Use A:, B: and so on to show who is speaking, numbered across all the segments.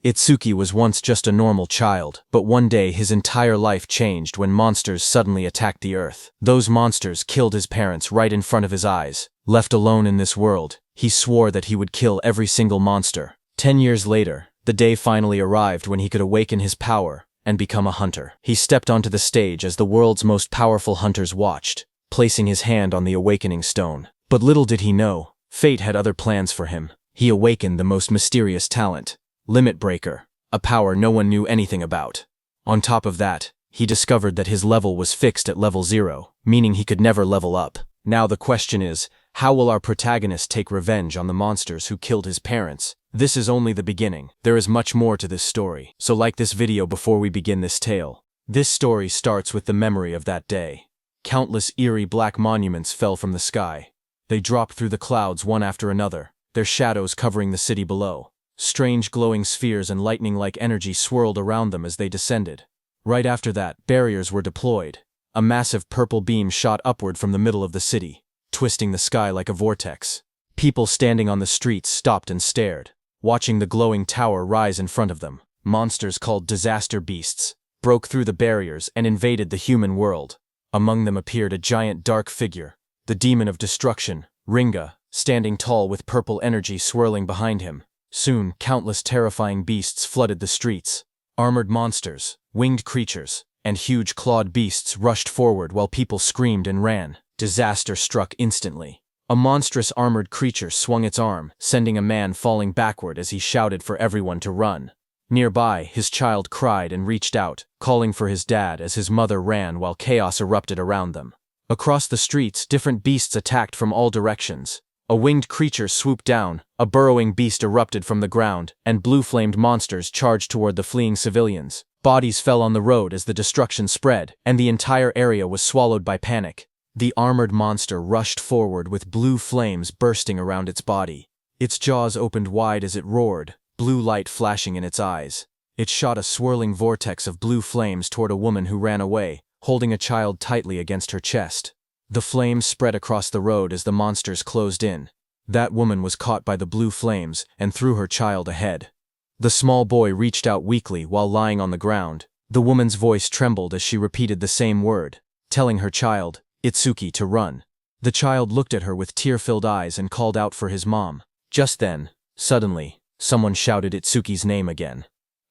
A: Itsuki was once just a normal child, but one day his entire life changed when monsters suddenly attacked the Earth. Those monsters killed his parents right in front of his eyes. Left alone in this world, he swore that he would kill every single monster. 10 years later, the day finally arrived when he could awaken his power and become a hunter. He stepped onto the stage as the world's most powerful hunters watched, placing his hand on the awakening stone. But little did he know, fate had other plans for him. He awakened the most mysterious talent, Limit Breaker, a power no one knew anything about. On top of that, he discovered that his level was fixed at level 0, meaning he could never level up. Now the question is, how will our protagonist take revenge on the monsters who killed his parents? This is only the beginning. There is much more to this story, so like this video before we begin this tale. This story starts with the memory of that day. Countless eerie black monuments fell from the sky. They dropped through the clouds one after another, their shadows covering the city below. Strange glowing spheres and lightning-like energy swirled around them as they descended. Right after that, barriers were deployed. A massive purple beam shot upward from the middle of the city, twisting the sky like a vortex. People standing on the streets stopped and stared, watching the glowing tower rise in front of them. Monsters called disaster beasts broke through the barriers and invaded the human world. Among them appeared a giant dark figure, the demon of destruction, Ringa, standing tall with purple energy swirling behind him. Soon, countless terrifying beasts flooded the streets. Armored monsters, winged creatures, and huge clawed beasts rushed forward while people screamed and ran. Disaster struck instantly. A monstrous armored creature swung its arm, sending a man falling backward as he shouted for everyone to run. Nearby, his child cried and reached out, calling for his dad as his mother ran while chaos erupted around them. Across the streets, different beasts attacked from all directions. A winged creature swooped down, a burrowing beast erupted from the ground, and blue-flamed monsters charged toward the fleeing civilians. Bodies fell on the road as the destruction spread, and the entire area was swallowed by panic. The armored monster rushed forward with blue flames bursting around its body. Its jaws opened wide as it roared, blue light flashing in its eyes. It shot a swirling vortex of blue flames toward a woman who ran away, holding a child tightly against her chest. The flames spread across the road as the monsters closed in. That woman was caught by the blue flames and threw her child ahead. The small boy reached out weakly while lying on the ground. The woman's voice trembled as she repeated the same word, telling her child, Itsuki, to run. The child looked at her with tear-filled eyes and called out for his mom. Just then, suddenly, someone shouted Itsuki's name again.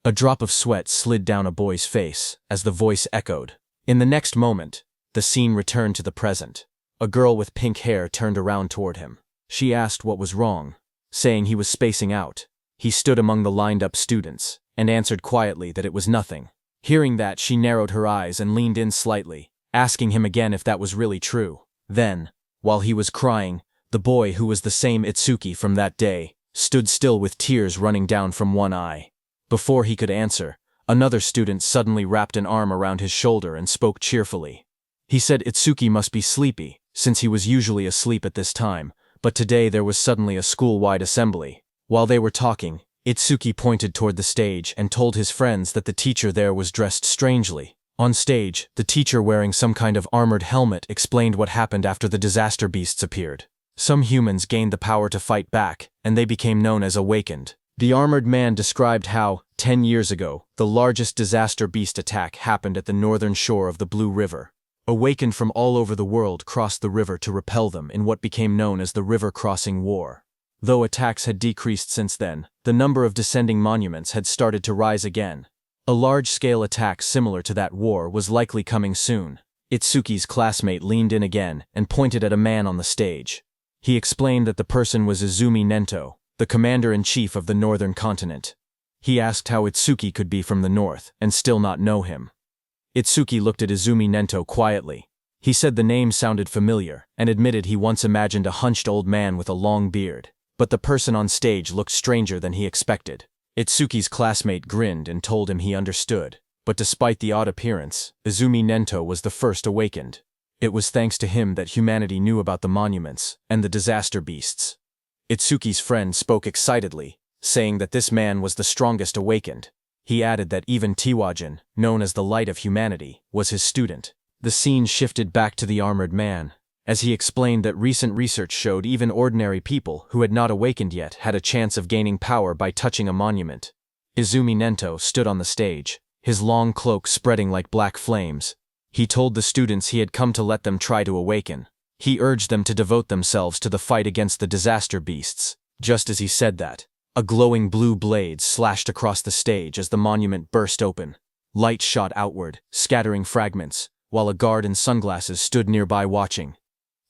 A: A drop of sweat slid down a boy's face as the voice echoed. In the next moment, the scene returned to the present. A girl with pink hair turned around toward him. She asked what was wrong, saying he was spacing out. He stood among the lined-up students and answered quietly that it was nothing. Hearing that, she narrowed her eyes and leaned in slightly, asking him again if that was really true. Then, while he was crying, the boy, who was the same Itsuki from that day, stood still with tears running down from one eye. Before he could answer, another student suddenly wrapped an arm around his shoulder and spoke cheerfully. He said Itsuki must be sleepy, since he was usually asleep at this time, but today there was suddenly a school-wide assembly. While they were talking, Itsuki pointed toward the stage and told his friends that the teacher there was dressed strangely. On stage, the teacher, wearing some kind of armored helmet, explained what happened after the disaster beasts appeared. Some humans gained the power to fight back, and they became known as Awakened. The armored man described how, 10 years ago, the largest disaster beast attack happened at the northern shore of the Blue River. Awakened from all over the world crossed the river to repel them in what became known as the River Crossing War. Though attacks had decreased since then, the number of descending monuments had started to rise again. A large-scale attack similar to that war was likely coming soon. Itsuki's classmate leaned in again and pointed at a man on the stage. He explained that the person was Izumi Nento, the commander-in-chief of the northern continent. He asked how Itsuki could be from the north and still not know him. Itsuki looked at Izumi Nento quietly. He said the name sounded familiar and admitted he once imagined a hunched old man with a long beard. But the person on stage looked stranger than he expected. Itsuki's classmate grinned and told him he understood. But despite the odd appearance, Izumi Nento was the first awakened. It was thanks to him that humanity knew about the monuments and the disaster beasts. Itsuki's friend spoke excitedly, saying that this man was the strongest awakened. He added that even Tiwajin, known as the Light of Humanity, was his student. The scene shifted back to the armored man, as he explained that recent research showed even ordinary people who had not awakened yet had a chance of gaining power by touching a monument. Izumi Nento stood on the stage, his long cloak spreading like black flames. He told the students he had come to let them try to awaken. He urged them to devote themselves to the fight against the disaster beasts. Just as he said that, a glowing blue blade slashed across the stage as the monument burst open. Light shot outward, scattering fragments, while a guard in sunglasses stood nearby watching.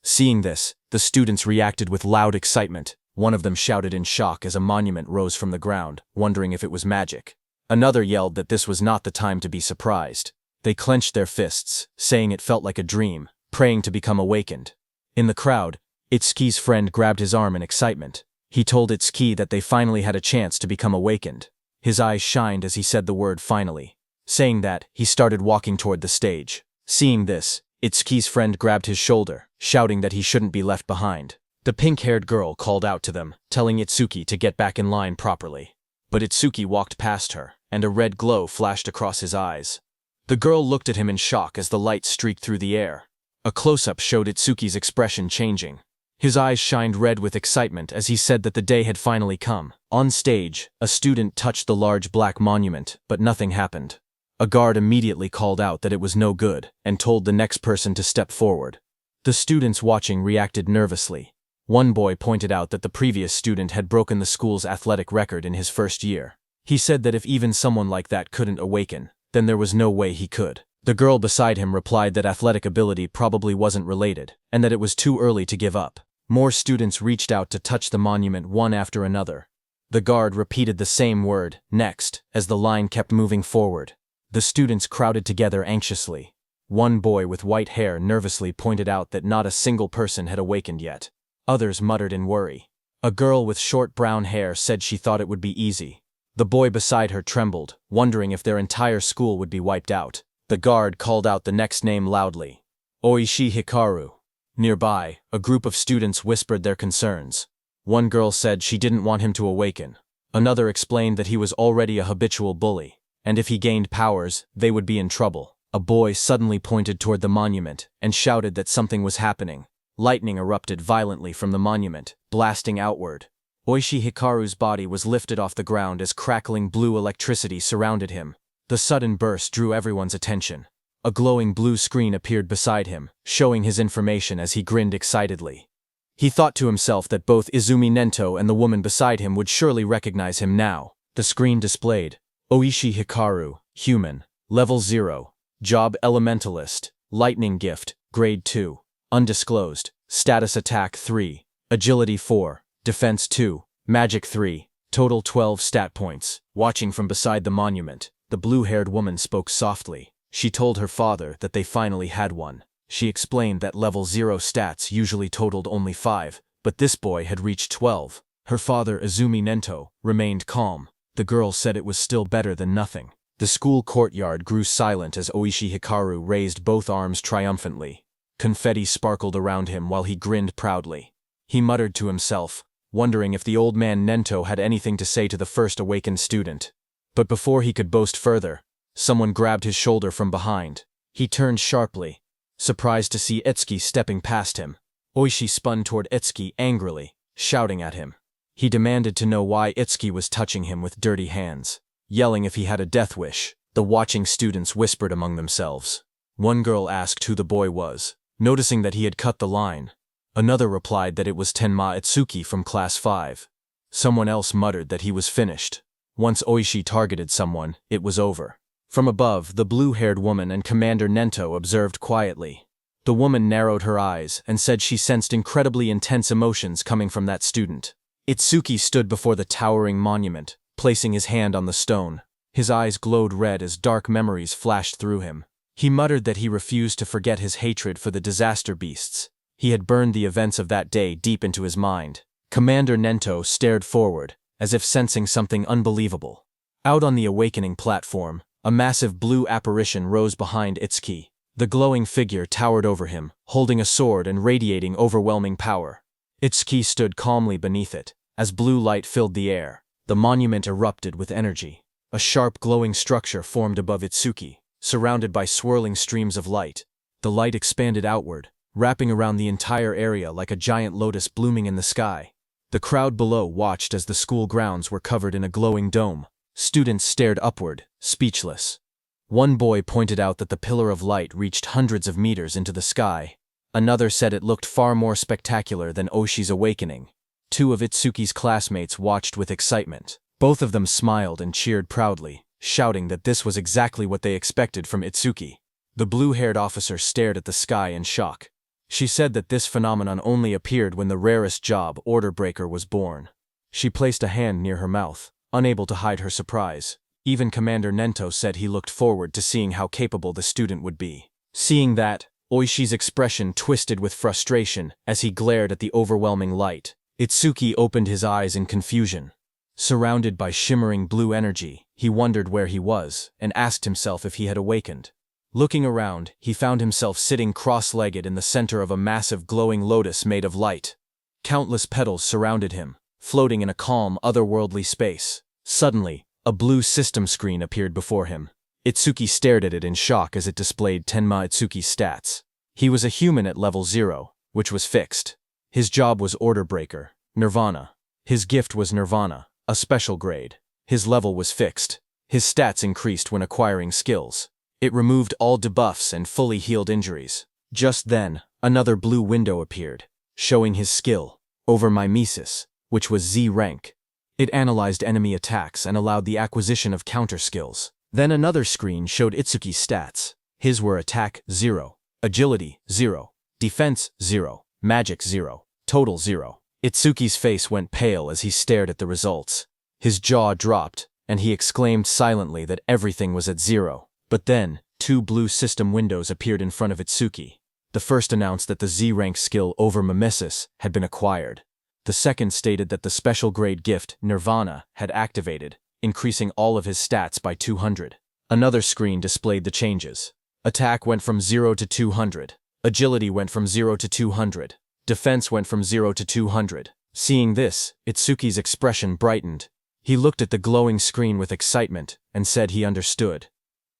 A: Seeing this, the students reacted with loud excitement. One of them shouted in shock as a monument rose from the ground, wondering if it was magic. Another yelled that this was not the time to be surprised. They clenched their fists, saying it felt like a dream, praying to become awakened. In the crowd, Itsuki's friend grabbed his arm in excitement. He told Itsuki that they finally had a chance to become awakened. His eyes shined as he said the word finally. Saying that, he started walking toward the stage. Seeing this, Itsuki's friend grabbed his shoulder, shouting that he shouldn't be left behind. The pink-haired girl called out to them, telling Itsuki to get back in line properly. But Itsuki walked past her, and a red glow flashed across his eyes. The girl looked at him in shock as the light streaked through the air. A close-up showed Itsuki's expression changing. His eyes shined red with excitement as he said that the day had finally come. On stage, a student touched the large black monument, but nothing happened. A guard immediately called out that it was no good, and told the next person to step forward. The students watching reacted nervously. One boy pointed out that the previous student had broken the school's athletic record in his first year. He said that if even someone like that couldn't awaken, then there was no way he could. The girl beside him replied that athletic ability probably wasn't related, and that it was too early to give up. More students reached out to touch the monument one after another. The guard repeated the same word, next, as the line kept moving forward. The students crowded together anxiously. One boy with white hair nervously pointed out that not a single person had awakened yet. Others muttered in worry. A girl with short brown hair said she thought it would be easy. The boy beside her trembled, wondering if their entire school would be wiped out. The guard called out the next name loudly. Oishi Hikaru. Nearby, a group of students whispered their concerns. One girl said she didn't want him to awaken. Another explained that he was already a habitual bully, and if he gained powers, they would be in trouble. A boy suddenly pointed toward the monument and shouted that something was happening. Lightning erupted violently from the monument, blasting outward. Oishi Hikaru's body was lifted off the ground as crackling blue electricity surrounded him. The sudden burst drew everyone's attention. A glowing blue screen appeared beside him, showing his information as he grinned excitedly. He thought to himself that both Izumi Nento and the woman beside him would surely recognize him now. The screen displayed, Oishi Hikaru, Human, Level 0, Job Elementalist, Lightning Gift, Grade 2, Undisclosed, Status Attack 3, Agility 4, Defense 2, Magic 3, Total 12 stat points. Watching from beside the monument, the blue-haired woman spoke softly. She told her father that they finally had one. She explained that Level 0 stats usually totaled only 5, but this boy had reached 12. Her father, Izumi Nento, remained calm. The girl said it was still better than nothing. The school courtyard grew silent as Oishi Hikaru raised both arms triumphantly. Confetti sparkled around him while he grinned proudly. He muttered to himself, wondering if the old man Nento had anything to say to the first awakened student. But before he could boast further, someone grabbed his shoulder from behind. He turned sharply, surprised to see Itsuki stepping past him. Oishi spun toward Itsuki angrily, shouting at him. He demanded to know why Itsuki was touching him with dirty hands, yelling if he had a death wish. The watching students whispered among themselves. One girl asked who the boy was, noticing that he had cut the line. Another replied that it was Tenma Itsuki from Class 5. Someone else muttered that he was finished. Once Oishi targeted someone, it was over. From above, the blue-haired woman and Commander Nento observed quietly. The woman narrowed her eyes and said she sensed incredibly intense emotions coming from that student. Itsuki stood before the towering monument, placing his hand on the stone. His eyes glowed red as dark memories flashed through him. He muttered that he refused to forget his hatred for the disaster beasts. He had burned the events of that day deep into his mind. Commander Nento stared forward, as if sensing something unbelievable. Out on the awakening platform, a massive blue apparition rose behind Itsuki. The glowing figure towered over him, holding a sword and radiating overwhelming power. Itsuki stood calmly beneath it. As blue light filled the air, the monument erupted with energy. A sharp glowing structure formed above Itsuki, surrounded by swirling streams of light. The light expanded outward, wrapping around the entire area like a giant lotus blooming in the sky. The crowd below watched as the school grounds were covered in a glowing dome. Students stared upward, speechless. One boy pointed out that the pillar of light reached hundreds of meters into the sky. Another said it looked far more spectacular than Oshi's awakening. Two of Itsuki's classmates watched with excitement. Both of them smiled and cheered proudly, shouting that this was exactly what they expected from Itsuki. The blue-haired officer stared at the sky in shock. She said that this phenomenon only appeared when the rarest job, Order Breaker, was born. She placed a hand near her mouth, unable to hide her surprise. Even Commander Nento said he looked forward to seeing how capable the student would be. Seeing that, Oishi's expression twisted with frustration as he glared at the overwhelming light. Itsuki opened his eyes in confusion. Surrounded by shimmering blue energy, he wondered where he was and asked himself if he had awakened. Looking around, he found himself sitting cross-legged in the center of a massive glowing lotus made of light. Countless petals surrounded him, floating in a calm, otherworldly space. Suddenly, a blue system screen appeared before him. Itsuki stared at it in shock as it displayed Tenma Itsuki's stats. He was a human at level 0, which was fixed. His job was Order Breaker, Nirvana. His gift was Nirvana, a special grade. His level was fixed. His stats increased when acquiring skills. It removed all debuffs and fully healed injuries. Just then, another blue window appeared, showing his skill, Over Mimesis, which was Z rank. It analyzed enemy attacks and allowed the acquisition of counter skills. Then another screen showed Itsuki's stats. His were Attack 0, Agility 0, Defense 0, Magic 0, Total 0. Itsuki's face went pale as he stared at the results. His jaw dropped, and he exclaimed silently that everything was at 0. But then, two blue system windows appeared in front of Itsuki. The first announced that the Z-rank skill Over Mimesis had been acquired. The second stated that the special grade gift, Nirvana, had activated, increasing all of his stats by 200. Another screen displayed the changes. Attack went from 0 to 200. Agility went from 0 to 200. Defense went from 0 to 200. Seeing this, Itsuki's expression brightened. He looked at the glowing screen with excitement and said he understood.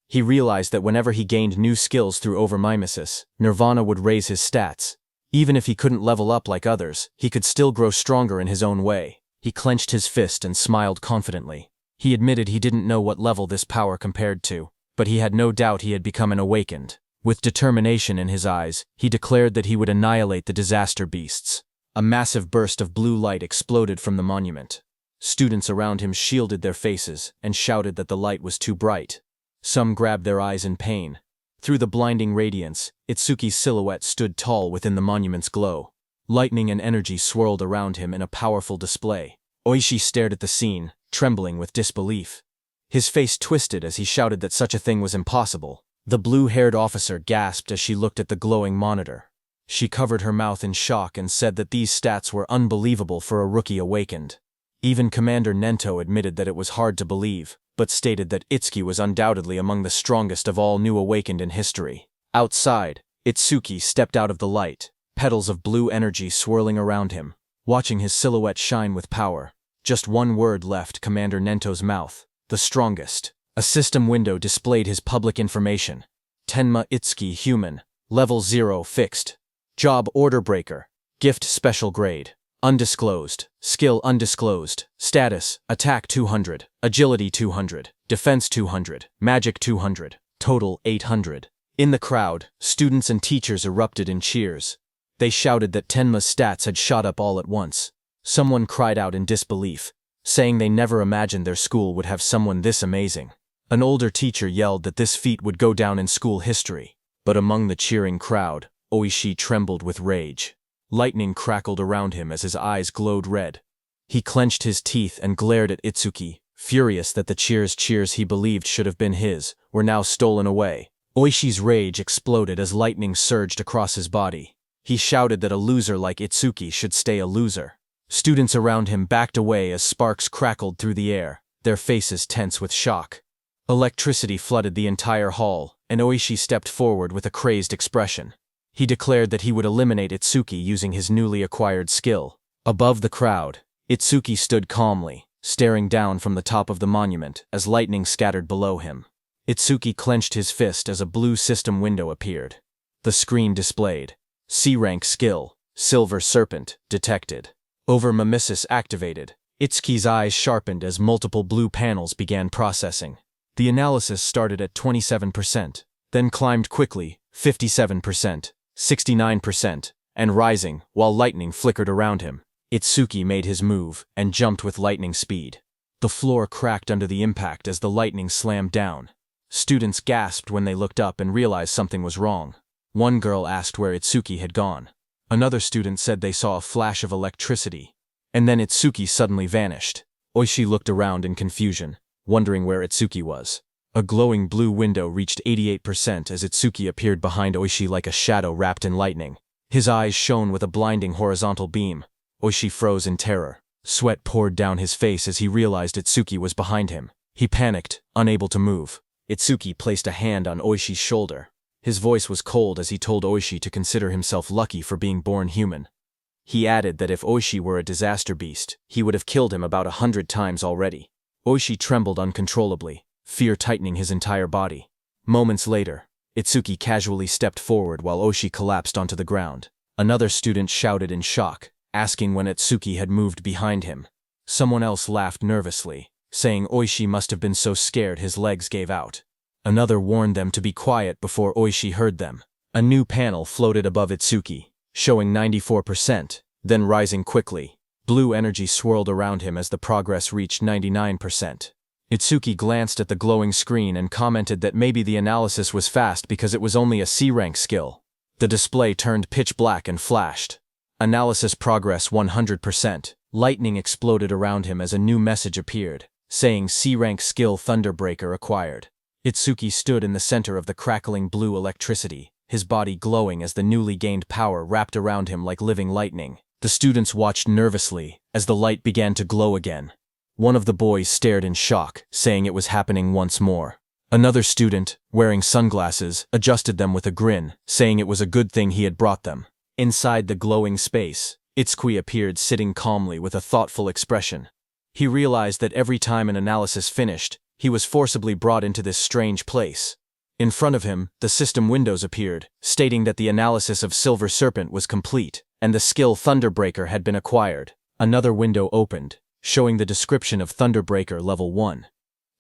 A: He realized that whenever he gained new skills through Over Mimesis, Nirvana would raise his stats. Even if he couldn't level up like others, he could still grow stronger in his own way. He clenched his fist and smiled confidently. He admitted he didn't know what level this power compared to, but he had no doubt he had become an awakened. With determination in his eyes, he declared that he would annihilate the disaster beasts. A massive burst of blue light exploded from the monument. Students around him shielded their faces and shouted that the light was too bright. Some grabbed their eyes in pain. Through the blinding radiance, Itsuki's silhouette stood tall within the monument's glow. Lightning and energy swirled around him in a powerful display. Oishi stared at the scene, trembling with disbelief. His face twisted as he shouted that such a thing was impossible. The blue-haired officer gasped as she looked at the glowing monitor. She covered her mouth in shock and said that these stats were unbelievable for a rookie awakened. Even Commander Nento admitted that it was hard to believe, but stated that Itsuki was undoubtedly among the strongest of all new awakened in history. Outside, Itsuki stepped out of the light, petals of blue energy swirling around him, watching his silhouette shine with power. Just one word left Commander Nento's mouth: the strongest. A system window displayed his public information. Tenma Itsuki Human, Level 0 Fixed. Job Order Breaker. Gift Special Grade. Undisclosed. Skill undisclosed. Status, Attack 200, Agility 200, Defense 200, Magic 200, Total 800. In the crowd, students and teachers erupted in cheers. They shouted that Tenma's stats had shot up all at once. Someone cried out in disbelief, saying they never imagined their school would have someone this amazing. An older teacher yelled that this feat would go down in school history, but among the cheering crowd, Oishi trembled with rage. Lightning crackled around him as his eyes glowed red. He clenched his teeth and glared at Itsuki, furious that the cheers he believed should have been his were now stolen away. Oishi's rage exploded as lightning surged across his body. He shouted that a loser like Itsuki should stay a loser. Students around him backed away as sparks crackled through the air, their faces tense with shock. Electricity flooded the entire hall, and Oishi stepped forward with a crazed expression. He declared that he would eliminate Itsuki using his newly acquired skill. Above the crowd, Itsuki stood calmly, staring down from the top of the monument as lightning scattered below him. Itsuki clenched his fist as a blue system window appeared. The screen displayed: C-rank skill, Silver Serpent, detected. Over Mimesis activated, Itsuki's eyes sharpened as multiple blue panels began processing. The analysis started at 27%, then climbed quickly, 57%, 69%, and rising, while lightning flickered around him. Itsuki made his move and jumped with lightning speed. The floor cracked under the impact as the lightning slammed down. Students gasped when they looked up and realized something was wrong. One girl asked where Itsuki had gone. Another student said they saw a flash of electricity. And then Itsuki suddenly vanished. Oishi looked around in confusion, wondering where Itsuki was. A glowing blue window reached 88% as Itsuki appeared behind Oishi like a shadow wrapped in lightning. His eyes shone with a blinding horizontal beam. Oishi froze in terror. Sweat poured down his face as he realized Itsuki was behind him. He panicked, unable to move. Itsuki placed a hand on Oishi's shoulder. His voice was cold as he told Oishi to consider himself lucky for being born human. He added that if Oishi were a disaster beast, he would have killed him about 100 times already. Oishi trembled uncontrollably, fear tightening his entire body. Moments later, Itsuki casually stepped forward while Oishi collapsed onto the ground. Another student shouted in shock, asking when Itsuki had moved behind him. Someone else laughed nervously, saying Oishi must have been so scared his legs gave out. Another warned them to be quiet before Oishi heard them. A new panel floated above Itsuki, showing 94%, then rising quickly. Blue energy swirled around him as the progress reached 99%. Itsuki glanced at the glowing screen and commented that maybe the analysis was fast because it was only a C-rank skill. The display turned pitch black and flashed. Analysis progress 100%. Lightning exploded around him as a new message appeared, saying C-rank skill Thunderbreaker acquired. Itsuki stood in the center of the crackling blue electricity, his body glowing as the newly gained power wrapped around him like living lightning. The students watched nervously as the light began to glow again. One of the boys stared in shock, saying it was happening once more. Another student, wearing sunglasses, adjusted them with a grin, saying it was a good thing he had brought them. Inside the glowing space, Itsuki appeared sitting calmly with a thoughtful expression. He realized that every time an analysis finished, he was forcibly brought into this strange place. In front of him, the system windows appeared, stating that the analysis of Silver Serpent was complete, and the skill Thunderbreaker had been acquired. Another window opened, showing the description of Thunderbreaker Level 1.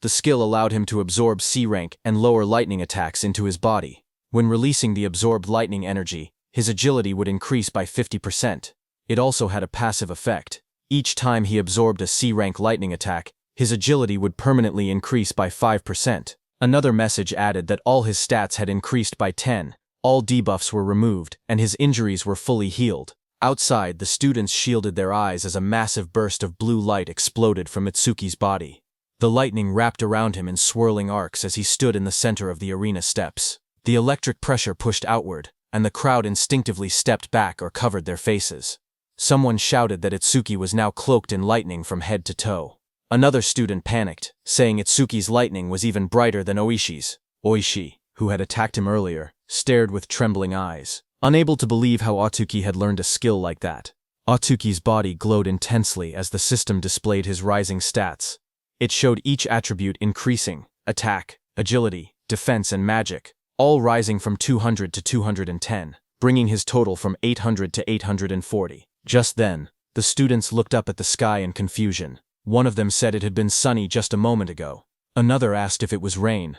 A: The skill allowed him to absorb C-rank and lower lightning attacks into his body. When releasing the absorbed lightning energy, his agility would increase by 50%. It also had a passive effect. Each time he absorbed a C-rank lightning attack, his agility would permanently increase by 5%. Another message added that all his stats had increased by 10, all debuffs were removed, and his injuries were fully healed. Outside, the students shielded their eyes as a massive burst of blue light exploded from Itsuki's body. The lightning wrapped around him in swirling arcs as he stood in the center of the arena steps. The electric pressure pushed outward, and the crowd instinctively stepped back or covered their faces. Someone shouted that Itsuki was now cloaked in lightning from head to toe. Another student panicked, saying Itsuki's lightning was even brighter than Oishi's. Oishi, who had attacked him earlier, stared with trembling eyes, unable to believe how Atsuki had learned a skill like that. Atsuki's body glowed intensely as the system displayed his rising stats. It showed each attribute increasing: attack, agility, defense, and magic, all rising from 200 to 210, bringing his total from 800 to 840. Just then, the students looked up at the sky in confusion. One of them said it had been sunny just a moment ago. Another asked if it was rain.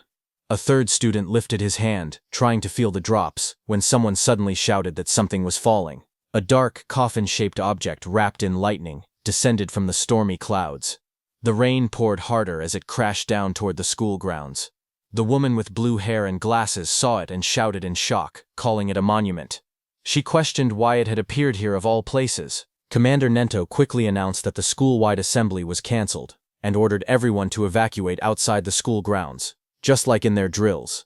A: A third student lifted his hand, trying to feel the drops, when someone suddenly shouted that something was falling. A dark, coffin-shaped object wrapped in lightning descended from the stormy clouds. The rain poured harder as it crashed down toward the school grounds. The woman with blue hair and glasses saw it and shouted in shock, calling it a monument. She questioned why it had appeared here of all places. Commander Nento quickly announced that the school-wide assembly was cancelled, and ordered everyone to evacuate outside the school grounds, just like in their drills.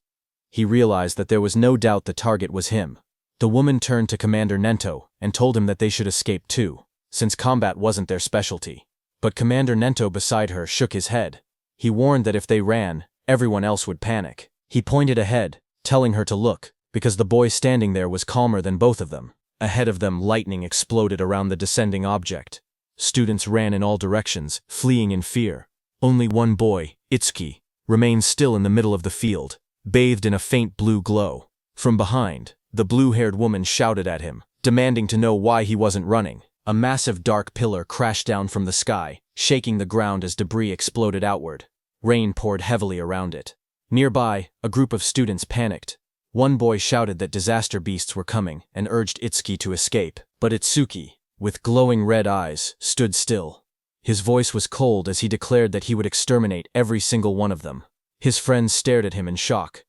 A: He realized that there was no doubt the target was him. The woman turned to Commander Nento and told him that they should escape too, since combat wasn't their specialty. But Commander Nento beside her shook his head. He warned that if they ran, everyone else would panic. He pointed ahead, telling her to look, because the boy standing there was calmer than both of them. Ahead of them, lightning exploded around the descending object. Students ran in all directions, fleeing in fear. Only one boy, Itsuki, remained still in the middle of the field, bathed in a faint blue glow. From behind, the blue-haired woman shouted at him, demanding to know why he wasn't running. A massive dark pillar crashed down from the sky, shaking the ground as debris exploded outward. Rain poured heavily around it. Nearby, a group of students panicked. One boy shouted that disaster beasts were coming and urged Itsuki to escape, but Itsuki, with glowing red eyes, stood still. His voice was cold as he declared that he would exterminate every single one of them. His friends stared at him in shock.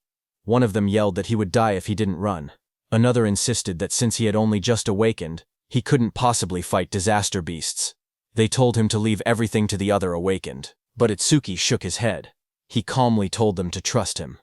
A: One of them yelled that he would die if he didn't run. Another insisted that since he had only just awakened, he couldn't possibly fight disaster beasts. They told him to leave everything to the other awakened, but Itsuki shook his head. He calmly told them to trust him.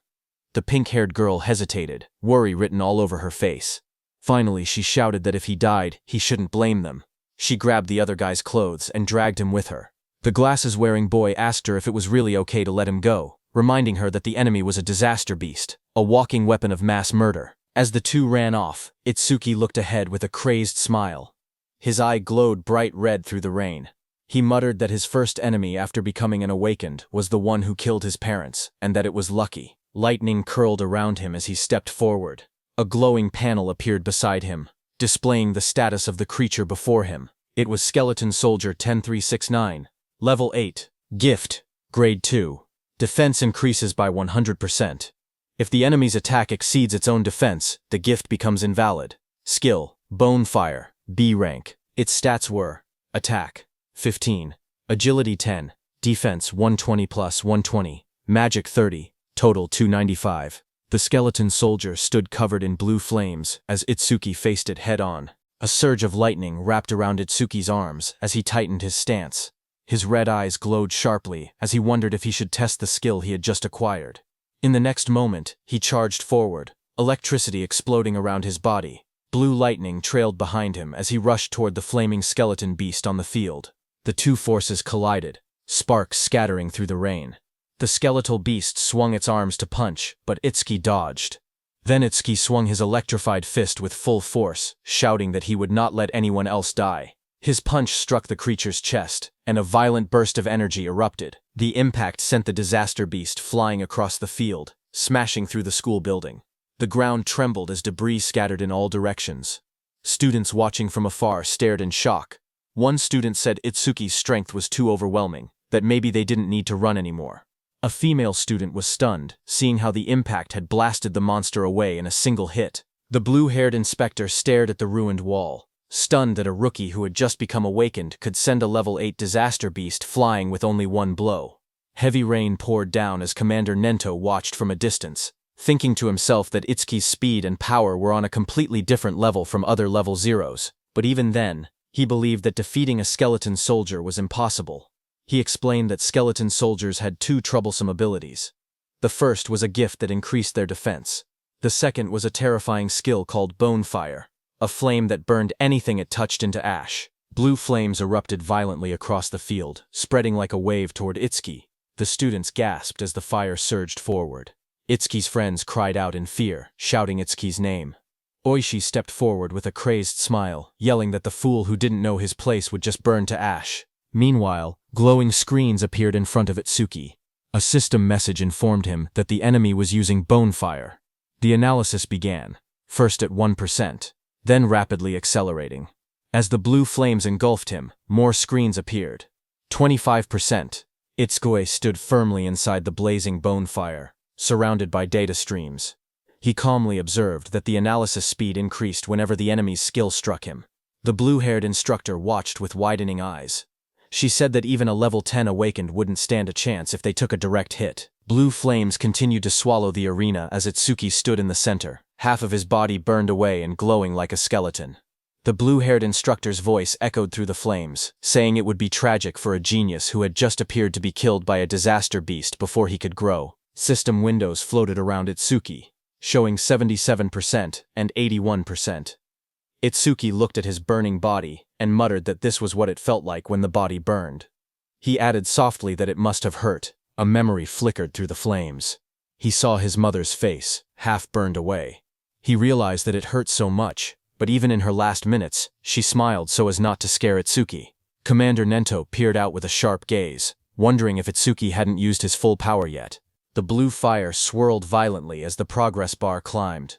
A: The pink-haired girl hesitated, worry written all over her face. Finally, she shouted that if he died, he shouldn't blame them. She grabbed the other guy's clothes and dragged him with her. The glasses-wearing boy asked her if it was really okay to let him go, reminding her that the enemy was a disaster beast, a walking weapon of mass murder. As the two ran off, Itsuki looked ahead with a crazed smile. His eye glowed bright red through the rain. He muttered that his first enemy after becoming an awakened was the one who killed his parents, and that it was lucky. Lightning curled around him as he stepped forward. A glowing panel appeared beside him, displaying the status of the creature before him. It was Skeleton Soldier 10369. Level 8. Gift. Grade 2. Defense increases by 100%. If the enemy's attack exceeds its own defense, the gift becomes invalid. Skill. Bonefire. B rank. Its stats were: Attack. 15. Agility 10. Defense 120 plus 120. Magic 30. Total 295. The skeleton soldier stood covered in blue flames as Itsuki faced it head-on. A surge of lightning wrapped around Itsuki's arms as he tightened his stance. His red eyes glowed sharply as he wondered if he should test the skill he had just acquired. In the next moment, he charged forward, electricity exploding around his body. Blue lightning trailed behind him as he rushed toward the flaming skeleton beast on the field. The two forces collided, sparks scattering through the rain. The skeletal beast swung its arms to punch, but Itsuki dodged. Then Itsuki swung his electrified fist with full force, shouting that he would not let anyone else die. His punch struck the creature's chest, and a violent burst of energy erupted. The impact sent the disaster beast flying across the field, smashing through the school building. The ground trembled as debris scattered in all directions. Students watching from afar stared in shock. One student said Itsuki's strength was too overwhelming, that maybe they didn't need to run anymore. A female student was stunned, seeing how the impact had blasted the monster away in a single hit. The blue-haired inspector stared at the ruined wall, stunned that a rookie who had just become awakened could send a level 8 disaster beast flying with only one blow. Heavy rain poured down as Commander Nento watched from a distance, thinking to himself that Itsuki's speed and power were on a completely different level from other level zeros, but even then, he believed that defeating a skeleton soldier was impossible. He explained that skeleton soldiers had two troublesome abilities. The first was a gift that increased their defense. The second was a terrifying skill called Bonefire, a flame that burned anything it touched into ash. Blue flames erupted violently across the field, spreading like a wave toward Itsuki. The students gasped as the fire surged forward. Itsuki's friends cried out in fear, shouting Itsuki's name. Oishi stepped forward with a crazed smile, yelling that the fool who didn't know his place would just burn to ash. Meanwhile, glowing screens appeared in front of Itsuki. A system message informed him that the enemy was using Bonefire. The analysis began, first at 1%, then rapidly accelerating. As the blue flames engulfed him, more screens appeared. 25%. Itsuki stood firmly inside the blazing Bonefire, surrounded by data streams. He calmly observed that the analysis speed increased whenever the enemy's skill struck him. The blue-haired instructor watched with widening eyes. She said that even a level 10 awakened wouldn't stand a chance if they took a direct hit. Blue flames continued to swallow the arena as Itsuki stood in the center, half of his body burned away and glowing like a skeleton. The blue-haired instructor's voice echoed through the flames, saying it would be tragic for a genius who had just appeared to be killed by a disaster beast before he could grow. System windows floated around Itsuki, showing 77% and 81%. Itsuki looked at his burning body and muttered that this was what it felt like when the body burned. He added softly that it must have hurt. A memory flickered through the flames. He saw his mother's face, half burned away. He realized that it hurt so much, but even in her last minutes, she smiled so as not to scare Itsuki. Commander Nento peered out with a sharp gaze, wondering if Itsuki hadn't used his full power yet. The blue fire swirled violently as the progress bar climbed.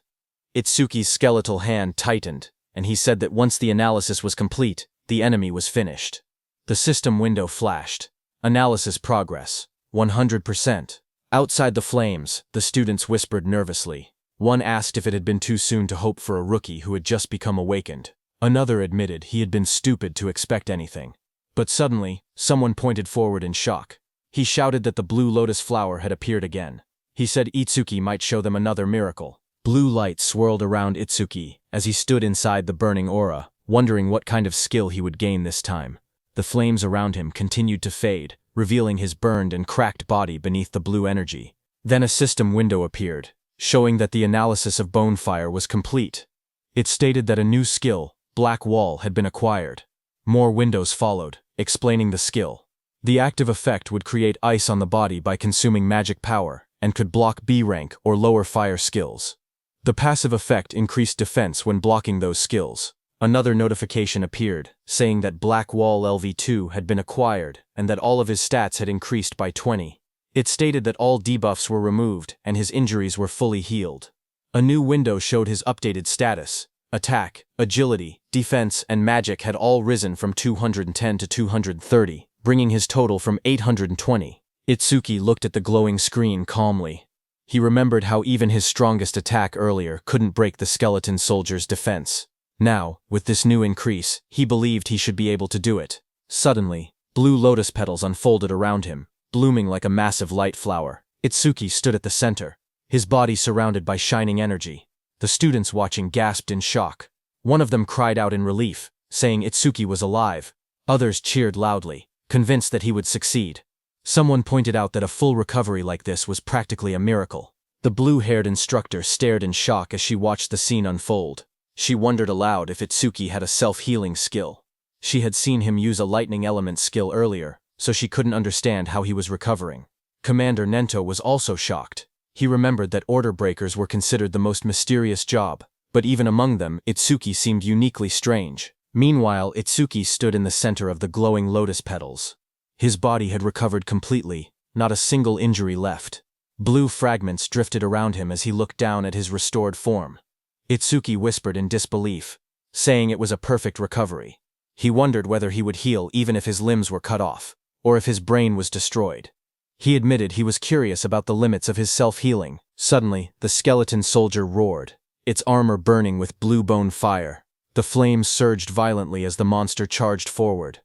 A: Itsuki's skeletal hand tightened, and he said that once the analysis was complete, the enemy was finished. The system window flashed. Analysis progress. 100%. Outside the flames, the students whispered nervously. One asked if it had been too soon to hope for a rookie who had just become awakened. Another admitted he had been stupid to expect anything. But suddenly, someone pointed forward in shock. He shouted that the blue lotus flower had appeared again. He said Itsuki might show them another miracle. Blue light swirled around Itsuki as he stood inside the burning aura, wondering what kind of skill he would gain this time. The flames around him continued to fade, revealing his burned and cracked body beneath the blue energy. Then a system window appeared, showing that the analysis of Bonefire was complete. It stated that a new skill, Black Wall, had been acquired. More windows followed, explaining the skill. The active effect would create ice on the body by consuming magic power, and could block B rank or lower fire skills. The passive effect increased defense when blocking those skills. Another notification appeared, saying that Black Wall LV2 had been acquired and that all of his stats had increased by 20. It stated that all debuffs were removed and his injuries were fully healed. A new window showed his updated status. Attack, agility, defense, and magic had all risen from 210 to 230, bringing his total from 820. Itsuki looked at the glowing screen calmly. He remembered how even his strongest attack earlier couldn't break the skeleton soldier's defense. Now, with this new increase, he believed he should be able to do it. Suddenly, blue lotus petals unfolded around him, blooming like a massive light flower. Itsuki stood at the center, his body surrounded by shining energy. The students watching gasped in shock. One of them cried out in relief, saying Itsuki was alive. Others cheered loudly, convinced that he would succeed. Someone pointed out that a full recovery like this was practically a miracle. The blue-haired instructor stared in shock as she watched the scene unfold. She wondered aloud if Itsuki had a self-healing skill. She had seen him use a lightning element skill earlier, so she couldn't understand how he was recovering. Commander Nento was also shocked. He remembered that order breakers were considered the most mysterious job, but even among them, Itsuki seemed uniquely strange. Meanwhile, Itsuki stood in the center of the glowing lotus petals. His body had recovered completely, not a single injury left. Blue fragments drifted around him as he looked down at his restored form. Itsuki whispered in disbelief, saying it was a perfect recovery. He wondered whether he would heal even if his limbs were cut off, or if his brain was destroyed. He admitted he was curious about the limits of his self-healing. Suddenly, the skeleton soldier roared, its armor burning with blue bone fire. The flames surged violently as the monster charged forward.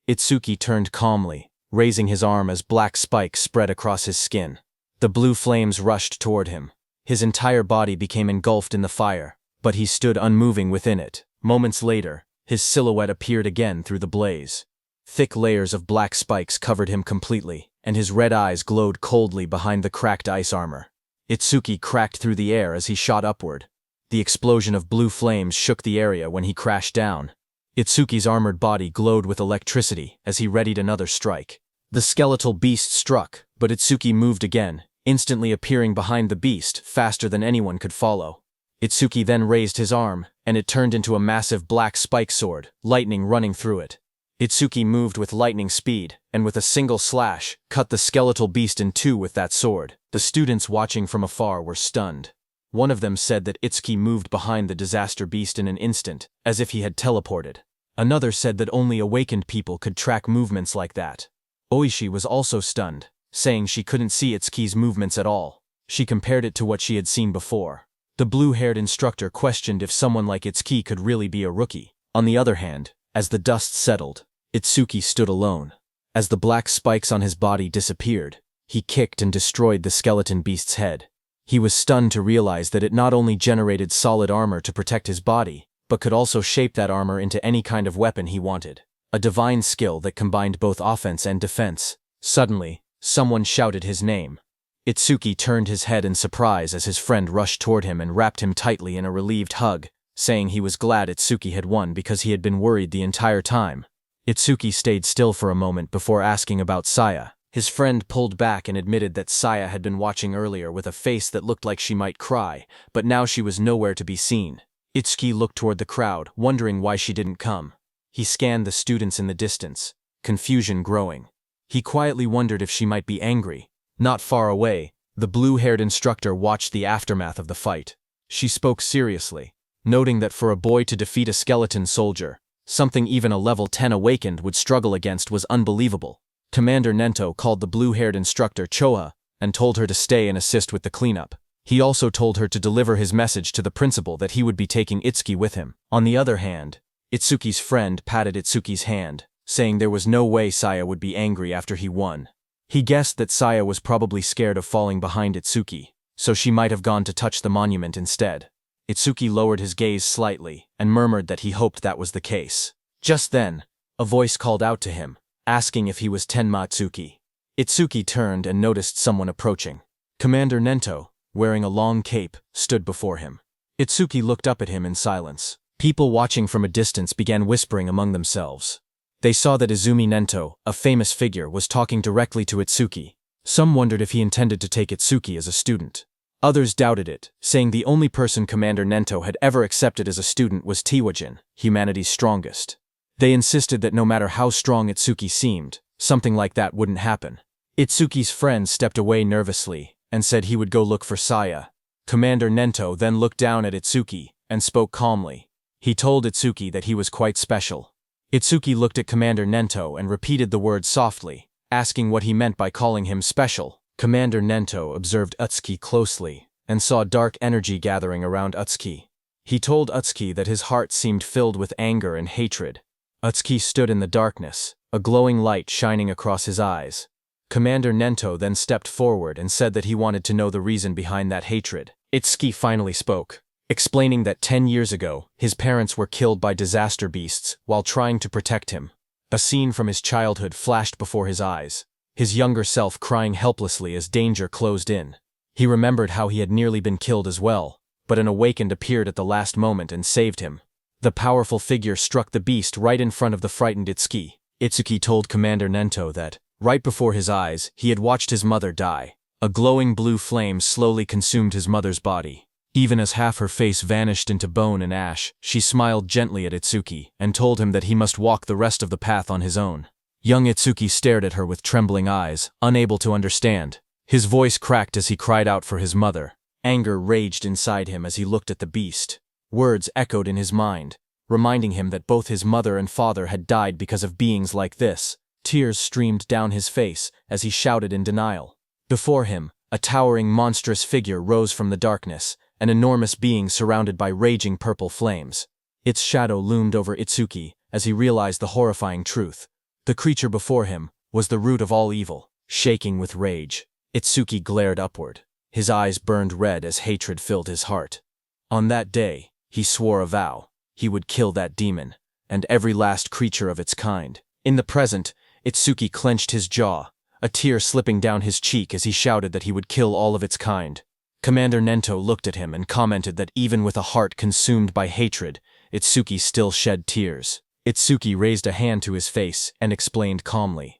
A: Itsuki turned calmly, raising his arm as black spikes spread across his skin. The blue flames rushed toward him. His entire body became engulfed in the fire, but he stood unmoving within it. Moments later, his silhouette appeared again through the blaze. Thick layers of black spikes covered him completely, and his red eyes glowed coldly behind the cracked ice armor. Itsuki cracked through the air as he shot upward. The explosion of blue flames shook the area when he crashed down. Itsuki's armored body glowed with electricity as he readied another strike. The skeletal beast struck, but Itsuki moved again, instantly appearing behind the beast faster than anyone could follow. Itsuki then raised his arm, and it turned into a massive black spike sword, lightning running through it. Itsuki moved with lightning speed, and with a single slash, cut the skeletal beast in two with that sword. The students watching from afar were stunned. One of them said that Itsuki moved behind the disaster beast in an instant, as if he had teleported. Another said that only awakened people could track movements like that. Oishi was also stunned, saying she couldn't see Itsuki's movements at all. She compared it to what she had seen before. The blue-haired instructor questioned if someone like Itsuki could really be a rookie. On the other hand, as the dust settled, Itsuki stood alone. As the black spikes on his body disappeared, he kicked and destroyed the skeleton beast's head. He was stunned to realize that it not only generated solid armor to protect his body, but could also shape that armor into any kind of weapon he wanted. A divine skill that combined both offense and defense. Suddenly, someone shouted his name. Itsuki turned his head in surprise as his friend rushed toward him and wrapped him tightly in a relieved hug, saying he was glad Itsuki had won because he had been worried the entire time. Itsuki stayed still for a moment before asking about Saya. His friend pulled back and admitted that Saya had been watching earlier with a face that looked like she might cry, but now she was nowhere to be seen. Itsuki looked toward the crowd, wondering why she didn't come. He scanned the students in the distance, confusion growing. He quietly wondered if she might be angry. Not far away, the blue-haired instructor watched the aftermath of the fight. She spoke seriously, noting that for a boy to defeat a skeleton soldier, Something even a level 10 awakened would struggle against was unbelievable. Commander Nento called the blue-haired instructor Choa and told her to stay and assist with the cleanup. He also told her to deliver his message to the principal that he would be taking Itsuki with him. On the other hand, Itsuki's friend patted Itsuki's hand, saying there was no way Saya would be angry after he won. He guessed that Saya was probably scared of falling behind Itsuki, so she might have gone to touch the monument instead. Itsuki lowered his gaze slightly and murmured that he hoped that was the case. Just then, a voice called out to him, asking if he was Tenma Itsuki. Itsuki turned and noticed someone approaching. Commander Nento, wearing a long cape, stood before him. Itsuki looked up at him in silence. People watching from a distance began whispering among themselves. They saw that Izumi Nento, a famous figure, was talking directly to Itsuki. Some wondered if he intended to take Itsuki as a student. Others doubted it, saying the only person Commander Nento had ever accepted as a student was Tiwajin, humanity's strongest. They insisted that no matter how strong Itsuki seemed, something like that wouldn't happen. Itsuki's friend stepped away nervously and said he would go look for Saya. Commander Nento then looked down at Itsuki and spoke calmly. He told Itsuki that he was quite special. Itsuki looked at Commander Nento and repeated the word softly, asking what he meant by calling him special. Commander Nento observed Utsuki closely and saw dark energy gathering around Utsuki. He told Utsuki that his heart seemed filled with anger and hatred. Utsuki stood in the darkness, a glowing light shining across his eyes. Commander Nento then stepped forward and said that he wanted to know the reason behind that hatred. Itsuki finally spoke, explaining that 10 years ago, his parents were killed by disaster beasts while trying to protect him. A scene from his childhood flashed before his eyes, his younger self crying helplessly as danger closed in. He remembered how he had nearly been killed as well, but an awakened appeared at the last moment and saved him. The powerful figure struck the beast right in front of the frightened Itsuki. Itsuki told Commander Nento that, right before his eyes, he had watched his mother die. A glowing blue flame slowly consumed his mother's body. Even as half her face vanished into bone and ash, she smiled gently at Itsuki and told him that he must walk the rest of the path on his own. Young Itsuki stared at her with trembling eyes, unable to understand. His voice cracked as he cried out for his mother. Anger raged inside him as he looked at the beast. Words echoed in his mind, reminding him that both his mother and father had died because of beings like this. Tears streamed down his face as he shouted in denial. Before him, a towering monstrous figure rose from the darkness, an enormous being surrounded by raging purple flames. Its shadow loomed over Itsuki as he realized the horrifying truth. The creature before him was the root of all evil. Shaking with rage, Itsuki glared upward. His eyes burned red as hatred filled his heart. On that day, he swore a vow. He would kill that demon, and every last creature of its kind. In the present, Itsuki clenched his jaw, a tear slipping down his cheek as he shouted that he would kill all of its kind. Commander Nento looked at him and commented that even with a heart consumed by hatred, Itsuki still shed tears. Itsuki raised a hand to his face and explained calmly.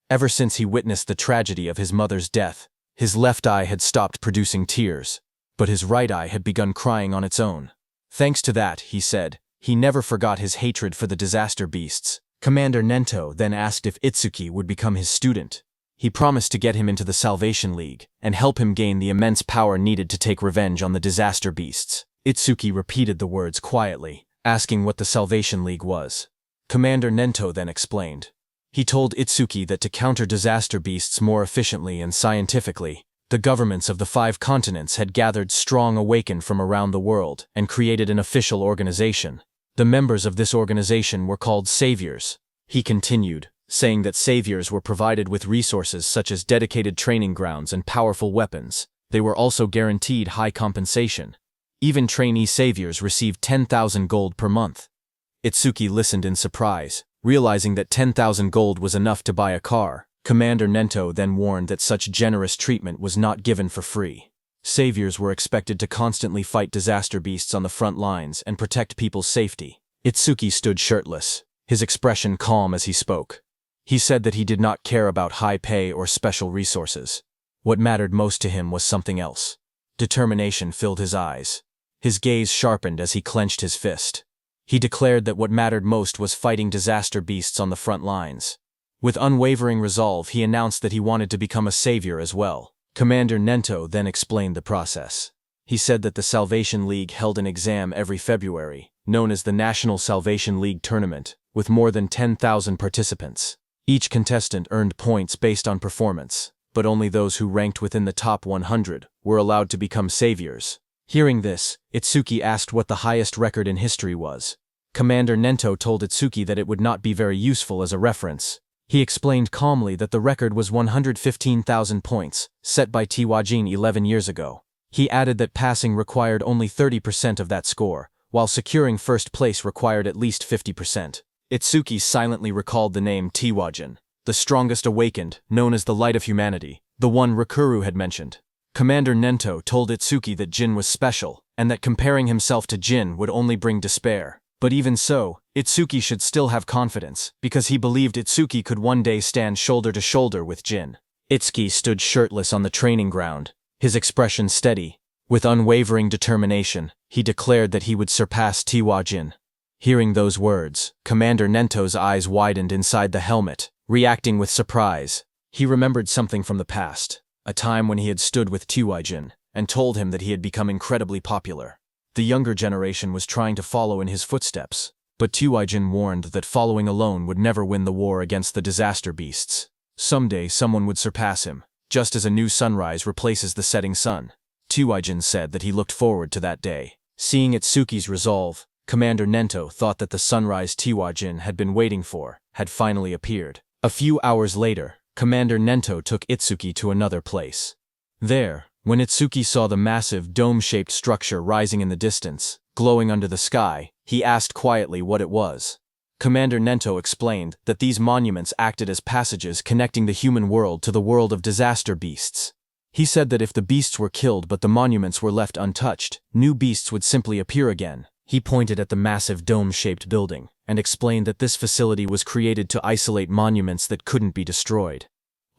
A: Ever since he witnessed the tragedy of his mother's death, his left eye had stopped producing tears, but his right eye had begun crying on its own. Thanks to that, he said, he never forgot his hatred for the disaster beasts. Commander Nento then asked if Itsuki would become his student. He promised to get him into the Salvation League and help him gain the immense power needed to take revenge on the disaster beasts. Itsuki repeated the words quietly, asking what the Salvation League was. Commander Nento then explained. He told Itsuki that to counter disaster beasts more efficiently and scientifically, the governments of the 5 continents had gathered strong awakened from around the world and created an official organization. The members of this organization were called saviors. He continued, saying that saviors were provided with resources such as dedicated training grounds and powerful weapons. They were also guaranteed high compensation. Even trainee saviors received 10,000 gold per month. Itsuki listened in surprise, realizing that 10,000 gold was enough to buy a car. Commander Nento then warned that such generous treatment was not given for free. Saviors were expected to constantly fight disaster beasts on the front lines and protect people's safety. Itsuki stood shirtless, his expression calm as he spoke. He said that he did not care about high pay or special resources. What mattered most to him was something else. Determination filled his eyes. His gaze sharpened as he clenched his fist. He declared that what mattered most was fighting disaster beasts on the front lines. With unwavering resolve, he announced that he wanted to become a savior as well. Commander Nento then explained the process. He said that the Salvation League held an exam every February, known as the National Salvation League Tournament, with more than 10,000 participants. Each contestant earned points based on performance, but only those who ranked within the top 100 were allowed to become saviors. Hearing this, Itsuki asked what the highest record in history was. Commander Nento told Itsuki that it would not be very useful as a reference. He explained calmly that the record was 115,000 points, set by Tiwajin 11 years ago. He added that passing required only 30% of that score, while securing first place required at least 50%. Itsuki silently recalled the name Tiwajin, the strongest awakened, known as the light of humanity, the one Rikuru had mentioned. Commander Nento told Itsuki that Jin was special, and that comparing himself to Jin would only bring despair. But even so, Itsuki should still have confidence, because he believed Itsuki could one day stand shoulder to shoulder with Jin. Itsuki stood shirtless on the training ground, his expression steady. With unwavering determination, he declared that he would surpass Tiwajin. Hearing those words, Commander Nento's eyes widened inside the helmet, reacting with surprise. He remembered something from the past, a time when he had stood with Tiwajin, and told him that he had become incredibly popular. The younger generation was trying to follow in his footsteps, but Tiwajin warned that following alone would never win the war against the disaster beasts. Someday someone would surpass him, just as a new sunrise replaces the setting sun. Tiwajin said that he looked forward to that day. Seeing Itsuki's resolve, Commander Nento thought that the sunrise Tiwajin had been waiting for had finally appeared. A few hours later, Commander Nento took Itsuki to another place. There, when Itsuki saw the massive dome-shaped structure rising in the distance, glowing under the sky, he asked quietly what it was. Commander Nento explained that these monuments acted as passages connecting the human world to the world of disaster beasts. He said that if the beasts were killed but the monuments were left untouched, new beasts would simply appear again. He pointed at the massive dome-shaped building, and explained that this facility was created to isolate monuments that couldn't be destroyed.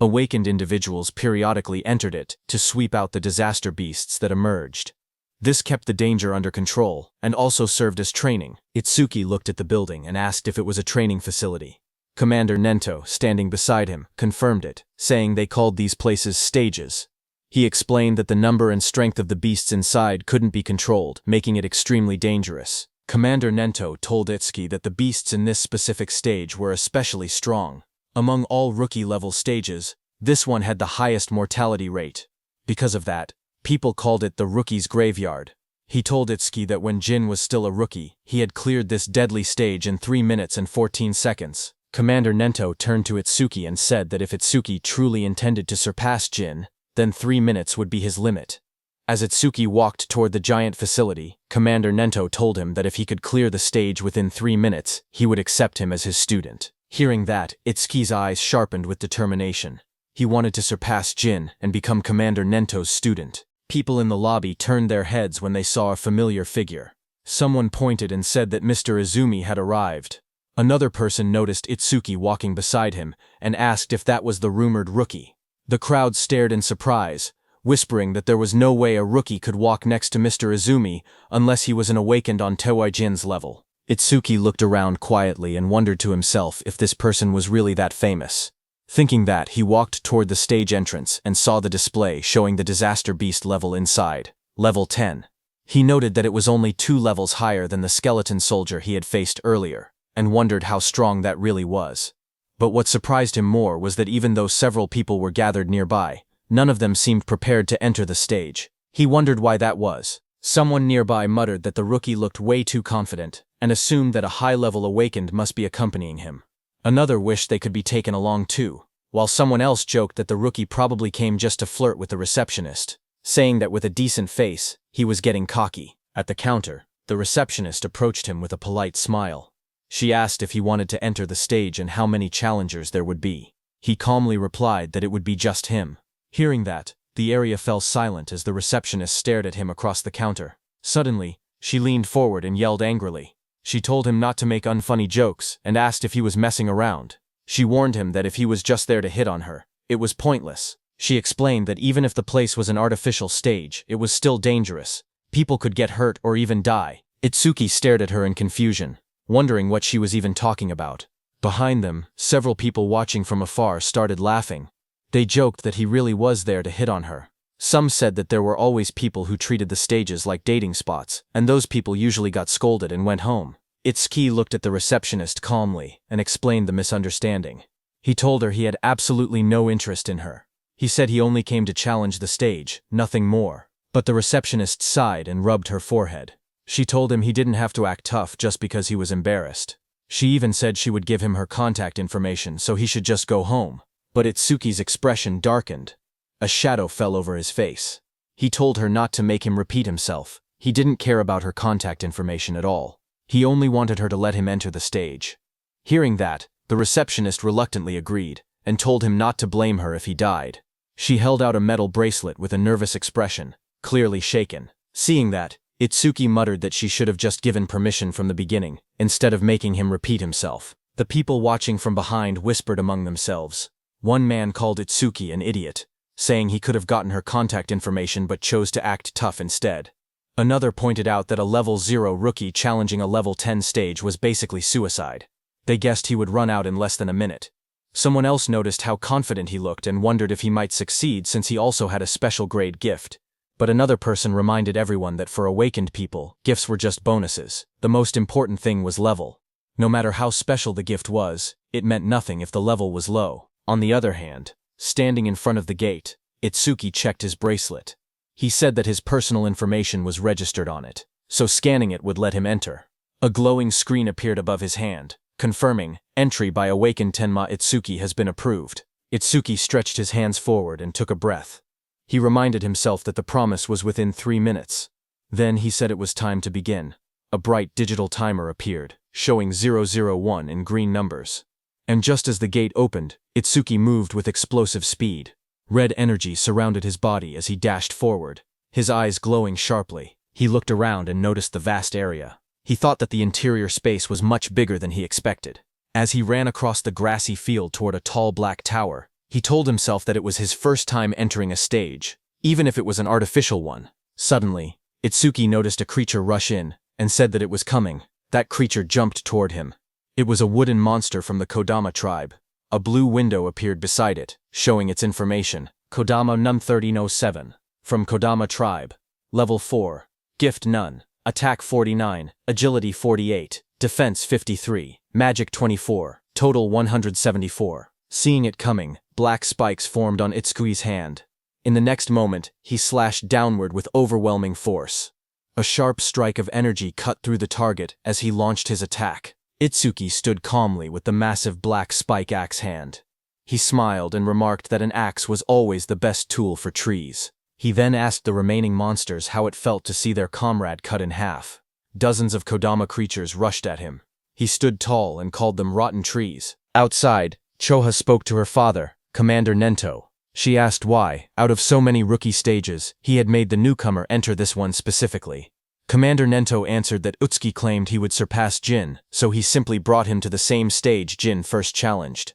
A: Awakened individuals periodically entered it to sweep out the disaster beasts that emerged. This kept the danger under control, and also served as training. Itsuki looked at the building and asked if it was a training facility. Commander Nento, standing beside him, confirmed it, saying they called these places stages. He explained that the number and strength of the beasts inside couldn't be controlled, making it extremely dangerous. Commander Nento told Itsuki that the beasts in this specific stage were especially strong. Among all rookie-level stages, this one had the highest mortality rate. Because of that, people called it the rookie's graveyard. He told Itsuki that when Jin was still a rookie, he had cleared this deadly stage in 3 minutes and 14 seconds. Commander Nento turned to Itsuki and said that if Itsuki truly intended to surpass Jin, then 3 minutes would be his limit. As Itsuki walked toward the giant facility, Commander Nento told him that if he could clear the stage within 3 minutes, he would accept him as his student. Hearing that, Itsuki's eyes sharpened with determination. He wanted to surpass Jin and become Commander Nento's student. People in the lobby turned their heads when they saw a familiar figure. Someone pointed and said that Mr. Izumi had arrived. Another person noticed Itsuki walking beside him and asked if that was the rumored rookie. The crowd stared in surprise, whispering that there was no way a rookie could walk next to Mr. Izumi unless he was an awakened on Tiwajin's level. Itsuki looked around quietly and wondered to himself if this person was really that famous. Thinking that, he walked toward the stage entrance and saw the display showing the disaster beast level inside, level 10. He noted that it was only 2 levels higher than the skeleton soldier he had faced earlier, and wondered how strong that really was. But what surprised him more was that even though several people were gathered nearby, none of them seemed prepared to enter the stage. He wondered why that was. Someone nearby muttered that the rookie looked way too confident, and assumed that a high-level awakened must be accompanying him. Another wished they could be taken along too, while someone else joked that the rookie probably came just to flirt with the receptionist, saying that with a decent face, he was getting cocky. At the counter, the receptionist approached him with a polite smile. She asked if he wanted to enter the stage and how many challengers there would be. He calmly replied that it would be just him. Hearing that, the area fell silent as the receptionist stared at him across the counter. Suddenly, she leaned forward and yelled angrily. She told him not to make unfunny jokes and asked if he was messing around. She warned him that if he was just there to hit on her, it was pointless. She explained that even if the place was an artificial stage, it was still dangerous. People could get hurt or even die. Itsuki stared at her in confusion, wondering what she was even talking about. Behind them, several people watching from afar started laughing. They joked that he really was there to hit on her. Some said that there were always people who treated the stages like dating spots, and those people usually got scolded and went home. Itsuki looked at the receptionist calmly and explained the misunderstanding. He told her he had absolutely no interest in her. He said he only came to challenge the stage, nothing more. But the receptionist sighed and rubbed her forehead. She told him he didn't have to act tough just because he was embarrassed. She even said she would give him her contact information so he should just go home. But Itsuki's expression darkened. A shadow fell over his face. He told her not to make him repeat himself. He didn't care about her contact information at all. He only wanted her to let him enter the stage. Hearing that, the receptionist reluctantly agreed, and told him not to blame her if he died. She held out a metal bracelet with a nervous expression, clearly shaken. Seeing that, Itsuki muttered that she should have just given permission from the beginning, instead of making him repeat himself. The people watching from behind whispered among themselves. One man called Itsuki an idiot, saying he could have gotten her contact information but chose to act tough instead. Another pointed out that a level 0 rookie challenging a level 10 stage was basically suicide. They guessed he would run out in less than a minute. Someone else noticed how confident he looked and wondered if he might succeed since he also had a special grade gift. But another person reminded everyone that for awakened people, gifts were just bonuses. The most important thing was level. No matter how special the gift was, it meant nothing if the level was low. On the other hand, standing in front of the gate, Itsuki checked his bracelet. He said that his personal information was registered on it, so scanning it would let him enter. A glowing screen appeared above his hand, confirming, "Entry by awakened Tenma Itsuki has been approved." Itsuki stretched his hands forward and took a breath. He reminded himself that the promise was within 3 minutes. Then he said it was time to begin. A bright digital timer appeared, showing 001 in green numbers. And just as the gate opened, Itsuki moved with explosive speed. Red energy surrounded his body as he dashed forward, his eyes glowing sharply. He looked around and noticed the vast area. He thought that the interior space was much bigger than he expected. As he ran across the grassy field toward a tall black tower, he told himself that it was his first time entering a stage, even if it was an artificial one. Suddenly, Itsuki noticed a creature rush in, and said that it was coming. That creature jumped toward him. It was a wooden monster from the Kodama tribe. A blue window appeared beside it, showing its information. Kodama Num 1307. From Kodama tribe. Level 4. Gift none. Attack 49, Agility 48, Defense 53, Magic 24, Total 174. Seeing it coming, black spikes formed on Itsuki's hand. In the next moment, he slashed downward with overwhelming force. A sharp strike of energy cut through the target as he launched his attack. Itsuki stood calmly with the massive black spike axe hand. He smiled and remarked that an axe was always the best tool for trees. He then asked the remaining monsters how it felt to see their comrade cut in half. Dozens of Kodama creatures rushed at him. He stood tall and called them rotten trees. Outside, Choha spoke to her father, Commander Nento. She asked why, out of so many rookie stages, he had made the newcomer enter this one specifically. Commander Nento answered that Utsuki claimed he would surpass Jin, so he simply brought him to the same stage Jin first challenged.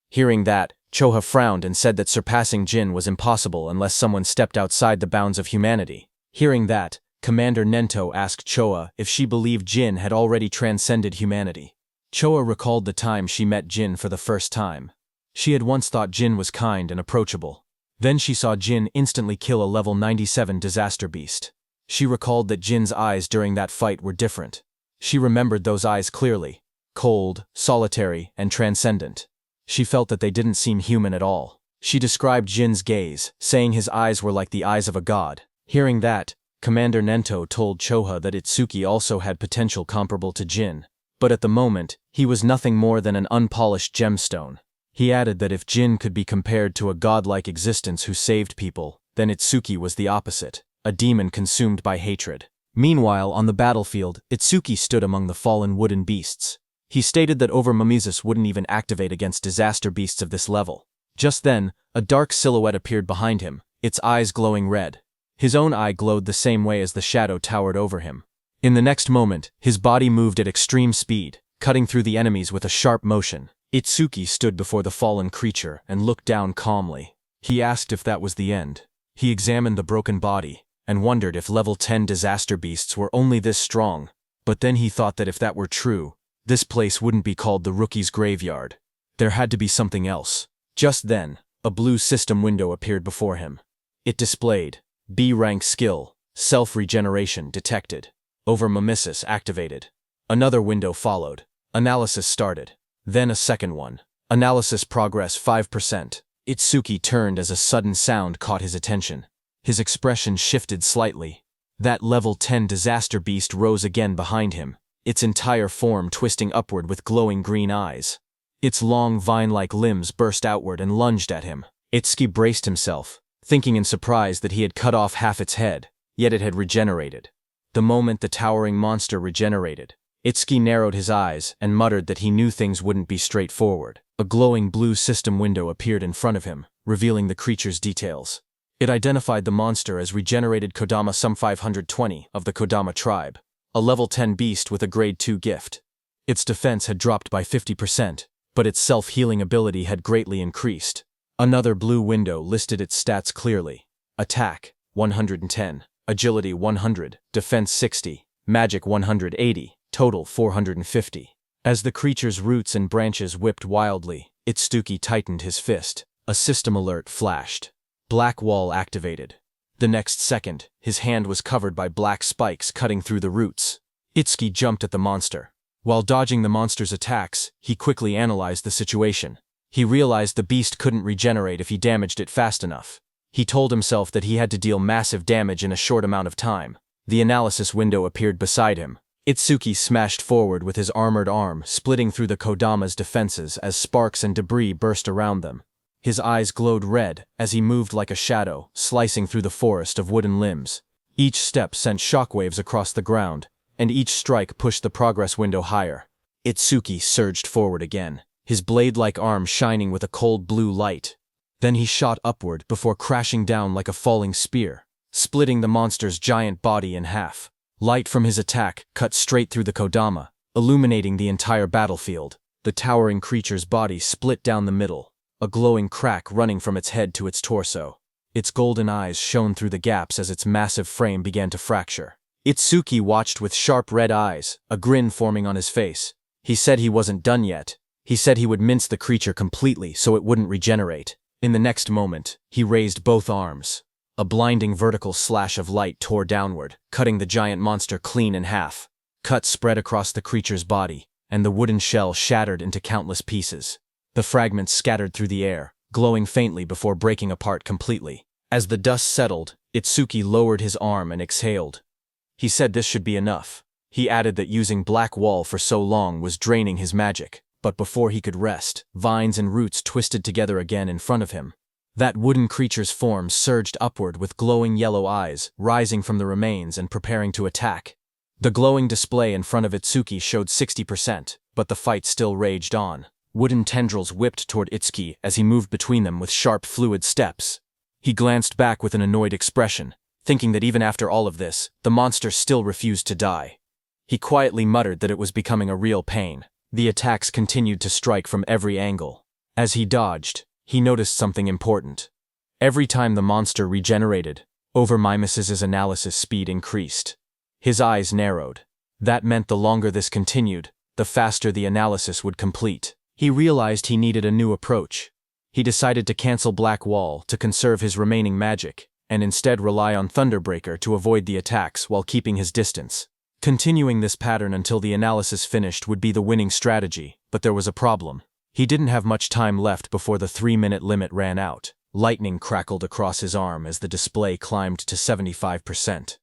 A: Hearing that, Choha frowned and said that surpassing Jin was impossible unless someone stepped outside the bounds of humanity. Hearing that, Commander Nento asked Choha if she believed Jin had already transcended humanity. Choha recalled the time she met Jin for the first time. She had once thought Jin was kind and approachable. Then she saw Jin instantly kill a level 97 disaster beast. She recalled that Jin's eyes during that fight were different. She remembered those eyes clearly. Cold, solitary, and transcendent. She felt that they didn't seem human at all. She described Jin's gaze, saying his eyes were like the eyes of a god. Hearing that, Commander Nento told Choha that Itsuki also had potential comparable to Jin. But at the moment, he was nothing more than an unpolished gemstone. He added that if Jin could be compared to a godlike existence who saved people, then Itsuki was the opposite. A demon consumed by hatred. Meanwhile, on the battlefield, Itsuki stood among the fallen wooden beasts. He stated that Overmamisus wouldn't even activate against disaster beasts of this level. Just then, a dark silhouette appeared behind him, its eyes glowing red. His own eye glowed the same way as the shadow towered over him. In the next moment, his body moved at extreme speed, cutting through the enemies with a sharp motion. Itsuki stood before the fallen creature and looked down calmly. He asked if that was the end. He examined the broken body, and wondered if level 10 disaster beasts were only this strong. But then he thought that if that were true, this place wouldn't be called the Rookie's Graveyard. There had to be something else. Just then, a blue system window appeared before him. It displayed B-rank skill, self-regeneration detected. Over-mimesis activated. Another window followed. Analysis started. Then a second one. Analysis progress 5%. Itsuki turned as a sudden sound caught his attention. His expression shifted slightly. That level 10 disaster beast rose again behind him, its entire form twisting upward with glowing green eyes. Its long vine-like limbs burst outward and lunged at him. Itsuki braced himself, thinking in surprise that he had cut off half its head, yet it had regenerated. The moment the towering monster regenerated, Itsuki narrowed his eyes and muttered that he knew things wouldn't be straightforward. A glowing blue system window appeared in front of him, revealing the creature's details. It identified the monster as regenerated Kodama Sum 520 of the Kodama tribe, a level 10 beast with a grade 2 gift. Its defense had dropped by 50%, but its self-healing ability had greatly increased. Another blue window listed its stats clearly. Attack, 110, Agility 100, Defense 60, Magic 180, total 450. As the creature's roots and branches whipped wildly, Itsuki tightened his fist. A system alert flashed. Black wall activated. The next second, his hand was covered by black spikes cutting through the roots. Itsuki jumped at the monster. While dodging the monster's attacks, he quickly analyzed the situation. He realized the beast couldn't regenerate if he damaged it fast enough. He told himself that he had to deal massive damage in a short amount of time. The analysis window appeared beside him. Itsuki smashed forward with his armored arm, splitting through the Kodama's defenses as sparks and debris burst around them. His eyes glowed red as he moved like a shadow, slicing through the forest of wooden limbs. Each step sent shockwaves across the ground, and each strike pushed the progress window higher. Itsuki surged forward again, his blade-like arm shining with a cold blue light. Then he shot upward before crashing down like a falling spear, splitting the monster's giant body in half. Light from his attack cut straight through the Kodama, illuminating the entire battlefield. The towering creature's body split down the middle, a glowing crack running from its head to its torso. Its golden eyes shone through the gaps as its massive frame began to fracture. Itsuki watched with sharp red eyes, a grin forming on his face. He said he wasn't done yet. He said he would mince the creature completely so it wouldn't regenerate. In the next moment, he raised both arms. A blinding vertical slash of light tore downward, cutting the giant monster clean in half. Cuts spread across the creature's body, and the wooden shell shattered into countless pieces. The fragments scattered through the air, glowing faintly before breaking apart completely. As the dust settled, Itsuki lowered his arm and exhaled. He said this should be enough. He added that using Black Wall for so long was draining his magic, but before he could rest, vines and roots twisted together again in front of him. That wooden creature's form surged upward with glowing yellow eyes, rising from the remains and preparing to attack. The glowing display in front of Itsuki showed 60%, but the fight still raged on. Wooden tendrils whipped toward Itsuki as he moved between them with sharp, fluid steps. He glanced back with an annoyed expression, thinking that even after all of this, the monster still refused to die. He quietly muttered that it was becoming a real pain. The attacks continued to strike from every angle. As he dodged, he noticed something important. Every time the monster regenerated, Over-Mimes's analysis speed increased. His eyes narrowed. That meant the longer this continued, the faster the analysis would complete. He realized he needed a new approach. He decided to cancel Black Wall to conserve his remaining magic, and instead rely on Thunderbreaker to avoid the attacks while keeping his distance. Continuing this pattern until the analysis finished would be the winning strategy, but there was a problem. He didn't have much time left before the 3-minute limit ran out. Lightning crackled across his arm as the display climbed to 75%.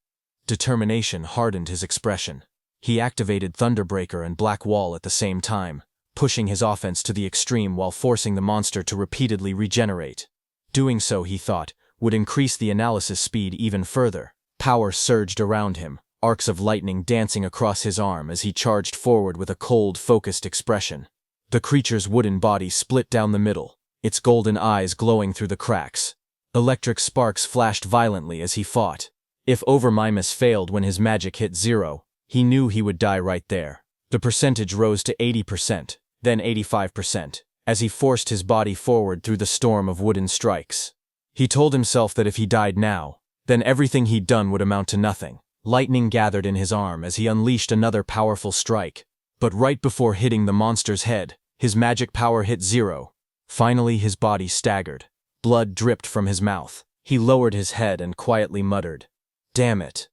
A: Determination hardened his expression. He activated Thunderbreaker and Black Wall at the same time, pushing his offense to the extreme while forcing the monster to repeatedly regenerate. Doing so, he thought, would increase the analysis speed even further. Power surged around him, arcs of lightning dancing across his arm as he charged forward with a cold, focused expression. The creature's wooden body split down the middle, its golden eyes glowing through the cracks. Electric sparks flashed violently as he fought. If Over-Mimes failed when his magic hit 0, he knew he would die right there. The percentage rose to 80%, then 85%, as he forced his body forward through the storm of wooden strikes. He told himself that if he died now, then everything he'd done would amount to nothing. Lightning gathered in his arm as he unleashed another powerful strike. But right before hitting the monster's head, his magic power hit 0. Finally, his body staggered. Blood dripped from his mouth. He lowered his head and quietly muttered, "Damn it."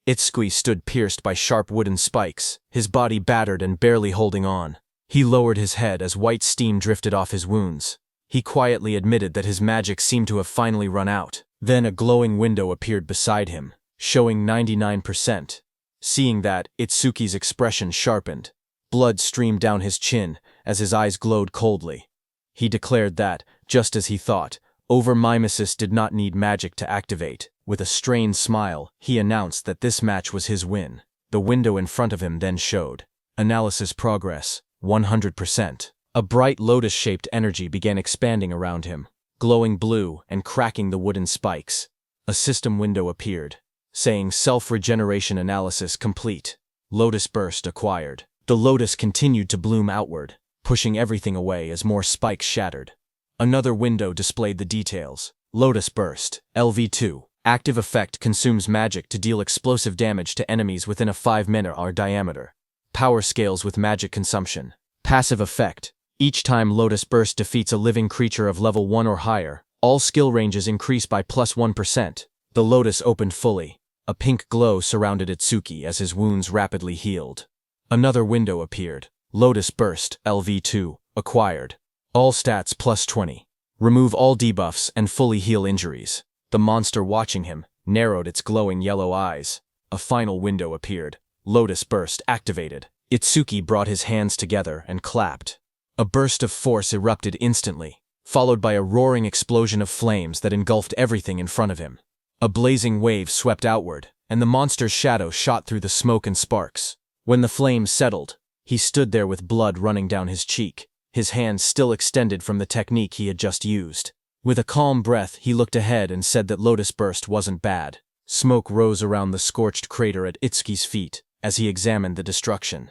A: Itsuki stood pierced by sharp wooden spikes, his body battered and barely holding on. He lowered his head as white steam drifted off his wounds. He quietly admitted that his magic seemed to have finally run out. Then a glowing window appeared beside him, showing 99%. Seeing that, Itsuki's expression sharpened. Blood streamed down his chin as his eyes glowed coldly. He declared that, just as he thought, Over-mimesis did not need magic to activate. With a strained smile, he announced that this match was his win. The window in front of him then showed. Analysis progress, 100%. A bright lotus-shaped energy began expanding around him, glowing blue and cracking the wooden spikes. A system window appeared, saying self-regeneration analysis complete. Lotus burst acquired. The lotus continued to bloom outward, pushing everything away as more spikes shattered. Another window displayed the details. Lotus burst, LV2. Active effect consumes magic to deal explosive damage to enemies within a 5-meter diameter. Power scales with magic consumption. Passive effect. Each time Lotus Burst defeats a living creature of level 1 or higher, all skill ranges increase by +1%. The Lotus opened fully. A pink glow surrounded Itsuki as his wounds rapidly healed. Another window appeared. Lotus Burst, LV2, acquired. All stats +20. Remove all debuffs and fully heal injuries. The monster watching him narrowed its glowing yellow eyes. A final window appeared. Lotus Burst activated. Itsuki brought his hands together and clapped. A burst of force erupted instantly, followed by a roaring explosion of flames that engulfed everything in front of him. A blazing wave swept outward, and the monster's shadow shot through the smoke and sparks. When the flames settled, he stood there with blood running down his cheek, his hands still extended from the technique he had just used. With a calm breath, he looked ahead and said that Lotus Burst wasn't bad. Smoke rose around the scorched crater at Itsuki's feet as he examined the destruction.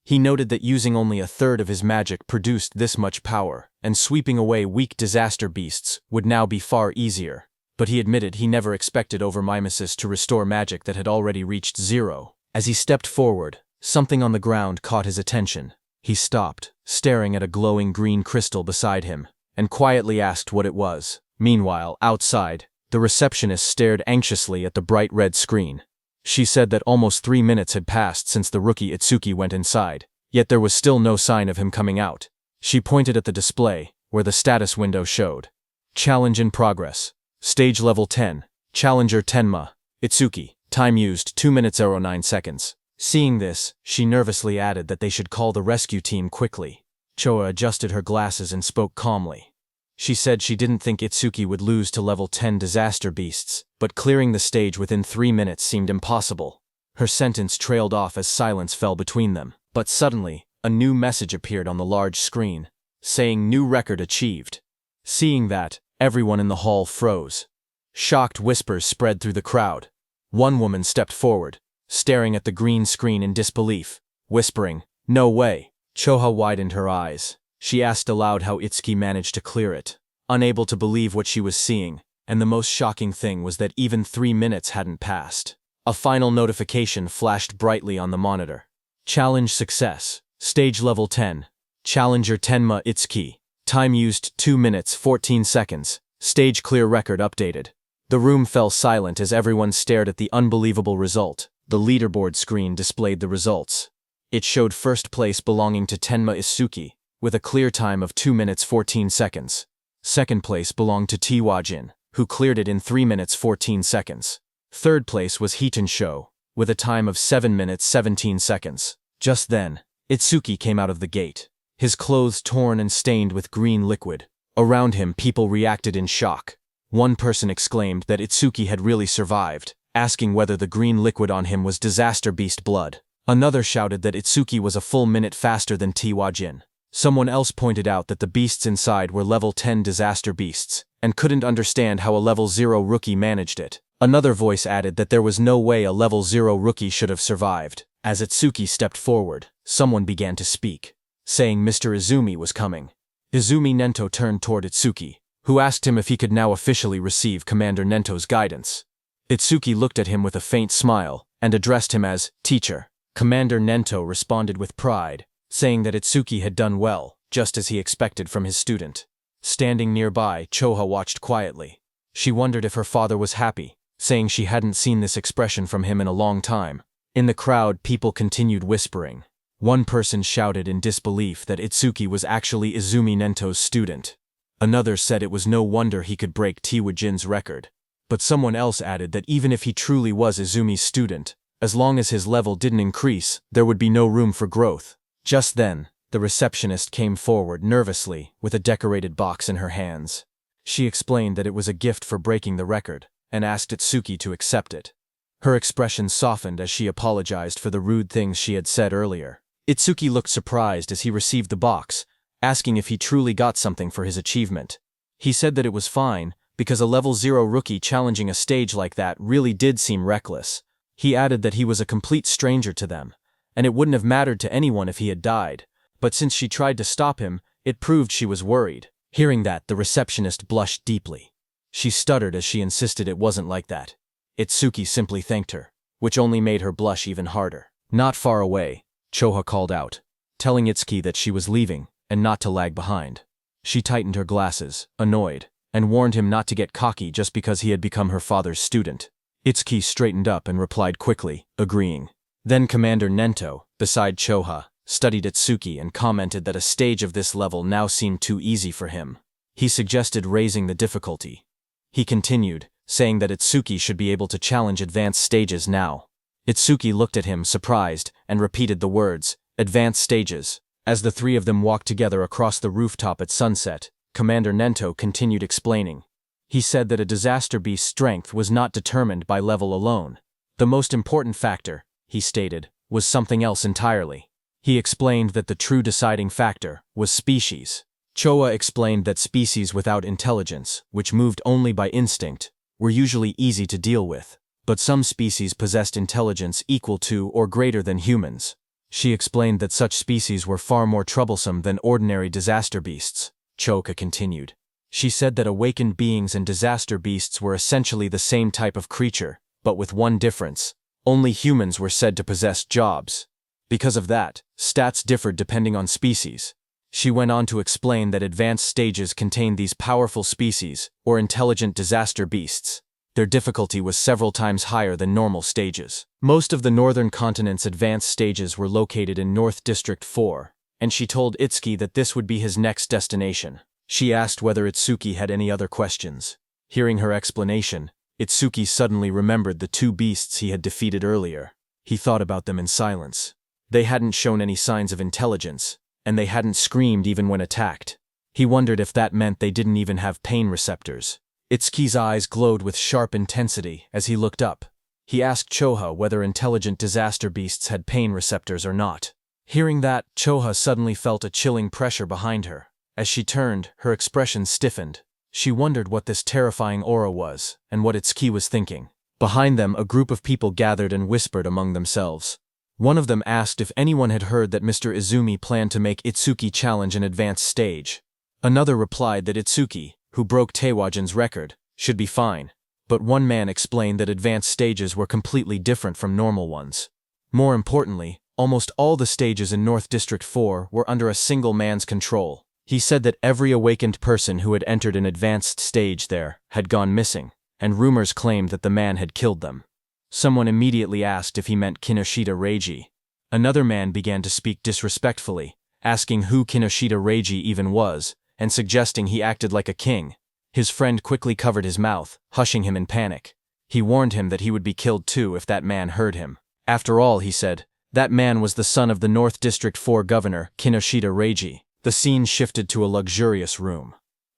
A: He noted that using only a third of his magic produced this much power, and sweeping away weak disaster beasts would now be far easier. But he admitted he never expected Over-mimesis to restore magic that had already reached 0. As he stepped forward, something on the ground caught his attention. He stopped, staring at a glowing green crystal beside him, and quietly asked what it was. Meanwhile, outside, the receptionist stared anxiously at the bright red screen. She said that almost 3 minutes had passed since the rookie Itsuki went inside, yet there was still no sign of him coming out. She pointed at the display, where the status window showed. Challenge in progress. Stage level 10. Challenger Tenma. Itsuki. Time used 2 minutes 09 seconds. Seeing this, she nervously added that they should call the rescue team quickly. Choa adjusted her glasses and spoke calmly. She said she didn't think Itsuki would lose to level 10 disaster beasts, but clearing the stage within 3 minutes seemed impossible. Her sentence trailed off as silence fell between them. But suddenly, a new message appeared on the large screen, saying new record achieved. Seeing that, everyone in the hall froze. Shocked whispers spread through the crowd. One woman stepped forward, staring at the green screen in disbelief, whispering, "No way." Choha widened her eyes. She asked aloud how Itsuki managed to clear it, unable to believe what she was seeing, and the most shocking thing was that even 3 minutes hadn't passed. A final notification flashed brightly on the monitor. Challenge success. Stage level 10. Challenger Tenma Itsuki. Time used 2 minutes 14 seconds. Stage clear record updated. The room fell silent as everyone stared at the unbelievable result. The leaderboard screen displayed the results. It showed first place belonging to Tenma Itsuki, with a clear time of 2 minutes 14 seconds. Second place belonged to Tiwajin, who cleared it in 3 minutes 14 seconds. Third place was Hiton Sho, with a time of 7 minutes 17 seconds. Just then, Itsuki came out of the gate, his clothes torn and stained with green liquid. Around him, people reacted in shock. One person exclaimed that Itsuki had really survived, asking whether the green liquid on him was disaster beast blood. Another shouted that Itsuki was a full minute faster than Tiwajin. Someone else pointed out that the beasts inside were level 10 disaster beasts, and couldn't understand how a level 0 rookie managed it. Another voice added that there was no way a level 0 rookie should have survived. As Itsuki stepped forward, someone began to speak, saying Mr. Izumi was coming. Izumi Nento turned toward Itsuki, who asked him if he could now officially receive Commander Nento's guidance. Itsuki looked at him with a faint smile, and addressed him as teacher. Commander Nento responded with pride, saying that Itsuki had done well, just as he expected from his student. Standing nearby, Choha watched quietly. She wondered if her father was happy, saying she hadn't seen this expression from him in a long time. In the crowd, people continued whispering. One person shouted in disbelief that Itsuki was actually Izumi Nento's student. Another said it was no wonder he could break Tiwajin's record. But someone else added that even if he truly was Izumi's student, as long as his level didn't increase, there would be no room for growth. Just then, the receptionist came forward nervously with a decorated box in her hands. She explained that it was a gift for breaking the record, and asked Itsuki to accept it. Her expression softened as she apologized for the rude things she had said earlier. Itsuki looked surprised as he received the box, asking if he truly got something for his achievement. He said that it was fine, because a level 0 rookie challenging a stage like that really did seem reckless. He added that he was a complete stranger to them, and it wouldn't have mattered to anyone if he had died, but since she tried to stop him, it proved she was worried. Hearing that, the receptionist blushed deeply. She stuttered as she insisted it wasn't like that. Itsuki simply thanked her, which only made her blush even harder. Not far away, Choha called out, telling Itsuki that she was leaving and not to lag behind. She tightened her glasses, annoyed, and warned him not to get cocky just because he had become her father's student. Itsuki straightened up and replied quickly, agreeing. Then Commander Nento, beside Choha, studied Itsuki and commented that a stage of this level now seemed too easy for him. He suggested raising the difficulty. He continued, saying that Itsuki should be able to challenge advanced stages now. Itsuki looked at him surprised and repeated the words, advanced stages. As the three of them walked together across the rooftop at sunset, Commander Nento continued explaining. He said that a disaster beast's strength was not determined by level alone. The most important factor, he stated, was something else entirely. He explained that the true deciding factor was species. Choa explained that species without intelligence, which moved only by instinct, were usually easy to deal with, but some species possessed intelligence equal to or greater than humans. She explained that such species were far more troublesome than ordinary disaster beasts. Choka continued. She said that awakened beings and disaster beasts were essentially the same type of creature, but with one difference. Only humans were said to possess jobs. Because of that, stats differed depending on species. She went on to explain that advanced stages contained these powerful species, or intelligent disaster beasts. Their difficulty was several times higher than normal stages. Most of the northern continent's advanced stages were located in North District 4, and she told Itsuki that this would be his next destination. She asked whether Itsuki had any other questions. Hearing her explanation, Itsuki suddenly remembered the two beasts he had defeated earlier. He thought about them in silence. They hadn't shown any signs of intelligence, and they hadn't screamed even when attacked. He wondered if that meant they didn't even have pain receptors. Itsuki's eyes glowed with sharp intensity as he looked up. He asked Choha whether intelligent disaster beasts had pain receptors or not. Hearing that, Choha suddenly felt a chilling pressure behind her. As she turned, her expression stiffened. She wondered what this terrifying aura was, and what Itsuki was thinking. Behind them, a group of people gathered and whispered among themselves. One of them asked if anyone had heard that Mr. Izumi planned to make Itsuki challenge an advanced stage. Another replied that Itsuki, who broke Teiwajin's record, should be fine. But one man explained that advanced stages were completely different from normal ones. More importantly, almost all the stages in North District 4 were under a single man's control. He said that every awakened person who had entered an advanced stage there had gone missing, and rumors claimed that the man had killed them. Someone immediately asked if he meant Kinoshita Reiji. Another man began to speak disrespectfully, asking who Kinoshita Reiji even was, and suggesting he acted like a king. His friend quickly covered his mouth, hushing him in panic. He warned him that he would be killed too if that man heard him. After all, he said, that man was the son of the North District 4 governor, Kinoshita Reiji. The scene shifted to a luxurious room.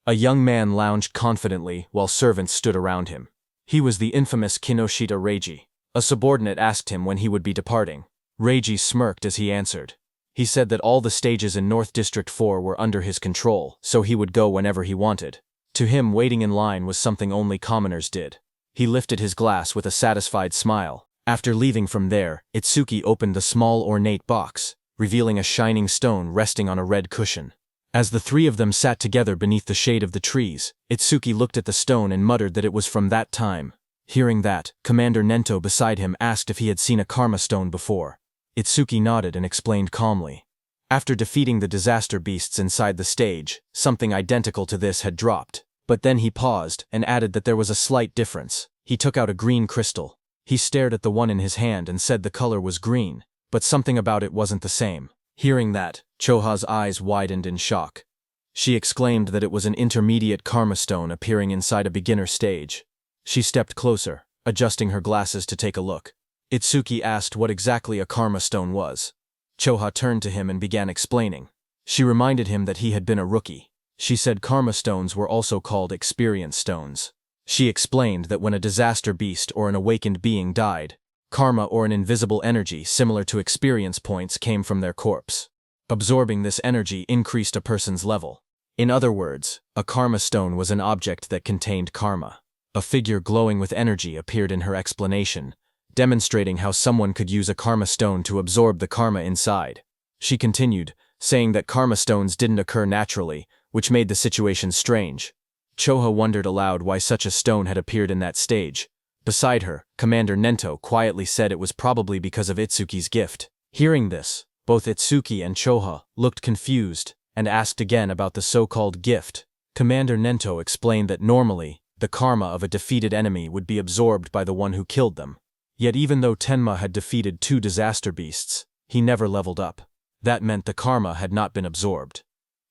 A: A young man lounged confidently while servants stood around him. He was the infamous Kinoshita Reiji. A subordinate asked him when he would be departing. Reiji smirked as he answered. He said that all the stages in North District 4 were under his control, so he would go whenever he wanted. To him, waiting in line was something only commoners did. He lifted his glass with a satisfied smile. After leaving from there, Itsuki opened the small ornate box, revealing a shining stone resting on a red cushion. As the three of them sat together beneath the shade of the trees, Itsuki looked at the stone and muttered that it was from that time. Hearing that, Commander Nento beside him asked if he had seen a karma stone before. Itsuki nodded and explained calmly. After defeating the disaster beasts inside the stage, something identical to this had dropped. But then he paused and added that there was a slight difference. He took out a green crystal. He stared at the one in his hand and said the color was green, but something about it wasn't the same. Hearing that, Choha's eyes widened in shock. She exclaimed that it was an intermediate karma stone appearing inside a beginner stage. She stepped closer, adjusting her glasses to take a look. Itsuki asked what exactly a karma stone was. Choha turned to him and began explaining. She reminded him that he had been a rookie. She said karma stones were also called experience stones. She explained that when a disaster beast or an awakened being died, karma or an invisible energy similar to experience points came from their corpse. Absorbing this energy increased a person's level. In other words, a karma stone was an object that contained karma. A figure glowing with energy appeared in her explanation, demonstrating how someone could use a karma stone to absorb the karma inside. She continued, saying that karma stones didn't occur naturally, which made the situation strange. Choha wondered aloud why such a stone had appeared in that stage. Beside her, Commander Nento quietly said it was probably because of Itsuki's gift. Hearing this, both Itsuki and Choha looked confused and asked again about the so-called gift. Commander Nento explained that normally, the karma of a defeated enemy would be absorbed by the one who killed them. Yet even though Tenma had defeated 2 disaster beasts, he never leveled up. That meant the karma had not been absorbed.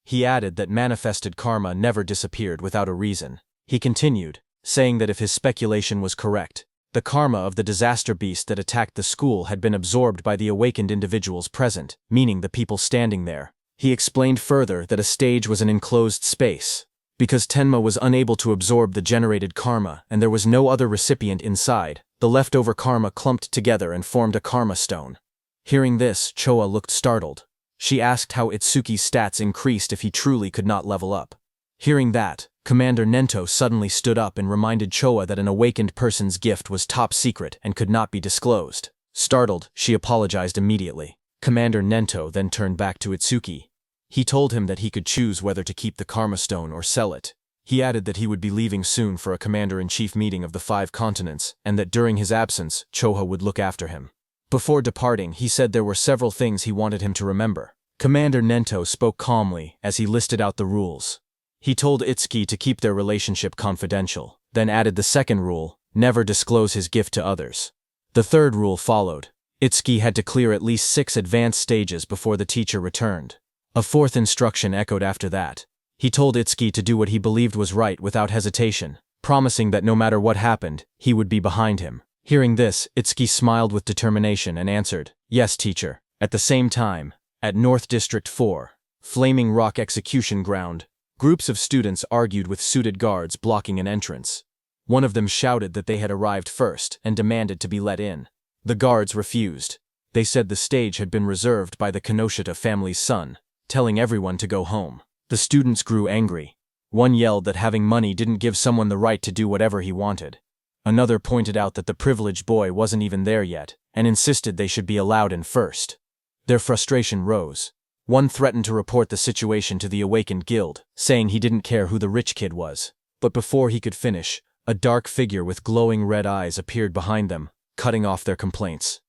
A: He added that manifested karma never disappeared without a reason. He continued, saying that if his speculation was correct, the karma of the disaster beast that attacked the school had been absorbed by the awakened individuals present, meaning the people standing there. He explained further that a stage was an enclosed space. Because Tenma was unable to absorb the generated karma and there was no other recipient inside, the leftover karma clumped together and formed a karma stone. Hearing this, Choha looked startled. She asked how Itsuki's stats increased if he truly could not level up. Hearing that, Commander Nento suddenly stood up and reminded Choha that an awakened person's gift was top secret and could not be disclosed. Startled, she apologized immediately. Commander Nento then turned back to Itsuki. He told him that he could choose whether to keep the karma stone or sell it. He added that he would be leaving soon for a commander-in-chief meeting of the 5 continents, and that during his absence, Choha would look after him. Before departing, he said there were several things he wanted him to remember. Commander Nento spoke calmly as he listed out the rules. He told Itsuki to keep their relationship confidential, then added the second rule, never disclose his gift to others. The third rule followed. Itsuki had to clear at least 6 advanced stages before the teacher returned. A fourth instruction echoed after that. He told Itsuki to do what he believed was right without hesitation, promising that no matter what happened, he would be behind him. Hearing this, Itsuki smiled with determination and answered, "Yes, teacher." At the same time, at North District 4, Flaming Rock Execution Ground, groups of students argued with suited guards blocking an entrance. One of them shouted that they had arrived first and demanded to be let in. The guards refused. They said the stage had been reserved by the Kinoshita family's son, telling everyone to go home. The students grew angry. One yelled that having money didn't give someone the right to do whatever he wanted. Another pointed out that the privileged boy wasn't even there yet, and insisted they should be allowed in first. Their frustration rose. One threatened to report the situation to the awakened guild, saying he didn't care who the rich kid was. But before he could finish, a dark figure with glowing red eyes appeared behind them, cutting off their complaints.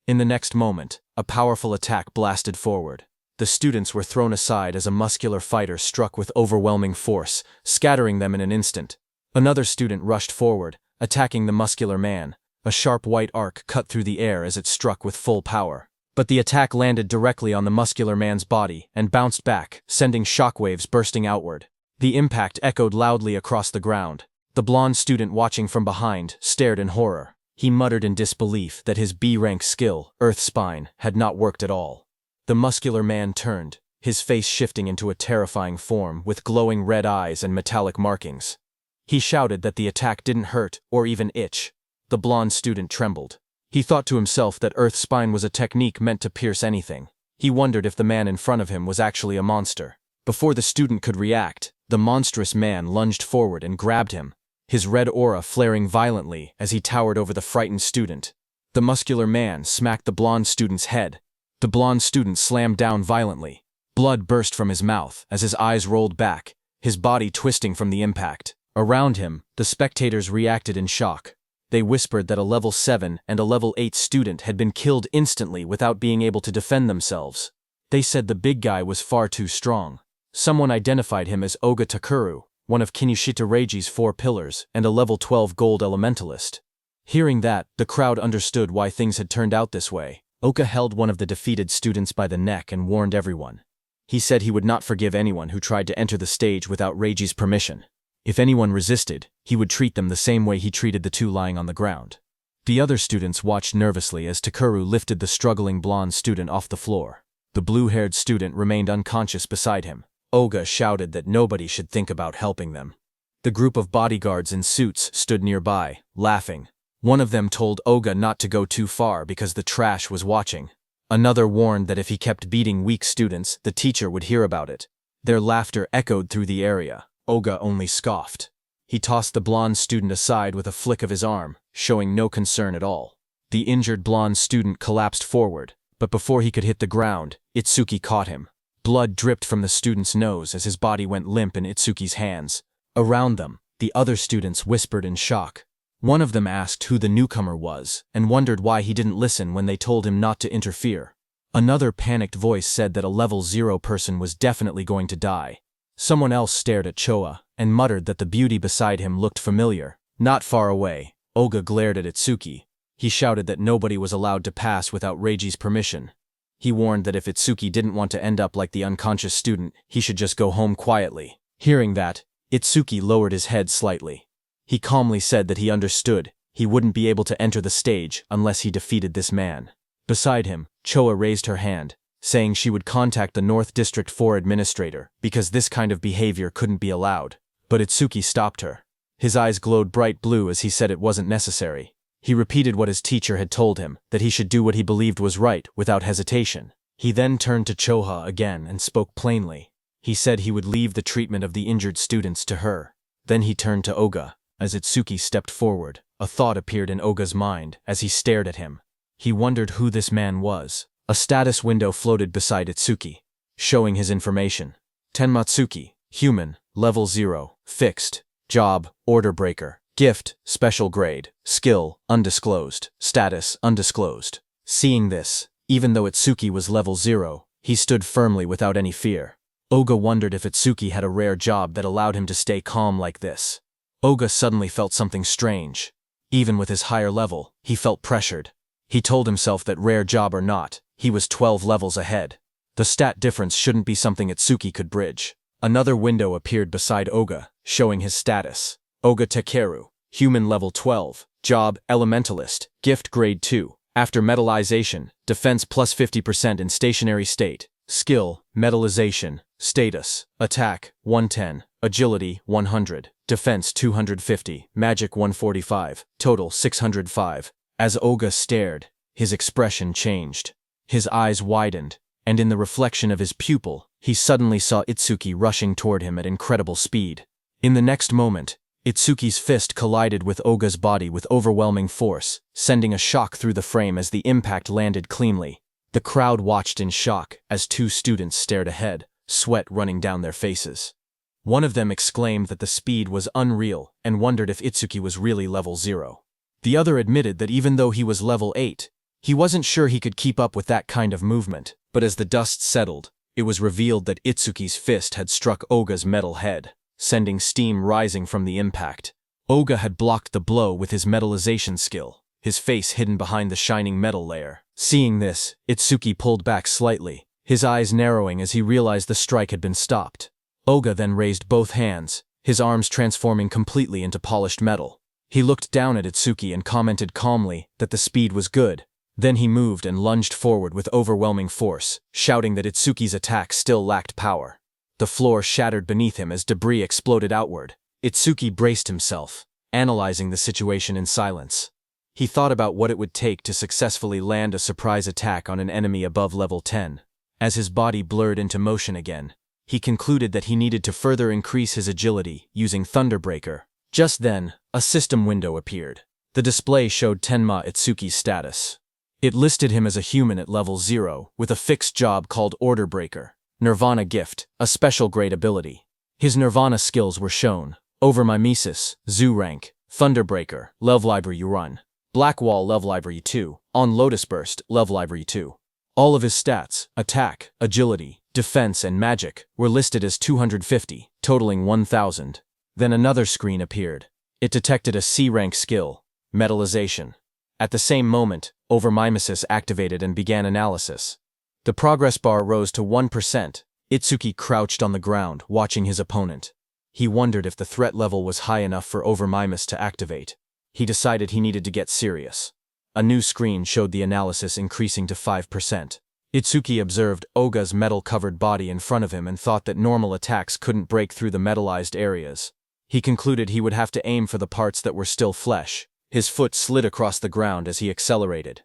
A: In the next moment, a powerful attack blasted forward. The students were thrown aside as a muscular fighter struck with overwhelming force, scattering them in an instant. Another student rushed forward, attacking the muscular man. A sharp white arc cut through the air as it struck with full power. But the attack landed directly on the muscular man's body and bounced back, sending shockwaves bursting outward. The impact echoed loudly across the ground. The blonde student watching from behind stared in horror. He muttered in disbelief that his B-rank skill, Earth Spine, had not worked at all. The muscular man turned, his face shifting into a terrifying form with glowing red eyes and metallic markings. He shouted that the attack didn't hurt or even itch. The blonde student trembled. He thought to himself that Earth Spine was a technique meant to pierce anything. He wondered if the man in front of him was actually a monster. Before the student could react, the monstrous man lunged forward and grabbed him, his red aura flaring violently as he towered over the frightened student. The muscular man smacked the blonde student's head. The blonde student slammed down violently. Blood burst from his mouth as his eyes rolled back, his body twisting from the impact. Around him, the spectators reacted in shock. They whispered that a level 7 and a level 8 student had been killed instantly without being able to defend themselves. They said the big guy was far too strong. Someone identified him as Oga Takuru, one of Kinushita Reiji's 4 pillars, and a level 12 gold elementalist. Hearing that, the crowd understood why things had turned out this way. Oka held one of the defeated students by the neck and warned everyone. He said he would not forgive anyone who tried to enter the stage without Reiji's permission. If anyone resisted, he would treat them the same way he treated the 2 lying on the ground. The other students watched nervously as Takuru lifted the struggling blonde student off the floor. The blue-haired student remained unconscious beside him. Oga shouted that nobody should think about helping them. The group of bodyguards in suits stood nearby, laughing. One of them told Oga not to go too far because the trash was watching. Another warned that if he kept beating weak students, the teacher would hear about it. Their laughter echoed through the area. Oga only scoffed. He tossed the blonde student aside with a flick of his arm, showing no concern at all. The injured blonde student collapsed forward, but before he could hit the ground, Itsuki caught him. Blood dripped from the student's nose as his body went limp in Itsuki's hands. Around them, the other students whispered in shock. One of them asked who the newcomer was and wondered why he didn't listen when they told him not to interfere. Another panicked voice said that a level 0 person was definitely going to die. Someone else stared at Choa and muttered that the beauty beside him looked familiar. Not far away, Oga glared at Itsuki. He shouted that nobody was allowed to pass without Reiji's permission. He warned that if Itsuki didn't want to end up like the unconscious student, he should just go home quietly. Hearing that, Itsuki lowered his head slightly. He calmly said that he understood. He wouldn't be able to enter the stage unless he defeated this man. Beside him, Choa raised her hand, saying she would contact the North District 4 administrator because this kind of behavior couldn't be allowed. But Itsuki stopped her. His eyes glowed bright blue as he said it wasn't necessary. He repeated what his teacher had told him, that he should do what he believed was right without hesitation. He then turned to Choha again and spoke plainly. He said he would leave the treatment of the injured students to her. Then he turned to Oga. As Itsuki stepped forward, a thought appeared in Oga's mind as he stared at him. He wondered who this man was. A status window floated beside Itsuki, showing his information. Tenmatsuki, human, level 0, fixed, job, order breaker, gift, special grade, skill, undisclosed, status, undisclosed. Seeing this, even though Itsuki was level 0, he stood firmly without any fear. Oga wondered if Itsuki had a rare job that allowed him to stay calm like this. Oga suddenly felt something strange. Even with his higher level, he felt pressured. He told himself that rare job or not, he was 12 levels ahead. The stat difference shouldn't be something Itsuki could bridge. Another window appeared beside Oga, showing his status. Oga Takeru, human level 12, job, elementalist, gift grade 2. After metallization, defense plus 50% in stationary state. Skill, metallization, status, attack, 110, agility, 100, defense 250, magic 145, total 605. As Oga stared, his expression changed. His eyes widened, and in the reflection of his pupil, he suddenly saw Itsuki rushing toward him at incredible speed. In the next moment, Itsuki's fist collided with Oga's body with overwhelming force, sending a shock through the frame as the impact landed cleanly. The crowd watched in shock as 2 students stared ahead, sweat running down their faces. One of them exclaimed that the speed was unreal and wondered if Itsuki was really level 0. The other admitted that even though he was level 8, he wasn't sure he could keep up with that kind of movement, but as the dust settled, it was revealed that Itsuki's fist had struck Oga's metal head, sending steam rising from the impact. Oga had blocked the blow with his metallization skill, his face hidden behind the shining metal layer. Seeing this, Itsuki pulled back slightly, his eyes narrowing as he realized the strike had been stopped. Oga then raised both hands, his arms transforming completely into polished metal. He looked down at Itsuki and commented calmly that the speed was good. Then he moved and lunged forward with overwhelming force, shouting that Itsuki's attack still lacked power. The floor shattered beneath him as debris exploded outward. Itsuki braced himself, analyzing the situation in silence. He thought about what it would take to successfully land a surprise attack on an enemy above level 10. As his body blurred into motion again, he concluded that he needed to further increase his agility using Thunderbreaker. Just then, a system window appeared. The display showed Tenma Itsuki's status. It listed him as a human at level 0, with a fixed job called Order Breaker. Nirvana Gift, a special grade ability. His Nirvana skills were shown. Over Mimesis, Zoo Rank, Thunderbreaker, Love Library Run. Black Wall Love Library 2, on Lotus Burst, Love Library 2. All of his stats, attack, agility, defense and magic, were listed as 250, totaling 1000. Then another screen appeared. It detected a C-rank skill, metallization. At the same moment, overmimesis activated and began analysis. The progress bar rose to 1%. Itsuki crouched on the ground, watching his opponent. He wondered if the threat level was high enough for overmimesis to activate. He decided he needed to get serious. A new screen showed the analysis increasing to 5%. Itsuki observed Oga's metal-covered body in front of him and thought that normal attacks couldn't break through the metallized areas. He concluded he would have to aim for the parts that were still flesh. His foot slid across the ground as he accelerated.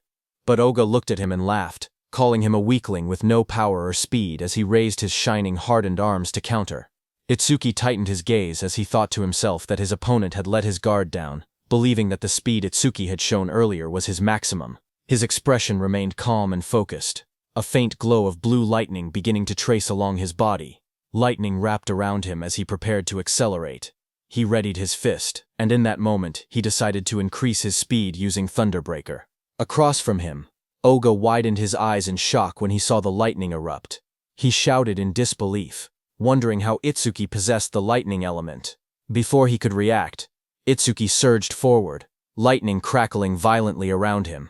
A: But Oga looked at him and laughed, calling him a weakling with no power or speed as he raised his shining, hardened arms to counter. Itsuki tightened his gaze as he thought to himself that his opponent had let his guard down, believing that the speed Itsuki had shown earlier was his maximum. His expression remained calm and focused, a faint glow of blue lightning beginning to trace along his body. Lightning wrapped around him as he prepared to accelerate. He readied his fist, and in that moment, he decided to increase his speed using Thunderbreaker. Across from him, Oga widened his eyes in shock when he saw the lightning erupt. He shouted in disbelief, wondering how Itsuki possessed the lightning element. Before he could react, Itsuki surged forward, lightning crackling violently around him.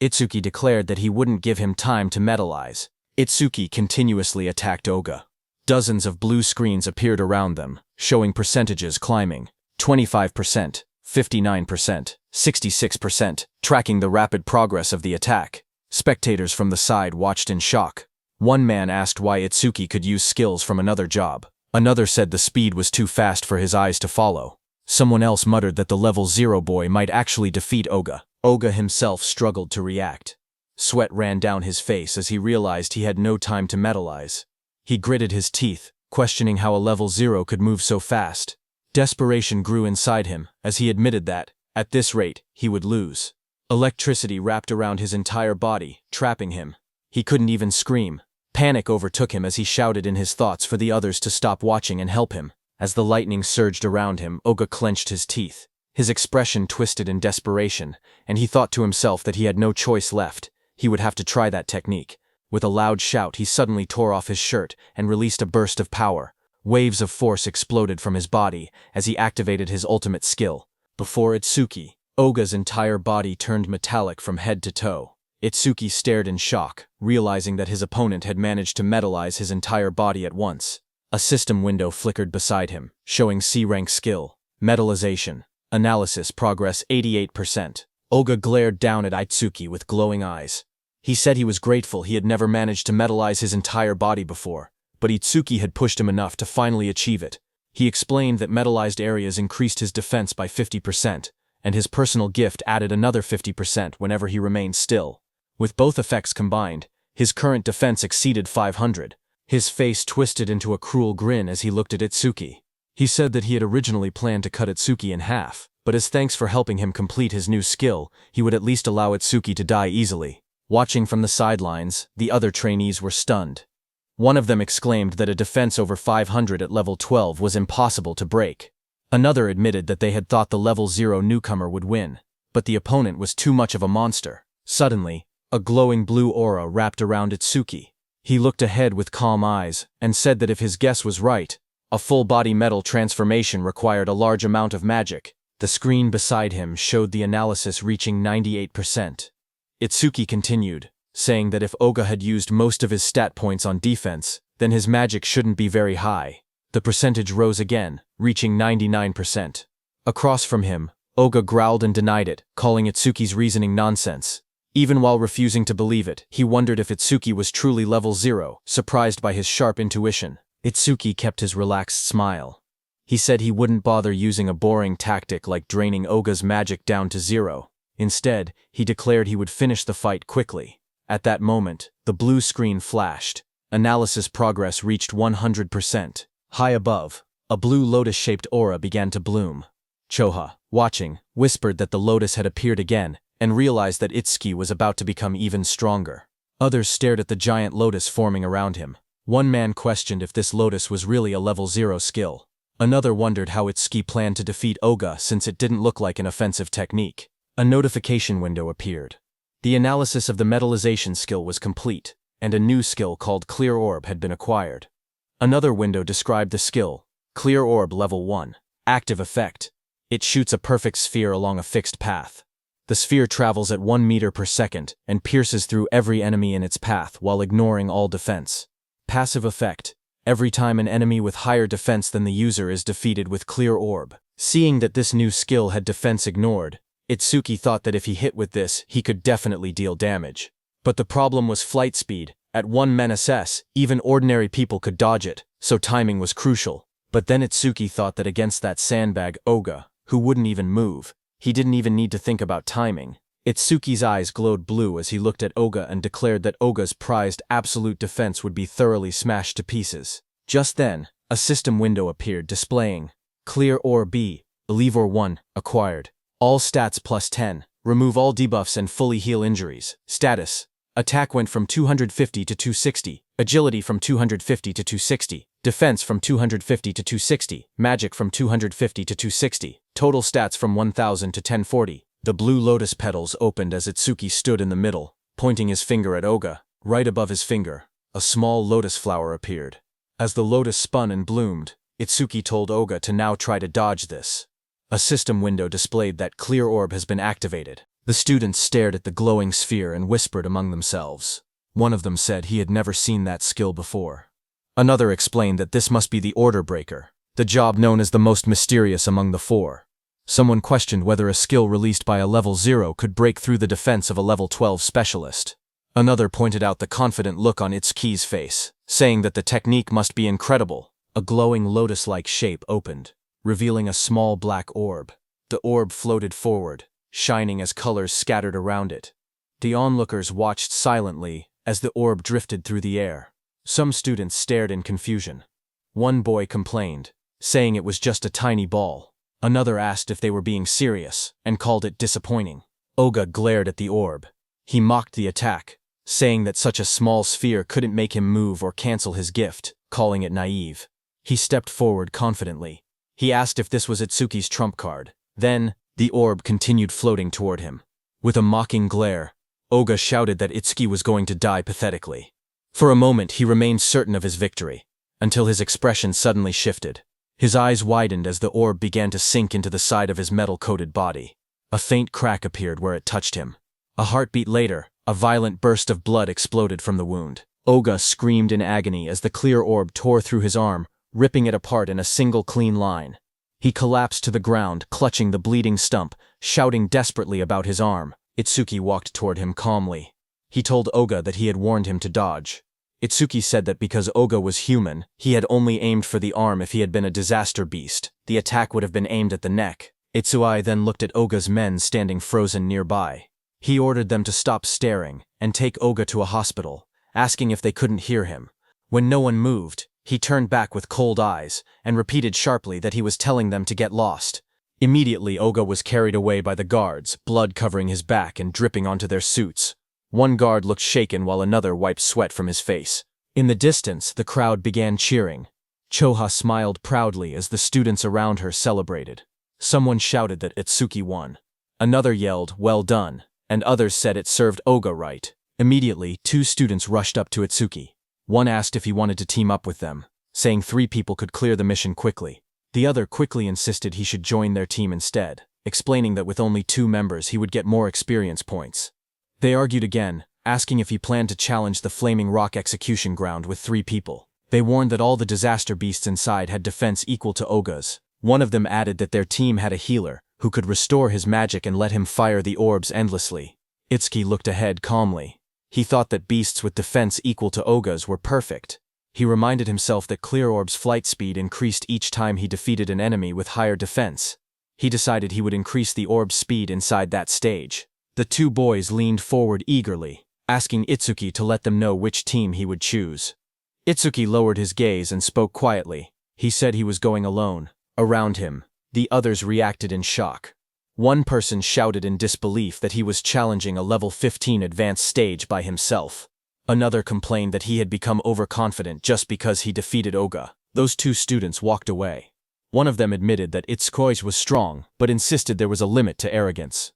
A: Itsuki declared that he wouldn't give him time to metallize. Itsuki continuously attacked Oga. Dozens of blue screens appeared around them, showing percentages climbing. 25%, 59%, 66%, tracking the rapid progress of the attack. Spectators from the side watched in shock. One man asked why Itsuki could use skills from another job. Another said the speed was too fast for his eyes to follow. Someone else muttered that the level 0 boy might actually defeat Oga. Oga himself struggled to react. Sweat ran down his face as he realized he had no time to metallize. He gritted his teeth, questioning how a level 0 could move so fast. Desperation grew inside him as he admitted that, at this rate, he would lose. Electricity wrapped around his entire body, trapping him. He couldn't even scream. Panic overtook him as he shouted in his thoughts for the others to stop watching and help him. As the lightning surged around him, Oga clenched his teeth. His expression twisted in desperation, and he thought to himself that he had no choice left. He would have to try that technique. With a loud shout, he suddenly tore off his shirt and released a burst of power. Waves of force exploded from his body as he activated his ultimate skill. Before Itsuki, Oga's entire body turned metallic from head to toe. Itsuki stared in shock, realizing that his opponent had managed to metallize his entire body at once. A system window flickered beside him, showing C-rank skill, metallization, analysis progress 88%. Oga glared down at Itsuki with glowing eyes. He said he was grateful he had never managed to metallize his entire body before, but Itsuki had pushed him enough to finally achieve it. He explained that metallized areas increased his defense by 50%, and his personal gift added another 50% whenever he remained still. With both effects combined, his current defense exceeded 500. His face twisted into a cruel grin as he looked at Itsuki. He said that he had originally planned to cut Itsuki in half, but as thanks for helping him complete his new skill, he would at least allow Itsuki to die easily. Watching from the sidelines, the other trainees were stunned. One of them exclaimed that a defense over 500 at level 12 was impossible to break. Another admitted that they had thought the level 0 newcomer would win, but the opponent was too much of a monster. Suddenly, a glowing blue aura wrapped around Itsuki. He looked ahead with calm eyes and said that if his guess was right, a full-body metal transformation required a large amount of magic. The screen beside him showed the analysis reaching 98%. Itsuki continued, saying that if Oga had used most of his stat points on defense, then his magic shouldn't be very high. The percentage rose again, reaching 99%. Across from him, Oga growled and denied it, calling Itsuki's reasoning nonsense. Even while refusing to believe it, he wondered if Itsuki was truly level 0, surprised by his sharp intuition. Itsuki kept his relaxed smile. He said he wouldn't bother using a boring tactic like draining Oga's magic down to 0. Instead, he declared he would finish the fight quickly. At that moment, the blue screen flashed. Analysis progress reached 100%. High above, a blue lotus-shaped aura began to bloom. Choha, watching, whispered that the lotus had appeared again, and realized that Itsuki was about to become even stronger. Others stared at the giant lotus forming around him. One man questioned if this lotus was really a level 0 skill. Another wondered how Itsuki planned to defeat Oga since it didn't look like an offensive technique. A notification window appeared. The analysis of the metallization skill was complete, and a new skill called Clear Orb had been acquired. Another window described the skill, Clear Orb Level 1. Active effect. It shoots a perfect sphere along a fixed path. The sphere travels at 1 meter per second and pierces through every enemy in its path while ignoring all defense. Passive effect. Every time an enemy with higher defense than the user is defeated with clear orb. Seeing that this new skill had defense ignored, Itsuki thought that if he hit with this, he could definitely deal damage. But the problem was flight speed. At 1 men/s, even ordinary people could dodge it, so timing was crucial. But then Itsuki thought that against that sandbag Oga, who wouldn't even move, he didn't even need to think about timing. Itsuki's eyes glowed blue as he looked at Oga and declared that Oga's prized absolute defense would be thoroughly smashed to pieces. Just then, a system window appeared displaying Clear or B, Believe or 1, acquired. All stats plus 10, remove all debuffs and fully heal injuries. Status. Attack went from 250 to 260, agility from 250 to 260, defense from 250 to 260, magic from 250 to 260, total stats from 1000 to 1040. The blue lotus petals opened as Itsuki stood in the middle, pointing his finger at Oga. Right above his finger, a small lotus flower appeared. As the lotus spun and bloomed, Itsuki told Oga to now try to dodge this. A system window displayed that Clear Orb has been activated. The students stared at the glowing sphere and whispered among themselves. One of them said he had never seen that skill before. Another explained that this must be the Order Breaker, the job known as the most mysterious among the four. Someone questioned whether a skill released by a level 0 could break through the defense of a level 12 specialist. Another pointed out the confident look on Itsuki's face, saying that the technique must be incredible. A glowing lotus-like shape opened, revealing a small black orb. The orb floated forward, shining as colors scattered around it. The onlookers watched silently as the orb drifted through the air. Some students stared in confusion. One boy complained, saying it was just a tiny ball. Another asked if they were being serious, and called it disappointing. Oga glared at the orb. He mocked the attack, saying that such a small sphere couldn't make him move or cancel his gift, calling it naive. He stepped forward confidently. He asked if this was Itsuki's trump card. Then, the orb continued floating toward him. With a mocking glare, Oga shouted that Itsuki was going to die pathetically. For a moment he remained certain of his victory, until his expression suddenly shifted. His eyes widened as the orb began to sink into the side of his metal-coated body. A faint crack appeared where it touched him. A heartbeat later, a violent burst of blood exploded from the wound. Oga screamed in agony as the clear orb tore through his arm, ripping it apart in a single clean line. He collapsed to the ground, clutching the bleeding stump, shouting desperately about his arm. Itsuki walked toward him calmly. He told Oga that he had warned him to dodge. Itsuki said that because Oga was human, he had only aimed for the arm. If he had been a disaster beast, the attack would have been aimed at the neck. Itsuki then looked at Oga's men standing frozen nearby. He ordered them to stop staring and take Oga to a hospital, asking if they couldn't hear him. When no one moved, he turned back with cold eyes and repeated sharply that he was telling them to get lost. Immediately Oga was carried away by the guards, blood covering his back and dripping onto their suits. One guard looked shaken while another wiped sweat from his face. In the distance, the crowd began cheering. Choha smiled proudly as the students around her celebrated. Someone shouted that Itsuki won. Another yelled, "Well done," and others said it served Oga right. Immediately, 2 students rushed up to Itsuki. One asked if he wanted to team up with them, saying 3 people could clear the mission quickly. The other quickly insisted he should join their team instead, explaining that with only 2 members he would get more experience points. They argued again, asking if he planned to challenge the Flaming Rock execution ground with 3 people. They warned that all the disaster beasts inside had defense equal to Oga's. One of them added that their team had a healer, who could restore his magic and let him fire the orbs endlessly. Itsuki looked ahead calmly. He thought that beasts with defense equal to Oga's were perfect. He reminded himself that Clear Orb's flight speed increased each time he defeated an enemy with higher defense. He decided he would increase the orb's speed inside that stage. The 2 boys leaned forward eagerly, asking Itsuki to let them know which team he would choose. Itsuki lowered his gaze and spoke quietly. He said he was going alone. Around him, the others reacted in shock. One person shouted in disbelief that he was challenging a level 15 advanced stage by himself. Another complained that he had become overconfident just because he defeated Oga. Those 2 students walked away. One of them admitted that Itsuki was strong, but insisted there was a limit to arrogance.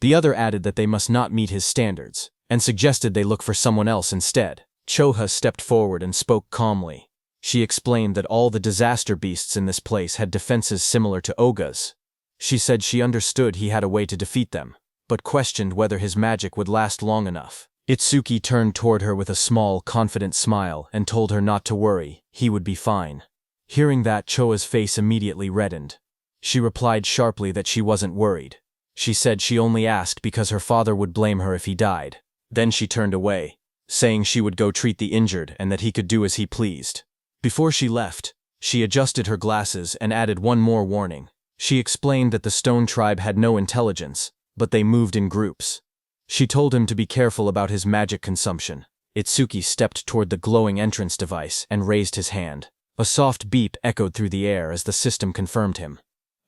A: The other added that they must not meet his standards, and suggested they look for someone else instead. Choha stepped forward and spoke calmly. She explained that all the disaster beasts in this place had defenses similar to Oga's. She said she understood he had a way to defeat them, but questioned whether his magic would last long enough. Itsuki turned toward her with a small, confident smile and told her not to worry, he would be fine. Hearing that, Choa's face immediately reddened. She replied sharply that she wasn't worried. She said she only asked because her father would blame her if he died. Then she turned away, saying she would go treat the injured and that he could do as he pleased. Before she left, she adjusted her glasses and added one more warning. She explained that the Stone Tribe had no intelligence, but they moved in groups. She told him to be careful about his magic consumption. Itsuki stepped toward the glowing entrance device and raised his hand. A soft beep echoed through the air as the system confirmed him.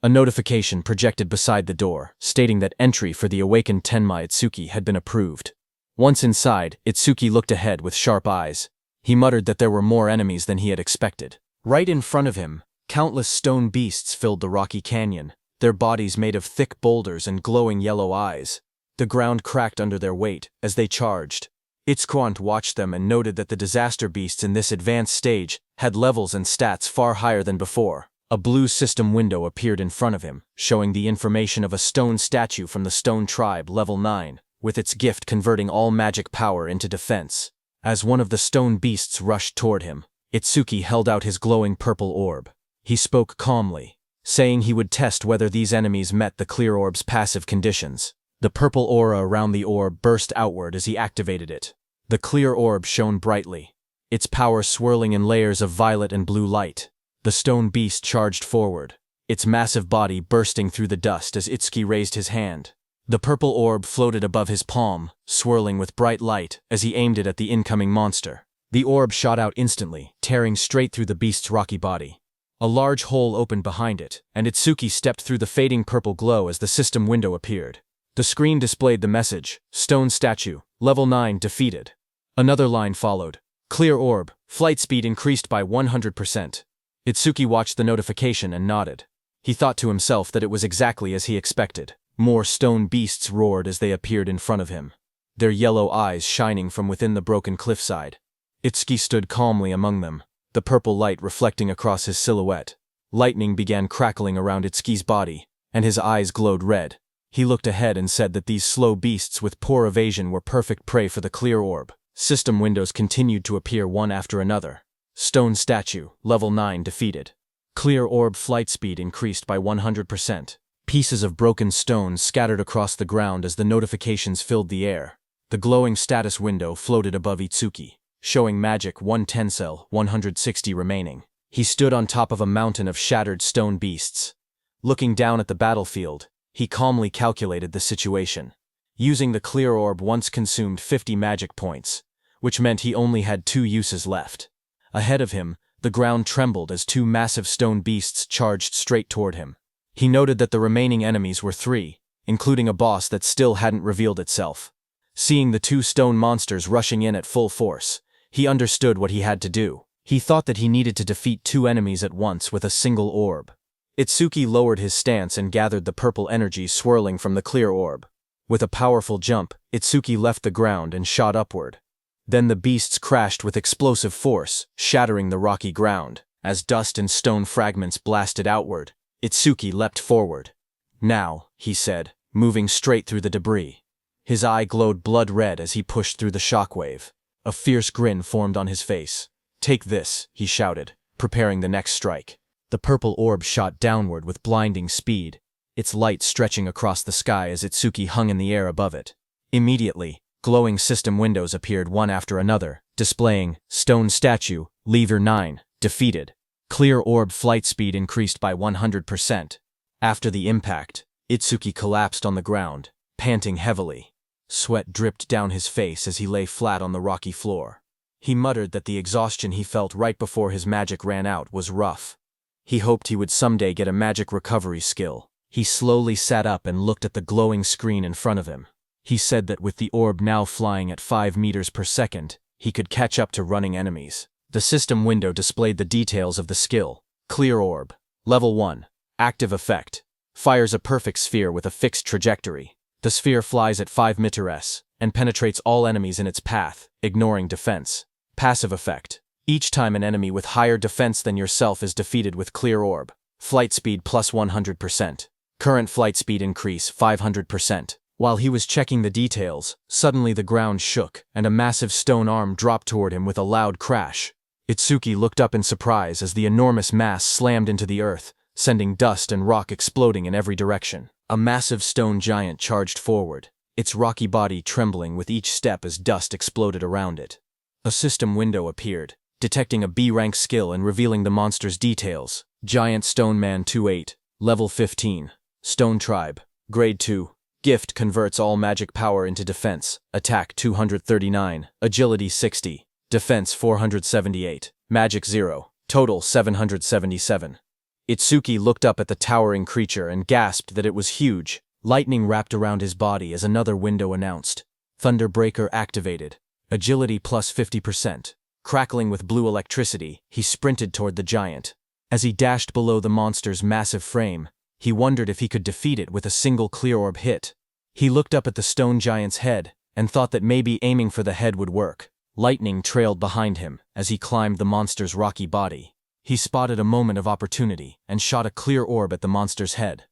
A: A notification projected beside the door, stating that entry for the awakened Tenma Itsuki had been approved. Once inside, Itsuki looked ahead with sharp eyes. He muttered that there were more enemies than he had expected. Right in front of him, countless stone beasts filled the rocky canyon, their bodies made of thick boulders and glowing yellow eyes. The ground cracked under their weight as they charged. Itzquant watched them and noted that the disaster beasts in this advanced stage had levels and stats far higher than before. A blue system window appeared in front of him, showing the information of a stone statue from the Stone Tribe, level 9, with its gift converting all magic power into defense. As one of the stone beasts rushed toward him, Itsuki held out his glowing purple orb. He spoke calmly, saying he would test whether these enemies met the clear orb's passive conditions. The purple aura around the orb burst outward as he activated it. The clear orb shone brightly, its power swirling in layers of violet and blue light. The stone beast charged forward, its massive body bursting through the dust as Itsuki raised his hand. The purple orb floated above his palm, swirling with bright light as he aimed it at the incoming monster. The orb shot out instantly, tearing straight through the beast's rocky body. A large hole opened behind it, and Itsuki stepped through the fading purple glow as the system window appeared. The screen displayed the message, Stone Statue, Level 9 defeated. Another line followed, Clear Orb, flight speed increased by 100%. Itsuki watched the notification and nodded. He thought to himself that it was exactly as he expected. More stone beasts roared as they appeared in front of him, their yellow eyes shining from within the broken cliffside. Itsuki stood calmly among them, the purple light reflecting across his silhouette. Lightning began crackling around Itsuki's body, and his eyes glowed red. He looked ahead and said that these slow beasts with poor evasion were perfect prey for the clear orb. System windows continued to appear one after another. Stone Statue, Level 9 defeated. Clear orb flight speed increased by 100%. Pieces of broken stone scattered across the ground as the notifications filled the air. The glowing status window floated above Itsuki, showing magic 1 Tencel, 160 remaining. He stood on top of a mountain of shattered stone beasts. Looking down at the battlefield, he calmly calculated the situation. Using the clear orb once consumed 50 magic points, which meant he only had 2 uses left. Ahead of him, the ground trembled as 2 massive stone beasts charged straight toward him. He noted that the remaining enemies were 3, including a boss that still hadn't revealed itself. Seeing the 2 stone monsters rushing in at full force, he understood what he had to do. He thought that he needed to defeat 2 enemies at once with a single orb. Itsuki lowered his stance and gathered the purple energy swirling from the clear orb. With a powerful jump, Itsuki left the ground and shot upward. Then the beasts crashed with explosive force, shattering the rocky ground. As dust and stone fragments blasted outward, Itsuki leapt forward. Now, he said, moving straight through the debris. His eye glowed blood red as he pushed through the shockwave. A fierce grin formed on his face. Take this, he shouted, preparing the next strike. The purple orb shot downward with blinding speed, its light stretching across the sky as Itsuki hung in the air above it. Immediately, glowing system windows appeared one after another, displaying, Stone Statue, Lever 9, defeated. Clear orb flight speed increased by 100%. After the impact, Itsuki collapsed on the ground, panting heavily. Sweat dripped down his face as he lay flat on the rocky floor. He muttered that the exhaustion he felt right before his magic ran out was rough. He hoped he would someday get a magic recovery skill. He slowly sat up and looked at the glowing screen in front of him. He said that with the orb now flying at 5 meters per second, he could catch up to running enemies. The system window displayed the details of the skill. Clear Orb. Level 1. Active effect. Fires a perfect sphere with a fixed trajectory. The sphere flies at 5 meters and penetrates all enemies in its path, ignoring defense. Passive effect. Each time an enemy with higher defense than yourself is defeated with Clear Orb. Flight speed plus 100%. Current flight speed increase 500%. While he was checking the details, suddenly the ground shook, and a massive stone arm dropped toward him with a loud crash. Itsuki looked up in surprise as the enormous mass slammed into the earth, sending dust and rock exploding in every direction. A massive stone giant charged forward, its rocky body trembling with each step as dust exploded around it. A system window appeared, detecting a B-rank skill and revealing the monster's details. Giant Stone Man 28, Level 15. Stone Tribe, Grade 2. Gift converts all magic power into defense. Attack 239, Agility 60, Defense 478, Magic 0, Total 777. Itsuki looked up at the towering creature and gasped that it was huge. Lightning wrapped around his body as another window announced. Thunderbreaker activated. Agility plus 50%. Crackling with blue electricity, he sprinted toward the giant. As he dashed below the monster's massive frame, he wondered if he could defeat it with a single Clear Orb hit. He looked up at the stone giant's head and thought that maybe aiming for the head would work. Lightning trailed behind him as he climbed the monster's rocky body. He spotted a moment of opportunity and shot a Clear Orb at the monster's head.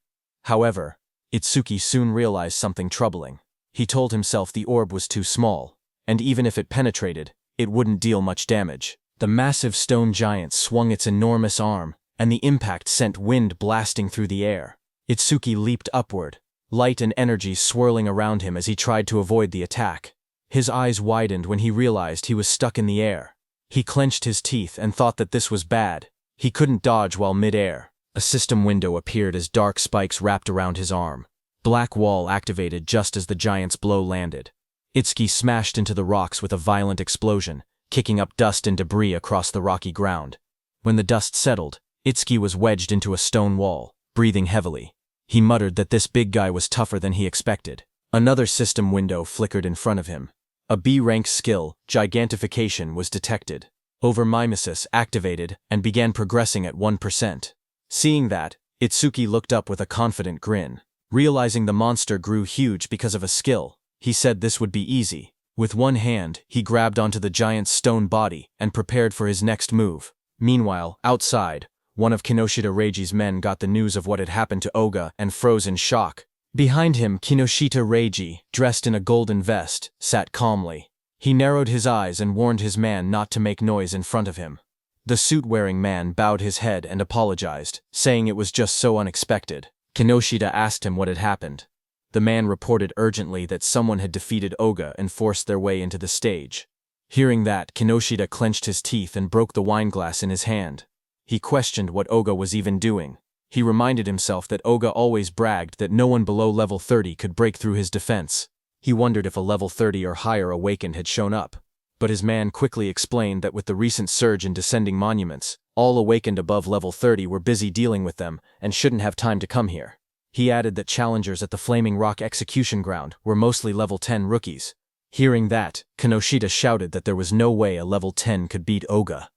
A: However, Itsuki soon realized something troubling. He told himself the orb was too small, and even if it penetrated, it wouldn't deal much damage. The massive stone giant swung its enormous arm, and the impact sent wind blasting through the air. Itsuki leaped upward, light and energy swirling around him as he tried to avoid the attack. His eyes widened when he realized he was stuck in the air. He clenched his teeth and thought that this was bad. He couldn't dodge while mid-air. A system window appeared as dark spikes wrapped around his arm. Black Wall activated just as the giant's blow landed. Itsuki smashed into the rocks with a violent explosion, kicking up dust and debris across the rocky ground. When the dust settled, Itsuki was wedged into a stone wall, breathing heavily. He muttered that this big guy was tougher than he expected. Another system window flickered in front of him. A B-rank skill, Gigantification, was detected. Overmimesis activated and began progressing at 1%. Seeing that, Itsuki looked up with a confident grin. Realizing the monster grew huge because of a skill, he said this would be easy. With one hand, he grabbed onto the giant's stone body and prepared for his next move. Meanwhile, outside, one of Kinoshita Reiji's men got the news of what had happened to Oga and froze in shock. Behind him, Kinoshita Reiji, dressed in a golden vest, sat calmly. He narrowed his eyes and warned his man not to make noise in front of him. The suit-wearing man bowed his head and apologized, saying it was just so unexpected. Kinoshita asked him what had happened. The man reported urgently that someone had defeated Oga and forced their way into the stage. Hearing that, Kinoshita clenched his teeth and broke the wineglass in his hand. He questioned what Oga was even doing. He reminded himself that Oga always bragged that no one below level 30 could break through his defense. He wondered if a level 30 or higher awakened had shown up. But his man quickly explained that with the recent surge in descending monuments, all awakened above level 30 were busy dealing with them and shouldn't have time to come here. He added that challengers at the Flaming Rock execution ground were mostly level 10 rookies. Hearing that, Kinoshita shouted that there was no way a level 10 could beat Oga.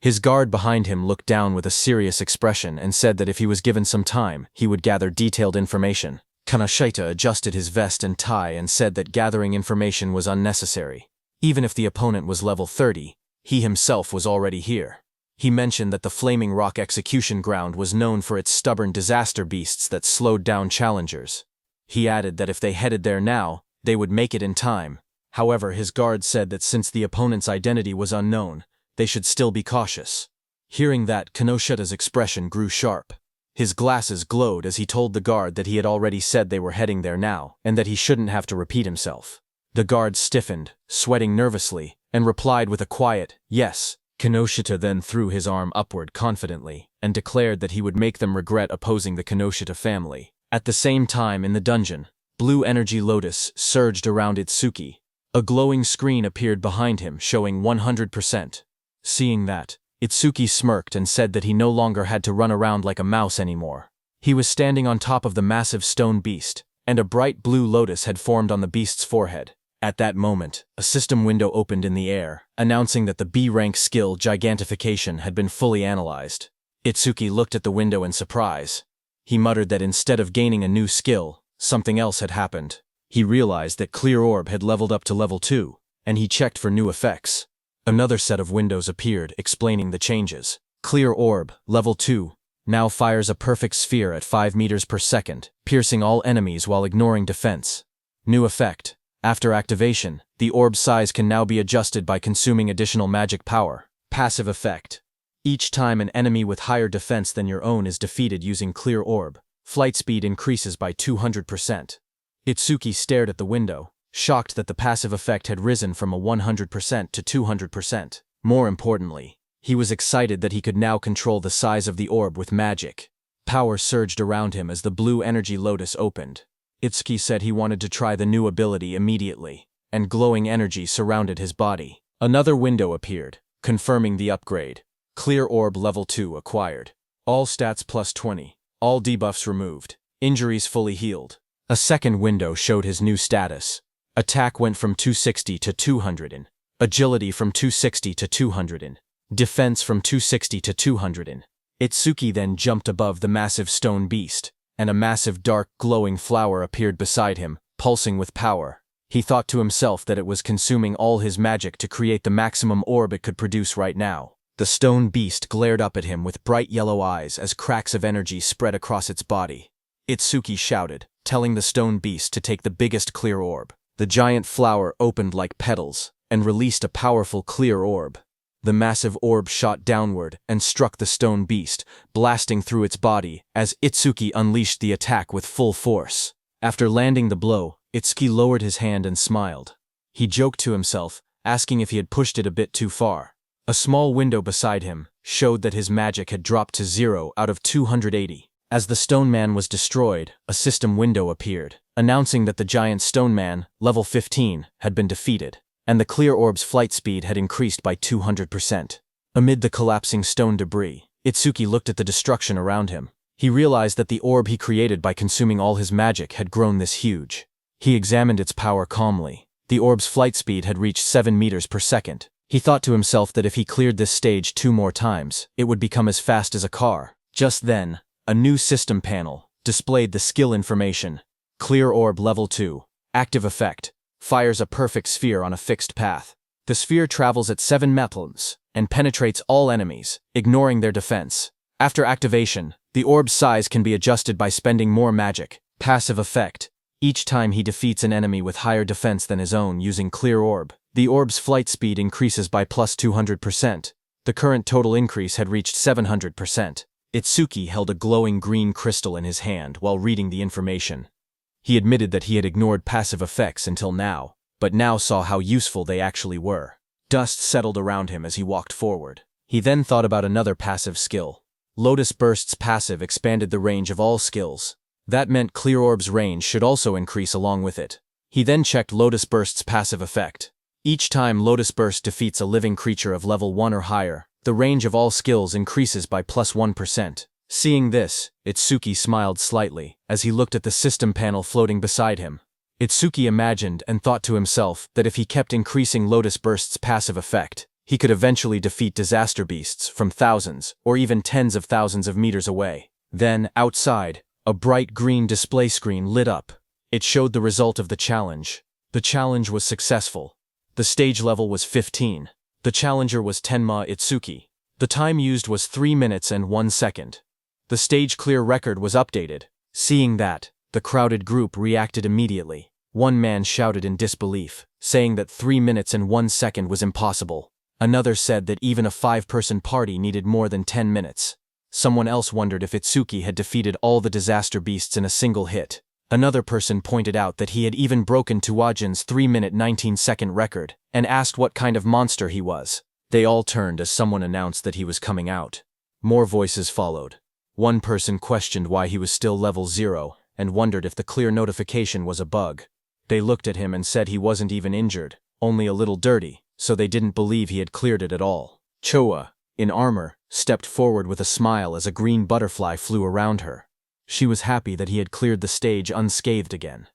A: His guard behind him looked down with a serious expression and said that if he was given some time, he would gather detailed information. Kinoshita adjusted his vest and tie and said that gathering information was unnecessary. Even if the opponent was level 30, he himself was already here. He mentioned that the Flaming Rock execution ground was known for its stubborn disaster beasts that slowed down challengers. He added that if they headed there now, they would make it in time. However, his guard said that since the opponent's identity was unknown, they should still be cautious. Hearing that, Kinoshita's expression grew sharp. His glasses glowed as he told the guard that he had already said they were heading there now, and that he shouldn't have to repeat himself. The guard stiffened, sweating nervously, and replied with a quiet, "Yes." Kinoshita then threw his arm upward confidently, and declared that he would make them regret opposing the Kinoshita family. At the same time in the dungeon, blue energy lotus surged around Itsuki. A glowing screen appeared behind him showing 100%. Seeing that, Itsuki smirked and said that he no longer had to run around like a mouse anymore. He was standing on top of the massive stone beast, and a bright blue lotus had formed on the beast's forehead. At that moment, a system window opened in the air, announcing that the B-rank skill Gigantification had been fully analyzed. Itsuki looked at the window in surprise. He muttered that instead of gaining a new skill, something else had happened. He realized that Clear Orb had leveled up to level 2, and he checked for new effects. Another set of windows appeared, explaining the changes. Clear orb, level 2, now fires a perfect sphere at 5 meters per second, piercing all enemies while ignoring defense. New effect. After activation, the orb's size can now be adjusted by consuming additional magic power. Passive effect. Each time an enemy with higher defense than your own is defeated using Clear Orb, flight speed increases by 200%. Itsuki stared at the window, shocked that the passive effect had risen from a 100% to 200%. More importantly, he was excited that he could now control the size of the orb with magic. Power surged around him as the blue energy lotus opened. Itsuki said he wanted to try the new ability immediately, and glowing energy surrounded his body. Another window appeared, confirming the upgrade. Clear Orb Level 2 acquired. All stats plus 20. All debuffs removed. Injuries fully healed. A second window showed his new status. Attack went from 260 to 200 in. Agility from 260 to 200 in. Defense from 260 to 200 in. Itsuki then jumped above the massive stone beast, and a massive dark glowing flower appeared beside him, pulsing with power. He thought to himself that it was consuming all his magic to create the maximum orb it could produce right now. The stone beast glared up at him with bright yellow eyes as cracks of energy spread across its body. Itsuki shouted, telling the stone beast to take the biggest clear orb. The giant flower opened like petals, and released a powerful clear orb. The massive orb shot downward and struck the stone beast, blasting through its body as Itsuki unleashed the attack with full force. After landing the blow, Itsuki lowered his hand and smiled. He joked to himself, asking if he had pushed it a bit too far. A small window beside him showed that his magic had dropped to 0 out of 280. As the stone man was destroyed, a system window appeared, announcing that the giant stone man, level 15, had been defeated, and the clear orb's flight speed had increased by 200%. Amid the collapsing stone debris, Itsuki looked at the destruction around him. He realized that the orb he created by consuming all his magic had grown this huge. He examined its power calmly. The orb's flight speed had reached 7 meters per second. He thought to himself that if he cleared this stage 2 more times, it would become as fast as a car. Just then, a new system panel displayed the skill information. Clear Orb Level 2. Active effect. Fires a perfect sphere on a fixed path. The sphere travels at 7 meters and penetrates all enemies, ignoring their defense. After activation, the orb's size can be adjusted by spending more magic. Passive effect. Each time he defeats an enemy with higher defense than his own using Clear Orb, the orb's flight speed increases by plus 200%. The current total increase had reached 700%. Itsuki held a glowing green crystal in his hand while reading the information. He admitted that he had ignored passive effects until now, but now saw how useful they actually were. Dust settled around him as he walked forward. He then thought about another passive skill. Lotus Burst's passive expanded the range of all skills. That meant Clear Orb's range should also increase along with it. He then checked Lotus Burst's passive effect. Each time Lotus Burst defeats a living creature of level 1 or higher, the range of all skills increases by plus 1%. Seeing this, Itsuki smiled slightly as he looked at the system panel floating beside him. Itsuki imagined and thought to himself that if he kept increasing Lotus Burst's passive effect, he could eventually defeat disaster beasts from thousands or even tens of thousands of meters away. Then, outside, a bright green display screen lit up. It showed the result of the challenge. The challenge was successful. The stage level was 15. The challenger was Tenma Itsuki. The time used was 3 minutes and 1 second. The stage clear record was updated. Seeing that, the crowded group reacted immediately. One man shouted in disbelief, saying that 3 minutes and 1 second was impossible. Another said that even a 5-person party needed more than 10 minutes. Someone else wondered if Itsuki had defeated all the disaster beasts in a single hit. Another person pointed out that he had even broken Tuajin's 3-minute 19-second record, and asked what kind of monster he was. They all turned as someone announced that he was coming out. More voices followed. One person questioned why he was still level 0, and wondered if the clear notification was a bug. They looked at him and said he wasn't even injured, only a little dirty, so they didn't believe he had cleared it at all. Choa, in armor, stepped forward with a smile as a green butterfly flew around her. She was happy that he had cleared the stage unscathed again.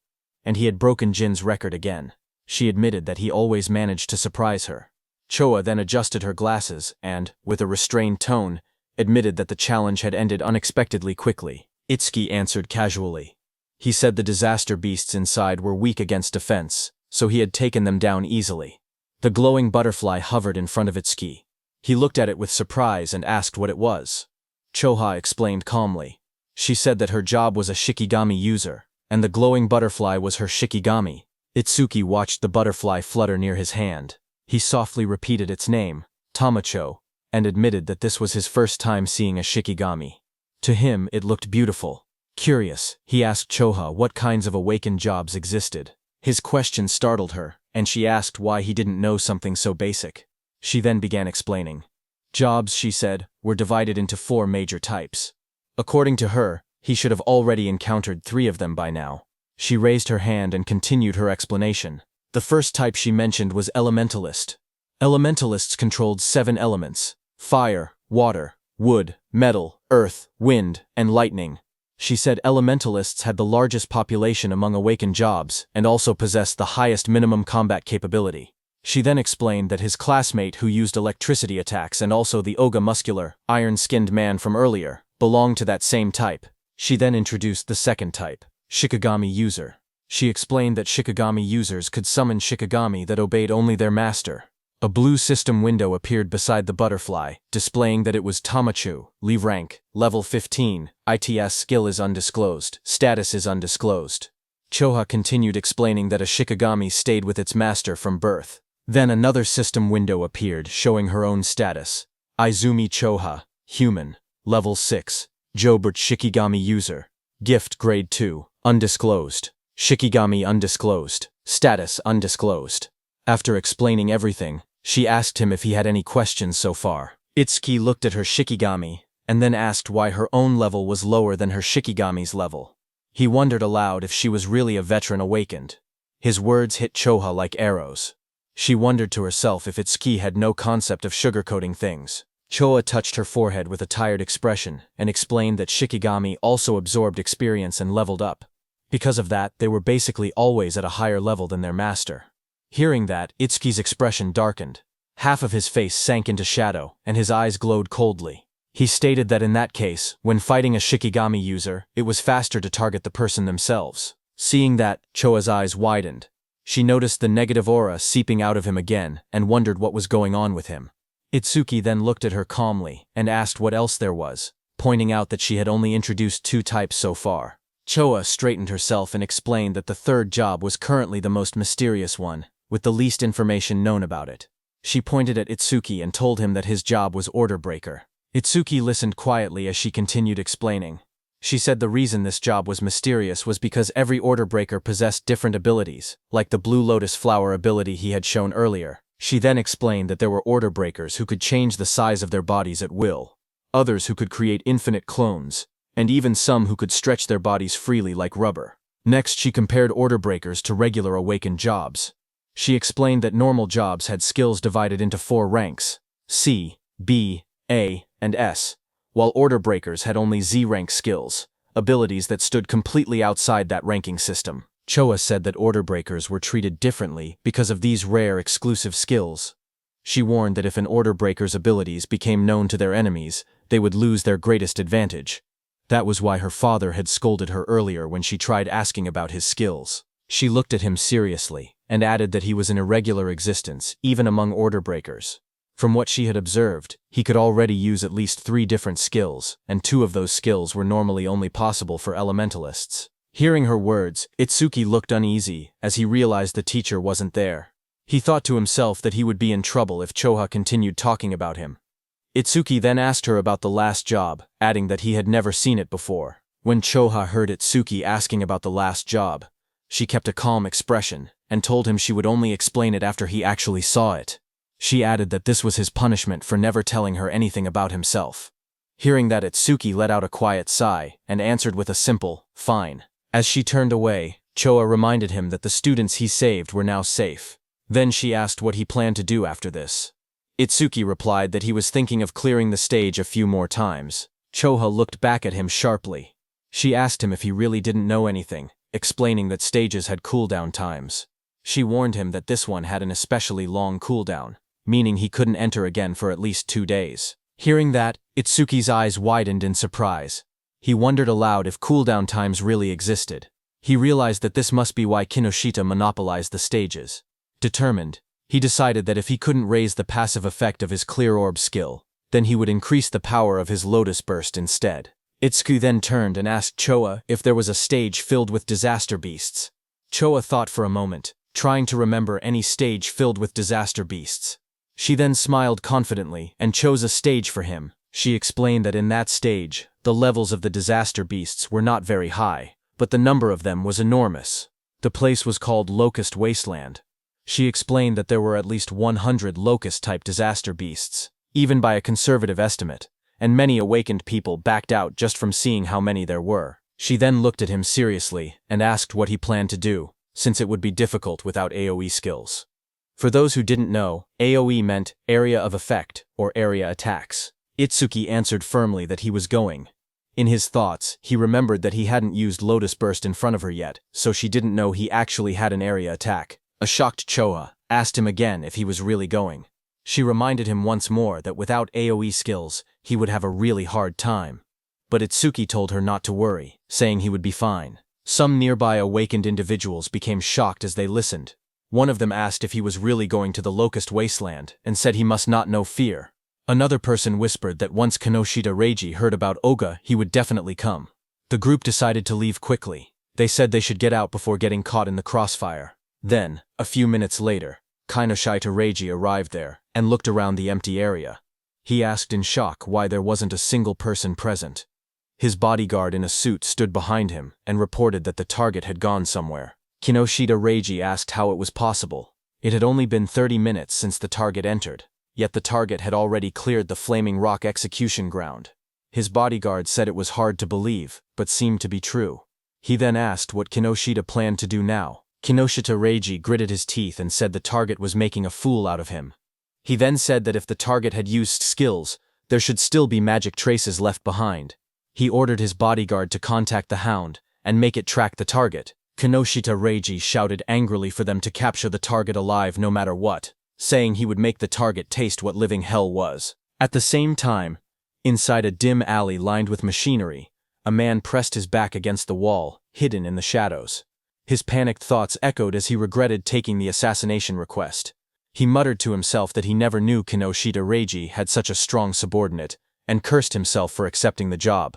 A: And he had broken Jin's record again. She admitted that he always managed to surprise her. Choa then adjusted her glasses and, with a restrained tone, admitted that the challenge had ended unexpectedly quickly. Itsuki answered casually. He said the disaster beasts inside were weak against defense, so he had taken them down easily. The glowing butterfly hovered in front of Itsuki. He looked at it with surprise and asked what it was. Choha explained calmly. She said that her job was a Shikigami user, and the glowing butterfly was her Shikigami. Itsuki watched the butterfly flutter near his hand. He softly repeated its name, Tamacho, and admitted that this was his first time seeing a Shikigami. To him, it looked beautiful. Curious, he asked Choha what kinds of awakened jobs existed. His question startled her, and she asked why he didn't know something so basic. She then began explaining. Jobs, she said, were divided into 4 major types. According to her, he should have already encountered 3 of them by now. She raised her hand and continued her explanation. The first type she mentioned was elementalist. Elementalists controlled 7 elements: fire, water, wood, metal, earth, wind, and lightning. She said elementalists had the largest population among awakened jobs and also possessed the highest minimum combat capability. She then explained that his classmate who used electricity attacks and also the Oga muscular, iron-skinned man from earlier, belonged to that same type. She then introduced the second type, Shikigami user. She explained that Shikigami users could summon Shikigami that obeyed only their master. A blue system window appeared beside the butterfly, displaying that it was Tamachu, Li rank, level 15, ITS skill is undisclosed, status is undisclosed. Choha continued explaining that a Shikigami stayed with its master from birth. Then another system window appeared showing her own status. Izumi Choha, human, level 6, Jobert Shikigami user, gift grade 2, undisclosed, Shikigami undisclosed, status undisclosed. After explaining everything, she asked him if he had any questions so far. Itsuki looked at her Shikigami, and then asked why her own level was lower than her Shikigami's level. He wondered aloud if she was really a veteran awakened. His words hit Choha like arrows. She wondered to herself if Itsuki had no concept of sugarcoating things. Choha touched her forehead with a tired expression and explained that Shikigami also absorbed experience and leveled up. Because of that, they were basically always at a higher level than their master. Hearing that, Itsuki's expression darkened. Half of his face sank into shadow, and his eyes glowed coldly. He stated that in that case, when fighting a Shikigami user, it was faster to target the person themselves. Seeing that, Choa's eyes widened. She noticed the negative aura seeping out of him again and wondered what was going on with him. Itsuki then looked at her calmly and asked what else there was, pointing out that she had only introduced 2 types so far. Choa straightened herself and explained that the third job was currently the most mysterious one, with the least information known about it. She pointed at Itsuki and told him that his job was order breaker. Itsuki listened quietly as she continued explaining. She said the reason this job was mysterious was because every order breaker possessed different abilities, like the blue lotus flower ability he had shown earlier. She then explained that there were order breakers who could change the size of their bodies at will, others who could create infinite clones, and even some who could stretch their bodies freely like rubber. Next, she compared order breakers to regular awakened jobs. She explained that normal jobs had skills divided into 4 ranks, C, B, A, and S, while order breakers had only Z rank skills, abilities that stood completely outside that ranking system. Choa said that order breakers were treated differently because of these rare exclusive skills. She warned that if an order breaker's abilities became known to their enemies, they would lose their greatest advantage. That was why her father had scolded her earlier when she tried asking about his skills. She looked at him seriously and added that he was an irregular existence, even among order breakers. From what she had observed, he could already use at least 3 different skills, and 2 of those skills were normally only possible for elementalists. Hearing her words, Itsuki looked uneasy as he realized the teacher wasn't there. He thought to himself that he would be in trouble if Choha continued talking about him. Itsuki then asked her about the last job, adding that he had never seen it before. When Choha heard Itsuki asking about the last job, she kept a calm expression and told him she would only explain it after he actually saw it. She added that this was his punishment for never telling her anything about himself. Hearing that, Itsuki let out a quiet sigh and answered with a simple, "Fine." As she turned away, Choa reminded him that the students he saved were now safe. Then she asked what he planned to do after this. Itsuki replied that he was thinking of clearing the stage a few more times. Choha looked back at him sharply. She asked him if he really didn't know anything, explaining that stages had cooldown times. She warned him that this one had an especially long cooldown, meaning he couldn't enter again for at least 2 days. Hearing that, Itsuki's eyes widened in surprise. He wondered aloud if cooldown times really existed. He realized that this must be why Kinoshita monopolized the stages. Determined, He decided that if he couldn't raise the passive effect of his clear orb skill, then he would increase the power of his lotus burst instead. Itsuki then turned and asked Choa if there was a stage filled with disaster beasts. Choa thought for a moment, trying to remember any stage filled with disaster beasts. She then smiled confidently and chose a stage for him. She explained that in that stage, the levels of the disaster beasts were not very high, but the number of them was enormous. The place was called Locust Wasteland. She explained that there were at least 100 locust-type disaster beasts, even by a conservative estimate, and many awakened people backed out just from seeing how many there were. She then looked at him seriously and asked what he planned to do, since it would be difficult without AoE skills. For those who didn't know, AoE meant Area of Effect, or Area Attacks. Itsuki answered firmly that he was going. In his thoughts, he remembered that he hadn't used Lotus Burst in front of her yet, so she didn't know he actually had an area attack. A shocked Choa asked him again if he was really going. She reminded him once more that without AoE skills, he would have a really hard time. But Itsuki told her not to worry, saying he would be fine. Some nearby awakened individuals became shocked as they listened. One of them asked if he was really going to the Locust Wasteland, and said he must not know fear. Another person whispered that once Kinoshita Reiji heard about Oga, he would definitely come. The group decided to leave quickly. They said they should get out before getting caught in the crossfire. Then, a few minutes later, Kinoshita Reiji arrived there and looked around the empty area. He asked in shock why there wasn't a single person present. His bodyguard in a suit stood behind him and reported that the target had gone somewhere. Kinoshita Reiji asked how it was possible. It had only been 30 minutes since the target entered, yet the target had already cleared the Flaming Rock execution ground. His bodyguard said it was hard to believe, but seemed to be true. He then asked what Kinoshita planned to do now. Kinoshita Reiji gritted his teeth and said the target was making a fool out of him. He then said that if the target had used skills, there should still be magic traces left behind. He ordered his bodyguard to contact the Hound and make it track the target. Kinoshita Reiji shouted angrily for them to capture the target alive no matter what, saying he would make the target taste what living hell was. At the same time, inside a dim alley lined with machinery, a man pressed his back against the wall, hidden in the shadows. His panicked thoughts echoed as he regretted taking the assassination request. He muttered to himself that he never knew Kinoshita Reiji had such a strong subordinate, and cursed himself for accepting the job.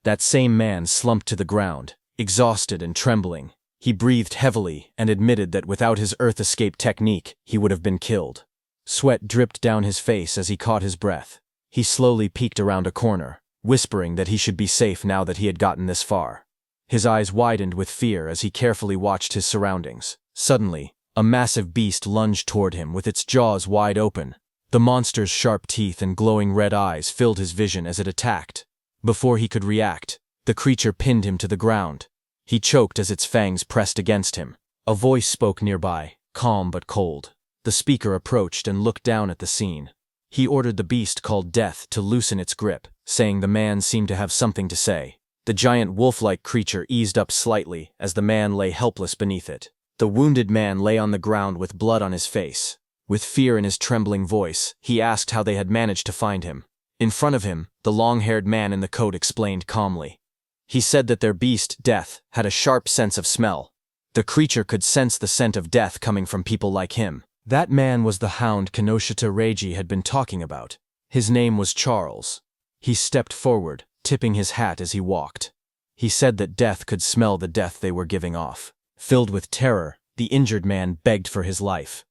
A: That same man slumped to the ground, exhausted and trembling. He breathed heavily and admitted that without his earth escape technique, he would have been killed. Sweat dripped down his face as he caught his breath. He slowly peeked around a corner, whispering that he should be safe now that he had gotten this far. His eyes widened with fear as he carefully watched his surroundings. Suddenly, a massive beast lunged toward him with its jaws wide open. The monster's sharp teeth and glowing red eyes filled his vision as it attacked. Before he could react, the creature pinned him to the ground. He choked as its fangs pressed against him. A voice spoke nearby, calm but cold. The speaker approached and looked down at the scene. He ordered the beast called Death to loosen its grip, saying the man seemed to have something to say. The giant wolf-like creature eased up slightly as the man lay helpless beneath it. The wounded man lay on the ground with blood on his face. With fear in his trembling voice, he asked how they had managed to find him. In front of him, the long-haired man in the coat explained calmly. He said that their beast, Death, had a sharp sense of smell. The creature could sense the scent of death coming from people like him. That man was the Hound Kinoshita Reiji had been talking about. His name was Charles. He stepped forward, tipping his hat as he walked. He said that Death could smell the death they were giving off. Filled with terror, the injured man begged for his life.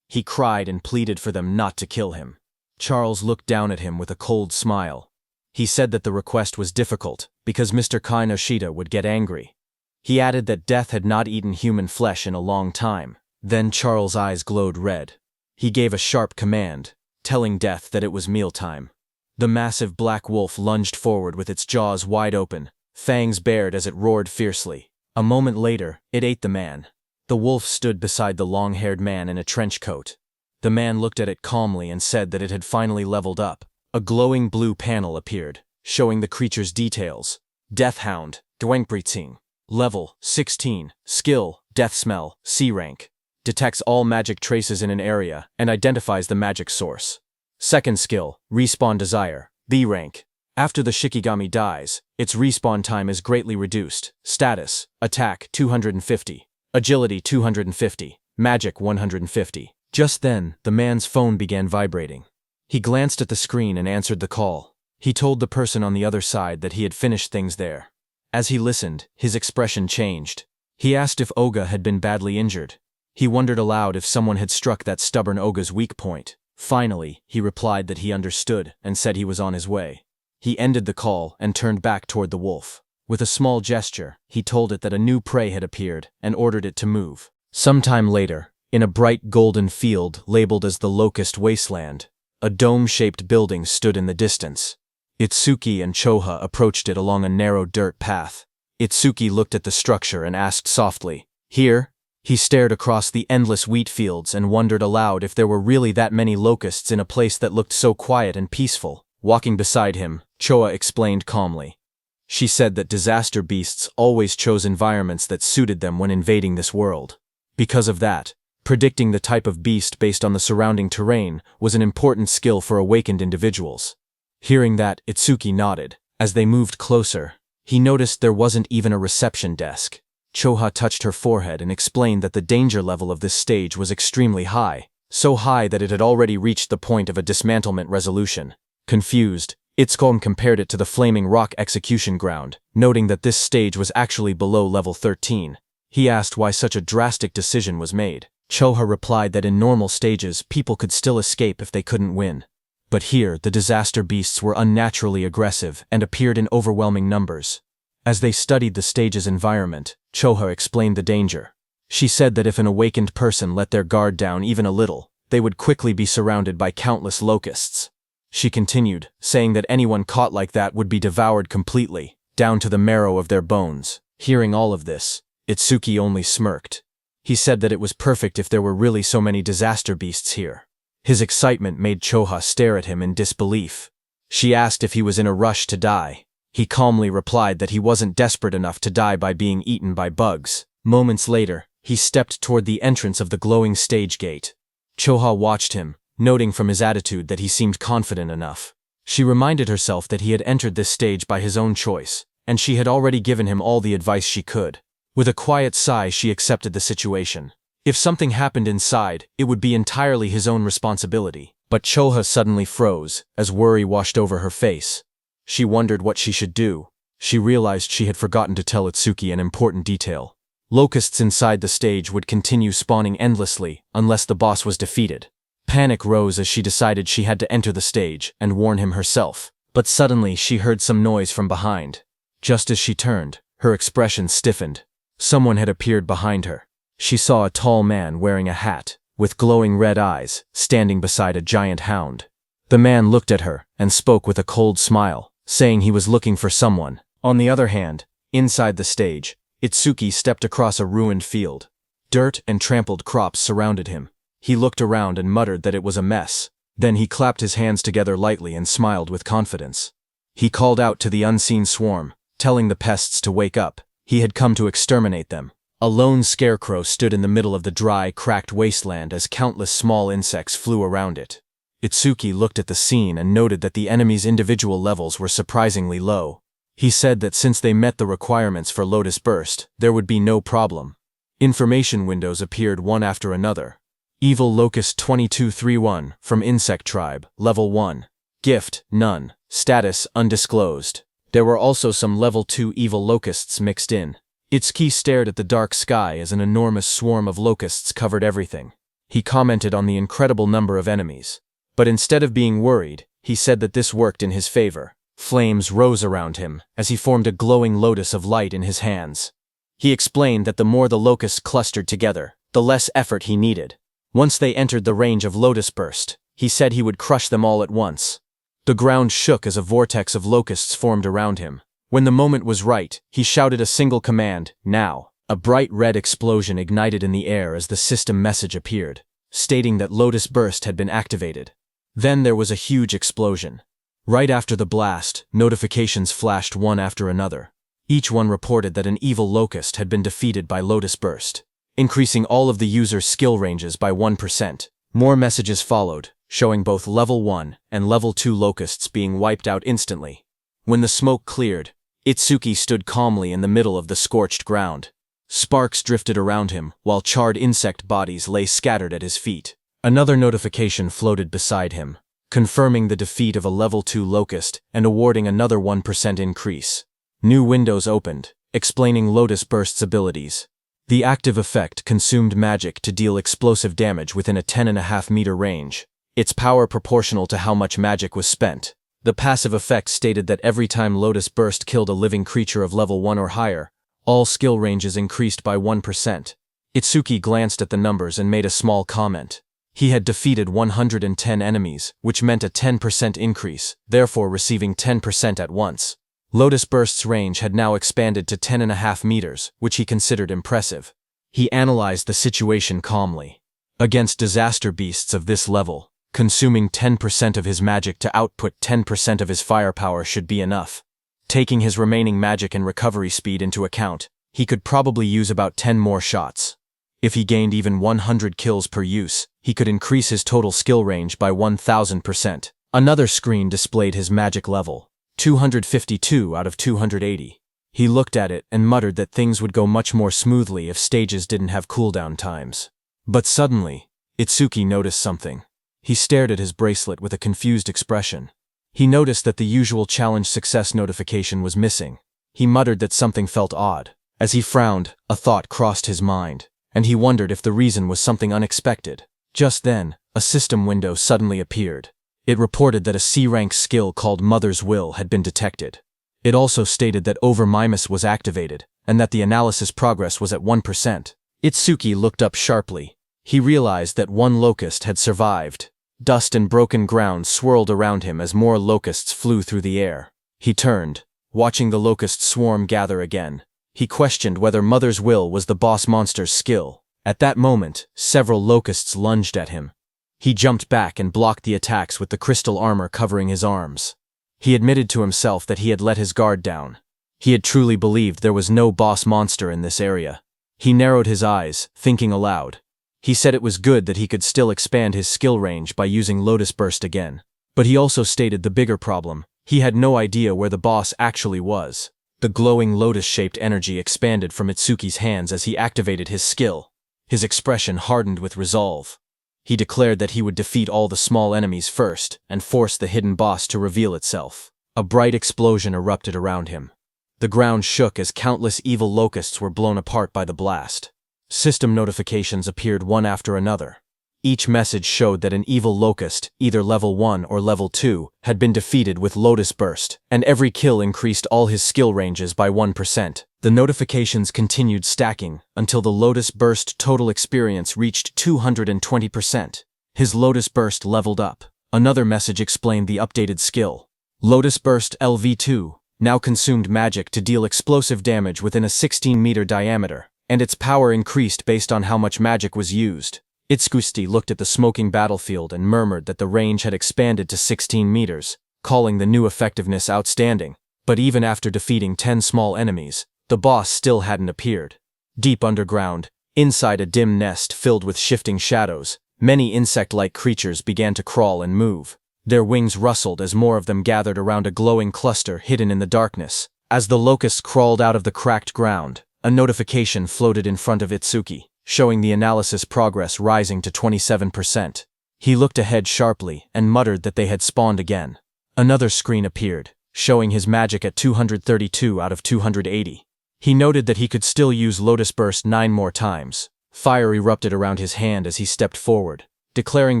A: He cried and pleaded for them not to kill him. Charles looked down at him with a cold smile. He said that the request was difficult, because Mr. Kinoshita would get angry. He added that Death had not eaten human flesh in a long time. Then Charles' eyes glowed red. He gave a sharp command, telling Death that it was mealtime. The massive black wolf lunged forward with its jaws wide open, fangs bared as it roared fiercely. A moment later, it ate the man. The wolf stood beside the long-haired man in a trench coat. The man looked at it calmly and said that it had finally leveled up. A glowing blue panel appeared, showing the creature's details. Death Hound, Dwangpriting. Level, 16. Skill, Death Smell, C rank. Detects all magic traces in an area and identifies the magic source. Second skill, Respawn Desire, B rank. After the Shikigami dies, its respawn time is greatly reduced. Status, Attack 250, Agility 250, Magic 150. Just then, the man's phone began vibrating. He glanced at the screen and answered the call. He told the person on the other side that he had finished things there. As he listened, his expression changed. He asked if Oga had been badly injured. He wondered aloud if someone had struck that stubborn Oga's weak point. Finally, he replied that he understood and said he was on his way. He ended the call and turned back toward the wolf. With a small gesture, he told it that a new prey had appeared and ordered it to move. Sometime later, in a bright golden field labeled as the Locust Wasteland, a dome-shaped building stood in the distance. Itsuki and Choha approached it along a narrow dirt path. Itsuki looked at the structure and asked softly, "Here?" He stared across the endless wheat fields and wondered aloud if there were really that many locusts in a place that looked so quiet and peaceful. Walking beside him, Choa explained calmly. She said that disaster beasts always chose environments that suited them when invading this world. Because of that, predicting the type of beast based on the surrounding terrain was an important skill for awakened individuals. Hearing that, Itsuki nodded. As they moved closer, he noticed there wasn't even a reception desk. Choha touched her forehead and explained that the danger level of this stage was extremely high, so high that it had already reached the point of a dismantlement resolution. Confused, Itsuki compared it to the Flaming Rock execution ground, noting that this stage was actually below level 13. He asked why such a drastic decision was made. Choha replied that in normal stages people could still escape if they couldn't win. But here, the disaster beasts were unnaturally aggressive and appeared in overwhelming numbers. As they studied the stage's environment, Choha explained the danger. She said that if an awakened person let their guard down even a little, they would quickly be surrounded by countless locusts. She continued, saying that anyone caught like that would be devoured completely, down to the marrow of their bones. Hearing all of this, Itsuki only smirked. He said that it was perfect if there were really so many disaster beasts here. His excitement made Choha stare at him in disbelief. She asked if he was in a rush to die. He calmly replied that he wasn't desperate enough to die by being eaten by bugs. Moments later, he stepped toward the entrance of the glowing stage gate. Choha watched him, noting from his attitude that he seemed confident enough. She reminded herself that he had entered this stage by his own choice, and she had already given him all the advice she could. With a quiet sigh, she accepted the situation. If something happened inside, it would be entirely his own responsibility. But Choha suddenly froze, as worry washed over her face. She wondered what she should do. She realized she had forgotten to tell Itsuki an important detail. Locusts inside the stage would continue spawning endlessly unless the boss was defeated. Panic rose as she decided she had to enter the stage and warn him herself. But suddenly she heard some noise from behind. Just as she turned, her expression stiffened. Someone had appeared behind her. She saw a tall man wearing a hat, with glowing red eyes, standing beside a giant hound. The man looked at her and spoke with a cold smile, saying he was looking for someone. On the other hand, inside the stage, Itsuki stepped across a ruined field. Dirt and trampled crops surrounded him. He looked around and muttered that it was a mess. Then he clapped his hands together lightly and smiled with confidence. He called out to the unseen swarm, telling the pests to wake up. He had come to exterminate them. A lone scarecrow stood in the middle of the dry, cracked wasteland as countless small insects flew around it. Itsuki looked at the scene and noted that the enemy's individual levels were surprisingly low. He said that since they met the requirements for Lotus Burst, there would be no problem. Information windows appeared one after another. Evil Locust 2231, from Insect Tribe, Level 1. Gift, none. Status, undisclosed. There were also some Level 2 evil locusts mixed in. Itsuki stared at the dark sky as an enormous swarm of locusts covered everything. He commented on the incredible number of enemies. But instead of being worried, he said that this worked in his favor. Flames rose around him as he formed a glowing lotus of light in his hands. He explained that the more the locusts clustered together, the less effort he needed. Once they entered the range of Lotus Burst, he said he would crush them all at once. The ground shook as a vortex of locusts formed around him. When the moment was right, he shouted a single command, "Now." A bright red explosion ignited in the air as the system message appeared, stating that Lotus Burst had been activated. Then there was a huge explosion. Right after the blast, notifications flashed one after another. Each one reported that an evil locust had been defeated by Lotus Burst, increasing all of the user's skill ranges by 1%. More messages followed, showing both Level 1 and Level 2 locusts being wiped out instantly. When the smoke cleared, Itsuki stood calmly in the middle of the scorched ground. Sparks drifted around him, while charred insect bodies lay scattered at his feet. Another notification floated beside him, confirming the defeat of a level 2 Locust and awarding another 1% increase. New windows opened, explaining Lotus Burst's abilities. The active effect consumed magic to deal explosive damage within a 10.5-meter range, its power proportional to how much magic was spent. The passive effect stated that every time Lotus Burst killed a living creature of level 1 or higher, all skill ranges increased by 1%. Itsuki glanced at the numbers and made a small comment. He had defeated 110 enemies, which meant a 10% increase, therefore receiving 10% at once. Lotus Burst's range had now expanded to 10.5 meters, which he considered impressive. He analyzed the situation calmly. Against disaster beasts of this level, consuming 10% of his magic to output 10% of his firepower should be enough. Taking his remaining magic and recovery speed into account, he could probably use about 10 more shots. If he gained even 100 kills per use, he could increase his total skill range by 1000%. Another screen displayed his magic level, 252 out of 280. He looked at it and muttered that things would go much more smoothly if stages didn't have cooldown times. But suddenly, Itsuki noticed something. He stared at his bracelet with a confused expression. He noticed that the usual challenge success notification was missing. He muttered that something felt odd. As he frowned, a thought crossed his mind, and he wondered if the reason was something unexpected. Just then, a system window suddenly appeared. It reported that a C-rank skill called Mother's Will had been detected. It also stated that Over-Mimus was activated, and that the analysis progress was at 1%. Itsuki looked up sharply. He realized that one locust had survived. Dust and broken ground swirled around him as more locusts flew through the air. He turned, watching the locust swarm gather again. He questioned whether Mother's Will was the boss monster's skill. At that moment, several locusts lunged at him. He jumped back and blocked the attacks with the crystal armor covering his arms. He admitted to himself that he had let his guard down. He had truly believed there was no boss monster in this area. He narrowed his eyes, thinking aloud. He said it was good that he could still expand his skill range by using Lotus Burst again. But he also stated the bigger problem. He had no idea where the boss actually was. The glowing lotus-shaped energy expanded from Itsuki's hands as he activated his skill. His expression hardened with resolve. He declared that he would defeat all the small enemies first and force the hidden boss to reveal itself. A bright explosion erupted around him. The ground shook as countless evil locusts were blown apart by the blast. System notifications appeared one after another. Each message showed that an evil locust, either level 1 or level 2, had been defeated with Lotus Burst, and every kill increased all his skill ranges by 1%. The notifications continued stacking until the Lotus Burst total experience reached 220%. His Lotus Burst leveled up. Another message explained the updated skill. Lotus Burst LV2 now consumed magic to deal explosive damage within a 16-meter diameter, and its power increased based on how much magic was used. Itsuki looked at the smoking battlefield and murmured that the range had expanded to 16 meters, calling the new effectiveness outstanding. But even after defeating 10 small enemies, the boss still hadn't appeared. Deep underground, inside a dim nest filled with shifting shadows, many insect-like creatures began to crawl and move. Their wings rustled as more of them gathered around a glowing cluster hidden in the darkness. As the locusts crawled out of the cracked ground, a notification floated in front of Itsuki, showing the analysis progress rising to 27%. He looked ahead sharply and muttered that they had spawned again. Another screen appeared, showing his magic at 232 out of 280. He noted that he could still use Lotus Burst 9 more times. Fire erupted around his hand as he stepped forward, declaring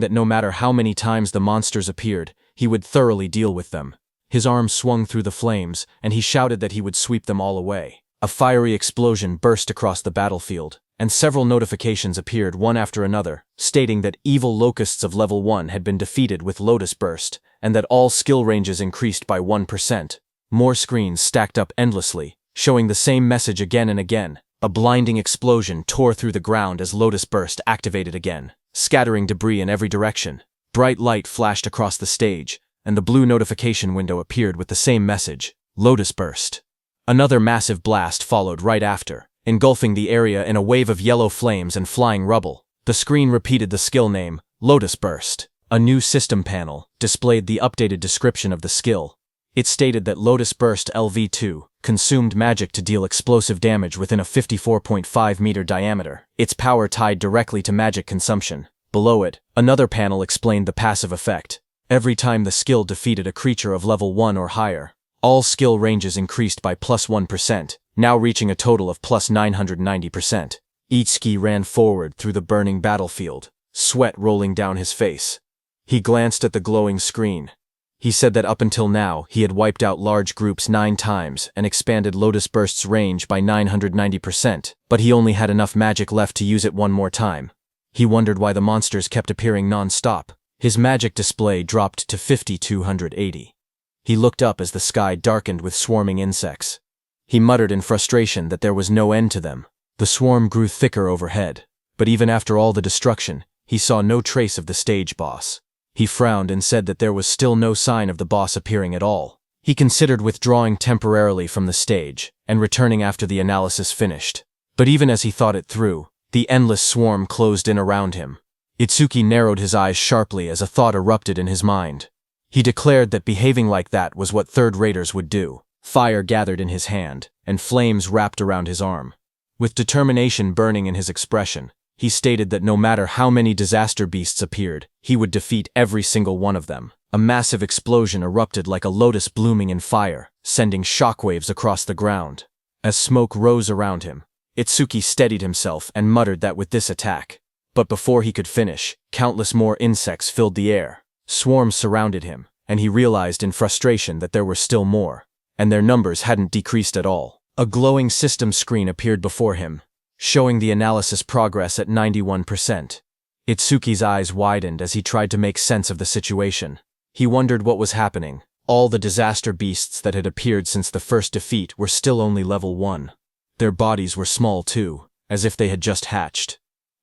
A: that no matter how many times the monsters appeared, he would thoroughly deal with them. His arm swung through the flames, and he shouted that he would sweep them all away. A fiery explosion burst across the battlefield, and several notifications appeared one after another, stating that evil locusts of level 1 had been defeated with Lotus Burst, and that all skill ranges increased by 1%. More screens stacked up endlessly, showing the same message again and again. A blinding explosion tore through the ground as Lotus Burst activated again, scattering debris in every direction. Bright light flashed across the stage, and the blue notification window appeared with the same message, Lotus Burst. Another massive blast followed right after, engulfing the area in a wave of yellow flames and flying rubble. The screen repeated the skill name, Lotus Burst. A new system panel displayed the updated description of the skill. It stated that Lotus Burst LV2 consumed magic to deal explosive damage within a 54.5-meter diameter, its power tied directly to magic consumption. Below it, another panel explained the passive effect. Every time the skill defeated a creature of level 1 or higher, all skill ranges increased by plus 1%, now reaching a total of plus 990%. Itsuki ran forward through the burning battlefield, sweat rolling down his face. He glanced at the glowing screen. He said that up until now, he had wiped out large groups 9 times and expanded Lotus Burst's range by 990%, but he only had enough magic left to use it one more time. He wondered why the monsters kept appearing non-stop. His magic display dropped to 5280. He looked up as the sky darkened with swarming insects. He muttered in frustration that there was no end to them. The swarm grew thicker overhead, but even after all the destruction, he saw no trace of the stage boss. He frowned and said that there was still no sign of the boss appearing at all. He considered withdrawing temporarily from the stage and returning after the analysis finished. But even as he thought it through, the endless swarm closed in around him. Itsuki narrowed his eyes sharply as a thought erupted in his mind. He declared that behaving like that was what third raters would do. Fire gathered in his hand, and flames wrapped around his arm. With determination burning in his expression, he stated that no matter how many disaster beasts appeared, he would defeat every single one of them. A massive explosion erupted like a lotus blooming in fire, sending shockwaves across the ground. As smoke rose around him, Itsuki steadied himself and muttered that with this attack. But before he could finish, countless more insects filled the air. Swarms surrounded him, and he realized in frustration that there were still more, and their numbers hadn't decreased at all. A glowing system screen appeared before him, showing the analysis progress at 91%. Itsuki's eyes widened as he tried to make sense of the situation. He wondered what was happening. All the disaster beasts that had appeared since the first defeat were still only level 1. Their bodies were small too, as if they had just hatched.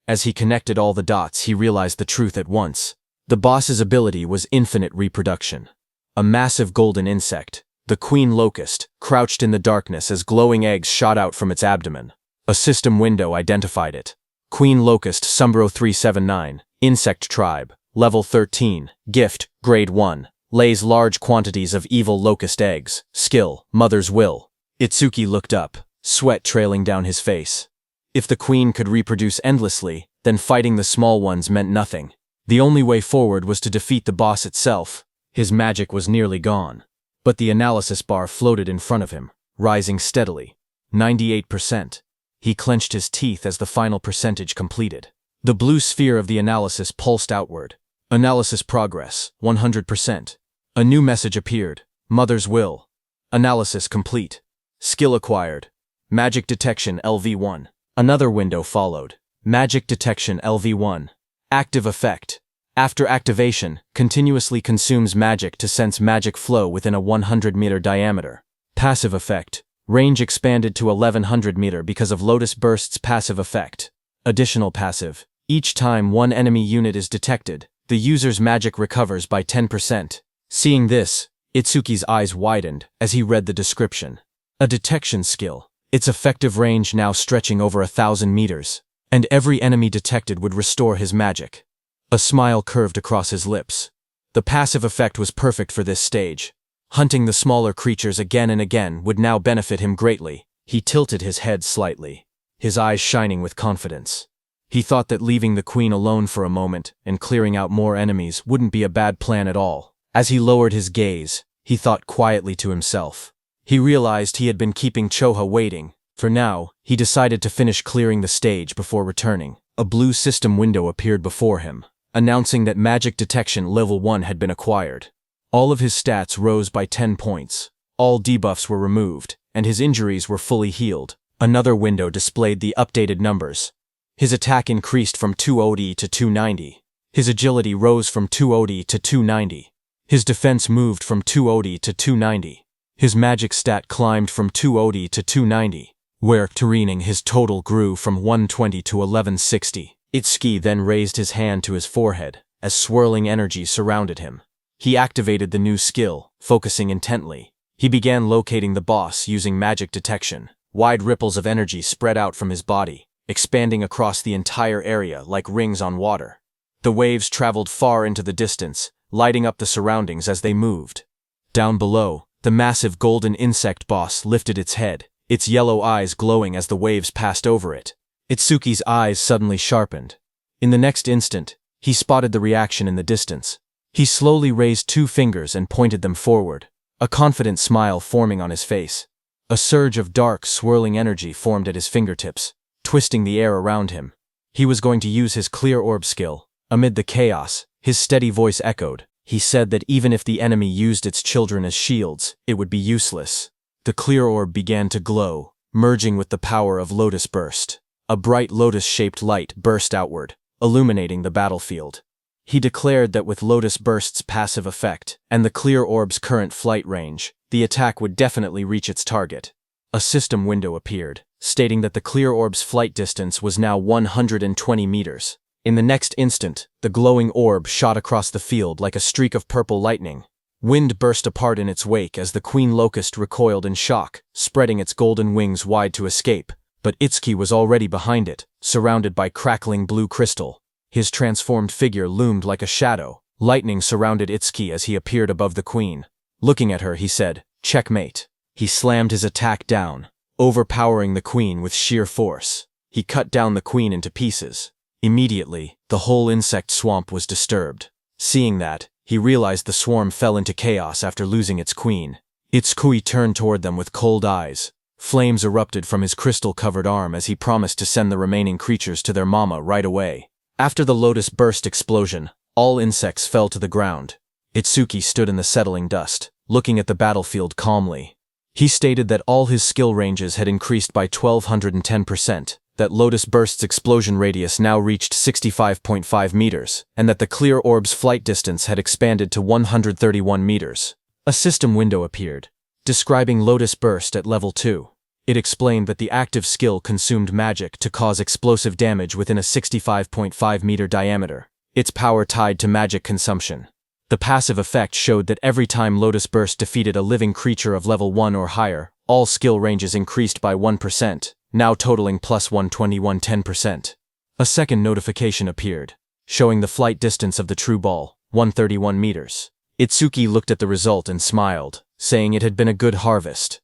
A: As he connected all the dots, he realized the truth at once. The boss's ability was infinite reproduction. A massive golden insect, the queen locust, crouched in the darkness as glowing eggs shot out from its abdomen. A system window identified it. Queen locust Sumbro 379, insect tribe, level 13, gift, grade 1, lays large quantities of evil locust eggs, skill, mother's will. Itsuki looked up, sweat trailing down his face. If the queen could reproduce endlessly, then fighting the small ones meant nothing. The only way forward was to defeat the boss itself. His magic was nearly gone. But the analysis bar floated in front of him, rising steadily. 98%. He clenched his teeth as the final percentage completed. The blue sphere of the analysis pulsed outward. Analysis progress, 100%. A new message appeared. Mother's will. Analysis complete. Skill acquired. Magic detection LV1. Another window followed. Magic detection LV1. Active effect. After activation, continuously consumes magic to sense magic flow within a 100-meter diameter. Passive effect. Range expanded to 1100 meter because of Lotus Burst's passive effect. Additional passive. Each time one enemy unit is detected, the user's magic recovers by 10%. Seeing this, Itsuki's eyes widened as he read the description. A detection skill. Its effective range now stretching over 1,000 meters, and every enemy detected would restore his magic. A smile curved across his lips. The passive effect was perfect for this stage. Hunting the smaller creatures again and again would now benefit him greatly. He tilted his head slightly, his eyes shining with confidence. He thought that leaving the queen alone for a moment and clearing out more enemies wouldn't be a bad plan at all. As he lowered his gaze, he thought quietly to himself. He realized he had been keeping Choha waiting. For now, he decided to finish clearing the stage before returning. A blue system window appeared before him, announcing that magic detection level 1 had been acquired. All of his stats rose by 10 points. All debuffs were removed, and his injuries were fully healed. Another window displayed the updated numbers. His attack increased from 200 to 290. His agility rose from 200 to 290. His defense moved from 200 to 290. His magic stat climbed from 200 to 290, where Turening his total grew from 120 to 1160. Itsuki then raised his hand to his forehead, as swirling energy surrounded him. He activated the new skill, focusing intently. He began locating the boss using magic detection. Wide ripples of energy spread out from his body, expanding across the entire area like rings on water. The waves traveled far into the distance, lighting up the surroundings as they moved. Down below, the massive golden insect boss lifted its head, its yellow eyes glowing as the waves passed over it. Itsuki's eyes suddenly sharpened. In the next instant, He spotted the reaction in the distance. He slowly raised 2 fingers and pointed them forward, a confident smile forming on his face. A surge of dark, swirling energy formed at his fingertips, twisting the air around him. He was going to use his clear orb skill. Amid the chaos, his steady voice echoed. He said that even if the enemy used its children as shields, it would be useless. The clear orb began to glow, merging with the power of Lotus Burst. A bright lotus-shaped light burst outward, illuminating the battlefield. He declared that with Lotus Burst's passive effect and the clear orb's current flight range, the attack would definitely reach its target. A system window appeared, stating that the clear orb's flight distance was now 120 meters. In the next instant, the glowing orb shot across the field like a streak of purple lightning. Wind burst apart in its wake as the queen locust recoiled in shock, spreading its golden wings wide to escape. But Itsuki was already behind it, surrounded by crackling blue crystal. His transformed figure loomed like a shadow. Lightning surrounded Itsuki as he appeared above the queen. Looking at her, he said, "Checkmate." He slammed his attack down, overpowering the queen with sheer force. He cut down the queen into pieces. Immediately, the whole insect swamp was disturbed. Seeing that, he realized the swarm fell into chaos after losing its queen. Itsuki turned toward them with cold eyes. Flames erupted from his crystal-covered arm as he promised to send the remaining creatures to their mama right away. After the Lotus Burst explosion, all insects fell to the ground. Itsuki stood in the settling dust, looking at the battlefield calmly. He stated that all his skill ranges had increased by 1210%, that Lotus Burst's explosion radius now reached 65.5 meters, and that the clear orb's flight distance had expanded to 131 meters. A system window appeared, describing Lotus Burst at level 2. It explained that the active skill consumed magic to cause explosive damage within a 65.5 meter diameter, its power tied to magic consumption. The passive effect showed that every time Lotus Burst defeated a living creature of level 1 or higher, all skill ranges increased by 1%, now totaling plus 121-10%. A second notification appeared, showing the flight distance of the true ball, 131 meters. Itsuki looked at the result and smiled, saying it had been a good harvest.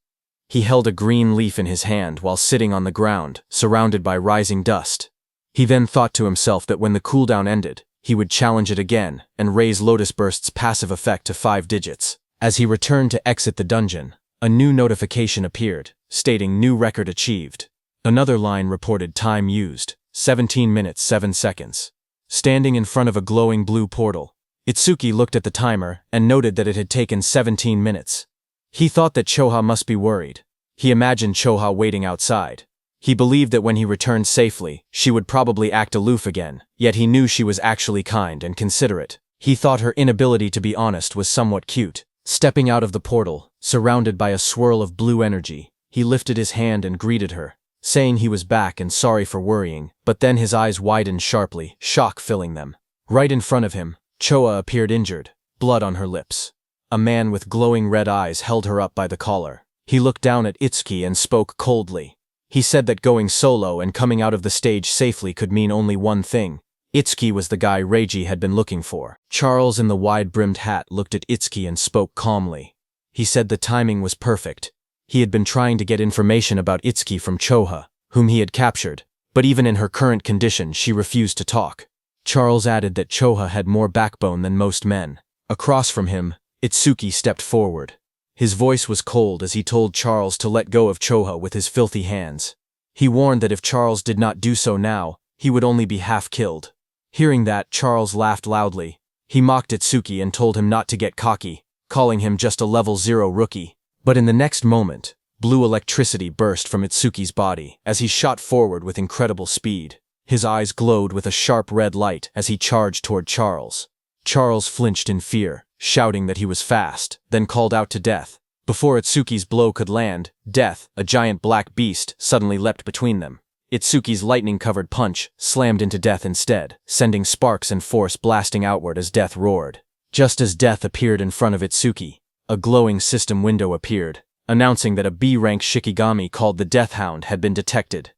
A: He held a green leaf in his hand while sitting on the ground, surrounded by rising dust. He then thought to himself that when the cooldown ended, he would challenge it again and raise Lotus Burst's passive effect to 5 digits. As he returned to exit the dungeon, a new notification appeared, stating new record achieved. Another line reported time used, 17 minutes 7 seconds. Standing in front of a glowing blue portal, Itsuki looked at the timer and noted that it had taken 17 minutes. He thought that Choha must be worried. He imagined Choha waiting outside. He believed that when he returned safely, she would probably act aloof again, yet he knew she was actually kind and considerate. He thought her inability to be honest was somewhat cute. Stepping out of the portal, surrounded by a swirl of blue energy, he lifted his hand and greeted her, saying he was back and sorry for worrying, but then his eyes widened sharply, shock filling them. Right in front of him, Choha appeared injured, blood on her lips. A man with glowing red eyes held her up by the collar. He looked down at Itsuki and spoke coldly. He said that going solo and coming out of the stage safely could mean only one thing. Itsuki was the guy Reiji had been looking for. Charles in the wide-brimmed hat looked at Itsuki and spoke calmly. He said the timing was perfect. He had been trying to get information about Itsuki from Choha, whom he had captured, but even in her current condition she refused to talk. Charles added that Choha had more backbone than most men. Across from him, Itsuki stepped forward. His voice was cold as he told Charles to let go of Choha with his filthy hands. He warned that if Charles did not do so now, he would only be half killed. Hearing that, Charles laughed loudly. He mocked Itsuki and told him not to get cocky, calling him just a level 0 rookie. But in the next moment, blue electricity burst from Itsuki's body as he shot forward with incredible speed. His eyes glowed with a sharp red light as he charged toward Charles. Charles flinched in fear, shouting that he was fast, then called out to Death. Before Itsuki's blow could land, Death, a giant black beast, suddenly leapt between them. Itsuki's lightning-covered punch slammed into Death instead, sending sparks and force blasting outward as Death roared. Just as Death appeared in front of Itsuki, a glowing system window appeared, announcing that a B-rank Shikigami called the Death Hound had been detected.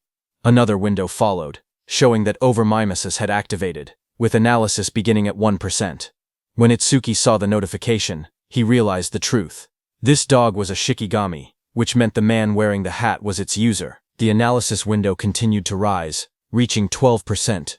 A: Another window followed, showing that overmimesis had activated, with analysis beginning at 1%. When Itsuki saw the notification, he realized the truth. This dog was a Shikigami, which meant the man wearing the hat was its user. The analysis window continued to rise, reaching 12%.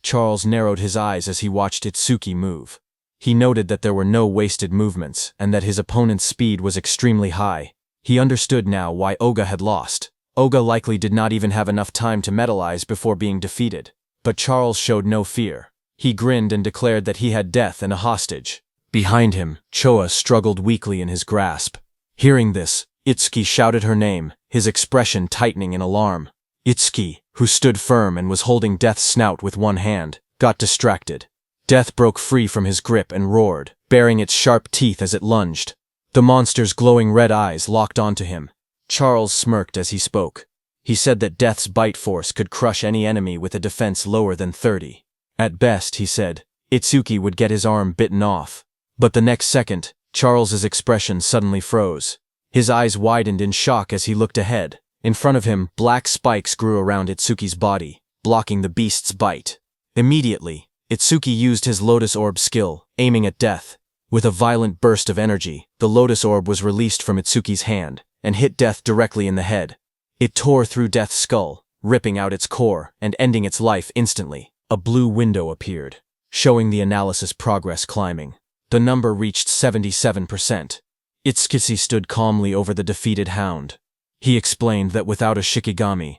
A: Charles narrowed his eyes as he watched Itsuki move. He noted that there were no wasted movements and that his opponent's speed was extremely high. He understood now why Oga had lost. Oga likely did not even have enough time to metalize before being defeated. But Charles showed no fear. He grinned and declared that he had death and a hostage. Behind him, Choa struggled weakly in his grasp. Hearing this, Itsuki shouted her name, his expression tightening in alarm. Itsuki, who stood firm and was holding Death's snout with one hand, got distracted. Death broke free from his grip and roared, baring its sharp teeth as it lunged. The monster's glowing red eyes locked onto him. Charles smirked as he spoke. He said that Death's bite force could crush any enemy with a defense lower than 30. At best, he said, Itsuki would get his arm bitten off. But the next second, Charles's expression suddenly froze. His eyes widened in shock as he looked ahead. In front of him, black spikes grew around Itsuki's body, blocking the beast's bite. Immediately, Itsuki used his Lotus Orb skill, aiming at Death. With a violent burst of energy, the Lotus Orb was released from Itsuki's hand and hit Death directly in the head. It tore through Death's skull, ripping out its core and ending its life instantly. A blue window appeared, showing the analysis progress climbing. The number reached 77%. Itsuki stood calmly over the defeated hound. He explained that without a Shikigami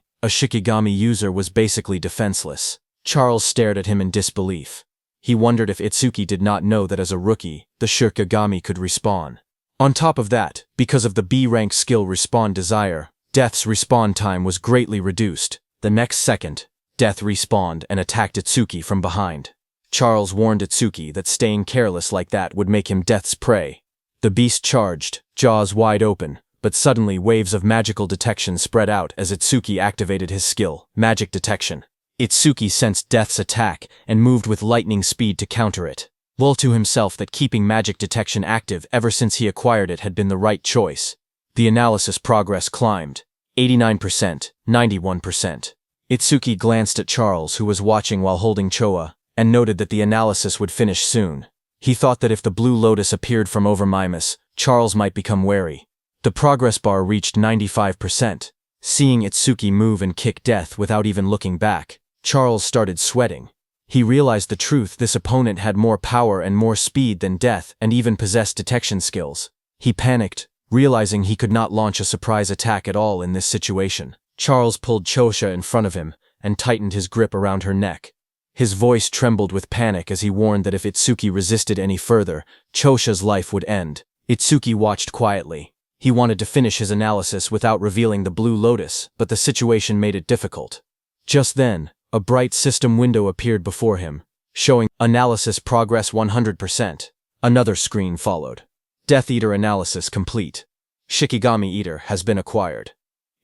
A: user was basically defenseless. Charles stared at him in disbelief. He wondered if Itsuki did not know that as a rookie, the Shikigami could respawn. On top of that, because of the B-rank skill Respawn Desire, Death's respawn time was greatly reduced. The next second, Death respawned and attacked Itsuki from behind. Charles warned Itsuki that staying careless like that would make him Death's prey. The beast charged, jaws wide open, but suddenly waves of magical detection spread out as Itsuki activated his skill, Magic Detection. Itsuki sensed Death's attack and moved with lightning speed to counter it. Well to himself that keeping Magic Detection active ever since he acquired it had been the right choice. The analysis progress climbed. 89%, 91%. Itsuki glanced at Charles, who was watching while holding Choa, and noted that the analysis would finish soon. He thought that if the Blue Lotus appeared from over Mimas, Charles might become wary. The progress bar reached 95%. Seeing Itsuki move and kick Death without even looking back, Charles started sweating. He realized the truth: this opponent had more power and more speed than Death and even possessed detection skills. He panicked, realizing he could not launch a surprise attack at all in this situation. Charles pulled Chosha in front of him and tightened his grip around her neck. His voice trembled with panic as he warned that if Itsuki resisted any further, Chosha's life would end. Itsuki watched quietly. He wanted to finish his analysis without revealing the Blue Lotus, but the situation made it difficult. Just then, a bright system window appeared before him, showing analysis progress 100%. Another screen followed. Death Eater analysis complete. Shikigami Eater has been acquired.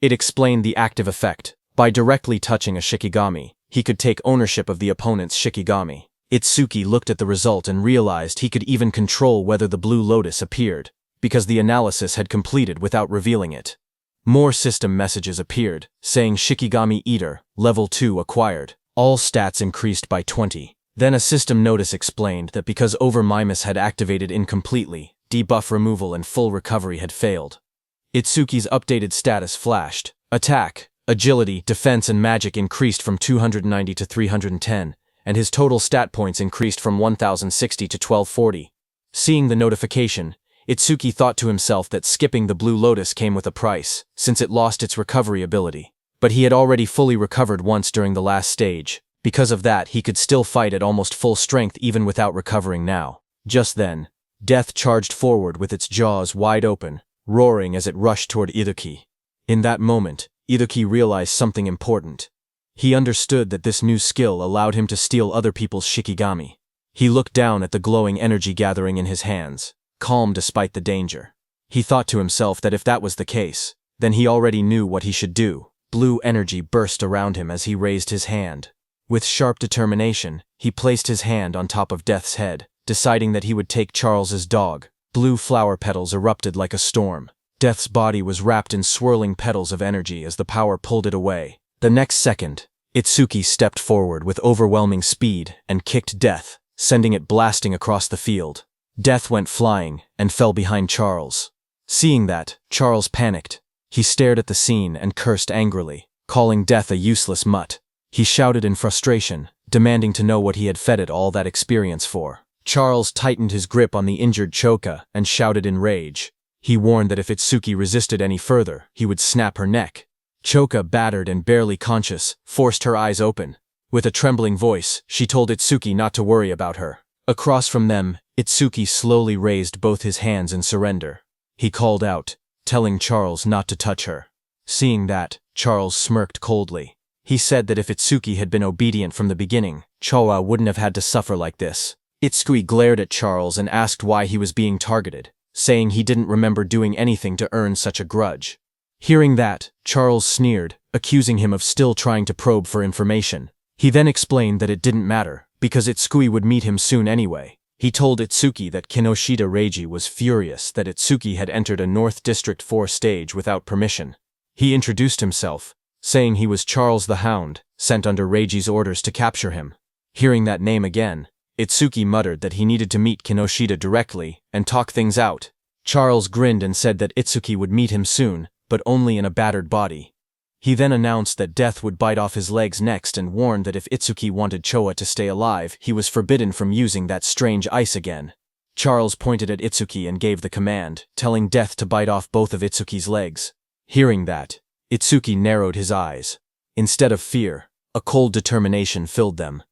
A: It explained the active effect. By directly touching a Shikigami, he could take ownership of the opponent's Shikigami. Itsuki looked at the result and realized he could even control whether the Blue Lotus appeared, because the analysis had completed without revealing it. More system messages appeared, saying Shikigami Eater, Level 2 acquired. All stats increased by 20. Then a system notice explained that because Over Mimas had activated incompletely, debuff removal and full recovery had failed. Itsuki's updated status flashed. Attack, agility, defense and magic increased from 290 to 310, and his total stat points increased from 1060 to 1240. Seeing the notification, Itsuki thought to himself that skipping the Blue Lotus came with a price, since it lost its recovery ability. But he had already fully recovered once during the last stage. Because of that, he could still fight at almost full strength even without recovering now. Just then, Death charged forward with its jaws wide open, roaring as it rushed toward Itsuki. In that moment, Itsuki realized something important. He understood that this new skill allowed him to steal other people's Shikigami. He looked down at the glowing energy gathering in his hands, calm despite the danger. He thought to himself that if that was the case, then he already knew what he should do. Blue energy burst around him as he raised his hand. With sharp determination, he placed his hand on top of Death's head, deciding that he would take Charles's dog. Blue flower petals erupted like a storm. Death's body was wrapped in swirling petals of energy as the power pulled it away. The next second, Itsuki stepped forward with overwhelming speed and kicked Death, sending it blasting across the field. Death went flying and fell behind Charles. Seeing that, Charles panicked. He stared at the scene and cursed angrily, calling Death a useless mutt. He shouted in frustration, demanding to know what he had fed it all that experience for. Charles tightened his grip on the injured Choka and shouted in rage. He warned that if Itsuki resisted any further, he would snap her neck. Choka, battered and barely conscious, forced her eyes open. With a trembling voice, she told Itsuki not to worry about her. Across from them, Itsuki slowly raised both his hands in surrender. He called out, telling Charles not to touch her. Seeing that, Charles smirked coldly. He said that if Itsuki had been obedient from the beginning, Choa wouldn't have had to suffer like this. Itsuki glared at Charles and asked why he was being targeted, saying he didn't remember doing anything to earn such a grudge. Hearing that, Charles sneered, accusing him of still trying to probe for information. He then explained that it didn't matter, because Itsuki would meet him soon anyway. He told Itsuki that Kinoshita Reiji was furious that Itsuki had entered a North District 4 stage without permission. He introduced himself, saying he was Charles the Hound, sent under Reiji's orders to capture him. Hearing that name again, Itsuki muttered that he needed to meet Kinoshita directly and talk things out. Charles grinned and said that Itsuki would meet him soon, but only in a battered body. He then announced that death would bite off his legs next and warned that if Itsuki wanted Choa to stay alive, he was forbidden from using that strange ice again. Charles pointed at Itsuki and gave the command, telling Death to bite off both of Itsuki's legs. Hearing that, Itsuki narrowed his eyes. Instead of fear, a cold determination filled them.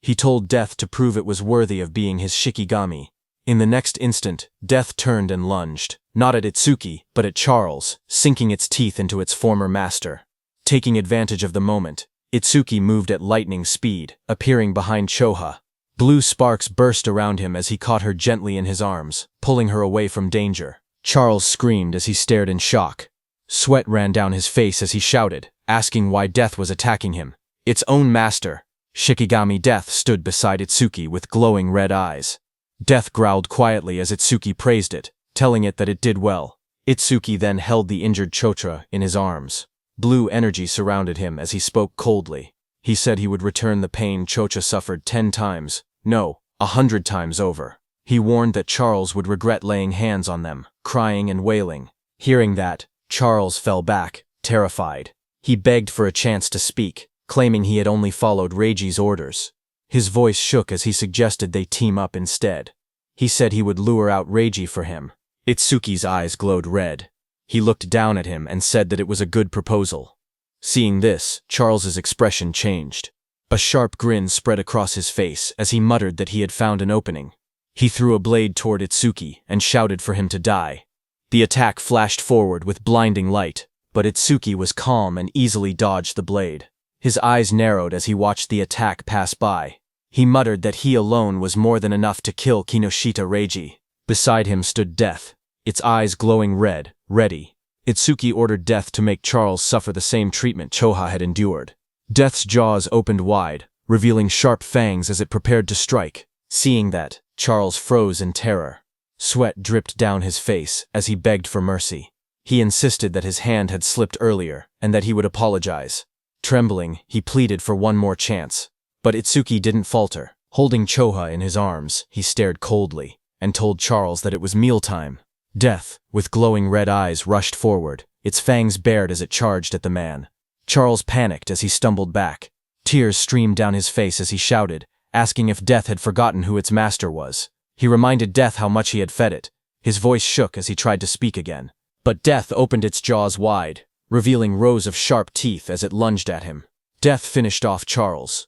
A: He told Death to prove it was worthy of being his Shikigami. In the next instant, Death turned and lunged, not at Itsuki, but at Charles, sinking its teeth into its former master. Taking advantage of the moment, Itsuki moved at lightning speed, appearing behind Choha. Blue sparks burst around him as he caught her gently in his arms, pulling her away from danger. Charles screamed as he stared in shock. Sweat ran down his face as he shouted, asking why Death was attacking him. Its own master. Shikigami Death stood beside Itsuki with glowing red eyes. Death growled quietly as Itsuki praised it, telling it that it did well. Itsuki then held the injured Chotra in his arms. Blue energy surrounded him as he spoke coldly. He said he would return the pain Chocha suffered 10 times, no, 100 times over. He warned that Charles would regret laying hands on them, crying and wailing. Hearing that, Charles fell back, terrified. He begged for a chance to speak, claiming he had only followed Reiji's orders. His voice shook as he suggested they team up instead. He said he would lure out Reiji for him. Itsuki's eyes glowed red. He looked down at him and said that it was a good proposal. Seeing this, Charles's expression changed. A sharp grin spread across his face as he muttered that he had found an opening. He threw a blade toward Itsuki and shouted for him to die. The attack flashed forward with blinding light, but Itsuki was calm and easily dodged the blade. His eyes narrowed as he watched the attack pass by. He muttered that he alone was more than enough to kill Kinoshita Reiji. Beside him stood Death, its eyes glowing red, ready. Itsuki ordered Death to make Charles suffer the same treatment Choha had endured. Death's jaws opened wide, revealing sharp fangs as it prepared to strike. Seeing that, Charles froze in terror. Sweat dripped down his face as he begged for mercy. He insisted that his hand had slipped earlier and that he would apologize. Trembling, he pleaded for one more chance. But Itsuki didn't falter. Holding Choha in his arms, he stared coldly and told Charles that it was mealtime. Death, with glowing red eyes, rushed forward, its fangs bared as it charged at the man. Charles panicked as he stumbled back. Tears streamed down his face as he shouted, asking if Death had forgotten who its master was. He reminded Death how much he had fed it. His voice shook as he tried to speak again. But Death opened its jaws wide, revealing rows of sharp teeth as it lunged at him. Death finished off Charles.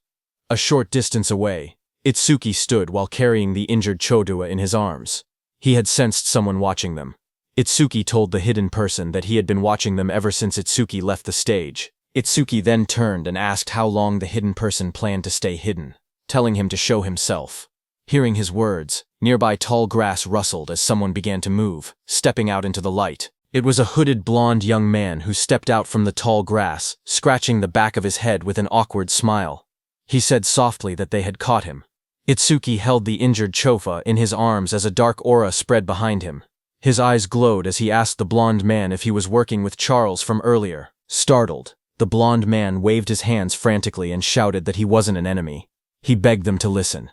A: A short distance away, Itsuki stood while carrying the injured Chodua in his arms. He had sensed someone watching them. Itsuki told the hidden person that he had been watching them ever since Itsuki left the stage. Itsuki then turned and asked how long the hidden person planned to stay hidden, telling him to show himself. Hearing his words, nearby tall grass rustled as someone began to move, stepping out into the light. It was a hooded blonde young man who stepped out from the tall grass, scratching the back of his head with an awkward smile. He said softly that they had caught him. Itsuki held the injured Chofa in his arms as a dark aura spread behind him. His eyes glowed as he asked the blonde man if he was working with Charles from earlier. Startled, the blonde man waved his hands frantically and shouted that he wasn't an enemy. He begged them to listen.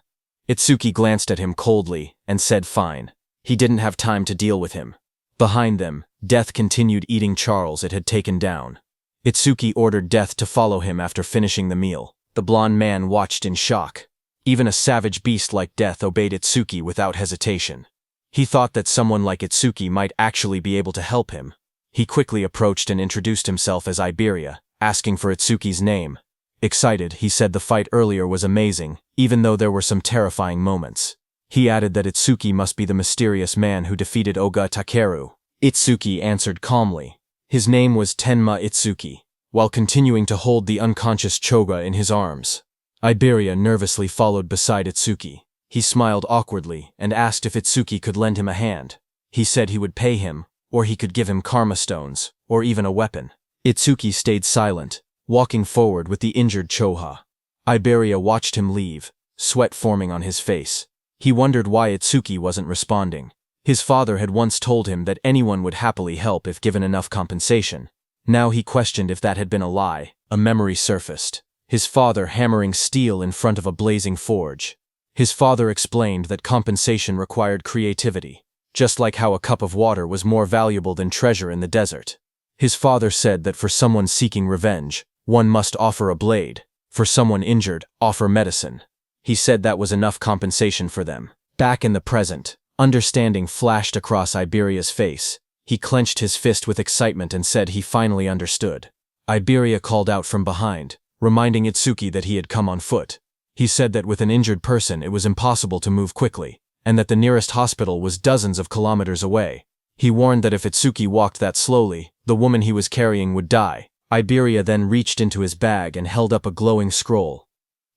A: Itsuki glanced at him coldly and said fine. He didn't have time to deal with him. Behind them, Death continued eating Charles it had taken down. Itsuki ordered Death to follow him after finishing the meal. The blonde man watched in shock. Even a savage beast like death obeyed Itsuki without hesitation. He thought that someone like Itsuki might actually be able to help him. He quickly approached and introduced himself as Iberia, asking for Itsuki's name. Excited, he said the fight earlier was amazing, even though there were some terrifying moments. He added that Itsuki must be the mysterious man who defeated Oga Takeru. Itsuki answered calmly. His name was Tenma Itsuki, while continuing to hold the unconscious Choga in his arms. Iberia nervously followed beside Itsuki. He smiled awkwardly and asked if Itsuki could lend him a hand. He said he would pay him, or he could give him karma stones, or even a weapon. Itsuki stayed silent, walking forward with the injured Choha. Iberia watched him leave, sweat forming on his face. He wondered why Itsuki wasn't responding. His father had once told him that anyone would happily help if given enough compensation. Now he questioned if that had been a lie. A memory surfaced. His father hammering steel in front of a blazing forge. His father explained that compensation required creativity, just like how a cup of water was more valuable than treasure in the desert. His father said that for someone seeking revenge, one must offer a blade. For someone injured, offer medicine. He said that was enough compensation for them. Back in the present, understanding flashed across Iberia's face. He clenched his fist with excitement and said he finally understood. Iberia called out from behind, reminding Itsuki that he had come on foot. He said that with an injured person it was impossible to move quickly, and that the nearest hospital was dozens of kilometers away. He warned that if Itsuki walked that slowly, the woman he was carrying would die. Iberia then reached into his bag and held up a glowing scroll.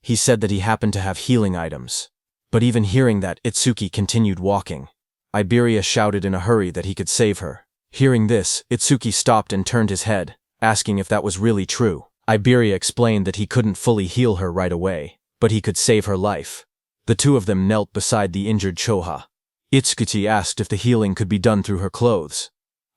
A: He said that he happened to have healing items. But even hearing that, Itsuki continued walking. Iberia shouted in a hurry that he could save her. Hearing this, Itsuki stopped and turned his head, asking if that was really true. Iberia explained that he couldn't fully heal her right away, but he could save her life. The two of them knelt beside the injured Choha. Itsuki asked if the healing could be done through her clothes.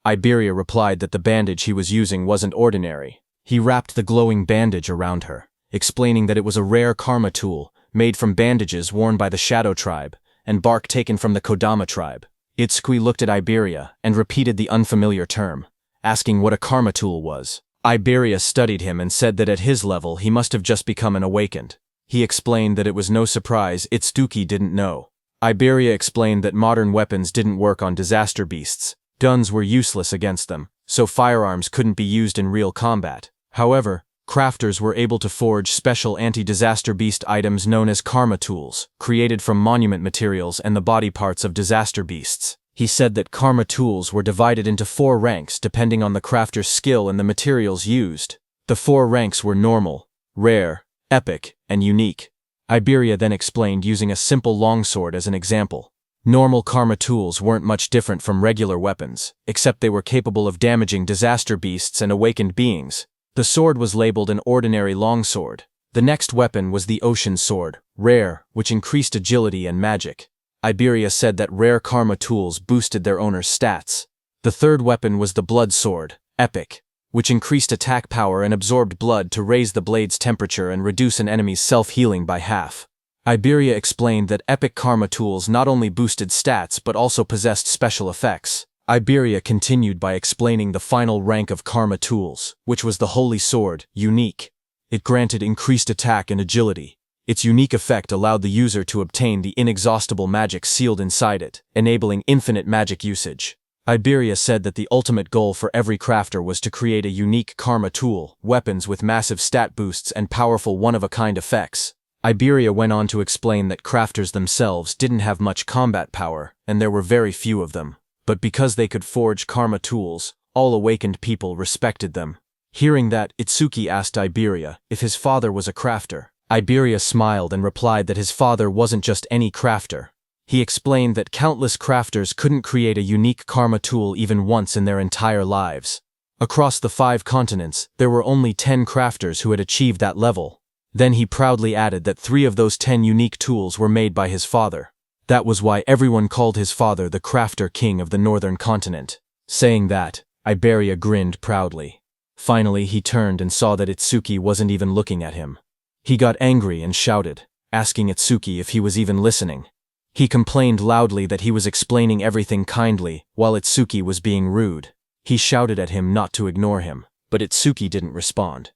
A: Iberia replied that the bandage he was using wasn't ordinary. He wrapped the glowing bandage around her, explaining that it was a rare karma tool made from bandages worn by the Shadow tribe and bark taken from the Kodama tribe. Itsuki looked at Iberia and repeated the unfamiliar term, asking what a karma tool was. Iberia studied him and said that at his level he must have just become an awakened. He explained that it was no surprise Itsuki didn't know. Iberia explained that modern weapons didn't work on disaster beasts. Guns were useless against them, so firearms couldn't be used in real combat. However, crafters were able to forge special anti-disaster beast items known as karma tools, created from monument materials and the body parts of disaster beasts. He said that karma tools were divided into 4 ranks depending on the crafter's skill and the materials used. The 4 ranks were normal, rare, epic, and unique. Iberia then explained using a simple longsword as an example. Normal karma tools weren't much different from regular weapons, except they were capable of damaging disaster beasts and awakened beings. The sword was labeled an ordinary longsword. The next weapon was the ocean sword, rare, which increased agility and magic. Iberia said that rare karma tools boosted their owner's stats. The third weapon was the blood sword, epic, which increased attack power and absorbed blood to raise the blade's temperature and reduce an enemy's self-healing by half. Iberia explained that epic karma tools not only boosted stats but also possessed special effects. Iberia continued by explaining the final rank of karma tools, which was the holy sword, unique. It granted increased attack and agility. Its unique effect allowed the user to obtain the inexhaustible magic sealed inside it, enabling infinite magic usage. Iberia said that the ultimate goal for every crafter was to create a unique karma tool, weapons with massive stat boosts and powerful one-of-a-kind effects. Iberia went on to explain that crafters themselves didn't have much combat power, and there were very few of them. But because they could forge karma tools, all awakened people respected them. Hearing that, Itsuki asked Iberia if his father was a crafter. Iberia smiled and replied that his father wasn't just any crafter. He explained that countless crafters couldn't create a unique karma tool even once in their entire lives. Across the 5 continents, there were only 10 crafters who had achieved that level. Then he proudly added that 3 of those 10 unique tools were made by his father. That was why everyone called his father the crafter king of the northern continent. Saying that, Iberia grinned proudly. Finally, he turned and saw that Itsuki wasn't even looking at him. He got angry and shouted, asking Itsuki if he was even listening. He complained loudly that he was explaining everything kindly, while Itsuki was being rude. He shouted at him not to ignore him, but Itsuki didn't respond.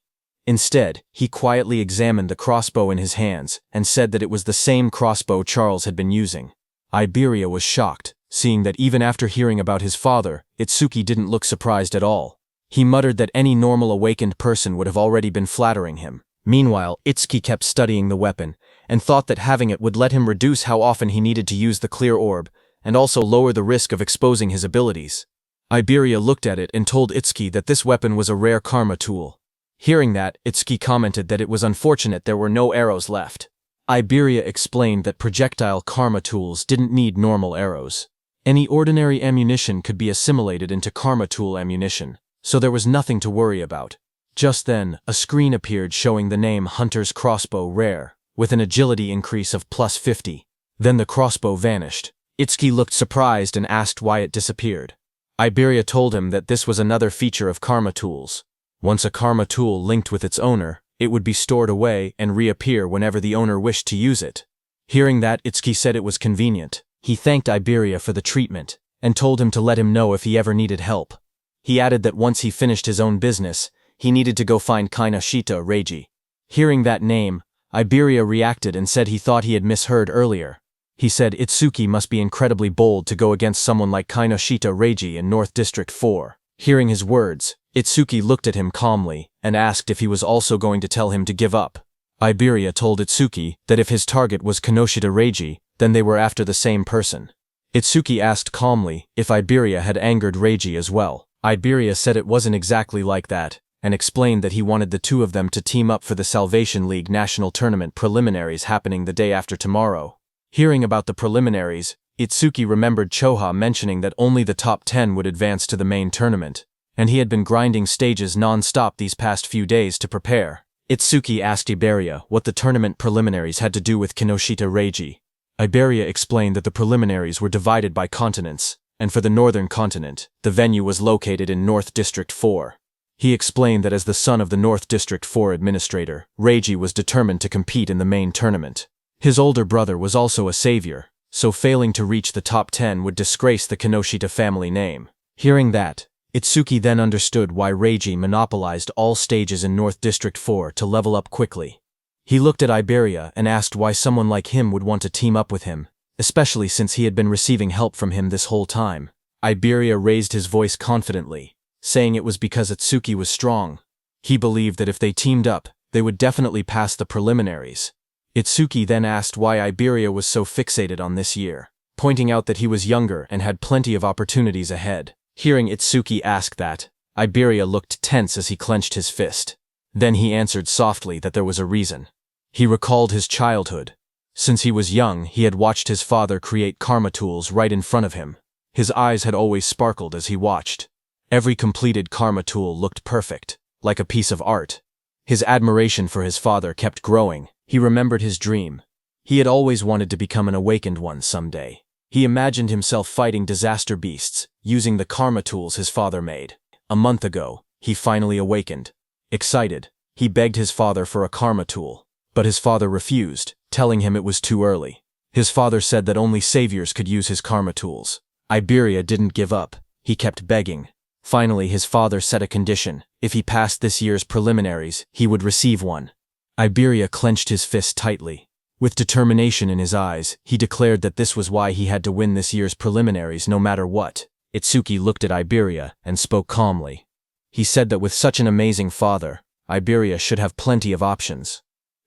A: Instead, he quietly examined the crossbow in his hands and said that it was the same crossbow Charles had been using. Iberia was shocked, seeing that even after hearing about his father, Itsuki didn't look surprised at all. He muttered that any normal awakened person would have already been flattering him. Meanwhile, Itsuki kept studying the weapon, and thought that having it would let him reduce how often he needed to use the clear orb, and also lower the risk of exposing his abilities. Iberia looked at it and told Itsuki that this weapon was a rare karma tool. Hearing that, Itsuki commented that it was unfortunate there were no arrows left. Iberia explained that projectile karma tools didn't need normal arrows. Any ordinary ammunition could be assimilated into karma tool ammunition, so there was nothing to worry about. Just then, a screen appeared showing the name Hunter's Crossbow Rare, with an agility increase of +50. Then the crossbow vanished. Itsuki looked surprised and asked why it disappeared. Iberia told him that this was another feature of karma tools. Once a karma tool linked with its owner, it would be stored away and reappear whenever the owner wished to use it. Hearing that, Itsuki said it was convenient. He thanked Iberia for the treatment, and told him to let him know if he ever needed help. He added that once he finished his own business, he needed to go find Kinoshita Reiji. Hearing that name, Iberia reacted and said he thought he had misheard earlier. He said Itsuki must be incredibly bold to go against someone like Kinoshita Reiji in North District 4. Hearing his words, Itsuki looked at him calmly and asked if he was also going to tell him to give up. Iberia told Itsuki that if his target was Kinoshita Reiji, then they were after the same person. Itsuki asked calmly if Iberia had angered Reiji as well. Iberia said it wasn't exactly like that, and explained that he wanted the two of them to team up for the Salvation League National Tournament preliminaries happening the day after tomorrow. Hearing about the preliminaries, Itsuki remembered Choha mentioning that only the top 10 would advance to the main tournament, and he had been grinding stages non-stop these past few days to prepare. Itsuki asked Iberia what the tournament preliminaries had to do with Kinoshita Reiji. Iberia explained that the preliminaries were divided by continents, and for the northern continent, the venue was located in North District 4. He explained that as the son of the North District 4 administrator, Reiji was determined to compete in the main tournament. His older brother was also a savior, so failing to reach the top 10 would disgrace the Kinoshita family name. Hearing that, Itsuki then understood why Reiji monopolized all stages in North District 4 to level up quickly. He looked at Iberia and asked why someone like him would want to team up with him, especially since he had been receiving help from him this whole time. Iberia raised his voice confidently, saying it was because Itsuki was strong. He believed that if they teamed up, they would definitely pass the preliminaries. Itsuki then asked why Iberia was so fixated on this year, pointing out that he was younger and had plenty of opportunities ahead. Hearing Itsuki ask that, Iberia looked tense as he clenched his fist. Then he answered softly that there was a reason. He recalled his childhood. Since he was young, he had watched his father create karma tools right in front of him. His eyes had always sparkled as he watched. Every completed karma tool looked perfect, like a piece of art. His admiration for his father kept growing. He remembered his dream. He had always wanted to become an awakened one someday. He imagined himself fighting disaster beasts, using the karma tools his father made. A month ago, he finally awakened. Excited, he begged his father for a karma tool, but his father refused, telling him it was too early. His father said that only saviors could use his karma tools. Iberia didn't give up. He kept begging. Finally, his father set a condition. If he passed this year's preliminaries, he would receive one. Iberia clenched his fist tightly. With determination in his eyes, he declared that this was why he had to win this year's preliminaries no matter what. Itsuki looked at Iberia and spoke calmly. He said that with such an amazing father, Iberia should have plenty of options.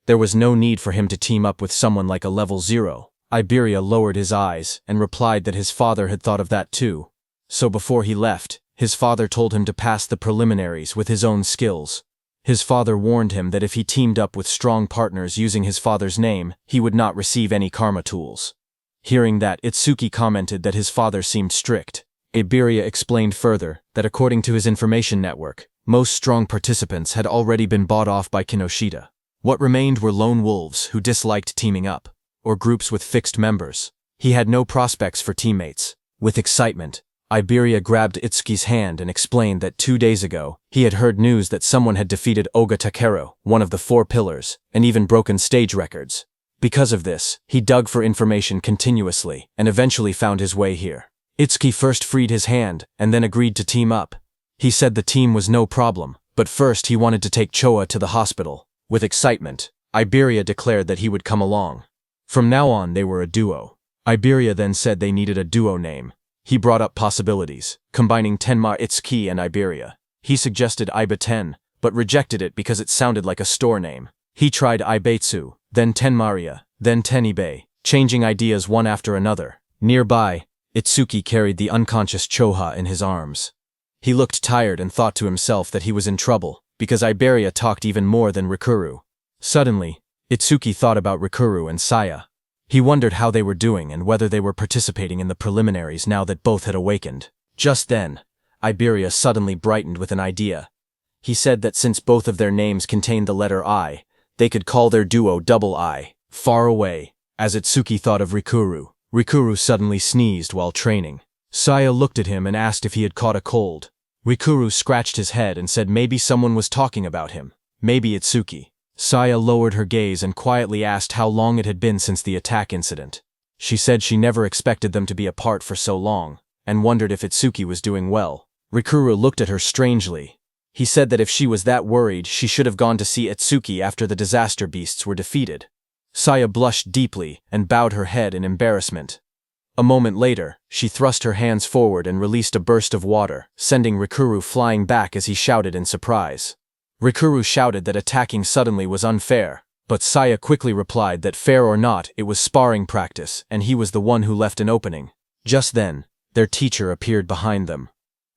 A: There was no need for him to team up with someone like a level 0. Iberia lowered his eyes and replied that his father had thought of that too. So before he left, his father told him to pass the preliminaries with his own skills. His father warned him that if he teamed up with strong partners using his father's name, he would not receive any karma tools. Hearing that, Itsuki commented that his father seemed strict. Iberia explained further that according to his information network, most strong participants had already been bought off by Kinoshita. What remained were lone wolves who disliked teaming up, or groups with fixed members. He had no prospects for teammates. With excitement, Iberia grabbed Itsuki's hand and explained that 2 days ago, he had heard news that someone had defeated Oga Takeru, one of the 4 pillars, and even broken stage records. Because of this, he dug for information continuously and eventually found his way here. Itsuki first freed his hand and then agreed to team up. He said the team was no problem, But first he wanted to take Choa to the hospital. With excitement, Iberia declared that he would come along. From now on they were a duo. Iberia then said they needed a duo name. He brought up possibilities, combining Tenma Itsuki and Iberia. He suggested Iba-ten, but rejected it because it sounded like a store name. He tried Ibeitsu, then Tenmaria, then Tenibe, changing ideas one after another. Nearby, Itsuki carried the unconscious Choha in his arms. He looked tired and thought to himself that he was in trouble, because Iberia talked even more than Rikuru. Suddenly, Itsuki thought about Rikuru and Saya. He wondered how they were doing and whether they were participating in the preliminaries now that both had awakened. Just then, Iberia suddenly brightened with an idea. He said that since both of their names contained the letter I, they could call their duo Double I. Far away, as Itsuki thought of Rikuru, Rikuru suddenly sneezed while training. Saya looked at him and asked if he had caught a cold. Rikuru scratched his head and said maybe someone was talking about him. Maybe Itsuki. Saya lowered her gaze and quietly asked how long it had been since the attack incident. She said she never expected them to be apart for so long, and wondered if Itsuki was doing well. Rikuru looked at her strangely. He said that if she was that worried, she should have gone to see Itsuki after the disaster beasts were defeated. Saya blushed deeply and bowed her head in embarrassment. A moment later, she thrust her hands forward and released a burst of water, sending Rikuru flying back as he shouted in surprise. Rikuru shouted that attacking suddenly was unfair, but Saya quickly replied that fair or not, it was sparring practice, and he was the one who left an opening. Just then, their teacher appeared behind them.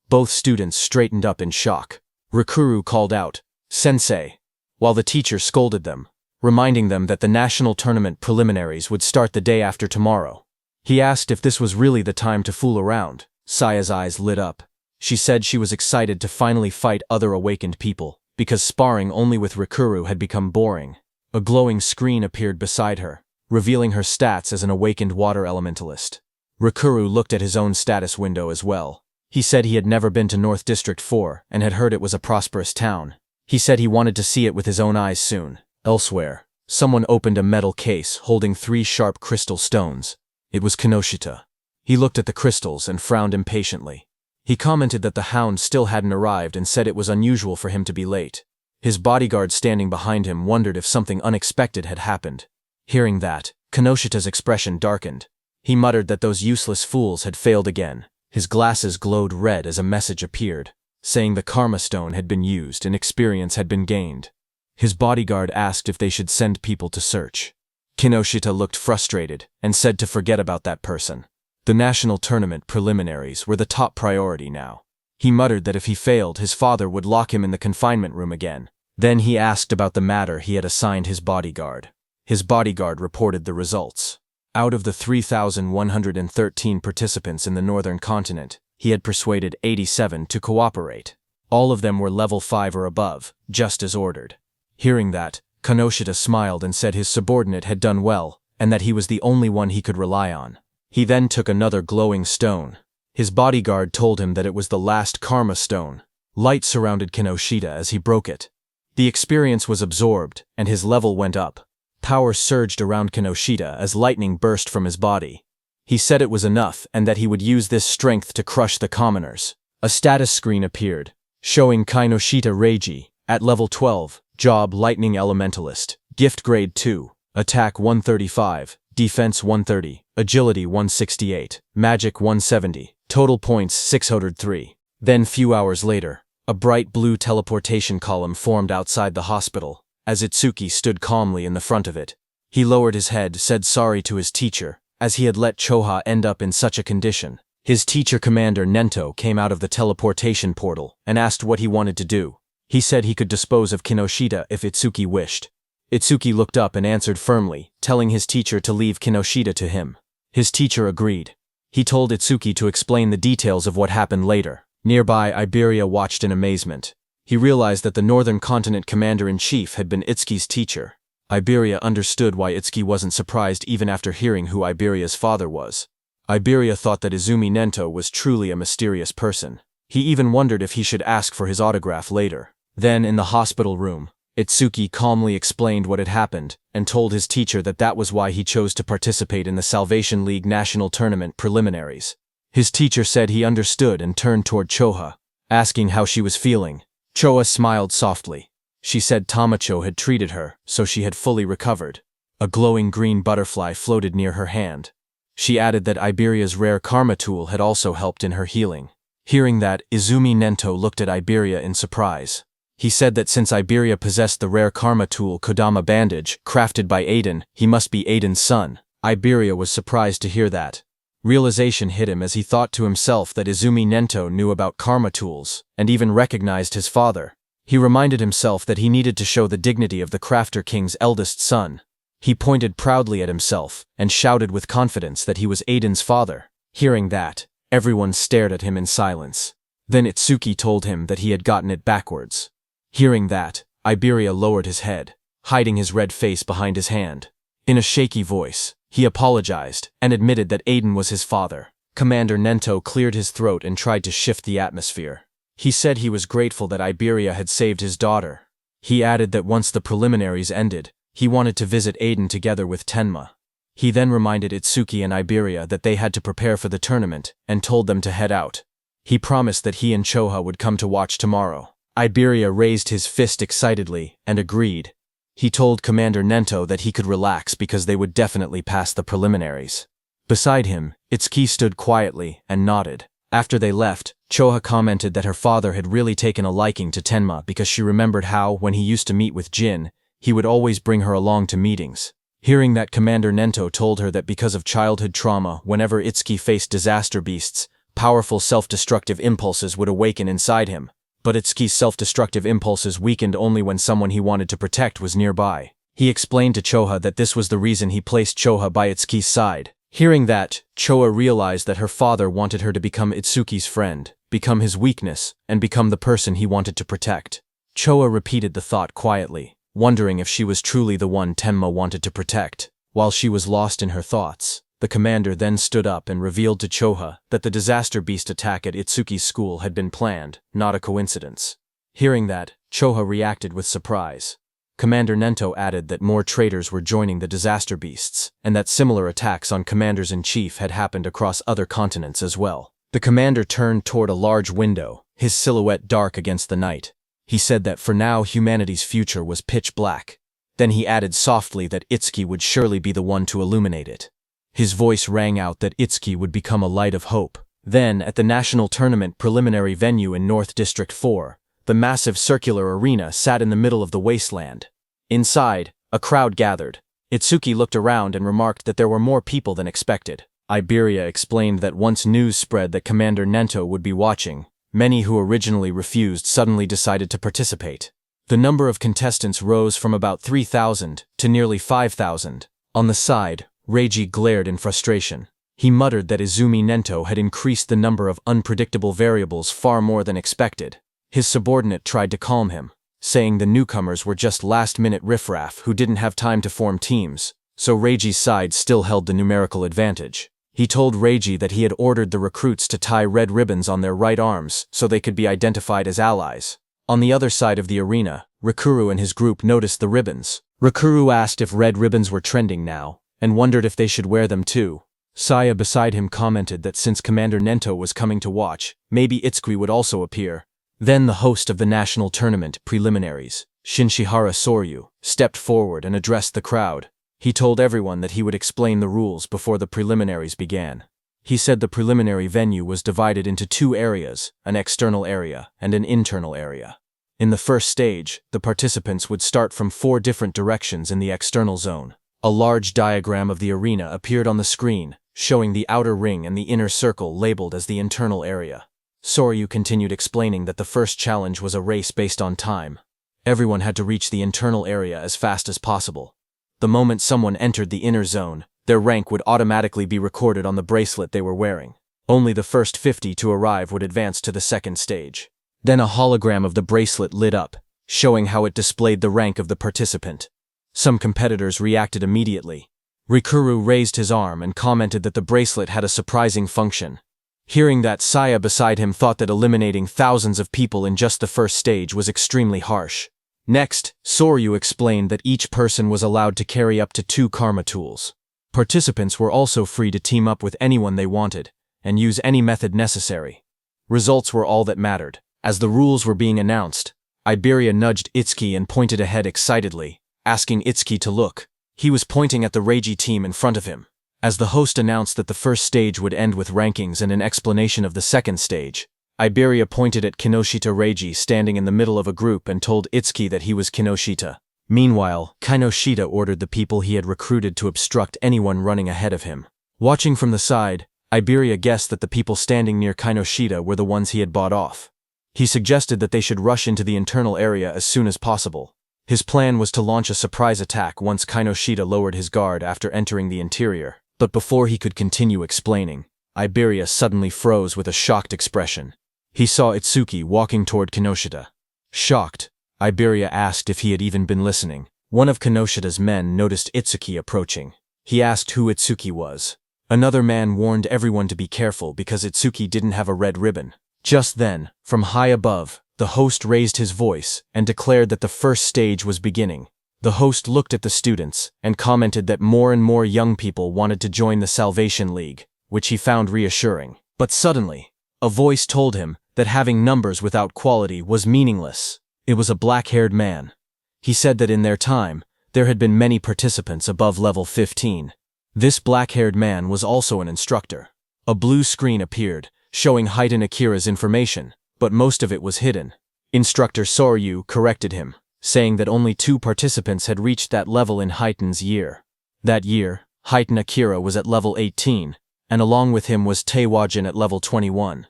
A: Both students straightened up in shock. Rikuru called out, "Sensei," while the teacher scolded them, reminding them that the national tournament preliminaries would start the day after tomorrow. He asked if this was really the time to fool around. Saya's eyes lit up. She said she was excited to finally fight other awakened people, because sparring only with Rikuru had become boring. A glowing screen appeared beside her, revealing her stats as an awakened water elementalist. Rikuru looked at his own status window as well. He said he had never been to North District 4 and had heard it was a prosperous town. He said he wanted to see it with his own eyes soon. Elsewhere, someone opened a metal case holding 3 sharp crystal stones. It was Kinoshita. He looked at the crystals and frowned impatiently. He commented that the hound still hadn't arrived and said it was unusual for him to be late. His bodyguard standing behind him wondered if something unexpected had happened. Hearing that, Kinoshita's expression darkened. He muttered that those useless fools had failed again. His glasses glowed red as a message appeared, saying the Karma Stone had been used and experience had been gained. His bodyguard asked if they should send people to search. Kinoshita looked frustrated and said to forget about that person. The national tournament preliminaries were the top priority now. He muttered that if he failed, his father would lock him in the confinement room again. Then he asked about the matter he had assigned his bodyguard. His bodyguard reported the results. Out of the 3,113 participants in the northern continent, he had persuaded 87 to cooperate. All of them were level 5 or above, just as ordered. Hearing that, Kinoshita smiled and said his subordinate had done well, and that he was the only one he could rely on. He then took another glowing stone. His bodyguard told him that it was the last Karma Stone. Light surrounded Kinoshita as he broke it. The experience was absorbed, and his level went up. Power surged around Kinoshita as lightning burst from his body. He said it was enough and that he would use this strength to crush the commoners. A status screen appeared, showing Kinoshita Reiji, at level 12, job Lightning Elementalist, gift grade 2, attack 135, defense 130, agility 168, magic 170, total points 603. Then few hours later, a bright blue teleportation column formed outside the hospital. As Itsuki stood calmly in the front of it, he lowered his head, said sorry to his teacher, as he had let Choha end up in such a condition. His teacher commander Nento came out of the teleportation portal and asked what he wanted to do. He said he could dispose of Kinoshita if Itsuki wished. Itsuki looked up and answered firmly, telling his teacher to leave Kinoshita to him. His teacher agreed. He told Itsuki to explain the details of what happened later. Nearby, Iberia watched in amazement. He realized that the Northern Continent Commander-in-Chief had been Itsuki's teacher. Iberia understood why Itsuki wasn't surprised even after hearing who Iberia's father was. Iberia thought that Izumi Nento was truly a mysterious person. He even wondered if he should ask for his autograph later. Then, in the hospital room, Itsuki calmly explained what had happened and told his teacher that that was why he chose to participate in the Salvation League National Tournament preliminaries. His teacher said he understood and turned toward Choha, asking how she was feeling. Choa smiled softly. She said Tamacho had treated her, so she had fully recovered. A glowing green butterfly floated near her hand. She added that Iberia's rare karma tool had also helped in her healing. Hearing that, Izumi Nento looked at Iberia in surprise. He said that since Iberia possessed the rare karma tool Kodama bandage, crafted by Aiden, he must be Aiden's son. Iberia was surprised to hear that. Realization hit him as he thought to himself that Izumi Nento knew about karma tools, and even recognized his father. He reminded himself that he needed to show the dignity of the Crafter King's eldest son. He pointed proudly at himself, and shouted with confidence that he was Aiden's father. Hearing that, everyone stared at him in silence. Then Itsuki told him that he had gotten it backwards. Hearing that, Iberia lowered his head, hiding his red face behind his hand. In a shaky voice, he apologized and admitted that Aiden was his father. Commander Nento cleared his throat and tried to shift the atmosphere. He said he was grateful that Iberia had saved his daughter. He added that once the preliminaries ended, he wanted to visit Aiden together with Tenma. He then reminded Itsuki and Iberia that they had to prepare for the tournament and told them to head out. He promised that he and Choha would come to watch tomorrow. Iberia raised his fist excitedly and agreed. He told Commander Nento that he could relax because they would definitely pass the preliminaries. Beside him, Itsuki stood quietly and nodded. After they left, Choha commented that her father had really taken a liking to Tenma because she remembered how, when he used to meet with Jin, he would always bring her along to meetings. Hearing that, Commander Nento told her that because of childhood trauma, whenever Itsuki faced disaster beasts, powerful self-destructive impulses would awaken inside him. But Itsuki's self-destructive impulses weakened only when someone he wanted to protect was nearby. He explained to Choha that this was the reason he placed Choha by Itsuki's side. Hearing that, Choha realized that her father wanted her to become Itsuki's friend, become his weakness, and become the person he wanted to protect. Choha repeated the thought quietly, wondering if she was truly the one Tenma wanted to protect. While she was lost in her thoughts, the commander then stood up and revealed to Choha that the disaster beast attack at Itsuki's school had been planned, not a coincidence. Hearing that, Choha reacted with surprise. Commander Nento added that more traitors were joining the disaster beasts, and that similar attacks on commanders-in-chief had happened across other continents as well. The commander turned toward a large window, his silhouette dark against the night. He said that for now humanity's future was pitch black. Then he added softly that Itsuki would surely be the one to illuminate it. His voice rang out that Itsuki would become a light of hope. Then, at the national tournament preliminary venue in North District 4, the massive circular arena sat in the middle of the wasteland. Inside, a crowd gathered. Itsuki looked around and remarked that there were more people than expected. Iberia explained that once news spread that Commander Nento would be watching, many who originally refused suddenly decided to participate. The number of contestants rose from about 3,000 to nearly 5,000. On the side, Reiji glared in frustration. He muttered that Izumi Nento had increased the number of unpredictable variables far more than expected. His subordinate tried to calm him, saying the newcomers were just last-minute riffraff who didn't have time to form teams, so Reiji's side still held the numerical advantage. He told Reiji that he had ordered the recruits to tie red ribbons on their right arms so they could be identified as allies. On the other side of the arena, Rikuru and his group noticed the ribbons. Rikuru asked if red ribbons were trending now, and wondered if they should wear them too. Saya beside him commented that since Commander Nento was coming to watch, maybe Itsuki would also appear. Then the host of the national tournament preliminaries, Shinshihara Soryu, stepped forward and addressed the crowd. He told everyone that he would explain the rules before the preliminaries began. He said the preliminary venue was divided into two areas, an external area and an internal area. In the first stage, the participants would start from 4 different directions in the external zone. A large diagram of the arena appeared on the screen, showing the outer ring and the inner circle labeled as the internal area. Soryu continued explaining that the first challenge was a race based on time. Everyone had to reach the internal area as fast as possible. The moment someone entered the inner zone, their rank would automatically be recorded on the bracelet they were wearing. Only the first 50 to arrive would advance to the second stage. Then a hologram of the bracelet lit up, showing how it displayed the rank of the participant. Some competitors reacted immediately. Rikuru raised his arm and commented that the bracelet had a surprising function. Hearing that, Saya beside him thought that eliminating thousands of people in just the first stage was extremely harsh. Next, Soryu explained that each person was allowed to carry up to 2 karma tools. Participants were also free to team up with anyone they wanted, and use any method necessary. Results were all that mattered. As the rules were being announced, Iberia nudged Itsuki and pointed ahead excitedly, asking Itsuki to look. He was pointing at the Reiji team in front of him. As the host announced that the first stage would end with rankings and an explanation of the second stage, Iberia pointed at Kinoshita Reiji standing in the middle of a group and told Itsuki that he was Kinoshita. Meanwhile, Kinoshita ordered the people he had recruited to obstruct anyone running ahead of him. Watching from the side, Iberia guessed that the people standing near Kinoshita were the ones he had bought off. He suggested that they should rush into the internal area as soon as possible. His plan was to launch a surprise attack once Kinoshita lowered his guard after entering the interior. But before he could continue explaining, Iberia suddenly froze with a shocked expression. He saw Itsuki walking toward Kinoshita. Shocked, Iberia asked if he had even been listening. One of Kinoshita's men noticed Itsuki approaching. He asked who Itsuki was. Another man warned everyone to be careful because Itsuki didn't have a red ribbon. Just then, from high above, the host raised his voice and declared that the first stage was beginning. The host looked at the students and commented that more and more young people wanted to join the Salvation League, which he found reassuring. But suddenly, a voice told him that having numbers without quality was meaningless. It was a black-haired man. He said that in their time, there had been many participants above level 15. This black-haired man was also an instructor. A blue screen appeared, showing Heitan Akira's information, but most of it was hidden. Instructor Soryu corrected him, saying that only 2 participants had reached that level in Heitan's year. That year, Heitan Akira was at level 18, and along with him was Taewajin at level 21.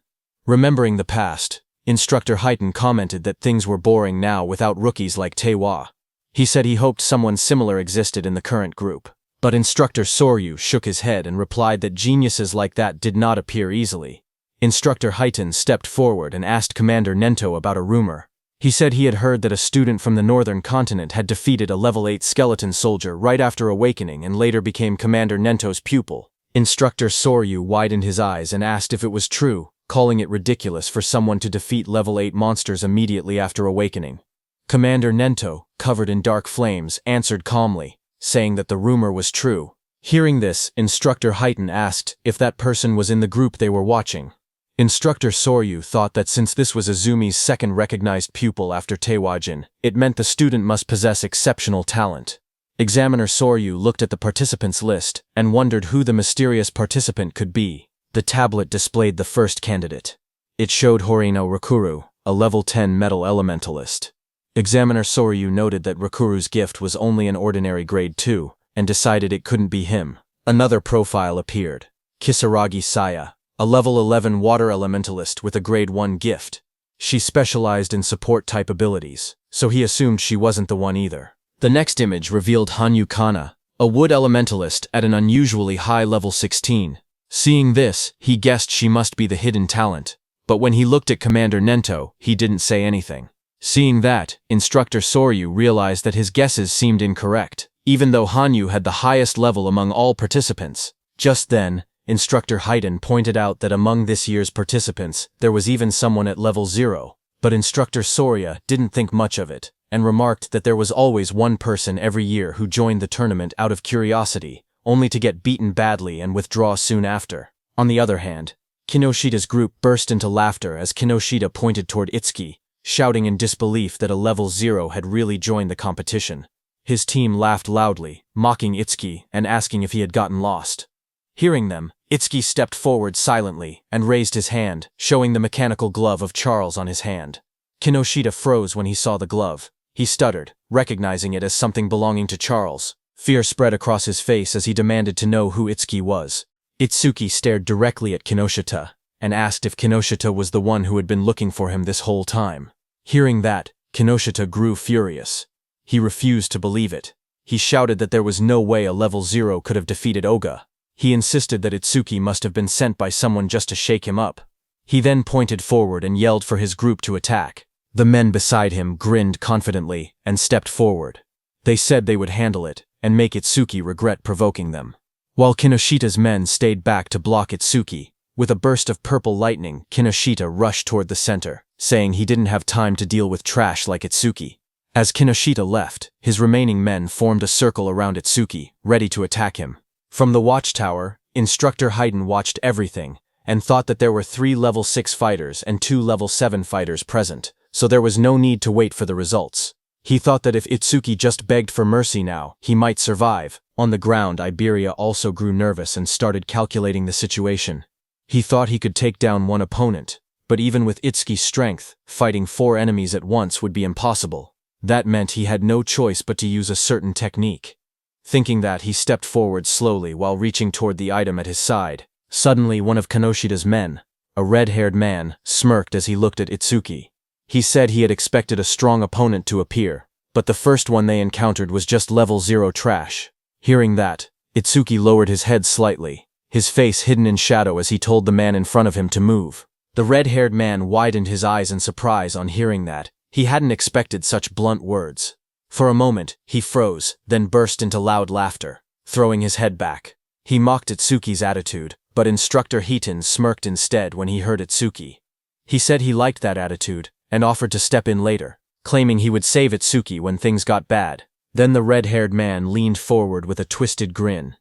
A: Remembering the past, Instructor Heitan commented that things were boring now without rookies like Taewa. He said he hoped someone similar existed in the current group. But Instructor Soryu shook his head and replied that geniuses like that did not appear easily. Instructor Heitan stepped forward and asked Commander Nento about a rumor. He said he had heard that a student from the northern continent had defeated a level 8 skeleton soldier right after awakening and later became Commander Nento's pupil. Instructor Soryu widened his eyes and asked if it was true, calling it ridiculous for someone to defeat level 8 monsters immediately after awakening. Commander Nento, covered in dark flames, answered calmly, saying that the rumor was true. Hearing this, Instructor Heitan asked if that person was in the group they were watching. Instructor Soryu thought that since this was Azumi's second recognized pupil after Taewajin, it meant the student must possess exceptional talent. Examiner Soryu looked at the participants list and wondered who the mysterious participant could be. The tablet displayed the first candidate. It showed Horino Rakuru, a level 10 metal elementalist. Examiner Soryu noted that Rakuru's gift was only an ordinary grade 2, and decided it couldn't be him. Another profile appeared. Kisaragi Saya, a level 11 water elementalist with a grade 1 gift. She specialized in support-type abilities, so he assumed she wasn't the one either. The next image revealed Hanyu Kana, a wood elementalist at an unusually high level 16. Seeing this, he guessed she must be the hidden talent, but when he looked at Commander Nento, he didn't say anything. Seeing that, Instructor Soryu realized that his guesses seemed incorrect, even though Hanyu had the highest level among all participants. Just then, Instructor Heitan pointed out that among this year's participants, there was even someone at level 0, but Instructor Sorya didn't think much of it, and remarked that there was always one person every year who joined the tournament out of curiosity, only to get beaten badly and withdraw soon after. On the other hand, Kinoshita's group burst into laughter as Kinoshita pointed toward Itsuki, shouting in disbelief that a level 0 had really joined the competition. His team laughed loudly, mocking Itsuki and asking if he had gotten lost. Hearing them, Itsuki stepped forward silently and raised his hand, showing the mechanical glove of Charles on his hand. Kinoshita froze when he saw the glove. He stuttered, recognizing it as something belonging to Charles. Fear spread across his face as he demanded to know who Itsuki was. Itsuki stared directly at Kinoshita and asked if Kinoshita was the one who had been looking for him this whole time. Hearing that, Kinoshita grew furious. He refused to believe it. He shouted that there was no way a level 0 could have defeated Oga. He insisted that Itsuki must have been sent by someone just to shake him up. He then pointed forward and yelled for his group to attack. The men beside him grinned confidently and stepped forward. They said they would handle it and make Itsuki regret provoking them. While Kinoshita's men stayed back to block Itsuki, with a burst of purple lightning, Kinoshita rushed toward the center, saying he didn't have time to deal with trash like Itsuki. As Kinoshita left, his remaining men formed a circle around Itsuki, ready to attack him. From the watchtower, Instructor Heitan watched everything, and thought that there were 3 level 6 fighters and 2 level 7 fighters present, so there was no need to wait for the results. He thought that if Itsuki just begged for mercy now, he might survive. On the ground, Iberia also grew nervous and started calculating the situation. He thought he could take down one opponent, but even with Itsuki's strength, fighting 4 enemies at once would be impossible. That meant he had no choice but to use a certain technique. Thinking that, he stepped forward slowly while reaching toward the item at his side. Suddenly, one of Kanoshida's men, a red-haired man, smirked as he looked at Itsuki. He said he had expected a strong opponent to appear, but the first one they encountered was just level 0 trash. Hearing that, Itsuki lowered his head slightly, his face hidden in shadow as he told the man in front of him to move. The red-haired man widened his eyes in surprise on hearing that. He hadn't expected such blunt words. For a moment, he froze, then burst into loud laughter, throwing his head back. He mocked Itsuki's attitude, but Instructor Hiton smirked instead when he heard Itsuki. He said he liked that attitude, and offered to step in later, claiming he would save Itsuki when things got bad. Then the red-haired man leaned forward with a twisted grin.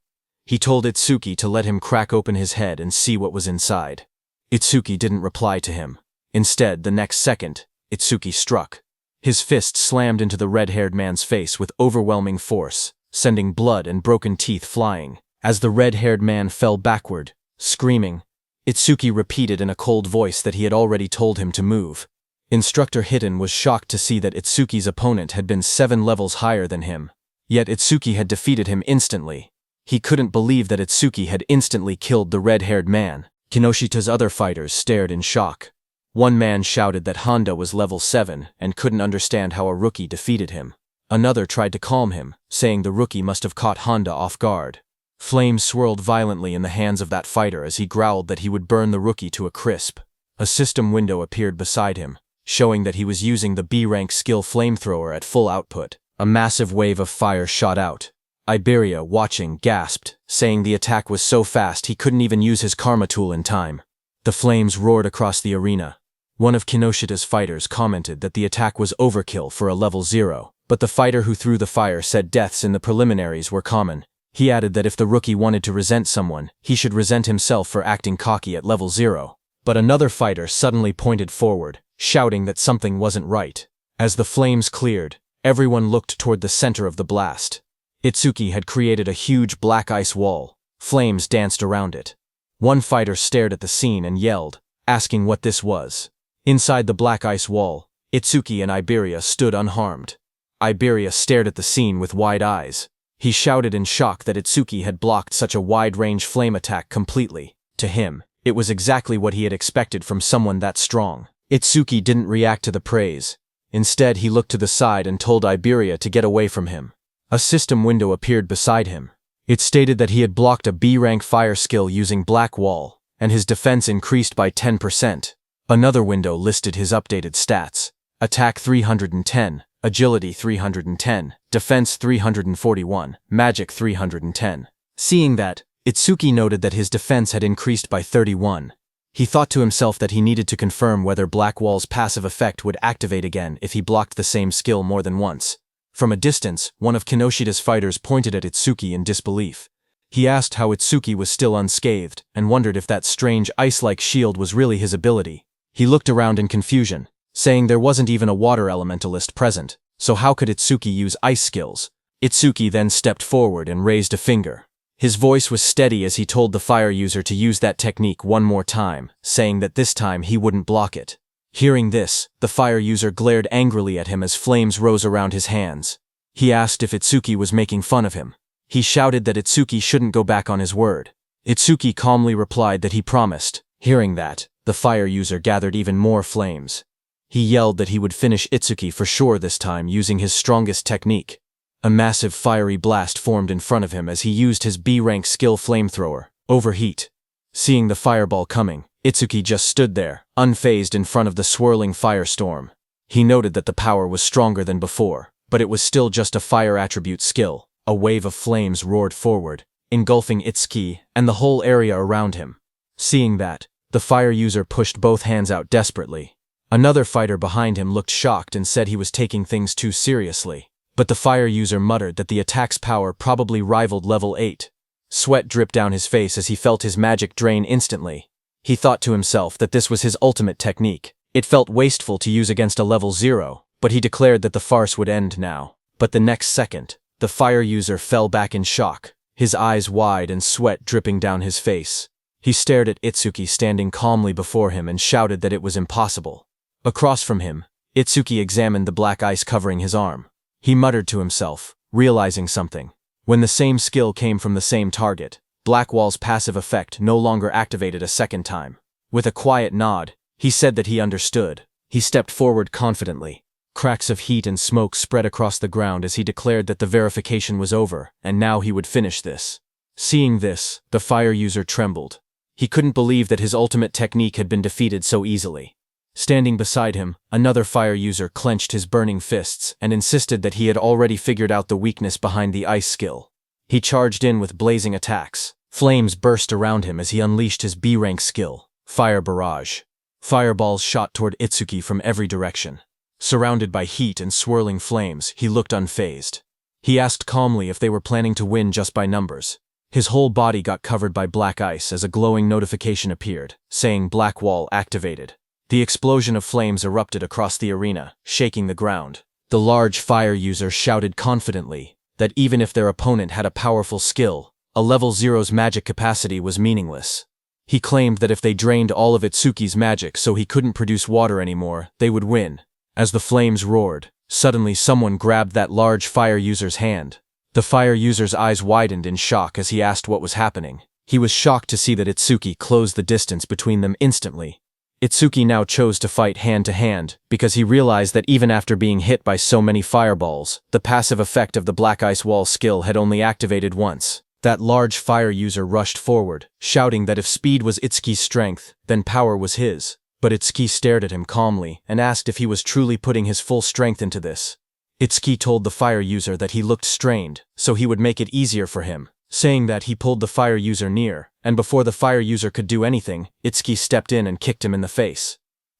A: He told Itsuki to let him crack open his head and see what was inside. Itsuki didn't reply to him. Instead, the next second, Itsuki struck. His fist slammed into the red-haired man's face with overwhelming force, sending blood and broken teeth flying. As the red-haired man fell backward, screaming, Itsuki repeated in a cold voice that he had already told him to move. Instructor Hiton was shocked to see that Itsuki's opponent had been 7 levels higher than him. Yet Itsuki had defeated him instantly. He couldn't believe that Itsuki had instantly killed the red-haired man. Kinoshida's other fighters stared in shock. One man shouted that Honda was level 7 and couldn't understand how a rookie defeated him. Another tried to calm him, saying the rookie must have caught Honda off guard. Flames swirled violently in the hands of that fighter as he growled that he would burn the rookie to a crisp. A system window appeared beside him, showing that he was using the B-rank skill flamethrower at full output. A massive wave of fire shot out. Iberia, watching, gasped, saying the attack was so fast he couldn't even use his karma tool in time. The flames roared across the arena. One of Kinoshida's fighters commented that the attack was overkill for a level 0, but the fighter who threw the fire said deaths in the preliminaries were common. He added that if the rookie wanted to resent someone, he should resent himself for acting cocky at level 0. But another fighter suddenly pointed forward, shouting that something wasn't right. As the flames cleared, everyone looked toward the center of the blast. Itsuki had created a huge black ice wall. Flames danced around it. One fighter stared at the scene and yelled, asking what this was. Inside the black ice wall, Itsuki and Iberia stood unharmed. Iberia stared at the scene with wide eyes. He shouted in shock that Itsuki had blocked such a wide-range flame attack completely. To him, it was exactly what he had expected from someone that strong. Itsuki didn't react to the praise. Instead, he looked to the side and told Iberia to get away from him. A system window appeared beside him. It stated that he had blocked a B-rank fire skill using Black Wall, and his defense increased by 10%. Another window listed his updated stats. Attack 310, Agility 310, Defense 341, Magic 310. Seeing that, Itsuki noted that his defense had increased by 31. He thought to himself that he needed to confirm whether Black Wall's passive effect would activate again if he blocked the same skill more than once. From a distance, one of Kinoshida's fighters pointed at Itsuki in disbelief. He asked how Itsuki was still unscathed, and wondered if that strange ice-like shield was really his ability. He looked around in confusion, saying there wasn't even a water elementalist present, so how could Itsuki use ice skills? Itsuki then stepped forward and raised a finger. His voice was steady as he told the fire user to use that technique one more time, saying that this time he wouldn't block it. Hearing this, the fire user glared angrily at him as flames rose around his hands. He asked if Itsuki was making fun of him. He shouted that Itsuki shouldn't go back on his word. Itsuki calmly replied that he promised. Hearing that, the fire user gathered even more flames. He yelled that he would finish Itsuki for sure this time using his strongest technique. A massive fiery blast formed in front of him as he used his B-rank skill flamethrower, Overheat. Seeing the fireball coming, Itsuki just stood there, unfazed in front of the swirling firestorm. He noted that the power was stronger than before, but it was still just a fire attribute skill. A wave of flames roared forward, engulfing Itsuki and the whole area around him. Seeing that, the fire user pushed both hands out desperately. Another fighter behind him looked shocked and said he was taking things too seriously. But the fire user muttered that the attack's power probably rivaled level 8. Sweat dripped down his face as he felt his magic drain instantly. He thought to himself that this was his ultimate technique. It felt wasteful to use against a level 0, but he declared that the farce would end now. But the next second, the fire user fell back in shock, his eyes wide and sweat dripping down his face. He stared at Itsuki standing calmly before him and shouted that it was impossible. Across from him, Itsuki examined the black ice covering his arm. He muttered to himself, realizing something. When the same skill came from the same target, Blackwall's passive effect no longer activated a second time. With a quiet nod, he said that he understood. He stepped forward confidently. Cracks of heat and smoke spread across the ground as he declared that the verification was over, and now he would finish this. Seeing this, the fire user trembled. He couldn't believe that his ultimate technique had been defeated so easily. Standing beside him, another fire user clenched his burning fists and insisted that he had already figured out the weakness behind the ice skill. He charged in with blazing attacks. Flames burst around him as he unleashed his B-rank skill, Fire Barrage. Fireballs shot toward Itsuki from every direction. Surrounded by heat and swirling flames, he looked unfazed. He asked calmly if they were planning to win just by numbers. His whole body got covered by black ice as a glowing notification appeared, saying Blackwall activated. The explosion of flames erupted across the arena, shaking the ground. The large fire user shouted confidently that even if their opponent had a powerful skill, a level 0's magic capacity was meaningless. He claimed that if they drained all of Itsuki's magic so he couldn't produce water anymore, they would win. As the flames roared, suddenly someone grabbed that large fire user's hand. The fire user's eyes widened in shock as he asked what was happening. He was shocked to see that Itsuki closed the distance between them instantly. Itsuki now chose to fight hand-to-hand because he realized that even after being hit by so many fireballs, the passive effect of the Black Ice Wall skill had only activated once. That large fire user rushed forward, shouting that if speed was Itsuki's strength, then power was his. But Itsuki stared at him calmly and asked if he was truly putting his full strength into this. Itsuki told the fire user that he looked strained, so he would make it easier for him, saying that he pulled the fire user near, and before the fire user could do anything, Itsuki stepped in and kicked him in the face.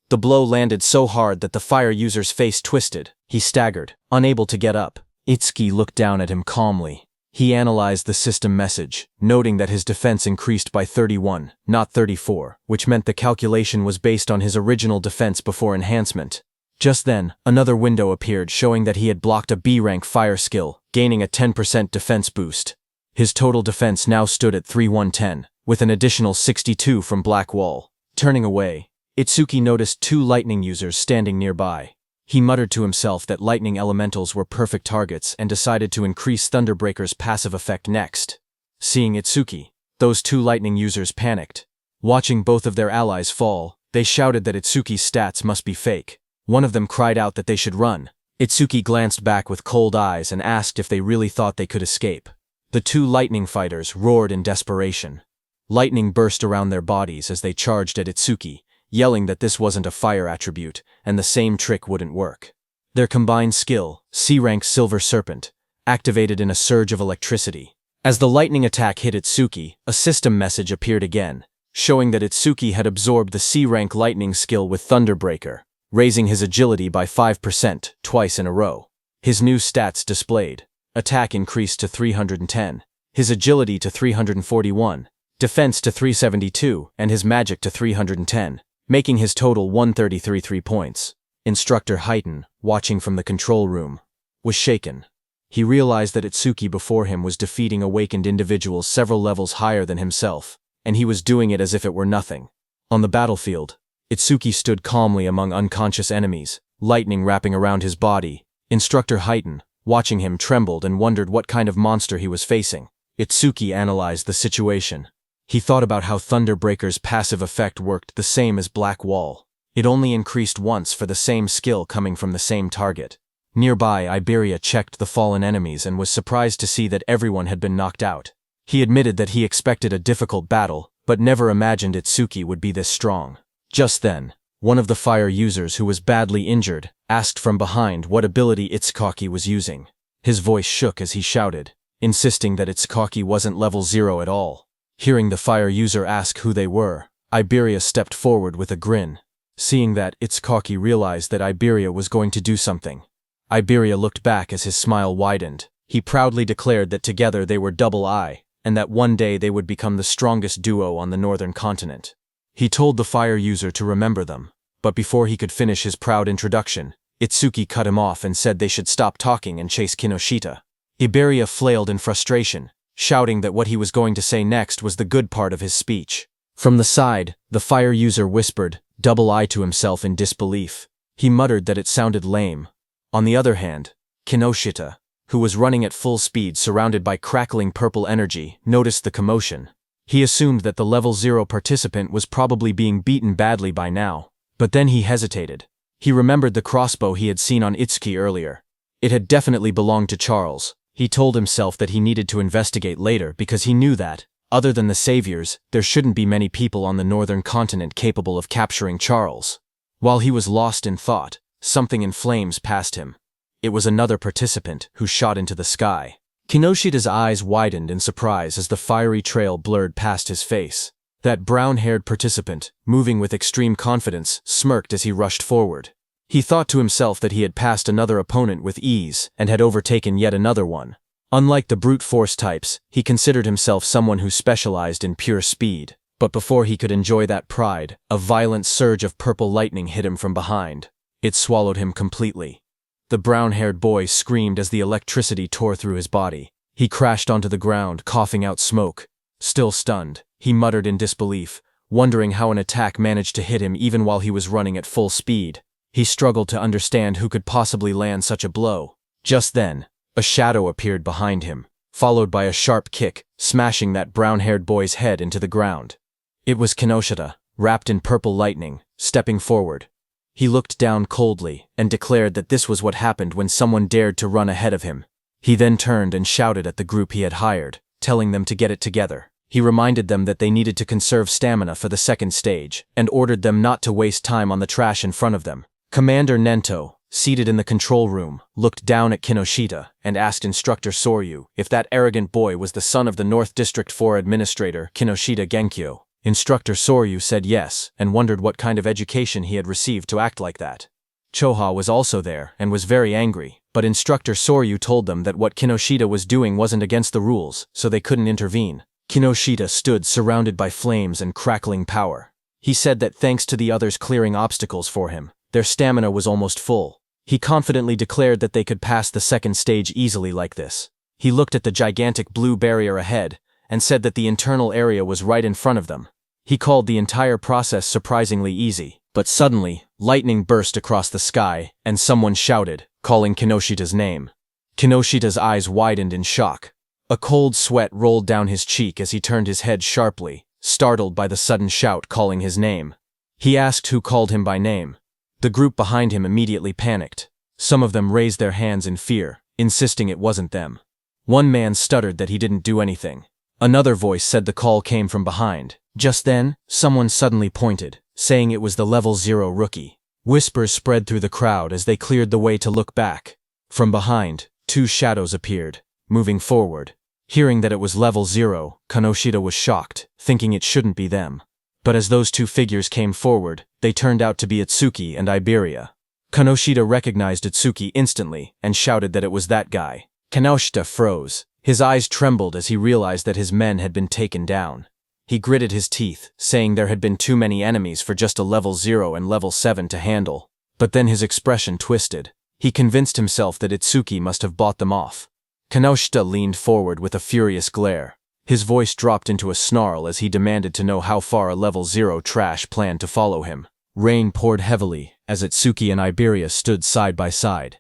A: The blow landed so hard that the fire user's face twisted. He staggered, unable to get up. Itsuki looked down at him calmly. He analyzed the system message, noting that his defense increased by 31, not 34, which meant the calculation was based on his original defense before enhancement. Just then, another window appeared showing that he had blocked a B-rank fire skill, gaining a 10% defense boost. His total defense now stood at 3110, with an additional 62 from Blackwall. Turning away, Itsuki noticed two lightning users standing nearby. He muttered to himself that lightning elementals were perfect targets and decided to increase Thunderbreaker's passive effect next. Seeing Itsuki, those two lightning users panicked. Watching both of their allies fall, they shouted that Itsuki's stats must be fake. One of them cried out that they should run. Itsuki glanced back with cold eyes and asked if they really thought they could escape. The two lightning fighters roared in desperation. Lightning burst around their bodies as they charged at Itsuki, yelling that this wasn't a fire attribute, and the same trick wouldn't work. Their combined skill, C-rank Silver Serpent, activated in a surge of electricity. As the lightning attack hit Itsuki, a system message appeared again, showing that Itsuki had absorbed the C-rank lightning skill with Thunderbreaker, raising his agility by 5% twice in a row. His new stats displayed. Attack increased to 310, his agility to 341, defense to 372, and his magic to 310. Making his total 133 points. Instructor Haiten, watching from the control room, was shaken. He realized that Itsuki before him was defeating awakened individuals several levels higher than himself, and he was doing it as if it were nothing. On the battlefield, Itsuki stood calmly among unconscious enemies, lightning wrapping around his body. Instructor Haiten, watching him, trembled and wondered what kind of monster he was facing. Itsuki analyzed the situation. He thought about how Thunderbreaker's passive effect worked the same as Blackwall. It only increased once for the same skill coming from the same target. Nearby, Iberia checked the fallen enemies and was surprised to see that everyone had been knocked out. He admitted that he expected a difficult battle, but never imagined Itsuki would be this strong. Just then, one of the fire users who was badly injured asked from behind what ability Itsuki was using. His voice shook as he shouted, insisting that Itsuki wasn't level 0 at all. Hearing the fire user ask who they were, Iberia stepped forward with a grin. Seeing that, Itsuki realized that Iberia was going to do something. Iberia looked back as his smile widened. He proudly declared that together they were Double I, and that one day they would become the strongest duo on the northern continent. He told the fire user to remember them. but before he could finish his proud introduction, Itsuki cut him off and said they should stop talking and chase Kinoshita. Iberia flailed in frustration, shouting that what he was going to say next was the good part of his speech. From the side, the fire user whispered, double I to himself in disbelief. He muttered that it sounded lame. On the other hand, Kinoshita, who was running at full speed surrounded by crackling purple energy, noticed the commotion. He assumed that the level 0 participant was probably being beaten badly by now. But then he hesitated. He remembered the crossbow he had seen on Itsuki earlier. It had definitely belonged to Charles. He told himself that he needed to investigate later because he knew that, other than the saviors, there shouldn't be many people on the northern continent capable of capturing Charles. While he was lost in thought, something in flames passed him. It was another participant who shot into the sky. Kinoshita's eyes widened in surprise as the fiery trail blurred past his face. That brown-haired participant, moving with extreme confidence, smirked as he rushed forward. He thought to himself that he had passed another opponent with ease and had overtaken yet another one. Unlike the brute force types, he considered himself someone who specialized in pure speed. But before he could enjoy that pride, a violent surge of purple lightning hit him from behind. It swallowed him completely. The brown-haired boy screamed as the electricity tore through his body. He crashed onto the ground, coughing out smoke. Still stunned, he muttered in disbelief, wondering how an attack managed to hit him even while he was running at full speed. He struggled to understand who could possibly land such a blow. Just then, a shadow appeared behind him, followed by a sharp kick, smashing that brown-haired boy's head into the ground. It was Kinoshita, wrapped in purple lightning, stepping forward. He looked down coldly and declared that this was what happened when someone dared to run ahead of him. He then turned and shouted at the group he had hired, telling them to get it together. He reminded them that they needed to conserve stamina for the second stage, and ordered them not to waste time on the trash in front of them. Commander Nento, seated in the control room, looked down at Kinoshita and asked Instructor Soryu if that arrogant boy was the son of the North District 4 Administrator Kinoshita Genkyo. Instructor Soryu said yes and wondered what kind of education he had received to act like that. Choha was also there and was very angry, but Instructor Soryu told them that what Kinoshita was doing wasn't against the rules, so they couldn't intervene. Kinoshita stood surrounded by flames and crackling power. He said that thanks to the others clearing obstacles for him, their stamina was almost full. He confidently declared that they could pass the second stage easily like this. He looked at the gigantic blue barrier ahead and said that the internal area was right in front of them. He called the entire process surprisingly easy, but suddenly, lightning burst across the sky and someone shouted, calling Kinoshita's name. Kinoshita's eyes widened in shock. A cold sweat rolled down his cheek as he turned his head sharply, startled by the sudden shout calling his name. He asked who called him by name. The group behind him immediately panicked. Some of them raised their hands in fear, insisting it wasn't them. One man stuttered that he didn't do anything. Another voice said the call came from behind. Just then, someone suddenly pointed, saying it was the level 0 rookie. Whispers spread through the crowd as they cleared the way to look back. From behind, two shadows appeared, moving forward. Hearing that it was level 0, Kinoshita was shocked, thinking it shouldn't be them. But as those two figures came forward, they turned out to be Itsuki and Iberia. Kinoshita recognized Itsuki instantly and shouted that it was that guy. Kinoshita froze. His eyes trembled as he realized that his men had been taken down. He gritted his teeth, saying there had been too many enemies for just a level 0 and level 7 to handle. But then his expression twisted. He convinced himself that Itsuki must have bought them off. Kinoshita leaned forward with a furious glare. His voice dropped into a snarl as he demanded to know how far a level 0 trash planned to follow him. Rain poured heavily as Itsuki and Iberia stood side by side.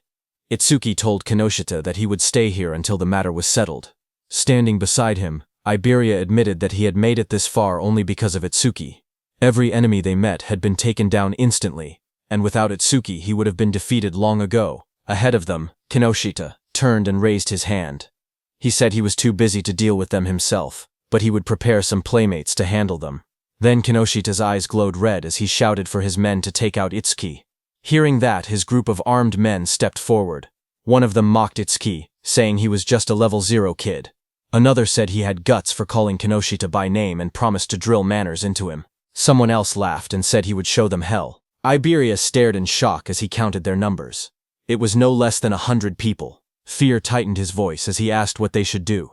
A: Itsuki told Kinoshita that he would stay here until the matter was settled. Standing beside him, Iberia admitted that he had made it this far only because of Itsuki. Every enemy they met had been taken down instantly, and without Itsuki he would have been defeated long ago. Ahead of them, Kinoshita turned and raised his hand. He said he was too busy to deal with them himself, but he would prepare some playmates to handle them. Then Kinoshita's eyes glowed red as he shouted for his men to take out Itsuki. Hearing that, his group of armed men stepped forward. One of them mocked Itsuki, saying he was just a level 0 kid. Another said he had guts for calling Kinoshita by name and promised to drill manners into him. Someone else laughed and said he would show them hell. Iberia stared in shock as he counted their numbers. It was no less than 100 people. Fear tightened his voice as he asked what they should do.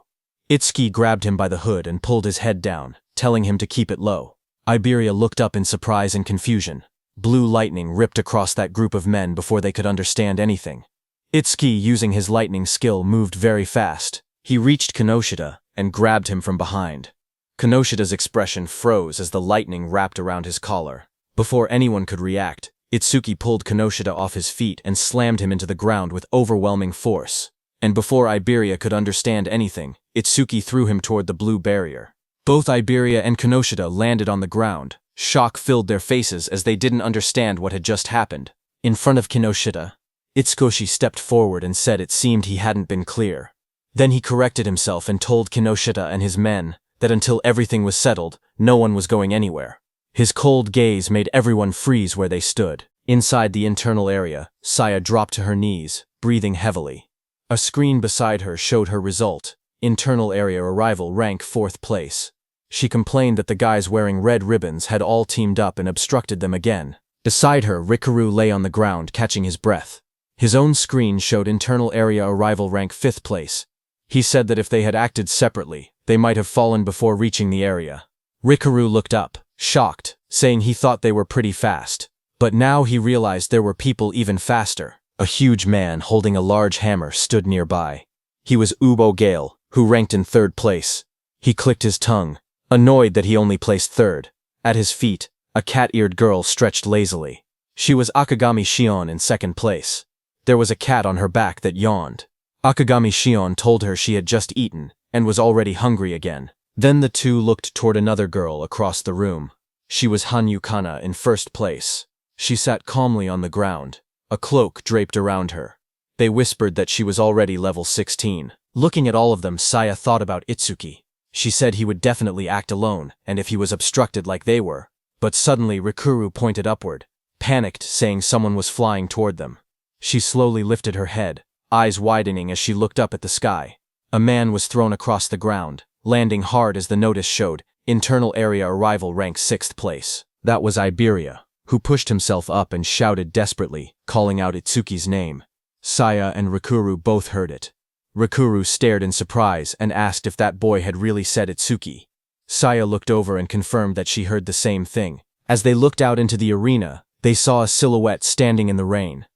A: Itsuki grabbed him by the hood and pulled his head down, telling him to keep it low. Iberia looked up in surprise and confusion. Blue lightning ripped across that group of men before they could understand anything. Itsuki, using his lightning skill, moved very fast. He reached Kinoshita and grabbed him from behind. Kinoshita's expression froze as the lightning wrapped around his collar. Before anyone could react, Itsuki pulled Kinoshita off his feet and slammed him into the ground with overwhelming force. And before Iberia could understand anything, Itsuki threw him toward the blue barrier. Both Iberia and Kinoshita landed on the ground. Shock filled their faces as they didn't understand what had just happened. In front of Kinoshita, Itsukoshi stepped forward and said it seemed he hadn't been clear. Then he corrected himself and told Kinoshita and his men that until everything was settled, no one was going anywhere. His cold gaze made everyone freeze where they stood. Inside the internal area, Saya dropped to her knees, breathing heavily. A screen beside her showed her result. Internal area arrival rank 4th place. She complained that the guys wearing red ribbons had all teamed up and obstructed them again. Beside her, Rikaru lay on the ground, catching his breath. His own screen showed internal area arrival rank 5th place. He said that if they had acted separately, they might have fallen before reaching the area. Rikaru looked up, shocked, saying he thought they were pretty fast. But now he realized there were people even faster. A huge man holding a large hammer stood nearby. He was Ubo Gale, who ranked in 3rd place. He clicked his tongue, annoyed that he only placed 3rd. At his feet, a cat-eared girl stretched lazily. She was Akagami Shion in 2nd place. There was a cat on her back that yawned. Akagami Shion told her she had just eaten and was already hungry again. Then the two looked toward another girl across the room. She was Hanyu Kana in 1st place. She sat calmly on the ground, a cloak draped around her. They whispered that she was already level 16. Looking at all of them, Saya thought about Itsuki. She said he would definitely act alone, and if he was obstructed like they were. But suddenly Rikuru pointed upward, panicked, saying someone was flying toward them. She slowly lifted her head, eyes widening as she looked up at the sky. A man was thrown across the ground, landing hard as the notice showed, internal area arrival rank 6th place. That was Iberia, who pushed himself up and shouted desperately, calling out Itsuki's name. Saya and Rikuru both heard it. Rikuru stared in surprise and asked if that boy had really said Itsuki. Saya looked over and confirmed that she heard the same thing. As they looked out into the arena, they saw a silhouette standing in the rain.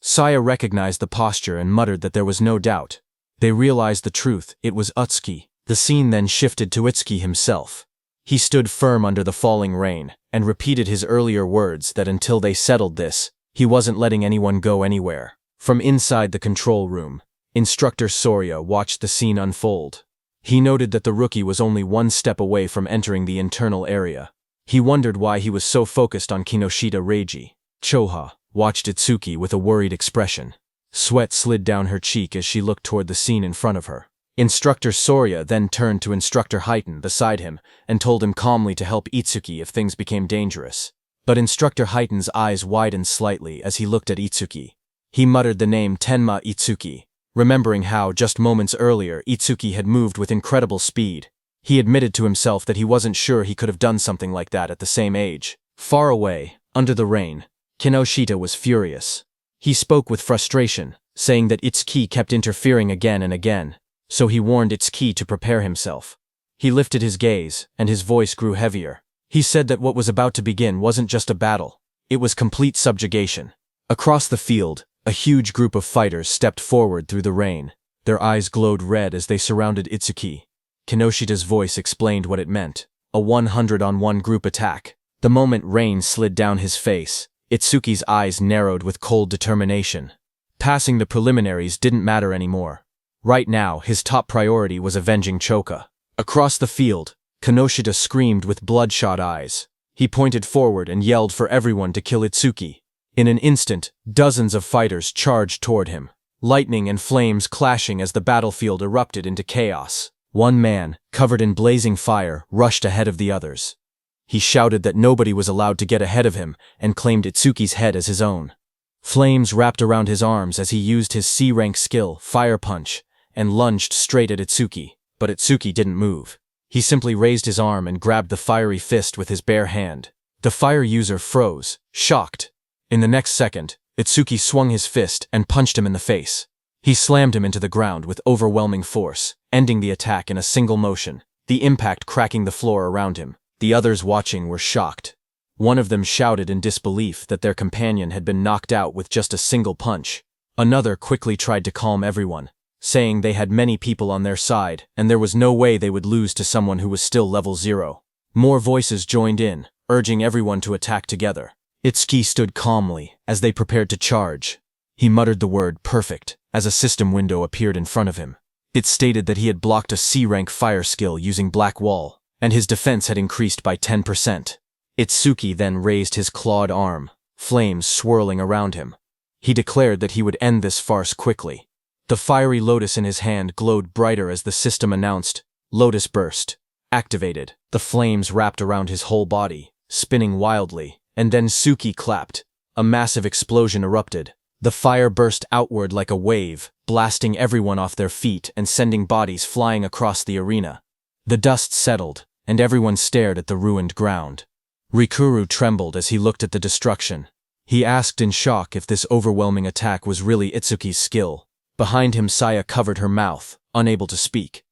A: Saya recognized the posture and muttered that there was no doubt. They realized the truth, it was Utsuki. The scene then shifted to Itsuki himself. He stood firm under the falling rain, and repeated his earlier words that until they settled this, he wasn't letting anyone go anywhere. From inside the control room, Instructor Soria watched the scene unfold. He noted that the rookie was only 1 step away from entering the internal area. He wondered why he was so focused on Kinoshita Reiji. Choha watched Itsuki with a worried expression. Sweat slid down her cheek as she looked toward the scene in front of her. Instructor Soria then turned to Instructor Heiton beside him and told him calmly to help Itsuki if things became dangerous. But Instructor Heiton's eyes widened slightly as he looked at Itsuki. He muttered the name Tenma Itsuki, remembering how, just moments earlier, Itsuki had moved with incredible speed. He admitted to himself that he wasn't sure he could have done something like that at the same age. Far away, under the rain, Kinoshita was furious. He spoke with frustration, saying that Itsuki kept interfering again and again, so he warned Itsuki to prepare himself. He lifted his gaze, and his voice grew heavier. He said that what was about to begin wasn't just a battle, it was complete subjugation. Across the field, a huge group of fighters stepped forward through the rain. Their eyes glowed red as they surrounded Itsuki. Kinoshita's voice explained what it meant, a 100-on-1 group attack. The moment rain slid down his face, Itsuki's eyes narrowed with cold determination. Passing the preliminaries didn't matter anymore. Right now, his top priority was avenging Choka. Across the field, Kinoshita screamed with bloodshot eyes. He pointed forward and yelled for everyone to kill Itsuki. In an instant, dozens of fighters charged toward him, lightning and flames clashing as the battlefield erupted into chaos. One man, covered in blazing fire, rushed ahead of the others. He shouted that nobody was allowed to get ahead of him and claimed Itsuki's head as his own. Flames wrapped around his arms as he used his C-rank skill, Fire Punch, and lunged straight at Itsuki, but Itsuki didn't move. He simply raised his arm and grabbed the fiery fist with his bare hand. The fire user froze, shocked. In the next second, Itsuki swung his fist and punched him in the face. He slammed him into the ground with overwhelming force, ending the attack in a single motion, the impact cracking the floor around him. The others watching were shocked. One of them shouted in disbelief that their companion had been knocked out with just a single punch. Another quickly tried to calm everyone, saying they had many people on their side and there was no way they would lose to someone who was still level 0. More voices joined in, urging everyone to attack together. Itsuki stood calmly as they prepared to charge. He muttered the word perfect as a system window appeared in front of him. It stated that he had blocked a C-rank fire skill using Black Wall, and his defense had increased by 10%. Itsuki then raised his clawed arm, flames swirling around him. He declared that he would end this farce quickly. The fiery lotus in his hand glowed brighter as the system announced, Lotus Burst. Activated. The flames wrapped around his whole body, spinning wildly, and then Suki clapped. A massive explosion erupted. The fire burst outward like a wave, blasting everyone off their feet and sending bodies flying across the arena. The dust settled, and everyone stared at the ruined ground. Rikuru trembled as he looked at the destruction. He asked in shock if this overwhelming attack was really Itsuki's skill. Behind him, Saya covered her mouth, unable to speak.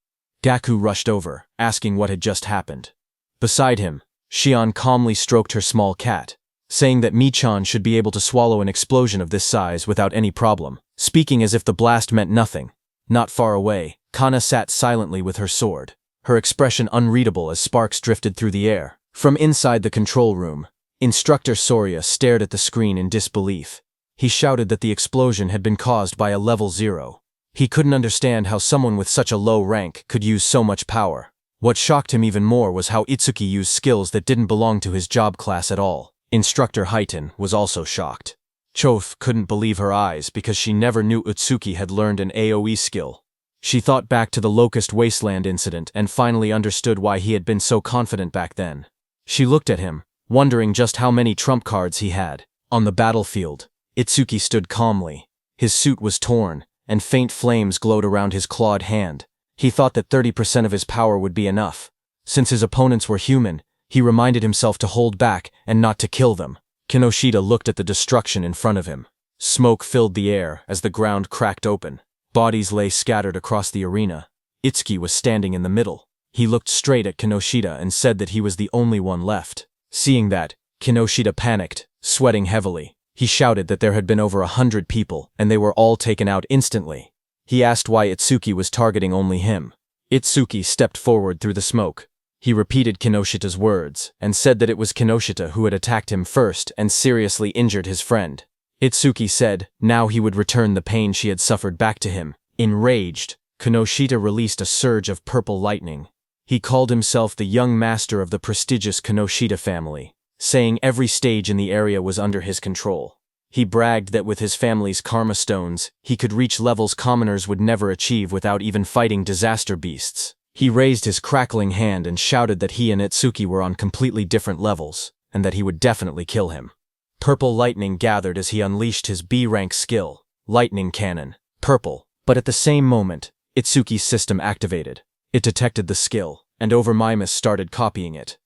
A: Gaku rushed over, asking what had just happened. Beside him, Shion calmly stroked her small cat, saying that Michan should be able to swallow an explosion of this size without any problem, speaking as if the blast meant nothing. Not far away, Kana sat silently with her sword, her expression unreadable as sparks drifted through the air. From inside the control room, Instructor Soria stared at the screen in disbelief. He shouted that the explosion had been caused by a level 0. He couldn't understand how someone with such a low rank could use so much power. What shocked him even more was how Itsuki used skills that didn't belong to his job class at all. Instructor Haiten was also shocked. Choth couldn't believe her eyes because she never knew Itsuki had learned an AoE skill. She thought back to the Locust Wasteland incident and finally understood why he had been so confident back then. She looked at him, wondering just how many trump cards he had. On the battlefield, Itsuki stood calmly. His suit was torn, and faint flames glowed around his clawed hand. He thought that 30% of his power would be enough. Since his opponents were human, he reminded himself to hold back and not to kill them. Kinoshita looked at the destruction in front of him. Smoke filled the air as the ground cracked open. Bodies lay scattered across the arena. Itsuki was standing in the middle. He looked straight at Kinoshita and said that he was the only one left. Seeing that, Kinoshita panicked, sweating heavily. He shouted that there had been over 100 people, and they were all taken out instantly. He asked why Itsuki was targeting only him. Itsuki stepped forward through the smoke. He repeated Kinoshita's words, and said that it was Kinoshita who had attacked him first and seriously injured his friend. Itsuki said now he would return the pain she had suffered back to him. Enraged, Kinoshita released a surge of purple lightning. He called himself the young master of the prestigious Kinoshita family, saying every stage in the area was under his control. He bragged that with his family's karma stones, he could reach levels commoners would never achieve without even fighting disaster beasts. He raised his crackling hand and shouted that he and Itsuki were on completely different levels, and that he would definitely kill him. Purple lightning gathered as he unleashed his B-rank skill, Lightning Cannon, purple, but at the same moment, Itsuki's system activated. It detected the skill, and Overmimus started copying it.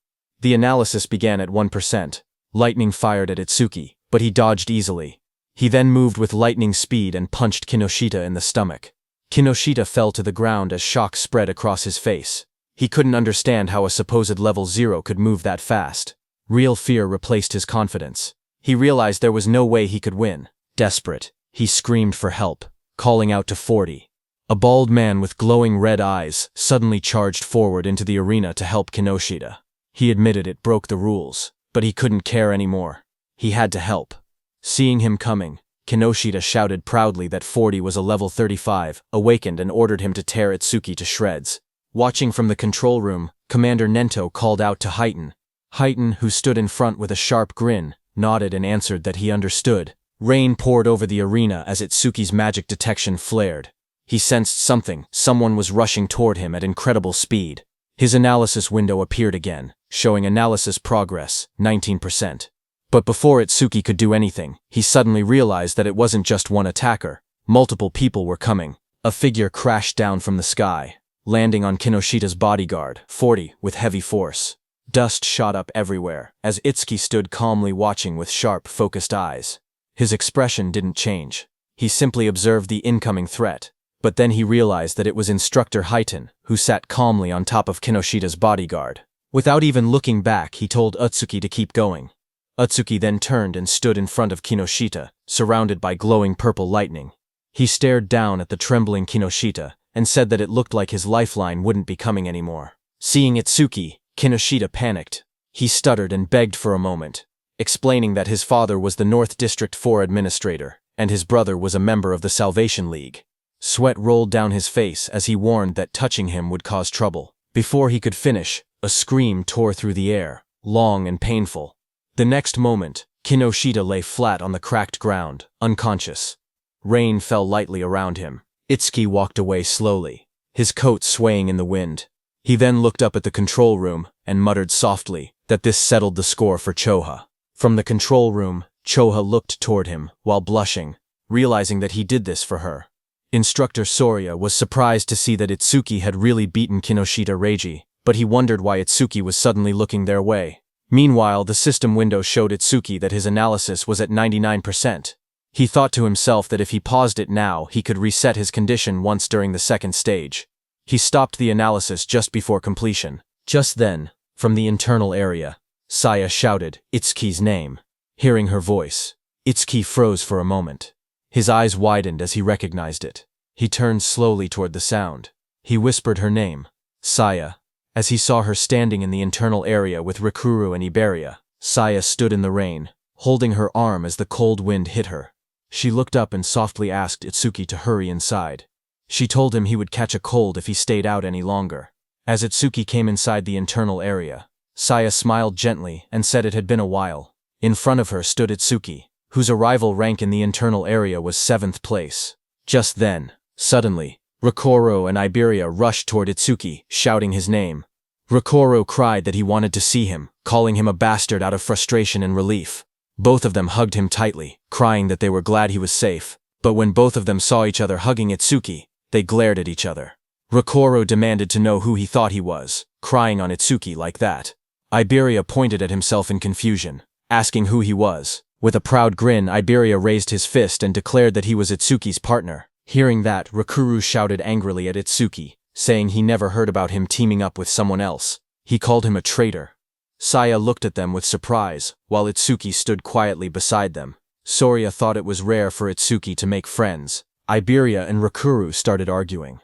A: The analysis began at 1%. Lightning fired at Itsuki, but he dodged easily. He then moved with lightning speed and punched Kinoshita in the stomach. Kinoshita fell to the ground as shock spread across his face. He couldn't understand how a supposed level 0 could move that fast. Real fear replaced his confidence. He realized there was no way he could win. Desperate, he screamed for help, calling out to 40. A bald man with glowing red eyes suddenly charged forward into the arena to help Kinoshita. He admitted it broke the rules, but he couldn't care anymore. He had to help. Seeing him coming, Kinoshita shouted proudly that 40 was a level 35, awakened and ordered him to tear Itsuki to shreds. Watching from the control room, Commander Nento called out to Haiten. Haiten, who stood in front with a sharp grin, nodded and answered that he understood. Rain poured over the arena as Itsuki's magic detection flared. He sensed someone was rushing toward him at incredible speed. His analysis window appeared again, showing analysis progress, 19%. But before Itsuki could do anything, he suddenly realized that it wasn't just one attacker. Multiple people were coming. A figure crashed down from the sky, landing on Kinoshita's bodyguard, 40, with heavy force. Dust shot up everywhere, as Itsuki stood calmly watching with sharp, focused eyes. His expression didn't change. He simply observed the incoming threat. But then he realized that it was Instructor Haiten, who sat calmly on top of Kinoshita's bodyguard. Without even looking back, he told Itsuki to keep going. Utsuki then turned and stood in front of Kinoshita, surrounded by glowing purple lightning. He stared down at the trembling Kinoshita and said that it looked like his lifeline wouldn't be coming anymore. Seeing Itsuki, Kinoshita panicked. He stuttered and begged for a moment, explaining that his father was the North District 4 administrator, and his brother was a member of the Salvation League. Sweat rolled down his face as he warned that touching him would cause trouble. Before he could finish, a scream tore through the air, long and painful. The next moment, Kinoshita lay flat on the cracked ground, unconscious. Rain fell lightly around him. Itsuki walked away slowly, his coat swaying in the wind. He then looked up at the control room and muttered softly that this settled the score for Choha. From the control room, Choha looked toward him while blushing, realizing that he did this for her. Instructor Soria was surprised to see that Itsuki had really beaten Kinoshita Reiji, but he wondered why Itsuki was suddenly looking their way. Meanwhile, the system window showed Itsuki that his analysis was at 99%. He thought to himself that if he paused it now, he could reset his condition once during the second stage. He stopped the analysis just before completion. Just then, from the internal area, Saya shouted Itsuki's name. Hearing her voice, Itsuki froze for a moment. His eyes widened as he recognized it. He turned slowly toward the sound. He whispered her name, Saya. As he saw her standing in the internal area with Rikuru and Iberia, Saya stood in the rain, holding her arm as the cold wind hit her. She looked up and softly asked Itsuki to hurry inside. She told him he would catch a cold if he stayed out any longer. As Itsuki came inside the internal area, Saya smiled gently and said it had been a while. In front of her stood Itsuki, whose arrival rank in the internal area was 7th place. Just then, suddenly, Rikuru and Iberia rushed toward Itsuki, shouting his name. Rikuru cried that he wanted to see him, calling him a bastard out of frustration and relief. Both of them hugged him tightly, crying that they were glad he was safe. But when both of them saw each other hugging Itsuki, they glared at each other. Rikuru demanded to know who he thought he was, crying on Itsuki like that. Iberia pointed at himself in confusion, asking who he was. With a proud grin, Iberia raised his fist and declared that he was Itsuki's partner. Hearing that, Rikuru shouted angrily at Itsuki, saying he never heard about him teaming up with someone else. He called him a traitor. Saya looked at them with surprise, while Itsuki stood quietly beside them. Soria thought it was rare for Itsuki to make friends. Iberia and Rikuru started arguing.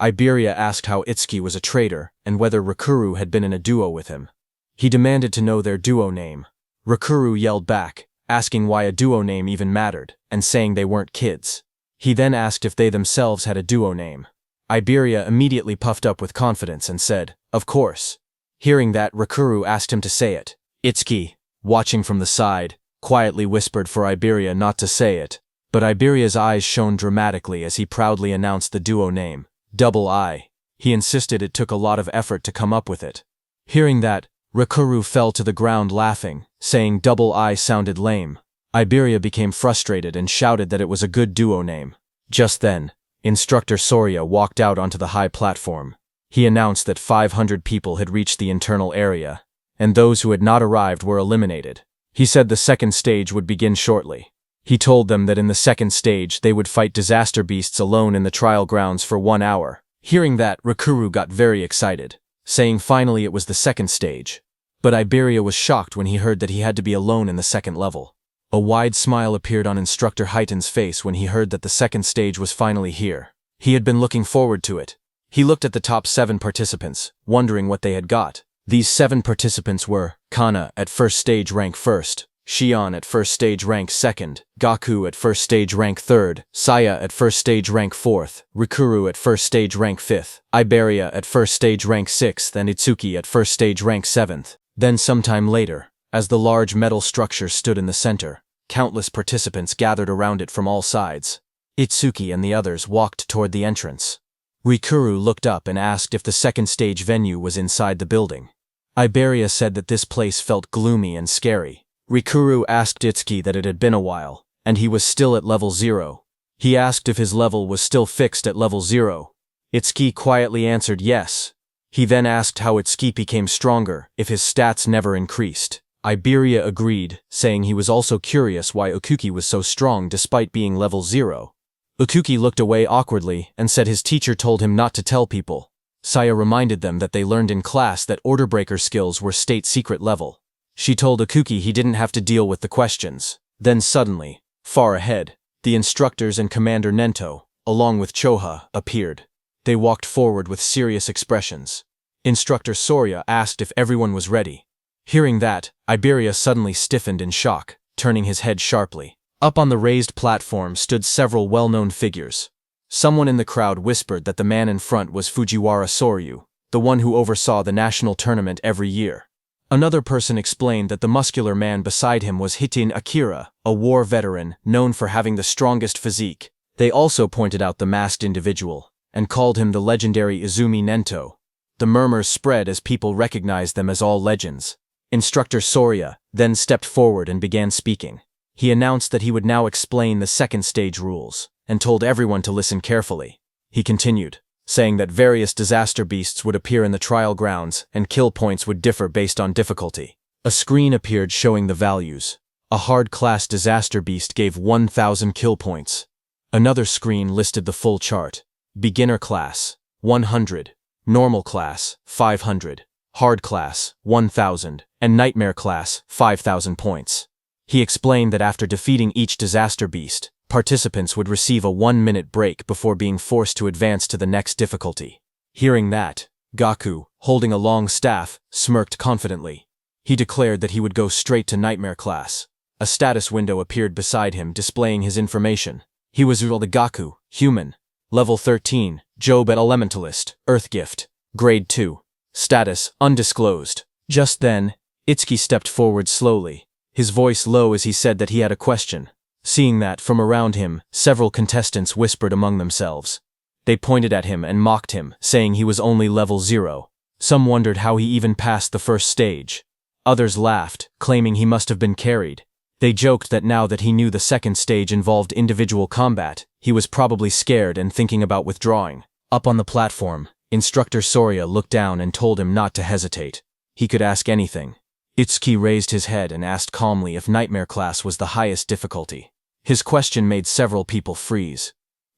A: Iberia asked how Itsuki was a traitor and whether Rikuru had been in a duo with him. He demanded to know their duo name. Rikuru yelled back, asking why a duo name even mattered, and saying they weren't kids. He then asked if they themselves had a duo name. Iberia immediately puffed up with confidence and said, "Of course." Hearing that, Rikuru asked him to say it. Itsuki, watching from the side, quietly whispered for Iberia not to say it, but Iberia's eyes shone dramatically as he proudly announced the duo name, Double I. He insisted it took a lot of effort to come up with it. Hearing that, Rikuru fell to the ground laughing, saying Double I sounded lame. Iberia became frustrated and shouted that it was a good duo name. Just then, Instructor Soria walked out onto the high platform. He announced that 500 people had reached the internal area, and those who had not arrived were eliminated. He said the second stage would begin shortly. He told them that in the second stage they would fight disaster beasts alone in the trial grounds for 1 hour. Hearing that, Rikuru got very excited, saying finally it was the second stage. But Iberia was shocked when he heard that he had to be alone in the second level. A wide smile appeared on Instructor Heighten's face when he heard that the second stage was finally here. He had been looking forward to it. He looked at the top 7 participants, wondering what they had got. These 7 participants were Kana at first stage rank 1st, Shion at first stage rank 2nd, Gaku at first stage rank 3rd, Saya at first stage rank 4th, Rikuru at first stage rank 5th, Iberia at first stage rank 6th, and Itsuki at first stage rank 7th. Then sometime later, as the large metal structure stood in the center, countless participants gathered around it from all sides. Itsuki and the others walked toward the entrance. Rikuru looked up and asked if the second stage venue was inside the building. Iberia said that this place felt gloomy and scary. Rikuru asked Itsuki that it had been a while, and he was still at level 0. He asked if his level was still fixed at level 0. Itsuki quietly answered yes. He then asked how Itsuki became stronger if his stats never increased. Iberia agreed, saying he was also curious why Okuki was so strong despite being level 0. Okuki looked away awkwardly and said his teacher told him not to tell people. Saya reminded them that they learned in class that order breaker skills were state secret level. She told Ikuki he didn't have to deal with the questions. Then suddenly, far ahead, the instructors and Commander Nento, along with Choha, appeared. They walked forward with serious expressions. Instructor Soria asked if everyone was ready. Hearing that, Iberia suddenly stiffened in shock, turning his head sharply. Up on the raised platform stood several well-known figures. Someone in the crowd whispered that the man in front was Fujiwara Soryu, the one who oversaw the national tournament every year. Another person explained that the muscular man beside him was Hitin Akira, a war veteran known for having the strongest physique. They also pointed out the masked individual, and called him the legendary Izumi Nento. The murmurs spread as people recognized them as all legends. Instructor Soria then stepped forward and began speaking. He announced that he would now explain the second stage rules, and told everyone to listen carefully. He continued, saying that various disaster beasts would appear in the trial grounds and kill points would differ based on difficulty. A screen appeared showing the values. A hard-class disaster beast gave 1,000 kill points. Another screen listed the full chart. Beginner class, 100. Normal class, 500. Hard class, 1,000. And nightmare class, 5,000 points. He explained that after defeating each disaster beast, participants would receive a 1-minute break before being forced to advance to the next difficulty. Hearing that, Gaku, holding a long staff, smirked confidently. He declared that he would go straight to nightmare class. A status window appeared beside him displaying his information. He was Uril the Gaku, human. Level 13, Job at Elementalist, Earth Gift. Grade 2. Status, undisclosed. Just then, Itsuki stepped forward slowly, his voice low as he said that he had a question. Seeing that, from around him, several contestants whispered among themselves. They pointed at him and mocked him, saying he was only level 0. Some wondered how he even passed the first stage. Others laughed, claiming he must have been carried. They joked that now that he knew the second stage involved individual combat, he was probably scared and thinking about withdrawing. Up on the platform, Instructor Soria looked down and told him not to hesitate. He could ask anything. Itsuki raised his head and asked calmly if Nightmare class was the highest difficulty. His question made several people freeze.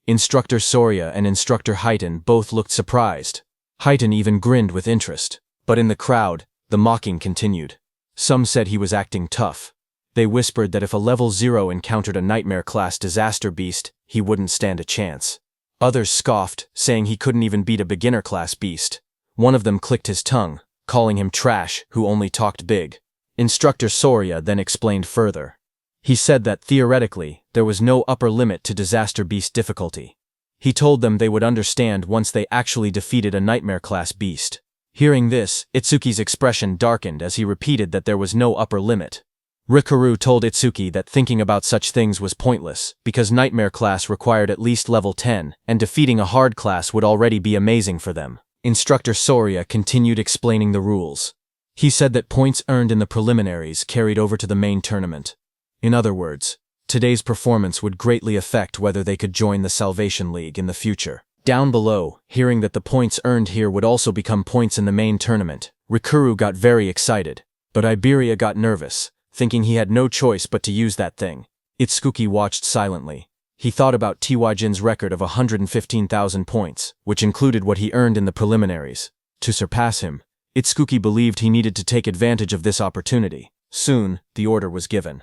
A: Instructor Soria and Instructor Heiton both looked surprised. Heiton even grinned with interest. But in the crowd, the mocking continued. Some said he was acting tough. They whispered that if a level 0 encountered a Nightmare class disaster beast, he wouldn't stand a chance. Others scoffed, saying he couldn't even beat a beginner class beast. One of them clicked his tongue, calling him trash who only talked big. Instructor Soria then explained further. He said that theoretically, there was no upper limit to disaster beast difficulty. He told them they would understand once they actually defeated a Nightmare class beast. Hearing this, Itsuki's expression darkened as he repeated that there was no upper limit. Rikuru told Itsuki that thinking about such things was pointless, because Nightmare class required at least level 10, and defeating a hard class would already be amazing for them. Instructor Soria continued explaining the rules. He said that points earned in the preliminaries carried over to the main tournament. In other words, today's performance would greatly affect whether they could join the Salvation League in the future. Down below, hearing that the points earned here would also become points in the main tournament, Rikuru got very excited, but Iberia got nervous, thinking he had no choice but to use that thing. Itsuki watched silently. He thought about Tiwajin's record of 115,000 points, which included what he earned in the preliminaries. To surpass him, Itsuki believed he needed to take advantage of this opportunity. Soon, the order was given.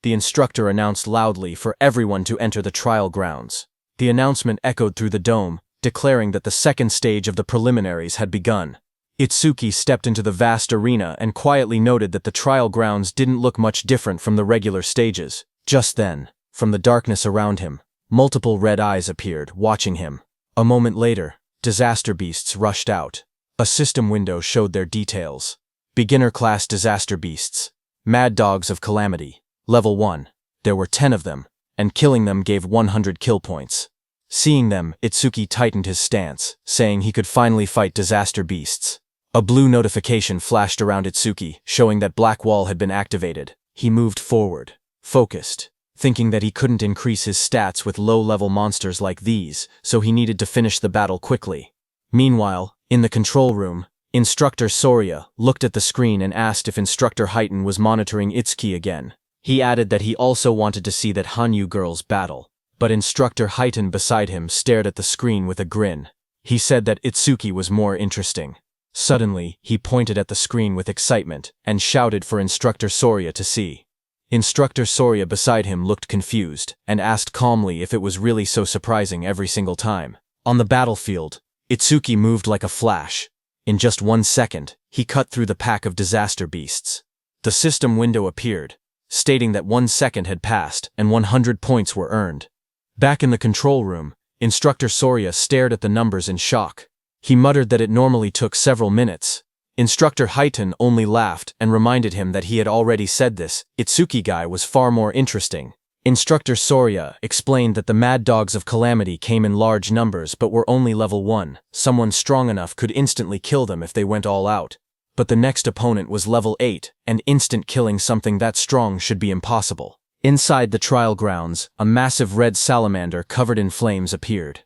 A: The instructor announced loudly for everyone to enter the trial grounds. The announcement echoed through the dome, declaring that the second stage of the preliminaries had begun. Itsuki stepped into the vast arena and quietly noted that the trial grounds didn't look much different from the regular stages. Just then, from the darkness around him, multiple red eyes appeared, watching him. A moment later, disaster beasts rushed out. A system window showed their details. Beginner class disaster beasts. Mad dogs of calamity. Level 1. There were 10 of them, and killing them gave 100 kill points. Seeing them, Itsuki tightened his stance, saying he could finally fight disaster beasts. A blue notification flashed around Itsuki, showing that Black Wall had been activated. He moved forward, focused, thinking that he couldn't increase his stats with low-level monsters like these, so he needed to finish the battle quickly. Meanwhile, in the control room, Instructor Soria looked at the screen and asked if Instructor Heiton was monitoring Itsuki again. He added that he also wanted to see that Hanyu girls battle, but Instructor Heiton beside him stared at the screen with a grin. He said that Itsuki was more interesting. Suddenly, he pointed at the screen with excitement and shouted for Instructor Soria to see. Instructor Soria beside him looked confused and asked calmly if it was really so surprising every single time. On the battlefield, Itsuki moved like a flash. In just 1 second, he cut through the pack of disaster beasts. The system window appeared, stating that 1 second had passed and 100 points were earned. Back in the control room, Instructor Soria stared at the numbers in shock. He muttered that it normally took several minutes. Instructor Highton only laughed and reminded him that he had already said this. Itsuki guy was far more interesting. Instructor Soria explained that the Mad Dogs of Calamity came in large numbers but were only level 1. Someone strong enough could instantly kill them if they went all out. But the next opponent was level 8, and instant killing something that strong should be impossible. Inside the trial grounds, a massive red salamander covered in flames appeared.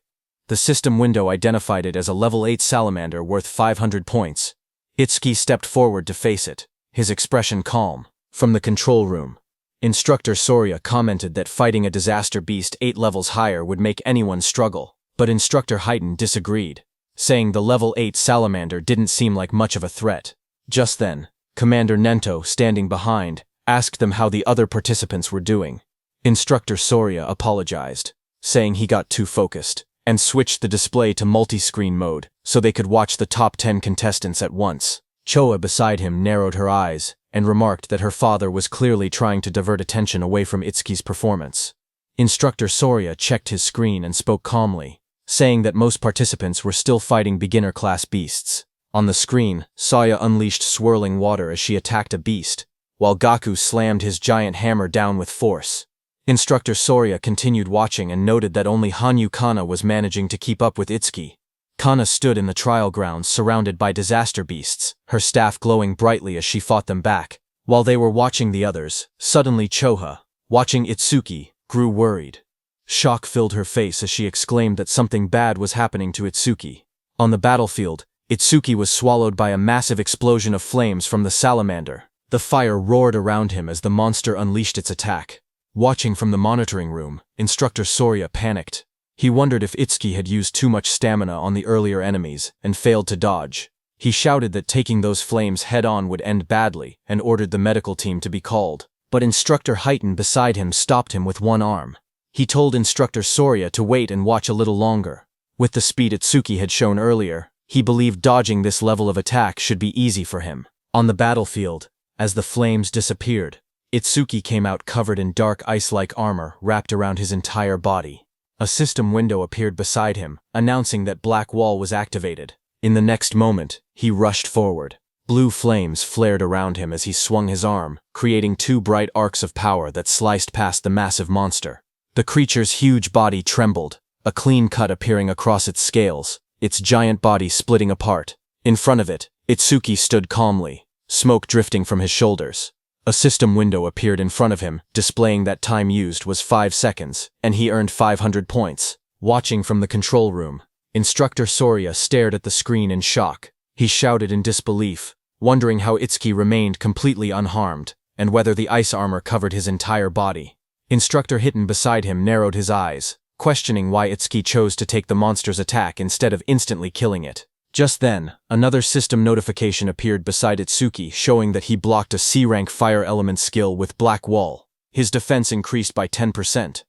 A: The system window identified it as a level 8 salamander worth 500 points. Itsuki stepped forward to face it, his expression calm. From the control room, Instructor Soria commented that fighting a disaster beast 8 levels higher would make anyone struggle, but Instructor Highton disagreed, saying the level 8 salamander didn't seem like much of a threat. Just then, Commander Nento, standing behind, asked them how the other participants were doing. Instructor Soria apologized, saying he got too focused, and switched the display to multi-screen mode so they could watch the top 10 contestants at once. Choa beside him narrowed her eyes and remarked that her father was clearly trying to divert attention away from Itsuki's performance. Instructor Soria checked his screen and spoke calmly, saying that most participants were still fighting beginner-class beasts. On the screen, Saya unleashed swirling water as she attacked a beast, while Gaku slammed his giant hammer down with force. Instructor Soria continued watching and noted that only Hanyu Kana was managing to keep up with Itsuki. Kana stood in the trial grounds surrounded by disaster beasts, her staff glowing brightly as she fought them back. While they were watching the others, suddenly Choha, watching Itsuki, grew worried. Shock filled her face as she exclaimed that something bad was happening to Itsuki. On the battlefield, Itsuki was swallowed by a massive explosion of flames from the salamander. The fire roared around him as the monster unleashed its attack. Watching from the monitoring room, Instructor Soria panicked. He wondered if Itsuki had used too much stamina on the earlier enemies and failed to dodge. He shouted that taking those flames head-on would end badly and ordered the medical team to be called. But Instructor Highton beside him stopped him with one arm. He told Instructor Soria to wait and watch a little longer. With the speed Itsuki had shown earlier, he believed dodging this level of attack should be easy for him. On the battlefield, as the flames disappeared, Itsuki came out covered in dark ice-like armor wrapped around his entire body. A system window appeared beside him, announcing that Black Wall was activated. In the next moment, he rushed forward. Blue flames flared around him as he swung his arm, creating 2 bright arcs of power that sliced past the massive monster. The creature's huge body trembled, a clean cut appearing across its scales, its giant body splitting apart. In front of it, Itsuki stood calmly, smoke drifting from his shoulders. A system window appeared in front of him, displaying that time used was 5 seconds, and he earned 500 points. Watching from the control room, Instructor Soria stared at the screen in shock. He shouted in disbelief, wondering how Itsuki remained completely unharmed, and whether the ice armor covered his entire body. Instructor Highton beside him narrowed his eyes, questioning why Itsuki chose to take the monster's attack instead of instantly killing it. Just then, another system notification appeared beside Itsuki showing that he blocked a C-rank fire element skill with Black Wall. His defense increased by 10%.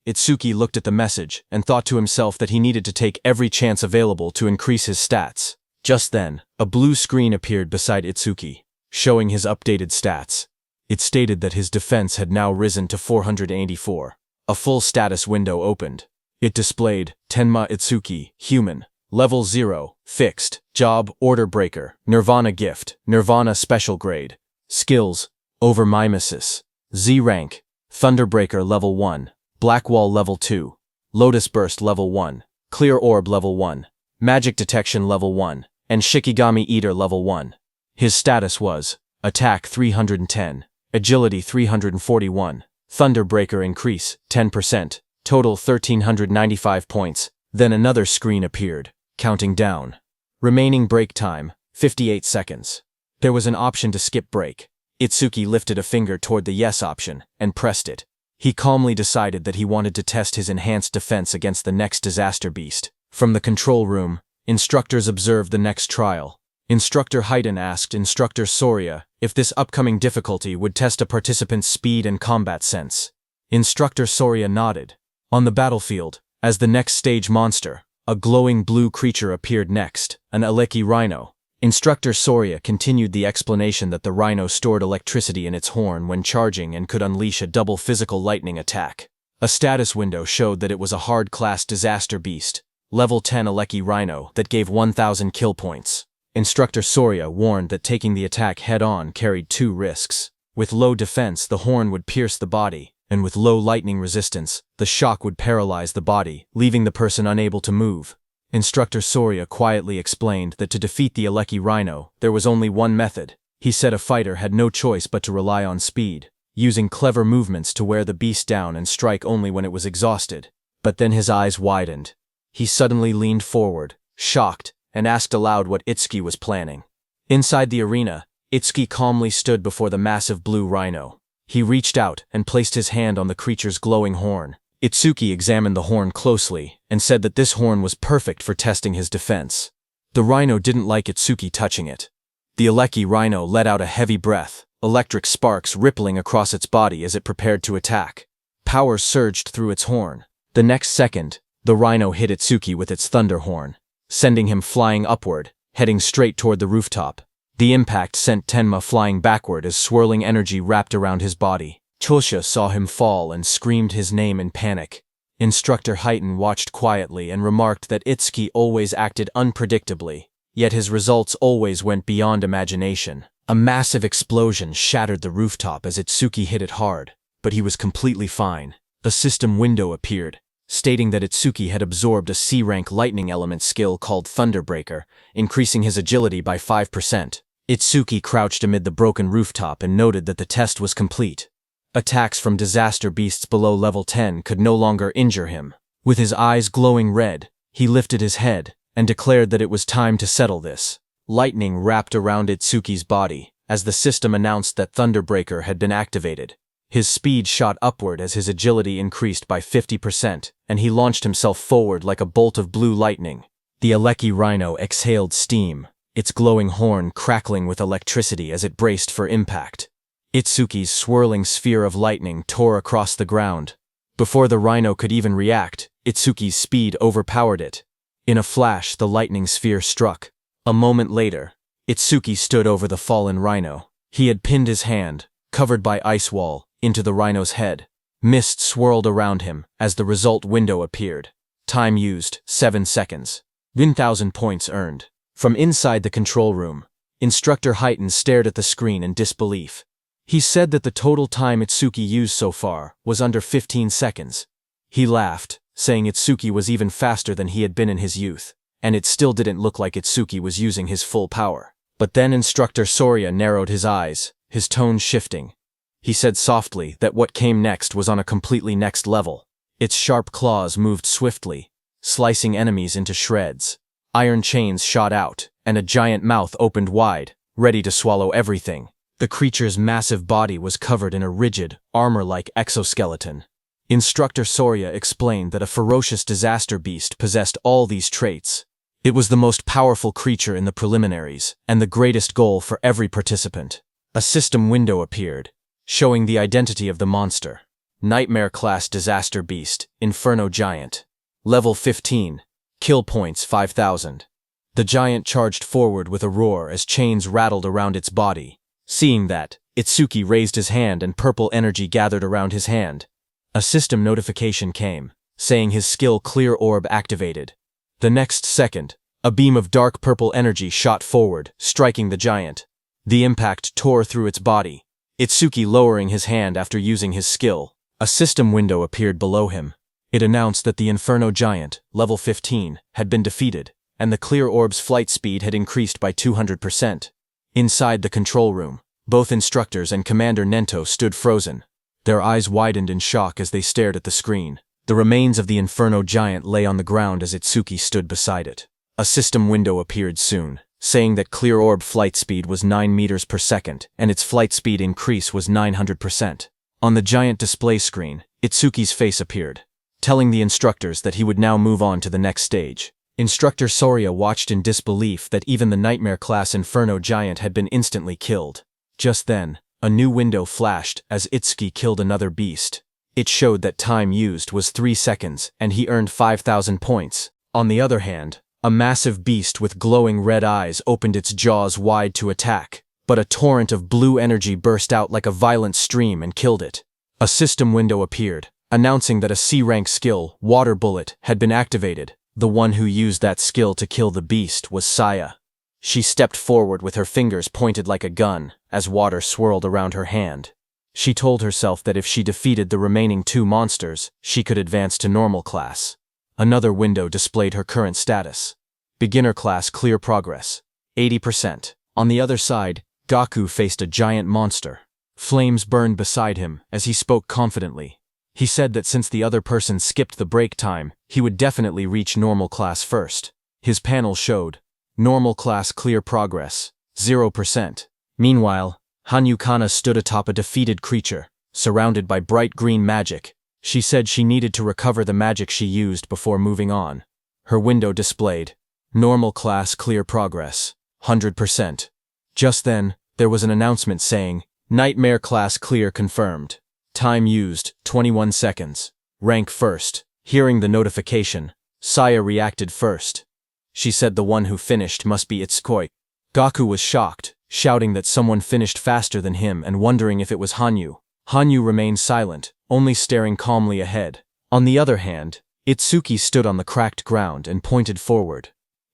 A: Itsuki looked at the message and thought to himself that he needed to take every chance available to increase his stats. Just then, a blue screen appeared beside Itsuki, showing his updated stats. It stated that his defense had now risen to 484. A full status window opened. It displayed, Tenma Itsuki, Human, Level 0, Fixed, Job, Order Breaker, Nirvana Gift, Nirvana Special Grade. Skills, Overmimesis, Z Rank, Thunderbreaker Level 1, Black Wall Level 2, Lotus Burst Level 1, Clear Orb Level 1, Magic Detection Level 1, and Shikigami Eater Level 1. His status was, Attack 310, Agility 341, Thunderbreaker Increase, 10%, total 1395 points. Then another screen appeared, counting down. Remaining break time, 58 seconds. There was an option to skip break. Itsuki lifted a finger toward the yes option and pressed it. He calmly decided that he wanted to test his enhanced defense against the next disaster beast. From the control room, instructors observed the next trial. Instructor Haydn asked Instructor Soria if this upcoming difficulty would test a participant's speed and combat sense. Instructor Soria nodded. On the battlefield, as the next stage monster, a glowing blue creature appeared next, an Aleki rhino. Instructor Soria continued the explanation that the rhino stored electricity in its horn when charging and could unleash a double physical lightning attack. A status window showed that it was a hard-class disaster beast, level 10 Aleki rhino that gave 1,000 kill points. Instructor Soria warned that taking the attack head-on carried 2 risks. With low defense, the horn would pierce the body, and with low lightning resistance, the shock would paralyze the body, leaving the person unable to move. Instructor Soria quietly explained that to defeat the Aleki rhino, there was only one method. He said a fighter had no choice but to rely on speed, using clever movements to wear the beast down and strike only when it was exhausted. But then his eyes widened. He suddenly leaned forward, shocked, and asked aloud what Itsuki was planning. Inside the arena, Itsuki calmly stood before the massive blue rhino. He reached out and placed his hand on the creature's glowing horn. Itsuki examined the horn closely and said that this horn was perfect for testing his defense. The rhino didn't like Itsuki touching it. The Aleki rhino let out a heavy breath, electric sparks rippling across its body as it prepared to attack. Power surged through its horn. The next second, the rhino hit Itsuki with its thunder horn, sending him flying upward, heading straight toward the rooftop. The impact sent Tenma flying backward as swirling energy wrapped around his body. Chulsha saw him fall and screamed his name in panic. Instructor Haydn watched quietly and remarked that Itsuki always acted unpredictably, yet his results always went beyond imagination. A massive explosion shattered the rooftop as Itsuki hit it hard, but he was completely fine. A system window appeared, stating that Itsuki had absorbed a C-rank lightning element skill called Thunderbreaker, increasing his agility by 5%. Itsuki crouched amid the broken rooftop and noted that the test was complete. Attacks from disaster beasts below level 10 could no longer injure him. With his eyes glowing red, he lifted his head and declared that it was time to settle this. Lightning wrapped around Itsuki's body as the system announced that Thunderbreaker had been activated. His speed shot upward as his agility increased by 50%, and he launched himself forward like a bolt of blue lightning. The Aleki rhino exhaled steam, its glowing horn crackling with electricity as it braced for impact. Itsuki's swirling sphere of lightning tore across the ground. Before the rhino could even react, Itsuki's speed overpowered it. In a flash, the lightning sphere struck. A moment later, Itsuki stood over the fallen rhino. He had pinned his hand, covered by ice wall, into the rhino's head. Mist swirled around him as the result window appeared. Time used, 7 seconds. 1,000 points earned. From inside the control room, Instructor Haydn stared at the screen in disbelief. He said that the total time Itsuki used so far was under 15 seconds. He laughed, saying Itsuki was even faster than he had been in his youth, and it still didn't look like Itsuki was using his full power. But then Instructor Soria narrowed his eyes, his tone shifting. He said softly that what came next was on a completely next level. Its sharp claws moved swiftly, slicing enemies into shreds. Iron chains shot out, and a giant mouth opened wide, ready to swallow everything. The creature's massive body was covered in a rigid, armor-like exoskeleton. Instructor Soria explained that a ferocious disaster beast possessed all these traits. It was the most powerful creature in the preliminaries, and the greatest goal for every participant. A system window appeared, showing the identity of the monster. Nightmare-class disaster beast, Inferno Giant. Level 15. Kill points 5,000. The giant charged forward with a roar as chains rattled around its body. Seeing that, Itsuki raised his hand and purple energy gathered around his hand. A system notification came, saying his skill Clear Orb activated. The next second, a beam of dark purple energy shot forward, striking the giant. The impact tore through its body. Itsuki lowering his hand after using his skill. A system window appeared below him. It announced that the Inferno Giant, level 15, had been defeated, and the Clear Orb's flight speed had increased by 200%. Inside the control room, both instructors and Commander Nento stood frozen. Their eyes widened in shock as they stared at the screen. The remains of the Inferno Giant lay on the ground as Itsuki stood beside it. A system window appeared soon, saying that Clear Orb flight speed was 9 meters per second, and its flight speed increase was 900%. On the giant display screen, Itsuki's face appeared, telling the instructors that he would now move on to the next stage. Instructor Soria watched in disbelief that even the Nightmare-class Inferno Giant had been instantly killed. Just then, a new window flashed as Itsuki killed another beast. It showed that time used was 3 seconds, and he earned 5,000 points. On the other hand, a massive beast with glowing red eyes opened its jaws wide to attack, but a torrent of blue energy burst out like a violent stream and killed it. A system window appeared, announcing that a C-rank skill, Water Bullet, had been activated. The one who used that skill to kill the beast was Saya. She stepped forward with her fingers pointed like a gun, as water swirled around her hand. She told herself that if she defeated the remaining 2 monsters, she could advance to normal class. Another window displayed her current status. Beginner class clear progress, 80%. On the other side, Gaku faced a giant monster. Flames burned beside him as he spoke confidently. He said that since the other person skipped the break time, he would definitely reach normal class first. His panel showed, normal class clear progress, 0%. Meanwhile, Hanyu Kana stood atop a defeated creature, surrounded by bright green magic. She said she needed to recover the magic she used before moving on. Her window displayed, normal class clear progress, 100%. Just then, there was an announcement saying, Nightmare class clear confirmed. Time used, 21 seconds. Rank first. Hearing the notification, Saya reacted first. She said the one who finished must be Itsukoi. Gaku was shocked, shouting that someone finished faster than him and wondering if it was Hanyu. Hanyu remained silent, only staring calmly ahead. On the other hand, Itsuki stood on the cracked ground and pointed forward.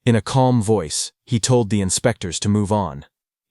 A: In a calm voice, he told the inspectors to move on.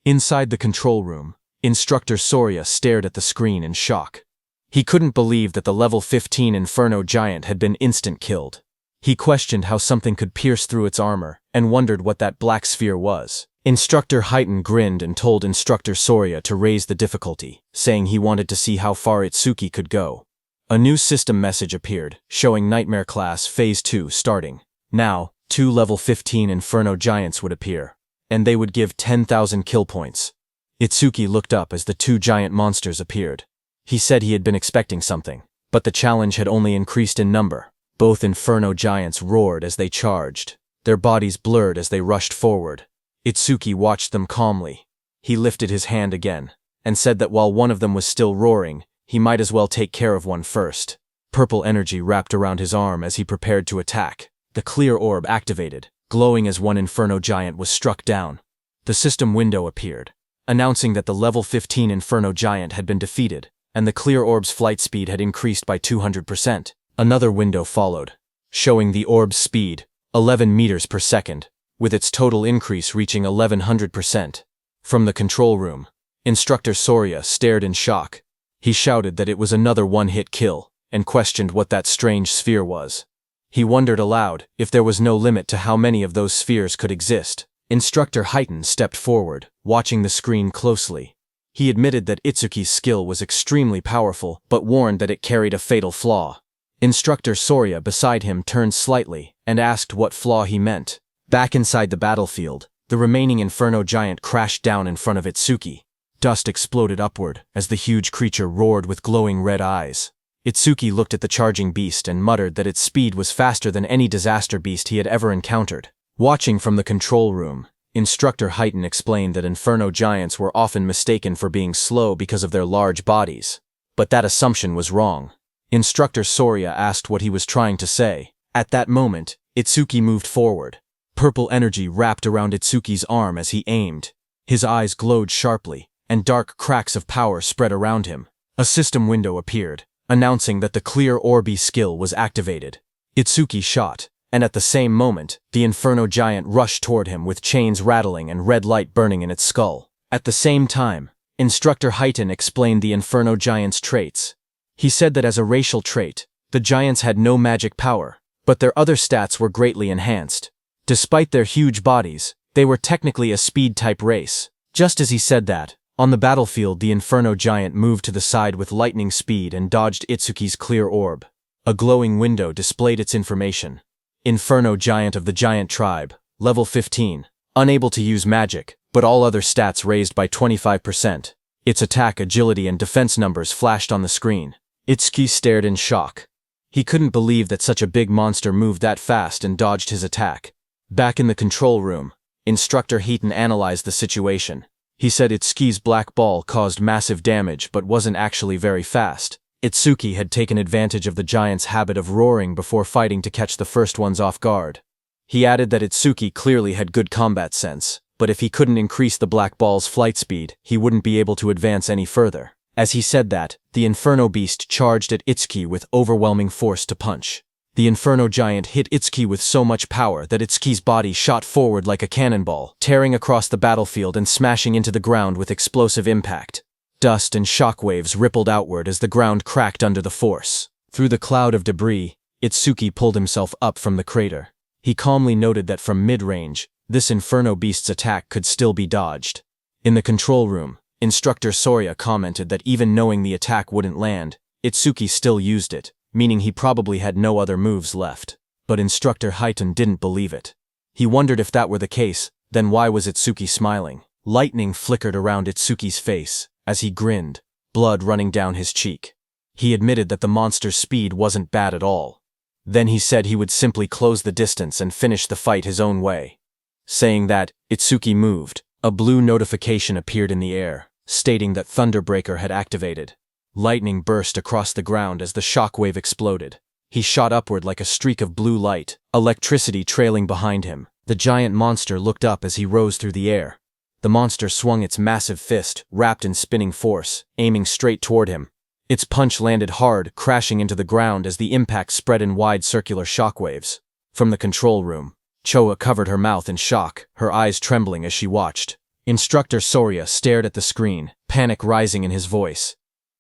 A: Inside the control room, Instructor Soria stared at the screen in shock. He couldn't believe that the level 15 Inferno Giant had been instant killed. He questioned how something could pierce through its armor and wondered what that black sphere was. Instructor Heighten grinned and told Instructor Soria to raise the difficulty, saying he wanted to see how far Itsuki could go. A new system message appeared, showing Nightmare Class Phase 2 starting. Now, 2 level 15 Inferno Giants would appear, and they would give 10,000 kill points. Itsuki looked up as the 2 giant monsters appeared. He said he had been expecting something, but the challenge had only increased in number. Both Inferno Giants roared as they charged. Their bodies blurred as they rushed forward. Itsuki watched them calmly. He lifted his hand again, and said that while one of them was still roaring, he might as well take care of one first. Purple energy wrapped around his arm as he prepared to attack. The clear orb activated, glowing as one Inferno Giant was struck down. The system window appeared, announcing that the level 15 Inferno Giant had been defeated, and the clear orb's flight speed had increased by 200%. Another window followed, showing the orb's speed, 11 meters per second, with its total increase reaching 1100%. From the control room, Instructor Soria stared in shock. He shouted that it was another one-hit kill, and questioned what that strange sphere was. He wondered aloud if there was no limit to how many of those spheres could exist. Instructor Heighten stepped forward, watching the screen closely. He admitted that Itsuki's skill was extremely powerful, but warned that it carried a fatal flaw. Instructor Soria beside him turned slightly and asked what flaw he meant. Back inside the battlefield, the remaining Inferno Giant crashed down in front of Itsuki. Dust exploded upward as the huge creature roared with glowing red eyes. Itsuki looked at the charging beast and muttered that its speed was faster than any disaster beast he had ever encountered. Watching from the control room, Instructor Heighten explained that Inferno Giants were often mistaken for being slow because of their large bodies. But that assumption was wrong. Instructor Soria asked what he was trying to say. At that moment, Itsuki moved forward. Purple energy wrapped around Itsuki's arm as he aimed. His eyes glowed sharply, and dark cracks of power spread around him. A system window appeared, announcing that the clear orby skill was activated. Itsuki shot, and at the same moment, the Inferno Giant rushed toward him with chains rattling and red light burning in its skull. At the same time, Instructor Heighten explained the Inferno Giant's traits. He said that as a racial trait, the Giants had no magic power, but their other stats were greatly enhanced. Despite their huge bodies, they were technically a speed-type race. Just as he said that, on the battlefield the Inferno Giant moved to the side with lightning speed and dodged Itsuki's clear orb. A glowing window displayed its information. Inferno Giant of the Giant Tribe, level 15, unable to use magic, but all other stats raised by 25%. Its attack, agility, and defense numbers flashed on the screen. Itsuki stared in shock. He couldn't believe that such a big monster moved that fast and dodged his attack. Back in the control room, Instructor Heaton analyzed the situation. He said Itsuki's black ball caused massive damage but wasn't actually very fast. Itsuki had taken advantage of the giant's habit of roaring before fighting to catch the first ones off guard. He added that Itsuki clearly had good combat sense, but if he couldn't increase the black ball's flight speed, he wouldn't be able to advance any further. As he said that, the Inferno Beast charged at Itsuki with overwhelming force to punch. The Inferno Giant hit Itsuki with so much power that Itsuki's body shot forward like a cannonball, tearing across the battlefield and smashing into the ground with explosive impact. Dust and shockwaves rippled outward as the ground cracked under the force. Through the cloud of debris, Itsuki pulled himself up from the crater. He calmly noted that from mid-range, this Inferno Beast's attack could still be dodged. In the control room, Instructor Soria commented that even knowing the attack wouldn't land, Itsuki still used it, meaning he probably had no other moves left. But Instructor Heaton didn't believe it. He wondered if that were the case, then why was Itsuki smiling? Lightning flickered around Itsuki's face as he grinned, blood running down his cheek. He admitted that the monster's speed wasn't bad at all. Then he said he would simply close the distance and finish the fight his own way. Saying that, Itsuki moved. A blue notification appeared in the air, stating that Thunderbreaker had activated. Lightning burst across the ground as the shockwave exploded. He shot upward like a streak of blue light, electricity trailing behind him. The giant monster looked up as he rose through the air. The monster swung its massive fist, wrapped in spinning force, aiming straight toward him. Its punch landed hard, crashing into the ground as the impact spread in wide circular shockwaves. From the control room, Choa covered her mouth in shock, her eyes trembling as she watched. Instructor Soria stared at the screen, panic rising in his voice.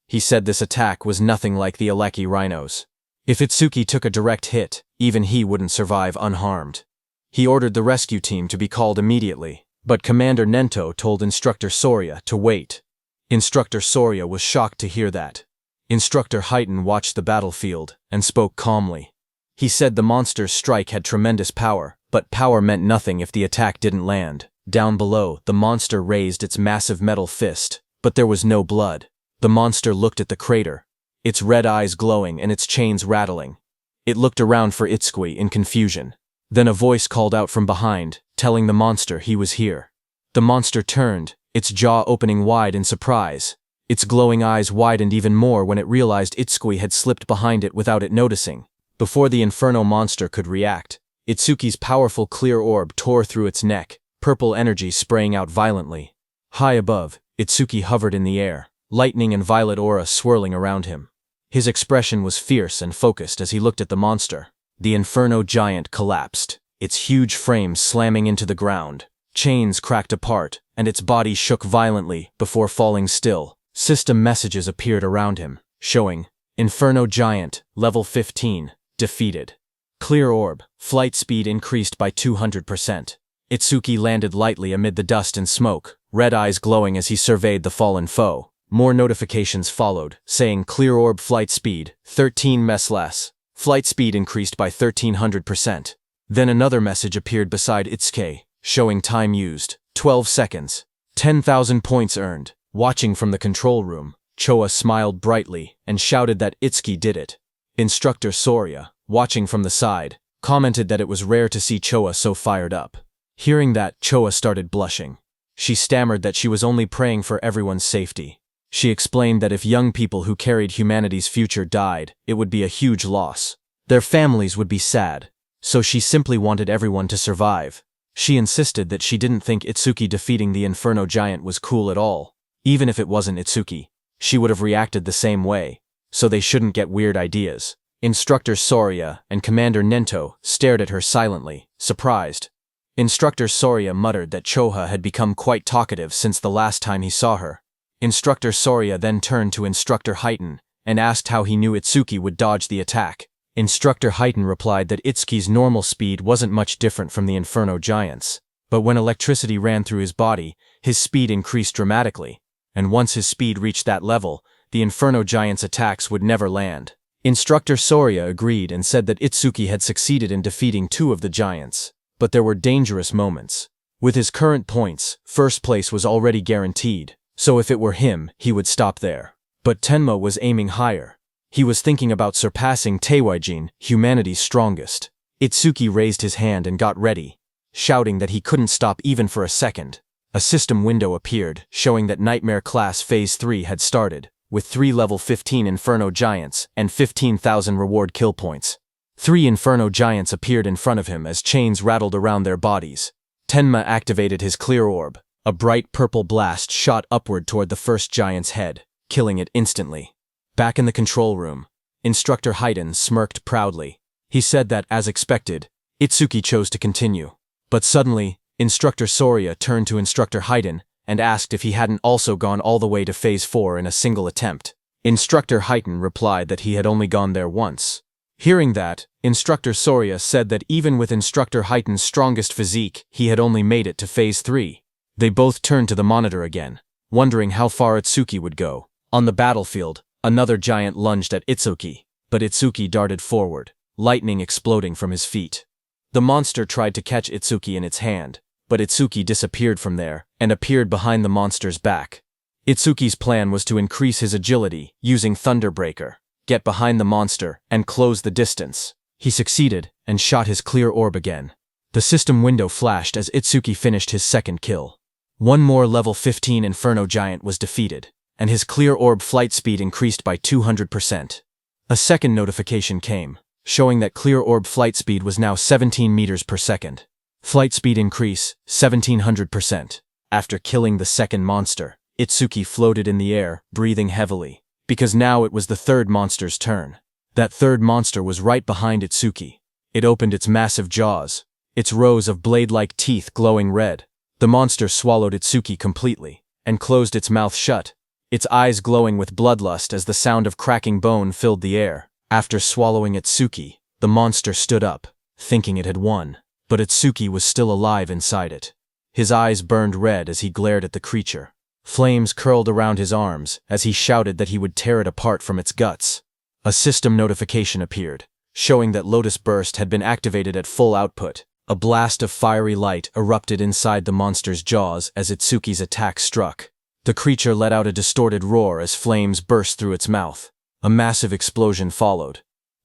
A: He said this attack was nothing like the Aleki rhinos. If Itsuki took a direct hit, even he wouldn't survive unharmed. He ordered the rescue team to be called immediately, but Commander Nento told Instructor Soria to wait. Instructor Soria was shocked to hear that. Instructor Heaton watched the battlefield and spoke calmly. He said the monster's strike had tremendous power, but power meant nothing if the attack didn't land. Down below, the monster raised its massive metal fist, but there was no blood. The monster looked at the crater, its red eyes glowing and its chains rattling. It looked around for Itsuki in confusion. Then a voice called out from behind, telling the monster he was here. The monster turned, its jaw opening wide in surprise. Its glowing eyes widened even more when it realized Itsuki had slipped behind it without it noticing. Before the Inferno monster could react, Itsuki's powerful clear orb tore through its neck, purple energy spraying out violently. High above, Itsuki hovered in the air, lightning and violet aura swirling around him. His expression was fierce and focused as he looked at the monster. The Inferno Giant collapsed, its huge frame slamming into the ground. Chains cracked apart, and its body shook violently before falling still. System messages appeared around him, showing, Inferno Giant, level 15, defeated. Clear orb, flight speed increased by 200%. Itsuki landed lightly amid the dust and smoke, red eyes glowing as he surveyed the fallen foe. More notifications followed, saying clear orb flight speed, 13 ms less. Flight speed increased by 1300%. Then another message appeared beside Itsuki, showing time used, 12 seconds. 10,000 points earned. Watching from the control room, Choa smiled brightly and shouted that Itsuki did it. Instructor Soria, watching from the side, commented that it was rare to see Choa so fired up. Hearing that, Choa started blushing. She stammered that she was only praying for everyone's safety. She explained that if young people who carried humanity's future died, it would be a huge loss. Their families would be sad, so she simply wanted everyone to survive. She insisted that she didn't think Itsuki defeating the Inferno Giant was cool at all. Even if it wasn't Itsuki, she would have reacted the same way, so they shouldn't get weird ideas. Instructor Soria and Commander Nento stared at her silently, surprised. Instructor Soria muttered that Choha had become quite talkative since the last time he saw her. Instructor Soria then turned to Instructor Heaton and asked how he knew Itsuki would dodge the attack. Instructor Heaton replied that Itsuki's normal speed wasn't much different from the Inferno Giant's, but when electricity ran through his body, his speed increased dramatically, and once his speed reached that level, the Inferno Giant's attacks would never land. Instructor Soria agreed and said that Itsuki had succeeded in defeating 2 of the giants, but there were dangerous moments. With his current points, first place was already guaranteed, so if it were him, he would stop there. But Tenma was aiming higher. He was thinking about surpassing Teiwaijin, humanity's strongest. Itsuki raised his hand and got ready. shouting that he couldn't stop even for a second. A system window appeared, showing that Nightmare Class Phase 3 had started, with 3 level 15 Inferno Giants and 15,000 reward kill points. 3 Inferno Giants appeared in front of him as chains rattled around their bodies. Tenma activated his clear orb. A bright purple blast shot upward toward the first giant's head, killing it instantly. Back in the control room, Instructor Haiden smirked proudly. He said that, as expected, Itsuki chose to continue. But suddenly, Instructor Soria turned to Instructor Haiden and asked if he hadn't also gone all the way to Phase 4 in a single attempt. Instructor Haiden replied that he had only gone there once. Hearing that, Instructor Soria said that even with Instructor Haiden's strongest physique, he had only made it to Phase 3. They both turned to the monitor again, wondering how far Itsuki would go. On the battlefield, another giant lunged at Itsuki, but Itsuki darted forward, lightning exploding from his feet. The monster tried to catch Itsuki in its hand, but Itsuki disappeared from there and appeared behind the monster's back. Itsuki's plan was to increase his agility using Thunderbreaker, get behind the monster, and close the distance. He succeeded and shot his clear orb again. The system window flashed as Itsuki finished his second kill. One more level 15 Inferno Giant was defeated, and his clear orb flight speed increased by 200%. A second notification came, showing that clear orb flight speed was now 17 meters per second. Flight speed increase, 1700%. After killing the second monster, Itsuki floated in the air, breathing heavily, because now it was the third monster's turn. That third monster was right behind Itsuki. It opened its massive jaws, its rows of blade-like teeth glowing red. The monster swallowed Itsuki completely, and closed its mouth shut, its eyes glowing with bloodlust as the sound of cracking bone filled the air. After swallowing Itsuki, the monster stood up, thinking it had won, but Itsuki was still alive inside it. His eyes burned red as he glared at the creature. Flames curled around his arms as he shouted that he would tear it apart from its guts. A system notification appeared, showing that Lotus Burst had been activated at full output. A blast of fiery light erupted inside the monster's jaws as Itsuki's attack struck. The creature let out a distorted roar as flames burst through its mouth. A massive explosion followed.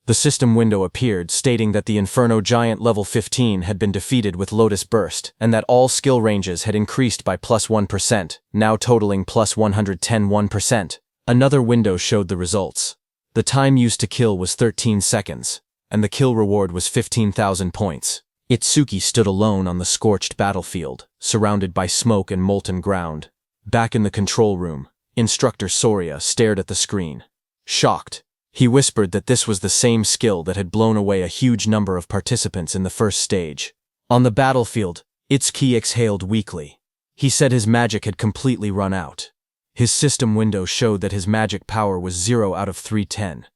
A: The system window appeared, stating that the Inferno Giant level 15 had been defeated with Lotus Burst, and that all skill ranges had increased by plus 1%, now totaling plus 110%. Another window showed the results. The time used to kill was 13 seconds, and the kill reward was 15,000 points. Itsuki stood alone on the scorched battlefield, surrounded by smoke and molten ground. Back in the control room, Instructor Soria stared at the screen. Shocked, he whispered that this was the same skill that had blown away a huge number of participants in the first stage. On the battlefield, Itsuki exhaled weakly. He said his magic had completely run out. His system window showed that his magic power was 0 out of 310.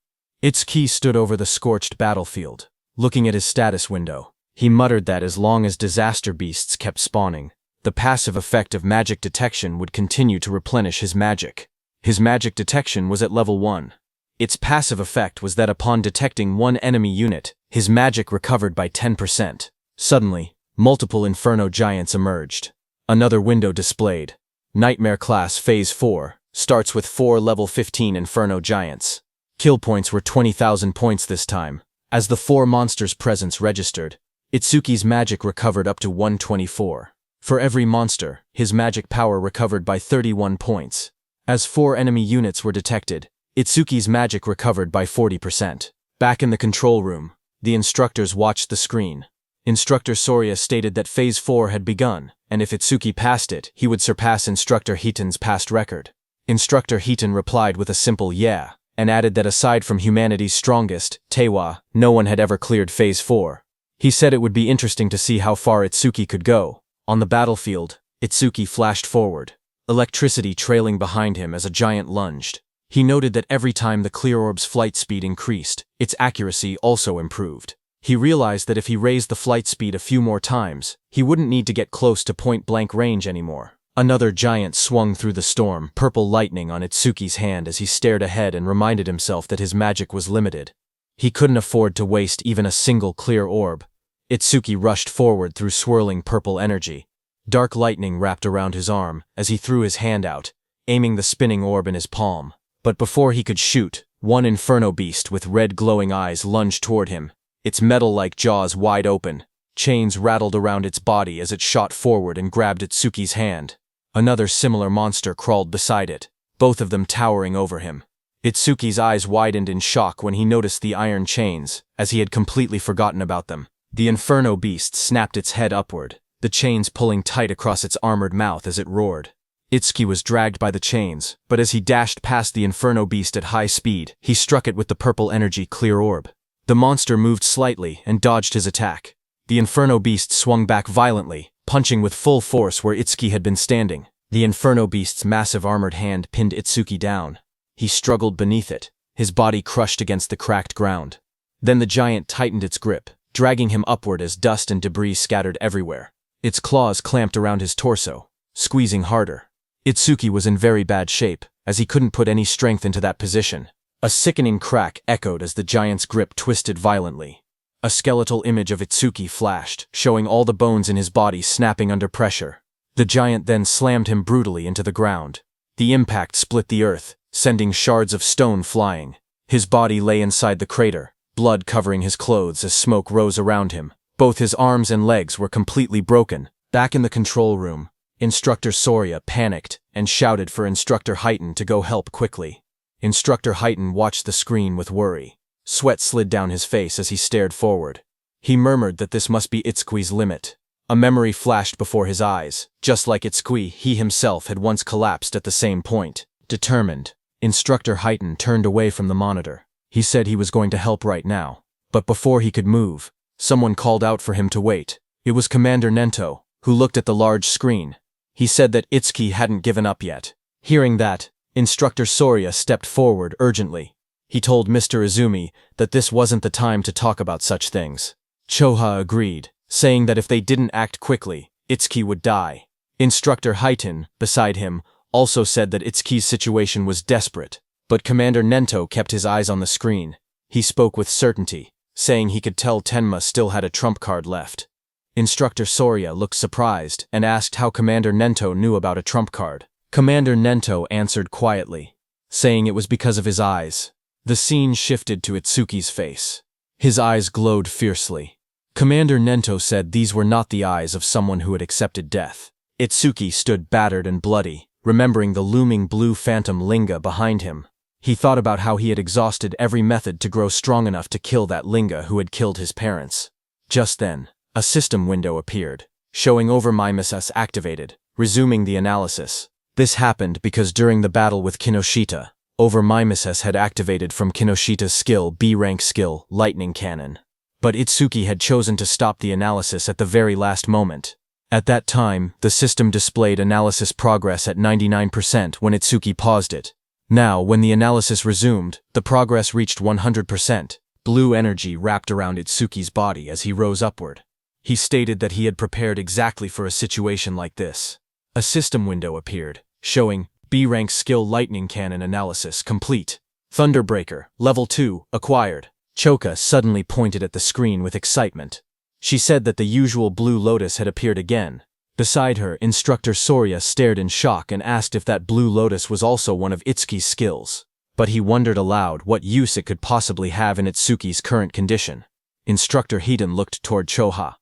A: Itsuki stood over the scorched battlefield, looking at his status window. He muttered that as long as disaster beasts kept spawning, the passive effect of magic detection would continue to replenish his magic. His magic detection was at level 1. Its passive effect was that upon detecting one enemy unit, his magic recovered by 10%. Suddenly, multiple Inferno Giants emerged. Another window displayed. Nightmare Class Phase 4 starts with 4 level 15 Inferno Giants. Kill points were 20,000 points this time. As the 4 monsters' presence registered, Itsuki's magic recovered up to 124. For every monster, his magic power recovered by 31 points. As 4 enemy units were detected, Itsuki's magic recovered by 40%. Back in the control room, the instructors watched the screen. Instructor Soria stated that Phase 4 had begun, and if Itsuki passed it, he would surpass Instructor Hiiten's past record. Instructor Hiiten replied with a simple yeah, and added that aside from humanity's strongest, Tewa, no one had ever cleared Phase 4. He said it would be interesting to see how far Itsuki could go. On the battlefield, Itsuki flashed forward, electricity trailing behind him as a giant lunged. He noted that every time the clear orb's flight speed increased, its accuracy also improved. He realized that if he raised the flight speed a few more times, he wouldn't need to get close to point-blank range anymore. Another giant swung through the storm, purple lightning on Itsuki's hand as he stared ahead and reminded himself that his magic was limited. He couldn't afford to waste even a single clear orb. Itsuki rushed forward through swirling purple energy. Dark lightning wrapped around his arm as he threw his hand out, aiming the spinning orb in his palm. But before he could shoot, one inferno beast with red glowing eyes lunged toward him, its metal-like jaws wide open, Chains rattled around its body as it shot forward and grabbed Itsuki's hand. Another similar monster crawled beside it, both of them towering over him. Itsuki's eyes widened in shock when he noticed the iron chains, as he had completely forgotten about them. The inferno beast snapped its head upward, the chains pulling tight across its armored mouth as it roared. Itsuki was dragged by the chains, but as he dashed past the inferno beast at high speed, he struck it with the purple energy clear orb. The monster moved slightly and dodged his attack. The inferno beast swung back violently, punching with full force where Itsuki had been standing. The inferno beast's massive armored hand pinned Itsuki down. He struggled beneath it, his body crushed against the cracked ground. Then the giant tightened its grip, dragging him upward as dust and debris scattered everywhere. Its claws clamped around his torso, squeezing harder. Itsuki was in very bad shape, as he couldn't put any strength into that position. A sickening crack echoed as the giant's grip twisted violently. A skeletal image of Itsuki flashed, showing all the bones in his body snapping under pressure. The giant then slammed him brutally into the ground. The impact split the earth, sending shards of stone flying. His body lay inside the crater, blood covering his clothes as smoke rose around him. Both his arms and legs were completely broken. Back in the control room, Instructor Soria panicked and shouted for Instructor Heighten to go help quickly. Instructor Heighten watched the screen with worry. Sweat slid down his face as he stared forward. He murmured that this must be Itsuki's limit. A memory flashed before his eyes. Just like Itsuki, he himself had once collapsed at the same point. Determined, Instructor Heighten turned away from the monitor. He said he was going to help right now. But before he could move, someone called out for him to wait. It was Commander Nento, who looked at the large screen. He said that Itsuki hadn't given up yet. Hearing that, Instructor Soria stepped forward urgently. He told Mr. Izumi that this wasn't the time to talk about such things. Choha agreed, saying that if they didn't act quickly, Itsuki would die. Instructor Heighten, beside him, also said that Itsuki's situation was desperate, but Commander Nento kept his eyes on the screen. He spoke with certainty, saying he could tell Tenma still had a trump card left. Instructor Soria looked surprised and asked how Commander Nento knew about a trump card. Commander Nento answered quietly, saying it was because of his eyes. The scene shifted to Itsuki's face. His eyes glowed fiercely. Commander Nento said these were not the eyes of someone who had accepted death. Itsuki stood battered and bloody, remembering the looming blue phantom Linga behind him. He thought about how he had exhausted every method to grow strong enough to kill that Linga who had killed his parents. Just then, a system window appeared, showing Over-Mimesis activated, resuming the analysis. This happened because during the battle with Kinoshita, Over-Mimesis had activated from Kinoshita's skill B-rank skill, Lightning Cannon. But Itsuki had chosen to stop the analysis at the very last moment. At that time, the system displayed analysis progress at 99% when Itsuki paused it. Now, when the analysis resumed, the progress reached 100%. Blue energy wrapped around Itsuki's body as he rose upward. He stated that he had prepared exactly for a situation like this. A system window appeared, showing B-rank skill Lightning Cannon analysis complete. Thunderbreaker, level 2, acquired. Choka suddenly pointed at the screen with excitement. She said that the usual blue lotus had appeared again. Beside her, Instructor Soria stared in shock and asked if that blue lotus was also one of Itsuki's skills. But he wondered aloud what use it could possibly have in Itsuki's current condition. Instructor Hiden looked toward Choha.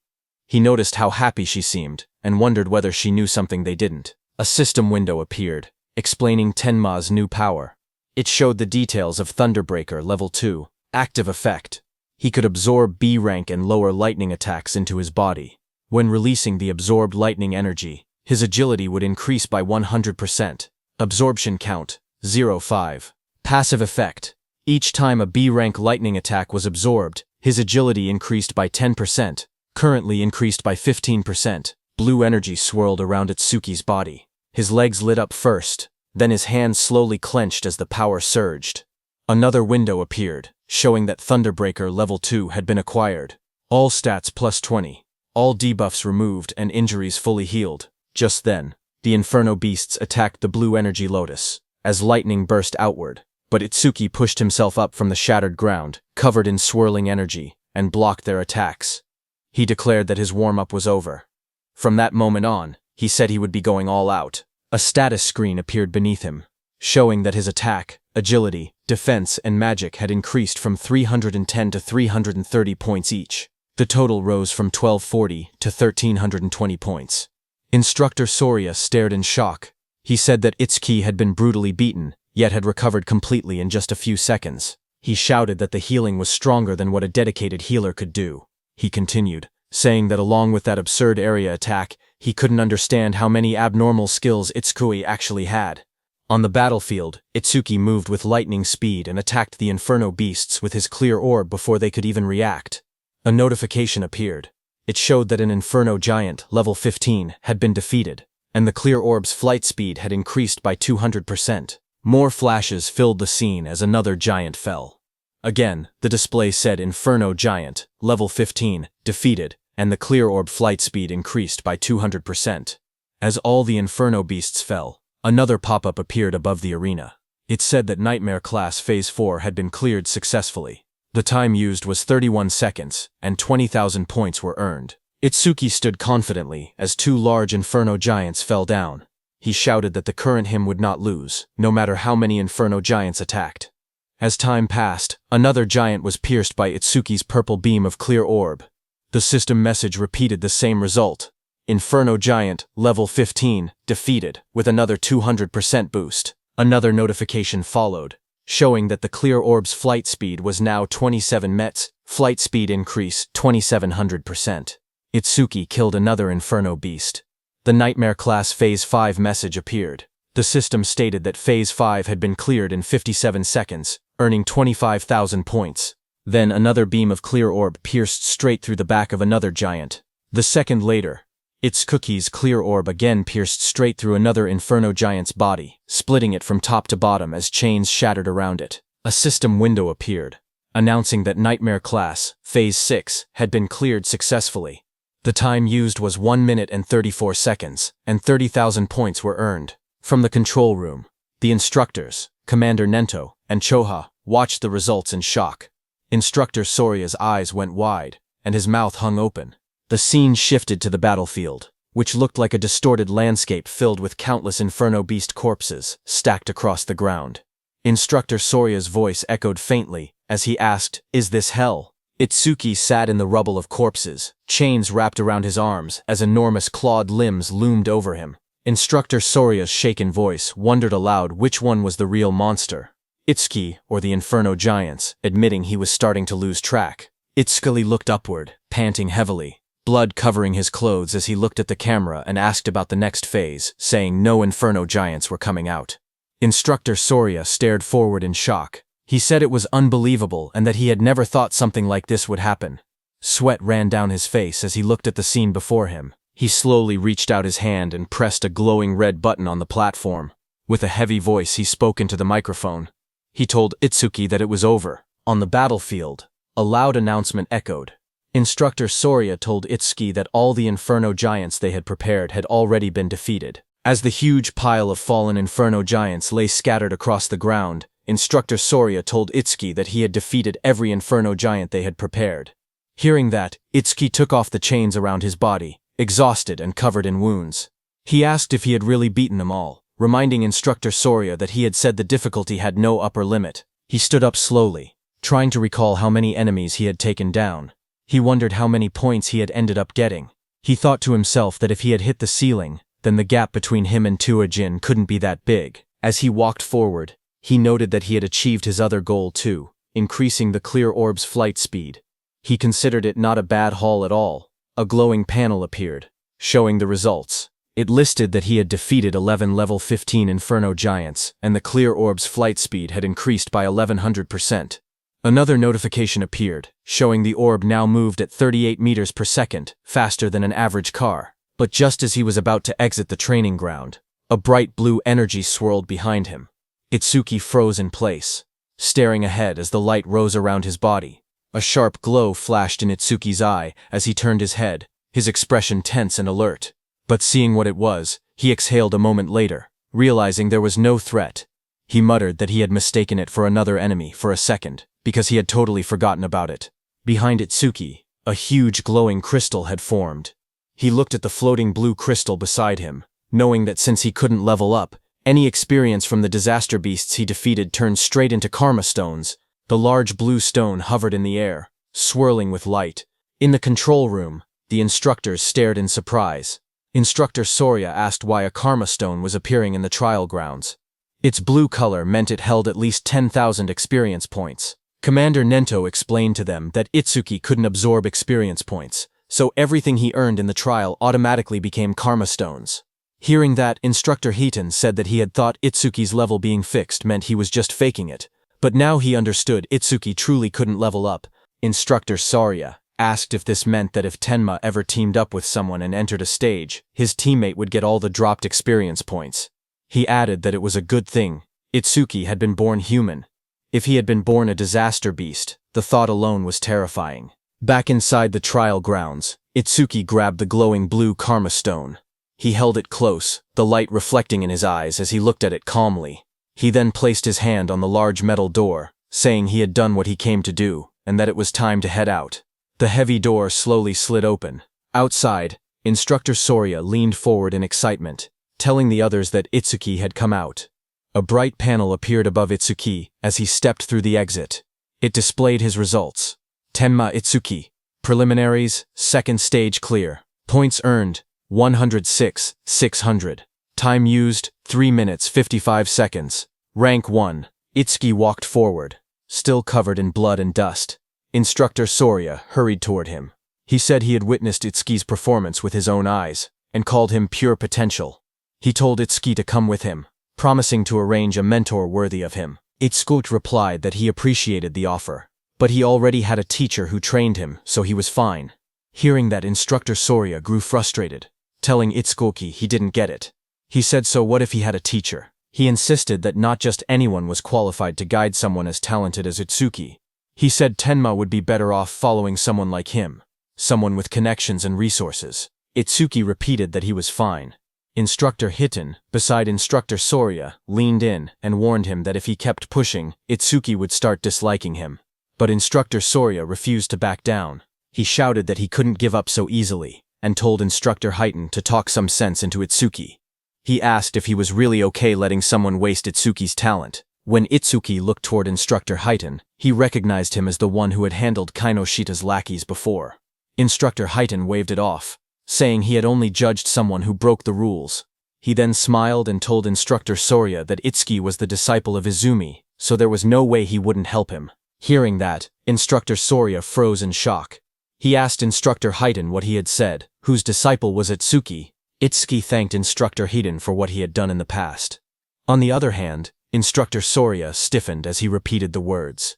A: He noticed how happy she seemed, and wondered whether she knew something they didn't. A system window appeared, explaining Tenma's new power. It showed the details of Thunderbreaker level 2, active effect. He could absorb B-rank and lower lightning attacks into his body. When releasing the absorbed lightning energy, his agility would increase by 100%. Absorption count, 0.5. Passive effect. Each time a B-rank lightning attack was absorbed, his agility increased by 10%, currently increased by 15%. Blue energy swirled around Itsuki's body. His legs lit up first, then his hands slowly clenched as the power surged. Another window appeared, showing that Thunderbreaker level 2 had been acquired. All stats plus 20. All debuffs removed and injuries fully healed. Just then, the Inferno Beasts attacked the blue energy lotus, as lightning burst outward. But Itsuki pushed himself up from the shattered ground, covered in swirling energy, and blocked their attacks. He declared that his warm-up was over. From that moment on, he said he would be going all out. A status screen appeared beneath him, showing that his attack, agility, defense, and magic had increased from 310 to 330 points each. The total rose from 1240 to 1320 points. Instructor Soria stared in shock. He said that Itsuki had been brutally beaten, yet had recovered completely in just a few seconds. He shouted that the healing was stronger than what a dedicated healer could do. He continued, saying that along with that absurd area attack, he couldn't understand how many abnormal skills Itsuki actually had. On the battlefield, Itsuki moved with lightning speed and attacked the Inferno beasts with his clear orb before they could even react. A notification appeared. It showed that an Inferno giant, level 15, had been defeated, and the clear orb's flight speed had increased by 200%. More flashes filled the scene as another giant fell. Again, the display said Inferno giant, level 15, defeated, and the clear orb flight speed increased by 200%. As all the Inferno beasts fell, another pop-up appeared above the arena. It said that Nightmare Class Phase 4 had been cleared successfully. The time used was 31 seconds, and 20,000 points were earned. Itsuki stood confidently as two large Inferno giants fell down. He shouted that the current him would not lose, no matter how many Inferno giants attacked. As time passed, another giant was pierced by Itsuki's purple beam of clear orb. The system message repeated the same result. Inferno giant, level 15, defeated, with another 200% boost. Another notification followed, showing that the clear orb's flight speed was now 27 mets, flight speed increase 2700%. Itsuki killed another Inferno beast. The Nightmare Class Phase 5 message appeared. The system stated that Phase 5 had been cleared in 57 seconds, earning 25,000 points. Then another beam of clear orb pierced straight through the back of another giant. The second later, Itsuki's clear orb again pierced straight through another Inferno giant's body, splitting it from top to bottom as chains shattered around it. A system window appeared, announcing that Nightmare Class, Phase 6, had been cleared successfully. The time used was 1 minute and 34 seconds, and 30,000 points were earned. From the control room, the instructors, Commander Nento, and Choha, watched the results in shock. Instructor Soria's eyes went wide, and his mouth hung open. The scene shifted to the battlefield, which looked like a distorted landscape filled with countless Inferno beast corpses stacked across the ground. Instructor Soria's voice echoed faintly as he asked, "Is this hell?" Itsuki sat in the rubble of corpses, chains wrapped around his arms as enormous clawed limbs loomed over him. Instructor Soria's shaken voice wondered aloud which one was the real monster, Itsuki or the Inferno giants, admitting he was starting to lose track. Itsuki looked upward, panting heavily, blood covering his clothes as he looked at the camera and asked about the next phase, saying no Inferno giants were coming out. Instructor Soria stared forward in shock. He said it was unbelievable and that he had never thought something like this would happen. Sweat ran down his face as he looked at the scene before him. He slowly reached out his hand and pressed a glowing red button on the platform. With a heavy voice, he spoke into the microphone. He told Itsuki that it was over. On the battlefield, a loud announcement echoed. Instructor Soria told Itsuki that all the Inferno giants they had prepared had already been defeated. As the huge pile of fallen Inferno giants lay scattered across the ground, Instructor Soria told Itsuki that he had defeated every Inferno giant they had prepared. Hearing that, Itsuki took off the chains around his body, exhausted and covered in wounds. He asked if he had really beaten them all, reminding Instructor Soria that he had said the difficulty had no upper limit. He stood up slowly, trying to recall how many enemies he had taken down. He wondered how many points he had ended up getting. He thought to himself that if he had hit the ceiling, then the gap between him and Tuajin couldn't be that big. As he walked forward, he noted that he had achieved his other goal too, increasing the clear orb's flight speed. He considered it not a bad haul at all. A glowing panel appeared, showing the results. It listed that he had defeated 11 level 15 Inferno giants, and the clear orb's flight speed had increased by 1100%. Another notification appeared, showing the orb now moved at 38 meters per second, faster than an average car. But just as he was about to exit the training ground, a bright blue energy swirled behind him. Itsuki froze in place, staring ahead as the light rose around his body. A sharp glow flashed in Itsuki's eye as he turned his head, his expression tense and alert. But seeing what it was, he exhaled a moment later, realizing there was no threat. He muttered that he had mistaken it for another enemy for a second, because he had totally forgotten about it. Behind Itsuki, a huge glowing crystal had formed. He looked at the floating blue crystal beside him, knowing that since he couldn't level up, any experience from the disaster beasts he defeated turned straight into karma stones. The large blue stone hovered in the air, swirling with light. In the control room, the instructors stared in surprise. Instructor Soria asked why a karma stone was appearing in the trial grounds. Its blue color meant it held at least 10,000 experience points. Commander Nento explained to them that Itsuki couldn't absorb experience points, so everything he earned in the trial automatically became karma stones. Hearing that, Instructor Heaton said that he had thought Itsuki's level being fixed meant he was just faking it, but now he understood Itsuki truly couldn't level up. Instructor Soria asked if this meant that if Tenma ever teamed up with someone and entered a stage, his teammate would get all the dropped experience points. He added that it was a good thing. Itsuki had been born human. If he had been born a disaster beast, the thought alone was terrifying. Back inside the trial grounds, Itsuki grabbed the glowing blue karma stone. He held it close, the light reflecting in his eyes as he looked at it calmly. He then placed his hand on the large metal door, saying he had done what he came to do, and that it was time to head out. The heavy door slowly slid open. Outside, Instructor Soria leaned forward in excitement, telling the others that Itsuki had come out. A bright panel appeared above Itsuki as he stepped through the exit. It displayed his results. Tenma Itsuki. Preliminaries, second stage clear. Points earned, 106, 600. Time used, 3 minutes 55 seconds. Rank 1. Itsuki walked forward, still covered in blood and dust. Instructor Soria hurried toward him. He said he had witnessed Itsuki's performance with his own eyes, and called him pure potential. He told Itsuki to come with him, promising to arrange a mentor worthy of him. Itsuki replied that he appreciated the offer, but he already had a teacher who trained him, so he was fine. Hearing that, Instructor Soria grew frustrated, telling Itsuki he didn't get it. He said so what if he had a teacher? He insisted that not just anyone was qualified to guide someone as talented as Itsuki. He said Tenma would be better off following someone like him, someone with connections and resources. Itsuki repeated that he was fine. Instructor Hitten, beside Instructor Soria, leaned in and warned him that if he kept pushing, Itsuki would start disliking him. But Instructor Soria refused to back down. He shouted that he couldn't give up so easily, and told Instructor Hitten to talk some sense into Itsuki. He asked if he was really okay letting someone waste Itsuki's talent. When Itsuki looked toward Instructor Hitten, he recognized him as the one who had handled Kainoshita's lackeys before. Instructor Hitten waved it off, saying he had only judged someone who broke the rules. He then smiled and told Instructor Soria that Itsuki was the disciple of Izumi, so there was no way he wouldn't help him. Hearing that, Instructor Soria froze in shock. He asked Instructor Hitten what he had said, whose disciple was Itsuki. Itsuki thanked Instructor Hitten for what he had done in the past. On the other hand, Instructor Soria stiffened as he repeated the words.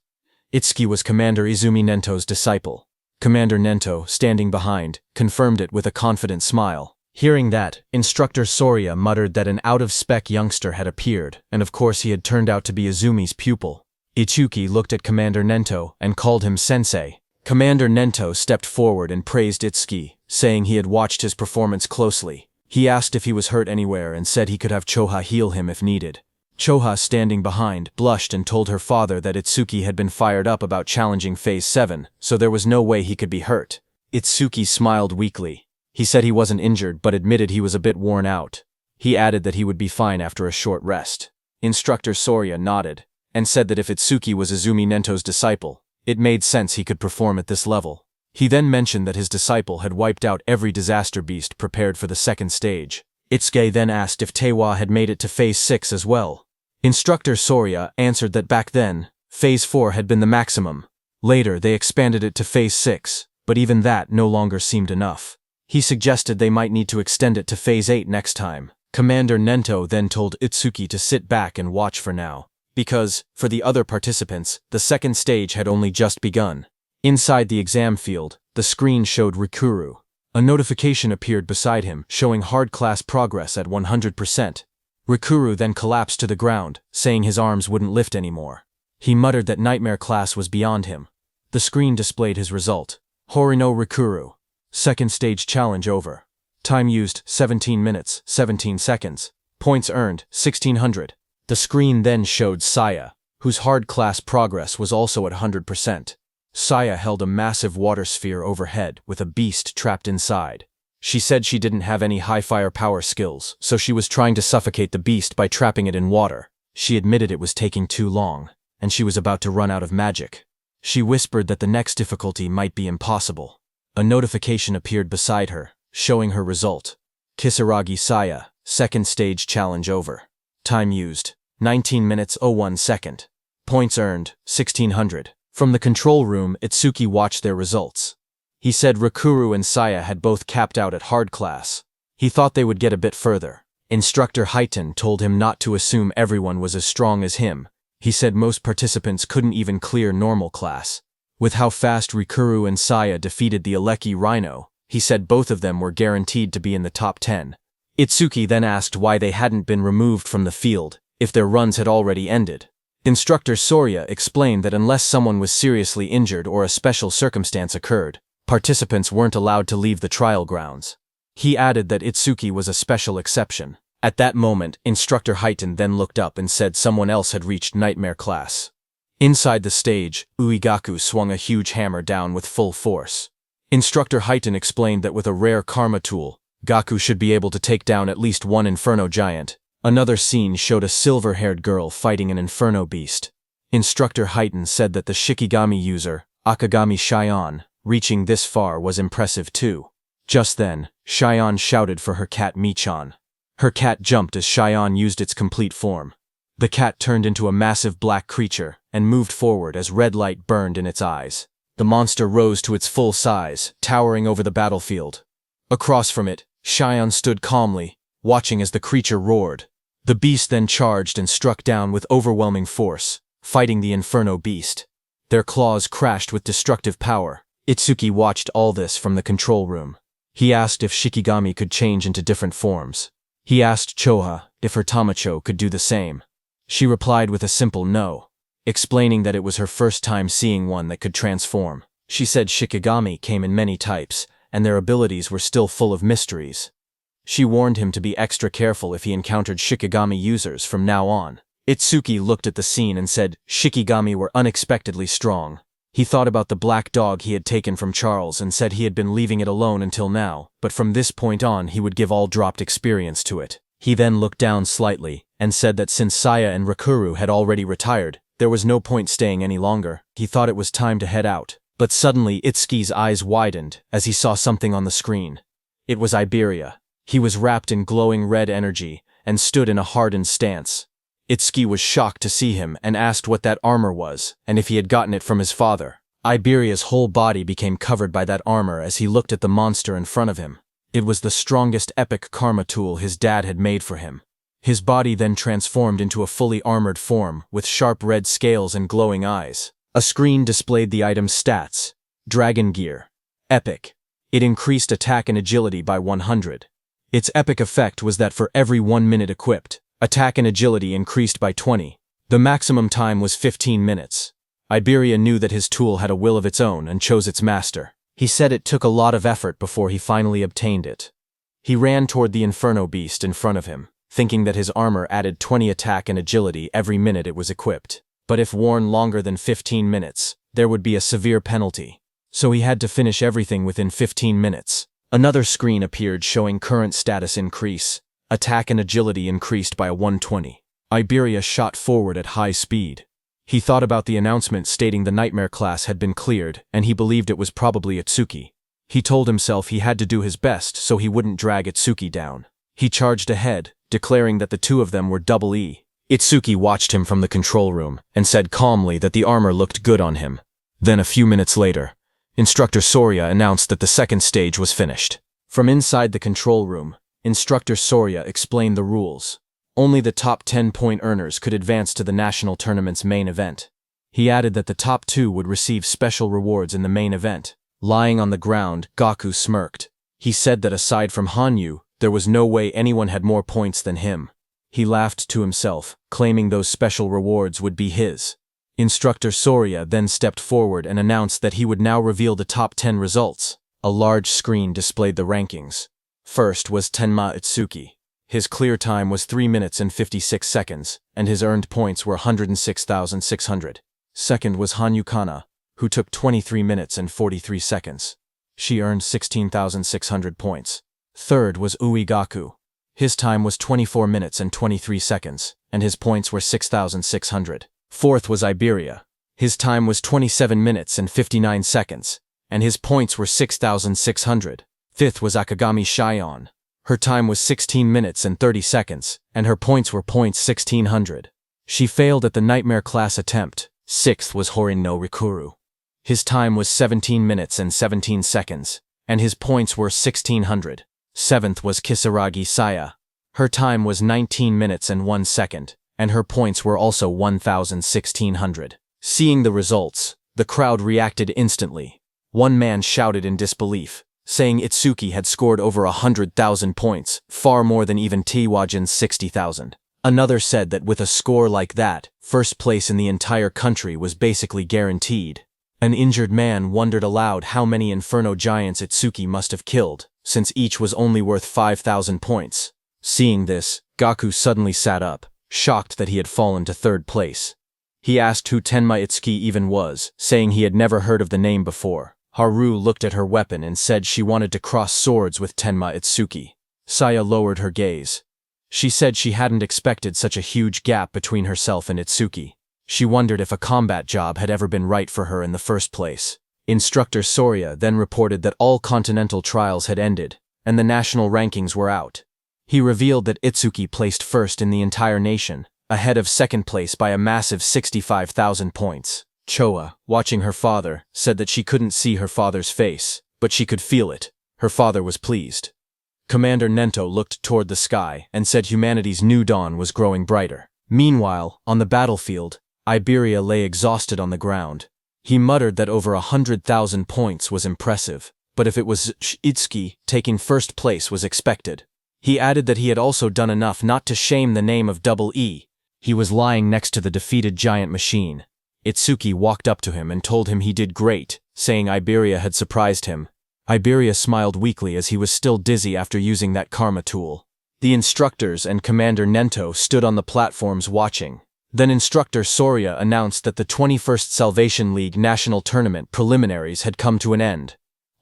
A: Itsuki was Commander Izumi Nento's disciple. Commander Nento, standing behind, confirmed it with a confident smile. Hearing that, Instructor Soria muttered that an out-of-spec youngster had appeared, and of course he had turned out to be Izumi's pupil. Itsuki looked at Commander Nento and called him sensei. Commander Nento stepped forward and praised Itsuki, saying he had watched his performance closely. He asked if he was hurt anywhere and said he could have Choha heal him if needed. Choha, standing behind, blushed and told her father that Itsuki had been fired up about challenging Phase 7, so there was no way he could be hurt. Itsuki smiled weakly. He said he wasn't injured but admitted he was a bit worn out. He added that he would be fine after a short rest. Instructor Soria nodded, and said that if Itsuki was Izumi Nento's disciple, it made sense he could perform at this level. He then mentioned that his disciple had wiped out every disaster beast prepared for the second stage. Itsuki then asked if Tewa had made it to Phase 6 as well. Instructor Soria answered that back then, Phase 4 had been the maximum. Later, they expanded it to Phase 6, but even that no longer seemed enough. He suggested they might need to extend it to Phase 8 next time. Commander Nento then told Itsuki to sit back and watch for now, because, for the other participants, the second stage had only just begun. Inside the exam field, the screen showed Rikuru. A notification appeared beside him, showing hard class progress at 100%. Rikuru then collapsed to the ground, saying his arms wouldn't lift anymore. He muttered that nightmare class was beyond him. The screen displayed his result. Horino Rikuru. Second stage challenge over. Time used, 17 minutes, 17 seconds. Points earned, 1600. The screen then showed Saya, whose hard class progress was also at 100%. Saya held a massive water sphere overhead with a beast trapped inside. She said she didn't have any high firepower skills, so she was trying to suffocate the beast by trapping it in water. She admitted it was taking too long, and she was about to run out of magic. She whispered that the next difficulty might be impossible. A notification appeared beside her, showing her result. Kisaragi Saya, second stage challenge over. Time used, 19 minutes 01 second. Points earned, 1600. From the control room, Itsuki watched their results. He said Rikuru and Saya had both capped out at hard class. He thought they would get a bit further. Instructor Highton told him not to assume everyone was as strong as him. He said most participants couldn't even clear normal class. With how fast Rikuru and Saya defeated the Aleki Rhino, he said both of them were guaranteed to be in the top 10. Itsuki then asked why they hadn't been removed from the field, if their runs had already ended. Instructor Sorya explained that unless someone was seriously injured or a special circumstance occurred, participants weren't allowed to leave the trial grounds. He added that Itsuki was a special exception. At that moment, Instructor Highton then looked up and said someone else had reached Nightmare class. Inside the stage, Uegaku swung a huge hammer down with full force. Instructor Highton explained that with a rare karma tool, Gaku should be able to take down at least one Inferno giant. Another scene showed a silver-haired girl fighting an Inferno beast. Instructor Highton said that the Shikigami user, Akagami Shion, reaching this far was impressive too. Just then, Shion shouted for her cat Michan. Her cat jumped as Shion used its complete form. The cat turned into a massive black creature and moved forward as red light burned in its eyes. The monster rose to its full size, towering over the battlefield. Across from it, Shion stood calmly, watching as the creature roared. The beast then charged and struck down with overwhelming force, fighting the Inferno beast. Their claws crashed with destructive power. Itsuki watched all this from the control room. He asked if Shikigami could change into different forms. He asked Choha if her Tamacho could do the same. She replied with a simple no, explaining that it was her first time seeing one that could transform. She said Shikigami came in many types, and their abilities were still full of mysteries. She warned him to be extra careful if he encountered Shikigami users from now on. Itsuki looked at the scene and said Shikigami were unexpectedly strong. He thought about the black dog he had taken from Charles and said he had been leaving it alone until now, but from this point on he would give all dropped experience to it. He then looked down slightly and said that since Saya and Rikuru had already retired, there was no point staying any longer. He thought it was time to head out. But suddenly Itsuki's eyes widened as he saw something on the screen. It was Iberia. He was wrapped in glowing red energy and stood in a hardened stance. Itsuki was shocked to see him and asked what that armor was and if he had gotten it from his father. Iberia's whole body became covered by that armor as he looked at the monster in front of him. It was the strongest epic karma tool his dad had made for him. His body then transformed into a fully armored form with sharp red scales and glowing eyes. A screen displayed the item's stats. Dragon Gear. Epic. It increased attack and agility by 100. Its epic effect was that for every 1 minute equipped, attack and agility increased by 20. The maximum time was 15 minutes. Iberia knew that his tool had a will of its own and chose its master. He said it took a lot of effort before he finally obtained it. He ran toward the Inferno beast in front of him, thinking that his armor added 20 attack and agility every minute it was equipped. But if worn longer than 15 minutes, there would be a severe penalty. So he had to finish everything within 15 minutes. Another screen appeared showing current status increase. Attack and agility increased by a 120. Iberia shot forward at high speed. He thought about the announcement stating the Nightmare class had been cleared, and he believed it was probably Itsuki. He told himself he had to do his best so he wouldn't drag Itsuki down. He charged ahead, declaring that the two of them were double E. Itsuki watched him from the control room and said calmly that the armor looked good on him. Then a few minutes later, Instructor Sorya announced that the second stage was finished. From inside the control room, Instructor Sorya explained the rules. Only the top 10-point earners could advance to the national tournament's main event. He added that the top 2 would receive special rewards in the main event. Lying on the ground, Gaku smirked. He said that aside from Hanyu, there was no way anyone had more points than him. He laughed to himself, claiming those special rewards would be his. Instructor Sorya then stepped forward and announced that he would now reveal the top 10 results. A large screen displayed the rankings. First was Tenma Itsuki. His clear time was 3 minutes and 56 seconds, and his earned points were 106,600. Second was Hanyu Kana, who took 23 minutes and 43 seconds. She earned 16,600 points. Third was Uegaku. His time was 24 minutes and 23 seconds, and his points were 6,600. Fourth was Iberia. His time was 27 minutes and 59 seconds, and his points were 6,600. Fifth was Akagami Shion. Her time was 16 minutes and 30 seconds, and her points were points 1600. She failed at the Nightmare class attempt. Sixth was Horin no Rikuru. His time was 17 minutes and 17 seconds, and his points were 1600. Seventh was Kisaragi Saya. Her time was 19 minutes and 1 second, and her points were also 1,1600. Seeing the results, the crowd reacted instantly. One man shouted in disbelief, saying Itsuki had scored over 100,000 points, far more than even Tiwajin's 60,000. Another said that with a score like that, first place in the entire country was basically guaranteed. An injured man wondered aloud how many Inferno giants Itsuki must have killed, since each was only worth 5,000 points. Seeing this, Gaku suddenly sat up, shocked that he had fallen to third place. He asked who Tenma Itsuki even was, saying he had never heard of the name before. Haru looked at her weapon and said she wanted to cross swords with Tenma Itsuki. Saya lowered her gaze. She said she hadn't expected such a huge gap between herself and Itsuki. She wondered if a combat job had ever been right for her in the first place. Instructor Soria then reported that all continental trials had ended, and the national rankings were out. He revealed that Itsuki placed first in the entire nation, ahead of second place by a massive 65,000 points. Choa, watching her father, said that she couldn't see her father's face, but she could feel it. Her father was pleased. Commander Nento looked toward the sky and said humanity's new dawn was growing brighter. Meanwhile, on the battlefield, Iberia lay exhausted on the ground. He muttered that over 100,000 points was impressive, but if it was Itsuki, taking first place was expected. He added that he had also done enough not to shame the name of Double E. He was lying next to the defeated giant machine. Itsuki walked up to him and told him he did great, saying Iberia had surprised him. Iberia smiled weakly as he was still dizzy after using that karma tool. The instructors and Commander Nento stood on the platforms watching. Then Instructor Soria announced that the 21st Salvation League National Tournament preliminaries had come to an end.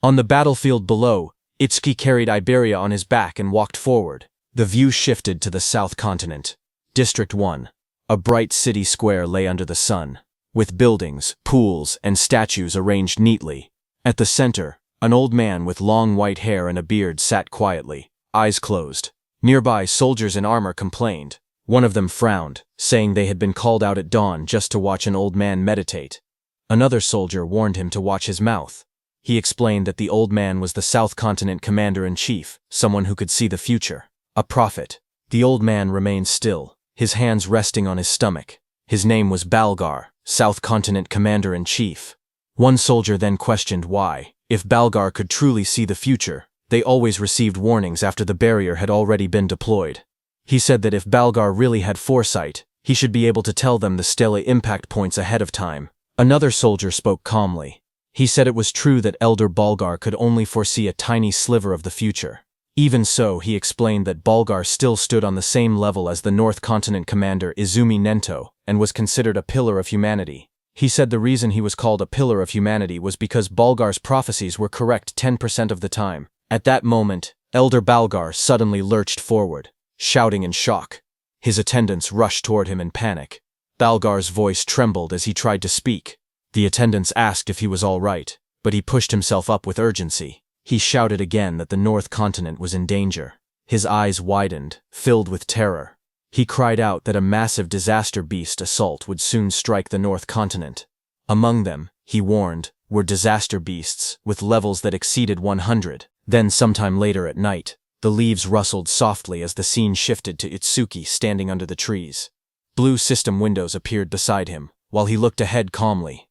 A: On the battlefield below, Itsuki carried Iberia on his back and walked forward. The view shifted to the South Continent. District 1. A bright city square lay under the sun, with buildings, pools, and statues arranged neatly. At the center, an old man with long white hair and a beard sat quietly, eyes closed. Nearby, soldiers in armor complained. One of them frowned, saying they had been called out at dawn just to watch an old man meditate. Another soldier warned him to watch his mouth. He explained that the old man was the South Continent Commander-in-Chief, someone who could see the future. A prophet. The old man remained still, his hands resting on his stomach. His name was Balgar, South Continent Commander-in-Chief. One soldier then questioned why, if Balgar could truly see the future, they always received warnings after the barrier had already been deployed. He said that if Balgar really had foresight, he should be able to tell them the Stella impact points ahead of time. Another soldier spoke calmly. He said it was true that Elder Balgar could only foresee a tiny sliver of the future. Even so, he explained that Balgar still stood on the same level as the North Continent Commander Izumi Nento, and was considered a pillar of humanity. He said the reason he was called a pillar of humanity was because Balgar's prophecies were correct 10% of the time. At that moment, Elder Balgar suddenly lurched forward, shouting in shock. His attendants rushed toward him in panic. Balgar's voice trembled as he tried to speak. The attendants asked if he was all right, but he pushed himself up with urgency. He shouted again that the North Continent was in danger. His eyes widened, filled with terror. He cried out that a massive disaster beast assault would soon strike the North Continent. Among them, he warned, were disaster beasts with levels that exceeded 100. Then sometime later at night, the leaves rustled softly as the scene shifted to Itsuki standing under the trees. Blue system windows appeared beside him, while he looked ahead calmly.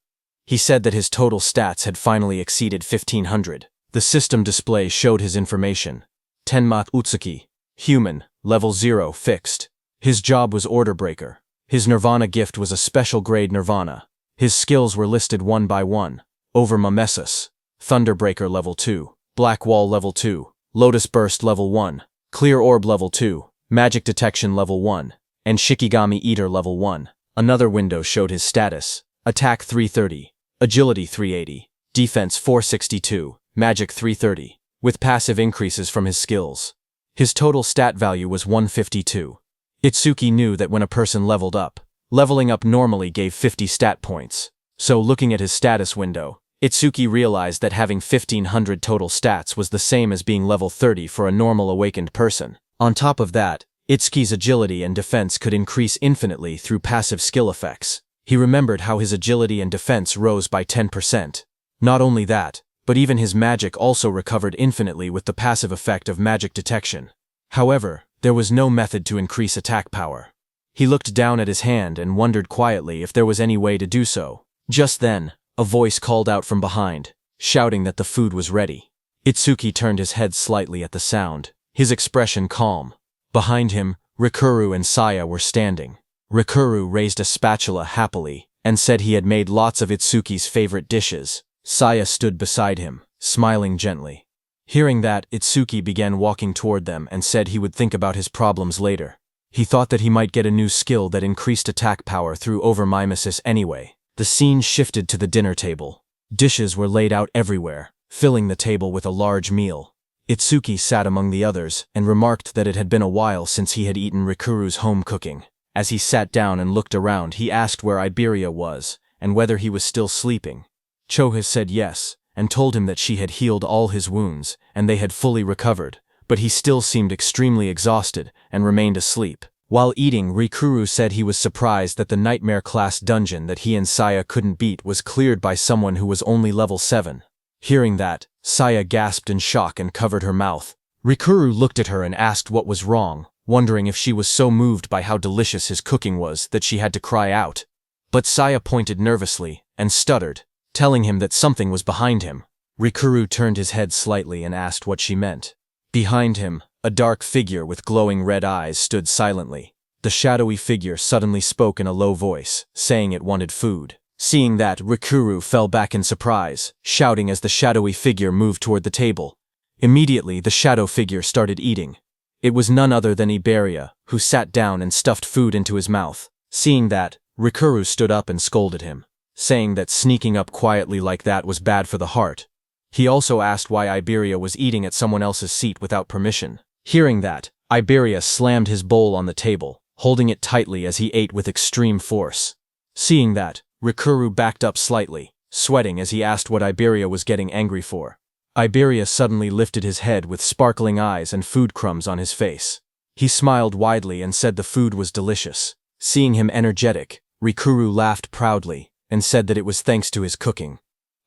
A: He said that his total stats had finally exceeded 1,500. The system display showed his information. Tenma Utsuki, human, level 0, fixed. His job was order breaker. His Nirvana gift was a special grade Nirvana. His skills were listed one by one. Over Mimesis, Thunderbreaker level 2, Black Wall level 2, Lotus Burst level 1, Clear Orb level 2, Magic Detection level 1, and Shikigami Eater level 1. Another window showed his status. Attack 330, Agility 380, Defense 462, Magic 330, with passive increases from his skills. His total stat value was 152. Itsuki knew that when a person leveled up, leveling up normally gave 50 stat points. So looking at his status window, Itsuki realized that having 1500 total stats was the same as being level 30 for a normal awakened person. On top of that, Itsuki's agility and defense could increase infinitely through passive skill effects. He remembered how his agility and defense rose by 10%. Not only that, but even his magic also recovered infinitely with the passive effect of magic detection. However, there was no method to increase attack power. He looked down at his hand and wondered quietly if there was any way to do so. Just then, a voice called out from behind, shouting that the food was ready. Itsuki turned his head slightly at the sound, his expression calm. Behind him, Rikuru and Saya were standing. Rikuru raised a spatula happily and said he had made lots of Itsuki's favorite dishes. Saya stood beside him, smiling gently. Hearing that, Itsuki began walking toward them and said he would think about his problems later. He thought that he might get a new skill that increased attack power through overmimesis anyway. The scene shifted to the dinner table. Dishes were laid out everywhere, filling the table with a large meal. Itsuki sat among the others and remarked that it had been a while since he had eaten Rikuru's home cooking. As he sat down and looked around, he asked where Iberia was and whether he was still sleeping. Choha said yes, and told him that she had healed all his wounds and they had fully recovered, but he still seemed extremely exhausted and remained asleep. While eating, Rikuru said he was surprised that the nightmare-class dungeon that he and Saya couldn't beat was cleared by someone who was only level 7. Hearing that, Saya gasped in shock and covered her mouth. Rikuru looked at her and asked what was wrong, wondering if she was so moved by how delicious his cooking was that she had to cry out. But Saya pointed nervously and stuttered, telling him that something was behind him. Rikuru turned his head slightly and asked what she meant. Behind him, a dark figure with glowing red eyes stood silently. The shadowy figure suddenly spoke in a low voice, saying it wanted food. Seeing that, Rikuru fell back in surprise, shouting as the shadowy figure moved toward the table. Immediately, the shadow figure started eating. It was none other than Iberia, who sat down and stuffed food into his mouth. Seeing that, Rikuru stood up and scolded him, saying that sneaking up quietly like that was bad for the heart. He also asked why Iberia was eating at someone else's seat without permission. Hearing that, Iberia slammed his bowl on the table, holding it tightly as he ate with extreme force. Seeing that, Rikuru backed up slightly, sweating as he asked what Iberia was getting angry for. Iberia suddenly lifted his head with sparkling eyes and food crumbs on his face. He smiled widely and said the food was delicious. Seeing him energetic, Rikuru laughed proudly and said that it was thanks to his cooking.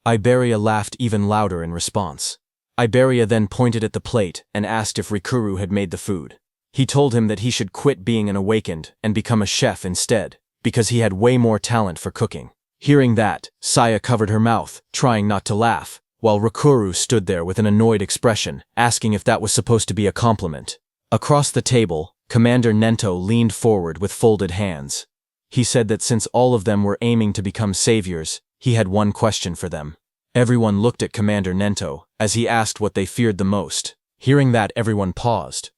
A: Iberia laughed even louder in response. Iberia then pointed at the plate and asked if Rikuru had made the food. He told him that he should quit being an awakened and become a chef instead, because he had way more talent for cooking. Hearing that, Saya covered her mouth, trying not to laugh, while Rikuru stood there with an annoyed expression, asking if that was supposed to be a compliment. Across the table, Commander Nento leaned forward with folded hands. He said that since all of them were aiming to become saviors, he had one question for them. Everyone looked at Commander Nento as he asked what they feared the most. Hearing that, everyone paused.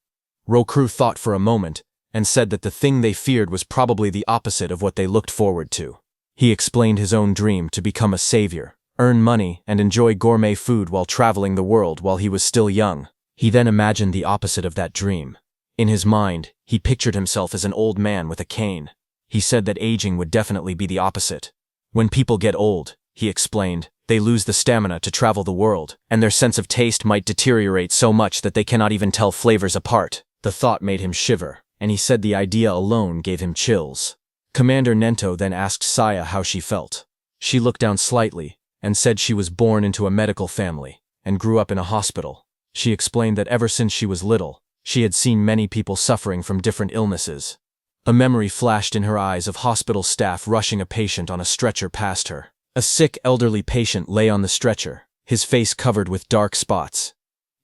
A: Rokuru thought for a moment and said that the thing they feared was probably the opposite of what they looked forward to. He explained his own dream to become a savior, earn money, and enjoy gourmet food while traveling the world while he was still young. He then imagined the opposite of that dream. In his mind, he pictured himself as an old man with a cane. He said that aging would definitely be the opposite. When people get old, he explained, they lose the stamina to travel the world, and their sense of taste might deteriorate so much that they cannot even tell flavors apart. The thought made him shiver, and he said the idea alone gave him chills. Commander Nento then asked Saya how she felt. She looked down slightly and said she was born into a medical family and grew up in a hospital. She explained that ever since she was little, she had seen many people suffering from different illnesses. A memory flashed in her eyes of hospital staff rushing a patient on a stretcher past her. A sick elderly patient lay on the stretcher, his face covered with dark spots.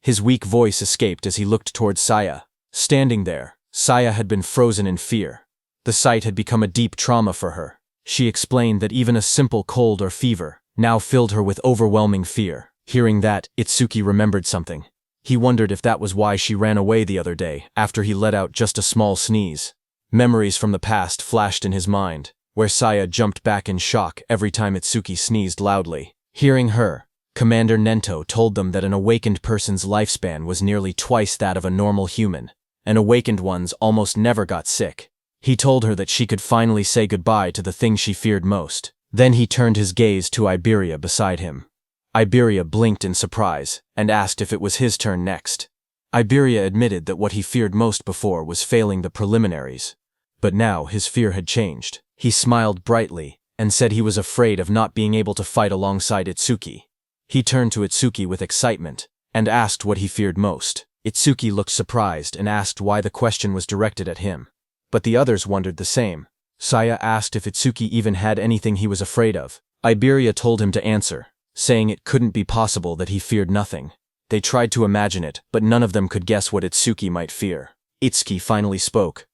A: His weak voice escaped as he looked toward Saya. Standing there, Saya had been frozen in fear. The sight had become a deep trauma for her. She explained that even a simple cold or fever now filled her with overwhelming fear. Hearing that, Itsuki remembered something. He wondered if that was why she ran away the other day after he let out just a small sneeze. Memories from the past flashed in his mind, where Saya jumped back in shock every time Itsuki sneezed loudly. Hearing her, Commander Nento told them that an awakened person's lifespan was nearly twice that of a normal human, and awakened ones almost never got sick. He told her that she could finally say goodbye to the thing she feared most. Then he turned his gaze to Iberia beside him. Iberia blinked in surprise and asked if it was his turn next. Iberia admitted that what he feared most before was failing the preliminaries. But now his fear had changed. He smiled brightly and said he was afraid of not being able to fight alongside Itsuki. He turned to Itsuki with excitement and asked what he feared most. Itsuki looked surprised and asked why the question was directed at him. But the others wondered the same. Saya asked if Itsuki even had anything he was afraid of. Iberia told him to answer, saying it couldn't be possible that he feared nothing. They tried to imagine it, but none of them could guess what Itsuki might fear. Itsuki finally spoke.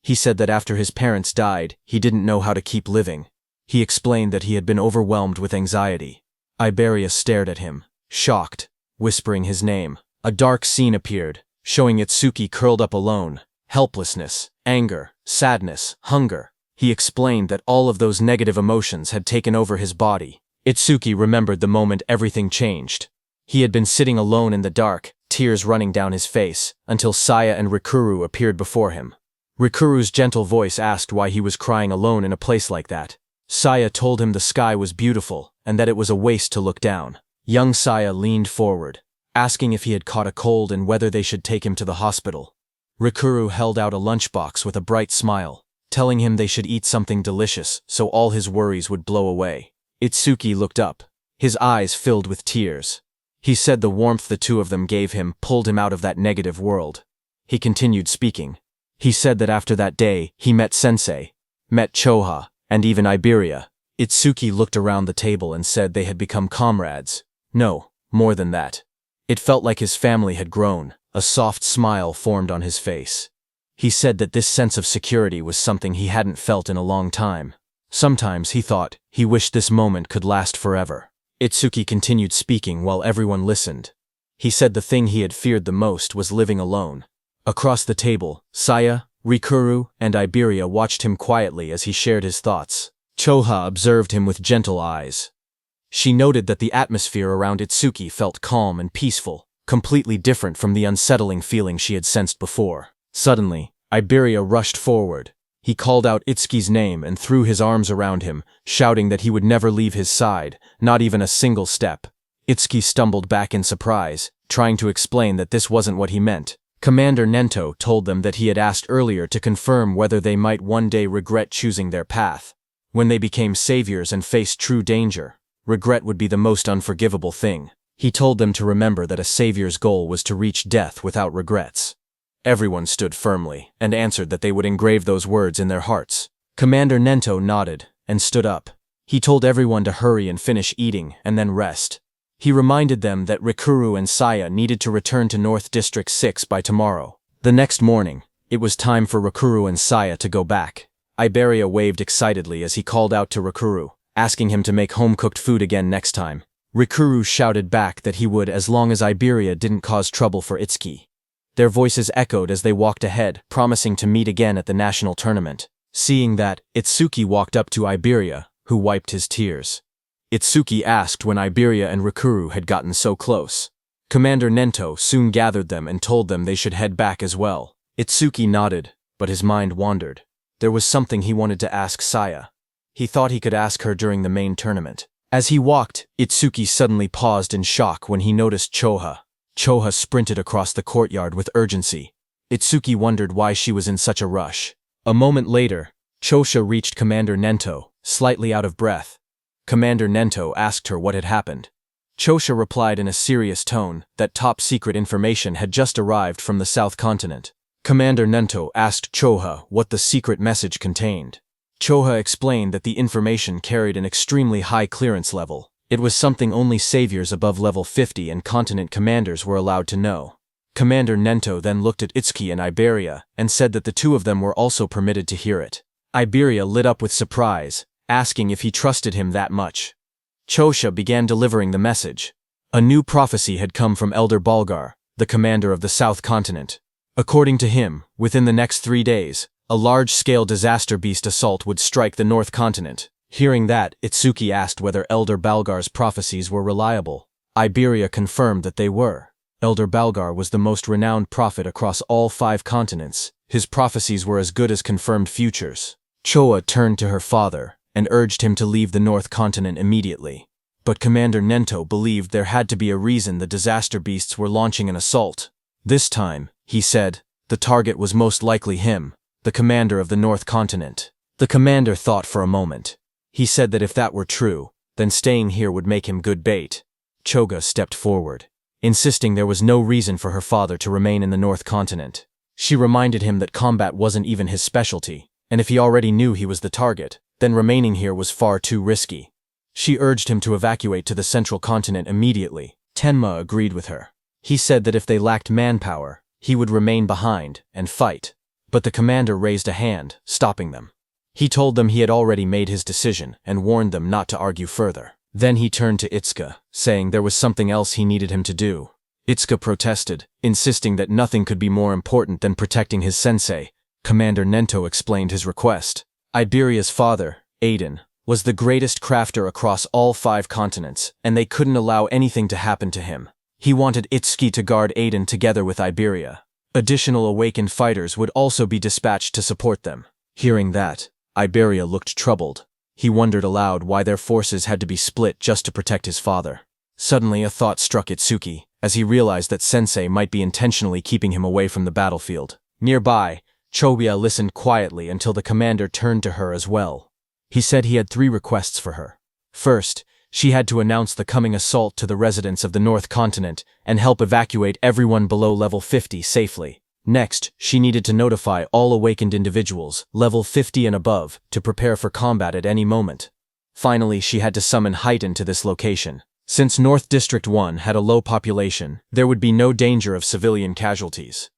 A: He said that after his parents died, he didn't know how to keep living. He explained that he had been overwhelmed with anxiety. Iberia stared at him, shocked, whispering his name. A dark scene appeared, showing Itsuki curled up alone. Helplessness, anger, sadness, hunger. He explained that all of those negative emotions had taken over his body. Itsuki remembered the moment everything changed. He had been sitting alone in the dark, tears running down his face, until Saya and Rikuru appeared before him. Rikuru's gentle voice asked why he was crying alone in a place like that. Saya told him the sky was beautiful and that it was a waste to look down. Young Saya leaned forward, asking if he had caught a cold and whether they should take him to the hospital. Rikuru held out a lunchbox with a bright smile, telling him they should eat something delicious so all his worries would blow away. Itsuki looked up, his eyes filled with tears. He said the warmth the two of them gave him pulled him out of that negative world. He continued speaking. He said that after that day, he met Sensei, met Choha, and even Iberia. Itsuki looked around the table and said they had become comrades. No, more than that. It felt like his family had grown. A soft smile formed on his face. He said that this sense of security was something he hadn't felt in a long time. Sometimes, he thought, he wished this moment could last forever. Itsuki continued speaking while everyone listened. He said the thing he had feared the most was living alone. Across the table, Saya, Rikuru, and Iberia watched him quietly as he shared his thoughts. Choha observed him with gentle eyes. She noted that the atmosphere around Itsuki felt calm and peaceful, completely different from the unsettling feeling she had sensed before. Suddenly, Iberia rushed forward. He called out Itsuki's name and threw his arms around him, shouting that he would never leave his side, not even a single step. Itsuki stumbled back in surprise, trying to explain that this wasn't what he meant. Commander Nento told them that he had asked earlier to confirm whether they might one day regret choosing their path. When they became saviors and faced true danger, regret would be the most unforgivable thing. He told them to remember that a savior's goal was to reach death without regrets. Everyone stood firmly and answered that they would engrave those words in their hearts. Commander Nento nodded and stood up. He told everyone to hurry and finish eating and then rest. He reminded them that Rikuru and Saya needed to return to North District 6 by tomorrow. The next morning, it was time for Rikuru and Saya to go back. Iberia waved excitedly as he called out to Rikuru, asking him to make home-cooked food again next time. Rikuru shouted back that he would as long as Iberia didn't cause trouble for Itsuki. Their voices echoed as they walked ahead, promising to meet again at the national tournament. Seeing that, Itsuki walked up to Iberia, who wiped his tears. Itsuki asked when Iberia and Rikuru had gotten so close. Commander Nento soon gathered them and told them they should head back as well. Itsuki nodded, but his mind wandered. There was something he wanted to ask Saya. He thought he could ask her during the main tournament. As he walked, Itsuki suddenly paused in shock when he noticed Choha. Choha sprinted across the courtyard with urgency. Itsuki wondered why she was in such a rush. A moment later, Chosha reached Commander Nento, slightly out of breath. Commander Nento asked her what had happened. Chosha replied in a serious tone that top-secret information had just arrived from the South Continent. Commander Nento asked Choha what the secret message contained. Choha explained that the information carried an extremely high clearance level. It was something only saviors above level 50 and continent commanders were allowed to know. Commander Nento then looked at Itsuki and Iberia and said that the two of them were also permitted to hear it. Iberia lit up with surprise, asking if he trusted him that much. Chosha began delivering the message. A new prophecy had come from Elder Balgar, the commander of the South Continent. According to him, within the next 3 days, a large-scale disaster beast assault would strike the North Continent. Hearing that, Itsuki asked whether Elder Balgar's prophecies were reliable. Iberia confirmed that they were. Elder Balgar was the most renowned prophet across all 5 continents. His prophecies were as good as confirmed futures. Choa turned to her father and urged him to leave the North Continent immediately. But Commander Nento believed there had to be a reason the disaster beasts were launching an assault. This time, he said, the target was most likely him, the commander of the North Continent. The commander thought for a moment. He said that if that were true, then staying here would make him good bait. Choga stepped forward, insisting there was no reason for her father to remain in the North Continent. She reminded him that combat wasn't even his specialty, and if he already knew he was the target, then remaining here was far too risky. She urged him to evacuate to the Central Continent immediately. Tenma agreed with her. He said that if they lacked manpower, he would remain behind and fight. But the commander raised a hand, stopping them. He told them he had already made his decision and warned them not to argue further. Then he turned to Itsuka, saying there was something else he needed him to do. Itsuka protested, insisting that nothing could be more important than protecting his sensei. Commander Nento explained his request. Iberia's father, Aiden, was the greatest crafter across all 5 continents, and they couldn't allow anything to happen to him. He wanted Itsuki to guard Aiden together with Iberia. Additional awakened fighters would also be dispatched to support them. Hearing that, Iberia looked troubled. He wondered aloud why their forces had to be split just to protect his father. Suddenly a thought struck Itsuki, as he realized that Sensei might be intentionally keeping him away from the battlefield. Nearby, Chobia listened quietly until the commander turned to her as well. He said he had 3 requests for her. First, she had to announce the coming assault to the residents of the North Continent and help evacuate everyone below level 50 safely. Next, she needed to notify all awakened individuals, level 50 and above, to prepare for combat at any moment. Finally, she had to summon Haiten to this location. Since North District 1 had a low population, there would be no danger of civilian casualties.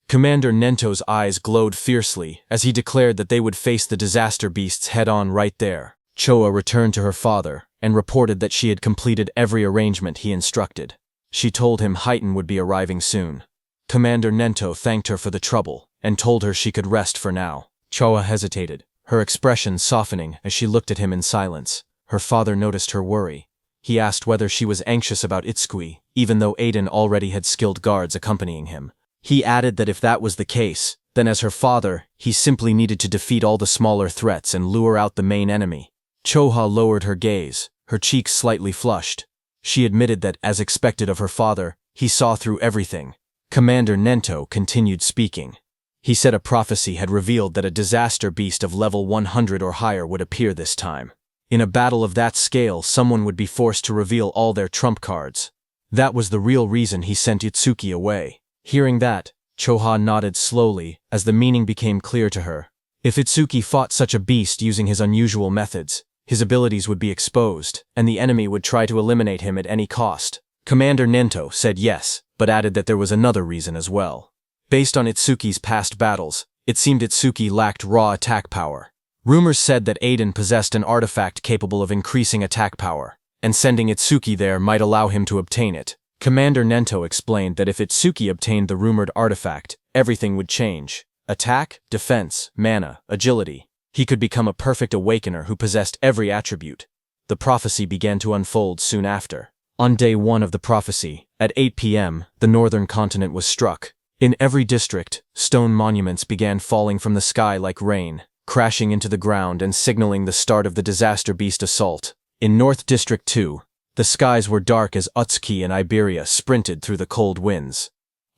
A: Commander Nento's eyes glowed fiercely as he declared that they would face the disaster beasts head-on right there. Choa returned to her father and reported that she had completed every arrangement he instructed. She told him Haiten would be arriving soon. Commander Nento thanked her for the trouble and told her she could rest for now. Choa hesitated, her expression softening as she looked at him in silence. Her father noticed her worry. He asked whether she was anxious about Itsui, even though Aiden already had skilled guards accompanying him. He added that if that was the case, then as her father, he simply needed to defeat all the smaller threats and lure out the main enemy. Choha lowered her gaze, her cheeks slightly flushed. She admitted that, as expected of her father, he saw through everything. Commander Nento continued speaking. He said a prophecy had revealed that a disaster beast of level 100 or higher would appear this time. In a battle of that scale, someone would be forced to reveal all their trump cards. That was the real reason he sent Itsuki away. Hearing that, Choha nodded slowly as the meaning became clear to her. If Itsuki fought such a beast using his unusual methods, his abilities would be exposed, and the enemy would try to eliminate him at any cost. Commander Nento said yes, but added that there was another reason as well. Based on Itsuki's past battles, it seemed Itsuki lacked raw attack power. Rumors said that Aiden possessed an artifact capable of increasing attack power, and sending Itsuki there might allow him to obtain it. Commander Nento explained that if Itsuki obtained the rumored artifact, everything would change. Attack, defense, mana, agility. He could become a perfect awakener who possessed every attribute. The prophecy began to unfold soon after. On day 1 of the prophecy, at 8 p.m., the northern continent was struck. In every district, stone monuments began falling from the sky like rain, crashing into the ground and signaling the start of the disaster beast assault. In North District 2, the skies were dark as Utsuki and Iberia sprinted through the cold winds.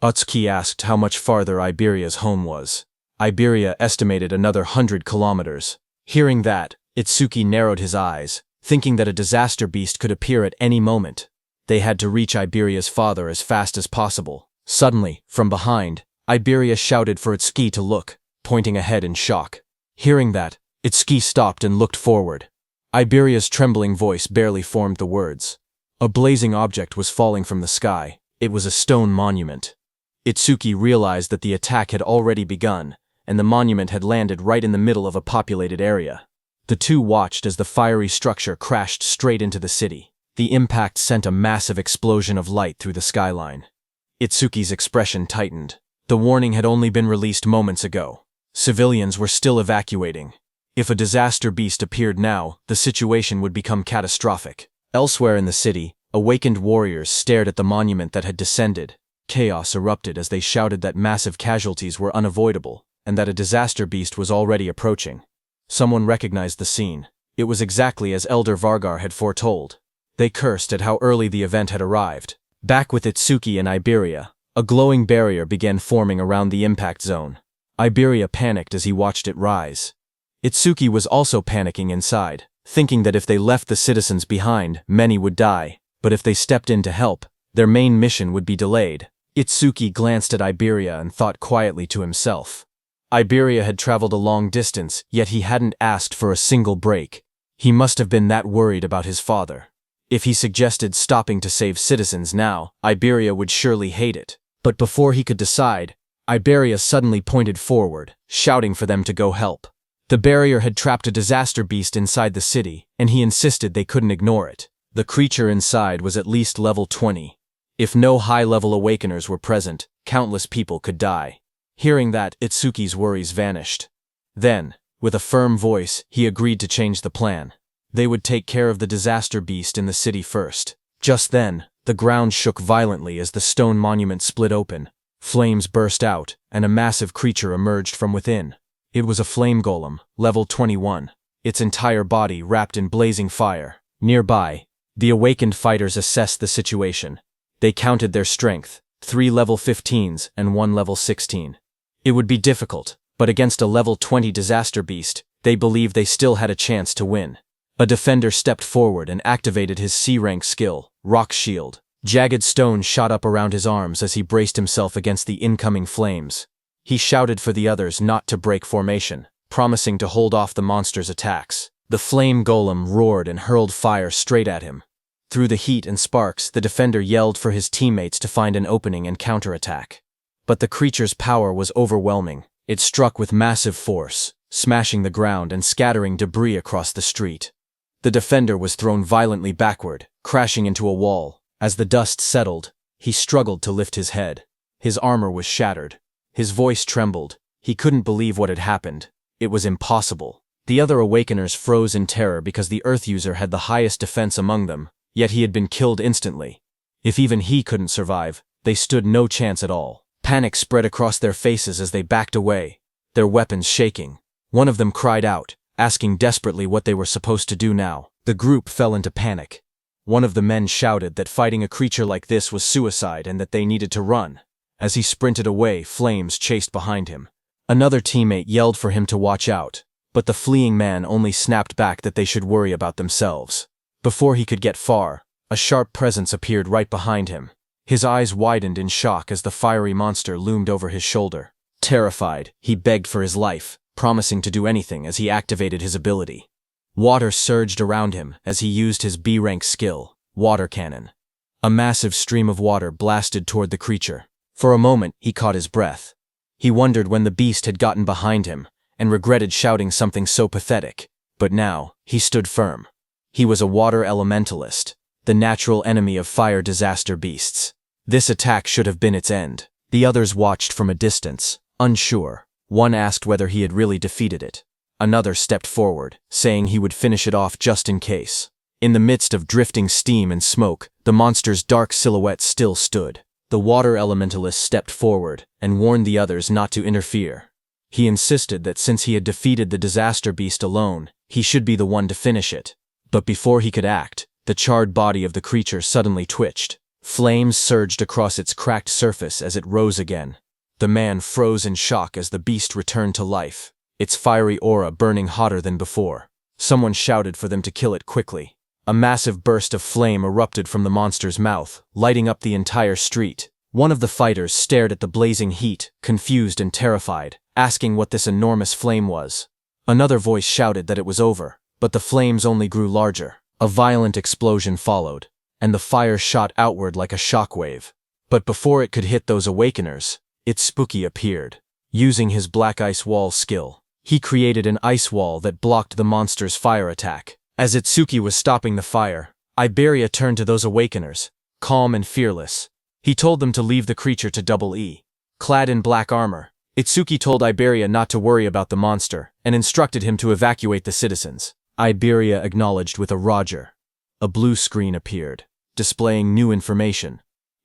A: Utsuki asked how much farther Iberia's home was. Iberia estimated another 100 kilometers. Hearing that, Itsuki narrowed his eyes, thinking that a disaster beast could appear at any moment. They had to reach Iberia's father as fast as possible. Suddenly, from behind, Iberia shouted for Itsuki to look, pointing ahead in shock. Hearing that, Itsuki stopped and looked forward. Iberia's trembling voice barely formed the words. A blazing object was falling from the sky. It was a stone monument. Itsuki realized that the attack had already begun, and the monument had landed right in the middle of a populated area. The two watched as the fiery structure crashed straight into the city. The impact sent a massive explosion of light through the skyline. Itsuki's expression tightened. The warning had only been released moments ago. Civilians were still evacuating. If a disaster beast appeared now, the situation would become catastrophic. Elsewhere in the city, awakened warriors stared at the monument that had descended. Chaos erupted as they shouted that massive casualties were unavoidable, and that a disaster beast was already approaching. Someone recognized the scene. It was exactly as Elder Vargar had foretold. They cursed at how early the event had arrived. Back with Itsuki and Iberia, a glowing barrier began forming around the impact zone. Iberia panicked as he watched it rise. Itsuki was also panicking inside, thinking that if they left the citizens behind, many would die, but if they stepped in to help, their main mission would be delayed. Itsuki glanced at Iberia and thought quietly to himself. Iberia had traveled a long distance, yet he hadn't asked for a single break. He must have been that worried about his father. If he suggested stopping to save citizens now, Iberia would surely hate it. But before he could decide, Iberia suddenly pointed forward, shouting for them to go help. The barrier had trapped a disaster beast inside the city, and he insisted they couldn't ignore it. The creature inside was at least level 20. If no high-level awakeners were present, countless people could die. Hearing that, Itsuki's worries vanished. Then, with a firm voice, he agreed to change the plan. They would take care of the disaster beast in the city first. Just then, the ground shook violently as the stone monument split open. Flames burst out, and a massive creature emerged from within. It was a flame golem, level 21, its entire body wrapped in blazing fire. Nearby, the awakened fighters assessed the situation. They counted their strength, 3 level 15s and 1 level 16. It would be difficult, but against a level 20 disaster beast, they believed they still had a chance to win. A defender stepped forward and activated his C-rank skill, Rock Shield. Jagged stone shot up around his arms as he braced himself against the incoming flames. He shouted for the others not to break formation, promising to hold off the monster's attacks. The flame golem roared and hurled fire straight at him. Through the heat and sparks, the defender yelled for his teammates to find an opening and counterattack. But the creature's power was overwhelming. It struck with massive force, smashing the ground and scattering debris across the street. The defender was thrown violently backward, crashing into a wall. As the dust settled, he struggled to lift his head. His armor was shattered. His voice trembled. He couldn't believe what had happened. It was impossible. The other awakeners froze in terror because the Earth user had the highest defense among them, yet he had been killed instantly. If even he couldn't survive, they stood no chance at all. Panic spread across their faces as they backed away, their weapons shaking. One of them cried out, asking desperately what they were supposed to do now. The group fell into panic. One of the men shouted that fighting a creature like this was suicide and that they needed to run. As he sprinted away, flames chased behind him. Another teammate yelled for him to watch out, but the fleeing man only snapped back that they should worry about themselves. Before he could get far, a sharp presence appeared right behind him. His eyes widened in shock as the fiery monster loomed over his shoulder. Terrified, he begged for his life, promising to do anything as he activated his ability. Water surged around him as he used his B-rank skill, Water Cannon. A massive stream of water blasted toward the creature. For a moment, he caught his breath. He wondered when the beast had gotten behind him, and regretted shouting something so pathetic. But now, he stood firm. He was a water elementalist, the natural enemy of fire disaster beasts. This attack should have been its end. The others watched from a distance, unsure. One asked whether he had really defeated it. Another stepped forward, saying he would finish it off just in case. In the midst of drifting steam and smoke, the monster's dark silhouette still stood. The water elementalist stepped forward and warned the others not to interfere. He insisted that since he had defeated the disaster beast alone, he should be the one to finish it. But before he could act, the charred body of the creature suddenly twitched. Flames surged across its cracked surface as it rose again. The man froze in shock as the beast returned to life, its fiery aura burning hotter than before. Someone shouted for them to kill it quickly. A massive burst of flame erupted from the monster's mouth, lighting up the entire street. One of the fighters stared at the blazing heat, confused and terrified, asking what this enormous flame was. Another voice shouted that it was over, but the flames only grew larger. A violent explosion followed, and the fire shot outward like a shockwave. But before it could hit those awakeners, Itsuki appeared. Using his black ice wall skill, he created an ice wall that blocked the monster's fire attack. As Itsuki was stopping the fire, Iberia turned to those awakeners, calm and fearless. He told them to leave the creature to Double E. Clad in black armor, Itsuki told Iberia not to worry about the monster and instructed him to evacuate the citizens. Iberia acknowledged with a Roger. A blue screen appeared, displaying new information.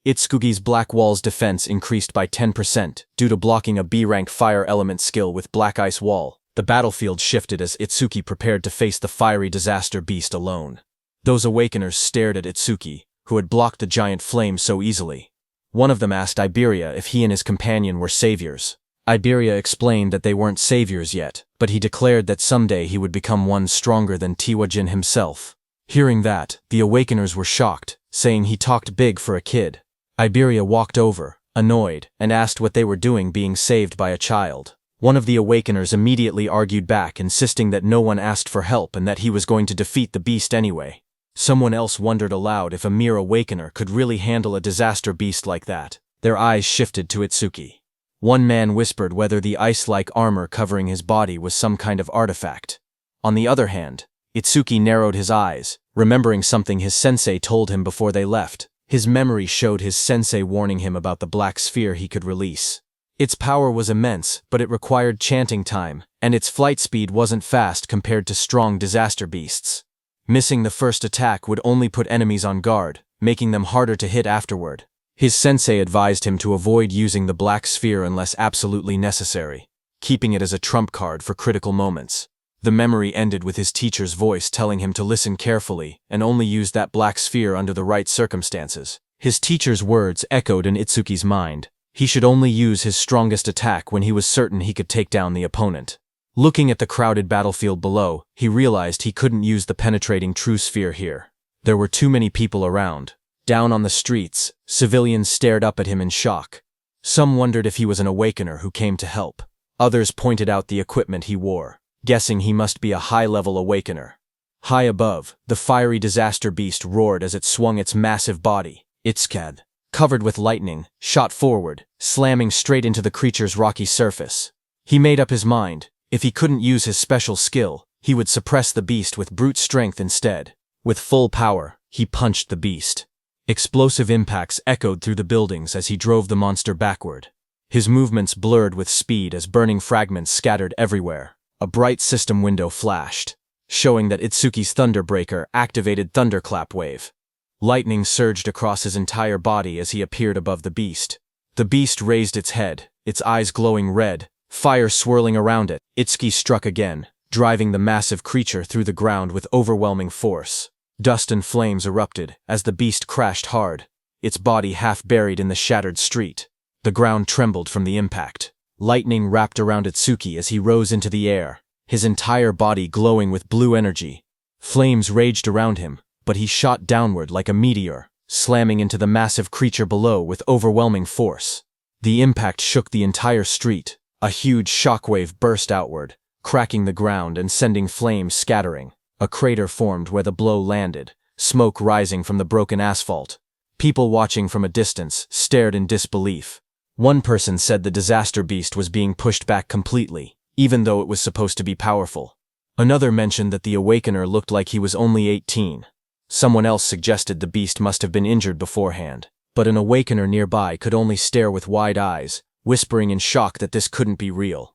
A: Itsuki's black wall's defense increased by 10% due to blocking a B-rank fire element skill with black ice wall. The battlefield shifted as Itsuki prepared to face the fiery disaster beast alone. Those awakeners stared at Itsuki, who had blocked the giant flame so easily. One of them asked Iberia if he and his companion were saviors. Iberia explained that they weren't saviors yet, but he declared that someday he would become one stronger than Tiwajin himself. Hearing that, the awakeners were shocked, saying he talked big for a kid. Iberia walked over, annoyed, and asked what they were doing being saved by a child. One of the awakeners immediately argued back, insisting that no one asked for help and that he was going to defeat the beast anyway. Someone else wondered aloud if a mere awakener could really handle a disaster beast like that. Their eyes shifted to Itsuki. One man whispered whether the ice-like armor covering his body was some kind of artifact. On the other hand, Itsuki narrowed his eyes, remembering something his sensei told him before they left. His memory showed his sensei warning him about the black sphere he could release. Its power was immense, but it required chanting time, and its flight speed wasn't fast compared to strong disaster beasts. Missing the first attack would only put enemies on guard, making them harder to hit afterward. His sensei advised him to avoid using the black sphere unless absolutely necessary, keeping it as a trump card for critical moments. The memory ended with his teacher's voice telling him to listen carefully and only use that black sphere under the right circumstances. His teacher's words echoed in Itsuki's mind. He should only use his strongest attack when he was certain he could take down the opponent. Looking at the crowded battlefield below, he realized he couldn't use the penetrating true sphere here. There were too many people around. Down on the streets, civilians stared up at him in shock. Some wondered if he was an awakener who came to help. Others pointed out the equipment he wore, guessing he must be a high-level awakener. High above, the fiery disaster beast roared as it swung its massive body. Itsuki, covered with lightning, shot forward, slamming straight into the creature's rocky surface. He made up his mind. If he couldn't use his special skill, he would suppress the beast with brute strength instead. With full power, he punched the beast. Explosive impacts echoed through the buildings as he drove the monster backward. His movements blurred with speed as burning fragments scattered everywhere. A bright system window flashed, showing that Itsuki's Thunderbreaker activated Thunderclap Wave. Lightning surged across his entire body as he appeared above the beast. The beast raised its head, its eyes glowing red, fire swirling around it. Itsuki struck again, driving the massive creature through the ground with overwhelming force. Dust and flames erupted as the beast crashed hard, its body half buried in the shattered street. The ground trembled from the impact. Lightning wrapped around Itsuki as he rose into the air, his entire body glowing with blue energy. Flames raged around him, but he shot downward like a meteor, slamming into the massive creature below with overwhelming force. The impact shook the entire street. A huge shockwave burst outward, cracking the ground and sending flames scattering. A crater formed where the blow landed, smoke rising from the broken asphalt. People watching from a distance stared in disbelief. One person said the disaster beast was being pushed back completely, even though it was supposed to be powerful. Another mentioned that the awakener looked like he was only 18. Someone else suggested the beast must have been injured beforehand, but an awakener nearby could only stare with wide eyes, whispering in shock that this couldn't be real.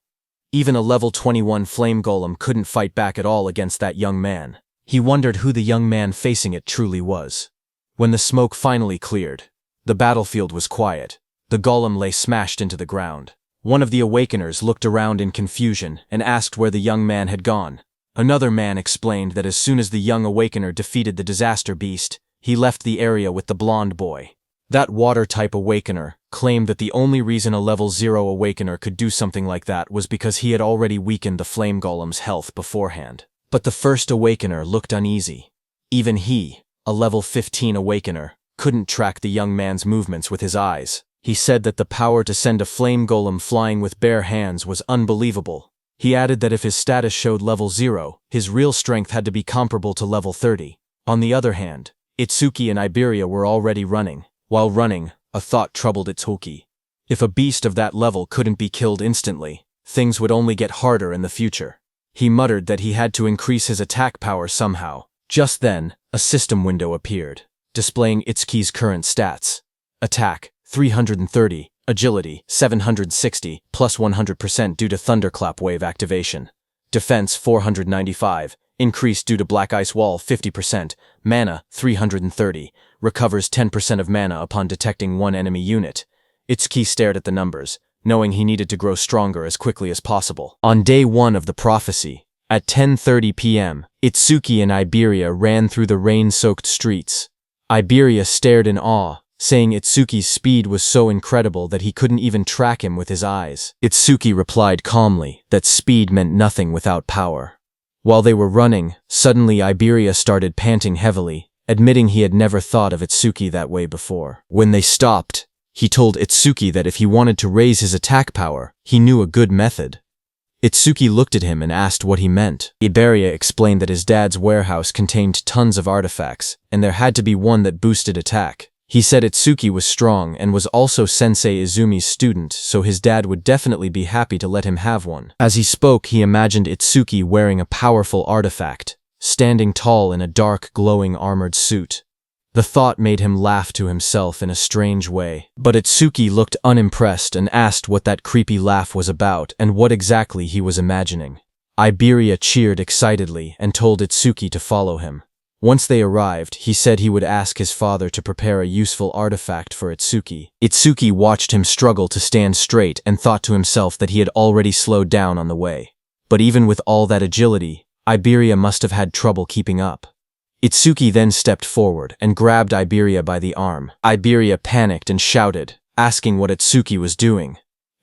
A: Even a level 21 flame golem couldn't fight back at all against that young man. He wondered who the young man facing it truly was. When the smoke finally cleared, the battlefield was quiet. The golem lay smashed into the ground. One of the awakeners looked around in confusion and asked where the young man had gone. Another man explained that as soon as the young awakener defeated the disaster beast, he left the area with the blonde boy. That water-type awakener claimed that the only reason a level 0 awakener could do something like that was because he had already weakened the flame golem's health beforehand. But the first awakener looked uneasy. Even he, a level 15 awakener, couldn't track the young man's movements with his eyes. He said that the power to send a flame golem flying with bare hands was unbelievable. He added that if his status showed level 0, his real strength had to be comparable to level 30. On the other hand, Itsuki and Iberia were already running. While running, a thought troubled Itsuki. If a beast of that level couldn't be killed instantly, things would only get harder in the future. He muttered that he had to increase his attack power somehow. Just then, a system window appeared, displaying Itsuki's current stats. Attack, 330, Agility, 760, plus 100% due to Thunderclap Wave activation. Defense, 495, increased due to Black Ice Wall, 50%, Mana, 330, recovers 10% of mana upon detecting one enemy unit. Itsuki stared at the numbers, knowing he needed to grow stronger as quickly as possible. On day 1 of the prophecy, At 10:30 p.m., Itsuki and Iberia ran through the rain-soaked streets. Iberia stared in awe, saying Itsuki's speed was so incredible that he couldn't even track him with his eyes. Itsuki replied calmly that speed meant nothing without power. While they were running, suddenly Iberia started panting heavily, admitting he had never thought of Itsuki that way before. When they stopped, he told Itsuki that if he wanted to raise his attack power, he knew a good method. Itsuki looked at him and asked what he meant. Iberia explained that his dad's warehouse contained tons of artifacts, and there had to be one that boosted attack. He said Itsuki was strong and was also Sensei Izumi's student, so his dad would definitely be happy to let him have one. As he spoke, he imagined Itsuki wearing a powerful artifact, standing tall in a dark, glowing armored suit. The thought made him laugh to himself in a strange way. But Itsuki looked unimpressed and asked what that creepy laugh was about and what exactly he was imagining. Iberia cheered excitedly and told Itsuki to follow him. Once they arrived, he said he would ask his father to prepare a useful artifact for Itsuki. Itsuki watched him struggle to stand straight and thought to himself that he had already slowed down on the way. But even with all that agility, Iberia must have had trouble keeping up. Itsuki then stepped forward and grabbed Iberia by the arm. Iberia panicked and shouted, asking what Itsuki was doing.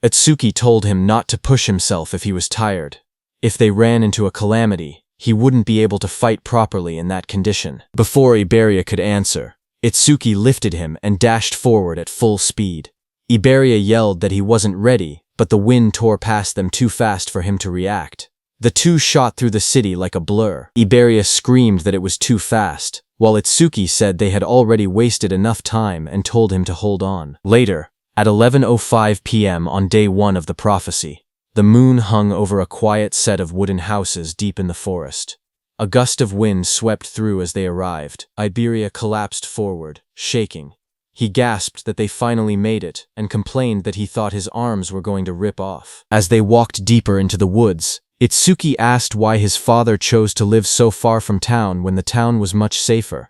A: Itsuki told him not to push himself if he was tired. If they ran into a calamity, he wouldn't be able to fight properly in that condition. Before Iberia could answer, Itsuki lifted him and dashed forward at full speed. Iberia yelled that he wasn't ready, but the wind tore past them too fast for him to react. The two shot through the city like a blur. Iberia screamed that it was too fast, while Itsuki said they had already wasted enough time and told him to hold on. Later, at 11:05 p.m. on day 1 of the prophecy, the moon hung over a quiet set of wooden houses deep in the forest. A gust of wind swept through as they arrived. Iberia collapsed forward, shaking. He gasped that they finally made it and complained that he thought his arms were going to rip off. As they walked deeper into the woods, Itsuki asked why his father chose to live so far from town when the town was much safer.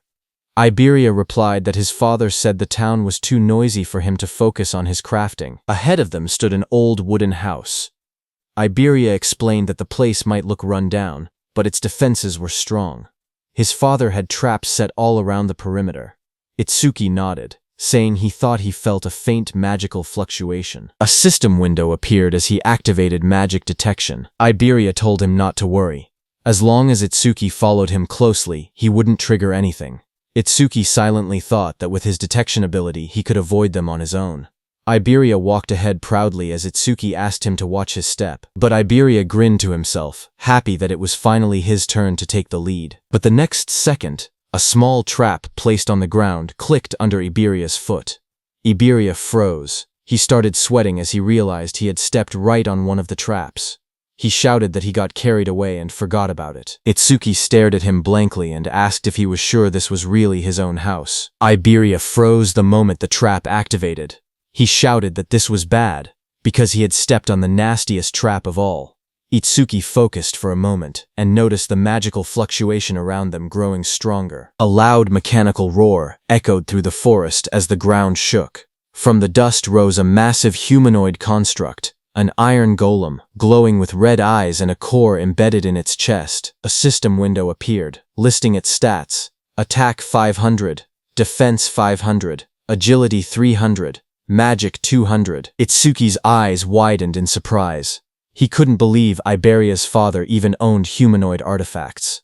A: Iberia replied that his father said the town was too noisy for him to focus on his crafting. Ahead of them stood an old wooden house. Iberia explained that the place might look run down, but its defenses were strong. His father had traps set all around the perimeter. Itsuki nodded, saying he thought he felt a faint magical fluctuation. A system window appeared as he activated magic detection. Iberia told him not to worry. As long as Itsuki followed him closely, he wouldn't trigger anything. Itsuki silently thought that with his detection ability, he could avoid them on his own. Iberia walked ahead proudly as Itsuki asked him to watch his step. But Iberia grinned to himself, happy that it was finally his turn to take the lead. But the next second, a small trap placed on the ground clicked under Iberia's foot. Iberia froze. He started sweating as he realized he had stepped right on one of the traps. He shouted that he got carried away and forgot about it. Itsuki stared at him blankly and asked if he was sure this was really his own house. Iberia froze the moment the trap activated. He shouted that this was bad, because he had stepped on the nastiest trap of all. Itsuki focused for a moment and noticed the magical fluctuation around them growing stronger. A loud mechanical roar echoed through the forest as the ground shook. From the dust rose a massive humanoid construct, an iron golem, glowing with red eyes and a core embedded in its chest. A system window appeared, listing its stats: Attack 500, Defense 500, Agility 300, Magic 200. Itsuki's eyes widened in surprise. He couldn't believe Iberia's father even owned humanoid artifacts.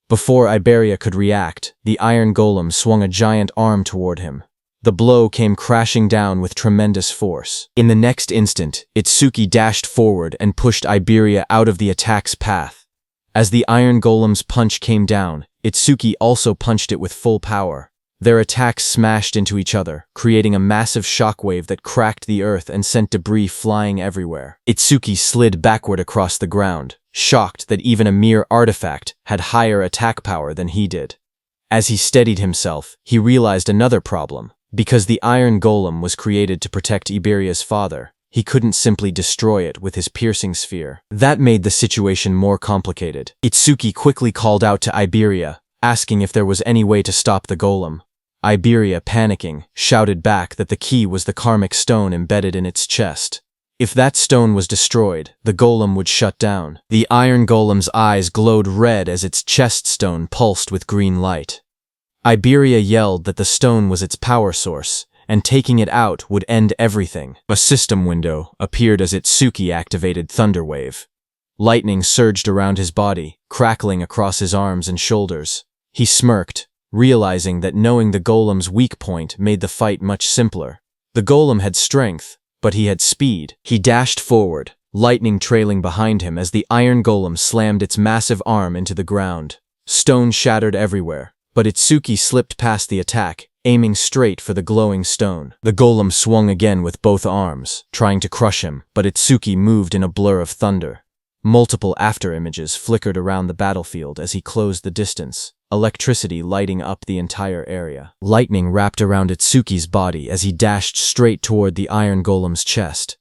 A: Before Iberia could react, the iron golem swung a giant arm toward him. The blow came crashing down with tremendous force. In the next instant, Itsuki dashed forward and pushed Iberia out of the attack's path. As the iron golem's punch came down, Itsuki also punched it with full power. Their attacks smashed into each other, creating a massive shockwave that cracked the earth and sent debris flying everywhere. Itsuki slid backward across the ground, shocked that even a mere artifact had higher attack power than he did. As he steadied himself, he realized another problem. Because the iron golem was created to protect Iberia's father, he couldn't simply destroy it with his piercing sphere. That made the situation more complicated. Itsuki quickly called out to Iberia, asking if there was any way to stop the golem. Iberia, panicking, shouted back that the key was the karmic stone embedded in its chest. If that stone was destroyed, the golem would shut down. The iron golem's eyes glowed red as its chest stone pulsed with green light. Iberia yelled that the stone was its power source, and taking it out would end everything. A system window appeared as Itsuki activated Thunderwave. Lightning surged around his body, crackling across his arms and shoulders. He smirked, realizing that knowing the golem's weak point made the fight much simpler. The golem had strength, but he had speed. He dashed forward, lightning trailing behind him as the iron golem slammed its massive arm into the ground. Stone shattered everywhere, but Itsuki slipped past the attack, aiming straight for the glowing stone. The golem swung again with both arms, trying to crush him, but Itsuki moved in a blur of thunder. Multiple afterimages flickered around the battlefield as he closed the distance, electricity lighting up the entire area. Lightning wrapped around Itsuki's body as he dashed straight toward the iron golem's chest.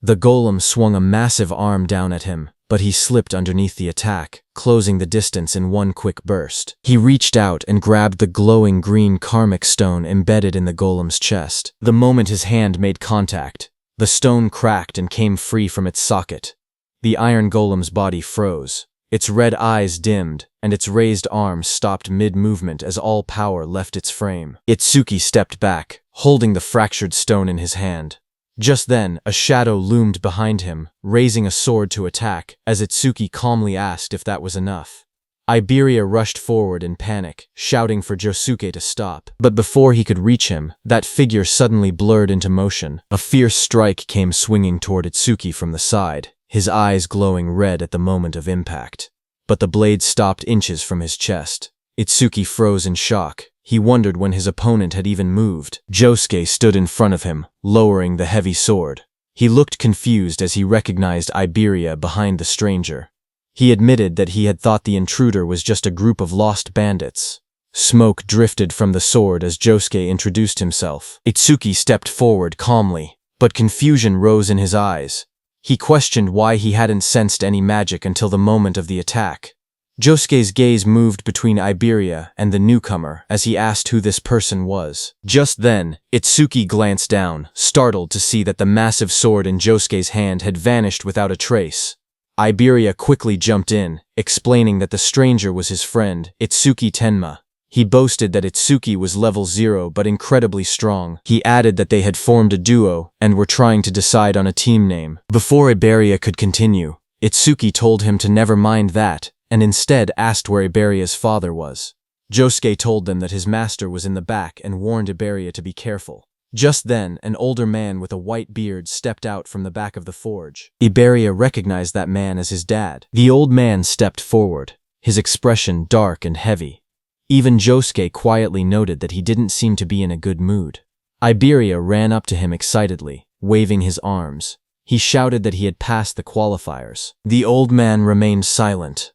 A: The golem swung a massive arm down at him, but he slipped underneath the attack, closing the distance in one quick burst. He reached out and grabbed the glowing green karmic stone embedded in the golem's chest. The moment his hand made contact, the stone cracked and came free from its socket. The iron golem's body froze. Its red eyes dimmed, and its raised arms stopped mid-movement as all power left its frame. Itsuki stepped back, holding the fractured stone in his hand. Just then, a shadow loomed behind him, raising a sword to attack, as Itsuki calmly asked if that was enough. Iberia rushed forward in panic, shouting for Josuke to stop. But before he could reach him, that figure suddenly blurred into motion. A fierce strike came swinging toward Itsuki from the side, his eyes glowing red at the moment of impact. But the blade stopped inches from his chest. Itsuki froze in shock. He wondered when his opponent had even moved. Josuke stood in front of him, lowering the heavy sword. He looked confused as he recognized Iberia behind the stranger. He admitted that he had thought the intruder was just a group of lost bandits. Smoke drifted from the sword as Josuke introduced himself. Itsuki stepped forward calmly, but confusion rose in his eyes. He questioned why he hadn't sensed any magic until the moment of the attack. Josuke's gaze moved between Iberia and the newcomer as he asked who this person was. Just then, Itsuki glanced down, startled to see that the massive sword in Josuke's hand had vanished without a trace. Iberia quickly jumped in, explaining that the stranger was his friend, Itsuki Tenma. He boasted that Itsuki was level 0 but incredibly strong. He added that they had formed a duo and were trying to decide on a team name. Before Iberia could continue, Itsuki told him to never mind that, and instead asked where Iberia's father was. Josuke told them that his master was in the back and warned Iberia to be careful. Just then, an older man with a white beard stepped out from the back of the forge. Iberia recognized that man as his dad. The old man stepped forward, his expression dark and heavy. Even Josuke quietly noted that he didn't seem to be in a good mood. Iberia ran up to him excitedly, waving his arms. He shouted that he had passed the qualifiers. The old man remained silent.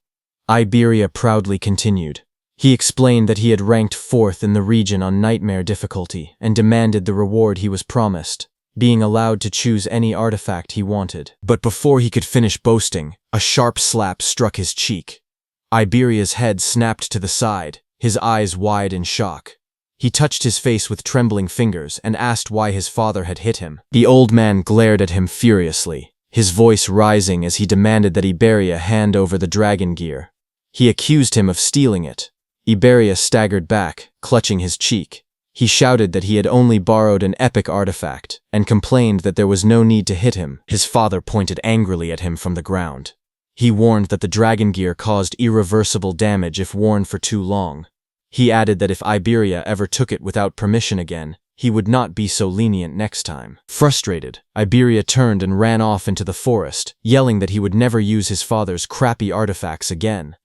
A: Iberia proudly continued. He explained that he had ranked 4th in the region on nightmare difficulty and demanded the reward he was promised, being allowed to choose any artifact he wanted. But before he could finish boasting, a sharp slap struck his cheek. Iberia's head snapped to the side, his eyes wide in shock. He touched his face with trembling fingers and asked why his father had hit him. The old man glared at him furiously, his voice rising as he demanded that Iberia hand over the dragon gear. He accused him of stealing it. Iberia staggered back, clutching his cheek. He shouted that he had only borrowed an epic artifact, and complained that there was no need to hit him. His father pointed angrily at him from the ground. He warned that the dragon gear caused irreversible damage if worn for too long. He added that if Iberia ever took it without permission again, he would not be so lenient next time. Frustrated, Iberia turned and ran off into the forest, yelling that he would never use his father's crappy artifacts again.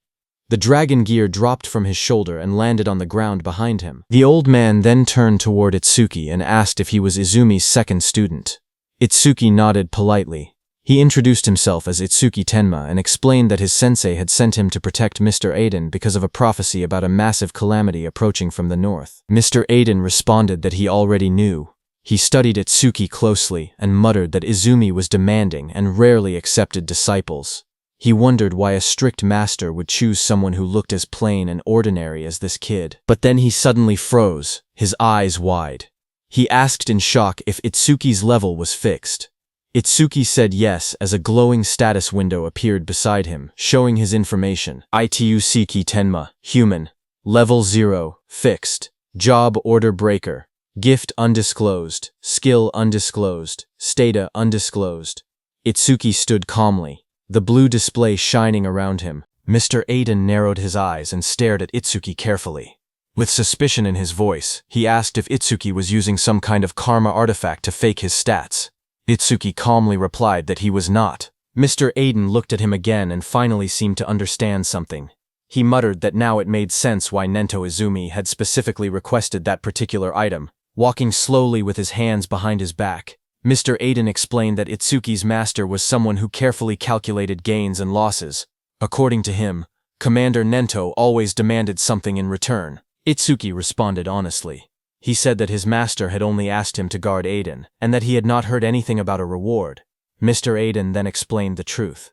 A: The dragon gear dropped from his shoulder and landed on the ground behind him. The old man then turned toward Itsuki and asked if he was Izumi's second student. Itsuki nodded politely. He introduced himself as Itsuki Tenma and explained that his sensei had sent him to protect Mr. Aiden because of a prophecy about a massive calamity approaching from the north. Mr. Aiden responded that he already knew. He studied Itsuki closely and muttered that Izumi was demanding and rarely accepted disciples. He wondered why a strict master would choose someone who looked as plain and ordinary as this kid. But then he suddenly froze, his eyes wide. He asked in shock if Itsuki's level was fixed. Itsuki said yes as a glowing status window appeared beside him, showing his information. Itusuki Tenma, human. Level 0, fixed. Job order breaker. Gift undisclosed. Skill undisclosed. Stata undisclosed. Itsuki stood calmly, the blue display shining around him. Mr. Aiden narrowed his eyes and stared at Itsuki carefully. With suspicion in his voice, he asked if Itsuki was using some kind of karma artifact to fake his stats. Itsuki calmly replied that he was not. Mr. Aiden looked at him again and finally seemed to understand something. He muttered that now it made sense why Nento Izumi had specifically requested that particular item. Walking slowly with his hands behind his back, Mr. Aiden explained that Itsuki's master was someone who carefully calculated gains and losses. According to him, Commander Nento always demanded something in return. Itsuki responded honestly. He said that his master had only asked him to guard Aiden, and that he had not heard anything about a reward. Mr. Aiden then explained the truth.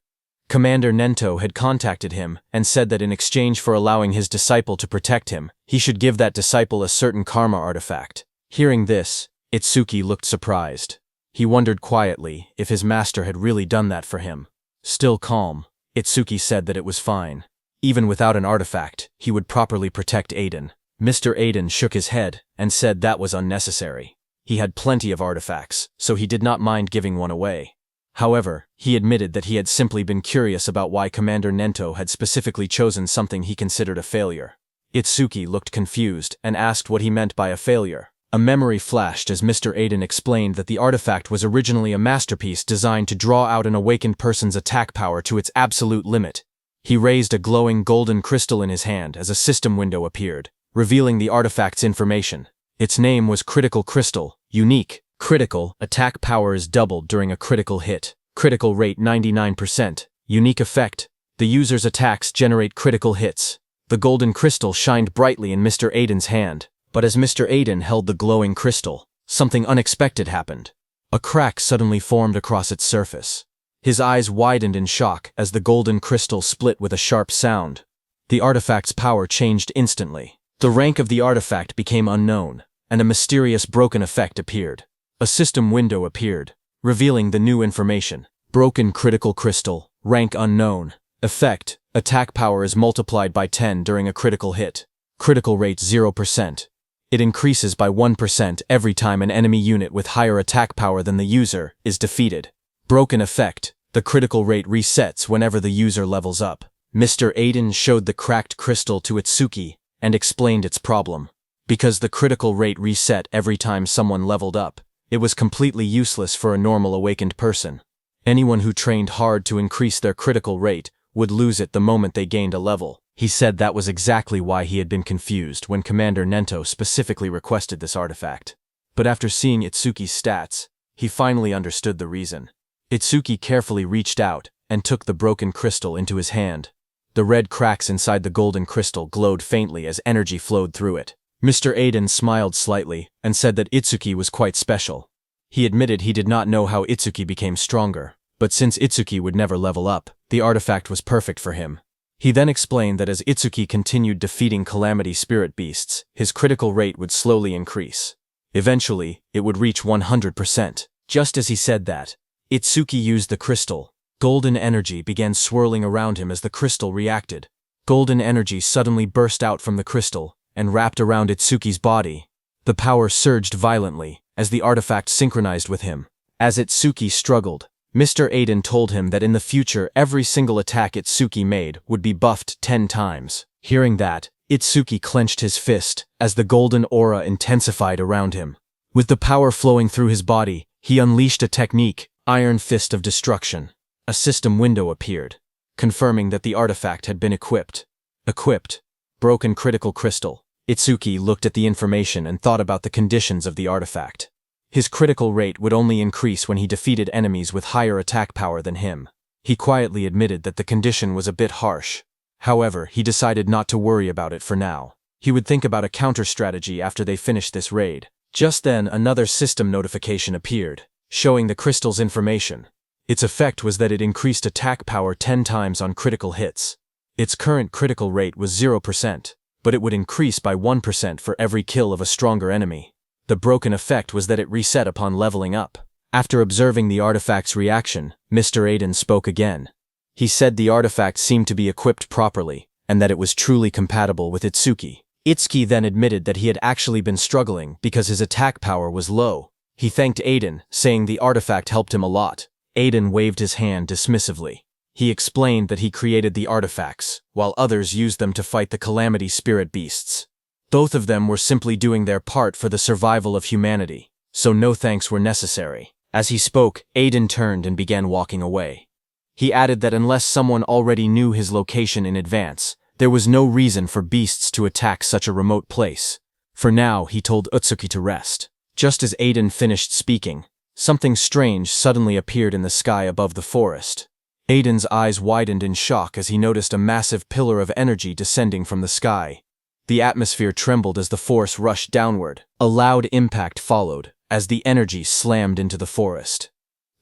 A: Commander Nento had contacted him and said that in exchange for allowing his disciple to protect him, he should give that disciple a certain karma artifact. Hearing this, Itsuki looked surprised. He wondered quietly if his master had really done that for him. Still calm, Itsuki said that it was fine. Even without an artifact, he would properly protect Aiden. Mr. Aiden shook his head and said that was unnecessary. He had plenty of artifacts, so he did not mind giving one away. However, he admitted that he had simply been curious about why Commander Nento had specifically chosen something he considered a failure. Itsuki looked confused and asked what he meant by a failure. A memory flashed as Mr. Aiden explained that the artifact was originally a masterpiece designed to draw out an awakened person's attack power to its absolute limit. He raised a glowing golden crystal in his hand as a system window appeared, revealing the artifact's information. Its name was Critical Crystal, unique. Critical, attack power is doubled during a critical hit. Critical rate 99%. Unique effect. The user's attacks generate critical hits. The golden crystal shined brightly in Mr. Aiden's hand, but as Mr. Aiden held the glowing crystal, something unexpected happened. A crack suddenly formed across its surface. His eyes widened in shock as the golden crystal split with a sharp sound. The artifact's power changed instantly. The rank of the artifact became unknown, and a mysterious broken effect appeared. A system window appeared, revealing the new information. Broken critical crystal, rank unknown. Effect, attack power is multiplied by 10 during a critical hit. Critical rate 0%. It increases by 1% every time an enemy unit with higher attack power than the user is defeated. Broken effect, the critical rate resets whenever the user levels up. Mr. Aiden showed the cracked crystal to Itsuki and explained its problem. Because the critical rate reset every time someone leveled up, it was completely useless for a normal awakened person. Anyone who trained hard to increase their critical rate would lose it the moment they gained a level. He said that was exactly why he had been confused when Commander Nento specifically requested this artifact. But after seeing Itsuki's stats, he finally understood the reason. Itsuki carefully reached out and took the broken crystal into his hand. The red cracks inside the golden crystal glowed faintly as energy flowed through it. Mr. Aiden smiled slightly and said that Itsuki was quite special. He admitted he did not know how Itsuki became stronger, but since Itsuki would never level up, the artifact was perfect for him. He then explained that as Itsuki continued defeating Calamity Spirit Beasts, his critical rate would slowly increase. Eventually, it would reach 100%. Just as he said that, Itsuki used the crystal. Golden energy began swirling around him as the crystal reacted. Golden energy suddenly burst out from the crystal and wrapped around Itsuki's body. The power surged violently as the artifact synchronized with him. As Itsuki struggled, Mr. Aiden told him that in the future every single attack Itsuki made would be buffed 10 times. Hearing that, Itsuki clenched his fist as the golden aura intensified around him. With the power flowing through his body, he unleashed a technique, Iron Fist of Destruction. A system window appeared, confirming that the artifact had been equipped. Equipped. Broken critical crystal. Itsuki looked at the information and thought about the conditions of the artifact. His critical rate would only increase when he defeated enemies with higher attack power than him. He quietly admitted that the condition was a bit harsh. However, he decided not to worry about it for now. He would think about a counter-strategy after they finished this raid. Just then, another system notification appeared, showing the crystal's information. Its effect was that it increased attack power 10 times on critical hits. Its current critical rate was 0%, but it would increase by 1% for every kill of a stronger enemy. The broken effect was that it reset upon leveling up. After observing the artifact's reaction, Mr. Aiden spoke again. He said the artifact seemed to be equipped properly, and that it was truly compatible with Itsuki. Itsuki then admitted that he had actually been struggling because his attack power was low. He thanked Aiden, saying the artifact helped him a lot. Aiden waved his hand dismissively. He explained that he created the artifacts, while others used them to fight the Calamity Spirit beasts. Both of them were simply doing their part for the survival of humanity, so no thanks were necessary. As he spoke, Aiden turned and began walking away. He added that unless someone already knew his location in advance, there was no reason for beasts to attack such a remote place. For now, he told Itsuki to rest. Just as Aiden finished speaking, something strange suddenly appeared in the sky above the forest. Aiden's eyes widened in shock as he noticed a massive pillar of energy descending from the sky. The atmosphere trembled as the force rushed downward. A loud impact followed, as the energy slammed into the forest.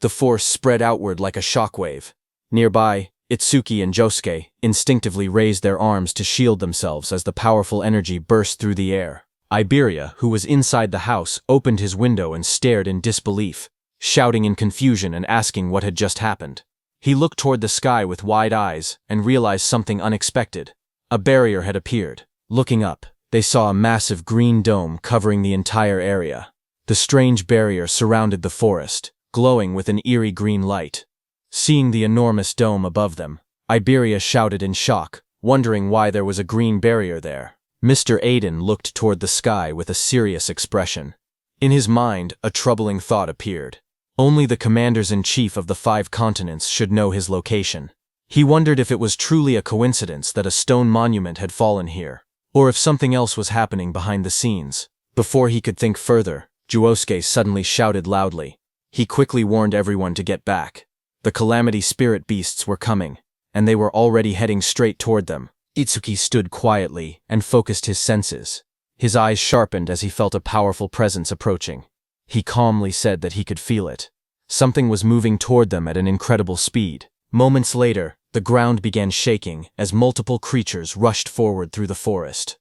A: The force spread outward like a shockwave. Nearby, Itsuki and Josuke instinctively raised their arms to shield themselves as the powerful energy burst through the air. Iberia, who was inside the house, opened his window and stared in disbelief, shouting in confusion and asking what had just happened. He looked toward the sky with wide eyes and realized something unexpected. A barrier had appeared. Looking up, they saw a massive green dome covering the entire area. The strange barrier surrounded the forest, glowing with an eerie green light. Seeing the enormous dome above them, Iberia shouted in shock, wondering why there was a green barrier there. Mr. Aiden looked toward the sky with a serious expression. In his mind, a troubling thought appeared. Only the commanders-in-chief of the 5 continents should know his location. He wondered if it was truly a coincidence that a stone monument had fallen here, or if something else was happening behind the scenes. Before he could think further, Josuke suddenly shouted loudly. He quickly warned everyone to get back. The Calamity Spirit beasts were coming, and they were already heading straight toward them. Itsuki stood quietly and focused his senses. His eyes sharpened as he felt a powerful presence approaching. He calmly said that he could feel it. Something was moving toward them at an incredible speed. Moments later, the ground began shaking as multiple creatures rushed forward through the forest.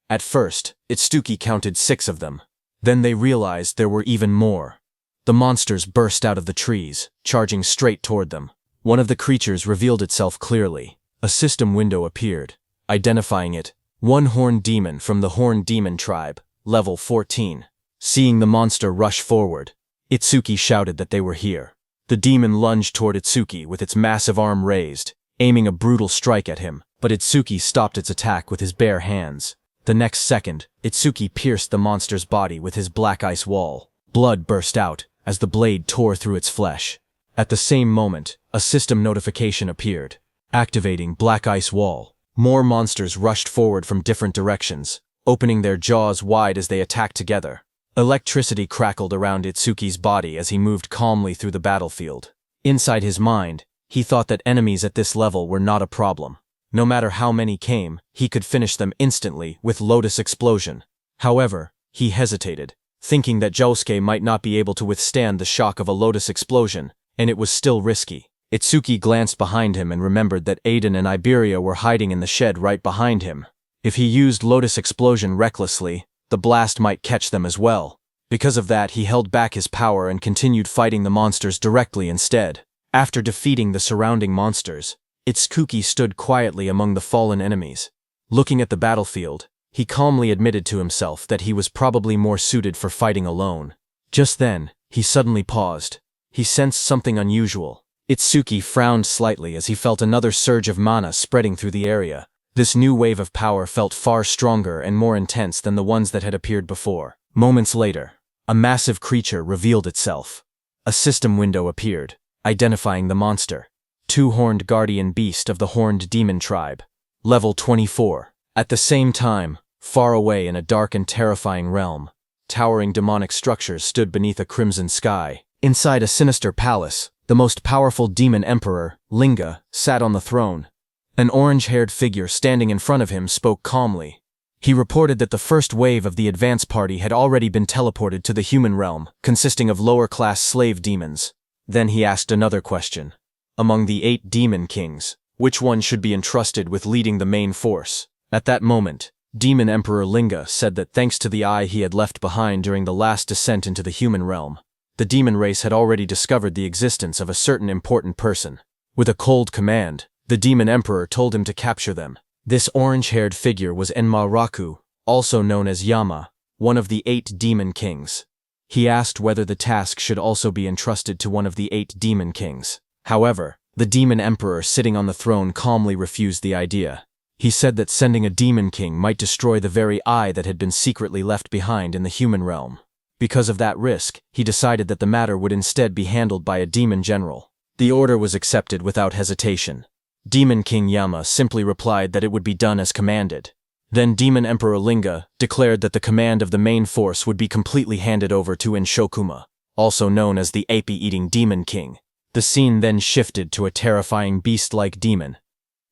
A: At first, Itsuki counted 6 of them. Then they realized there were even more. The monsters burst out of the trees, charging straight toward them. One of the creatures revealed itself clearly. A system window appeared, identifying it, one horned demon from the Horned Demon tribe, level 14. Seeing the monster rush forward, Itsuki shouted that they were here. The demon lunged toward Itsuki with its massive arm raised, aiming a brutal strike at him, but Itsuki stopped its attack with his bare hands. The next second, Itsuki pierced the monster's body with his black ice wall. Blood burst out as the blade tore through its flesh. At the same moment, a system notification appeared. Activating Black Ice Wall. More monsters rushed forward from different directions, opening their jaws wide as they attacked together. Electricity crackled around Itsuki's body as he moved calmly through the battlefield. Inside his mind, he thought that enemies at this level were not a problem. No matter how many came, he could finish them instantly with Lotus Explosion. However, he hesitated, thinking that Josuke might not be able to withstand the shock of a Lotus Explosion, and it was still risky. Itsuki glanced behind him and remembered that Aiden and Iberia were hiding in the shed right behind him. If he used Lotus Explosion recklessly, the blast might catch them as well. Because of that, he held back his power and continued fighting the monsters directly instead. After defeating the surrounding monsters, Itsuki stood quietly among the fallen enemies. Looking at the battlefield, he calmly admitted to himself that he was probably more suited for fighting alone. Just then, he suddenly paused. He sensed something unusual. Itsuki frowned slightly as he felt another surge of mana spreading through the area. This new wave of power felt far stronger and more intense than the ones that had appeared before. Moments later, a massive creature revealed itself. A system window appeared, identifying the monster. 2-horned guardian beast of the Horned Demon tribe. Level 24. At the same time, far away in a dark and terrifying realm, towering demonic structures stood beneath a crimson sky. Inside a sinister palace, the most powerful demon emperor, Linga, sat on the throne. An orange-haired figure standing in front of him spoke calmly. He reported that the first wave of the advance party had already been teleported to the human realm, consisting of lower-class slave demons. Then he asked another question. Among the 8 demon kings, which one should be entrusted with leading the main force? At that moment, Demon Emperor Linga said that thanks to the eye he had left behind during the last descent into the human realm, the demon race had already discovered the existence of a certain important person. With a cold command, the demon emperor told him to capture them. This orange-haired figure was Enma-Raku, also known as Yama, one of the 8 demon kings. He asked whether the task should also be entrusted to one of the 8 demon kings. However, the demon emperor sitting on the throne calmly refused the idea. He said that sending a demon king might destroy the very eye that had been secretly left behind in the human realm. Because of that risk, he decided that the matter would instead be handled by a demon general. The order was accepted without hesitation. Demon King Yama simply replied that it would be done as commanded. Then Demon Emperor Linga declared that the command of the main force would be completely handed over to Inshokuma, also known as the ape-eating demon king. The scene then shifted to a terrifying beast-like demon.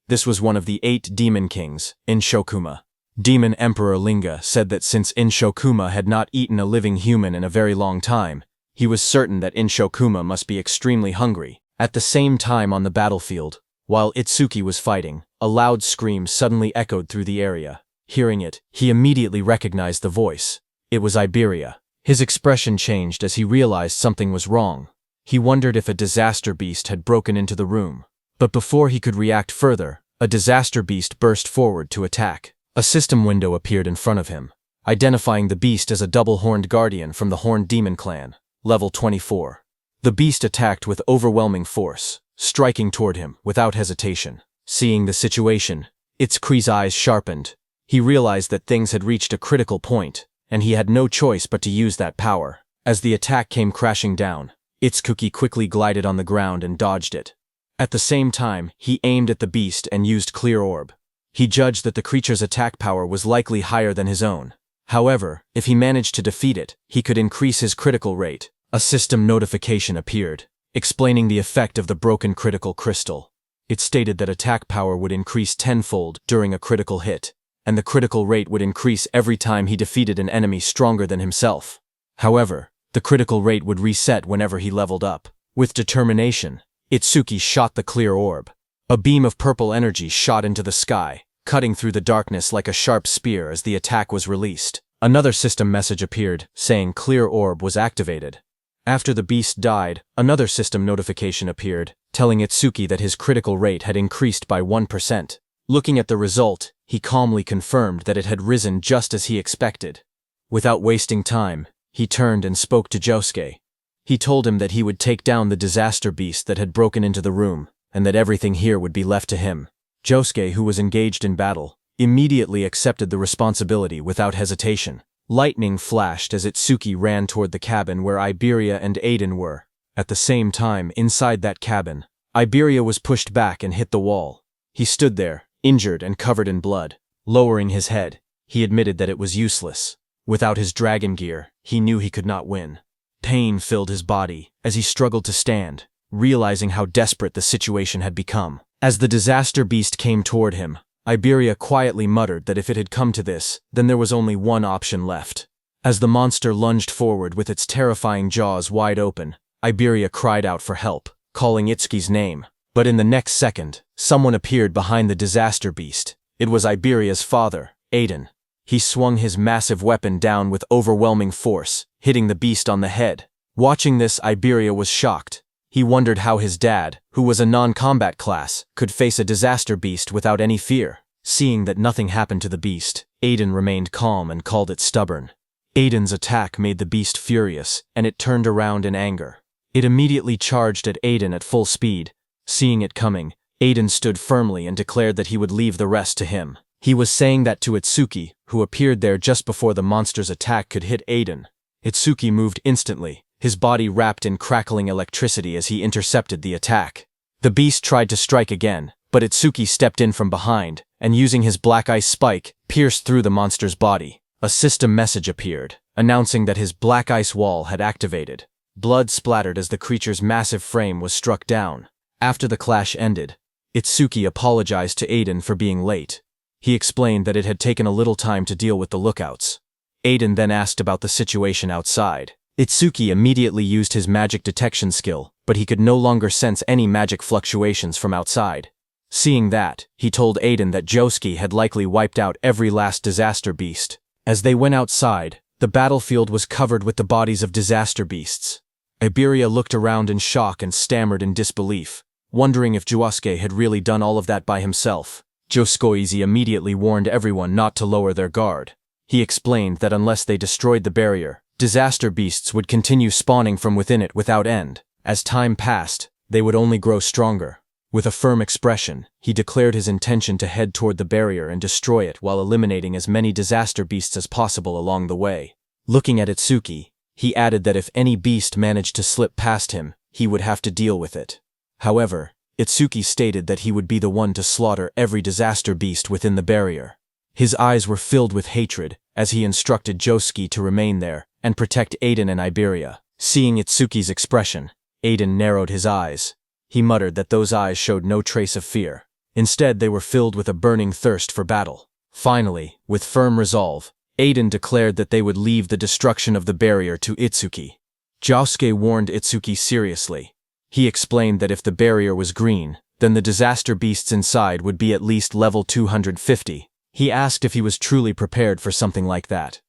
A: This was one of the 8 demon kings, Inshokuma. Demon Emperor Linga said that since Inshokuma had not eaten a living human in a very long time, he was certain that Inshokuma must be extremely hungry. At the same time on the battlefield, while Itsuki was fighting, a loud scream suddenly echoed through the area. Hearing it, he immediately recognized the voice. It was Iberia. His expression changed as he realized something was wrong. He wondered if a disaster beast had broken into the room. But before he could react further, a disaster beast burst forward to attack. A system window appeared in front of him, identifying the beast as a double-horned guardian from the Horned Demon Clan, level 24. The beast attacked with overwhelming force, striking toward him without hesitation. Seeing the situation, Itsuki's eyes sharpened. He realized that things had reached a critical point, and he had no choice but to use that power. As the attack came crashing down, Itsuki quickly glided on the ground and dodged it. At the same time, he aimed at the beast and used Clear Orb. He judged that the creature's attack power was likely higher than his own. However, if he managed to defeat it, he could increase his critical rate. A system notification appeared, explaining the effect of the broken critical crystal. It stated that attack power would increase tenfold during a critical hit, and the critical rate would increase every time he defeated an enemy stronger than himself. However, the critical rate would reset whenever he leveled up. With determination, Itsuki shot the Clear Orb. A beam of purple energy shot into the sky, cutting through the darkness like a sharp spear as the attack was released. Another system message appeared, saying Clear Orb was activated. After the beast died, another system notification appeared, telling Itsuki that his critical rate had increased by 1%. Looking at the result, he calmly confirmed that it had risen just as he expected. Without wasting time, he turned and spoke to Josuke. He told him that he would take down the disaster beast that had broken into the room, and that everything here would be left to him. Josuke, who was engaged in battle, immediately accepted the responsibility without hesitation. Lightning flashed as Itsuki ran toward the cabin where Iberia and Aiden were. At the same time, inside that cabin, Iberia was pushed back and hit the wall. He stood there, injured and covered in blood. Lowering his head, he admitted that it was useless. Without his dragon gear, he knew he could not win. Pain filled his body as he struggled to stand, realizing how desperate the situation had become. As the disaster beast came toward him, Iberia quietly muttered that if it had come to this, then there was only one option left. As the monster lunged forward with its terrifying jaws wide open, Iberia cried out for help, calling Itsuki's name. But in the next second, someone appeared behind the disaster beast. It was Iberia's father, Aiden. He swung his massive weapon down with overwhelming force, hitting the beast on the head. Watching this, Iberia was shocked. He wondered how his dad, who was a non-combat class, could face a disaster beast without any fear. Seeing that nothing happened to the beast, Aiden remained calm and called it stubborn. Aiden's attack made the beast furious, and it turned around in anger. It immediately charged at Aiden at full speed. Seeing it coming, Aiden stood firmly and declared that he would leave the rest to him. He was saying that to Itsuki, who appeared there just before the monster's attack could hit Aiden. Itsuki moved instantly, his body wrapped in crackling electricity as he intercepted the attack. The beast tried to strike again, but Itsuki stepped in from behind, and using his black ice spike, pierced through the monster's body. A system message appeared, announcing that his black ice wall had activated. Blood splattered as the creature's massive frame was struck down. After the clash ended, Itsuki apologized to Aiden for being late. He explained that it had taken a little time to deal with the lookouts. Aiden then asked about the situation outside. Itsuki immediately used his magic detection skill, but he could no longer sense any magic fluctuations from outside. Seeing that, he told Aiden that Josuke had likely wiped out every last disaster beast. As they went outside, the battlefield was covered with the bodies of disaster beasts. Iberia looked around in shock and stammered in disbelief, wondering if Josuke had really done all of that by himself. Josuke immediately warned everyone not to lower their guard. He explained that unless they destroyed the barrier, disaster beasts would continue spawning from within it without end. As time passed, they would only grow stronger. With a firm expression, he declared his intention to head toward the barrier and destroy it while eliminating as many disaster beasts as possible along the way. Looking at Itsuki, he added that if any beast managed to slip past him, he would have to deal with it. However, Itsuki stated that he would be the one to slaughter every disaster beast within the barrier. His eyes were filled with hatred as he instructed Josuke to remain there and protect Aiden and Iberia. Seeing Itsuki's expression, Aiden narrowed his eyes. He muttered that those eyes showed no trace of fear. Instead, they were filled with a burning thirst for battle. Finally, with firm resolve, Aiden declared that they would leave the destruction of the barrier to Itsuki. Josuke warned Itsuki seriously. He explained that if the barrier was green, then the disaster beasts inside would be at least level 250. He asked if he was truly prepared for something like that.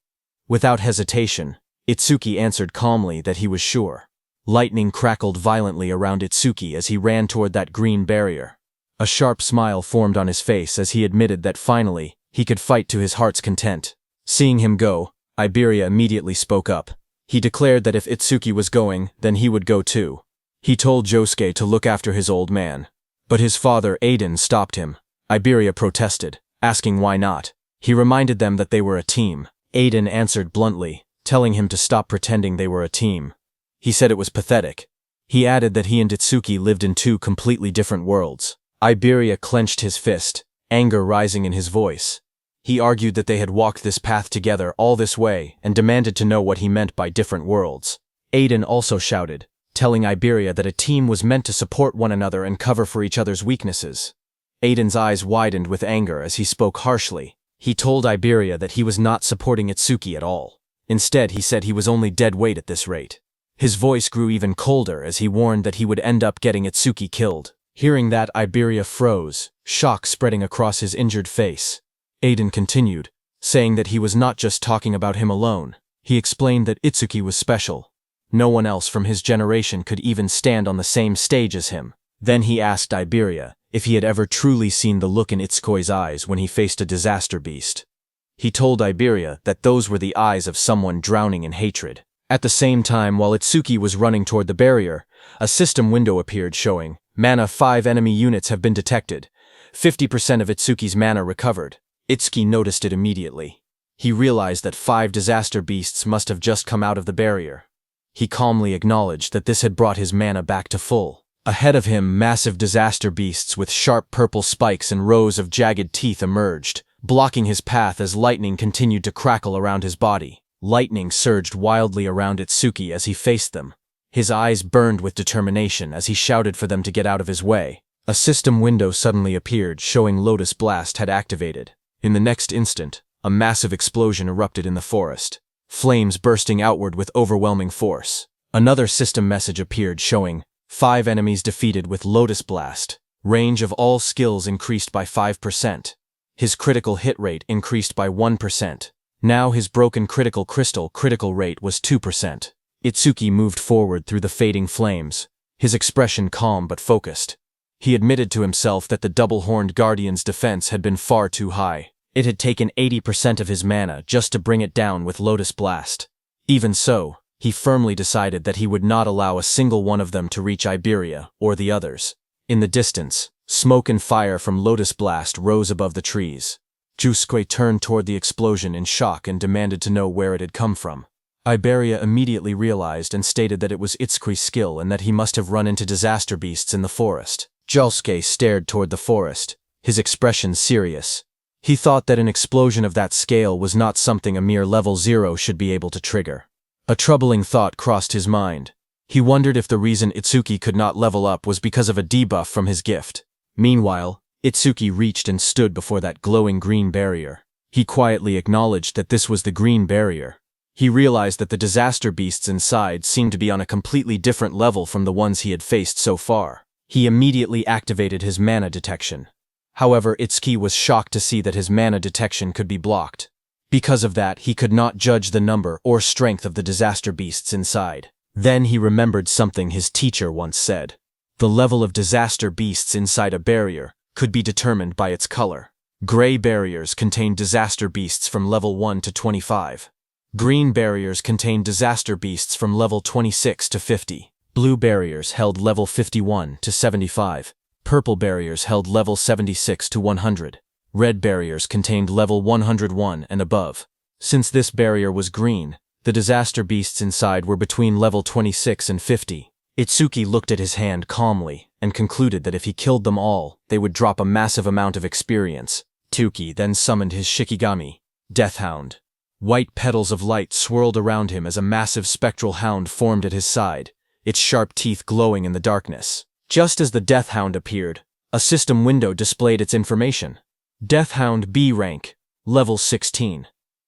A: Without hesitation, Itsuki answered calmly that he was sure. Lightning crackled violently around Itsuki as he ran toward that green barrier. A sharp smile formed on his face as he admitted that finally, he could fight to his heart's content. Seeing him go, Iberia immediately spoke up. He declared that if Itsuki was going, then he would go too. He told Josuke to look after his old man. But his father, Aiden, stopped him. Iberia protested, asking why not. He reminded them that they were a team. Aiden answered bluntly, telling him to stop pretending they were a team. He said it was pathetic. He added that he and Itsuki lived in two completely different worlds. Iberia clenched his fist, anger rising in his voice. He argued that they had walked this path together all this way and demanded to know what he meant by different worlds. Aiden also shouted, telling Iberia that a team was meant to support one another and cover for each other's weaknesses. Aiden's eyes widened with anger as he spoke harshly. He told Iberia that he was not supporting Itsuki at all. Instead, he said he was only dead weight at this rate. His voice grew even colder as he warned that he would end up getting Itsuki killed. Hearing that, Iberia froze, shock spreading across his injured face. Aiden continued, saying that he was not just talking about him alone. He explained that Itsuki was special. No one else from his generation could even stand on the same stage as him. Then he asked Iberia if he had ever truly seen the look in Itsuki's eyes when he faced a disaster beast. He told Iberia that those were the eyes of someone drowning in hatred. At the same time, while Itsuki was running toward the barrier, a system window appeared showing, "Mana 5 enemy units have been detected. 50% of Itsuki's mana recovered." Itsuki noticed it immediately. He realized that 5 disaster beasts must have just come out of the barrier. He calmly acknowledged that this had brought his mana back to full. Ahead of him, massive disaster beasts with sharp purple spikes and rows of jagged teeth emerged, blocking his path as lightning continued to crackle around his body. Lightning surged wildly around Itsuki as he faced them. His eyes burned with determination as he shouted for them to get out of his way. A system window suddenly appeared, showing Lotus Blast had activated. In the next instant, a massive explosion erupted in the forest, flames bursting outward with overwhelming force. Another system message appeared showing, 5 enemies defeated with Lotus Blast. Range of all skills increased by 5%. His critical hit rate increased by 1%. Now his broken critical rate was 2%. Itsuki moved forward through the fading flames, his expression calm but focused. He admitted to himself that the double-horned guardian's defense had been far too high. It had taken 80% of his mana just to bring it down with Lotus Blast. Even so, he firmly decided that he would not allow a single one of them to reach Iberia or the others. In the distance, smoke and fire from Lotus Blast rose above the trees. Josuke turned toward the explosion in shock and demanded to know where it had come from. Iberia immediately realized and stated that it was Itsuki's skill and that he must have run into disaster beasts in the forest. Josuke stared toward the forest, his expression serious. He thought that an explosion of that scale was not something a mere level 0 should be able to trigger. A troubling thought crossed his mind. He wondered if the reason Itsuki could not level up was because of a debuff from his gift. Meanwhile, Itsuki reached and stood before that glowing green barrier. He quietly acknowledged that this was the green barrier. He realized that the disaster beasts inside seemed to be on a completely different level from the ones he had faced so far. He immediately activated his mana detection. However, Itsuki was shocked to see that his mana detection could be blocked. Because of that, he could not judge the number or strength of the disaster beasts inside. Then he remembered something his teacher once said. The level of disaster beasts inside a barrier could be determined by its color. Gray barriers contained disaster beasts from level 1 to 25. Green barriers contained disaster beasts from level 26 to 50. Blue barriers held level 51 to 75. Purple barriers held level 76 to 100. Red barriers contained level 101 and above. Since this barrier was green, the disaster beasts inside were between level 26 and 50. Itsuki looked at his hand calmly and concluded that if he killed them all, they would drop a massive amount of experience. Itsuki then summoned his Shikigami, Death Hound. White petals of light swirled around him as a massive spectral hound formed at his side, its sharp teeth glowing in the darkness. Just as the Death Hound appeared, a system window displayed its information. Death Hound B rank, level 16.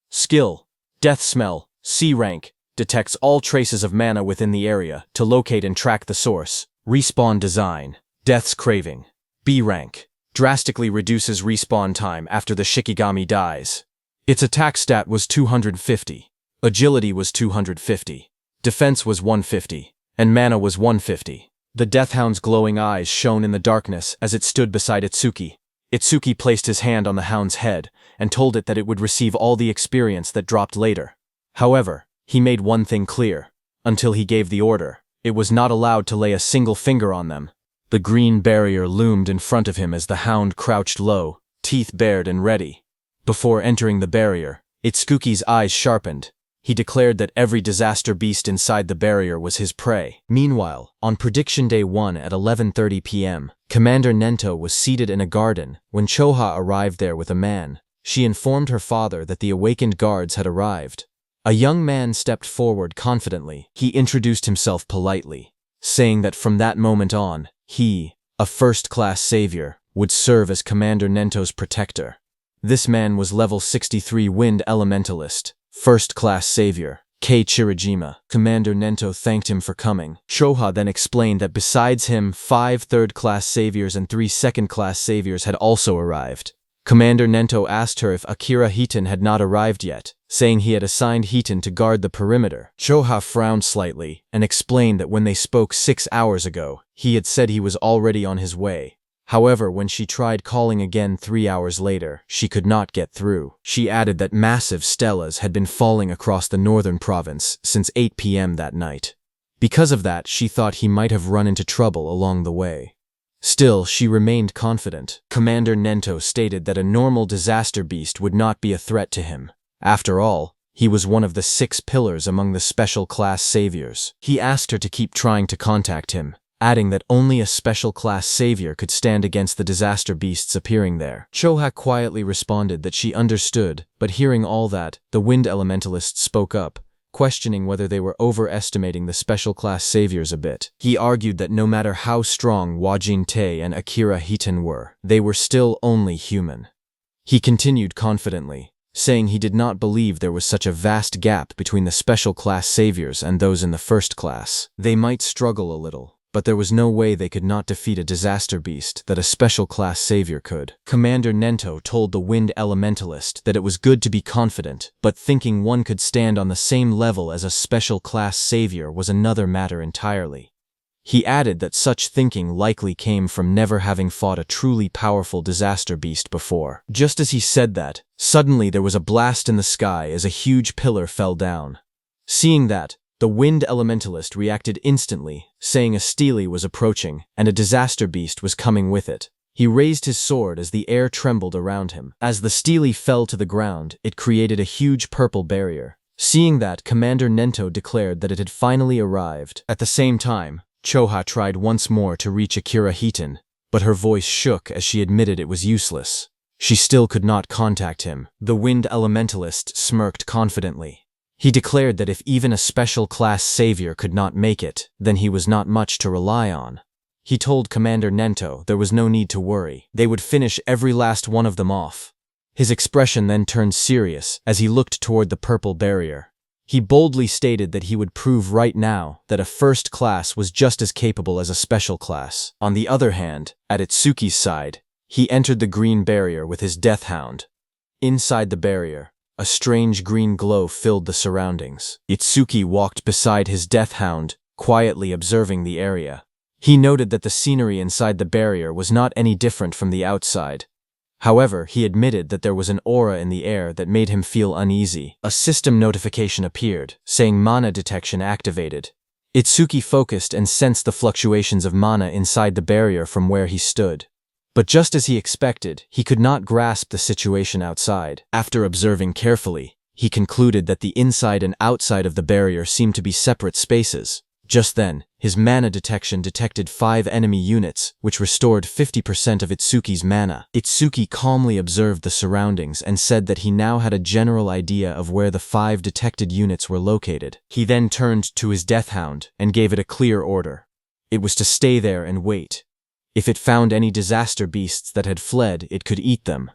A: Skill, Death Smell, C rank, detects all traces of mana within the area to locate and track the source. Respawn design, Death's Craving, B rank, drastically reduces respawn time after the Shikigami dies. Its attack stat was 250, agility was 250, defense was 150, and mana was 150. The Death Hound's glowing eyes shone in the darkness as it stood beside Itsuki. Itsuki placed his hand on the hound's head and told it that it would receive all the experience that dropped later. However, he made one thing clear. Until he gave the order, it was not allowed to lay a single finger on them. The green barrier loomed in front of him as the hound crouched low, teeth bared and ready. Before entering the barrier, Itsuki's eyes sharpened. He declared that every disaster beast inside the barrier was his prey. Meanwhile, on Prediction Day 1 at 11:30 p.m., Commander Nento was seated in a garden when Choha arrived there with a man. She informed her father that the awakened guards had arrived. A young man stepped forward confidently. He introduced himself politely, saying that from that moment on, he, a first-class savior, would serve as Commander Nento's protector. This man was level 63 Wind Elementalist, first-class savior, Kei Chirajima. Commander Nento thanked him for coming. Choha then explained that besides him, 5 third-class saviors and 3 second-class saviors had also arrived. Commander Nento asked her if Akira Hiton had not arrived yet, saying he had assigned Hiton to guard the perimeter. Choha frowned slightly and explained that when they spoke 6 hours ago, he had said he was already on his way. However, when she tried calling again 3 hours later, she could not get through. She added that massive stelas had been falling across the northern province since 8 p.m. that night. Because of that, she thought he might have run into trouble along the way. Still, she remained confident. Commander Nento stated that a normal disaster beast would not be a threat to him. After all, he was one of the 6 pillars among the special class saviors. He asked her to keep trying to contact him, adding that only a special class savior could stand against the disaster beasts appearing there. Choha quietly responded that she understood, but hearing all that, the Wind Elementalist spoke up, questioning whether they were overestimating the special class saviors a bit. He argued that no matter how strong Wajin Tei and Akira Hiton were, they were still only human. He continued confidently, saying he did not believe there was such a vast gap between the special class saviors and those in the first class. They might struggle a little, but there was no way they could not defeat a disaster beast that a special class savior could. Commander Nento told the Wind Elementalist that it was good to be confident, but thinking one could stand on the same level as a special class savior was another matter entirely. He added that such thinking likely came from never having fought a truly powerful disaster beast before. Just as he said that, suddenly there was a blast in the sky as a huge pillar fell down. Seeing that, the Wind Elementalist reacted instantly, saying a stele was approaching, and a disaster beast was coming with it. He raised his sword as the air trembled around him. As the stele fell to the ground, it created a huge purple barrier. Seeing that, Commander Nento declared that it had finally arrived. At the same time, Choha tried once more to reach Akira Hiton, but her voice shook as she admitted it was useless. She still could not contact him. The Wind Elementalist smirked confidently. He declared that if even a special class savior could not make it, then he was not much to rely on. He told Commander Nento there was no need to worry. They would finish every last one of them off. His expression then turned serious as he looked toward the purple barrier. He boldly stated that he would prove right now that a first class was just as capable as a special class. On the other hand, at Itsuki's side, he entered the green barrier with his Death Hound. Inside the barrier, A strange green glow filled the surroundings. Itsuki walked beside his death hound, quietly observing the area. He noted that the scenery inside the barrier was not any different from the outside. However, he admitted that there was an aura in the air that made him feel uneasy. A system notification appeared, saying mana detection activated. Itsuki focused and sensed the fluctuations of mana inside the barrier from where he stood. But just as he expected, he could not grasp the situation outside. After observing carefully, he concluded that the inside and outside of the barrier seemed to be separate spaces. Just then, his mana detection detected 5 enemy units, which restored 50% of Itsuki's mana. Itsuki calmly observed the surroundings and said that he now had a general idea of where the 5 detected units were located. He then turned to his death hound and gave it a clear order. It was to stay there and wait. If it found any disaster beasts that had fled, it could eat them.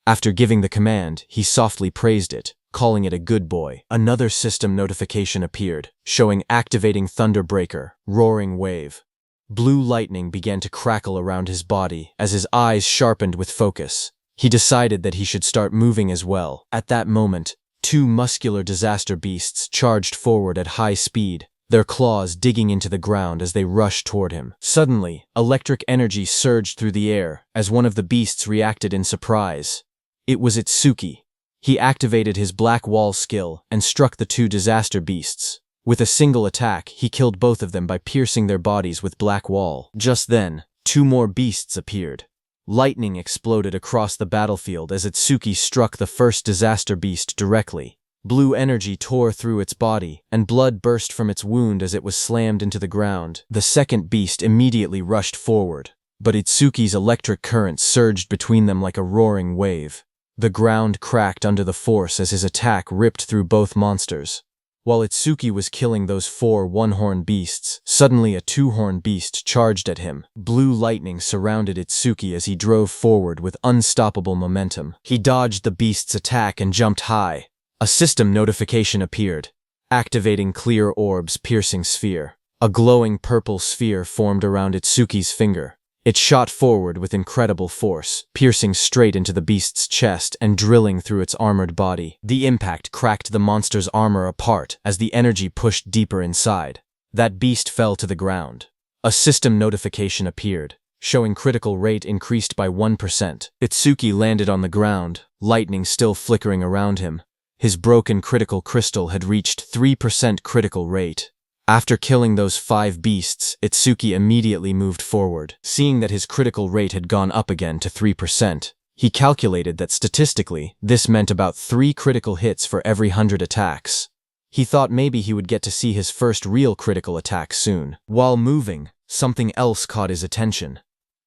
A: After giving the command, he softly praised it, calling it a good boy. Another system notification appeared, showing activating Thunderbreaker, roaring wave. Blue lightning began to crackle around his body as his eyes sharpened with focus. He decided that he should start moving as well. At that moment, 2 muscular disaster beasts charged forward at high speed, their claws digging into the ground as they rushed toward him. Suddenly, electric energy surged through the air as one of the beasts reacted in surprise. It was Itsuki. He activated his Black Wall skill and struck the 2 disaster beasts. With a single attack, he killed both of them by piercing their bodies with Black Wall. Just then, 2 more beasts appeared. Lightning exploded across the battlefield as Itsuki struck the first disaster beast directly. Blue energy tore through its body, and blood burst from its wound as it was slammed into the ground. The second beast immediately rushed forward, but Itsuki's electric current surged between them like a roaring wave. The ground cracked under the force as his attack ripped through both monsters. While Itsuki was killing those 4 one-horn beasts, suddenly a 2-horn beast charged at him. Blue lightning surrounded Itsuki as he drove forward with unstoppable momentum. He dodged the beast's attack and jumped high. A system notification appeared, activating clear orbs piercing sphere. A glowing purple sphere formed around Itsuki's finger. It shot forward with incredible force, piercing straight into the beast's chest and drilling through its armored body. The impact cracked the monster's armor apart as the energy pushed deeper inside. That beast fell to the ground. A system notification appeared, showing critical rate increased by 1%. Itsuki landed on the ground, lightning still flickering around him. His broken critical crystal had reached 3% critical rate. After killing those 5 beasts, Itsuki immediately moved forward. Seeing that his critical rate had gone up again to 3%, he calculated that statistically, this meant about 3 critical hits for every 100 attacks. He thought maybe he would get to see his first real critical attack soon. While moving, something else caught his attention.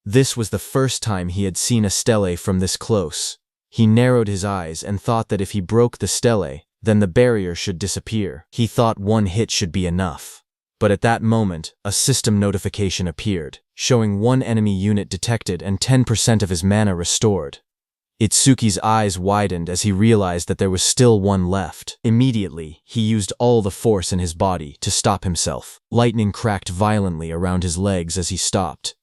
A: This was the first time he had seen a stele from this close. He narrowed his eyes and thought that if he broke the stele, then the barrier should disappear. He thought 1 hit should be enough. But at that moment, a system notification appeared, showing 1 enemy unit detected and 10% of his mana restored. Itsuki's eyes widened as he realized that there was still 1 left. Immediately, he used all the force in his body to stop himself. Lightning cracked violently around his legs as he stopped.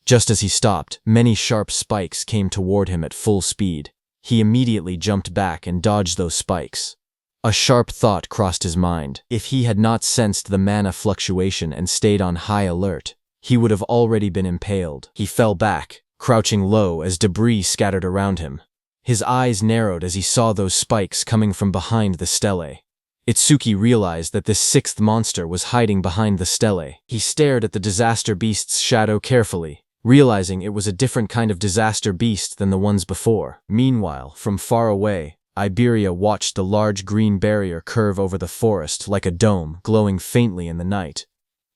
A: Just as he stopped, many sharp spikes came toward him at full speed. He immediately jumped back and dodged those spikes. A sharp thought crossed his mind. If he had not sensed the mana fluctuation and stayed on high alert, he would have already been impaled. He fell back, crouching low as debris scattered around him. His eyes narrowed as he saw those spikes coming from behind the stele. Itsuki realized that this 6th monster was hiding behind the stele. He stared at the disaster beast's shadow carefully, realizing it was a different kind of disaster beast than the ones before. Meanwhile, from far away, Iberia watched the large green barrier curve over the forest like a dome, glowing faintly in the night.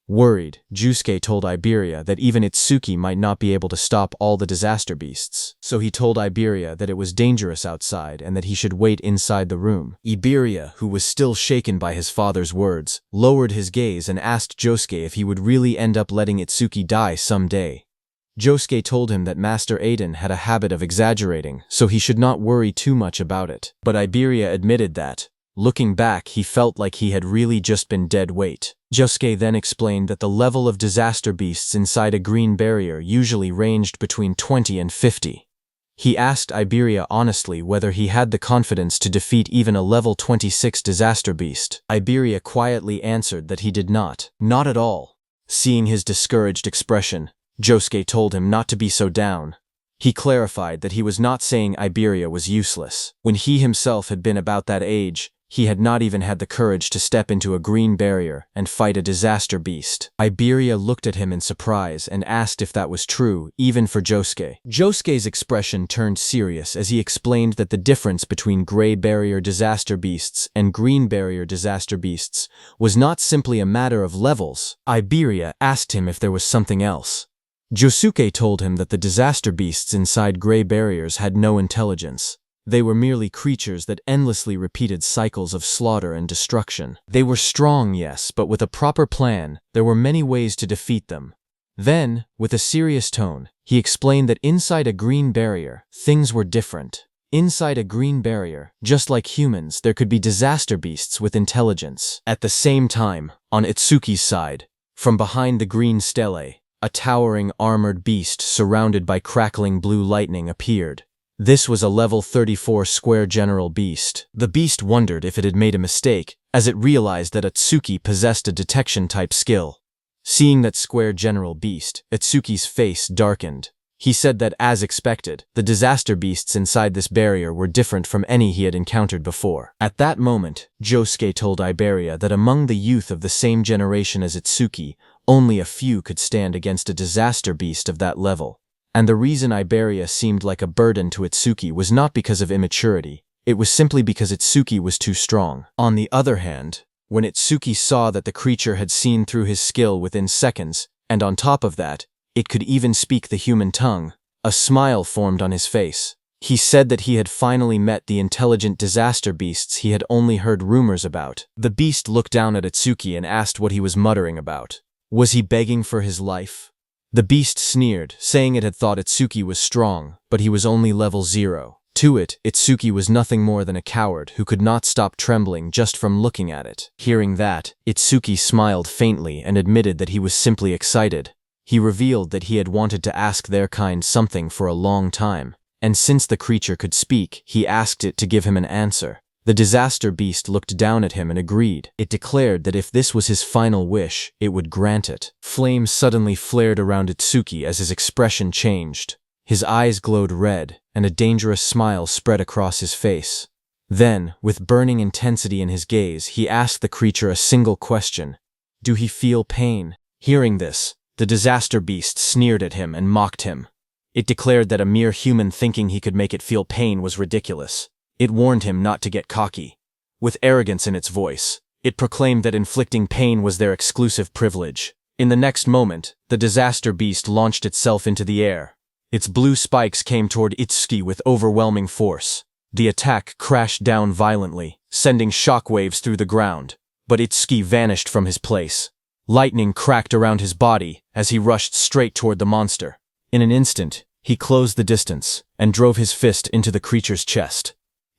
A: Worried, Jusuke told Iberia that even Itsuki might not be able to stop all the disaster beasts, so he told Iberia that it was dangerous outside and that he should wait inside the room. Iberia, who was still shaken by his father's words, lowered his gaze and asked Josuke if he would really end up letting Itsuki die someday. Josuke told him that Master Aiden had a habit of exaggerating, so he should not worry too much about it. But Iberia admitted that, looking back, he felt like he had really just been dead weight. Josuke then explained that the level of disaster beasts inside a green barrier usually ranged between 20 and 50. He asked Iberia honestly whether he had the confidence to defeat even a level 26 disaster beast. Iberia quietly answered that he did not. Not at all. Seeing his discouraged expression, Josuke told him not to be so down. He clarified that he was not saying Iberia was useless. When he himself had been about that age, he had not even had the courage to step into a green barrier and fight a disaster beast. Iberia looked at him in surprise and asked if that was true, even for Josuke. Josuke's expression turned serious as he explained that the difference between gray barrier disaster beasts and green barrier disaster beasts was not simply a matter of levels. Iberia asked him if there was something else. Josuke told him that the disaster beasts inside gray barriers had no intelligence. They were merely creatures that endlessly repeated cycles of slaughter and destruction. They were strong, yes, but with a proper plan, there were many ways to defeat them. Then, with a serious tone, he explained that inside a green barrier, things were different. Inside a green barrier, just like humans, there could be disaster beasts with intelligence. At the same time, on Itsuki's side, from behind the green stele, a towering armored beast surrounded by crackling blue lightning appeared. This was a level 34 square general beast. The beast wondered if it had made a mistake, as it realized that Itsuki possessed a detection-type skill. Seeing that square general beast, Itsuki's face darkened. He said that, as expected, the disaster beasts inside this barrier were different from any he had encountered before. At that moment, Josuke told Iberia that among the youth of the same generation as Itsuki, only a few could stand against a disaster beast of that level. And the reason Iberia seemed like a burden to Itsuki was not because of immaturity, it was simply because Itsuki was too strong. On the other hand, when Itsuki saw that the creature had seen through his skill within seconds, and on top of that, it could even speak the human tongue, a smile formed on his face. He said that he had finally met the intelligent disaster beasts he had only heard rumors about. The beast looked down at Itsuki and asked what he was muttering about. Was he begging for his life? The beast sneered, saying it had thought Itsuki was strong, but he was only level 0. To it, Itsuki was nothing more than a coward who could not stop trembling just from looking at it. Hearing that, Itsuki smiled faintly and admitted that he was simply excited. He revealed that he had wanted to ask their kind something for a long time, and since the creature could speak, he asked it to give him an answer. The disaster beast looked down at him and agreed. It declared that if this was his final wish, it would grant it. Flames suddenly flared around Itsuki as his expression changed. His eyes glowed red, and a dangerous smile spread across his face. Then, with burning intensity in his gaze, he asked the creature a single question. Do he feel pain? Hearing this, the disaster beast sneered at him and mocked him. It declared that a mere human thinking he could make it feel pain was ridiculous. It warned him not to get cocky. With arrogance in its voice, it proclaimed that inflicting pain was their exclusive privilege. In the next moment, the disaster beast launched itself into the air. Its blue spikes came toward Itsuki with overwhelming force. The attack crashed down violently, sending shockwaves through the ground, but Itsuki vanished from his place. Lightning cracked around his body as he rushed straight toward the monster. In an instant, he closed the distance and drove his fist into the creature's chest.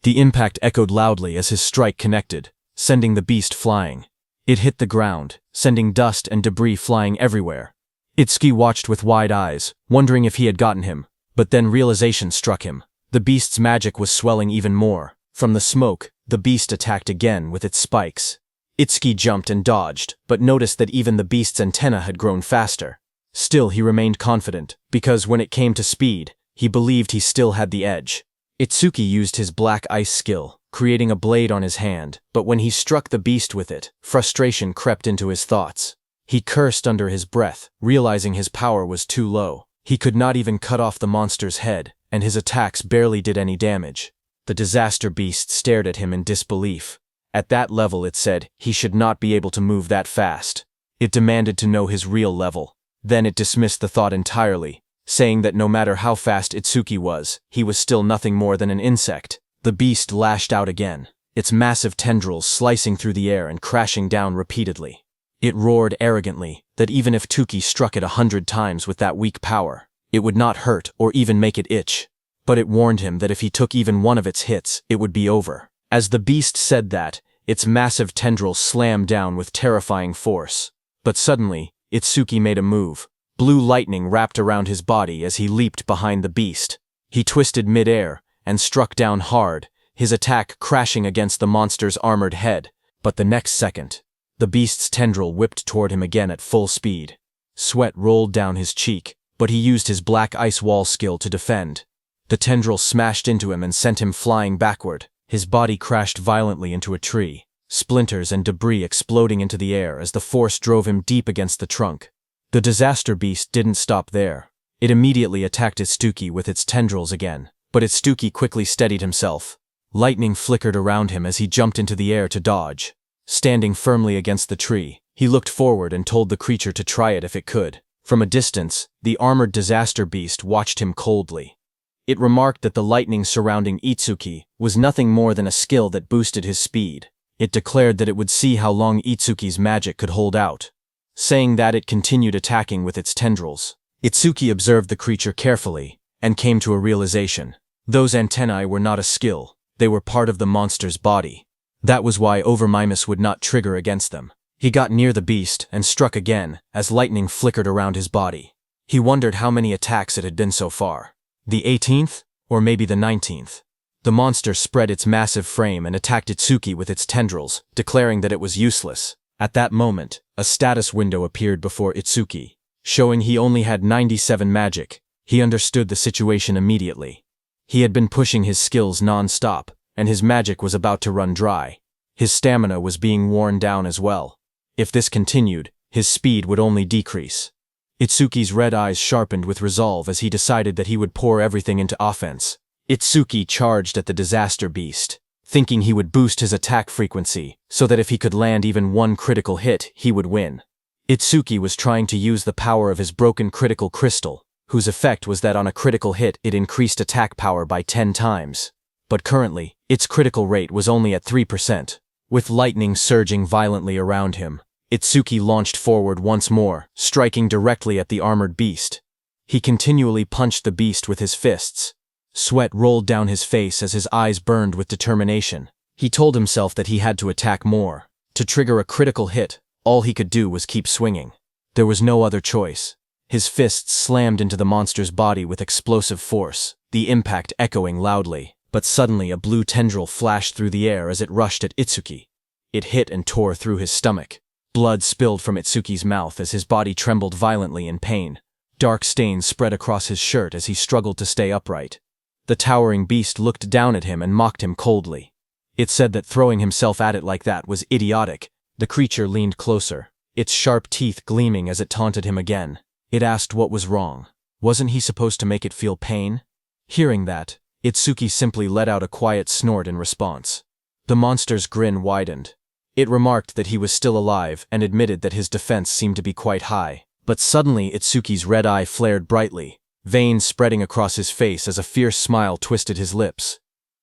A: The impact echoed loudly as his strike connected, sending the beast flying. It hit the ground, sending dust and debris flying everywhere. Itsuki watched with wide eyes, wondering if he had gotten him, but then realization struck him. The beast's magic was swelling even more. From the smoke, the beast attacked again with its spikes. Itsuki jumped and dodged, but noticed that even the beast's antenna had grown faster. Still, he remained confident, because when it came to speed, he believed he still had the edge. Itsuki used his black ice skill, creating a blade on his hand, but when he struck the beast with it, frustration crept into his thoughts. He cursed under his breath, realizing his power was too low. He could not even cut off the monster's head, and his attacks barely did any damage. The disaster beast stared at him in disbelief. At that level, it said, he should not be able to move that fast. It demanded to know his real level. Then it dismissed the thought entirely, saying that no matter how fast Itsuki was, he was still nothing more than an insect. The beast lashed out again, its massive tendrils slicing through the air and crashing down repeatedly. It roared arrogantly that even if Tuki struck it 100 times with that weak power, it would not hurt or even make it itch. But it warned him that if he took even one of its hits, it would be over. As the beast said that, its massive tendrils slammed down with terrifying force. But suddenly, Itsuki made a move. Blue lightning wrapped around his body as he leaped behind the beast. He twisted mid-air and struck down hard, his attack crashing against the monster's armored head, but the next second, the beast's tendril whipped toward him again at full speed. Sweat rolled down his cheek, but he used his black ice wall skill to defend. The tendril smashed into him and sent him flying backward. His body crashed violently into a tree, splinters and debris exploding into the air as the force drove him deep against the trunk. The disaster beast didn't stop there. It immediately attacked Itsuki with its tendrils again, but Itsuki quickly steadied himself. Lightning flickered around him as he jumped into the air to dodge. Standing firmly against the tree, he looked forward and told the creature to try it if it could. From a distance, the armored disaster beast watched him coldly. It remarked that the lightning surrounding Itsuki was nothing more than a skill that boosted his speed. It declared that it would see how long Itsuki's magic could hold out. Saying that, it continued attacking with its tendrils. Itsuki observed the creature carefully and came to a realization. Those antennae were not a skill, they were part of the monster's body. That was why Overmimus would not trigger against them. He got near the beast and struck again as lightning flickered around his body. He wondered how many attacks it had been so far. The 18th? Or maybe the 19th? The monster spread its massive frame and attacked Itsuki with its tendrils, declaring that it was useless. At that moment, a status window appeared before Itsuki, showing he only had 97 magic. He understood the situation immediately. He had been pushing his skills non-stop, and his magic was about to run dry. His stamina was being worn down as well. If this continued, his speed would only decrease. Itsuki's red eyes sharpened with resolve as he decided that he would pour everything into offense. Itsuki charged at the disaster beast, thinking he would boost his attack frequency so that if he could land even one critical hit, he would win. Itsuki was trying to use the power of his broken critical crystal, whose effect was that on a critical hit it increased attack power by 10 times. But currently, its critical rate was only at 3%. With lightning surging violently around him, Itsuki launched forward once more, striking directly at the armored beast. He continually punched the beast with his fists. Sweat rolled down his face as his eyes burned with determination. He told himself that he had to attack more. To trigger a critical hit, all he could do was keep swinging. There was no other choice. His fists slammed into the monster's body with explosive force, the impact echoing loudly. But suddenly a blue tendril flashed through the air as it rushed at Itsuki. It hit and tore through his stomach. Blood spilled from Itsuki's mouth as his body trembled violently in pain. Dark stains spread across his shirt as he struggled to stay upright. The towering beast looked down at him and mocked him coldly. It said that throwing himself at it like that was idiotic. The creature leaned closer, its sharp teeth gleaming as it taunted him again. It asked what was wrong. Wasn't he supposed to make it feel pain? Hearing that, Itsuki simply let out a quiet snort in response. The monster's grin widened. It remarked that he was still alive and admitted that his defense seemed to be quite high. But suddenly Itsuki's red eye flared brightly, veins spreading across his face as a fierce smile twisted his lips.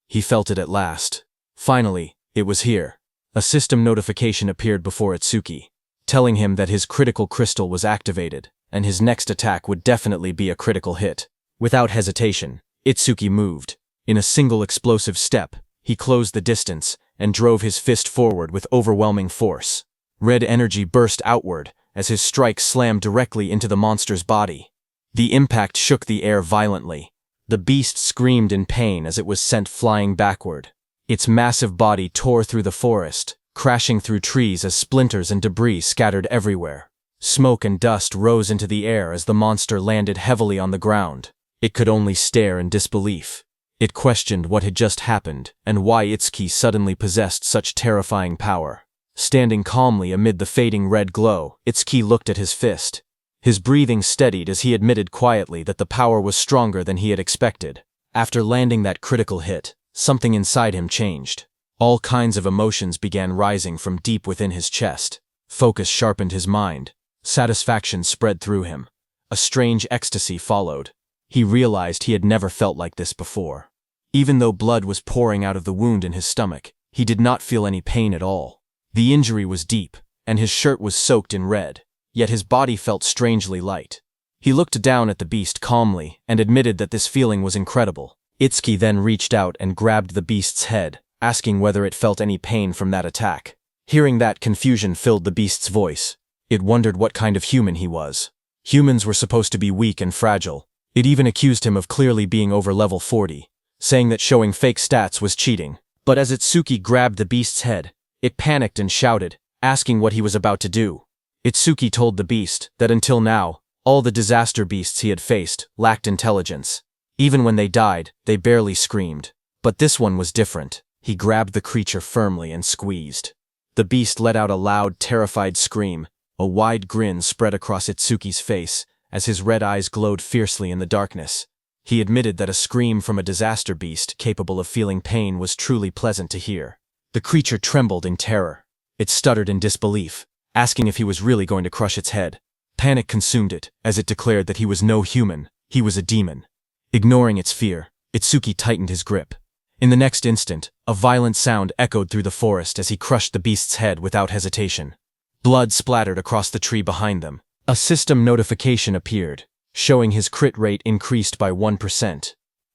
A: He felt it at last. Finally, it was here. A system notification appeared before Itsuki, telling him that his critical crystal was activated, and his next attack would definitely be a critical hit. Without hesitation, Itsuki moved. In a single explosive step, he closed the distance and drove his fist forward with overwhelming force. Red energy burst outward as his strike slammed directly into the monster's body. The impact shook the air violently. The beast screamed in pain as it was sent flying backward. Its massive body tore through the forest, crashing through trees as splinters and debris scattered everywhere. Smoke and dust rose into the air as the monster landed heavily on the ground. It could only stare in disbelief. It questioned what had just happened and why Itsuki suddenly possessed such terrifying power. Standing calmly amid the fading red glow, Itsuki looked at his fist. His breathing steadied as he admitted quietly that the power was stronger than he had expected. After landing that critical hit, something inside him changed. All kinds of emotions began rising from deep within his chest. Focus sharpened his mind. Satisfaction spread through him. A strange ecstasy followed. He realized he had never felt like this before. Even though blood was pouring out of the wound in his stomach, he did not feel any pain at all. The injury was deep, and his shirt was soaked in red, yet his body felt strangely light. He looked down at the beast calmly and admitted that this feeling was incredible. Itsuki then reached out and grabbed the beast's head, asking whether it felt any pain from that attack. Hearing that, confusion filled the beast's voice. It wondered what kind of human he was. Humans were supposed to be weak and fragile, It even accused him of clearly being over level 40, saying that showing fake stats was cheating. But as Itsuki grabbed the beast's head, it panicked and shouted, asking what he was about to do. Itsuki told the beast that until now, all the disaster beasts he had faced lacked intelligence. Even when they died, they barely screamed. But this one was different. He grabbed the creature firmly and squeezed. The beast let out a loud, terrified scream. A wide grin spread across Itsuki's face as his red eyes glowed fiercely in the darkness. He admitted that a scream from a disaster beast capable of feeling pain was truly pleasant to hear. The creature trembled in terror. It stuttered in disbelief, asking if he was really going to crush its head. Panic consumed it as it declared that he was no human, he was a demon. Ignoring its fear, Itsuki tightened his grip. In the next instant, a violent sound echoed through the forest as he crushed the beast's head without hesitation. Blood splattered across the tree behind them. A system notification appeared, showing his crit rate increased by 1%.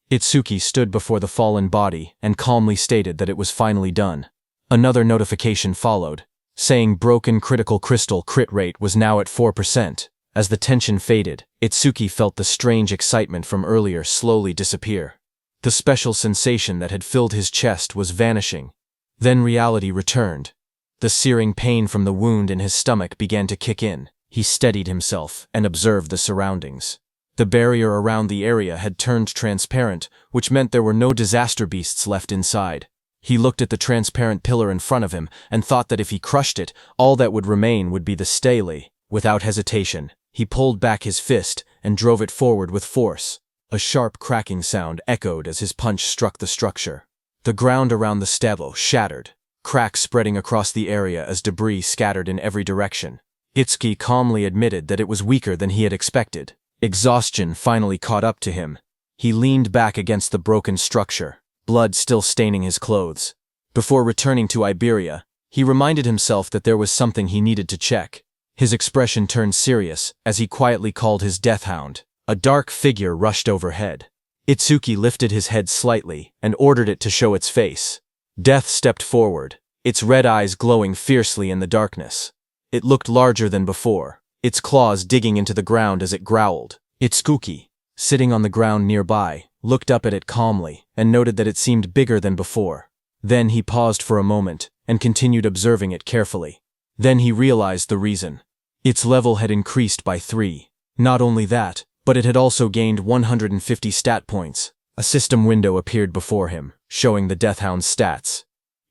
A: Itsuki stood before the fallen body and calmly stated that it was finally done. Another notification followed, saying broken critical crystal crit rate was now at 4%. As the tension faded, Itsuki felt the strange excitement from earlier slowly disappear. The special sensation that had filled his chest was vanishing. Then reality returned. The searing pain from the wound in his stomach began to kick in. He steadied himself and observed the surroundings. The barrier around the area had turned transparent, which meant there were no disaster beasts left inside. He looked at the transparent pillar in front of him and thought that if he crushed it, all that would remain would be the stele. Without hesitation, he pulled back his fist and drove it forward with force. A sharp cracking sound echoed as his punch struck the structure. The ground around the stele shattered, cracks spreading across the area as debris scattered in every direction. Itsuki calmly admitted that it was weaker than he had expected. Exhaustion finally caught up to him. He leaned back against the broken structure, blood still staining his clothes. Before returning to Iberia, he reminded himself that there was something he needed to check. His expression turned serious as he quietly called his death hound. A dark figure rushed overhead. Itsuki lifted his head slightly and ordered it to show its face. Death stepped forward, its red eyes glowing fiercely in the darkness. It looked larger than before, its claws digging into the ground as it growled. Itsuki, sitting on the ground nearby, looked up at it calmly and noted that it seemed bigger than before. Then he paused for a moment and continued observing it carefully. Then he realized the reason. Its level had increased by 3. Not only that, but it had also gained 150 stat points. A system window appeared before him, showing the Deathhound's stats.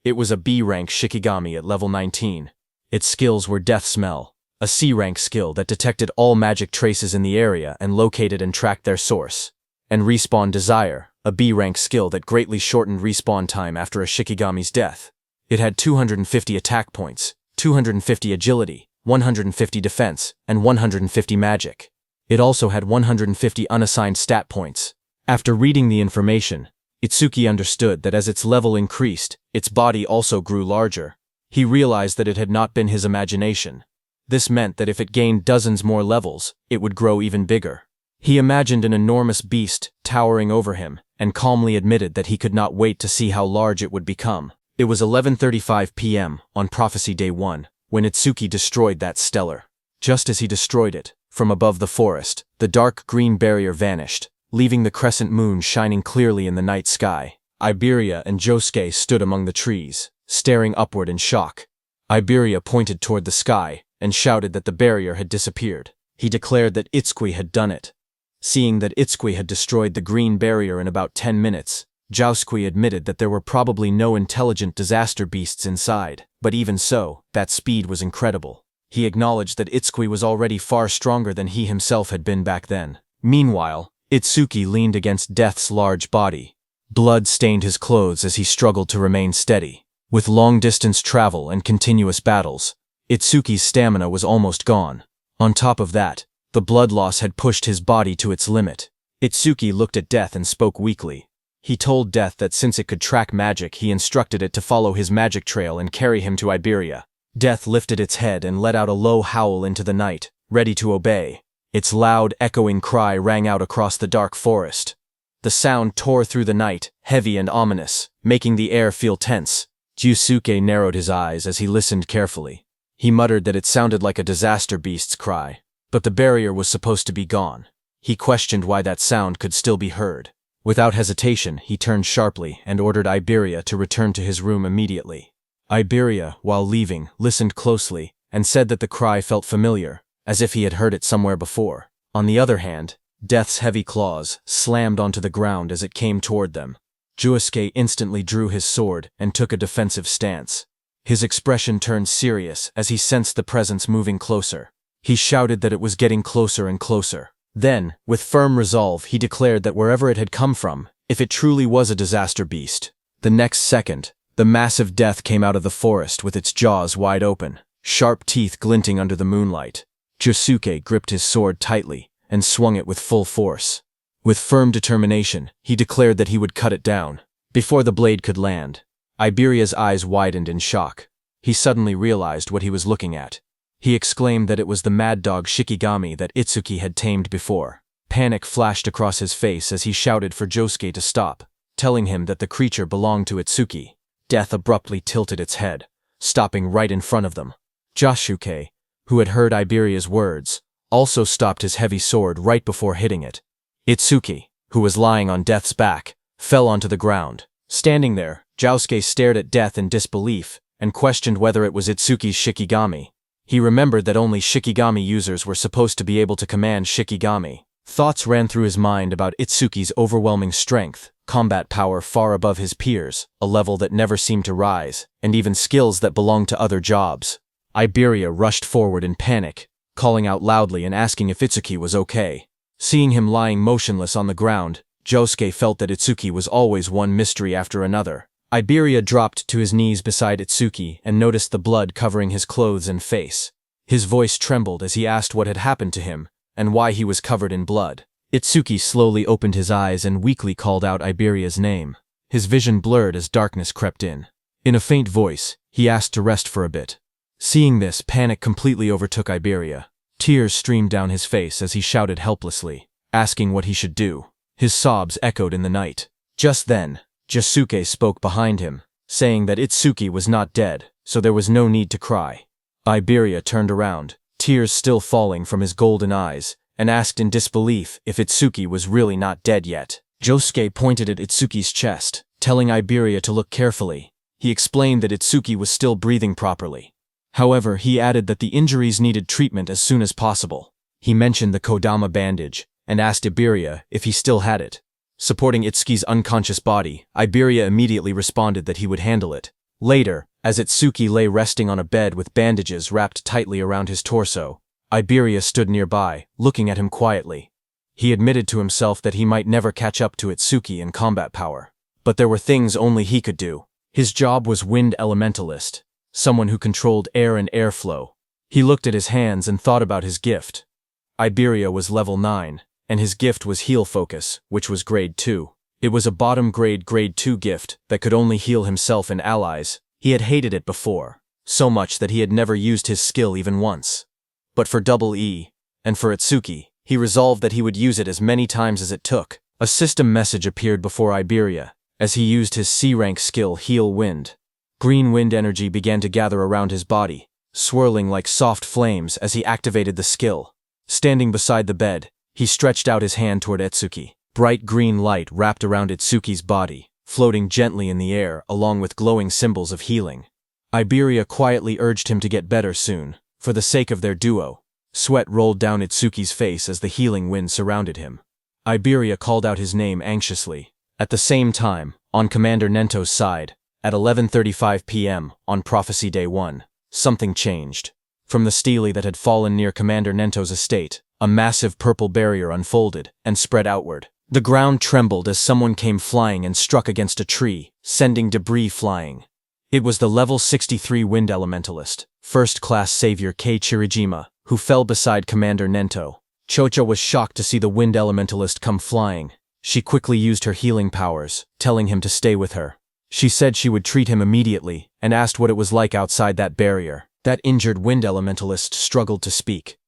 A: It was a B-rank Shikigami at level 19. Its skills were Death Smell, a C-rank skill that detected all magic traces in the area and located and tracked their source. And Respawn Desire, a B-rank skill that greatly shortened respawn time after a Shikigami's death. It had 250 attack points, 250 agility, 150 defense, and 150 magic. It also had 150 unassigned stat points. After reading the information, Itsuki understood that as its level increased, its body also grew larger. He realized that it had not been his imagination. This meant that if it gained dozens more levels, it would grow even bigger. He imagined an enormous beast towering over him and calmly admitted that he could not wait to see how large it would become. It was 11:35 p.m. on Prophecy Day 1 when Itsuki destroyed that stellar. Just as he destroyed it, from above the forest, the dark green barrier vanished, leaving the crescent moon shining clearly in the night sky. Iberia and Josuke stood among the trees, staring upward in shock. Iberia pointed toward the sky and shouted that the barrier had disappeared. He declared that Itsuki had done it. Seeing that Itsuki had destroyed the green barrier in about 10 minutes, Josuke admitted that there were probably no intelligent disaster beasts inside, but even so, that speed was incredible. He acknowledged that Itsuki was already far stronger than he himself had been back then. Meanwhile, Itsuki leaned against Death's large body. Blood stained his clothes as he struggled to remain steady. With long-distance travel and continuous battles, Itsuki's stamina was almost gone. On top of that, the blood loss had pushed his body to its limit. Itsuki looked at Death and spoke weakly. He told Death that since it could track magic, he instructed it to follow his magic trail and carry him to Iberia. Death lifted its head and let out a low howl into the night, ready to obey. Its loud, echoing cry rang out across the dark forest. The sound tore through the night, heavy and ominous, making the air feel tense. Josuke narrowed his eyes as he listened carefully. He muttered that it sounded like a disaster beast's cry, but the barrier was supposed to be gone. He questioned why that sound could still be heard. Without hesitation, he turned sharply and ordered Iberia to return to his room immediately. Iberia, while leaving, listened closely and said that the cry felt familiar, as if he had heard it somewhere before. On the other hand, Death's heavy claws slammed onto the ground as it came toward them. Josuke instantly drew his sword and took a defensive stance. His expression turned serious as he sensed the presence moving closer. He shouted that it was getting closer and closer. Then, with firm resolve, he declared that wherever it had come from, if it truly was a disaster beast. The next second, the massive Death came out of the forest with its jaws wide open, sharp teeth glinting under the moonlight. Josuke gripped his sword tightly and swung it with full force. With firm determination, he declared that he would cut it down. Before the blade could land, Iberia's eyes widened in shock. He suddenly realized what he was looking at. He exclaimed that it was the mad dog Shikigami that Itsuki had tamed before. Panic flashed across his face as he shouted for Josuke to stop, telling him that the creature belonged to Itsuki. Death abruptly tilted its head, stopping right in front of them. Josuke, who had heard Iberia's words, also stopped his heavy sword right before hitting it. Itsuki, who was lying on Death's back, fell onto the ground. Standing there, Josuke stared at Death in disbelief and questioned whether it was Itsuki's Shikigami. He remembered that only Shikigami users were supposed to be able to command Shikigami. Thoughts ran through his mind about Itsuki's overwhelming strength, combat power far above his peers, a level that never seemed to rise, and even skills that belonged to other jobs. Iberia rushed forward in panic, calling out loudly and asking if Itsuki was okay. Seeing him lying motionless on the ground, Josuke felt that Itsuki was always one mystery after another. Iberia dropped to his knees beside Itsuki and noticed the blood covering his clothes and face. His voice trembled as he asked what had happened to him and why he was covered in blood. Itsuki slowly opened his eyes and weakly called out Iberia's name. His vision blurred as darkness crept in. In a faint voice, he asked to rest for a bit. Seeing this, panic completely overtook Iberia. Tears streamed down his face as he shouted helplessly, asking what he should do. His sobs echoed in the night. Just then, Josuke spoke behind him, saying that Itsuki was not dead, so there was no need to cry. Iberia turned around, tears still falling from his golden eyes, and asked in disbelief if Itsuki was really not dead yet. Josuke pointed at Itsuki's chest, telling Iberia to look carefully. He explained that Itsuki was still breathing properly. However, he added that the injuries needed treatment as soon as possible. He mentioned the Kodama bandage, and asked Iberia if he still had it. Supporting Itsuki's unconscious body, Iberia immediately responded that he would handle it. Later, as Itsuki lay resting on a bed with bandages wrapped tightly around his torso, Iberia stood nearby, looking at him quietly. He admitted to himself that he might never catch up to Itsuki in combat power. But there were things only he could do. His job was Wind Elementalist, someone who controlled air and airflow. He looked at his hands and thought about his gift. Iberia was level 9, and his gift was Heal Focus, which was grade 2. It was a bottom grade 2 gift that could only heal himself and allies. He had hated it before, so much that he had never used his skill even once. But for Double E, and for Itsuki, he resolved that he would use it as many times as it took. A system message appeared before Iberia, as he used his C-rank skill Heal Wind. Green wind energy began to gather around his body, swirling like soft flames as he activated the skill. Standing beside the bed, he stretched out his hand toward Itsuki. Bright green light wrapped around Itsuki's body, floating gently in the air along with glowing symbols of healing. Iberia quietly urged him to get better soon, for the sake of their duo. Sweat rolled down Itsuki's face as the healing wind surrounded him. Iberia called out his name anxiously. At the same time, on Commander Nento's side, at 11:35 p.m. on Prophecy Day 1, something changed. From the stele that had fallen near Commander Nento's estate, a massive purple barrier unfolded and spread outward. The ground trembled as someone came flying and struck against a tree, sending debris flying. It was the level 63 Wind Elementalist, first-class savior Kei Chirijima, who fell beside Commander Nento. Chocho was shocked to see the Wind Elementalist come flying. She quickly used her healing powers, telling him to stay with her. She said she would treat him immediately and asked what it was like outside that barrier. That injured Wind Elementalist struggled to speak.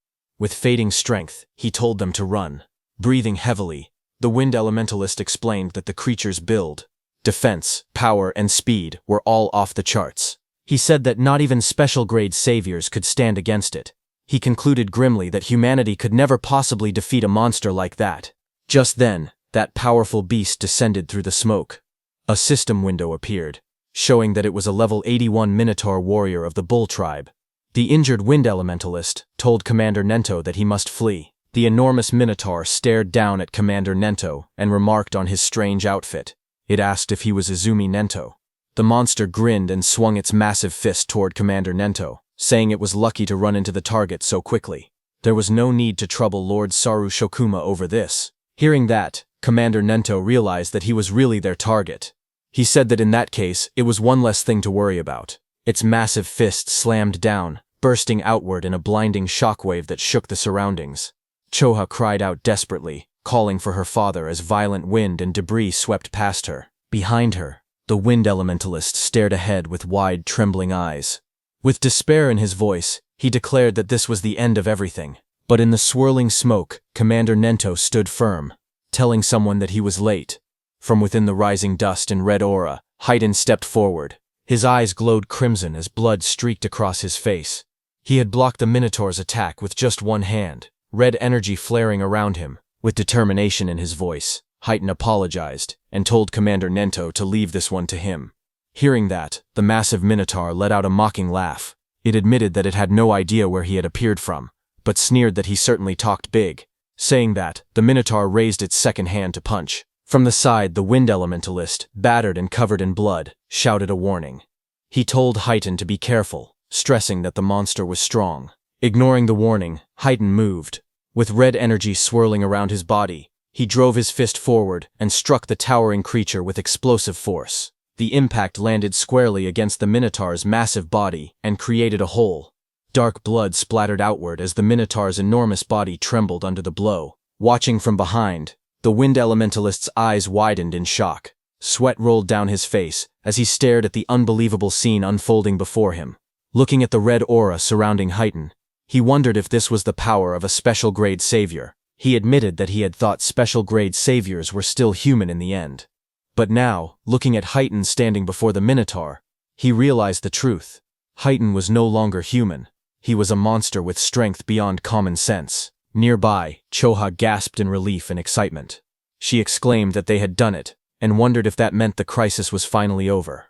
A: With fading strength, he told them to run. Breathing heavily, the Wind Elementalist explained that the creature's build, defense, power, and speed were all off the charts. He said that not even special-grade saviors could stand against it. He concluded grimly that humanity could never possibly defeat a monster like that. Just then, that powerful beast descended through the smoke. A system window appeared, showing that it was a level 81 Minotaur warrior of the Bull tribe. The injured Wind Elementalist told Commander Nento that he must flee. The enormous Minotaur stared down at Commander Nento and remarked on his strange outfit. It asked if he was Izumi Nento. The monster grinned and swung its massive fist toward Commander Nento, saying it was lucky to run into the target so quickly. There was no need to trouble Lord Saru Shokuma over this. Hearing that, Commander Nento realized that he was really their target. He said that in that case, it was one less thing to worry about. Its massive fist slammed down, bursting outward in a blinding shockwave that shook the surroundings. Choha cried out desperately, calling for her father as violent wind and debris swept past her. Behind her, the Wind Elementalist stared ahead with wide, trembling eyes. With despair in his voice, he declared that this was the end of everything. But in the swirling smoke, Commander Nento stood firm, telling someone that he was late. From within the rising dust and red aura, Haydn stepped forward. His eyes glowed crimson as blood streaked across his face. He had blocked the Minotaur's attack with just one hand, red energy flaring around him. With determination in his voice, Haydn apologized and told Commander Nento to leave this one to him. Hearing that, the massive Minotaur let out a mocking laugh. It admitted that it had no idea where he had appeared from, but sneered that he certainly talked big. Saying that, the Minotaur raised its second hand to punch. From the side, the Wind Elementalist, battered and covered in blood, shouted a warning. He told Haydn to be careful, stressing that the monster was strong. Ignoring the warning, Haydn moved. With red energy swirling around his body, he drove his fist forward and struck the towering creature with explosive force. The impact landed squarely against the Minotaur's massive body and created a hole. Dark blood splattered outward as the Minotaur's enormous body trembled under the blow. Watching from behind, the Wind Elementalist's eyes widened in shock. Sweat rolled down his face as he stared at the unbelievable scene unfolding before him. Looking at the red aura surrounding Haydn, he wondered if this was the power of a special-grade savior. He admitted that he had thought special-grade saviors were still human in the end. But now, looking at Haydn standing before the Minotaur, he realized the truth. Haydn was no longer human. He was a monster with strength beyond common sense. Nearby, Choha gasped in relief and excitement. She exclaimed that they had done it, and wondered if that meant the crisis was finally over.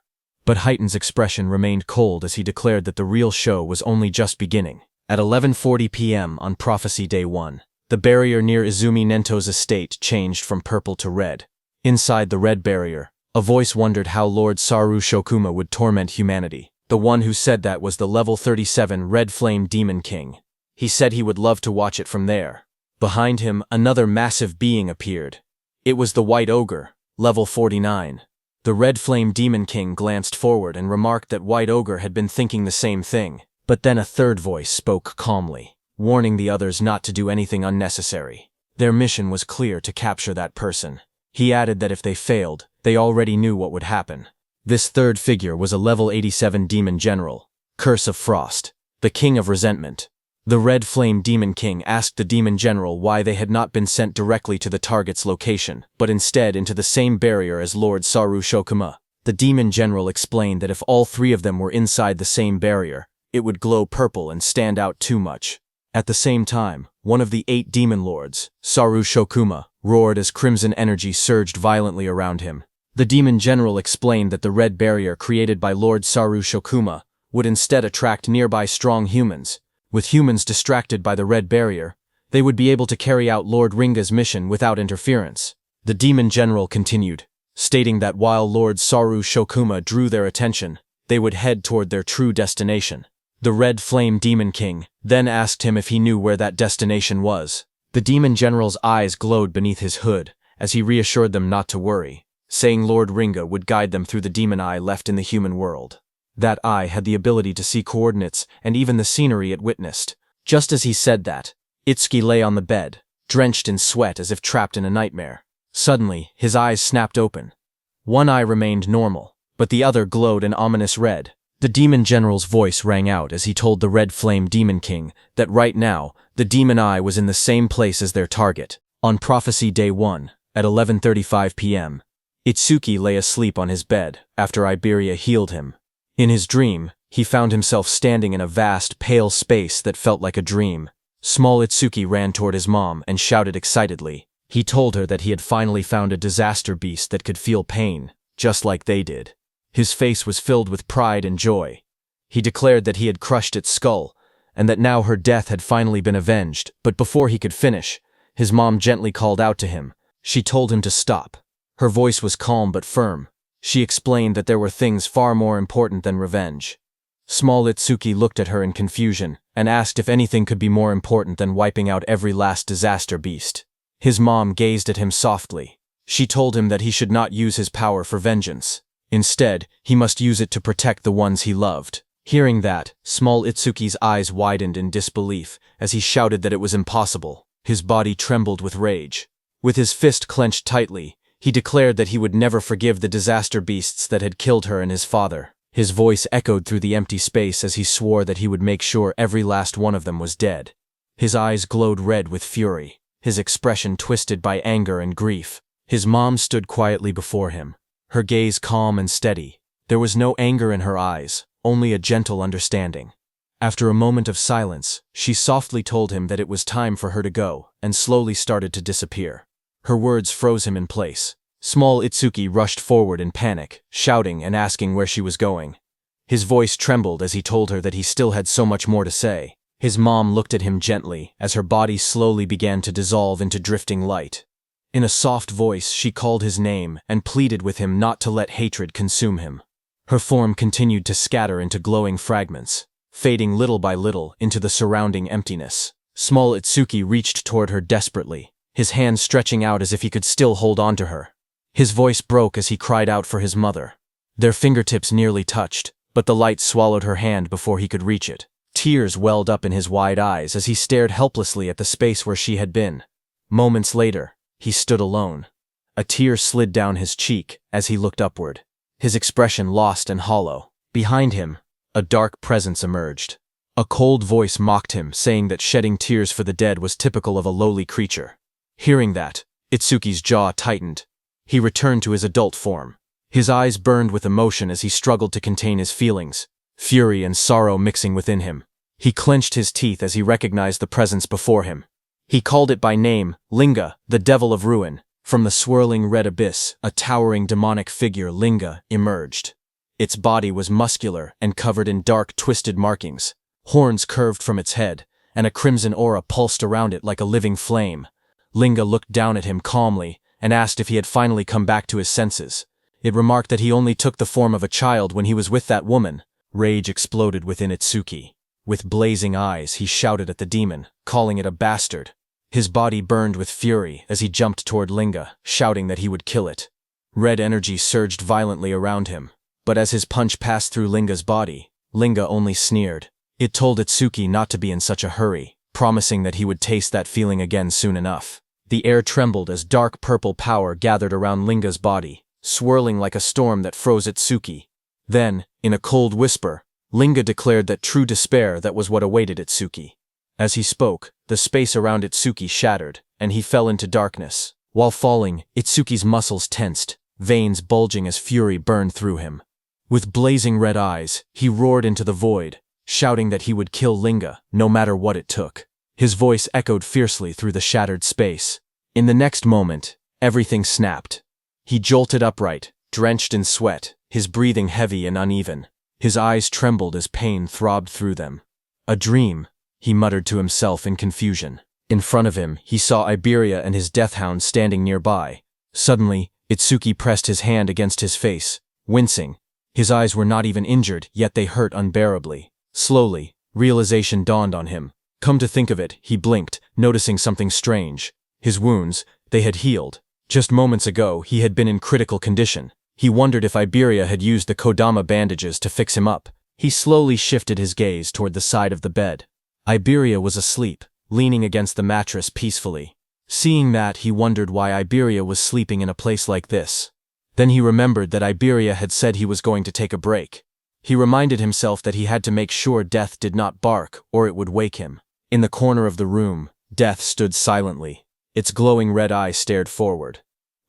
A: But Haydn's expression remained cold as he declared that the real show was only just beginning. At 11:40 p.m. on Prophecy Day 1, the barrier near Izumi Nento's estate changed from purple to red. Inside the red barrier, a voice wondered how Lord Saru Shokuma would torment humanity. The one who said that was the level 37 Red Flame Demon King. He said he would love to watch it from there. Behind him, another massive being appeared. It was the White Ogre, level 49. The Red Flame Demon King glanced forward and remarked that White Ogre had been thinking the same thing. But then a third voice spoke calmly, warning the others not to do anything unnecessary. Their mission was clear: to capture that person. He added that if they failed, they already knew what would happen. This third figure was a level 87 Demon General, Curse of Frost, the King of Resentment. The Red Flame Demon King asked the Demon General why they had not been sent directly to the target's location, but instead into the same barrier as Lord Saru Shokuma. The Demon General explained that if all three of them were inside the same barrier, it would glow purple and stand out too much. At the same time, one of the 8 Demon Lords, Saru Shokuma, roared as crimson energy surged violently around him. The Demon General explained that the red barrier created by Lord Saru Shokuma would instead attract nearby strong humans. With humans distracted by the red barrier, they would be able to carry out Lord Ringa's mission without interference. The Demon General continued, stating that while Lord Saru Shokuma drew their attention, they would head toward their true destination. The Red Flame Demon King then asked him if he knew where that destination was. The Demon General's eyes glowed beneath his hood as he reassured them not to worry, saying Lord Ringa would guide them through the demon eye left in the human world. That eye had the ability to see coordinates and even the scenery it witnessed. Just as he said that, Itsuki lay on the bed, drenched in sweat as if trapped in a nightmare. Suddenly, his eyes snapped open. One eye remained normal, but the other glowed an ominous red. The Demon General's voice rang out as he told the Red Flame Demon King that right now, the demon eye was in the same place as their target. On Prophecy Day 1, at 11:35 p.m., Itsuki lay asleep on his bed after Iberia healed him. In his dream, He found himself standing in a vast, pale space that felt like a dream. Small Itsuki ran toward his mom and shouted excitedly. He told her that he had finally found a disaster beast that could feel pain, just like they did. His face was filled with pride and joy. He declared that he had crushed its skull, and that now her death had finally been avenged, but before he could finish, his mom gently called out to him. She told him to stop. Her voice was calm but firm. She explained that there were things far more important than revenge. Small Itsuki looked at her in confusion and asked if anything could be more important than wiping out every last disaster beast. His mom gazed at him softly. She told him that he should not use his power for vengeance. Instead, he must use it to protect the ones he loved. Hearing that, Small Itsuki's eyes widened in disbelief as he shouted that it was impossible. His body trembled with rage. With his fist clenched tightly, he declared that he would never forgive the disaster beasts that had killed her and his father. His voice echoed through the empty space as he swore that he would make sure every last one of them was dead. His eyes glowed red with fury, his expression twisted by anger and grief. His mom stood quietly before him, her gaze calm and steady. There was no anger in her eyes, only a gentle understanding. After a moment of silence, she softly told him that it was time for her to go, and slowly started to disappear. Her words froze him in place. Small Itsuki rushed forward in panic, shouting and asking where she was going. His voice trembled as he told her that he still had so much more to say. His mom looked at him gently as her body slowly began to dissolve into drifting light. In a soft voice, she called his name and pleaded with him not to let hatred consume him. Her form continued to scatter into glowing fragments, fading little by little into the surrounding emptiness. Small Itsuki reached toward her desperately, his hand stretching out as if he could still hold on to her. His voice broke as he cried out for his mother. Their fingertips nearly touched, but the light swallowed her hand before he could reach it. Tears welled up in his wide eyes as he stared helplessly at the space where she had been. Moments later, he stood alone. A tear slid down his cheek as he looked upward, his expression lost and hollow. Behind him, a dark presence emerged. A cold voice mocked him, saying that shedding tears for the dead was typical of a lowly creature. Hearing that, Itsuki's jaw tightened. He returned to his adult form. His eyes burned with emotion as he struggled to contain his feelings, fury and sorrow mixing within him. He clenched his teeth as he recognized the presence before him. He called it by name, Linga, the devil of ruin. From the swirling red abyss, a towering demonic figure, Linga, emerged. Its body was muscular and covered in dark, twisted markings. Horns curved from its head, and a crimson aura pulsed around it like a living flame. Linga looked down at him calmly and asked if he had finally come back to his senses. It remarked that he only took the form of a child when he was with that woman. Rage exploded within Itsuki. With blazing eyes, he shouted at the demon, calling it a bastard. His body burned with fury as he jumped toward Linga, shouting that he would kill it. Red energy surged violently around him, but as his punch passed through Linga's body, Linga only sneered. It told Itsuki not to be in such a hurry, promising that he would taste that feeling again soon enough. The air trembled as dark purple power gathered around Linga's body, swirling like a storm that froze Itsuki. Then, in a cold whisper, Linga declared that true despair that was what awaited Itsuki. As he spoke, the space around Itsuki shattered, and he fell into darkness. While falling, Itsuki's muscles tensed, veins bulging as fury burned through him. With blazing red eyes, he roared into the void, shouting that he would kill Linga, no matter what it took. His voice echoed fiercely through the shattered space. In the next moment, everything snapped. He jolted upright, drenched in sweat, his breathing heavy and uneven. His eyes trembled as pain throbbed through them. A dream, he muttered to himself in confusion. In front of him, he saw Iberia and his deathhound standing nearby. Suddenly, Itsuki pressed his hand against his face, wincing. His eyes were not even injured, yet they hurt unbearably. Slowly, realization dawned on him. Come to think of it, he blinked, noticing something strange. His wounds, they had healed. Just moments ago, he had been in critical condition. He wondered if Iberia had used the Kodama bandages to fix him up. He slowly shifted his gaze toward the side of the bed. Iberia was asleep, leaning against the mattress peacefully. Seeing that, he wondered why Iberia was sleeping in a place like this. Then he remembered that Iberia had said he was going to take a break. He reminded himself that he had to make sure Death did not bark, or it would wake him. In the corner of the room, Death stood silently. Its glowing red eye stared forward.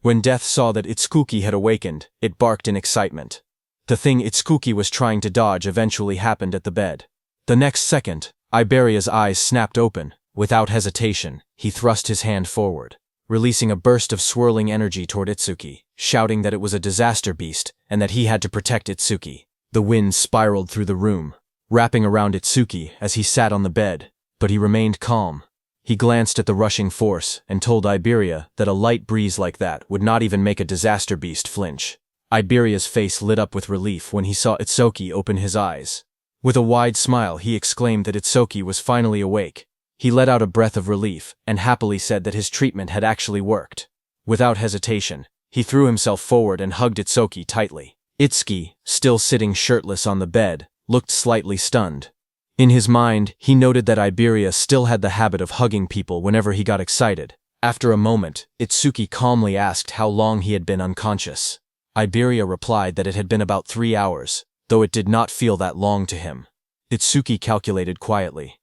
A: When Death saw that Itsuki had awakened, it barked in excitement. The thing Itsuki was trying to dodge eventually happened at the bed. The next second, Iberia's eyes snapped open. Without hesitation, he thrust his hand forward, releasing a burst of swirling energy toward Itsuki, shouting that it was a disaster beast and that he had to protect Itsuki. The wind spiraled through the room, wrapping around Itsuki as he sat on the bed, but he remained calm. He glanced at the rushing force and told Iberia that a light breeze like that would not even make a disaster beast flinch. Iberia's face lit up with relief when he saw Itsuki open his eyes. With a wide smile, he exclaimed that Itsuki was finally awake. He let out a breath of relief and happily said that his treatment had actually worked. Without hesitation, he threw himself forward and hugged Itsuki tightly. Itsuki, still sitting shirtless on the bed, looked slightly stunned. In his mind, he noted that Iberia still had the habit of hugging people whenever he got excited. After a moment, Itsuki calmly asked how long he had been unconscious. Iberia replied that it had been about 3 hours, though it did not feel that long to him. Itsuki calculated quietly.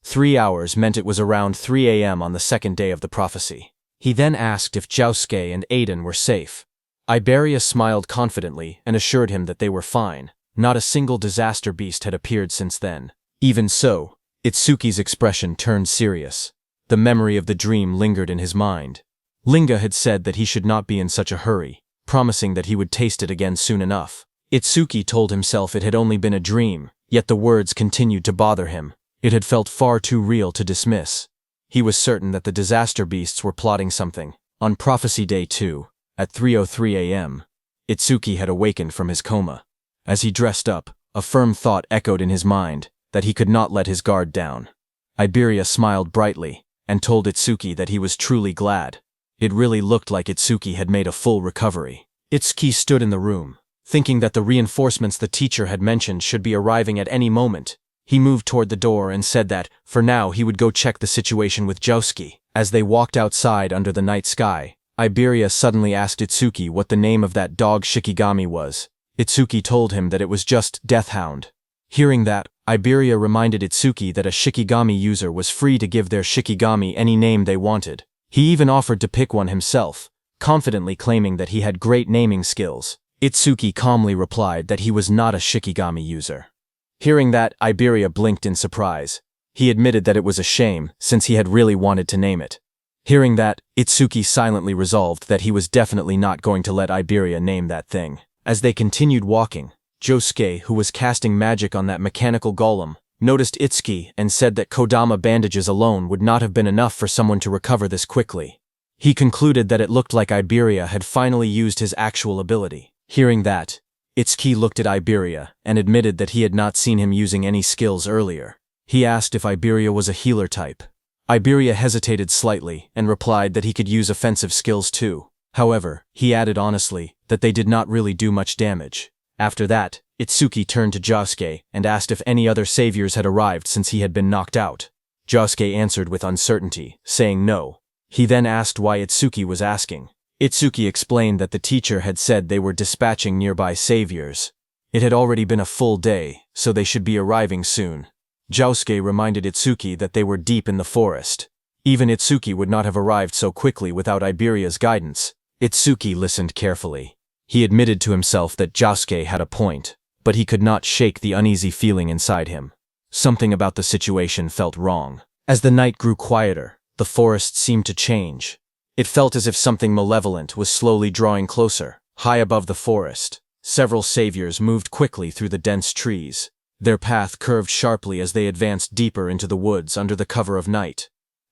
A: 3 hours meant it was around 3 a.m. on the second day of the prophecy. He then asked if Josuke and Aiden were safe. Iberia smiled confidently and assured him that they were fine. Not a single disaster beast had appeared since then. Even so, Itsuki's expression turned serious. The memory of the dream lingered in his mind. Linga had said that he should not be in such a hurry, promising that he would taste it again soon enough. Itsuki told himself it had only been a dream, yet the words continued to bother him. It had felt far too real to dismiss. He was certain that the disaster beasts were plotting something. On Prophecy Day 2, at 3:03 a.m., Itsuki had awakened from his coma. As he dressed up, a firm thought echoed in his mind, that he could not let his guard down. Iberia smiled brightly, and told Itsuki that he was truly glad. It really looked like Itsuki had made a full recovery. Itsuki stood in the room, thinking that the reinforcements the teacher had mentioned should be arriving at any moment. He moved toward the door and said that, for now, he would go check the situation with Josuke. As they walked outside under the night sky, Iberia suddenly asked Itsuki what the name of that dog Shikigami was. Itsuki told him that it was just Deathhound. Hearing that, Iberia reminded Itsuki that a Shikigami user was free to give their Shikigami any name they wanted. He even offered to pick one himself, confidently claiming that he had great naming skills. Itsuki calmly replied that he was not a Shikigami user. Hearing that, Iberia blinked in surprise. He admitted that it was a shame, since he had really wanted to name it. Hearing that, Itsuki silently resolved that he was definitely not going to let Iberia name that thing. As they continued walking, Josuke, who was casting magic on that mechanical golem, noticed Itsuki and said that Kodama bandages alone would not have been enough for someone to recover this quickly. He concluded that it looked like Iberia had finally used his actual ability. Hearing that, Itsuki looked at Iberia and admitted that he had not seen him using any skills earlier. He asked if Iberia was a healer type. Iberia hesitated slightly and replied that he could use offensive skills too. However, he added honestly that they did not really do much damage. After that, Itsuki turned to Josuke and asked if any other saviors had arrived since he had been knocked out. Josuke answered with uncertainty, saying no. He then asked why Itsuki was asking. Itsuki explained that the teacher had said they were dispatching nearby saviors. It had already been a full day, so they should be arriving soon. Josuke reminded Itsuki that they were deep in the forest. Even Itsuki would not have arrived so quickly without Iberia's guidance. Itsuki listened carefully. He admitted to himself that Josuke had a point, but he could not shake the uneasy feeling inside him. Something about the situation felt wrong. As the night grew quieter, the forest seemed to change. It felt as if something malevolent was slowly drawing closer. High above the forest, several saviors moved quickly through the dense trees. Their path curved sharply as they advanced deeper into the woods under the cover of night.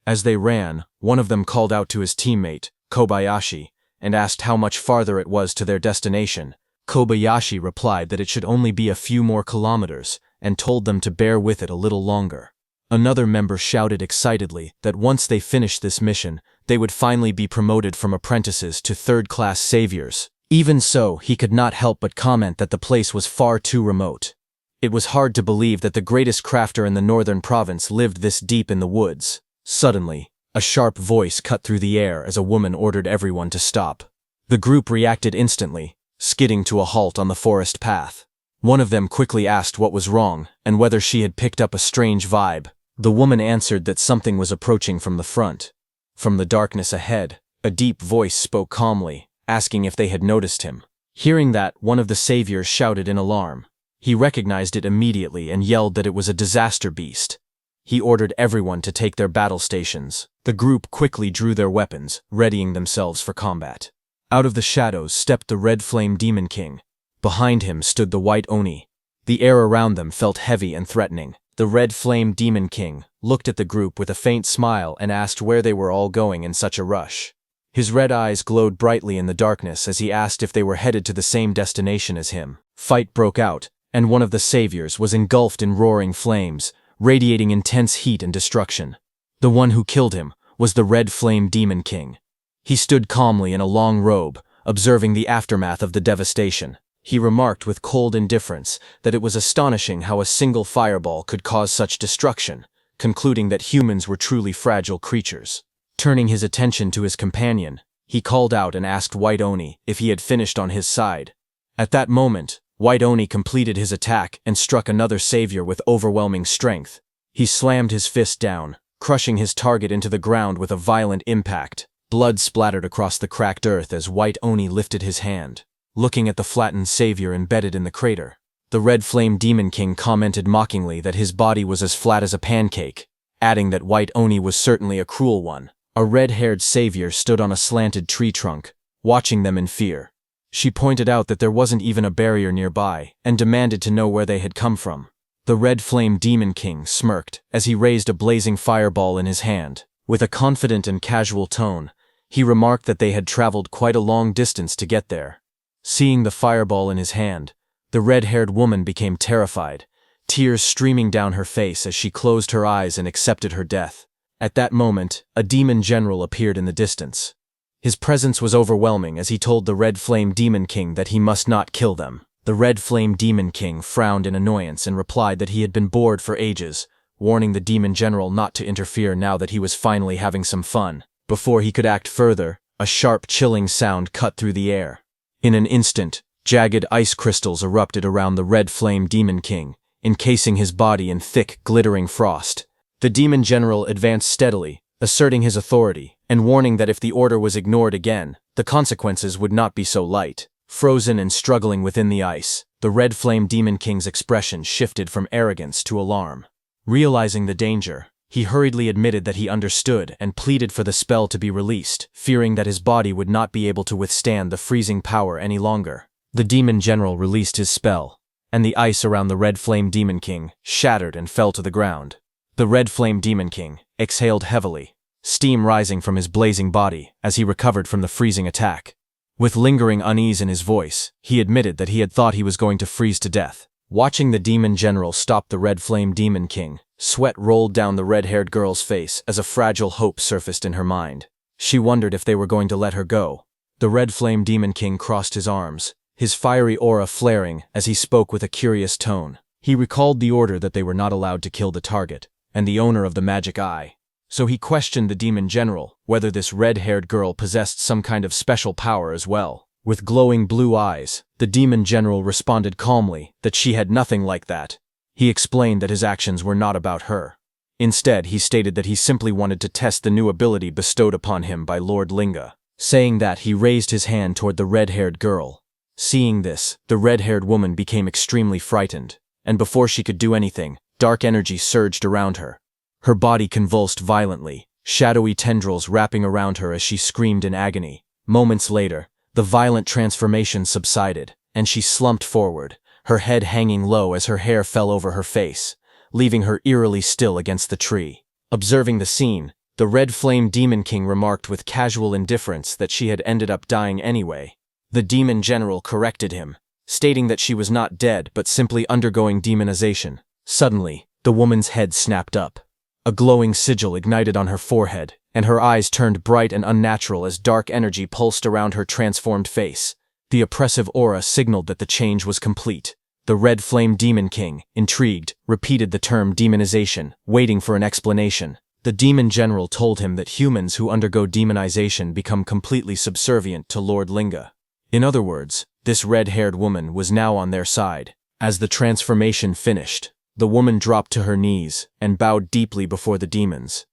A: As they ran, one of them called out to his teammate, Kobayashi, and asked how much farther it was to their destination. Kobayashi replied that it should only be a few more kilometers, and told them to bear with it a little longer. Another member shouted excitedly that once they finished this mission, they would finally be promoted from apprentices to third-class saviors. Even so, he could not help but comment that the place was far too remote. It was hard to believe that the greatest crafter in the northern province lived this deep in the woods. Suddenly, a sharp voice cut through the air as a woman ordered everyone to stop. The group reacted instantly, skidding to a halt on the forest path. One of them quickly asked what was wrong and whether she had picked up a strange vibe. The woman answered that something was approaching from the front. From the darkness ahead, a deep voice spoke calmly, asking if they had noticed him. Hearing that, one of the saviors shouted in alarm. He recognized it immediately and yelled that it was a disaster beast. He ordered everyone to take their battle stations. The group quickly drew their weapons, readying themselves for combat. Out of the shadows stepped the Red Flame Demon King. Behind him stood the White Oni. The air around them felt heavy and threatening. The Red Flame Demon King looked at the group with a faint smile and asked where they were all going in such a rush. His red eyes glowed brightly in the darkness as he asked if they were headed to the same destination as him. Fight broke out, and one of the saviors was engulfed in roaring flames, radiating intense heat and destruction. The one who killed him was the Red Flame Demon King. He stood calmly in a long robe, observing the aftermath of the devastation. He remarked with cold indifference that it was astonishing how a single fireball could cause such destruction, concluding that humans were truly fragile creatures. Turning his attention to his companion, he called out and asked White Oni if he had finished on his side. At that moment, White Oni completed his attack and struck another savior with overwhelming strength. He slammed his fist down, crushing his target into the ground with a violent impact. Blood splattered across the cracked earth as White Oni lifted his hand, looking at the flattened savior embedded in the crater. The Red Flame Demon King commented mockingly that his body was as flat as a pancake, adding that White Oni was certainly a cruel one. A red-haired savior stood on a slanted tree trunk, watching them in fear. She pointed out that there wasn't even a barrier nearby, and demanded to know where they had come from. The Red Flame Demon King smirked as he raised a blazing fireball in his hand. With a confident and casual tone, he remarked that they had traveled quite a long distance to get there. Seeing the fireball in his hand, the red-haired woman became terrified, tears streaming down her face as she closed her eyes and accepted her death. At that moment, a demon general appeared in the distance. His presence was overwhelming as he told the Red Flame Demon King that he must not kill them. The Red Flame Demon King frowned in annoyance and replied that he had been bored for ages, warning the demon general not to interfere now that he was finally having some fun. Before he could act further, a sharp, chilling sound cut through the air. In an instant, jagged ice crystals erupted around the Red Flame Demon King, encasing his body in thick, glittering frost. The demon general advanced steadily, asserting his authority, and warning that if the order was ignored again, the consequences would not be so light. Frozen and struggling within the ice, the Red Flame Demon King's expression shifted from arrogance to alarm. Realizing the danger, he hurriedly admitted that he understood and pleaded for the spell to be released, fearing that his body would not be able to withstand the freezing power any longer. The demon general released his spell, and the ice around the Red Flame Demon King shattered and fell to the ground. The Red Flame Demon King exhaled heavily, steam rising from his blazing body as he recovered from the freezing attack. With lingering unease in his voice, he admitted that he had thought he was going to freeze to death. Watching the demon general stop the Red Flame Demon King, sweat rolled down the red-haired girl's face as a fragile hope surfaced in her mind. She wondered if they were going to let her go. The Red Flame Demon King crossed his arms, his fiery aura flaring as he spoke with a curious tone. He recalled the order that they were not allowed to kill the target, and the owner of the magic eye. So he questioned the demon general whether this red-haired girl possessed some kind of special power as well. With glowing blue eyes, the demon general responded calmly that she had nothing like that. He explained that his actions were not about her. Instead, he stated that he simply wanted to test the new ability bestowed upon him by Lord Linga. Saying that, he raised his hand toward the red-haired girl. Seeing this, the red-haired woman became extremely frightened, and before she could do anything, dark energy surged around her. Her body convulsed violently, shadowy tendrils wrapping around her as she screamed in agony. Moments later, the violent transformation subsided, and she slumped forward, her head hanging low as her hair fell over her face, leaving her eerily still against the tree. Observing the scene, the Red Flame Demon King remarked with casual indifference that she had ended up dying anyway. The demon general corrected him, stating that she was not dead but simply undergoing demonization. Suddenly, the woman's head snapped up. A glowing sigil ignited on her forehead, and her eyes turned bright and unnatural as dark energy pulsed around her transformed face. The oppressive aura signaled that the change was complete. The Red Flame Demon King, intrigued, repeated the term demonization, waiting for an explanation. The demon general told him that humans who undergo demonization become completely subservient to Lord Linga. In other words, this red-haired woman was now on their side. As the transformation finished, the woman dropped to her knees and bowed deeply before the demons.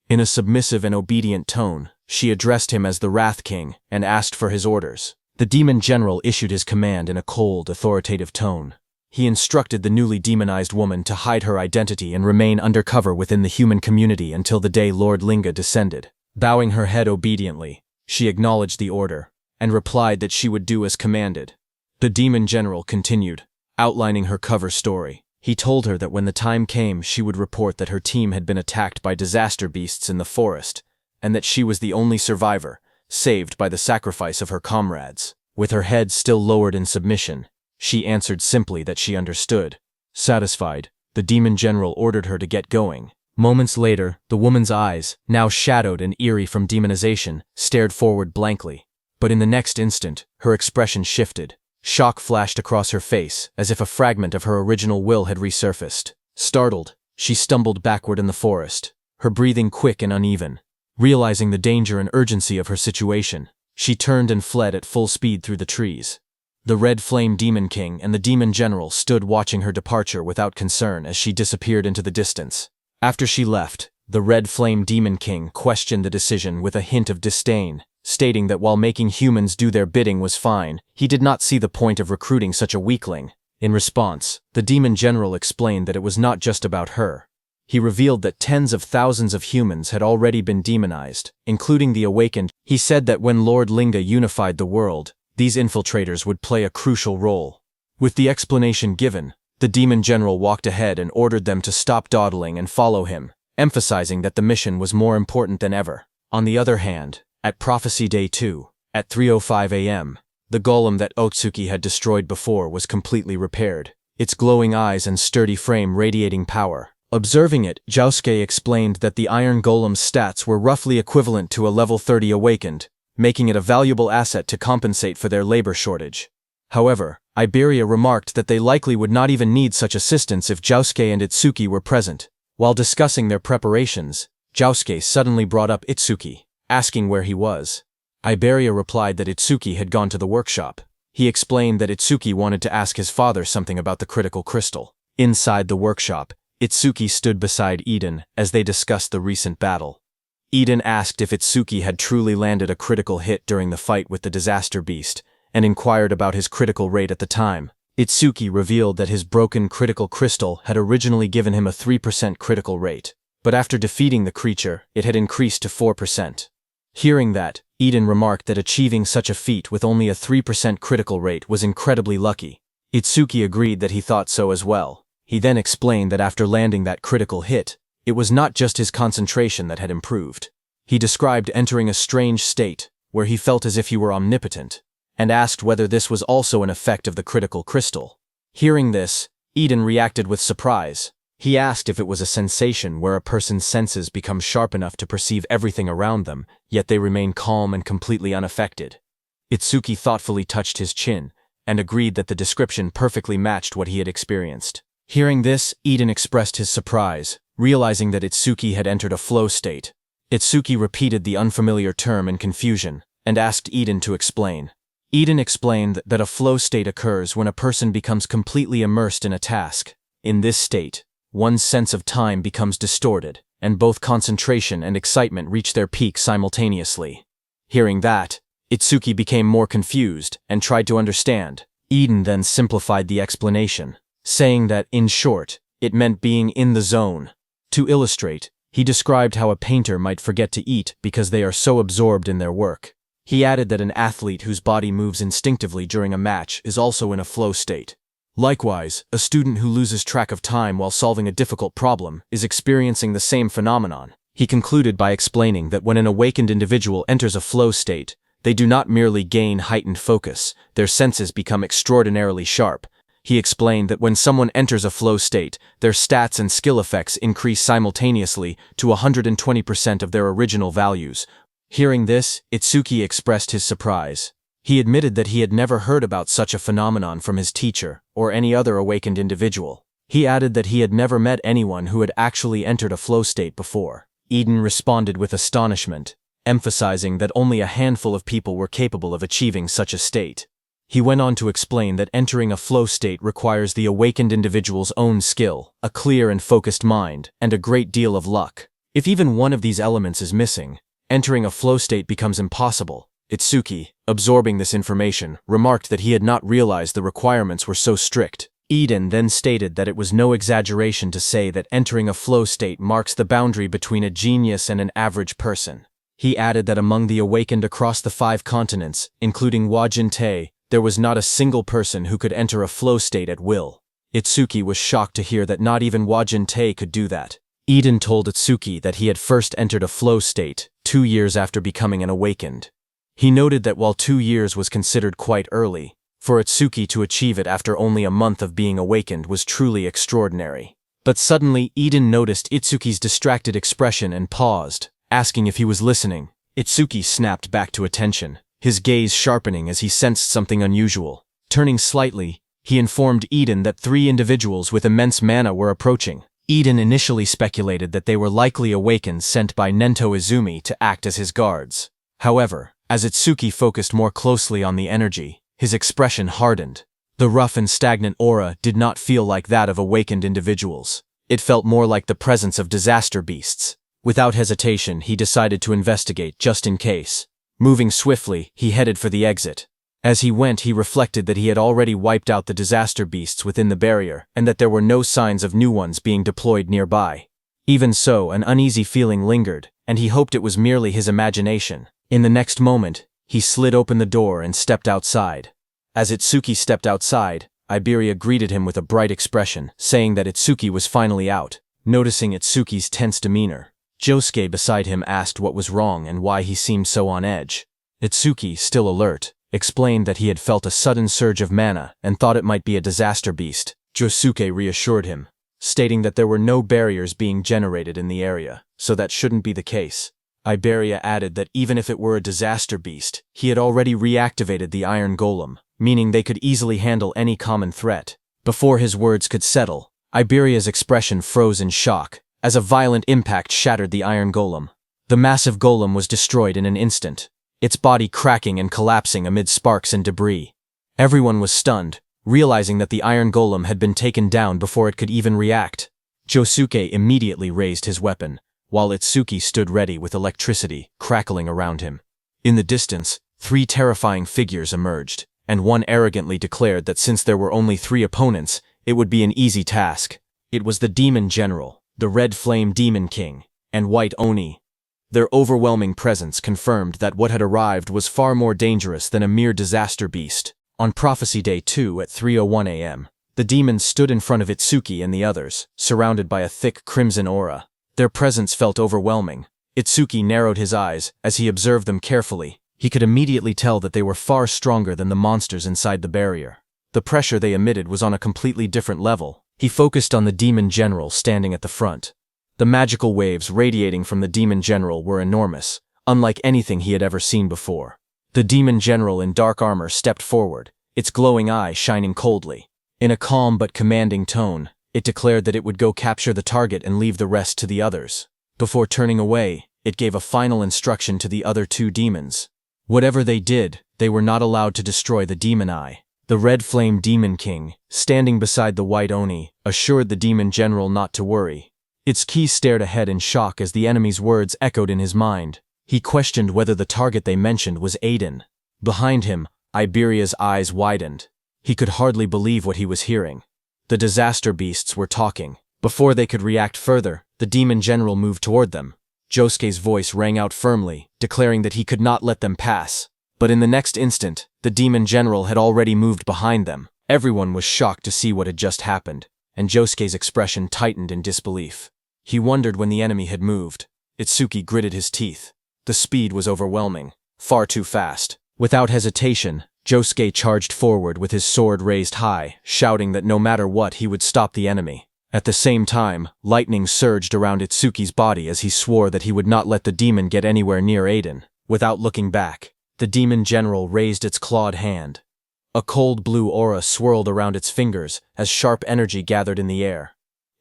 A: In a submissive and obedient tone, she addressed him as the Wrath King and asked for his orders. The demon general issued his command in a cold, authoritative tone. He instructed the newly demonized woman to hide her identity and remain undercover within the human community until the day Lord Linga descended. Bowing her head obediently, she acknowledged the order, and replied that she would do as commanded. The demon general continued, outlining her cover story. He told her that when the time came, she would report that her team had been attacked by disaster beasts in the forest, and that she was the only survivor, saved by the sacrifice of her comrades. With her head still lowered in submission, she answered simply that she understood. Satisfied, the demon general ordered her to get going. Moments later, the woman's eyes, now shadowed and eerie from demonization, stared forward blankly. But in the next instant, her expression shifted. Shock flashed across her face, as if a fragment of her original will had resurfaced. Startled, she stumbled backward in the forest, her breathing quick and uneven. Realizing the danger and urgency of her situation, she turned and fled at full speed through the trees. The Red Flame Demon King and the Demon General stood watching her departure without concern as she disappeared into the distance. After she left, the Red Flame Demon King questioned the decision with a hint of disdain, stating that while making humans do their bidding was fine, he did not see the point of recruiting such a weakling. In response, the Demon General explained that it was not just about her. He revealed that tens of thousands of humans had already been demonized, including the awakened. He said that when Lord Linga unified the world, these infiltrators would play a crucial role. With the explanation given, the Demon General walked ahead and ordered them to stop dawdling and follow him, emphasizing that the mission was more important than ever. On the other hand, at Prophecy Day 2, at 3:05 a.m., the golem that Otsuki had destroyed before was completely repaired, its glowing eyes and sturdy frame radiating power. Observing it, Josuke explained that the Iron Golem's stats were roughly equivalent to a level 30 awakened, making it a valuable asset to compensate for their labor shortage. However, Iberia remarked that they likely would not even need such assistance if Josuke and Itsuki were present. While discussing their preparations, Josuke suddenly brought up Itsuki, asking where he was. Iberia replied that Itsuki had gone to the workshop. He explained that Itsuki wanted to ask his father something about the critical crystal. Inside the workshop, Itsuki stood beside Eden as they discussed the recent battle. Eden asked if Itsuki had truly landed a critical hit during the fight with the disaster beast, and inquired about his critical rate at the time. Itsuki revealed that his broken critical crystal had originally given him a 3% critical rate, but after defeating the creature, it had increased to 4%. Hearing that, Eden remarked that achieving such a feat with only a 3% critical rate was incredibly lucky. Itsuki agreed that he thought so as well. He then explained that after landing that critical hit, it was not just his concentration that had improved. He described entering a strange state, where he felt as if he were omnipotent, and asked whether this was also an effect of the critical crystal. Hearing this, Eden reacted with surprise. He asked if it was a sensation where a person's senses become sharp enough to perceive everything around them, yet they remain calm and completely unaffected. Itsuki thoughtfully touched his chin, and agreed that the description perfectly matched what he had experienced. Hearing this, Eden expressed his surprise, realizing that Itsuki had entered a flow state. Itsuki repeated the unfamiliar term in confusion, and asked Eden to explain. Eden explained that a flow state occurs when a person becomes completely immersed in a task. In this state, one's sense of time becomes distorted, and both concentration and excitement reach their peak simultaneously. Hearing that, Itsuki became more confused and tried to understand. Eden then simplified the explanation, saying that, in short, it meant being in the zone. To illustrate, he described how a painter might forget to eat because they are so absorbed in their work. He added that an athlete whose body moves instinctively during a match is also in a flow state. Likewise, a student who loses track of time while solving a difficult problem is experiencing the same phenomenon. He concluded by explaining that when an awakened individual enters a flow state, they do not merely gain heightened focus, their senses become extraordinarily sharp. He explained that when someone enters a flow state, their stats and skill effects increase simultaneously to 120% of their original values. Hearing this, Itsuki expressed his surprise. He admitted that he had never heard about such a phenomenon from his teacher or any other awakened individual. He added that he had never met anyone who had actually entered a flow state before. Eden responded with astonishment, emphasizing that only a handful of people were capable of achieving such a state. He went on to explain that entering a flow state requires the awakened individual's own skill, a clear and focused mind, and a great deal of luck. If even one of these elements is missing, entering a flow state becomes impossible. Itsuki, absorbing this information, remarked that he had not realized the requirements were so strict. Eden then stated that it was no exaggeration to say that entering a flow state marks the boundary between a genius and an average person. He added that among the awakened across the 5 continents, including Wajin-Tae, there was not a single person who could enter a flow state at will. Itsuki was shocked to hear that not even Wajin-Tae could do that. Eden told Itsuki that he had first entered a flow state 2 years after becoming an awakened. He noted that while 2 years was considered quite early, for Itsuki to achieve it after only a month of being awakened was truly extraordinary. But suddenly Eden noticed Itsuki's distracted expression and paused, asking if he was listening. Itsuki snapped back to attention, his gaze sharpening as he sensed something unusual. Turning slightly, he informed Eden that 3 individuals with immense mana were approaching. Eden initially speculated that they were likely awakens sent by Nento Izumi to act as his guards. However, as Itsuki focused more closely on the energy, his expression hardened. The rough and stagnant aura did not feel like that of awakened individuals. It felt more like the presence of disaster beasts. Without hesitation, he decided to investigate just in case. Moving swiftly, he headed for the exit. As he went, he reflected that he had already wiped out the disaster beasts within the barrier and that there were no signs of new ones being deployed nearby. Even so, an uneasy feeling lingered, and he hoped it was merely his imagination. In the next moment, he slid open the door and stepped outside. As Itsuki stepped outside, Iberia greeted him with a bright expression, saying that Itsuki was finally out. Noticing Itsuki's tense demeanor, Josuke beside him asked what was wrong and why he seemed so on edge. Itsuki, still alert, explained that he had felt a sudden surge of mana and thought it might be a disaster beast. Josuke reassured him, stating that there were no barriers being generated in the area, so that shouldn't be the case. Iberia added that even if it were a disaster beast, he had already reactivated the Iron Golem, meaning they could easily handle any common threat. Before his words could settle, Iberia's expression froze in shock, as a violent impact shattered the Iron Golem. The massive golem was destroyed in an instant, its body cracking and collapsing amid sparks and debris. Everyone was stunned, realizing that the Iron Golem had been taken down before it could even react. Josuke immediately raised his weapon, while Itsuki stood ready with electricity crackling around him. In the distance, 3 terrifying figures emerged, and one arrogantly declared that since there were only 3 opponents, it would be an easy task. It was the Demon General, the Red Flame Demon King, and White Oni. Their overwhelming presence confirmed that what had arrived was far more dangerous than a mere disaster beast. On Prophecy Day 2 at 3:01 a.m., the demons stood in front of Itsuki and the others, surrounded by a thick crimson aura. Their presence felt overwhelming. Itsuki narrowed his eyes as he observed them carefully. He could immediately tell that they were far stronger than the monsters inside the barrier. The pressure they emitted was on a completely different level. He focused on the Demon General standing at the front. The magical waves radiating from the Demon General were enormous, unlike anything he had ever seen before. The Demon General in dark armor stepped forward, its glowing eye shining coldly. In a calm but commanding tone, it declared that it would go capture the target and leave the rest to the others. Before turning away, it gave a final instruction to the other 2 demons. Whatever they did, they were not allowed to destroy the Demon Eye. The Red Flame Demon King, standing beside the White Oni, assured the Demon General not to worry. Itsuki stared ahead in shock as the enemy's words echoed in his mind. He questioned whether the target they mentioned was Aiden. Behind him, Iberia's eyes widened. He could hardly believe what he was hearing. The disaster beasts were talking. Before they could react further, the Demon General moved toward them. Josuke's voice rang out firmly, declaring that he could not let them pass. But in the next instant, the Demon General had already moved behind them. Everyone was shocked to see what had just happened, and Josuke's expression tightened in disbelief. He wondered when the enemy had moved. Itsuki gritted his teeth. The speed was overwhelming, far too fast. Without hesitation, Josuke charged forward with his sword raised high, shouting that no matter what he would stop the enemy. At the same time, lightning surged around Itsuki's body as he swore that he would not let the demon get anywhere near Aiden. Without looking back, the Demon General raised its clawed hand. A cold blue aura swirled around its fingers as sharp energy gathered in the air.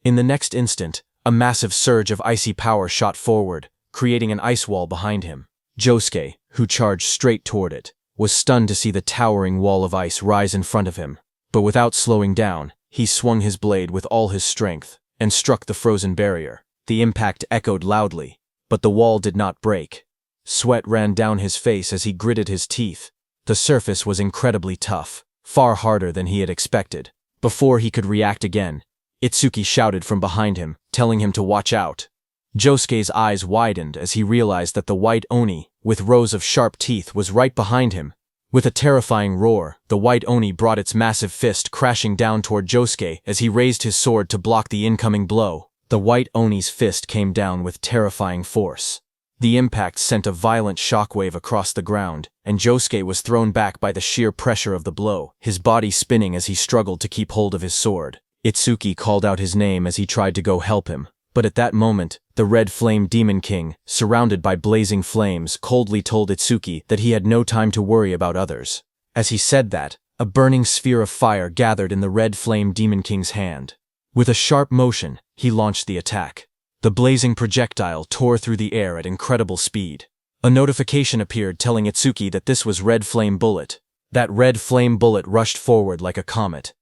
A: In the next instant, a massive surge of icy power shot forward, creating an ice wall behind him. Josuke, who charged straight toward it, was stunned to see the towering wall of ice rise in front of him. But without slowing down, he swung his blade with all his strength and struck the frozen barrier. The impact echoed loudly, but the wall did not break. Sweat ran down his face as he gritted his teeth. The surface was incredibly tough, far harder than he had expected. Before he could react again, Itsuki shouted from behind him, telling him to watch out. Josuke's eyes widened as he realized that the white Oni, with rows of sharp teeth, was right behind him. With a terrifying roar, the white Oni brought its massive fist crashing down toward Josuke as he raised his sword to block the incoming blow. The white Oni's fist came down with terrifying force. The impact sent a violent shockwave across the ground, and Josuke was thrown back by the sheer pressure of the blow, his body spinning as he struggled to keep hold of his sword. Itsuki called out his name as he tried to go help him, but at that moment, the Red Flame Demon King, surrounded by blazing flames, coldly told Itsuki that he had no time to worry about others. As he said that, a burning sphere of fire gathered in the Red Flame Demon King's hand. With a sharp motion, he launched the attack. The blazing projectile tore through the air at incredible speed. A notification appeared telling Itsuki that this was Red Flame Bullet. That Red Flame Bullet rushed forward like a comet.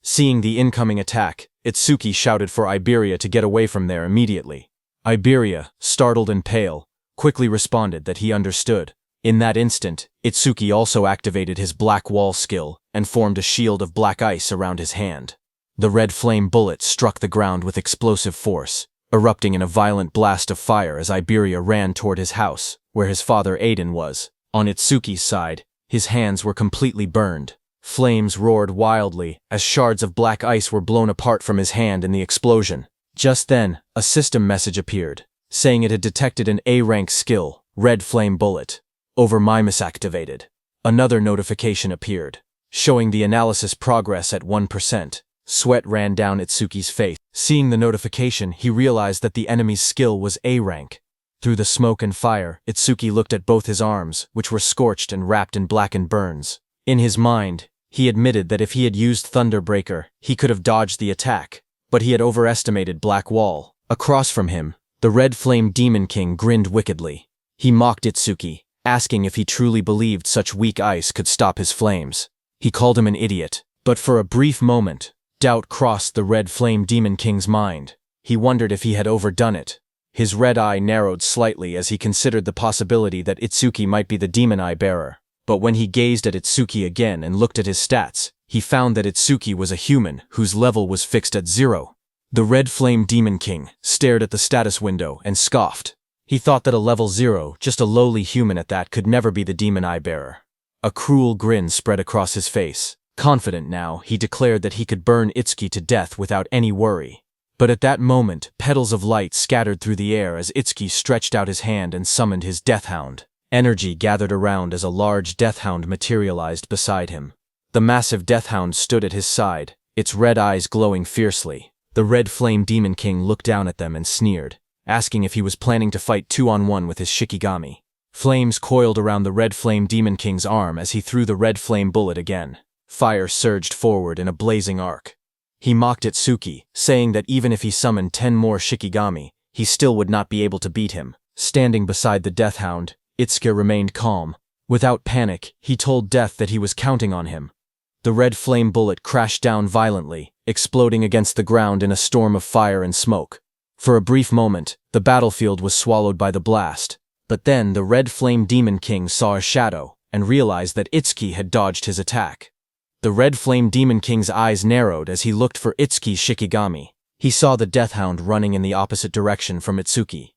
A: Seeing the incoming attack, Itsuki shouted for Iberia to get away from there immediately. Iberia, startled and pale, quickly responded that he understood. In that instant, Itsuki also activated his Black Wall skill and formed a shield of black ice around his hand. The Red Flame Bullet struck the ground with explosive force, erupting in a violent blast of fire as Iberia ran toward his house, where his father Aiden was. On Itsuki's side, his hands were completely burned. Flames roared wildly as shards of black ice were blown apart from his hand in the explosion. Just then, a system message appeared, saying it had detected an A-rank skill, Red Flame Bullet. Overmimus activated. Another notification appeared, showing the analysis progress at 1%. Sweat ran down Itsuki's face. Seeing the notification, he realized that the enemy's skill was A-rank. Through the smoke and fire, Itsuki looked at both his arms, which were scorched and wrapped in blackened burns. In his mind, he admitted that if he had used Thunderbreaker, he could have dodged the attack, but he had overestimated Black Wall. Across from him, the Red Flame Demon King grinned wickedly. He mocked Itsuki, asking if he truly believed such weak ice could stop his flames. He called him an idiot, but for a brief moment, doubt crossed the Red Flame Demon King's mind. He wondered if he had overdone it. His red eye narrowed slightly as he considered the possibility that Itsuki might be the Demon Eye Bearer. But when he gazed at Itsuki again and looked at his stats, he found that Itsuki was a human whose level was fixed at 0. The Red Flame Demon King stared at the status window and scoffed. He thought that a level 0, just a lowly human at that, could never be the Demon Eye Bearer. A cruel grin spread across his face. Confident now, he declared that he could burn Itsuki to death without any worry. But at that moment, petals of light scattered through the air as Itsuki stretched out his hand and summoned his Deathhound. Energy gathered around as a large Deathhound materialized beside him. The massive Deathhound stood at his side, its red eyes glowing fiercely. The Red Flame Demon King looked down at them and sneered, asking if he was planning to fight 2-on-1 with his Shikigami. Flames coiled around the Red Flame Demon King's arm as he threw the Red Flame Bullet again. Fire surged forward in a blazing arc. He mocked Itsuki, saying that even if he summoned 10 more Shikigami, he still would not be able to beat him. Standing beside the Deathhound, Itsuki remained calm. Without panic, he told Death that he was counting on him. The Red Flame Bullet crashed down violently, exploding against the ground in a storm of fire and smoke. For a brief moment, the battlefield was swallowed by the blast. But then the Red Flame Demon King saw a shadow and realized that Itsuki had dodged his attack. The Red Flame Demon King's eyes narrowed as he looked for Itsuki's Shikigami. He saw the Deathhound running in the opposite direction from Itsuki.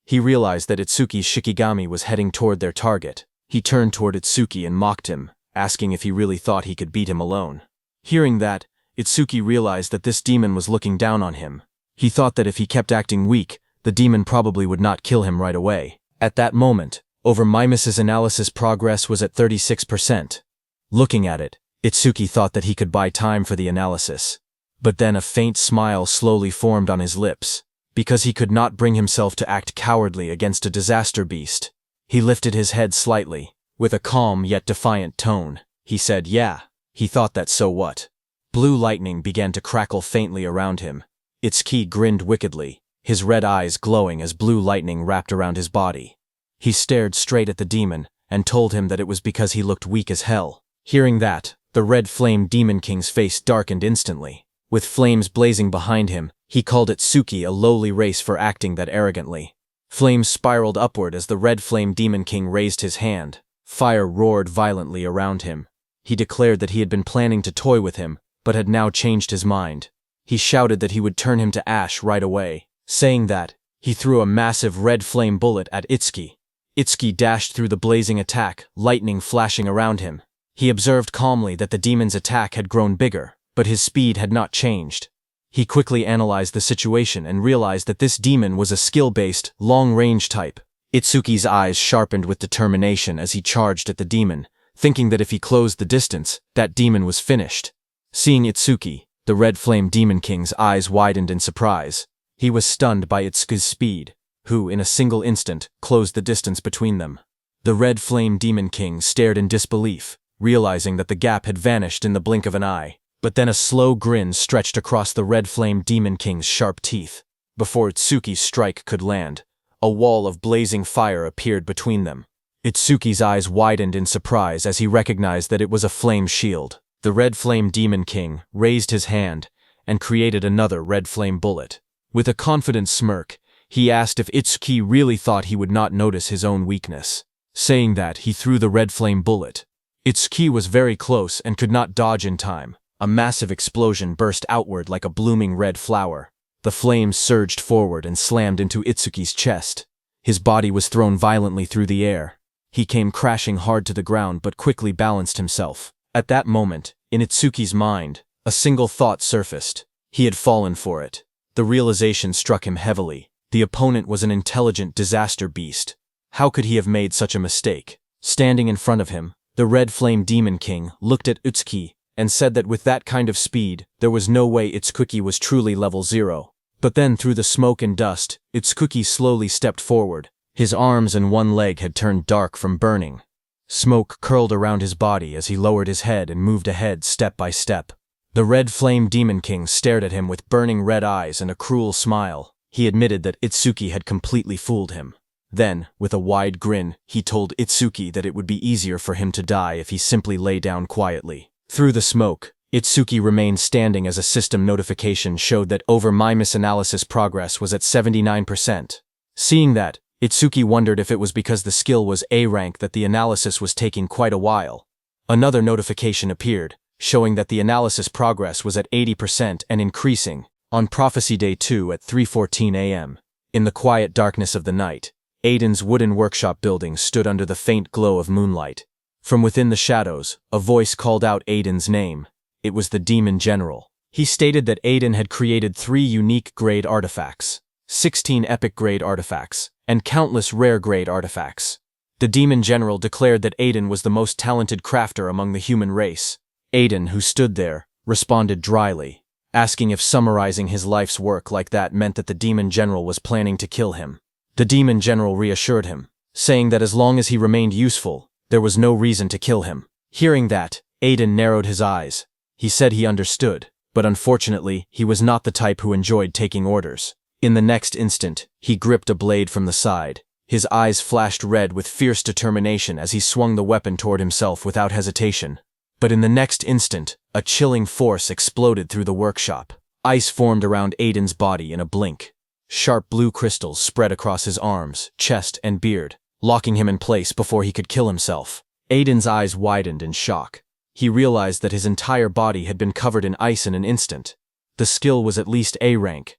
A: He realized that Itsuki's Shikigami was heading toward their target. He turned toward Itsuki and mocked him, asking if he really thought he could beat him alone. Hearing that, Itsuki realized that this demon was looking down on him. He thought that if he kept acting weak, the demon probably would not kill him right away. At that moment, Overmimus's analysis progress was at 36%. Looking at it, Itsuki thought that he could buy time for the analysis. But then a faint smile slowly formed on his lips, because he could not bring himself to act cowardly against a disaster beast. He lifted his head slightly. With a calm yet defiant tone, he said, "Yeah." He thought that so what? Blue lightning began to crackle faintly around him. Itsuki grinned wickedly, his red eyes glowing as blue lightning wrapped around his body. He stared straight at the demon and told him that it was because he looked weak as hell. Hearing that, the Red Flame Demon King's face darkened instantly. With flames blazing behind him, he called Itsuki a lowly race for acting that arrogantly. Flames spiraled upward as the Red Flame Demon King raised his hand. Fire roared violently around him. He declared that he had been planning to toy with him, but had now changed his mind. He shouted that he would turn him to ash right away. Saying that, he threw a massive red flame bullet at Itsuki. Itsuki dashed through the blazing attack, lightning flashing around him. He observed calmly that the demon's attack had grown bigger, but his speed had not changed. He quickly analyzed the situation and realized that this demon was a skill-based, long-range type. Itsuki's eyes sharpened with determination as he charged at the demon, thinking that if he closed the distance, that demon was finished. Seeing Itsuki, the Red Flame Demon King's eyes widened in surprise. He was stunned by Itsuki's speed, who, in a single instant, closed the distance between them. The Red Flame Demon King stared in disbelief, realizing that the gap had vanished in the blink of an eye. But then a slow grin stretched across the Red Flame Demon King's sharp teeth. Before Itsuki's strike could land, a wall of blazing fire appeared between them. Itsuki's eyes widened in surprise as he recognized that it was a flame shield. The Red Flame Demon King raised his hand and created another red flame bullet. With a confident smirk, he asked if Itsuki really thought he would not notice his own weakness. Saying that, he threw the red flame bullet. Itsuki was very close and could not dodge in time. A massive explosion burst outward like a blooming red flower. The flames surged forward and slammed into Itsuki's chest. His body was thrown violently through the air. He came crashing hard to the ground but quickly balanced himself. At that moment, in Itsuki's mind, a single thought surfaced. He had fallen for it. The realization struck him heavily. The opponent was an intelligent disaster beast. How could he have made such a mistake? Standing in front of him, the Red Flame Demon King looked at Itsuki and said that with that kind of speed, there was no way Itsuki was truly level 0. But then through the smoke and dust, Itsuki slowly stepped forward. His arms and one leg had turned dark from burning. Smoke curled around his body as he lowered his head and moved ahead step by step. The Red Flame Demon King stared at him with burning red eyes and a cruel smile. He admitted that Itsuki had completely fooled him. Then, with a wide grin, he told Itsuki that it would be easier for him to die if he simply lay down quietly. Through the smoke, Itsuki remained standing as a system notification showed that my misanalysis progress was at 79%. Seeing that, Itsuki wondered if it was because the skill was A rank that the analysis was taking quite a while. Another notification appeared, showing that the analysis progress was at 80% and increasing. On Prophecy Day 2 at 3:14 a.m. In the quiet darkness of the night, Aiden's wooden workshop building stood under the faint glow of moonlight. From within the shadows, a voice called out Aiden's name. It was the Demon General. He stated that Aiden had created 3 unique grade artifacts, 16 epic grade artifacts, and countless rare grade artifacts. The Demon General declared that Aiden was the most talented crafter among the human race. Aiden, who stood there, responded dryly, asking if summarizing his life's work like that meant that the Demon General was planning to kill him. The Demon General reassured him, saying that as long as he remained useful, there was no reason to kill him. Hearing that, Aiden narrowed his eyes. He said he understood, but unfortunately, he was not the type who enjoyed taking orders. In the next instant, he gripped a blade from the side. His eyes flashed red with fierce determination as he swung the weapon toward himself without hesitation. But in the next instant, a chilling force exploded through the workshop. Ice formed around Aiden's body in a blink. Sharp blue crystals spread across his arms, chest, and beard, locking him in place before he could kill himself. Aiden's eyes widened in shock. He realized that his entire body had been covered in ice in an instant. The skill was at least A rank.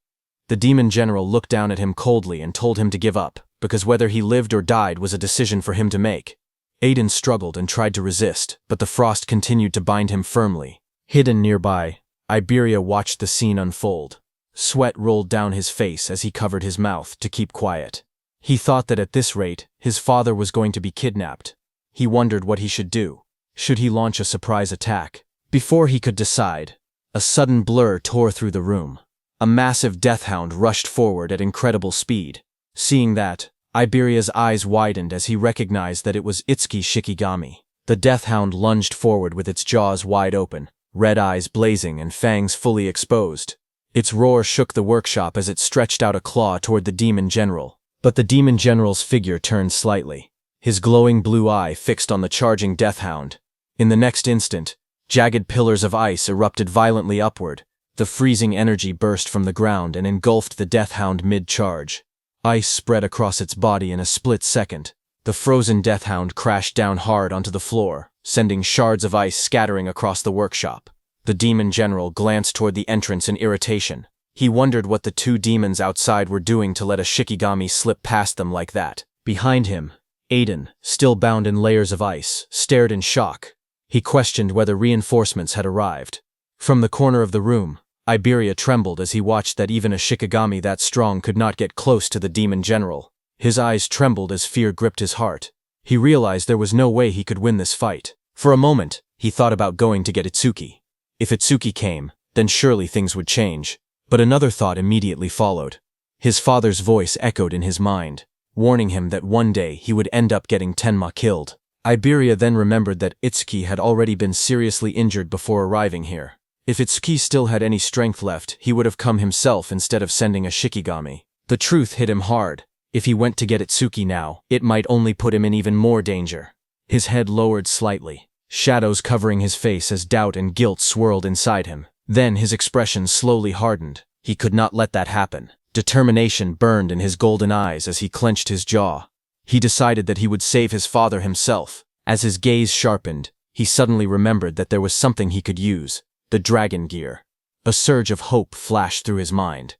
A: The Demon General looked down at him coldly and told him to give up, because whether he lived or died was a decision for him to make. Aiden struggled and tried to resist, but the frost continued to bind him firmly. Hidden nearby, Iberia watched the scene unfold. Sweat rolled down his face as he covered his mouth to keep quiet. He thought that at this rate, his father was going to be kidnapped. He wondered what he should do. Should he launch a surprise attack? Before he could decide, a sudden blur tore through the room. A massive death hound rushed forward at incredible speed. Seeing that, Iberia's eyes widened as he recognized that it was Itsuki Shikigami. The death hound lunged forward with its jaws wide open, red eyes blazing and fangs fully exposed. Its roar shook the workshop as it stretched out a claw toward the Demon General. But the Demon General's figure turned slightly, his glowing blue eye fixed on the charging death hound. In the next instant, jagged pillars of ice erupted violently upward. The freezing energy burst from the ground and engulfed the death hound mid-charge. Ice spread across its body in a split second. The frozen deathhound crashed down hard onto the floor, sending shards of ice scattering across the workshop. The demon general glanced toward the entrance in irritation. He wondered what the two demons outside were doing to let a Shikigami slip past them like that. Behind him, Aiden, still bound in layers of ice, stared in shock. He questioned whether reinforcements had arrived. From the corner of the room, Iberia trembled as he watched that even a Shikigami that strong could not get close to the demon general. His eyes trembled as fear gripped his heart. He realized there was no way he could win this fight. For a moment, he thought about going to get Itsuki. If Itsuki came, then surely things would change. But another thought immediately followed. His father's voice echoed in his mind, warning him that one day he would end up getting Tenma killed. Iberia then remembered that Itsuki had already been seriously injured before arriving here. If Itsuki still had any strength left, he would have come himself instead of sending a Shikigami. The truth hit him hard. If he went to get Itsuki now, it might only put him in even more danger. His head lowered slightly, shadows covering his face as doubt and guilt swirled inside him. Then his expression slowly hardened. He could not let that happen. Determination burned in his golden eyes as he clenched his jaw. He decided that he would save his father himself. As his gaze sharpened, he suddenly remembered that there was something he could use. The dragon gear. A surge of hope flashed through his mind.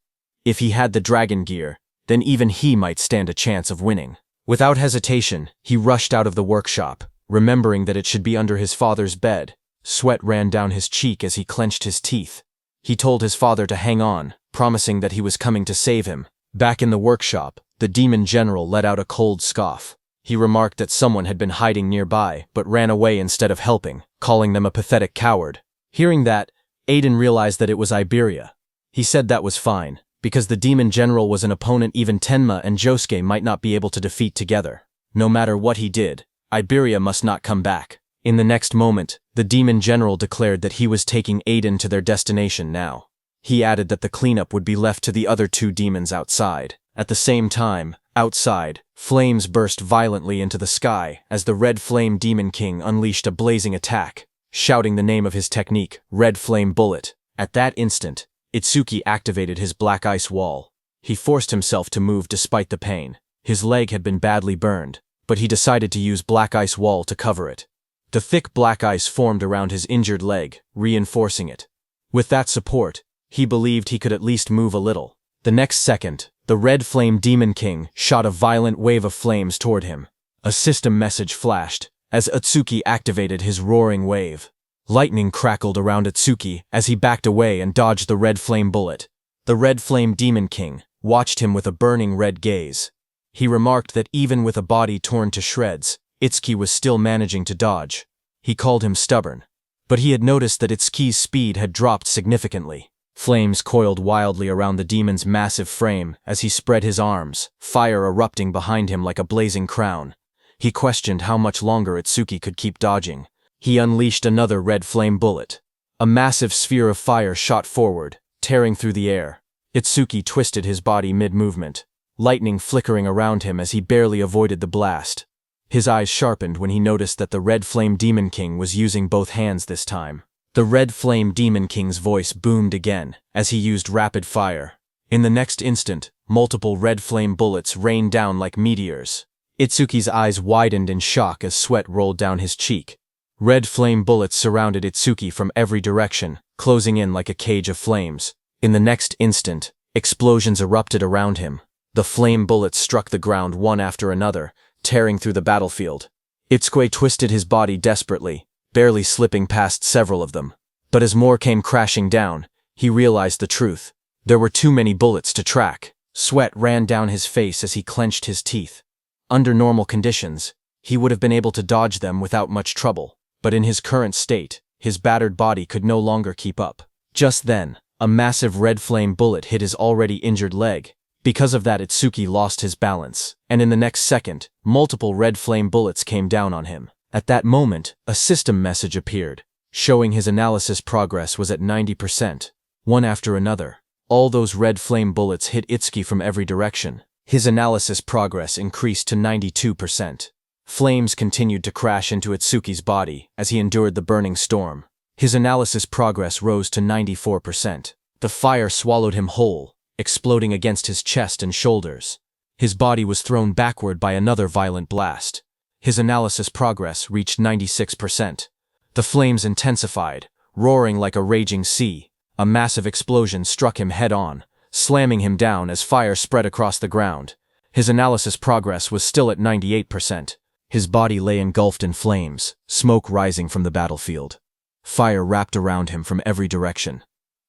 A: If he had the dragon gear, then even he might stand a chance of winning. Without hesitation, he rushed out of the workshop, remembering that it should be under his father's bed. Sweat ran down his cheek as he clenched his teeth. He told his father to hang on, promising that he was coming to save him. Back in the workshop, the demon general let out a cold scoff. He remarked that someone had been hiding nearby, but ran away instead of helping, calling them a pathetic coward. Hearing that, Aiden realized that it was Iberia. He said that was fine, because the demon general was an opponent even Tenma and Josuke might not be able to defeat together. No matter what he did, Iberia must not come back. In the next moment, the demon general declared that he was taking Aiden to their destination now. He added that the cleanup would be left to the other two demons outside. At the same time, outside, flames burst violently into the sky as the Red Flame Demon King unleashed a blazing attack, shouting the name of his technique, Red Flame Bullet. At that instant, Itsuki activated his black ice wall. He forced himself to move despite the pain. His leg had been badly burned, but he decided to use black ice wall to cover it. The thick black ice formed around his injured leg, reinforcing it. With that support, he believed he could at least move a little. The next second, the Red Flame Demon King shot a violent wave of flames toward him. A system message flashed as Itsuki activated his roaring wave. Lightning crackled around Itsuki as he backed away and dodged the Red Flame bullet. The Red Flame Demon King watched him with a burning red gaze. He remarked that even with a body torn to shreds, Itsuki was still managing to dodge. He called him stubborn. But he had noticed that Itsuki's speed had dropped significantly. Flames coiled wildly around the demon's massive frame as he spread his arms, fire erupting behind him like a blazing crown. He questioned how much longer Itsuki could keep dodging. He unleashed another red flame bullet. A massive sphere of fire shot forward, tearing through the air. Itsuki twisted his body mid-movement, lightning flickering around him as he barely avoided the blast. His eyes sharpened when he noticed that the Red Flame Demon King was using both hands this time. The Red Flame Demon King's voice boomed again as he used rapid fire. In the next instant, multiple red flame bullets rained down like meteors. Itsuki's eyes widened in shock as sweat rolled down his cheek. Red flame bullets surrounded Itsuki from every direction, closing in like a cage of flames. In the next instant, explosions erupted around him. The flame bullets struck the ground one after another, tearing through the battlefield. Itsuki twisted his body desperately, barely slipping past several of them. But as more came crashing down, he realized the truth. There were too many bullets to track. Sweat ran down his face as he clenched his teeth. Under normal conditions, he would have been able to dodge them without much trouble. But in his current state, his battered body could no longer keep up. Just then, a massive red flame bullet hit his already injured leg. Because of that, Itsuki lost his balance, and in the next second, multiple red flame bullets came down on him. At that moment, a system message appeared, showing his analysis progress was at 90%. One after another, all those red flame bullets hit Itsuki from every direction. His analysis progress increased to 92%. Flames continued to crash into Itsuki's body as he endured the burning storm. His analysis progress rose to 94%. The fire swallowed him whole, exploding against his chest and shoulders. His body was thrown backward by another violent blast. His analysis progress reached 96%. The flames intensified, roaring like a raging sea. A massive explosion struck him head-on, slamming him down as fire spread across the ground. His analysis progress was still at 98%. His body lay engulfed in flames, smoke rising from the battlefield. Fire wrapped around him from every direction.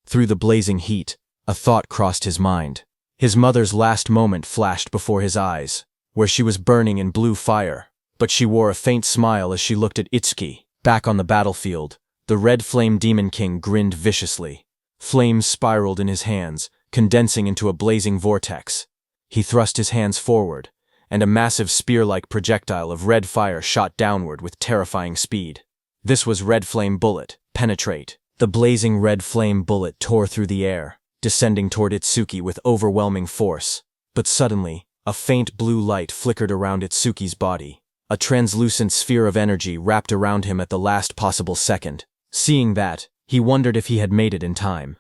A: Through the blazing heat, a thought crossed his mind. His mother's last moment flashed before his eyes, where she was burning in blue fire, but she wore a faint smile as she looked at Itsuki. Back on the battlefield, the red flame demon king grinned viciously. Flames spiraled in his hands, condensing into a blazing vortex. He thrust his hands forward, and a massive spear-like projectile of red fire shot downward with terrifying speed. This was Red Flame Bullet, Penetrate. The blazing red flame bullet tore through the air, descending toward Itsuki with overwhelming force. But suddenly, a faint blue light flickered around Itsuki's body. A translucent sphere of energy wrapped around him at the last possible second. Seeing that, he wondered if he had made it in time.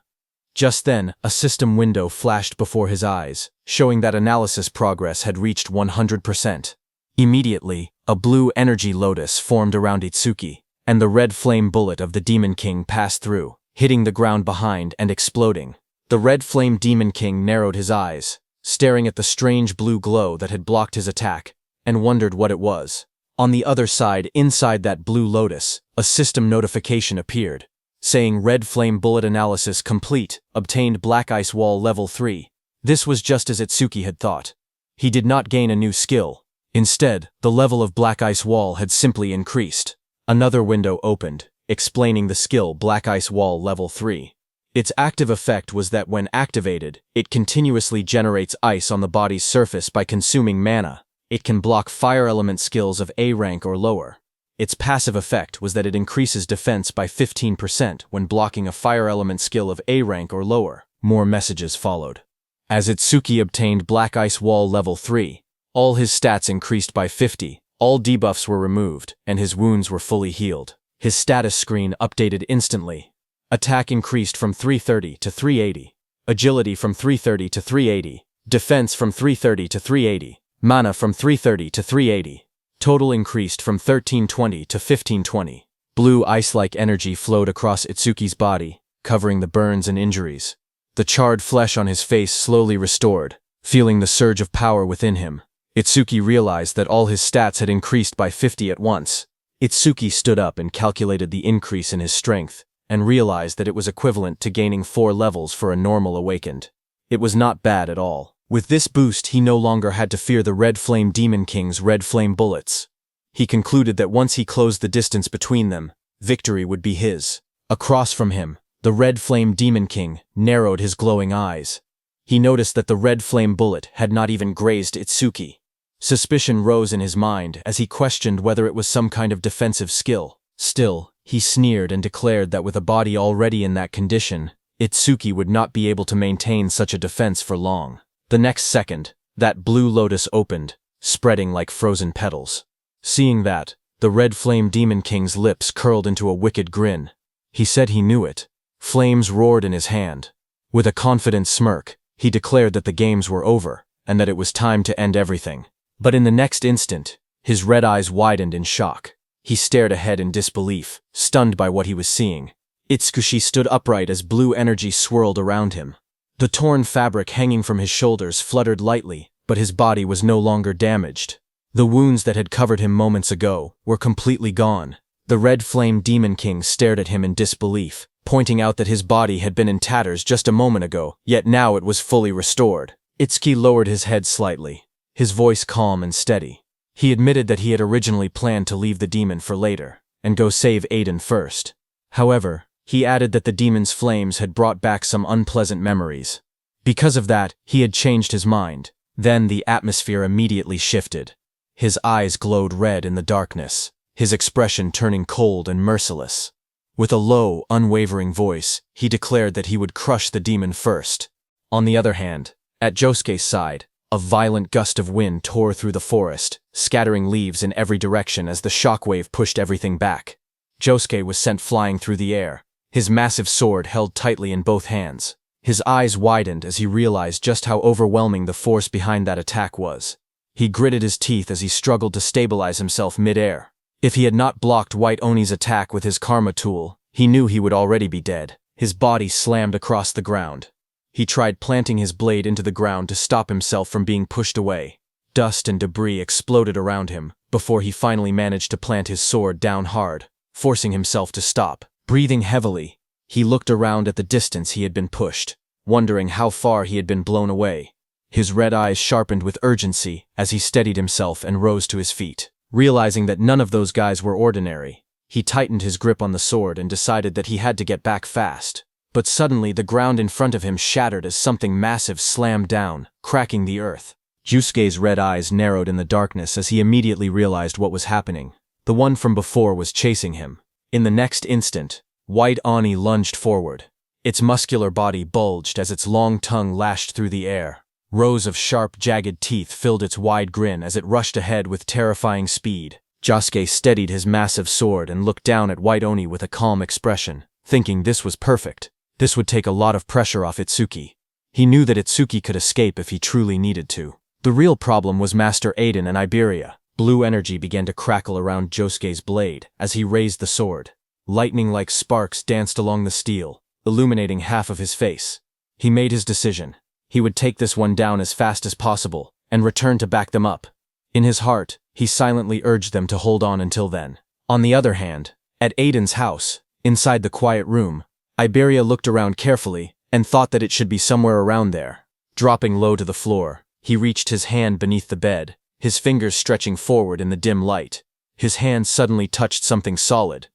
A: Just then, a system window flashed before his eyes, showing that analysis progress had reached 100%. Immediately, a blue energy lotus formed around Itsuki, and the red flame bullet of the Demon King passed through, hitting the ground behind and exploding. The red flame Demon King narrowed his eyes, staring at the strange blue glow that had blocked his attack, and wondered what it was. On the other side, inside that blue lotus, a system notification appeared, saying Red Flame Bullet Analysis Complete, obtained Black Ice Wall Level 3. This was just as Itsuki had thought. He did not gain a new skill. Instead, the level of Black Ice Wall had simply increased. Another window opened, explaining the skill Black Ice Wall Level 3. Its active effect was that when activated, it continuously generates ice on the body's surface by consuming mana. It can block fire element skills of A rank or lower. Its passive effect was that it increases defense by 15% when blocking a fire element skill of A rank or lower. More messages followed. As Itsuki obtained Black Ice Wall Level 3, all his stats increased by 50, all debuffs were removed, and his wounds were fully healed. His status screen updated instantly. Attack increased from 330 to 380. Agility from 330 to 380. Defense from 330 to 380. Mana from 330 to 380. Total increased from 1320 to 1520. Blue ice-like energy flowed across Itsuki's body, covering the burns and injuries. The charred flesh on his face slowly restored, feeling the surge of power within him. Itsuki realized that all his stats had increased by 50 at once. Itsuki stood up and calculated the increase in his strength, and realized that it was equivalent to gaining 4 levels for a normal awakened. It was not bad at all. With this boost, he no longer had to fear the Red Flame Demon King's red flame bullets. He concluded that once he closed the distance between them, victory would be his. Across from him, the Red Flame Demon King narrowed his glowing eyes. He noticed that the red flame bullet had not even grazed Itsuki. Suspicion rose in his mind as he questioned whether it was some kind of defensive skill. Still, he sneered and declared that with a body already in that condition, Itsuki would not be able to maintain such a defense for long. The next second, that blue lotus opened, spreading like frozen petals. Seeing that, the Red Flame Demon King's lips curled into a wicked grin. He said he knew it. Flames roared in his hand. With a confident smirk, he declared that the games were over, and that it was time to end everything. But in the next instant, his red eyes widened in shock. He stared ahead in disbelief, stunned by what he was seeing. Itsuki stood upright as blue energy swirled around him. The torn fabric hanging from his shoulders fluttered lightly, but his body was no longer damaged. The wounds that had covered him moments ago were completely gone. The Red Flame Demon King stared at him in disbelief, pointing out that his body had been in tatters just a moment ago, yet now it was fully restored. Itsuki lowered his head slightly, his voice calm and steady. He admitted that he had originally planned to leave the demon for later, and go save Aiden first. However, he added that the demon's flames had brought back some unpleasant memories. Because of that, he had changed his mind. Then the atmosphere immediately shifted. His eyes glowed red in the darkness, his expression turning cold and merciless. With a low, unwavering voice, he declared that he would crush the demon first. On the other hand, at Josuke's side, a violent gust of wind tore through the forest, scattering leaves in every direction as the shockwave pushed everything back. Josuke was sent flying through the air, his massive sword held tightly in both hands. His eyes widened as he realized just how overwhelming the force behind that attack was. He gritted his teeth as he struggled to stabilize himself mid-air. If he had not blocked White Oni's attack with his karma tool, he knew he would already be dead. His body slammed across the ground. He tried planting his blade into the ground to stop himself from being pushed away. Dust and debris exploded around him before he finally managed to plant his sword down hard, forcing himself to stop. Breathing heavily, he looked around at the distance he had been pushed, wondering how far he had been blown away. His red eyes sharpened with urgency as he steadied himself and rose to his feet. Realizing that none of those guys were ordinary, he tightened his grip on the sword and decided that he had to get back fast. But suddenly the ground in front of him shattered as something massive slammed down, cracking the earth. Yusuke's red eyes narrowed in the darkness as he immediately realized what was happening. The one from before was chasing him. In the next instant, White Oni lunged forward. Its muscular body bulged as its long tongue lashed through the air. Rows of sharp, jagged teeth filled its wide grin as it rushed ahead with terrifying speed. Josuke steadied his massive sword and looked down at White Oni with a calm expression, thinking this was perfect. This would take a lot of pressure off Itsuki. He knew that Itsuki could escape if he truly needed to. The real problem was Master Aiden and Iberia. Blue energy began to crackle around Josuke's blade as he raised the sword. Lightning-like sparks danced along the steel, illuminating half of his face. He made his decision. He would take this one down as fast as possible and return to back them up. In his heart, he silently urged them to hold on until then. On the other hand, at Aiden's house, inside the quiet room, Iberia looked around carefully and thought that it should be somewhere around there. Dropping low to the floor, he reached his hand beneath the bed, his fingers stretching forward in the dim light. His hand suddenly touched something solid.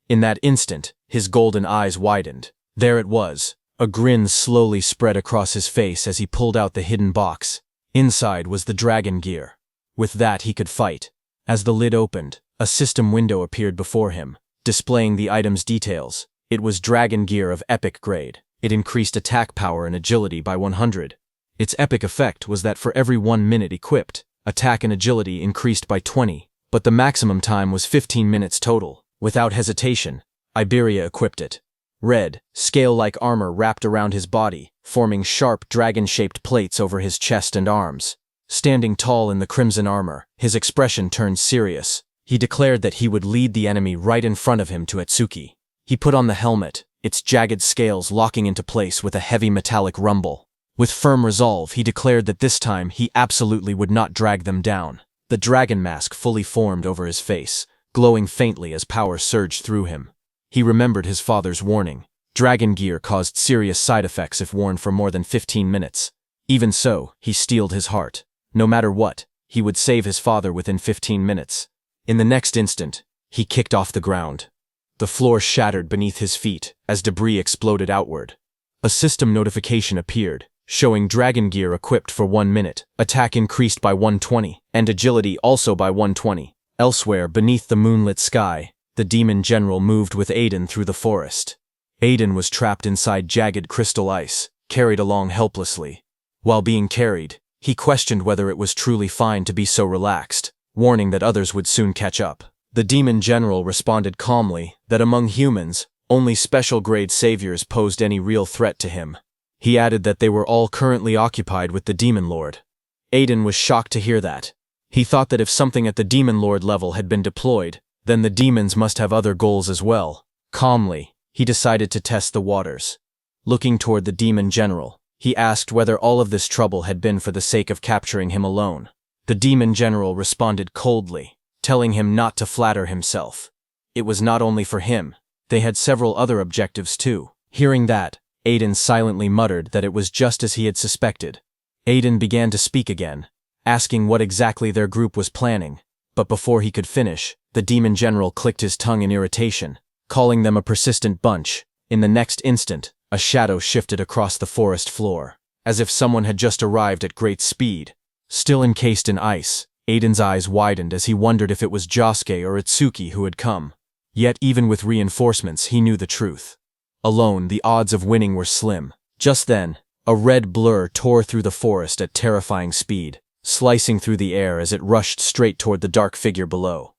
A: In that instant, his golden eyes widened. There it was. A grin slowly spread across his face as he pulled out the hidden box. Inside was the dragon gear. With that he could fight. As the lid opened, a system window appeared before him, displaying the item's details. It was dragon gear of epic grade. It increased attack power and agility by 100. Its epic effect was that for every 1 minute equipped, attack and agility increased by 20, but the maximum time was 15 minutes total. Without hesitation, Iberia equipped it. Red, scale-like armor wrapped around his body, forming sharp, dragon-shaped plates over his chest and arms. Standing tall in the crimson armor, his expression turned serious. He declared that he would lead the enemy right in front of him to Itsuki. He put on the helmet, its jagged scales locking into place with a heavy metallic rumble. With firm resolve, he declared that this time he absolutely would not drag them down. The dragon mask fully formed over his face, glowing faintly as power surged through him. He remembered his father's warning. Dragon gear caused serious side effects if worn for more than 15 minutes. Even so, he steeled his heart. No matter what, he would save his father within 15 minutes. In the next instant, he kicked off the ground. The floor shattered beneath his feet as debris exploded outward. A system notification appeared, showing dragon gear equipped for 1 minute. Attack increased by 120, and agility also by 120. Elsewhere, beneath the moonlit sky, the demon general moved with Aiden through the forest. Aiden was trapped inside jagged crystal ice, carried along helplessly. While being carried, he questioned whether it was truly fine to be so relaxed, warning that others would soon catch up. The demon general responded calmly that among humans, only special-grade saviors posed any real threat to him. He added that they were all currently occupied with the demon lord. Aiden was shocked to hear that. He thought that if something at the demon lord level had been deployed, then the demons must have other goals as well. Calmly, he decided to test the waters. Looking toward the demon general, he asked whether all of this trouble had been for the sake of capturing him alone. The demon general responded coldly, telling him not to flatter himself. It was not only for him. They had several other objectives too. Hearing that, Aiden silently muttered that it was just as he had suspected. Aiden began to speak again, asking what exactly their group was planning. But before he could finish, the demon general clicked his tongue in irritation, calling them a persistent bunch. In the next instant, a shadow shifted across the forest floor, as if someone had just arrived at great speed. Still encased in ice, Aiden's eyes widened as he wondered if it was Josuke or Itsuki who had come. Yet even with reinforcements, he knew the truth. Alone, the odds of winning were slim. Just then, a red blur tore through the forest at terrifying speed, slicing through the air as it rushed straight toward the dark figure below.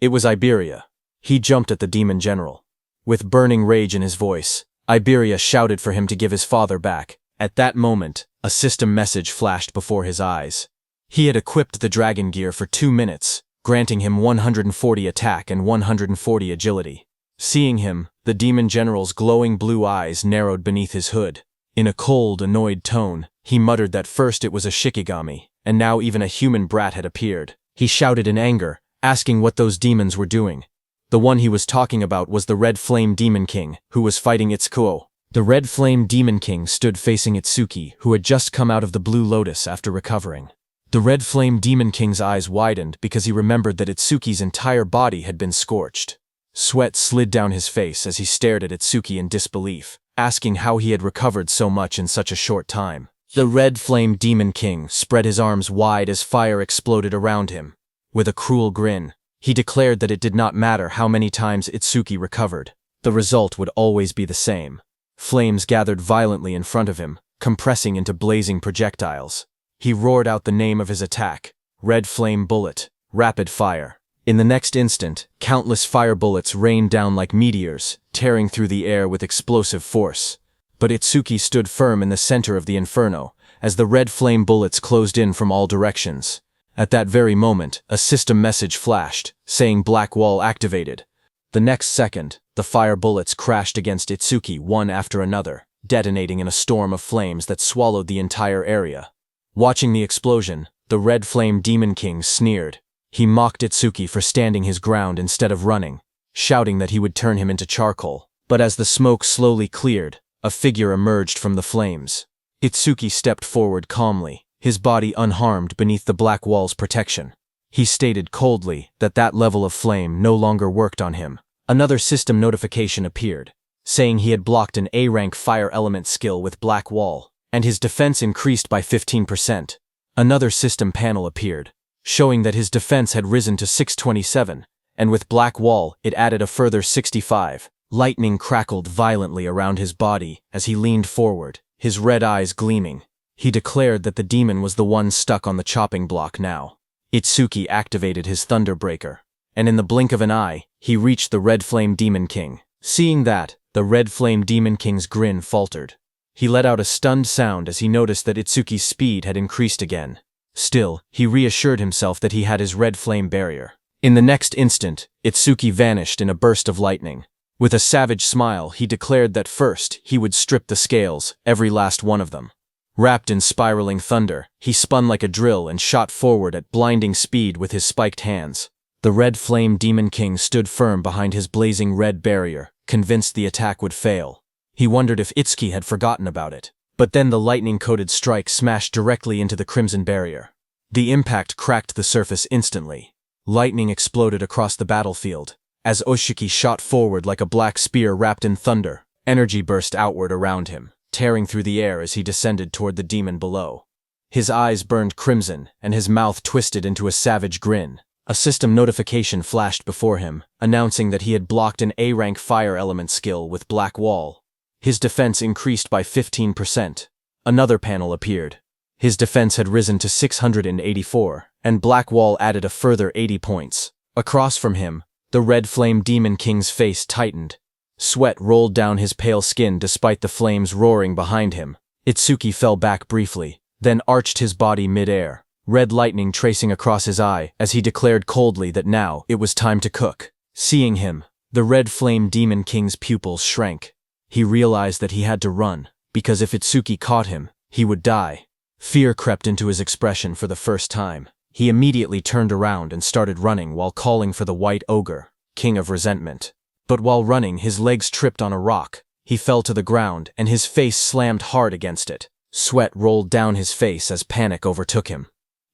A: It was Iberia. He jumped at the demon general. With burning rage in his voice, Iberia shouted for him to give his father back. At that moment, a system message flashed before his eyes. He had equipped the dragon gear for 2 minutes, granting him 140 attack and 140 agility. Seeing him, the demon general's glowing blue eyes narrowed beneath his hood. In a cold, annoyed tone, he muttered that first it was a Shikigami, and now even a human brat had appeared. He shouted in anger, asking what those demons were doing. The one he was talking about was the Red Flame Demon King, who was fighting Itsukuo. The Red Flame Demon King stood facing Itsuki, who had just come out of the Blue Lotus after recovering. The Red Flame Demon King's eyes widened because he remembered that Itsuki's entire body had been scorched. Sweat slid down his face as he stared at Itsuki in disbelief, asking how he had recovered so much in such a short time. The Red Flame Demon King spread his arms wide as fire exploded around him. With a cruel grin, he declared that it did not matter how many times Itsuki recovered. The result would always be the same. Flames gathered violently in front of him, compressing into blazing projectiles. He roared out the name of his attack, Red Flame Bullet, Rapid Fire. In the next instant, countless fire bullets rained down like meteors, tearing through the air with explosive force. But Itsuki stood firm in the center of the inferno, as the red flame bullets closed in from all directions. At that very moment, a system message flashed, saying Black Wall activated. The next second, the fire bullets crashed against Itsuki one after another, detonating in a storm of flames that swallowed the entire area. Watching the explosion, the Red Flame Demon King sneered. He mocked Itsuki for standing his ground instead of running, shouting that he would turn him into charcoal. But as the smoke slowly cleared, a figure emerged from the flames. Itsuki stepped forward calmly, his body unharmed beneath the Black Wall's protection. He stated coldly that that level of flame no longer worked on him. Another system notification appeared, saying he had blocked an A-rank fire element skill with Black Wall, and his defense increased by 15%. Another system panel appeared, showing that his defense had risen to 627, and with Black Wall it added a further 65. Lightning crackled violently around his body as he leaned forward, his red eyes gleaming. He declared that the demon was the one stuck on the chopping block now. Itsuki activated his Thunderbreaker, and in the blink of an eye, he reached the Red Flame Demon King. Seeing that, the Red Flame Demon King's grin faltered. He let out a stunned sound as he noticed that Itsuki's speed had increased again. Still, he reassured himself that he had his red flame barrier. In the next instant, Itsuki vanished in a burst of lightning. With a savage smile, he declared that first, he would strip the scales, every last one of them. Wrapped in spiraling thunder, he spun like a drill and shot forward at blinding speed with his spiked hands. The Red Flame Demon King stood firm behind his blazing red barrier, convinced the attack would fail. He wondered if Itsuki had forgotten about it. But then the lightning-coated strike smashed directly into the crimson barrier. The impact cracked the surface instantly. Lightning exploded across the battlefield. As Oshiki shot forward like a black spear wrapped in thunder, energy burst outward around him, tearing through the air as he descended toward the demon below. His eyes burned crimson, and his mouth twisted into a savage grin. A system notification flashed before him, announcing that he had blocked an A-rank fire element skill with Black Wall. His defense increased by 15%. Another panel appeared. His defense had risen to 684, and Black Wall added a further 80 points. Across from him, the Red Flame Demon King's face tightened. Sweat rolled down his pale skin despite the flames roaring behind him. Itsuki fell back briefly, then arched his body mid-air, red lightning tracing across his eye as he declared coldly that now it was time to cook. Seeing him, the Red Flame Demon King's pupils shrank. He realized that he had to run, because if Itsuki caught him, he would die. Fear crept into his expression for the first time. He immediately turned around and started running while calling for the White Ogre, King of Resentment. But while running, his legs tripped on a rock. He fell to the ground, and his face slammed hard against it. Sweat rolled down his face as panic overtook him.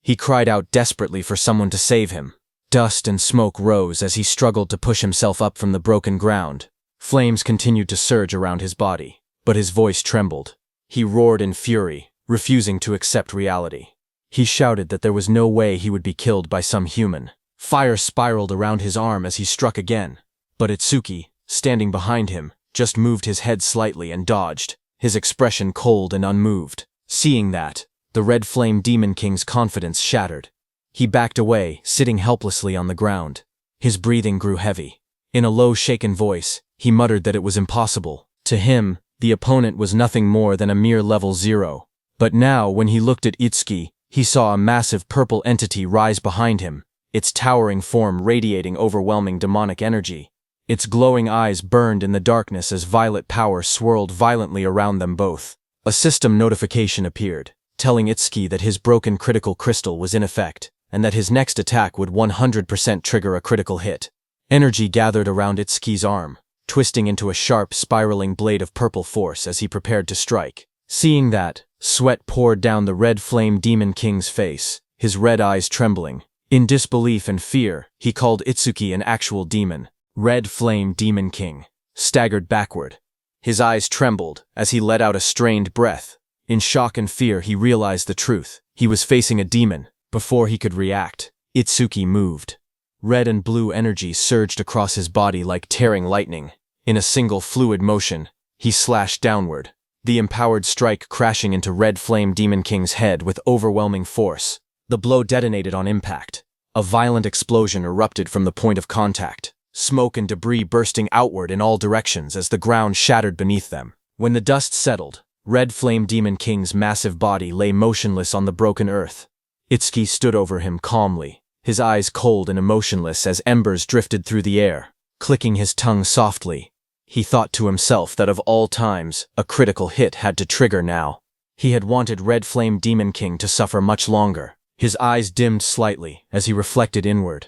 A: He cried out desperately for someone to save him. Dust and smoke rose as he struggled to push himself up from the broken ground. Flames continued to surge around his body, but his voice trembled. He roared in fury, refusing to accept reality. He shouted that there was no way he would be killed by some human. Fire spiraled around his arm as he struck again, but Itsuki, standing behind him, just moved his head slightly and dodged, his expression cold and unmoved. Seeing that, the Red Flame Demon King's confidence shattered. He backed away, sitting helplessly on the ground. His breathing grew heavy. In a low, shaken voice, he muttered that it was impossible, To him, the opponent was nothing more than a mere level 0. But now, when he looked at Itsuki, he saw a massive purple entity rise behind him, its towering form radiating overwhelming demonic energy. Its glowing eyes burned in the darkness as violet power swirled violently around them both. A system notification appeared, telling Itsuki that his broken critical crystal was in effect, and that his next attack would 100% trigger a critical hit. Energy gathered around Itsuki's arm, twisting into a sharp, spiraling blade of purple force as he prepared to strike. Seeing that, sweat poured down the red flame demon king's face, his red eyes trembling. In disbelief and fear, he called Itsuki an actual demon. Red flame demon king staggered backward. His eyes trembled as he let out a strained breath. In shock and fear, he realized the truth. He was facing a demon. Before he could react, Itsuki moved. Red and blue energy surged across his body like tearing lightning. In a single fluid motion, he slashed downward, the empowered strike crashing into Red Flame Demon King's head with overwhelming force. The blow detonated on impact. A violent explosion erupted from the point of contact, smoke and debris bursting outward in all directions as the ground shattered beneath them. When the dust settled, Red Flame Demon King's massive body lay motionless on the broken earth. Itsuki stood over him calmly, his eyes cold and emotionless as embers drifted through the air. Clicking his tongue softly, he thought to himself that of all times, a critical hit had to trigger now. He had wanted Red Flame Demon King to suffer much longer. His eyes dimmed slightly as he reflected inward.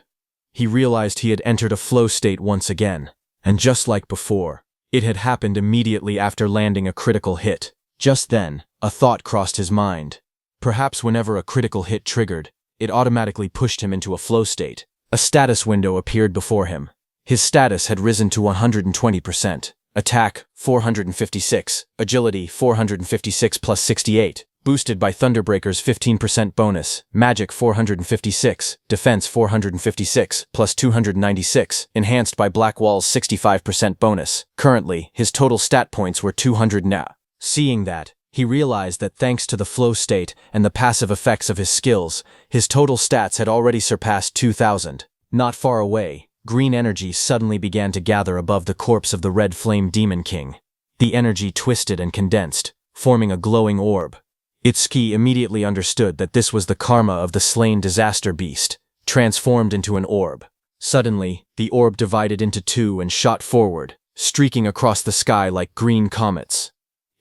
A: He realized he had entered a flow state once again, and just like before, it had happened immediately after landing a critical hit. Just then, a thought crossed his mind. Perhaps whenever a critical hit triggered, it automatically pushed him into a flow state. A status window appeared before him. His status had risen to 120%. Attack, 456. Agility, 456 plus 68. Boosted by Thunderbreaker's 15% bonus. Magic, 456. Defense, 456 plus 296. Enhanced by Blackwall's 65% bonus. Currently, his total stat points were 200 now. Seeing that, he realized that thanks to the flow state and the passive effects of his skills, his total stats had already surpassed 2,000. Not far away, green energy suddenly began to gather above the corpse of the Red Flame Demon King. The energy twisted and condensed, forming a glowing orb. Itsuki immediately understood that this was the karma of the slain disaster beast, transformed into an orb. Suddenly, the orb divided into two and shot forward, streaking across the sky like green comets.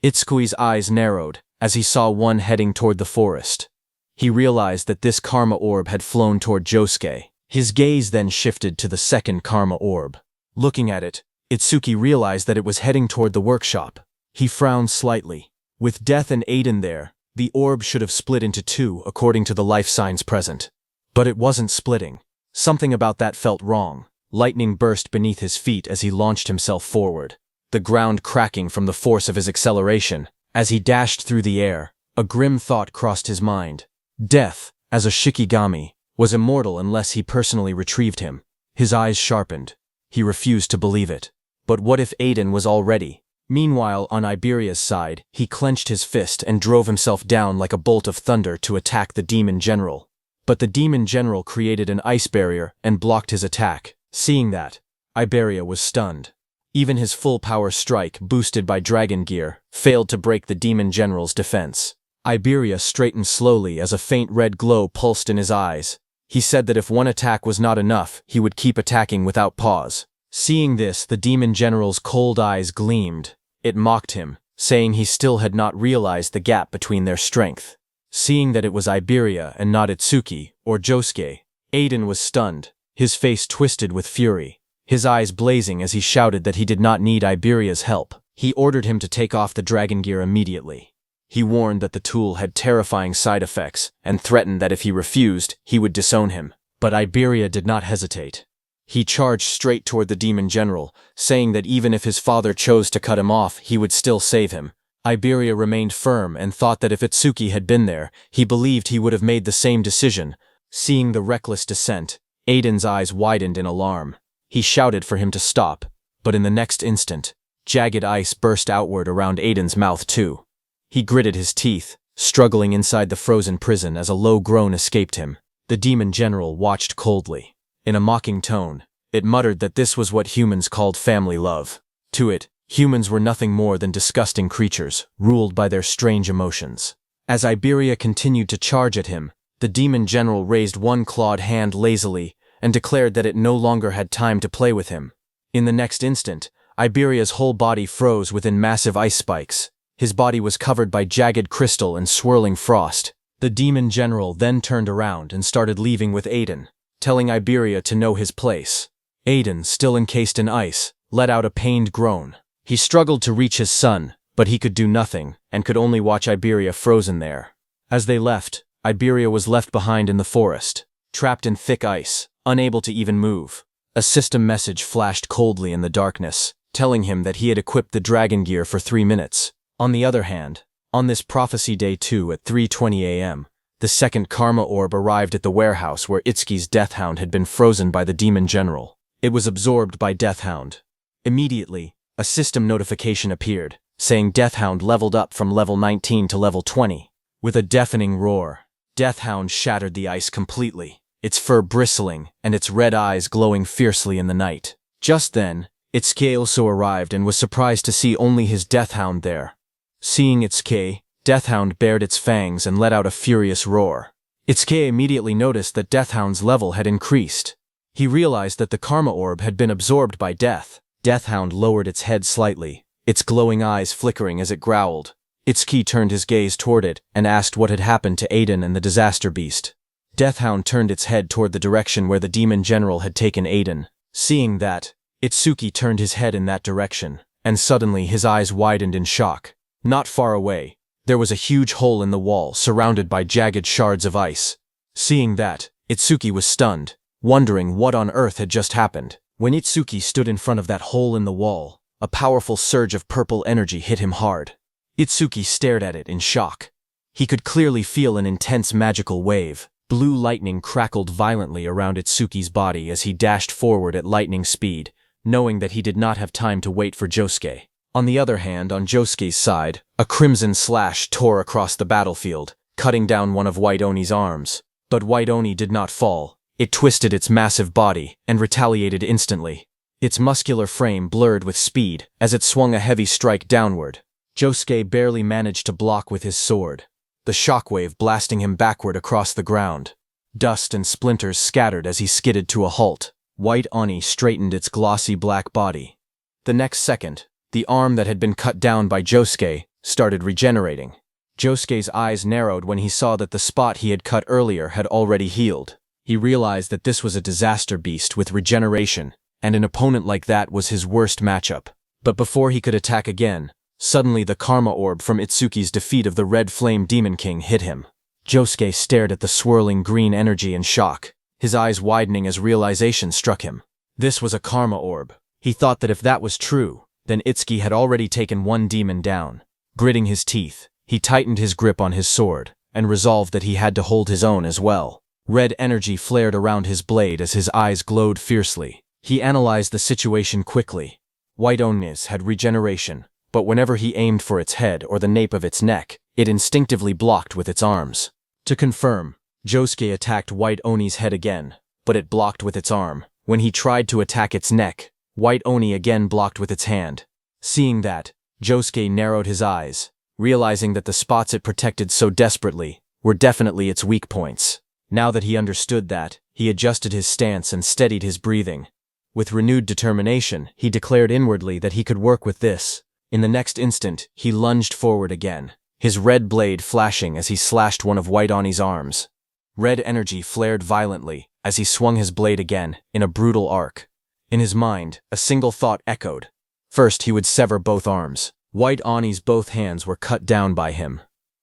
A: Itsuki's eyes narrowed as he saw one heading toward the forest. He realized that this karma orb had flown toward Josuke. His gaze then shifted to the second karma orb. Looking at it, Itsuki realized that it was heading toward the workshop. He frowned slightly. With Death and Aiden there, the orb should have split into two according to the life signs present. But it wasn't splitting. Something about that felt wrong. Lightning burst beneath his feet as he launched himself forward, the ground cracking from the force of his acceleration. As he dashed through the air, a grim thought crossed his mind. Death, as a Shikigami, was immortal unless he personally retrieved him. His eyes sharpened. He refused to believe it. But what if Aiden was already? Meanwhile, on Iberia's side, he clenched his fist and drove himself down like a bolt of thunder to attack the Demon General. But the Demon General created an ice barrier and blocked his attack. Seeing that, Iberia was stunned. Even his full power strike, boosted by Dragon Gear, failed to break the Demon General's defense. Iberia straightened slowly as a faint red glow pulsed in his eyes. He said that if one attack was not enough, he would keep attacking without pause. Seeing this, the Demon General's cold eyes gleamed. It mocked him, saying he still had not realized the gap between their strength. Seeing that it was Iberia and not Itsuki or Josuke, Aiden was stunned, his face twisted with fury, his eyes blazing as he shouted that he did not need Iberia's help. He ordered him to take off the Dragon Gear immediately. He warned that the tool had terrifying side effects and threatened that if he refused, he would disown him. But Iberia did not hesitate. He charged straight toward the Demon General, saying that even if his father chose to cut him off, he would still save him. Iberia remained firm and thought that if Itsuki had been there, he believed he would have made the same decision. Seeing the reckless descent, Aiden's eyes widened in alarm. He shouted for him to stop, but in the next instant, jagged ice burst outward around Aiden's mouth too. He gritted his teeth, struggling inside the frozen prison as a low groan escaped him. The Demon General watched coldly. In a mocking tone, it muttered that this was what humans called family love. To it, Humans were nothing more than disgusting creatures, ruled by their strange emotions. As Iberia continued to charge at him, the demon general raised one clawed hand lazily and declared that it no longer had time to play with him. In the next instant, Iberia's whole body froze within massive ice spikes. His body was covered by jagged crystal and swirling frost. The demon general then turned around and started leaving with Aiden, telling Iberia to know his place. Aiden, still encased in ice, let out a pained groan. He struggled to reach his son, but he could do nothing and could only watch Iberia frozen there. As they left, Iberia was left behind in the forest, trapped in thick ice, unable to even move. A system message flashed coldly in the darkness, telling him that he had equipped the dragon gear for 3 minutes. On the other hand, on this prophecy day 2 at 3:20 a.m., the second karma orb arrived at the warehouse where Itsuki's Deathhound had been frozen by the demon general. It was absorbed by Deathhound. Immediately, a system notification appeared, saying Deathhound leveled up from level 19 to level 20. With a deafening roar, Deathhound shattered the ice completely, its fur bristling and its red eyes glowing fiercely in the night. Just then, Itsuki also arrived and was surprised to see only his Deathhound there. Seeing Itsuki, Deathhound bared its fangs and let out a furious roar. Itsuki immediately noticed that Deathhound's level had increased. He realized that the karma orb had been absorbed by Death. Deathhound lowered its head slightly, its glowing eyes flickering as it growled. Itsuki turned his gaze toward it and asked what had happened to Aiden and the disaster beast. Deathhound turned its head toward the direction where the demon general had taken Aiden. Seeing that, Itsuki turned his head in that direction, and suddenly his eyes widened in shock. Not far away, there was a huge hole in the wall surrounded by jagged shards of ice. Seeing that, Itsuki was stunned, wondering what on earth had just happened. When Itsuki stood in front of that hole in the wall, a powerful surge of purple energy hit him hard. Itsuki stared at it in shock. He could clearly feel an intense magical wave. Blue lightning crackled violently around Itsuki's body as he dashed forward at lightning speed, knowing that he did not have time to wait for Josuke. On the other hand, on Josuke's side, a crimson slash tore across the battlefield, cutting down one of White Oni's arms. But White Oni did not fall. It twisted its massive body and retaliated instantly. Its muscular frame blurred with speed as it swung a heavy strike downward. Josuke barely managed to block with his sword, the shockwave blasting him backward across the ground. Dust and splinters scattered as he skidded to a halt. White Oni straightened its glossy black body. The next second, the arm that had been cut down by Josuke started regenerating. Josuke's eyes narrowed when he saw that the spot he had cut earlier had already healed. He realized that this was a disaster beast with regeneration, and an opponent like that was his worst matchup. But before he could attack again, suddenly the karma orb from Itsuki's defeat of the Red Flame Demon King hit him. Josuke stared at the swirling green energy in shock, his eyes widening as realization struck him. This was a karma orb. He thought that if that was true, then Itsuki had already taken one demon down. Gritting his teeth, he tightened his grip on his sword, and resolved that he had to hold his own as well. Red energy flared around his blade as his eyes glowed fiercely. He analyzed the situation quickly. White Oni's had regeneration, but whenever he aimed for its head or the nape of its neck, it instinctively blocked with its arms. To confirm, Josuke attacked White Oni's head again, but it blocked with its arm. When he tried to attack its neck, White Oni again blocked with its hand. Seeing that, Josuke narrowed his eyes, realizing that the spots it protected so desperately were definitely its weak points. Now that he understood that, he adjusted his stance and steadied his breathing. With renewed determination, he declared inwardly that he could work with this. In the next instant, he lunged forward again, his red blade flashing as he slashed one of White Oni's arms. Red energy flared violently as he swung his blade again, in a brutal arc. In his mind, a single thought echoed. First, he would sever both arms. White Oni's both hands were cut down by him.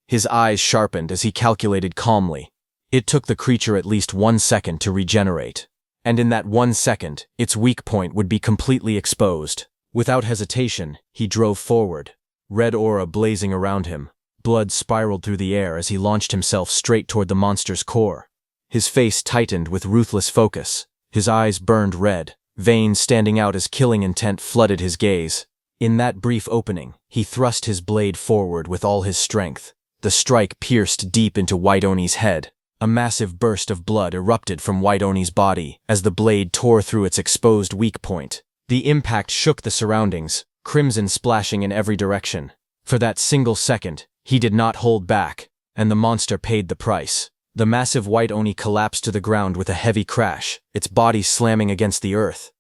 A: His eyes sharpened as he calculated calmly. It took the creature at least 1 second to regenerate. And in that 1 second, its weak point would be completely exposed. Without hesitation, he drove forward, red aura blazing around him. Blood spiraled through the air as he launched himself straight toward the monster's core. His face tightened with ruthless focus. His eyes burned red, veins standing out as killing intent flooded his gaze. In that brief opening, he thrust his blade forward with all his strength. The strike pierced deep into White Oni's head. A massive burst of blood erupted from White Oni's body as the blade tore through its exposed weak point. The impact shook the surroundings, crimson splashing in every direction. For that single second, he did not hold back, and the monster paid the price. The massive white Oni collapsed to the ground with a heavy crash, its body slamming against the earth.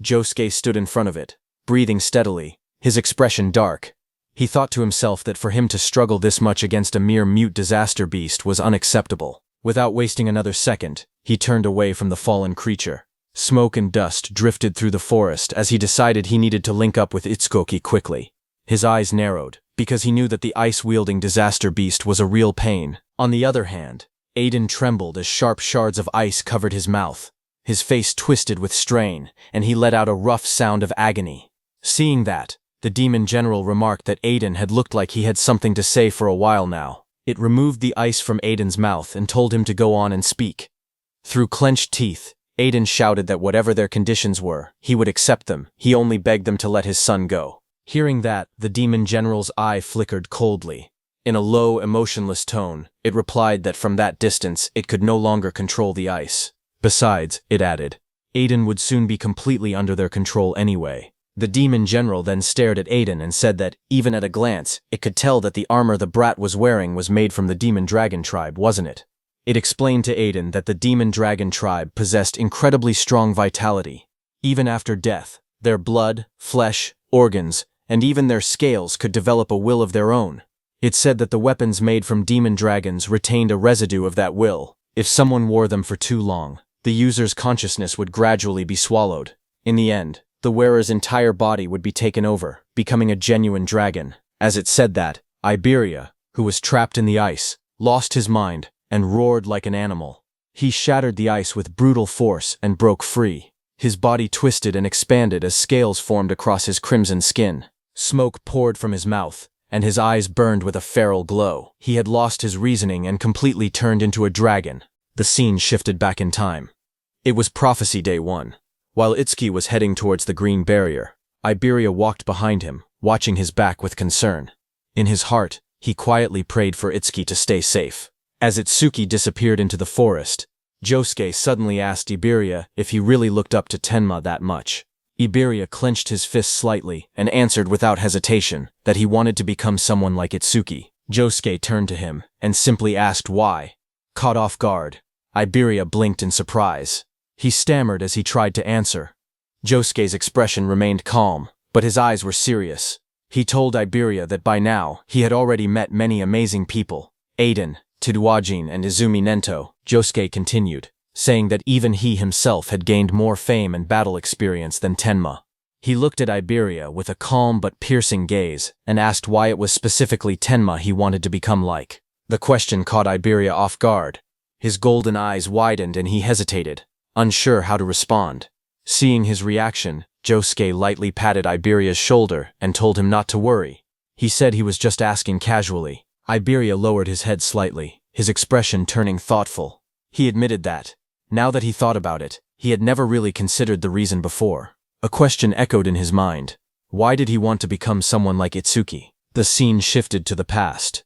A: Josuke stood in front of it, breathing steadily, his expression dark. He thought to himself that for him to struggle this much against a mere mute disaster beast was unacceptable. Without wasting another second, he turned away from the fallen creature. Smoke and dust drifted through the forest as he decided he needed to link up with Itsukoki quickly. His eyes narrowed, because he knew that the ice-wielding disaster beast was a real pain. On the other hand, Aiden trembled as sharp shards of ice covered his mouth. His face twisted with strain, and he let out a rough sound of agony. Seeing that, the demon general remarked that Aiden had looked like he had something to say for a while now. It removed the ice from Aiden's mouth and told him to go on and speak. Through clenched teeth, Aiden shouted that whatever their conditions were, he would accept them. He only begged them to let his son go. Hearing that, the demon general's eye flickered coldly. In a low, emotionless tone, it replied that from that distance it could no longer control the ice. Besides, it added, Aiden would soon be completely under their control anyway. The demon general then stared at Aiden and said that, even at a glance, it could tell that the armor the brat was wearing was made from the demon dragon tribe, wasn't it? It explained to Aiden that the demon dragon tribe possessed incredibly strong vitality. Even after death, their blood, flesh, organs, and even their scales could develop a will of their own. It said that the weapons made from demon dragons retained a residue of that will. If someone wore them for too long, the user's consciousness would gradually be swallowed. In the end, the wearer's entire body would be taken over, becoming a genuine dragon. As it said that, Iberia, who was trapped in the ice, lost his mind and roared like an animal. He shattered the ice with brutal force and broke free. His body twisted and expanded as scales formed across his crimson skin. Smoke poured from his mouth, and his eyes burned with a feral glow. He had lost his reasoning and completely turned into a dragon. The scene shifted back in time. It was Prophecy Day 1. While Itsuki was heading towards the green barrier, Iberia walked behind him, watching his back with concern. In his heart, he quietly prayed for Itsuki to stay safe. As Itsuki disappeared into the forest, Josuke suddenly asked Iberia if he really looked up to Tenma that much. Iberia clenched his fist slightly and answered without hesitation that he wanted to become someone like Itsuki. Josuke turned to him and simply asked why. Caught off guard, Iberia blinked in surprise. He stammered as he tried to answer. Josuke's expression remained calm, but his eyes were serious. He told Iberia that by now he had already met many amazing people. Aiden, Tidwajin, and Izumi Nento. Josuke continued, saying that even he himself had gained more fame and battle experience than Tenma. He looked at Iberia with a calm but piercing gaze and asked why it was specifically Tenma he wanted to become like. The question caught Iberia off guard. His golden eyes widened and he hesitated, unsure how to respond. Seeing his reaction, Josuke lightly patted Iberia's shoulder and told him not to worry. He said he was just asking casually. Iberia lowered his head slightly, his expression turning thoughtful. He admitted that, now that he thought about it, he had never really considered the reason before. A question echoed in his mind. Why did he want to become someone like Itsuki? The scene shifted to the past.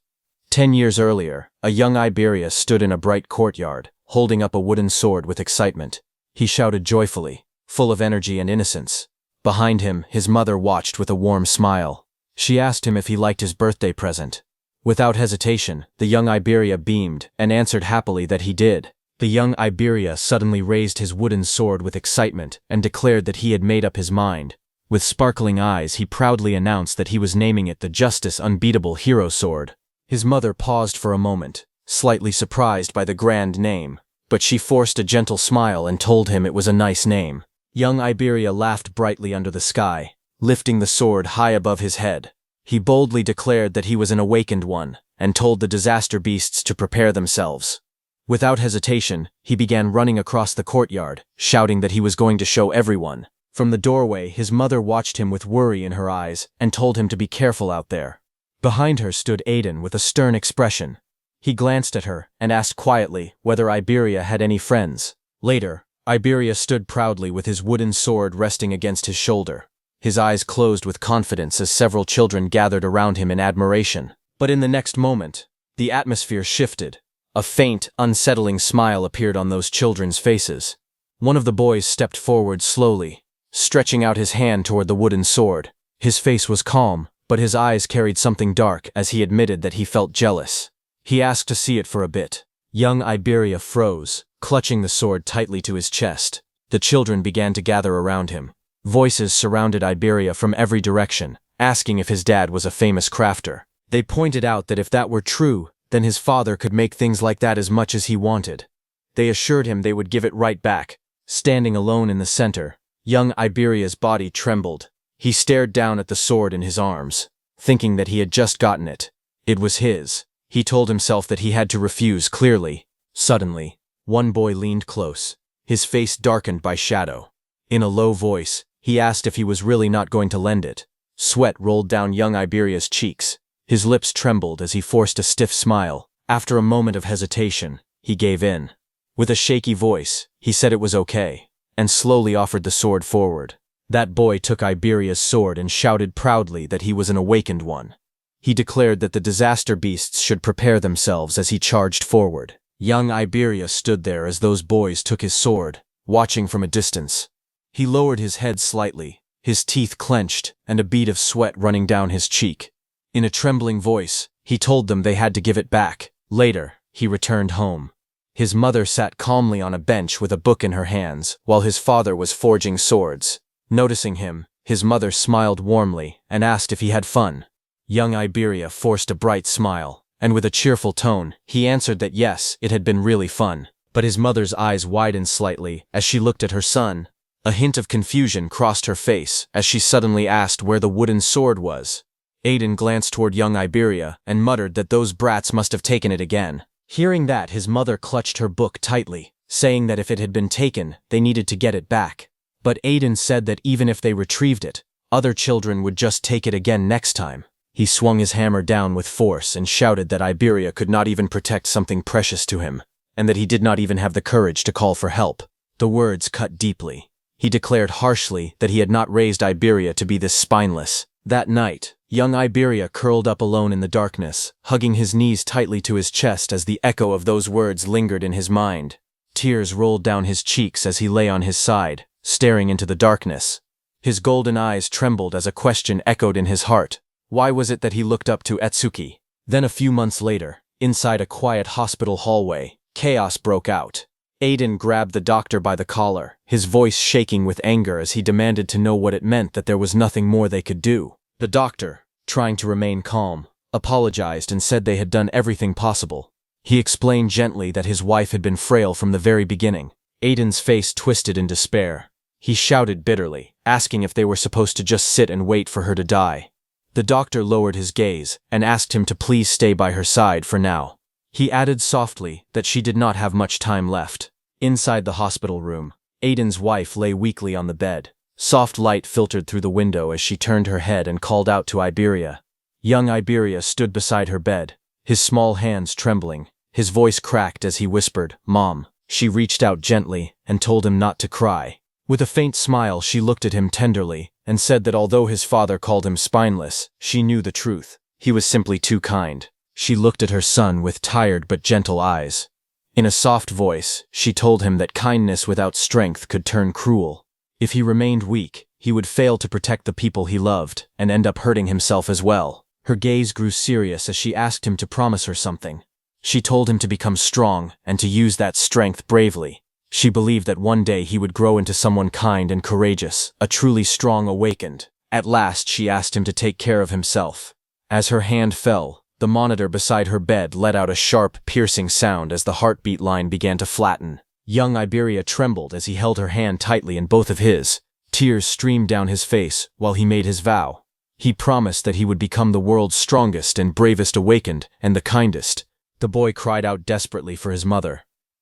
A: 10 years earlier, a young Iberia stood in a bright courtyard, holding up a wooden sword with excitement. He shouted joyfully, full of energy and innocence. Behind him, his mother watched with a warm smile. She asked him if he liked his birthday present. Without hesitation, the young Iberia beamed and answered happily that he did. The young Iberia suddenly raised his wooden sword with excitement and declared that he had made up his mind. With sparkling eyes, he proudly announced that he was naming it the Justice Unbeatable Hero Sword. His mother paused for a moment, slightly surprised by the grand name, but she forced a gentle smile and told him it was a nice name. Young Iberia laughed brightly under the sky, lifting the sword high above his head. He boldly declared that he was an awakened one, and told the disaster beasts to prepare themselves. Without hesitation, he began running across the courtyard, shouting that he was going to show everyone. From the doorway, his mother watched him with worry in her eyes and told him to be careful out there. Behind her stood Aiden with a stern expression. He glanced at her and asked quietly whether Iberia had any friends. Later, Iberia stood proudly with his wooden sword resting against his shoulder. His eyes closed with confidence as several children gathered around him in admiration. But in the next moment, the atmosphere shifted. A faint, unsettling smile appeared on those children's faces. One of the boys stepped forward slowly, stretching out his hand toward the wooden sword. His face was calm, but his eyes carried something dark as he admitted that he felt jealous. He asked to see it for a bit. Young Iberia froze, clutching the sword tightly to his chest. The children began to gather around him. Voices surrounded Iberia from every direction, asking if his dad was a famous crafter. They pointed out that if that were true, then his father could make things like that as much as he wanted. They assured him they would give it right back. Standing alone in the center, young Iberia's body trembled. He stared down at the sword in his arms, thinking that he had just gotten it. It was his. He told himself that he had to refuse clearly. Suddenly, one boy leaned close, his face darkened by shadow. In a low voice, he asked if he was really not going to lend it. Sweat rolled down young Iberia's cheeks. His lips trembled as he forced a stiff smile. After a moment of hesitation, he gave in. With a shaky voice, he said it was okay, and slowly offered the sword forward. That boy took Iberia's sword and shouted proudly that he was an awakened one. He declared that the disaster beasts should prepare themselves as he charged forward. Young Iberia stood there as those boys took his sword, watching from a distance. He lowered his head slightly, his teeth clenched, and a bead of sweat running down his cheek. In a trembling voice, he told them they had to give it back. Later, he returned home. His mother sat calmly on a bench with a book in her hands, while his father was forging swords. Noticing him, his mother smiled warmly and asked if he had fun. Young Iberia forced a bright smile, and with a cheerful tone, he answered that yes, it had been really fun. But his mother's eyes widened slightly as she looked at her son. A hint of confusion crossed her face as she suddenly asked where the wooden sword was. Aiden glanced toward young Iberia and muttered that those brats must have taken it again. Hearing that, his mother clutched her book tightly, saying that if it had been taken, they needed to get it back. But Aiden said that even if they retrieved it, other children would just take it again next time. He swung his hammer down with force and shouted that Iberia could not even protect something precious to him, and that he did not even have the courage to call for help. The words cut deeply. He declared harshly that he had not raised Iberia to be this spineless. That night, young Iberia curled up alone in the darkness, hugging his knees tightly to his chest as the echo of those words lingered in his mind. Tears rolled down his cheeks as he lay on his side, staring into the darkness. His golden eyes trembled as a question echoed in his heart. Why was it that he looked up to Etsuki? Then a few months later, inside a quiet hospital hallway, chaos broke out. Aiden grabbed the doctor by the collar, his voice shaking with anger as he demanded to know what it meant that there was nothing more they could do. The doctor, trying to remain calm, apologized and said they had done everything possible. He explained gently that his wife had been frail from the very beginning. Aiden's face twisted in despair. He shouted bitterly, asking if they were supposed to just sit and wait for her to die. The doctor lowered his gaze and asked him to please stay by her side for now. He added softly that she did not have much time left. Inside the hospital room, Aiden's wife lay weakly on the bed. Soft light filtered through the window as she turned her head and called out to Iberia. Young Iberia stood beside her bed, his small hands trembling. His voice cracked as he whispered, "Mom." She reached out gently and told him not to cry. With a faint smile, she looked at him tenderly and said that although his father called him spineless, she knew the truth. He was simply too kind. She looked at her son with tired but gentle eyes. In a soft voice, she told him that kindness without strength could turn cruel. If he remained weak, he would fail to protect the people he loved and end up hurting himself as well. Her gaze grew serious as she asked him to promise her something. She told him to become strong and to use that strength bravely. She believed that one day he would grow into someone kind and courageous, a truly strong awakened. At last, she asked him to take care of himself. As her hand fell, the monitor beside her bed let out a sharp, piercing sound as the heartbeat line began to flatten. Young Iberia trembled as he held her hand tightly in both of his. Tears streamed down his face while he made his vow. He promised that he would become the world's strongest and bravest awakened and the kindest. The boy cried out desperately for his mother.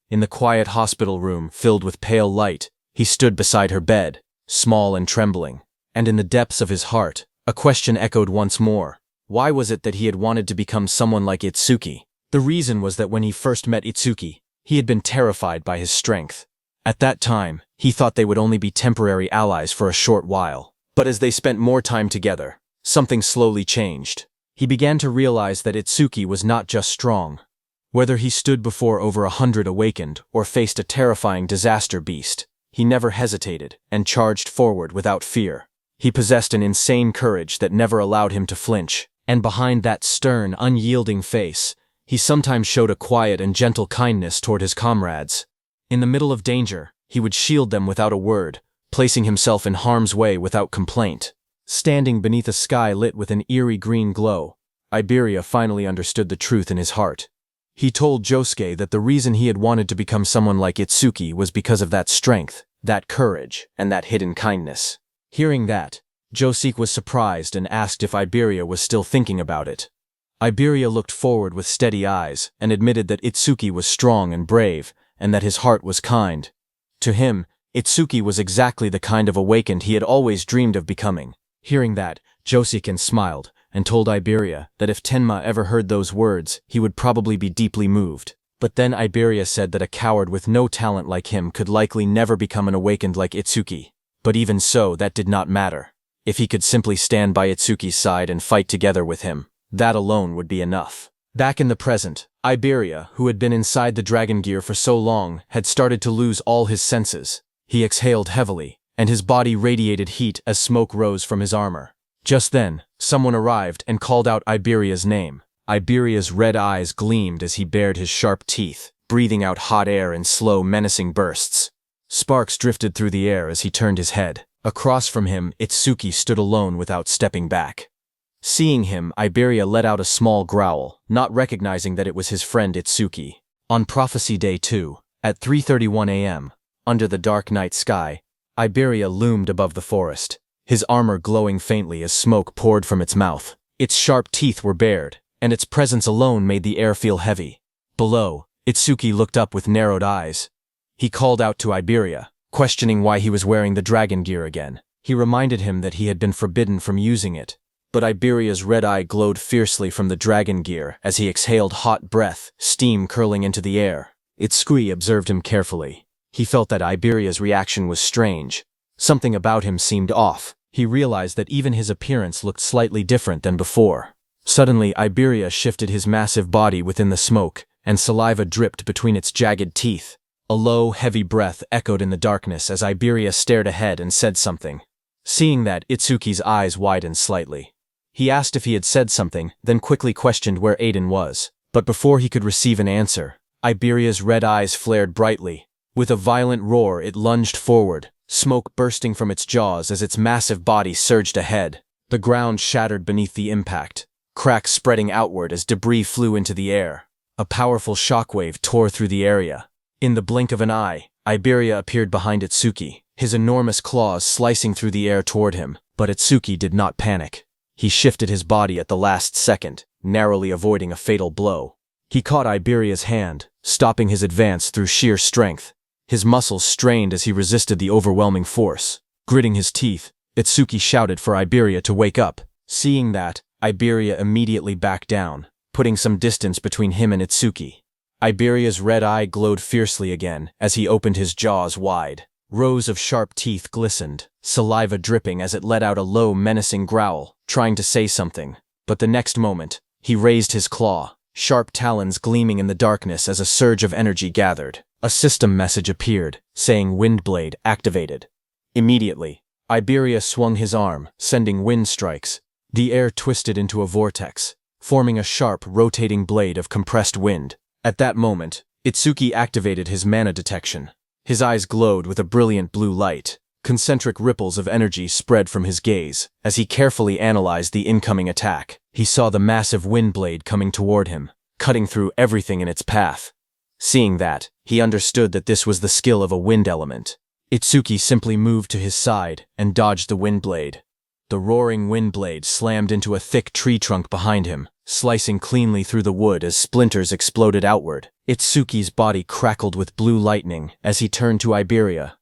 A: In the quiet hospital room filled with pale light, he stood beside her bed, small and trembling. And in the depths of his heart, a question echoed once more. Why was it that he had wanted to become someone like Itsuki? The reason was that when he first met Itsuki, he had been terrified by his strength. At that time, he thought they would only be temporary allies for a short while. But as they spent more time together, something slowly changed. He began to realize that Itsuki was not just strong. Whether he stood before over 100 awakened or faced a terrifying disaster beast, he never hesitated and charged forward without fear. He possessed an insane courage that never allowed him to flinch, and behind that stern, unyielding face, he sometimes showed a quiet and gentle kindness toward his comrades. In the middle of danger, he would shield them without a word, placing himself in harm's way without complaint. Standing beneath a sky lit with an eerie green glow, Iberia finally understood the truth in his heart. He told Josuke that the reason he had wanted to become someone like Itsuki was because of that strength, that courage, and that hidden kindness. Hearing that, Josuke was surprised and asked if Iberia was still thinking about it. Iberia looked forward with steady eyes and admitted that Itsuki was strong and brave, and that his heart was kind. To him, Itsuki was exactly the kind of awakened he had always dreamed of becoming. Hearing that, Josuke smiled and told Iberia that if Tenma ever heard those words, he would probably be deeply moved. But then Iberia said that a coward with no talent like him could likely never become an awakened like Itsuki. But even so, that did not matter. If he could simply stand by Itsuki's side and fight together with him, that alone would be enough. Back in the present, Iberia, who had been inside the dragon gear for so long, had started to lose all his senses. He exhaled heavily, and his body radiated heat as smoke rose from his armor. Just then, someone arrived and called out Iberia's name. Iberia's red eyes gleamed as he bared his sharp teeth, breathing out hot air in slow, menacing bursts. Sparks drifted through the air as he turned his head. Across from him, Itsuki stood alone without stepping back. Seeing him, Iberia let out a small growl, not recognizing that it was his friend Itsuki. On Prophecy Day 2, at 3:31 a.m., under the dark night sky, Iberia loomed above the forest, his armor glowing faintly as smoke poured from its mouth. Its sharp teeth were bared, and its presence alone made the air feel heavy. Below, Itsuki looked up with narrowed eyes. He called out to Iberia, questioning why he was wearing the dragon gear again. He reminded him that he had been forbidden from using it. But Iberia's red eye glowed fiercely from the dragon gear as he exhaled hot breath, steam curling into the air. Itsuki observed him carefully. He felt that Iberia's reaction was strange. Something about him seemed off. He realized that even his appearance looked slightly different than before. Suddenly, Iberia shifted his massive body within the smoke, and saliva dripped between its jagged teeth. A low, heavy breath echoed in the darkness as Iberia stared ahead and said something. Seeing that, Itsuki's eyes widened slightly. He asked if he had said something, then quickly questioned where Aiden was. But before he could receive an answer, Iberia's red eyes flared brightly. With a violent roar, it lunged forward, smoke bursting from its jaws as its massive body surged ahead. The ground shattered beneath the impact, cracks spreading outward as debris flew into the air. A powerful shockwave tore through the area. In the blink of an eye, Iberia appeared behind Itsuki, his enormous claws slicing through the air toward him. But Itsuki did not panic. He shifted his body at the last second, narrowly avoiding a fatal blow. He caught Iberia's hand, stopping his advance through sheer strength. His muscles strained as he resisted the overwhelming force. Gritting his teeth, Itsuki shouted for Iberia to wake up. Seeing that, Iberia immediately backed down, putting some distance between him and Itsuki. Iberia's red eye glowed fiercely again as he opened his jaws wide. Rows of sharp teeth glistened, saliva dripping as it let out a low, menacing growl, trying to say something. But the next moment, he raised his claw, sharp talons gleaming in the darkness as a surge of energy gathered. A system message appeared, saying Windblade activated. Immediately, Iberia swung his arm, sending wind strikes. The air twisted into a vortex, forming a sharp, rotating blade of compressed wind. At that moment, Itsuki activated his mana detection. His eyes glowed with a brilliant blue light. Concentric ripples of energy spread from his gaze. As he carefully analyzed the incoming attack, he saw the massive wind blade coming toward him, cutting through everything in its path. Seeing that, he understood that this was the skill of a wind element. Itsuki simply moved to his side and dodged the wind blade. The roaring wind blade slammed into a thick tree trunk behind him, slicing cleanly through the wood as splinters exploded outward. Itsuki's body crackled with blue lightning as he turned to Iberia.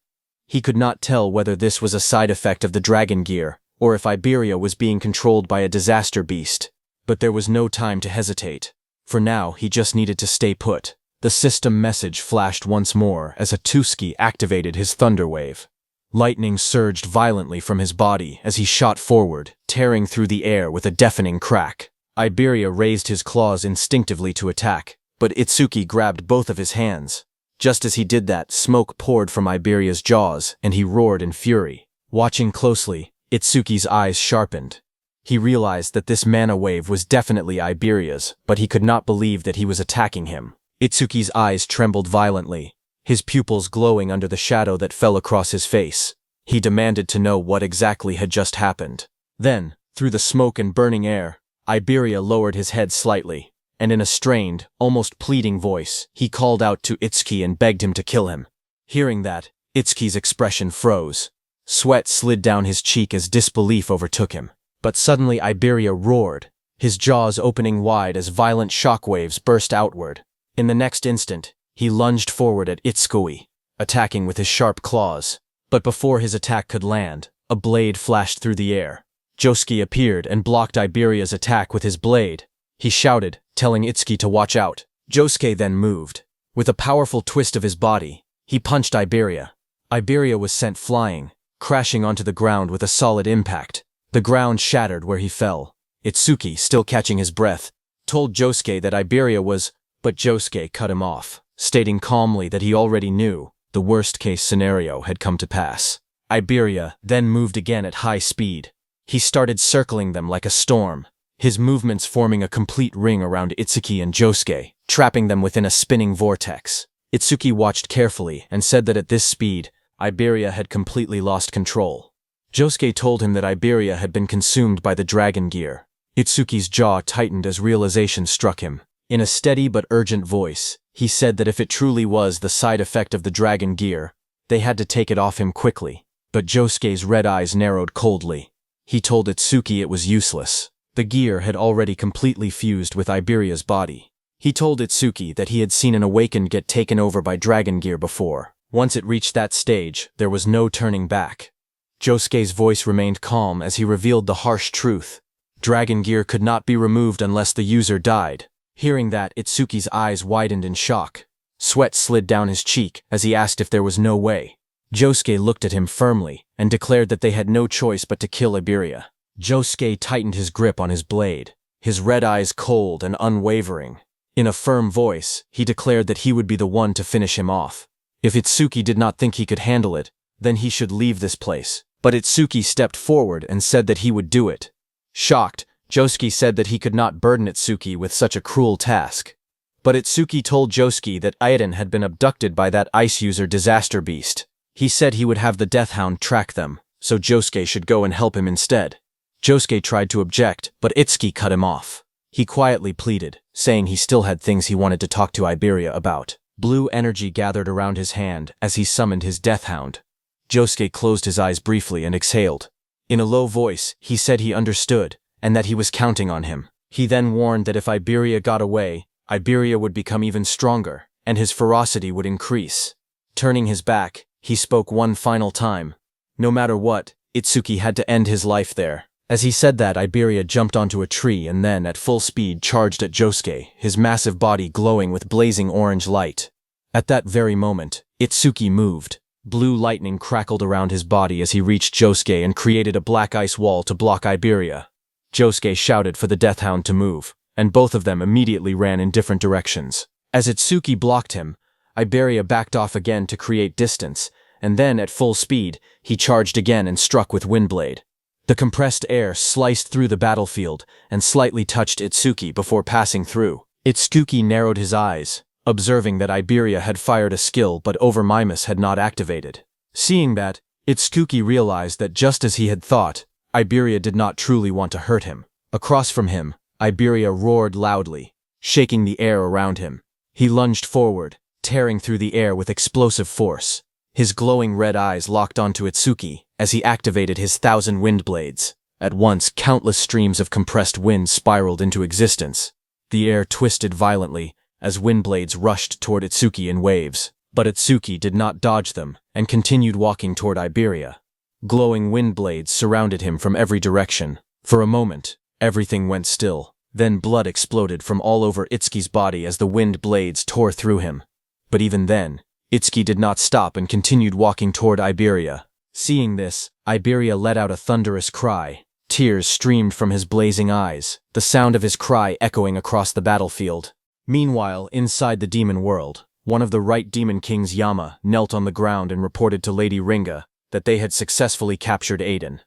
A: He could not tell whether this was a side effect of the dragon gear, or if Iberia was being controlled by a disaster beast. But there was no time to hesitate. For now, he just needed to stay put. The system message flashed once more as Itsuki activated his thunder wave. Lightning surged violently from his body as he shot forward, tearing through the air with a deafening crack. Iberia raised his claws instinctively to attack, but Itsuki grabbed both of his hands. Just as he did that, smoke poured from Iberia's jaws, and he roared in fury. Watching closely, Itsuki's eyes sharpened. He realized that this mana wave was definitely Iberia's, but he could not believe that he was attacking him. Itsuki's eyes trembled violently, his pupils glowing under the shadow that fell across his face. He demanded to know what exactly had just happened. Then, through the smoke and burning air, Iberia lowered his head slightly, and in a strained, almost pleading voice, he called out to Itsuki and begged him to kill him. Hearing that, Itsuki's expression froze. Sweat slid down his cheek as disbelief overtook him. But suddenly Iberia roared, his jaws opening wide as violent shockwaves burst outward. In the next instant, he lunged forward at Itsuki, attacking with his sharp claws. But before his attack could land, a blade flashed through the air. Josuke appeared and blocked Iberia's attack with his blade. He shouted, telling Itsuki to watch out. Josuke then moved. With a powerful twist of his body, he punched Iberia. Iberia was sent flying, crashing onto the ground with a solid impact. The ground shattered where he fell. Itsuki, still catching his breath, told Josuke that Iberia was, but Josuke cut him off, stating calmly that he already knew the worst-case scenario had come to pass. Iberia then moved again at high speed. He started circling them like a storm, his movements forming a complete ring around Itsuki and Josuke, trapping them within a spinning vortex. Itsuki watched carefully and said that at this speed, Iberia had completely lost control. Josuke told him that Iberia had been consumed by the dragon gear. Itsuki's jaw tightened as realization struck him. In a steady but urgent voice, he said that if it truly was the side effect of the dragon gear, they had to take it off him quickly. But Josuke's red eyes narrowed coldly. He told Itsuki it was useless. The gear had already completely fused with Iberia's body. He told Itsuki that he had seen an awakened get taken over by dragon gear before. Once it reached that stage, there was no turning back. Josuke's voice remained calm as he revealed the harsh truth. Dragon gear could not be removed unless the user died. Hearing that, Itsuki's eyes widened in shock. Sweat slid down his cheek as he asked if there was no way. Josuke looked at him firmly and declared that they had no choice but to kill Iberia. Josuke tightened his grip on his blade, his red eyes cold and unwavering. In a firm voice, he declared that he would be the one to finish him off. If Itsuki did not think he could handle it, then he should leave this place. But Itsuki stepped forward and said that he would do it. Shocked, Josuke said that he could not burden Itsuki with such a cruel task. But Itsuki told Josuke that Aiden had been abducted by that ice user disaster beast. He said he would have the Death Hound track them, so Josuke should go and help him instead. Josuke tried to object, but Itsuki cut him off. He quietly pleaded, saying he still had things he wanted to talk to Iberia about. Blue energy gathered around his hand as he summoned his Death Hound. Josuke closed his eyes briefly and exhaled. In a low voice, he said he understood, and that he was counting on him. He then warned that if Iberia got away, Iberia would become even stronger, and his ferocity would increase. Turning his back, he spoke one final time. No matter what, Itsuki had to end his life there. As he said that, Iberia jumped onto a tree and then, at full speed, charged at Josuke, his massive body glowing with blazing orange light. At that very moment, Itsuki moved. Blue lightning crackled around his body as he reached Josuke and created a black ice wall to block Iberia. Josuke shouted for the Death Hound to move, and both of them immediately ran in different directions. As Itsuki blocked him, Iberia backed off again to create distance, and then, at full speed, he charged again and struck with Windblade. The compressed air sliced through the battlefield and slightly touched Itsuki before passing through. Itsuki narrowed his eyes, observing that Iberia had fired a skill but Overmimus had not activated. Seeing that, Itsuki realized that just as he had thought, Iberia did not truly want to hurt him. Across from him, Iberia roared loudly, shaking the air around him. He lunged forward, tearing through the air with explosive force. His glowing red eyes locked onto Itsuki as he activated his 1,000 wind blades. At once, countless streams of compressed wind spiraled into existence. The air twisted violently as wind blades rushed toward Itsuki in waves. But Itsuki did not dodge them and continued walking toward Iberia. Glowing wind blades surrounded him from every direction. For a moment, everything went still. Then blood exploded from all over Itsuki's body as the wind blades tore through him. But even then, Itsuki did not stop and continued walking toward Iberia. Seeing this, Iberia let out a thunderous cry. Tears streamed from his blazing eyes, the sound of his cry echoing across the battlefield. Meanwhile, inside the demon world, one of the Right Demon Kings, Yama, knelt on the ground and reported to Lady Ringa that they had successfully captured Aiden.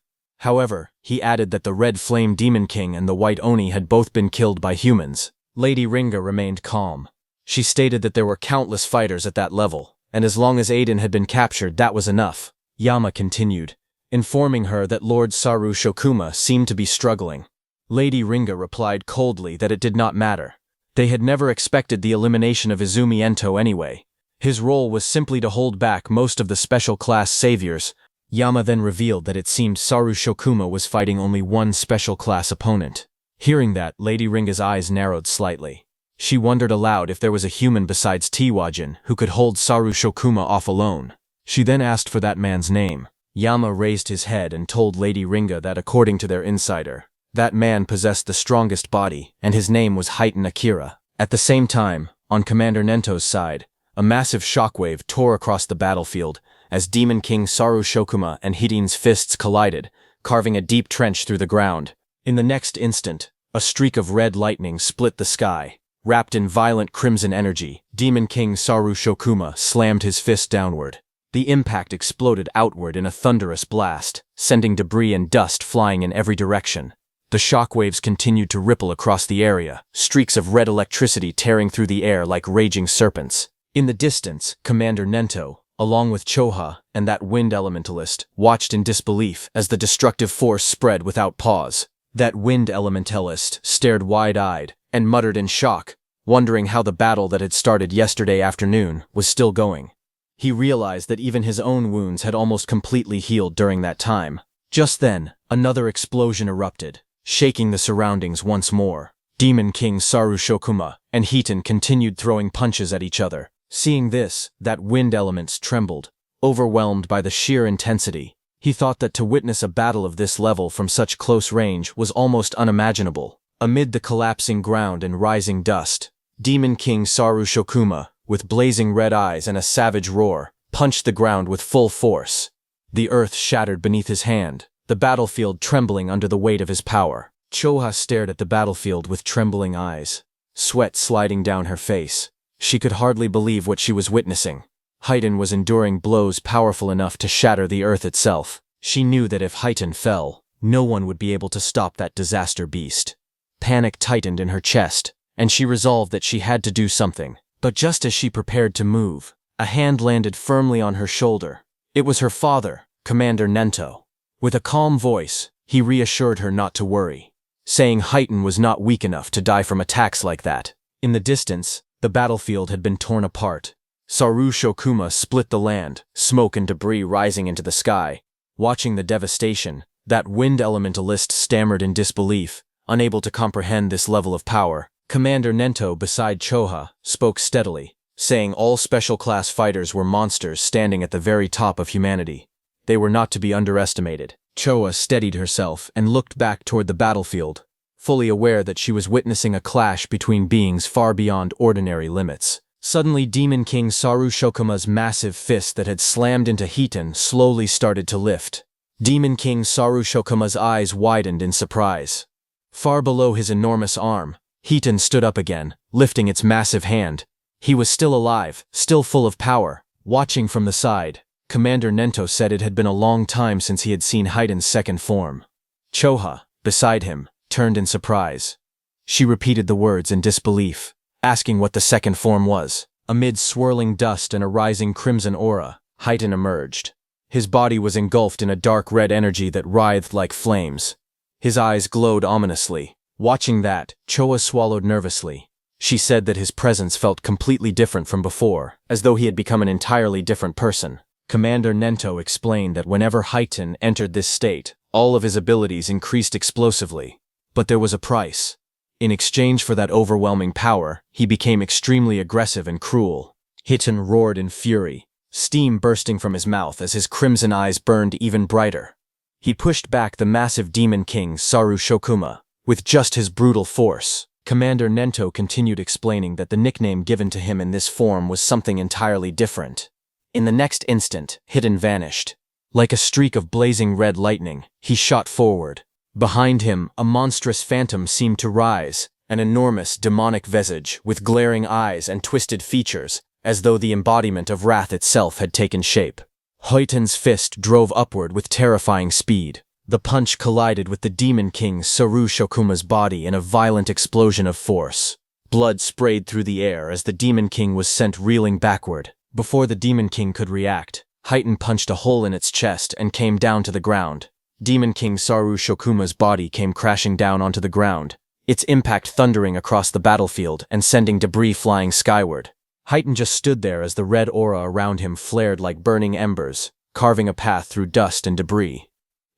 A: However, he added that the Red Flame Demon King and the White Oni had both been killed by humans. Lady Ringa remained calm. She stated that there were countless fighters at that level, and as long as Aiden had been captured, that was enough. Yama continued, informing her that Lord Saru Shokuma seemed to be struggling. Lady Ringa replied coldly that it did not matter. They had never expected the elimination of Izumi Ento anyway. His role was simply to hold back most of the special class saviors. Yama then revealed that it seemed Saru Shokuma was fighting only one special class opponent. Hearing that, Lady Ringa's eyes narrowed slightly. She wondered aloud if there was a human besides Tiwajin who could hold Saru Shokuma off alone. She then asked for that man's name. Yama raised his head and told Lady Ringa that according to their insider, that man possessed the strongest body, and his name was Heitan Akira. At the same time, on Commander Nento's side, a massive shockwave tore across the battlefield as Demon King Saru Shokuma and Hiden's fists collided, carving a deep trench through the ground. In the next instant, a streak of red lightning split the sky. Wrapped in violent crimson energy, Demon King Saru Shokuma slammed his fist downward. The impact exploded outward in a thunderous blast, sending debris and dust flying in every direction. The shockwaves continued to ripple across the area, streaks of red electricity tearing through the air like raging serpents. In the distance, Commander Nento, along with Choha and that wind elementalist, watched in disbelief as the destructive force spread without pause. That wind elementalist stared wide-eyed and muttered in shock, wondering how the battle that had started yesterday afternoon was still going. He realized that even his own wounds had almost completely healed during that time. Just then, another explosion erupted, shaking the surroundings once more. Demon King Saru Shokuma and Hiten continued throwing punches at each other. Seeing this, that wind elements trembled, overwhelmed by the sheer intensity. He thought that to witness a battle of this level from such close range was almost unimaginable. Amid the collapsing ground and rising dust, Demon King Saru Shokuma, with blazing red eyes and a savage roar, punched the ground with full force. The earth shattered beneath his hand, the battlefield trembling under the weight of his power. Choha stared at the battlefield with trembling eyes, sweat sliding down her face. She could hardly believe what she was witnessing. Haiten was enduring blows powerful enough to shatter the earth itself. She knew that if Haiten fell, no one would be able to stop that disaster beast. Panic tightened in her chest, and she resolved that she had to do something. But just as she prepared to move, a hand landed firmly on her shoulder. It was her father, Commander Nento. With a calm voice, he reassured her not to worry, saying Haiten was not weak enough to die from attacks like that. In the distance, the battlefield had been torn apart. Saru Shokuma split the land, smoke and debris rising into the sky. Watching the devastation, that wind elementalist stammered in disbelief, unable to comprehend this level of power. Commander Nento beside Choha spoke steadily, saying all special class fighters were monsters standing at the very top of humanity. They were not to be underestimated. Choha steadied herself and looked back toward the battlefield, fully aware that she was witnessing a clash between beings far beyond ordinary limits. Suddenly, Demon King Saru Shokuma's massive fist that had slammed into Hiten slowly started to lift. Demon King Saru Shokuma's eyes widened in surprise. Far below his enormous arm, Hiten stood up again, lifting its massive hand. He was still alive, still full of power. Watching from the side, Commander Nento said it had been a long time since he had seen Haiten's second form. Choha, beside him, turned in surprise. She repeated the words in disbelief, asking what the second form was. Amid swirling dust and a rising crimson aura, Haiten emerged. His body was engulfed in a dark red energy that writhed like flames. His eyes glowed ominously. Watching that, Choa swallowed nervously. She said that his presence felt completely different from before, as though he had become an entirely different person. Commander Nento explained that whenever Haiten entered this state, all of his abilities increased explosively. But there was a price. In exchange for that overwhelming power, he became extremely aggressive and cruel. Hiten roared in fury, steam bursting from his mouth as his crimson eyes burned even brighter. He pushed back the massive Demon King Saru Shokuma with just his brutal force. Commander Nento continued explaining that the nickname given to him in this form was something entirely different. In the next instant, Hiten vanished. Like a streak of blazing red lightning, he shot forward. Behind him, a monstrous phantom seemed to rise, an enormous demonic visage with glaring eyes and twisted features, as though the embodiment of wrath itself had taken shape. Haiten's fist drove upward with terrifying speed. The punch collided with the Demon King Saru Shokuma's body in a violent explosion of force. Blood sprayed through the air as the Demon King was sent reeling backward. Before the Demon King could react, Heighten punched a hole in its chest and came down to the ground. Demon King Saru Shokuma's body came crashing down onto the ground, its impact thundering across the battlefield and sending debris flying skyward. Heighten just stood there as the red aura around him flared like burning embers, carving a path through dust and debris.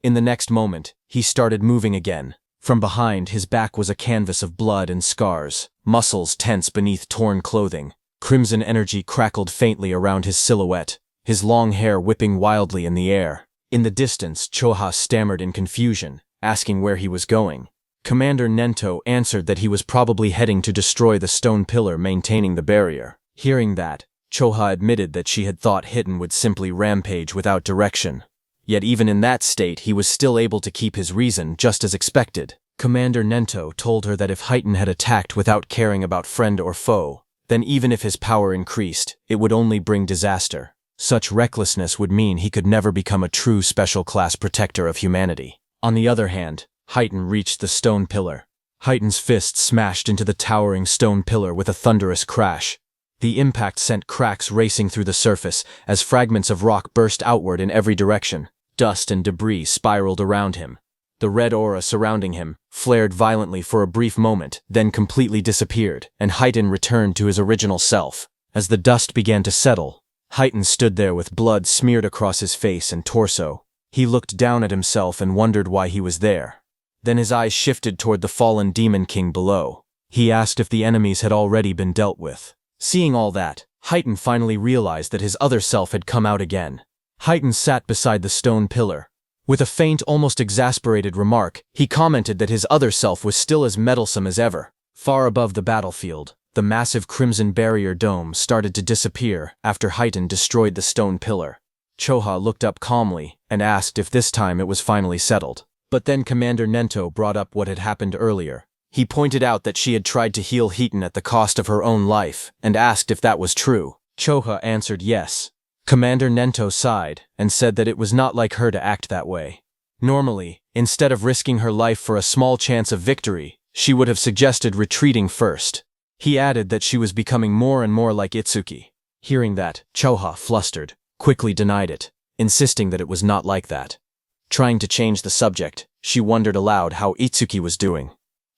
A: In the next moment, he started moving again. From behind, his back was a canvas of blood and scars, muscles tense beneath torn clothing. Crimson energy crackled faintly around his silhouette, his long hair whipping wildly in the air. In the distance, Choha stammered in confusion, asking where he was going. Commander Nento answered that he was probably heading to destroy the stone pillar maintaining the barrier. Hearing that, Choha admitted that she had thought Hitten would simply rampage without direction. Yet even in that state, he was still able to keep his reason just as expected. Commander Nento told her that if Heighten had attacked without caring about friend or foe, then even if his power increased, it would only bring disaster. Such recklessness would mean he could never become a true special-class protector of humanity. On the other hand, Heighten reached the stone pillar. Heighten's fist smashed into the towering stone pillar with a thunderous crash. The impact sent cracks racing through the surface as fragments of rock burst outward in every direction. Dust and debris spiraled around him. The red aura surrounding him flared violently for a brief moment, then completely disappeared, and Heighten returned to his original self. As the dust began to settle, Heighten stood there with blood smeared across his face and torso. He looked down at himself and wondered why he was there. Then his eyes shifted toward the fallen Demon King below. He asked if the enemies had already been dealt with. Seeing all that, Heighten finally realized that his other self had come out again. Heighten sat beside the stone pillar. With a faint, almost exasperated remark, he commented that his other self was still as meddlesome as ever. Far above the battlefield, the massive crimson barrier dome started to disappear after Heighten destroyed the stone pillar. Choha looked up calmly and asked if this time it was finally settled. But then Commander Nento brought up what had happened earlier. He pointed out that she had tried to heal Heighten at the cost of her own life and asked if that was true. Choha answered yes. Commander Nento sighed and said that it was not like her to act that way. Normally, instead of risking her life for a small chance of victory, she would have suggested retreating first. He added that she was becoming more and more like Itsuki. Hearing that, Choha, flustered, quickly denied it, insisting that it was not like that. Trying to change the subject, she wondered aloud how Itsuki was doing.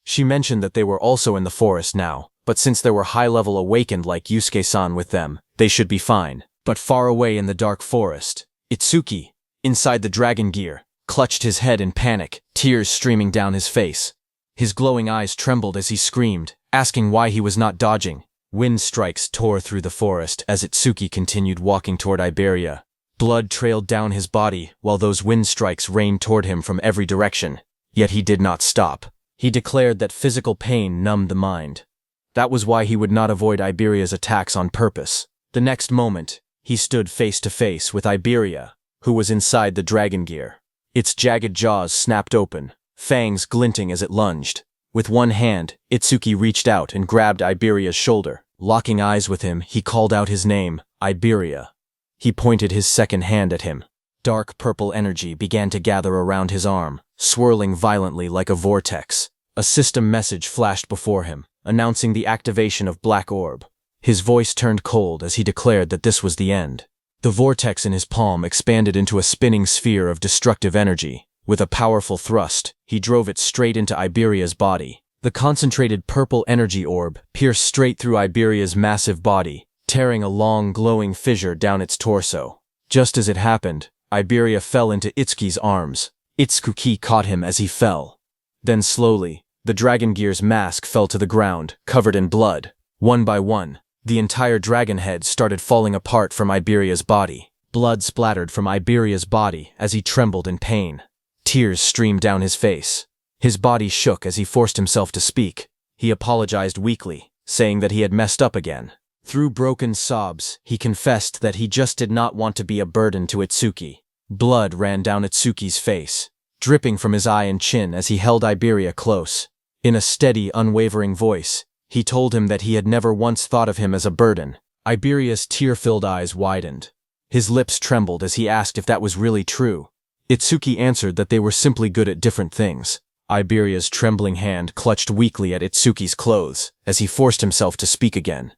A: She mentioned that they were also in the forest now, but since there were high-level awakened like Yusuke-san with them, they should be fine. But far away in the dark forest, Itsuki, inside the dragon gear, clutched his head in panic, tears streaming down his face. His glowing eyes trembled as he screamed, asking why he was not dodging. Wind strikes tore through the forest as Itsuki continued walking toward Iberia. Blood trailed down his body while those wind strikes rained toward him from every direction. Yet he did not stop. He declared that physical pain numbed the mind. That was why he would not avoid Iberia's attacks on purpose. The next moment, he stood face to face with Iberia, who was inside the dragon gear. Its jagged jaws snapped open, fangs glinting as it lunged. With one hand, Itsuki reached out and grabbed Iberia's shoulder. Locking eyes with him, he called out his name, Iberia. He pointed his second hand at him. Dark purple energy began to gather around his arm, swirling violently like a vortex. A system message flashed before him, announcing the activation of Black Orb. His voice turned cold as he declared that this was the end. The vortex in his palm expanded into a spinning sphere of destructive energy. With a powerful thrust, he drove it straight into Iberia's body. The concentrated purple energy orb pierced straight through Iberia's massive body, tearing a long, glowing fissure down its torso. Just as it happened, Iberia fell into Itsuki's arms. Itsuki caught him as he fell. Then slowly, the dragon gear's mask fell to the ground, covered in blood. One by one, the entire dragon head started falling apart from Iberia's body. Blood splattered from Iberia's body as he trembled in pain. Tears streamed down his face. His body shook as he forced himself to speak. He apologized weakly, saying that he had messed up again. Through broken sobs, he confessed that he just did not want to be a burden to Itsuki. Blood ran down Itsuki's face, dripping from his eye and chin as he held Iberia close. In a steady, unwavering voice, he told him that he had never once thought of him as a burden. Iberia's tear-filled eyes widened. His lips trembled as he asked if that was really true. Itsuki answered that they were simply good at different things. Iberia's trembling hand clutched weakly at Itsuki's clothes as he forced himself to speak again.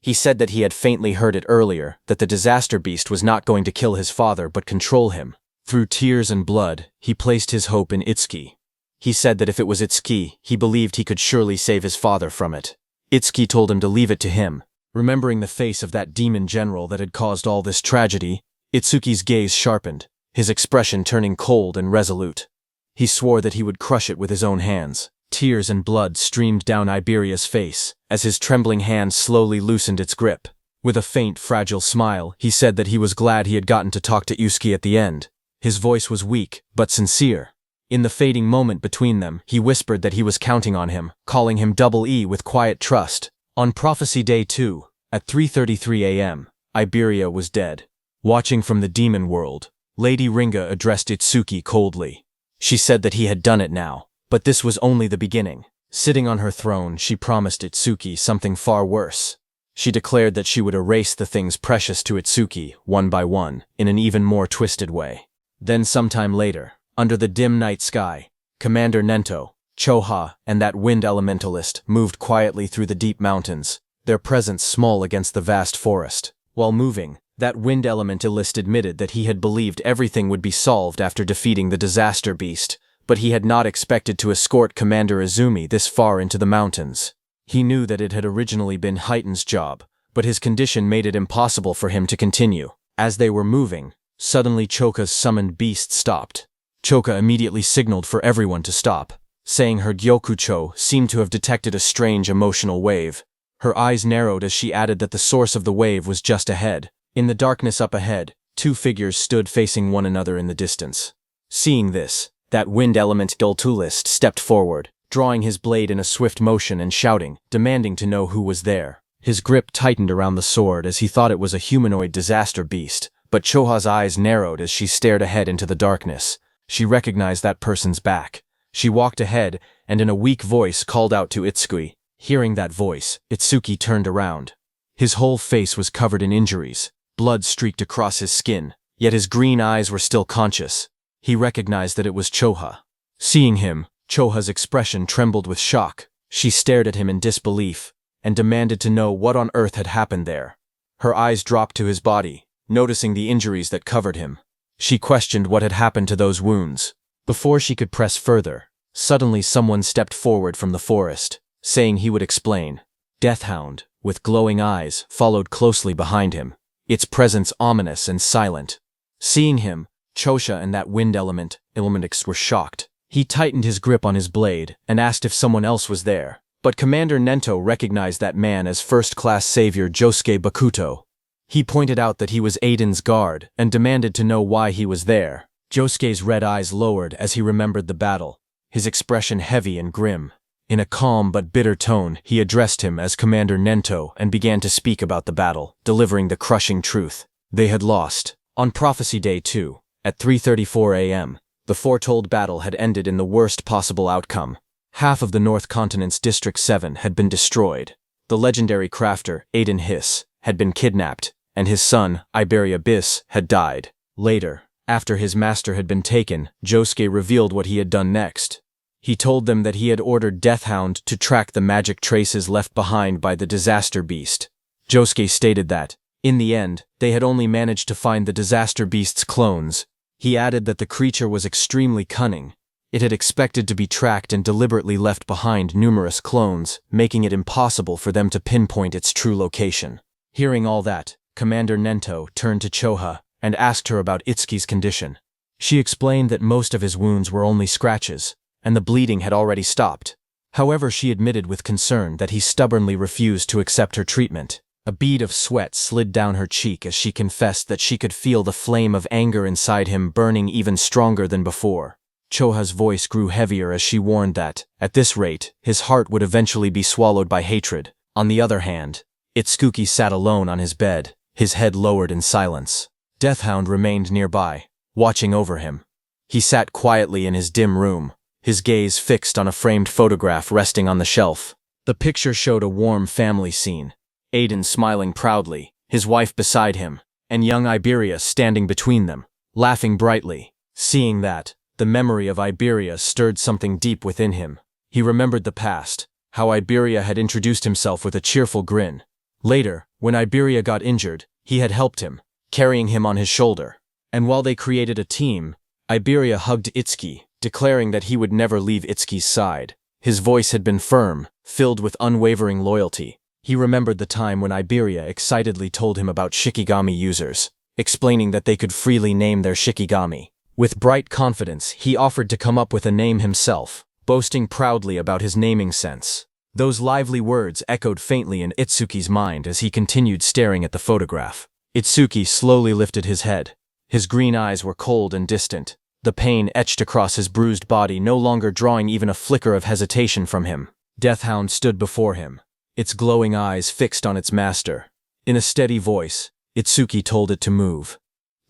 A: He said that he had faintly heard it earlier, that the disaster beast was not going to kill his father but control him. Through tears and blood, he placed his hope in Itsuki. He said that if it was Itsuki, he believed he could surely save his father from it. Itsuki told him to leave it to him. Remembering the face of that demon general that had caused all this tragedy, Itsuki's gaze sharpened, his expression turning cold and resolute. He swore that he would crush it with his own hands. Tears and blood streamed down Iberia's face as his trembling hand slowly loosened its grip. With a faint, fragile smile, he said that he was glad he had gotten to talk to Itsuki at the end. His voice was weak, but sincere. In the fading moment between them, he whispered that he was counting on him, calling him Double E with quiet trust. On Prophecy Day 2, at 3:33 a.m., Iberia was dead. Watching from the demon world, Lady Ringa addressed Itsuki coldly. She said that he had done it now, but this was only the beginning. Sitting on her throne, she promised Itsuki something far worse. She declared that she would erase the things precious to Itsuki, one by one, in an even more twisted way. Then sometime later, under the dim night sky, Commander Nento, Choha, and that wind elementalist moved quietly through the deep mountains, their presence small against the vast forest. While moving, that wind elementalist admitted that he had believed everything would be solved after defeating the disaster beast, but he had not expected to escort Commander Izumi this far into the mountains. He knew that it had originally been Heighten's job, but his condition made it impossible for him to continue. As they were moving, suddenly Choka's summoned beast stopped. Choka immediately signaled for everyone to stop, saying her Gyokucho seemed to have detected a strange emotional wave. Her eyes narrowed as she added that the source of the wave was just ahead. In the darkness up ahead, two figures stood facing one another in the distance. Seeing this, that wind element duelist stepped forward, drawing his blade in a swift motion and shouting, demanding to know who was there. His grip tightened around the sword as he thought it was a humanoid disaster beast, but Choha's eyes narrowed as she stared ahead into the darkness. She recognized that person's back. She walked ahead and in a weak voice called out to Itsuki. Hearing that voice, Itsuki turned around. His whole face was covered in injuries. Blood streaked across his skin, yet his green eyes were still conscious. He recognized that it was Choha. Seeing him, Choha's expression trembled with shock. She stared at him in disbelief and demanded to know what on earth had happened there. Her eyes dropped to his body, noticing the injuries that covered him. She questioned what had happened to those wounds. Before she could press further, suddenly someone stepped forward from the forest, saying he would explain. Deathhound, with glowing eyes, followed closely behind him, its presence ominous and silent. Seeing him, Chosha and that wind elementix were shocked. He tightened his grip on his blade and asked if someone else was there, but Commander Nento recognized that man as first-class savior Josuke Bakuto. He pointed out that he was Aiden's guard and demanded to know why he was there. Josuke's red eyes lowered as he remembered the battle, his expression heavy and grim. In a calm but bitter tone, he addressed him as Commander Nento and began to speak about the battle, delivering the crushing truth. They had lost. On Prophecy Day 2, at 3:34 a.m., the foretold battle had ended in the worst possible outcome. Half of the North Continent's District 7 had been destroyed. The legendary crafter, Aiden Hiss, had been kidnapped, and his son, Iberia Biss, had died. Later, after his master had been taken, Josuke revealed what he had done next. He told them that he had ordered Deathhound to track the magic traces left behind by the disaster beast. Josuke stated that, in the end, they had only managed to find the disaster beast's clones. He added that the creature was extremely cunning. It had expected to be tracked and deliberately left behind numerous clones, making it impossible for them to pinpoint its true location. Hearing all that, Commander Nento turned to Choha and asked her about Itsuki's condition. She explained that most of his wounds were only scratches, and the bleeding had already stopped. However, she admitted with concern that he stubbornly refused to accept her treatment. A bead of sweat slid down her cheek as she confessed that she could feel the flame of anger inside him burning even stronger than before. Choha's voice grew heavier as she warned that, at this rate, his heart would eventually be swallowed by hatred. On the other hand, Itsuki sat alone on his bed, his head lowered in silence. Deathhound remained nearby, watching over him. He sat quietly in his dim room, his gaze fixed on a framed photograph resting on the shelf. The picture showed a warm family scene. Aiden smiling proudly, his wife beside him, and young Iberia standing between them, laughing brightly. Seeing that, the memory of Iberia stirred something deep within him. He remembered the past, how Iberia had introduced himself with a cheerful grin. Later, when Iberia got injured, he had helped him, carrying him on his shoulder. And while they created a team, Iberia hugged Itsuki, declaring that he would never leave Itsuki's side. His voice had been firm, filled with unwavering loyalty. He remembered the time when Iberia excitedly told him about Shikigami users, explaining that they could freely name their Shikigami. With bright confidence, he offered to come up with a name himself, boasting proudly about his naming sense. Those lively words echoed faintly in Itsuki's mind as he continued staring at the photograph. Itsuki slowly lifted his head. His green eyes were cold and distant, the pain etched across his bruised body no longer drawing even a flicker of hesitation from him. Deathhound stood before him, its glowing eyes fixed on its master. In a steady voice, Itsuki told it to move.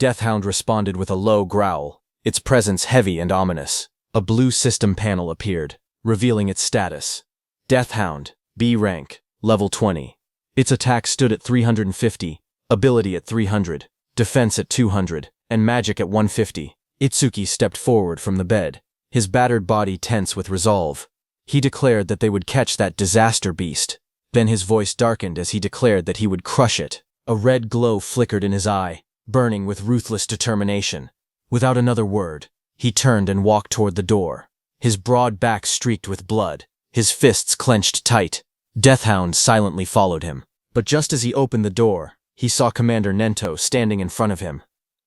A: Deathhound responded with a low growl, its presence heavy and ominous. A blue system panel appeared, revealing its status. Deathhound, B rank, level 20. Its attack stood at 350, ability at 300, defense at 200, and magic at 150. Itsuki stepped forward from the bed, his battered body tense with resolve. He declared that they would catch that disaster beast. Then his voice darkened as he declared that he would crush it. A red glow flickered in his eye, burning with ruthless determination. Without another word, he turned and walked toward the door, his broad back streaked with blood, his fists clenched tight. Deathhound silently followed him. But just as he opened the door, he saw Commander Nento standing in front of him.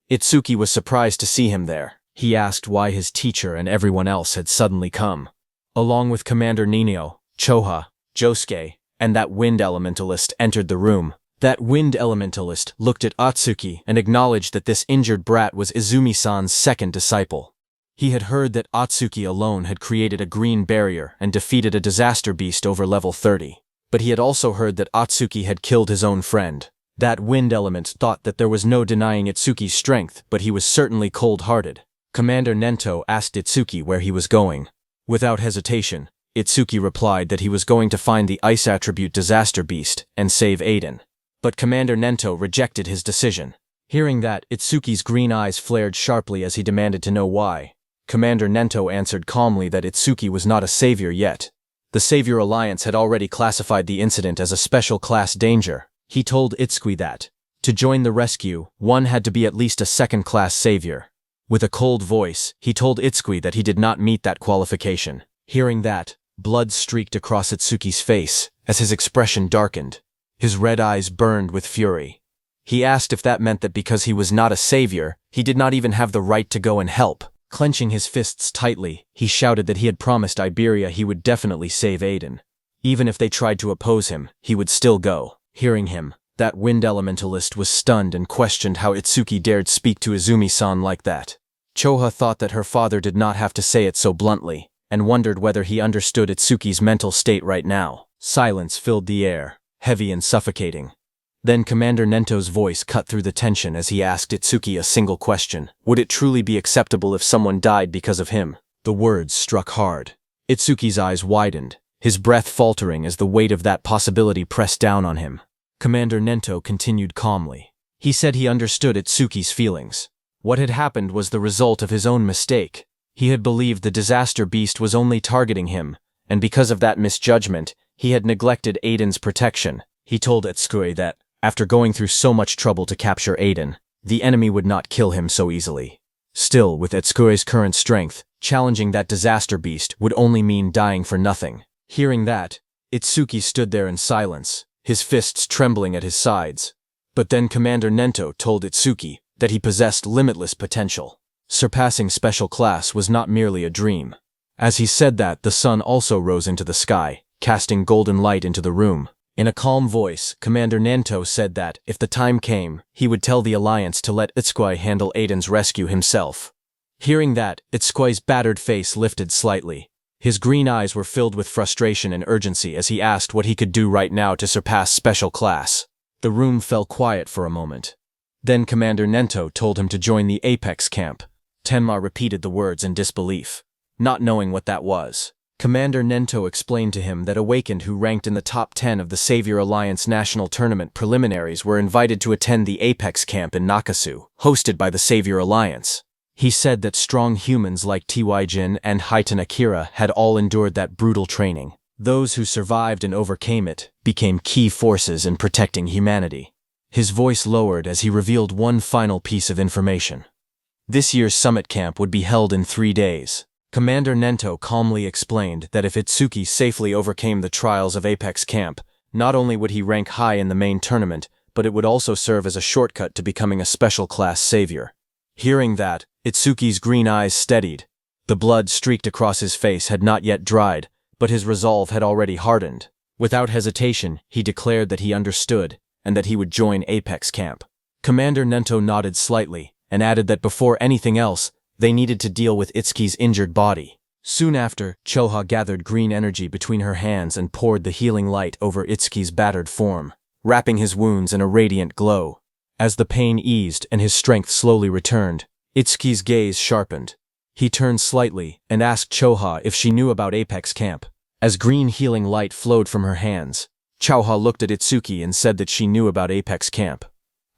A: Itsuki was surprised to see him there. He asked why his teacher and everyone else had suddenly come. Along with Commander Ninio, Choha, Josuke, and that wind elementalist entered the room. That wind elementalist looked at Atsuki and acknowledged that this injured brat was Izumi-san's second disciple. He had heard that Atsuki alone had created a green barrier and defeated a disaster beast over level 30. But he had also heard that Atsuki had killed his own friend. That wind element thought that there was no denying Itsuki's strength, but he was certainly cold-hearted. Commander Nento asked Itsuki where he was going. Without hesitation, Itsuki replied that he was going to find the ice attribute disaster beast and save Aiden. But Commander Nento rejected his decision. Hearing that, Itsuki's green eyes flared sharply as he demanded to know why. Commander Nento answered calmly that Itsuki was not a savior yet. The Savior Alliance had already classified the incident as a special class danger. He told Itsuki that, to join the rescue, one had to be at least a second-class savior. With a cold voice, he told Itsuki that he did not meet that qualification. Hearing that, blood streaked across Itsuki's face as his expression darkened. His red eyes burned with fury. He asked if that meant that because he was not a savior, he did not even have the right to go and help. Clenching his fists tightly, he shouted that he had promised Iberia he would definitely save Aiden. Even if they tried to oppose him, he would still go. Hearing him, that wind elementalist was stunned and questioned how Itsuki dared speak to Izumi-san like that. Choha thought that her father did not have to say it so bluntly, and wondered whether he understood Itsuki's mental state right now. Silence filled the air, heavy and suffocating. Then Commander Nento's voice cut through the tension as he asked Itsuki a single question. Would it truly be acceptable if someone died because of him? The words struck hard. Itsuki's eyes widened, his breath faltering as the weight of that possibility pressed down on him. Commander Nento continued calmly. He said he understood Itsuki's feelings. What had happened was the result of his own mistake. He had believed the disaster beast was only targeting him, and because of that misjudgment, he had neglected Aiden's protection. He told Itsuki that, after going through so much trouble to capture Aiden, the enemy would not kill him so easily. Still, with Itsuki's current strength, challenging that disaster beast would only mean dying for nothing. Hearing that, Itsuki stood there in silence, his fists trembling at his sides. But then Commander Nento told Itsuki that he possessed limitless potential. Surpassing special class was not merely a dream. As he said that, the sun also rose into the sky, casting golden light into the room. In a calm voice, Commander Nento said that, if the time came, he would tell the Alliance to let Itsuki handle Aiden's rescue himself. Hearing that, Itsuki's battered face lifted slightly. His green eyes were filled with frustration and urgency as he asked what he could do right now to surpass special class. The room fell quiet for a moment. Then Commander Nento told him to join the Apex camp. Tenma repeated the words in disbelief, not knowing what that was. Commander Nento explained to him that Awakened who ranked in the top 10 of the Savior Alliance National Tournament preliminaries were invited to attend the Apex camp in Nakasu, hosted by the Savior Alliance. He said that strong humans like T.Y. and Hitan Akira had all endured that brutal training. Those who survived and overcame it became key forces in protecting humanity. His voice lowered as he revealed one final piece of information. This year's summit camp would be held in 3 days. Commander Nento calmly explained that if Itsuki safely overcame the trials of Apex Camp, not only would he rank high in the main tournament, but it would also serve as a shortcut to becoming a special class savior. Hearing that, Itsuki's green eyes steadied. The blood streaked across his face had not yet dried, but his resolve had already hardened. Without hesitation, he declared that he understood, and that he would join Apex Camp. Commander Nento nodded slightly, and added that before anything else, they needed to deal with Itsuki's injured body. Soon after, Choha gathered green energy between her hands and poured the healing light over Itsuki's battered form, wrapping his wounds in a radiant glow. As the pain eased and his strength slowly returned, Itsuki's gaze sharpened. He turned slightly and asked Choha if she knew about Apex Camp. As green healing light flowed from her hands, Choha looked at Itsuki and said that she knew about Apex Camp.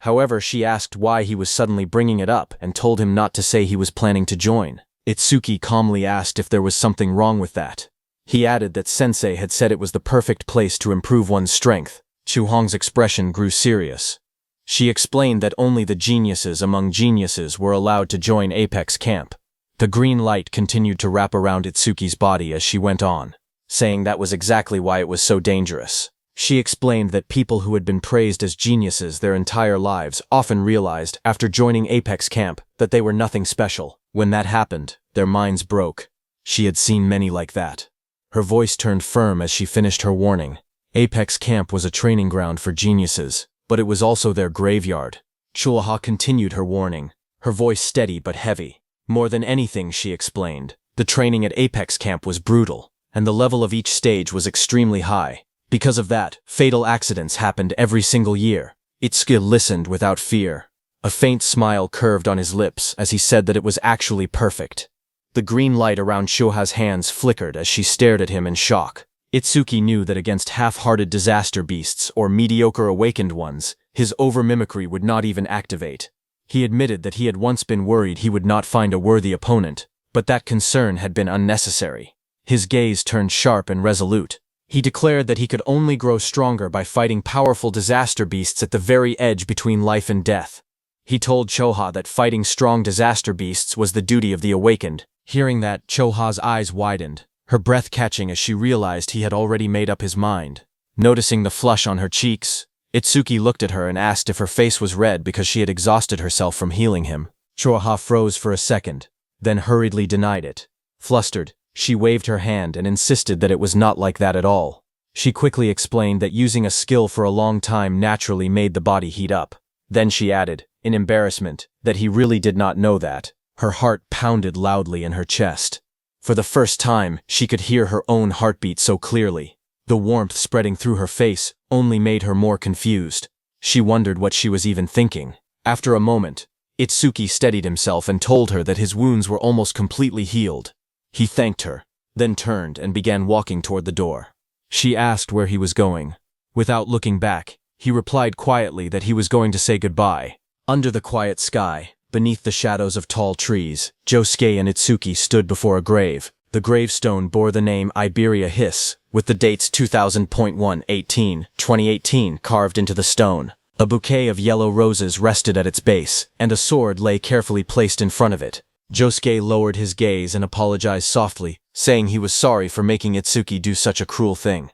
A: However, she asked why he was suddenly bringing it up and told him not to say he was planning to join. Itsuki calmly asked if there was something wrong with that. He added that Sensei had said it was the perfect place to improve one's strength. Chu Hong's expression grew serious. She explained that only the geniuses among geniuses were allowed to join Apex Camp. The green light continued to wrap around Itsuki's body as she went on, saying that was exactly why it was so dangerous. She explained that people who had been praised as geniuses their entire lives often realized, after joining Apex Camp, that they were nothing special. When that happened, their minds broke. She had seen many like that. Her voice turned firm as she finished her warning. Apex Camp was a training ground for geniuses, but it was also their graveyard. Chulaha continued her warning, her voice steady but heavy. More than anything, she explained, the training at Apex Camp was brutal, and the level of each stage was extremely high. Because of that, fatal accidents happened every single year. Itsuki listened without fear. A faint smile curved on his lips as he said that it was actually perfect. The green light around Shoha's hands flickered as she stared at him in shock. Itsuki knew that against half-hearted disaster beasts or mediocre awakened ones, his over-mimicry would not even activate. He admitted that he had once been worried he would not find a worthy opponent, but that concern had been unnecessary. His gaze turned sharp and resolute. He declared that he could only grow stronger by fighting powerful disaster beasts at the very edge between life and death. He told Choha that fighting strong disaster beasts was the duty of the awakened. Hearing that, Choha's eyes widened, her breath catching as she realized he had already made up his mind. Noticing the flush on her cheeks, Itsuki looked at her and asked if her face was red because she had exhausted herself from healing him. Choha froze for a second, then hurriedly denied it. Flustered, she waved her hand and insisted that it was not like that at all. She quickly explained that using a skill for a long time naturally made the body heat up. Then she added, in embarrassment, that he really did not know that. Her heart pounded loudly in her chest. For the first time, she could hear her own heartbeat so clearly. The warmth spreading through her face only made her more confused. She wondered what she was even thinking. After a moment, Itsuki steadied himself and told her that his wounds were almost completely healed. He thanked her, then turned and began walking toward the door. She asked where he was going. Without looking back, he replied quietly that he was going to say goodbye. Under the quiet sky, beneath the shadows of tall trees, Josuke and Itsuki stood before a grave. The gravestone bore the name Iberia Hiss, with the dates 2000.118-2018 carved into the stone. A bouquet of yellow roses rested at its base, and a sword lay carefully placed in front of it. Josuke lowered his gaze and apologized softly, saying he was sorry for making Itsuki do such a cruel thing.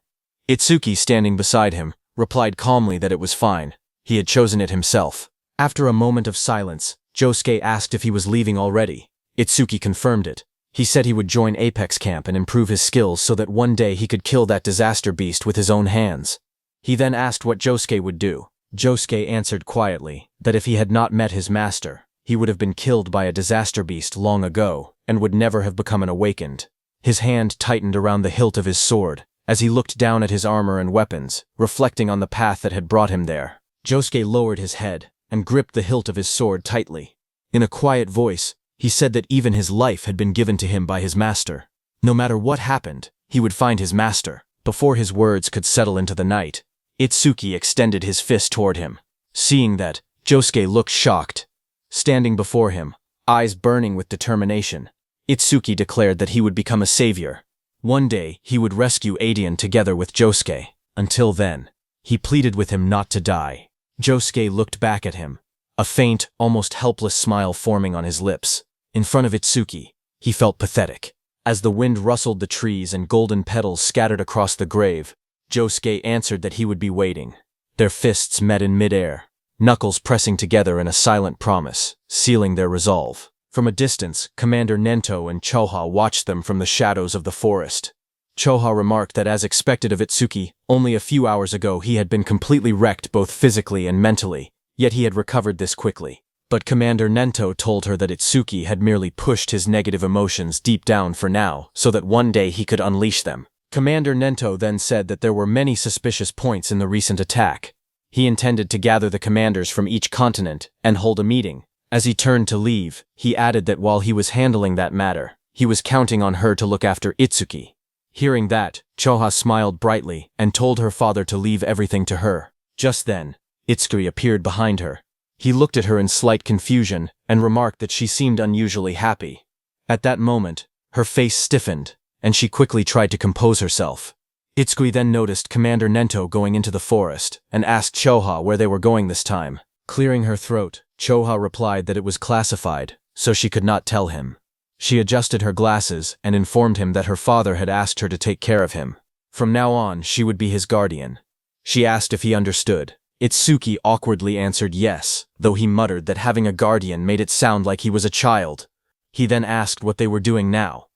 A: Itsuki, standing beside him, replied calmly that it was fine. He had chosen it himself. After a moment of silence, Josuke asked if he was leaving already. Itsuki confirmed it. He said he would join Apex Camp and improve his skills so that one day he could kill that disaster beast with his own hands. He then asked what Josuke would do. Josuke answered quietly that if he had not met his master, he would have been killed by a disaster beast long ago and would never have become an awakened. His hand tightened around the hilt of his sword as he looked down at his armor and weapons, reflecting on the path that had brought him there. Josuke lowered his head and gripped the hilt of his sword tightly. In a quiet voice, he said that even his life had been given to him by his master. No matter what happened, he would find his master. Before his words could settle into the night, Itsuki extended his fist toward him. Seeing that, Josuke looked shocked. Standing before him, eyes burning with determination. Itsuki declared that he would become a savior. One day, he would rescue Adian together with Josuke. Until then, he pleaded with him not to die. Josuke looked back at him, a faint, almost helpless smile forming on his lips. In front of Itsuki, he felt pathetic. As the wind rustled the trees and golden petals scattered across the grave, Josuke answered that he would be waiting. Their fists met in midair, knuckles pressing together in a silent promise, sealing their resolve. From a distance, Commander Nento and Choha watched them from the shadows of the forest. Choha remarked that as expected of Itsuki, only a few hours ago he had been completely wrecked both physically and mentally, yet he had recovered this quickly. But Commander Nento told her that Itsuki had merely pushed his negative emotions deep down for now, so that one day he could unleash them. Commander Nento then said that there were many suspicious points in the recent attack. He intended to gather the commanders from each continent and hold a meeting. As he turned to leave, he added that while he was handling that matter, he was counting on her to look after Itsuki. Hearing that, Choha smiled brightly and told her father to leave everything to her. Just then, Itsuki appeared behind her. He looked at her in slight confusion and remarked that she seemed unusually happy. At that moment, her face stiffened, and she quickly tried to compose herself. Itsuki then noticed Commander Nento going into the forest and asked Choha where they were going this time. Clearing her throat, Choha replied that it was classified, so she could not tell him. She adjusted her glasses and informed him that her father had asked her to take care of him. From now on, she would be his guardian. She asked if he understood. Itsuki awkwardly answered yes, though he muttered that having a guardian made it sound like he was a child. He then asked what they were doing now.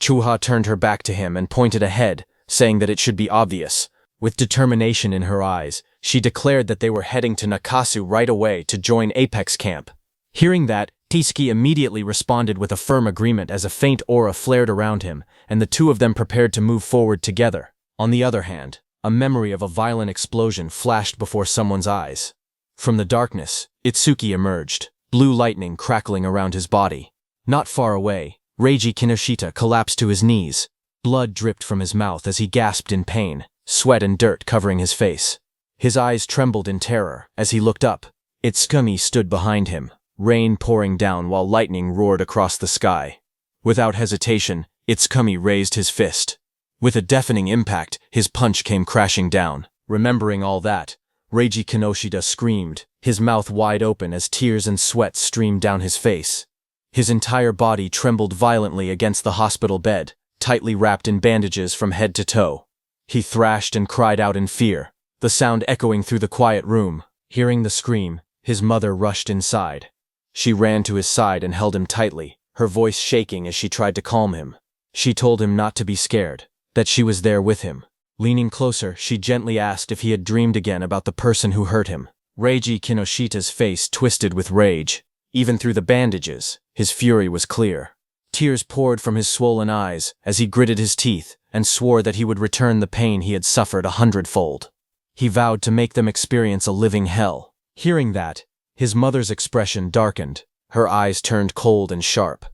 A: Choha turned her back to him and pointed ahead, saying that it should be obvious. With determination in her eyes, she declared that they were heading to Nakasu right away to join Apex Camp. Hearing that, Itsuki immediately responded with a firm agreement as a faint aura flared around him, and the two of them prepared to move forward together. On the other hand, a memory of a violent explosion flashed before someone's eyes. From the darkness, Itsuki emerged, blue lightning crackling around his body. Not far away, Reiji Kinoshita collapsed to his knees. Blood dripped from his mouth as he gasped in pain, sweat and dirt covering his face. His eyes trembled in terror as he looked up. Itsuki stood behind him, rain pouring down while lightning roared across the sky. Without hesitation, Itsuki raised his fist. With a deafening impact, his punch came crashing down. Remembering all that, Reiji Kinoshita screamed, his mouth wide open as tears and sweat streamed down his face. His entire body trembled violently against the hospital bed, tightly wrapped in bandages from head to toe. He thrashed and cried out in fear, the sound echoing through the quiet room. Hearing the scream, his mother rushed inside. She ran to his side and held him tightly, her voice shaking as she tried to calm him. She told him not to be scared, that she was there with him. Leaning closer, she gently asked if he had dreamed again about the person who hurt him. Reiji Kinoshita's face twisted with rage. Even through the bandages, his fury was clear. Tears poured from his swollen eyes as he gritted his teeth and swore that he would return the pain he had suffered 100-fold. He vowed to make them experience a living hell. Hearing that, his mother's expression darkened, her eyes turned cold and sharp.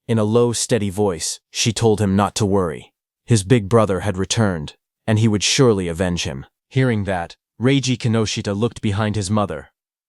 A: In a low, steady voice, she told him not to worry. His big brother had returned, and he would surely avenge him. Hearing that, Reiji Kinoshita looked behind his mother.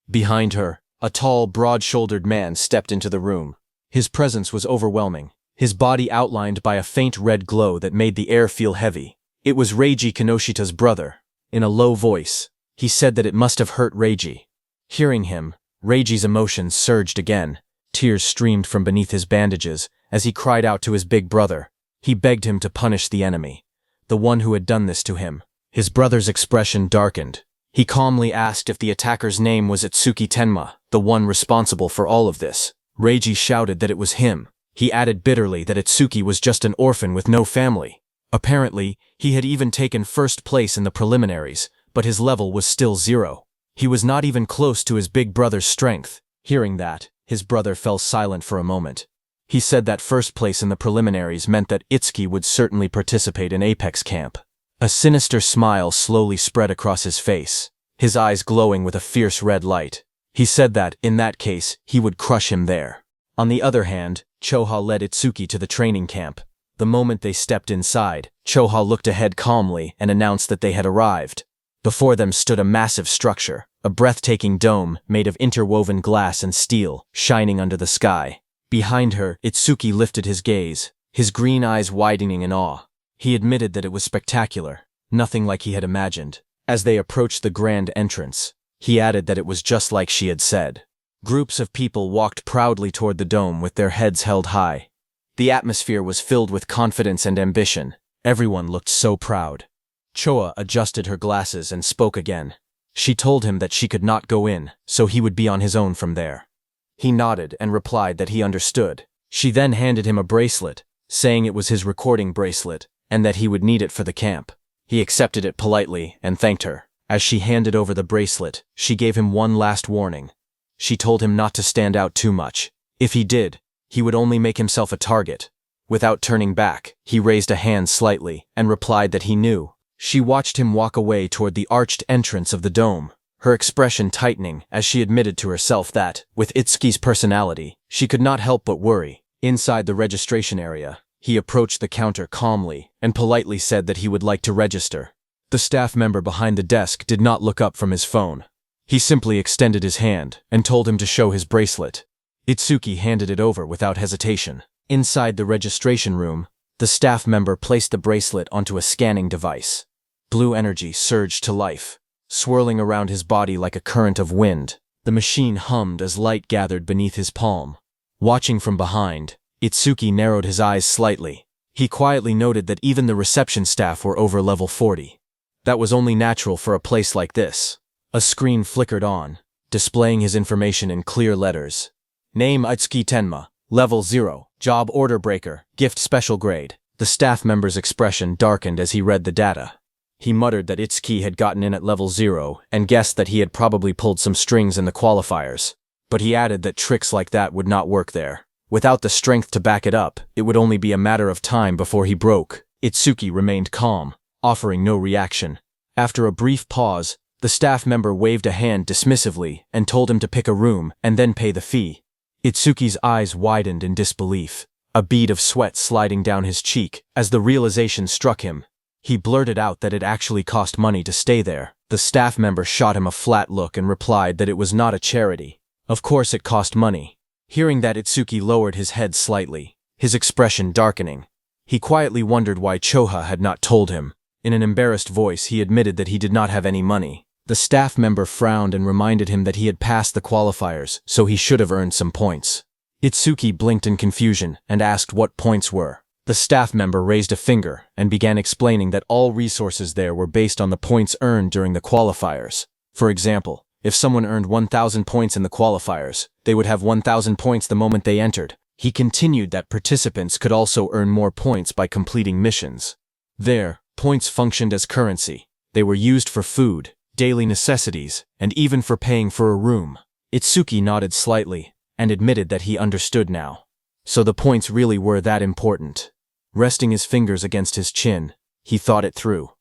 A: Behind her, a tall, broad-shouldered man stepped into the room. His presence was overwhelming, his body outlined by a faint red glow that made the air feel heavy. It was Reiji Kinoshita's brother. In a low voice, he said that it must have hurt Reiji. Hearing him, Reiji's emotions surged again. Tears streamed from beneath his bandages as he cried out to his big brother. He begged him to punish the enemy, the one who had done this to him. His brother's expression darkened. He calmly asked if the attacker's name was Itsuki Tenma, the one responsible for all of this. Reiji shouted that it was him. He added bitterly that Itsuki was just an orphan with no family. Apparently, he had even taken first place in the preliminaries, but his level was still 0. He was not even close to his big brother's strength. Hearing that, his brother fell silent for a moment. He said that first place in the preliminaries meant that Itsuki would certainly participate in Apex Camp. A sinister smile slowly spread across his face, his eyes glowing with a fierce red light. He said that, in that case, he would crush him there. On the other hand, Choha led Itsuki to the training camp. The moment they stepped inside, Choha looked ahead calmly and announced that they had arrived. Before them stood a massive structure, a breathtaking dome made of interwoven glass and steel, shining under the sky. Behind her, Itsuki lifted his gaze, his green eyes widening in awe. He admitted that it was spectacular, nothing like he had imagined. As they approached the grand entrance, he added that it was just like she had said. Groups of people walked proudly toward the dome with their heads held high. The atmosphere was filled with confidence and ambition. Everyone looked so proud. Choa adjusted her glasses and spoke again. She told him that she could not go in, so he would be on his own from there. He nodded and replied that he understood. She then handed him a bracelet, saying it was his recording bracelet, and that he would need it for the camp. He accepted it politely and thanked her. As she handed over the bracelet, she gave him one last warning. She told him not to stand out too much. If he did, he would only make himself a target. Without turning back, he raised a hand slightly and replied that he knew. She watched him walk away toward the arched entrance of the dome, her expression tightening as she admitted to herself that, with Itsuki's personality, she could not help but worry. Inside the registration area, he approached the counter calmly and politely said that he would like to register. The staff member behind the desk did not look up from his phone. He simply extended his hand and told him to show his bracelet. Itsuki handed it over without hesitation. Inside the registration room, the staff member placed the bracelet onto a scanning device. Blue energy surged to life, swirling around his body like a current of wind. The machine hummed as light gathered beneath his palm. Watching from behind, Itsuki narrowed his eyes slightly. He quietly noted that even the reception staff were over level 40. That was only natural for a place like this. A screen flickered on, displaying his information in clear letters. Name Itsuki Tenma, Level 0, Job Order Breaker, Gift Special Grade. The staff member's expression darkened as he read the data. He muttered that Itsuki had gotten in at level 0 and guessed that he had probably pulled some strings in the qualifiers. But he added that tricks like that would not work there. Without the strength to back it up, it would only be a matter of time before he broke. Itsuki remained calm, offering no reaction. After a brief pause, the staff member waved a hand dismissively and told him to pick a room and then pay the fee. Itsuki's eyes widened in disbelief, a bead of sweat sliding down his cheek as the realization struck him. He blurted out that it actually cost money to stay there. The staff member shot him a flat look and replied that it was not a charity. Of course it cost money. Hearing that, Itsuki lowered his head slightly, his expression darkening. He quietly wondered why Choha had not told him. In an embarrassed voice, he admitted that he did not have any money. The staff member frowned and reminded him that he had passed the qualifiers, so he should have earned some points. Itsuki blinked in confusion and asked what points were. The staff member raised a finger and began explaining that all resources there were based on the points earned during the qualifiers. For example, if someone earned 1,000 points in the qualifiers, they would have 1,000 points the moment they entered. He continued that participants could also earn more points by completing missions. There, points functioned as currency. They were used for food, daily necessities, and even for paying for a room. Itsuki nodded slightly and admitted that he understood now. So the points really were that important. Resting his fingers against his chin, he thought it through.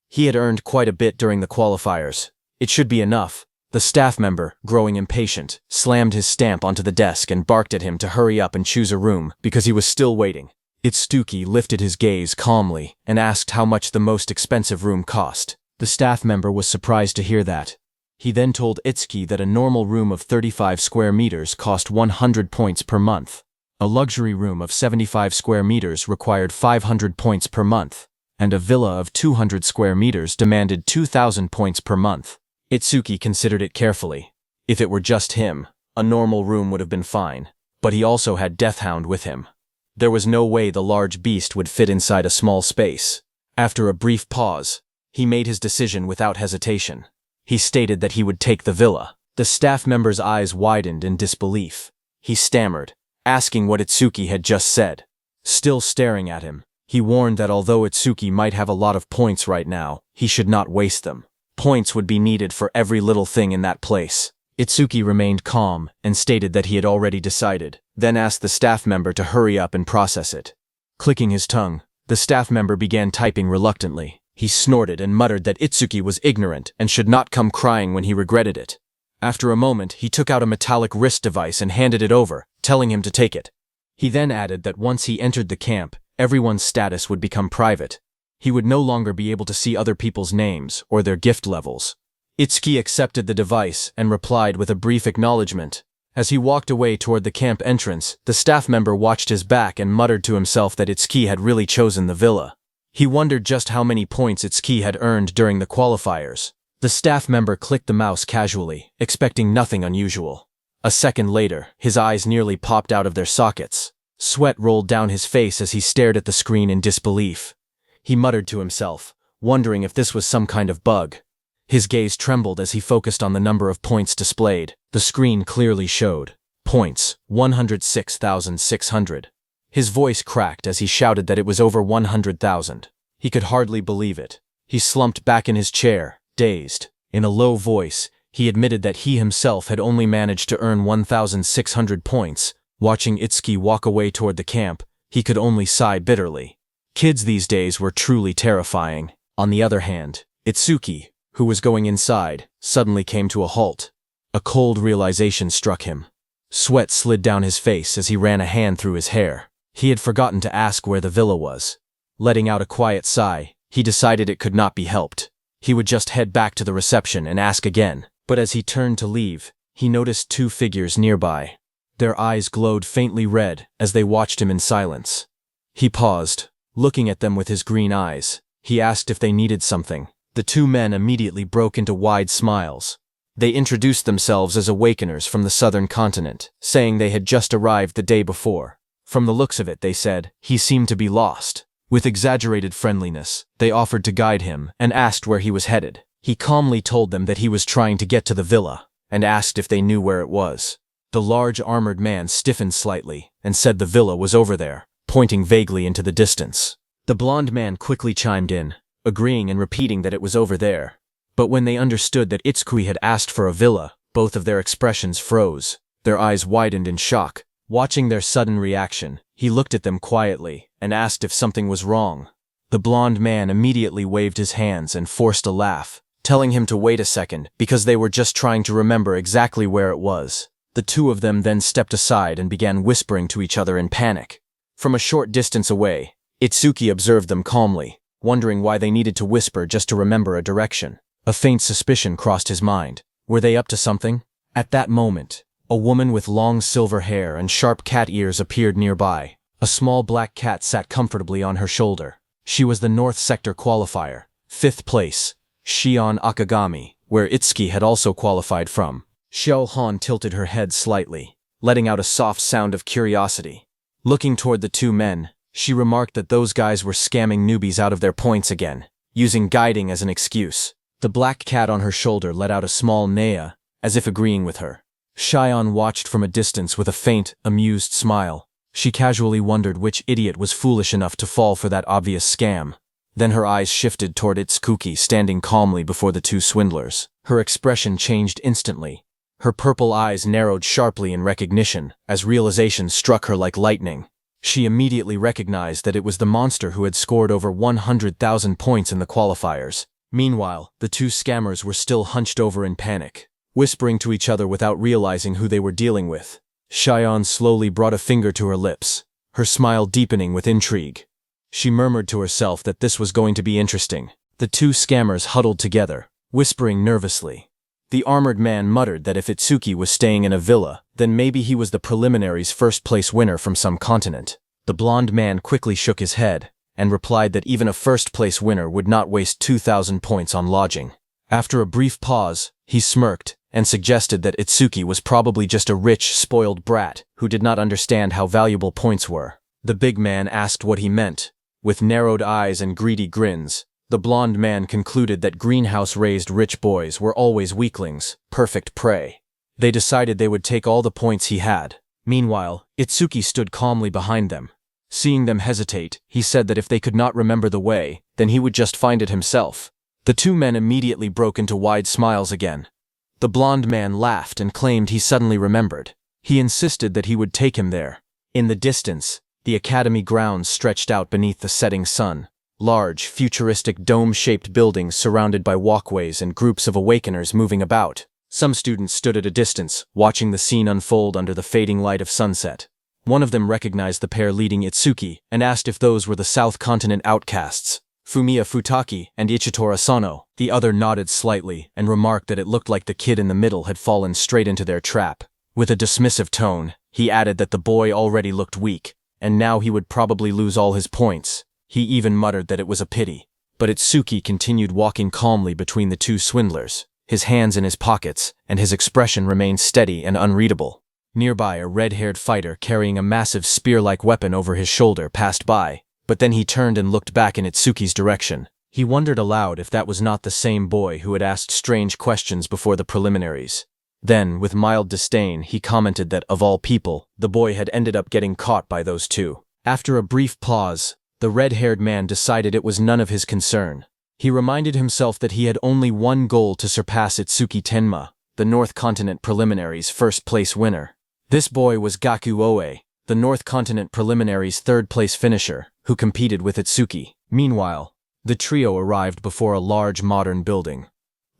A: He had earned quite a bit during the qualifiers. It should be enough. The staff member, growing impatient, slammed his stamp onto the desk and barked at him to hurry up and choose a room because he was still waiting. Itsuki lifted his gaze calmly and asked how much the most expensive room cost. The staff member was surprised to hear that. He then told Itsuki that a normal room of 35 square meters cost 100 points per month. A luxury room of 75 square meters required 500 points per month, and a villa of 200 square meters demanded 2,000 points per month. Itsuki considered it carefully. If it were just him, a normal room would have been fine, but he also had Deathhound with him. There was no way the large beast would fit inside a small space. After a brief pause, he made his decision without hesitation. He stated that he would take the villa. The staff member's eyes widened in disbelief. He stammered, asking what Itsuki had just said. Still staring at him, he warned that although Itsuki might have a lot of points right now, he should not waste them. Points would be needed for every little thing in that place. Itsuki remained calm and stated that he had already decided, then asked the staff member to hurry up and process it. Clicking his tongue, the staff member began typing reluctantly. He snorted and muttered that Itsuki was ignorant and should not come crying when he regretted it. After a moment, he took out a metallic wrist device and handed it over, telling him to take it. He then added that once he entered the camp, everyone's status would become private. He would no longer be able to see other people's names or their gift levels. Itsuki accepted the device and replied with a brief acknowledgement, As he walked away toward the camp entrance, the staff member watched his back and muttered to himself that Itsuki had really chosen the villa. He wondered just how many points Itsuki had earned during the qualifiers. The staff member clicked the mouse casually, expecting nothing unusual. A second later, his eyes nearly popped out of their sockets. Sweat rolled down his face as he stared at the screen in disbelief. He muttered to himself, wondering if this was some kind of bug. His gaze trembled as he focused on the number of points displayed. The screen clearly showed points, 106,600. His voice cracked as he shouted that it was over 100,000. He could hardly believe it. He slumped back in his chair, dazed. In a low voice, he admitted that he himself had only managed to earn 1,600 points. Watching Itsuki walk away toward the camp, he could only sigh bitterly. Kids these days were truly terrifying. On the other hand, Itsuki, who was going inside, suddenly came to a halt. A cold realization struck him. Sweat slid down his face as he ran a hand through his hair. He had forgotten to ask where the villa was. Letting out a quiet sigh, he decided it could not be helped. He would just head back to the reception and ask again. But as he turned to leave, he noticed two figures nearby. Their eyes glowed faintly red as they watched him in silence. He paused, looking at them with his green eyes. He asked if they needed something. The two men immediately broke into wide smiles. They introduced themselves as awakeners from the southern continent, saying they had just arrived the day before. From the looks of it, they said, he seemed to be lost. With exaggerated friendliness, they offered to guide him and asked where he was headed. He calmly told them that he was trying to get to the villa, and asked if they knew where it was. The large armored man stiffened slightly and said the villa was over there, pointing vaguely into the distance. The blonde man quickly chimed in, agreeing and repeating that it was over there. But when they understood that Itsuki had asked for a villa, both of their expressions froze. Their eyes widened in shock. Watching their sudden reaction, he looked at them quietly and asked if something was wrong. The blonde man immediately waved his hands and forced a laugh, telling him to wait a second because they were just trying to remember exactly where it was. The two of them then stepped aside and began whispering to each other in panic. From a short distance away, Itsuki observed them calmly, wondering why they needed to whisper just to remember a direction. A faint suspicion crossed his mind. Were they up to something? At that moment, a woman with long silver hair and sharp cat ears appeared nearby. A small black cat sat comfortably on her shoulder. She was the North Sector qualifier, 5th place, Shion Akagami, where Itsuki had also qualified from. Xiao Han tilted her head slightly, letting out a soft sound of curiosity. Looking toward the two men, she remarked that those guys were scamming newbies out of their points again, using guiding as an excuse. The black cat on her shoulder let out a small neigh, as if agreeing with her. Xian watched from a distance with a faint, amused smile. She casually wondered which idiot was foolish enough to fall for that obvious scam. Then her eyes shifted toward Itsuki standing calmly before the two swindlers. Her expression changed instantly. Her purple eyes narrowed sharply in recognition, as realization struck her like lightning. She immediately recognized that it was the monster who had scored over 100,000 points in the qualifiers. Meanwhile, the two scammers were still hunched over in panic, whispering to each other without realizing who they were dealing with. Xian slowly brought a finger to her lips, her smile deepening with intrigue. She murmured to herself that this was going to be interesting. The two scammers huddled together, whispering nervously. The armored man muttered that if Itsuki was staying in a villa, then maybe he was the preliminaries' first-place winner from some continent. The blonde man quickly shook his head, and replied that even a first-place winner would not waste 2,000 points on lodging. After a brief pause, he smirked, and suggested that Itsuki was probably just a rich, spoiled brat who did not understand how valuable points were. The big man asked what he meant. With narrowed eyes and greedy grins, the blonde man concluded that greenhouse-raised rich boys were always weaklings, perfect prey. They decided they would take all the points he had. Meanwhile, Itsuki stood calmly behind them. Seeing them hesitate, he said that if they could not remember the way, then he would just find it himself. The two men immediately broke into wide smiles again. The blonde man laughed and claimed he suddenly remembered. He insisted that he would take him there. In the distance, the academy grounds stretched out beneath the setting sun. Large, futuristic dome-shaped buildings surrounded by walkways and groups of awakeners moving about. Some students stood at a distance, watching the scene unfold under the fading light of sunset. One of them recognized the pair leading Itsuki and asked if those were the South Continent outcasts, Fumiya Futaki and Ichitora Asano. The other nodded slightly and remarked that it looked like the kid in the middle had fallen straight into their trap. With a dismissive tone, he added that the boy already looked weak, and now he would probably lose all his points. He even muttered that it was a pity. But Itsuki continued walking calmly between the two swindlers, his hands in his pockets, and his expression remained steady and unreadable. Nearby, a red-haired fighter carrying a massive spear-like weapon over his shoulder passed by, but then he turned and looked back in Itsuki's direction. He wondered aloud if that was not the same boy who had asked strange questions before the preliminaries. Then, with mild disdain, he commented that, of all people, the boy had ended up getting caught by those two. After a brief pause, the red-haired man decided it was none of his concern. He reminded himself that he had only one goal to surpass Itsuki Tenma, the North Continent Preliminaries' first-place winner. This boy was Gaku Oe, the North Continent Preliminaries' third-place finisher, who competed with Itsuki. Meanwhile, the trio arrived before a large modern building.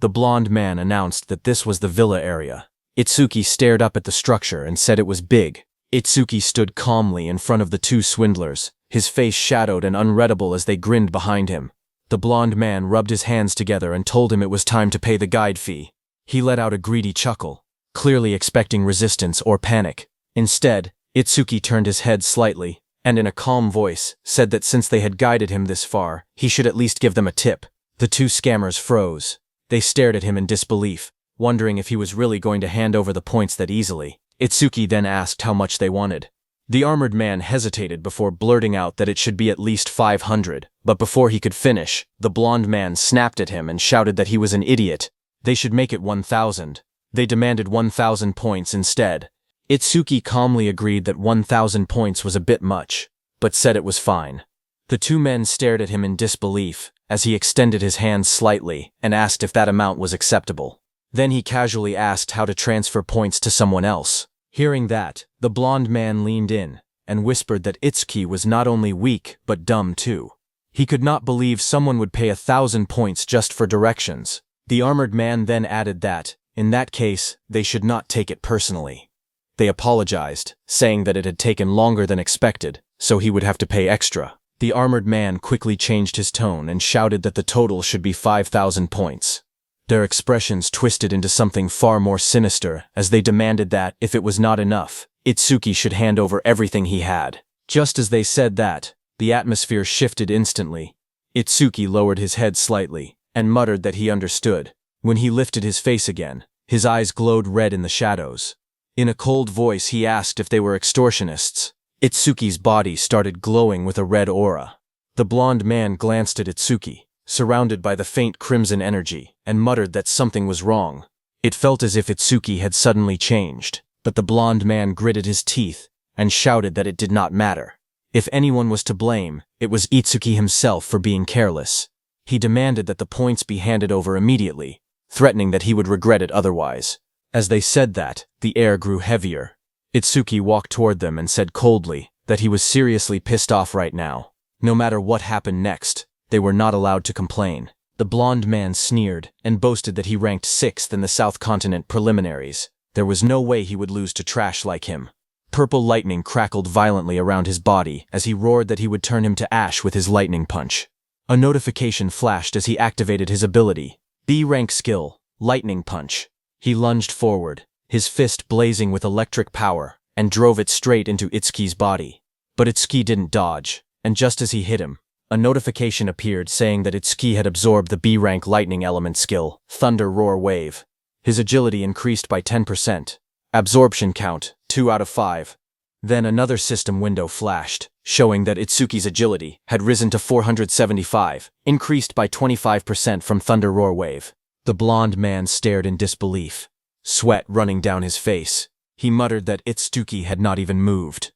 A: The blonde man announced that this was the villa area. Itsuki stared up at the structure and said it was big. Itsuki stood calmly in front of the two swindlers, his face shadowed and unreadable as they grinned behind him. The blonde man rubbed his hands together and told him it was time to pay the guide fee. He let out a greedy chuckle, clearly expecting resistance or panic. Instead, Itsuki turned his head slightly, and in a calm voice, said that since they had guided him this far, he should at least give them a tip. The two scammers froze. They stared at him in disbelief, wondering if he was really going to hand over the points that easily. Itsuki then asked how much they wanted. The armored man hesitated before blurting out that it should be at least 500, but before he could finish, the blonde man snapped at him and shouted that he was an idiot. They should make it 1,000. They demanded 1,000 points instead. Itsuki calmly agreed that 1,000 points was a bit much, but said it was fine. The two men stared at him in disbelief, as he extended his hands slightly and asked if that amount was acceptable. Then he casually asked how to transfer points to someone else. Hearing that, the blonde man leaned in and whispered that Itsuki was not only weak but dumb too. He could not believe someone would pay 1,000 points just for directions. The armored man then added that, in that case, they should not take it personally. They apologized, saying that it had taken longer than expected, so he would have to pay extra. The armored man quickly changed his tone and shouted that the total should be 5,000 points. Their expressions twisted into something far more sinister as they demanded that, if it was not enough, Itsuki should hand over everything he had. Just as they said that, the atmosphere shifted instantly. Itsuki lowered his head slightly and muttered that he understood. When he lifted his face again, his eyes glowed red in the shadows. In a cold voice he asked if they were extortionists. Itsuki's body started glowing with a red aura. The blonde man glanced at Itsuki, surrounded by the faint crimson energy, and muttered that something was wrong. It felt as if Itsuki had suddenly changed, but the blonde man gritted his teeth and shouted that it did not matter. If anyone was to blame, it was Itsuki himself for being careless. He demanded that the points be handed over immediately, threatening that he would regret it otherwise. As they said that, the air grew heavier. Itsuki walked toward them and said coldly that he was seriously pissed off right now. No matter what happened next, they were not allowed to complain. The blonde man sneered and boasted that he ranked 6th in the South Continent preliminaries. There was no way he would lose to trash like him. Purple lightning crackled violently around his body as he roared that he would turn him to ash with his lightning punch. A notification flashed as he activated his ability. B-rank skill, Lightning Punch. He lunged forward, his fist blazing with electric power, and drove it straight into Itsuki's body. But Itsuki didn't dodge, and just as he hit him, a notification appeared saying that Itsuki had absorbed the B-rank lightning element skill, Thunder Roar Wave. His agility increased by 10%. Absorption count, 2 out of 5. Then another system window flashed, showing that Itsuki's agility had risen to 475, increased by 25% from Thunder Roar Wave. The blonde man stared in disbelief, sweat running down his face. He muttered that Itsuki had not even moved.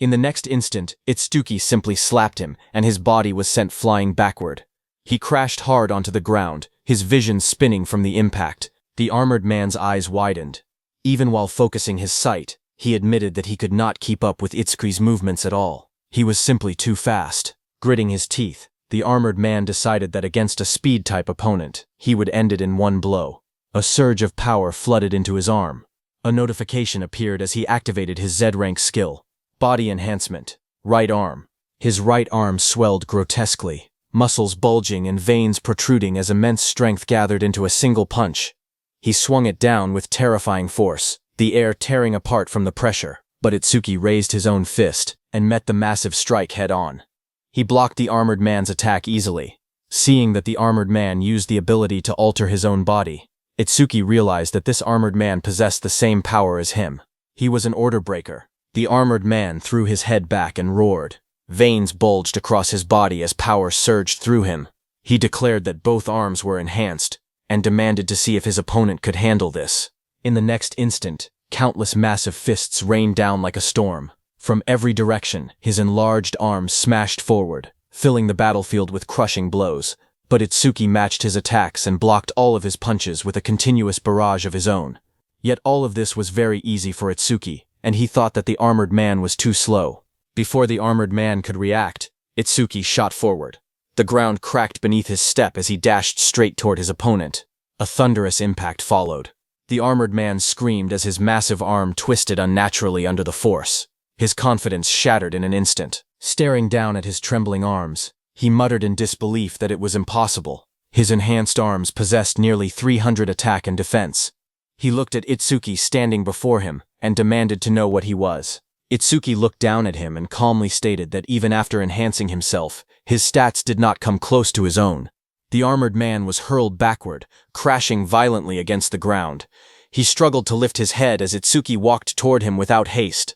A: In the next instant, Itsuki simply slapped him, and his body was sent flying backward. He crashed hard onto the ground, his vision spinning from the impact. The armored man's eyes widened. Even while focusing his sight, he admitted that he could not keep up with Itsuki's movements at all. He was simply too fast. Gritting his teeth, the armored man decided that against a speed-type opponent, he would end it in one blow. A surge of power flooded into his arm. A notification appeared as he activated his Z-rank skill, Body Enhancement, Right Arm. His right arm swelled grotesquely, muscles bulging and veins protruding as immense strength gathered into a single punch. He swung it down with terrifying force. the air tearing apart from the pressure, but Itsuki raised his own fist and met the massive strike head-on. He blocked the armored man's attack easily. Seeing that the armored man used the ability to alter his own body, Itsuki realized that this armored man possessed the same power as him. He was an order breaker. The armored man threw his head back and roared. Veins bulged across his body as power surged through him. He declared that both arms were enhanced, and demanded to see if his opponent could handle this. In the next instant, countless massive fists rained down like a storm. From every direction, his enlarged arms smashed forward, filling the battlefield with crushing blows. But Itsuki matched his attacks and blocked all of his punches with a continuous barrage of his own. Yet all of this was very easy for Itsuki, and he thought that the armored man was too slow. Before the armored man could react, Itsuki shot forward. The ground cracked beneath his step as he dashed straight toward his opponent. A thunderous impact followed. The armored man screamed as his massive arm twisted unnaturally under the force. His confidence shattered in an instant. Staring down at his trembling arms, he muttered in disbelief that it was impossible. His enhanced arms possessed nearly 300 attack and defense. He looked at Itsuki standing before him and demanded to know what he was. Itsuki looked down at him and calmly stated that even after enhancing himself, his stats did not come close to his own. The armored man was hurled backward, crashing violently against the ground. He struggled to lift his head as Itsuki walked toward him without haste.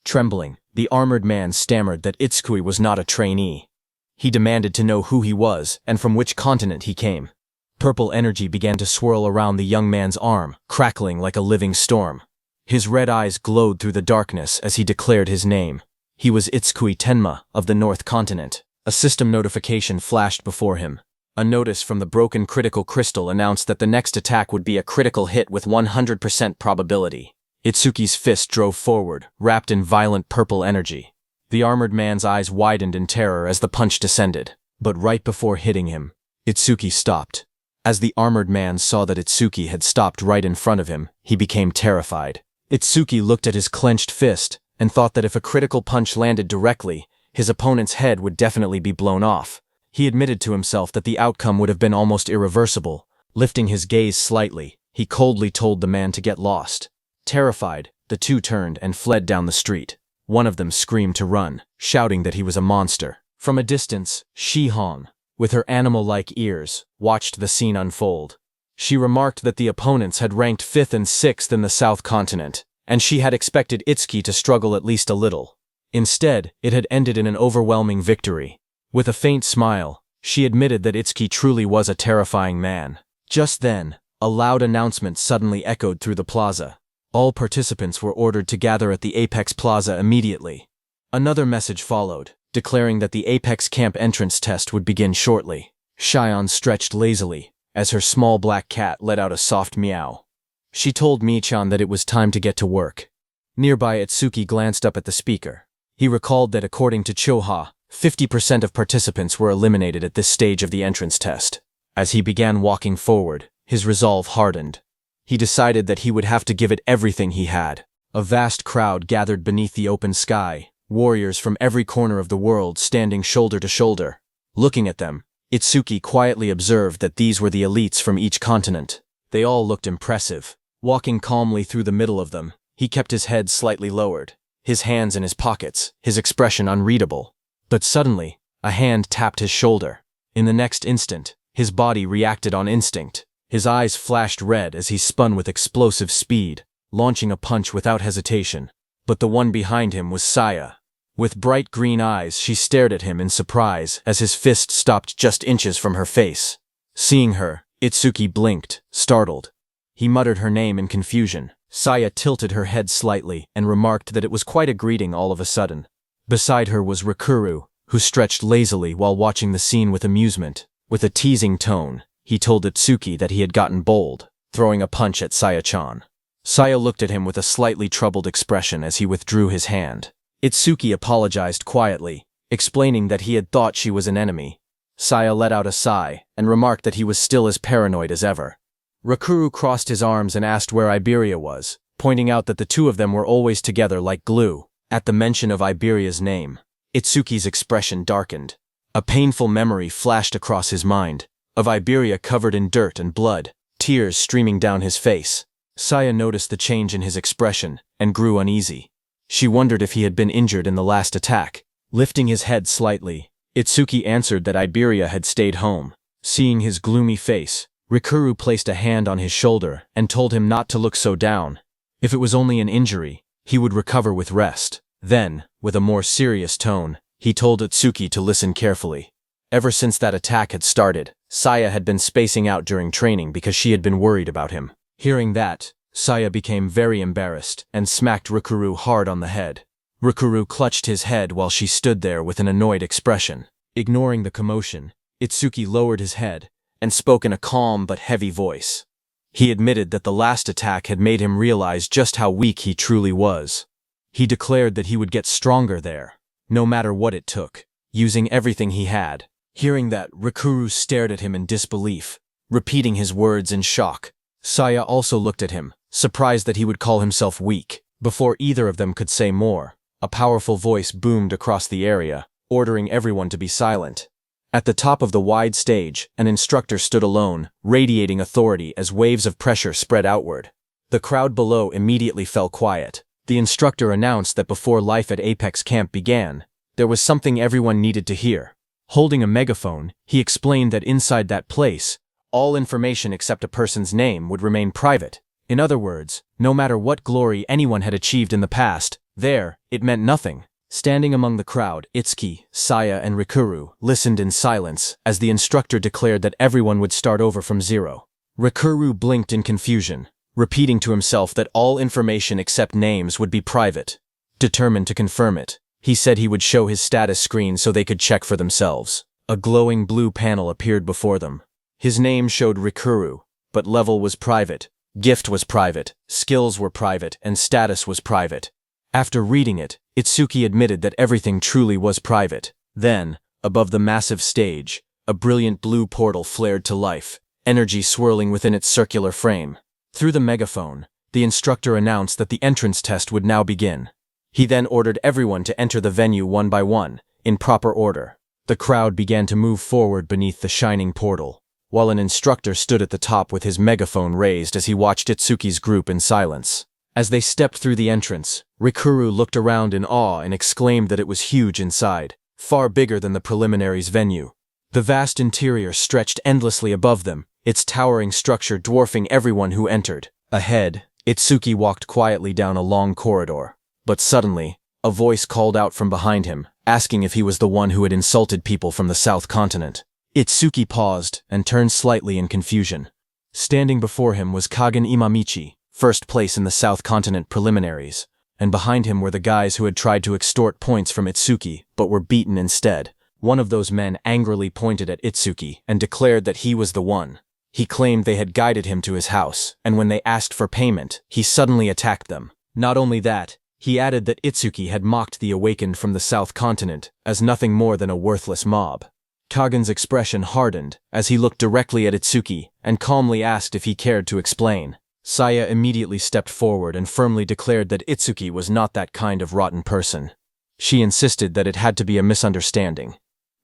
A: Trembling, the armored man stammered that Itsuki was not a trainee. He demanded to know who he was and from which continent he came. Purple energy began to swirl around the young man's arm, crackling like a living storm. His red eyes glowed through the darkness as he declared his name. He was Itsuki Tenma of the North Continent. A system notification flashed before him. A notice from the broken critical crystal announced that the next attack would be a critical hit with 100% probability. Itsuki's fist drove forward, wrapped in violent purple energy. The armored man's eyes widened in terror as the punch descended. But right before hitting him, Itsuki stopped. As the armored man saw that Itsuki had stopped right in front of him, he became terrified. Itsuki looked at his clenched fist and thought that if a critical punch landed directly, his opponent's head would definitely be blown off. He admitted to himself that the outcome would have been almost irreversible. Lifting his gaze slightly, he coldly told the man to get lost. Terrified, the two turned and fled down the street. One of them screamed to run, shouting that he was a monster. From a distance, Shi-hong, with her animal-like ears, watched the scene unfold. She remarked that the opponents had ranked 5th and 6th in the South Continent, and she had expected Itsuki to struggle at least a little. Instead, it had ended in an overwhelming victory. With a faint smile, she admitted that Itsuki truly was a terrifying man. Just then, a loud announcement suddenly echoed through the plaza. All participants were ordered to gather at the Apex Plaza immediately. Another message followed, declaring that the Apex Camp entrance test would begin shortly. Shion stretched lazily, as her small black cat let out a soft meow. She told Michan that it was time to get to work. Nearby, Itsuki glanced up at the speaker. He recalled that according to Choha, 50% of participants were eliminated at this stage of the entrance test. As he began walking forward, his resolve hardened. He decided that he would have to give it everything he had. A vast crowd gathered beneath the open sky, warriors from every corner of the world standing shoulder to shoulder. Looking at them, Itsuki quietly observed that these were the elites from each continent. They all looked impressive. Walking calmly through the middle of them, he kept his head slightly lowered, his hands in his pockets, his expression unreadable. But suddenly, a hand tapped his shoulder. In the next instant, his body reacted on instinct. His eyes flashed red as he spun with explosive speed, launching a punch without hesitation. But the one behind him was Saya. With bright green eyes, she stared at him in surprise as his fist stopped just inches from her face. Seeing her, Itsuki blinked, startled. He muttered her name in confusion. Saya tilted her head slightly and remarked that it was quite a greeting all of a sudden. Beside her was Rikuru, who stretched lazily while watching the scene with amusement. With a teasing tone, he told Itsuki that he had gotten bold, throwing a punch at Saya-chan. Saya looked at him with a slightly troubled expression as he withdrew his hand. Itsuki apologized quietly, explaining that he had thought she was an enemy. Saya let out a sigh and remarked that he was still as paranoid as ever. Rikuru crossed his arms and asked where Iberia was, pointing out that the two of them were always together like glue. At the mention of Iberia's name, Itsuki's expression darkened. A painful memory flashed across his mind, of Iberia covered in dirt and blood, tears streaming down his face. Saya noticed the change in his expression and grew uneasy. She wondered if he had been injured in the last attack. Lifting his head slightly, Itsuki answered that Iberia had stayed home. Seeing his gloomy face, Rikuru placed a hand on his shoulder and told him not to look so down. If it was only an injury, he would recover with rest. Then, with a more serious tone, he told Itsuki to listen carefully. Ever since that attack had started, Saya had been spacing out during training because she had been worried about him. Hearing that, Saya became very embarrassed and smacked Rikuru hard on the head. Rikuru clutched his head while she stood there with an annoyed expression. Ignoring the commotion, Itsuki lowered his head and spoke in a calm but heavy voice. He admitted that the last attack had made him realize just how weak he truly was. He declared that he would get stronger there, no matter what it took, using everything he had. Hearing that, Rikuru stared at him in disbelief, repeating his words in shock. Saya also looked at him, surprised that he would call himself weak. Before either of them could say more, a powerful voice boomed across the area, ordering everyone to be silent. At the top of the wide stage, an instructor stood alone, radiating authority as waves of pressure spread outward. The crowd below immediately fell quiet. The instructor announced that before life at Apex Camp began, there was something everyone needed to hear. Holding a megaphone, he explained that inside that place, all information except a person's name would remain private. In other words, no matter what glory anyone had achieved in the past, it meant nothing. Standing among the crowd, Itsuki, Saya, and Rikuru listened in silence as the instructor declared that everyone would start over from zero. Rikuru blinked in confusion, repeating to himself that all information except names would be private. Determined to confirm it, he said he would show his status screen so they could check for themselves. A glowing blue panel appeared before them. His name showed Rikuru, but level was private, gift was private, skills were private, and status was private. After reading it, Itsuki admitted that everything truly was private. Then, above the massive stage, a brilliant blue portal flared to life, energy swirling within its circular frame. Through the megaphone, the instructor announced that the entrance test would now begin. He then ordered everyone to enter the venue one by one, in proper order. The crowd began to move forward beneath the shining portal, while an instructor stood at the top with his megaphone raised as he watched Itsuki's group in silence. As they stepped through the entrance, Rikuru looked around in awe and exclaimed that it was huge inside, far bigger than the preliminaries venue. The vast interior stretched endlessly above them, its towering structure dwarfing everyone who entered. Ahead, Itsuki walked quietly down a long corridor. But suddenly, a voice called out from behind him, asking if he was the one who had insulted people from the South Continent. Itsuki paused and turned slightly in confusion. Standing before him was Kagen Imamichi, first place in the South Continent preliminaries, and behind him were the guys who had tried to extort points from Itsuki but were beaten instead. One of those men angrily pointed at Itsuki and declared that he was the one. He claimed they had guided him to his house, and when they asked for payment, he suddenly attacked them. Not only that, he added that Itsuki had mocked the awakened from the South Continent as nothing more than a worthless mob. Kagen's expression hardened as he looked directly at Itsuki and calmly asked if he cared to explain. Saya immediately stepped forward and firmly declared that Itsuki was not that kind of rotten person. She insisted that it had to be a misunderstanding.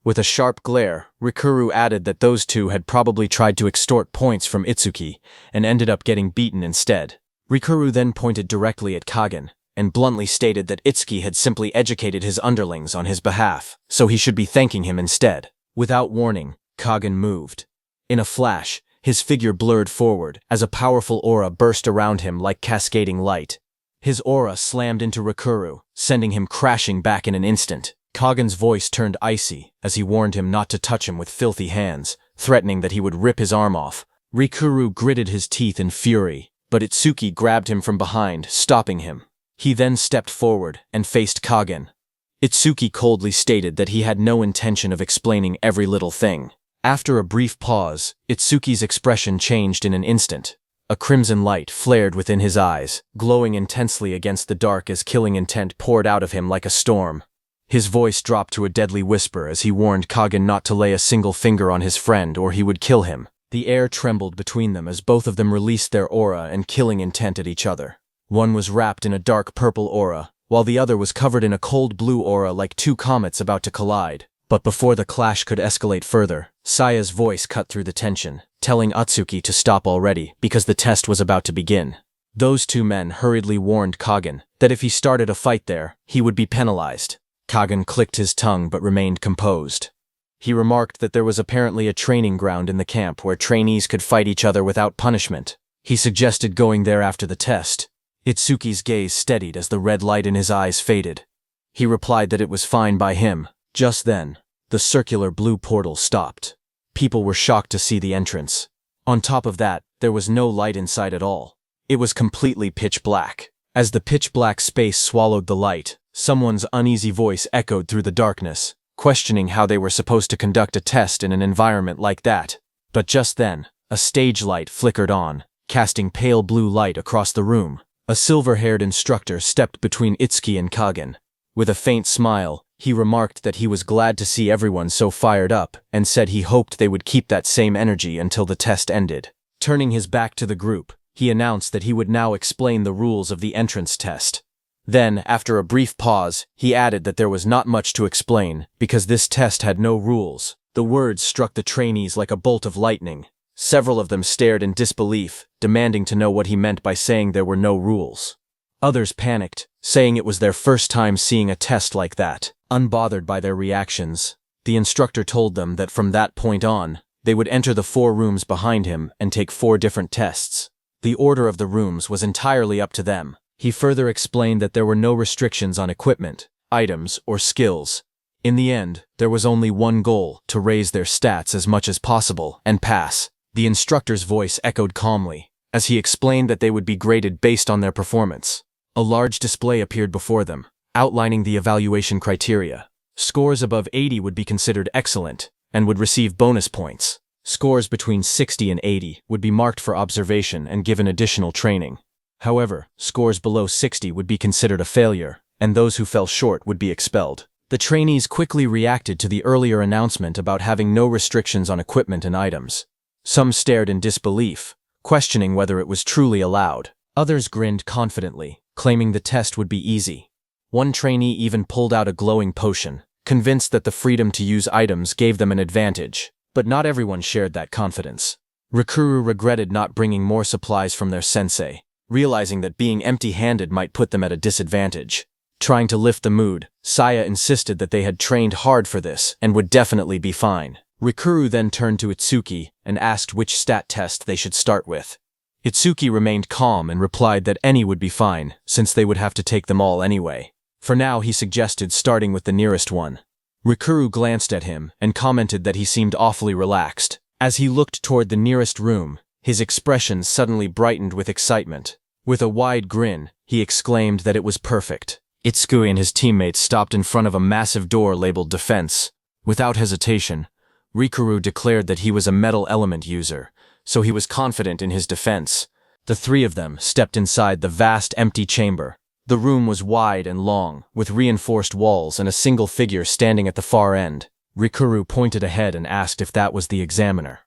A: With a sharp glare, Rikuru added that those two had probably tried to extort points from Itsuki and ended up getting beaten instead. Rikuru then pointed directly at Kagen and bluntly stated that Itsuki had simply educated his underlings on his behalf, so he should be thanking him instead. Without warning, Kagen moved. In a flash, his figure blurred forward as a powerful aura burst around him like cascading light. His aura slammed into Rikuru, sending him crashing back in an instant. Kagen's voice turned icy as he warned him not to touch him with filthy hands, threatening that he would rip his arm off. Rikuru gritted his teeth in fury, but Itsuki grabbed him from behind, stopping him. He then stepped forward and faced Kagen. Itsuki coldly stated that he had no intention of explaining every little thing. After a brief pause, Itsuki's expression changed in an instant. A crimson light flared within his eyes, glowing intensely against the dark as killing intent poured out of him like a storm. His voice dropped to a deadly whisper as he warned Kagen not to lay a single finger on his friend or he would kill him. The air trembled between them as both of them released their aura and killing intent at each other. One was wrapped in a dark purple aura, while the other was covered in a cold blue aura like two comets about to collide. But before the clash could escalate further, Saya's voice cut through the tension, telling Atsuki to stop already because the test was about to begin. Those two men hurriedly warned Kagan that if he started a fight there, he would be penalized. Kagan clicked his tongue but remained composed. He remarked that there was apparently a training ground in the camp where trainees could fight each other without punishment. He suggested going there after the test. Itsuki's gaze steadied as the red light in his eyes faded. He replied that it was fine by him. Just then, the circular blue portal stopped. People were shocked to see the entrance. On top of that, there was no light inside at all. It was completely pitch black. As the pitch black space swallowed the light, someone's uneasy voice echoed through the darkness, questioning how they were supposed to conduct a test in an environment like that. But just then, a stage light flickered on, casting pale blue light across the room. A silver-haired instructor stepped between Itsuki and Kagan. With a faint smile, he remarked that he was glad to see everyone so fired up and said he hoped they would keep that same energy until the test ended. Turning his back to the group, he announced that he would now explain the rules of the entrance test. Then, after a brief pause, he added that there was not much to explain because this test had no rules. The words struck the trainees like a bolt of lightning. Several of them stared in disbelief, demanding to know what he meant by saying there were no rules. Others panicked, saying it was their first time seeing a test like that. Unbothered by their reactions, the instructor told them that from that point on, they would enter the 4 rooms behind him and take 4 different tests. The order of the rooms was entirely up to them. He further explained that there were no restrictions on equipment, items, or skills. In the end, there was only one goal: to raise their stats as much as possible and pass. The instructor's voice echoed calmly, as he explained that they would be graded based on their performance. A large display appeared before them, outlining the evaluation criteria. Scores above 80 would be considered excellent and would receive bonus points. Scores between 60 and 80 would be marked for observation and given additional training. However, scores below 60 would be considered a failure, and those who fell short would be expelled. The trainees quickly reacted to the earlier announcement about having no restrictions on equipment and items. Some stared in disbelief, questioning whether it was truly allowed. Others grinned confidently, claiming the test would be easy. One trainee even pulled out a glowing potion, convinced that the freedom to use items gave them an advantage. But not everyone shared that confidence. Rikuru regretted not bringing more supplies from their sensei, realizing that being empty-handed might put them at a disadvantage. Trying to lift the mood, Saya insisted that they had trained hard for this and would definitely be fine. Rikuru then turned to Itsuki and asked which stat test they should start with. Itsuki remained calm and replied that any would be fine, since they would have to take them all anyway. For now, he suggested starting with the nearest one. Rikuru glanced at him and commented that he seemed awfully relaxed. As he looked toward the nearest room, his expression suddenly brightened with excitement. With a wide grin, he exclaimed that it was perfect. Itsuki and his teammates stopped in front of a massive door labeled Defense. Without hesitation, Rikuru declared that he was a metal element user, so he was confident in his defense. The 3 of them stepped inside the vast empty chamber. The room was wide and long, with reinforced walls and a single figure standing at the far end. Rikuru pointed ahead and asked if that was the examiner.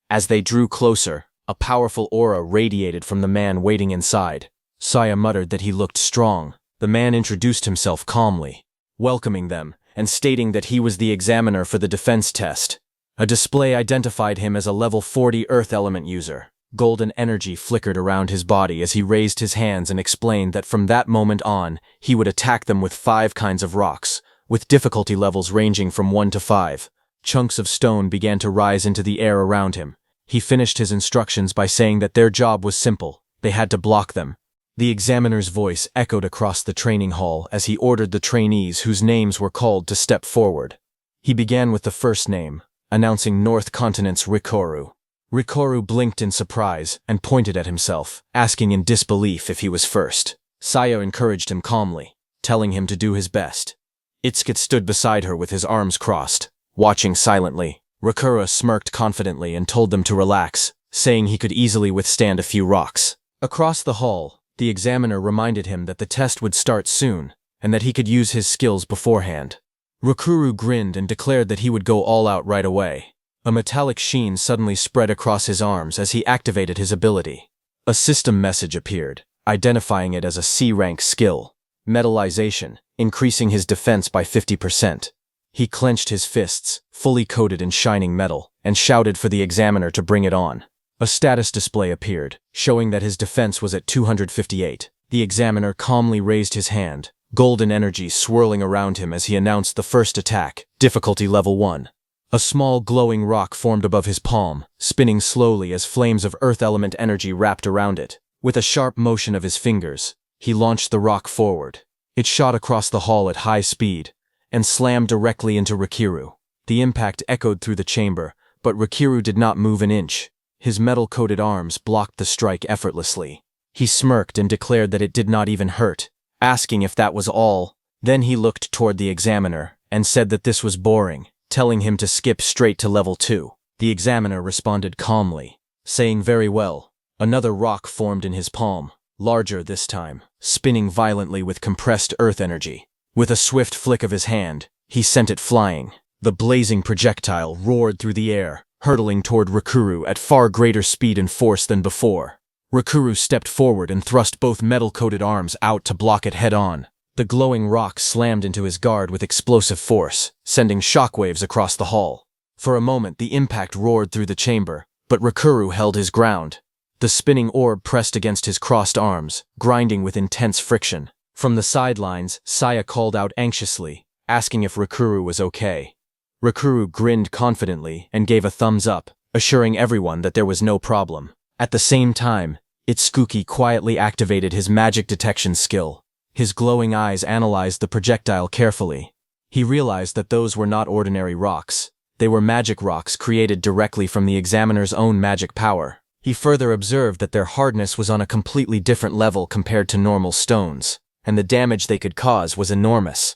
A: As they drew closer, a powerful aura radiated from the man waiting inside. Saya muttered that he looked strong. The man introduced himself calmly, welcoming them and stating that he was the examiner for the defense test. A display identified him as a level 40 earth element user. Golden energy flickered around his body as he raised his hands and explained that from that moment on, he would attack them with 5 kinds of rocks, with difficulty levels ranging from 1 to 5. Chunks of stone began to rise into the air around him. He finished his instructions by saying that their job was simple. They had to block them. The examiner's voice echoed across the training hall as he ordered the trainees whose names were called to step forward. He began with the first name, announcing North Continent's Rikuru. Rikuru blinked in surprise and pointed at himself, asking in disbelief if he was first. Saya encouraged him calmly, telling him to do his best. Itsuki stood beside her with his arms crossed, watching silently. Rikuru smirked confidently and told them to relax, saying he could easily withstand a few rocks. Across the hall, the examiner reminded him that the test would start soon, and that he could use his skills beforehand. Rikuru grinned and declared that he would go all out right away. A metallic sheen suddenly spread across his arms as he activated his ability. A system message appeared, identifying it as a C-rank skill, metallization, increasing his defense by 50%. He clenched his fists, fully coated in shining metal, and shouted for the examiner to bring it on. A status display appeared, showing that his defense was at 258. The examiner calmly raised his hand, golden energy swirling around him as he announced the first attack, difficulty level 1. A small glowing rock formed above his palm, spinning slowly as flames of earth element energy wrapped around it. With a sharp motion of his fingers, he launched the rock forward. It shot across the hall at high speed and slammed directly into Rikiru. The impact echoed through the chamber, but Rikiru did not move an inch. His metal-coated arms blocked the strike effortlessly. He smirked and declared that it did not even hurt, asking if that was all. Then he looked toward the examiner and said that this was boring, telling him to skip straight to level 2. The examiner responded calmly, saying very well. Another rock formed in his palm, larger this time, spinning violently with compressed earth energy. With a swift flick of his hand, he sent it flying. The blazing projectile roared through the air, hurtling toward Rikiru at far greater speed and force than before. Rikiru stepped forward and thrust both metal-coated arms out to block it head-on. The glowing rock slammed into his guard with explosive force, sending shockwaves across the hall. For a moment the impact roared through the chamber, but Rikiru held his ground. The spinning orb pressed against his crossed arms, grinding with intense friction. From the sidelines, Saya called out anxiously, asking if Rikiru was okay. Rikiru grinned confidently and gave a thumbs up, assuring everyone that there was no problem. At the same time, Itsuki quietly activated his magic detection skill. His glowing eyes analyzed the projectile carefully. He realized that those were not ordinary rocks. They were magic rocks created directly from the examiner's own magic power. He further observed that their hardness was on a completely different level compared to normal stones, and the damage they could cause was enormous.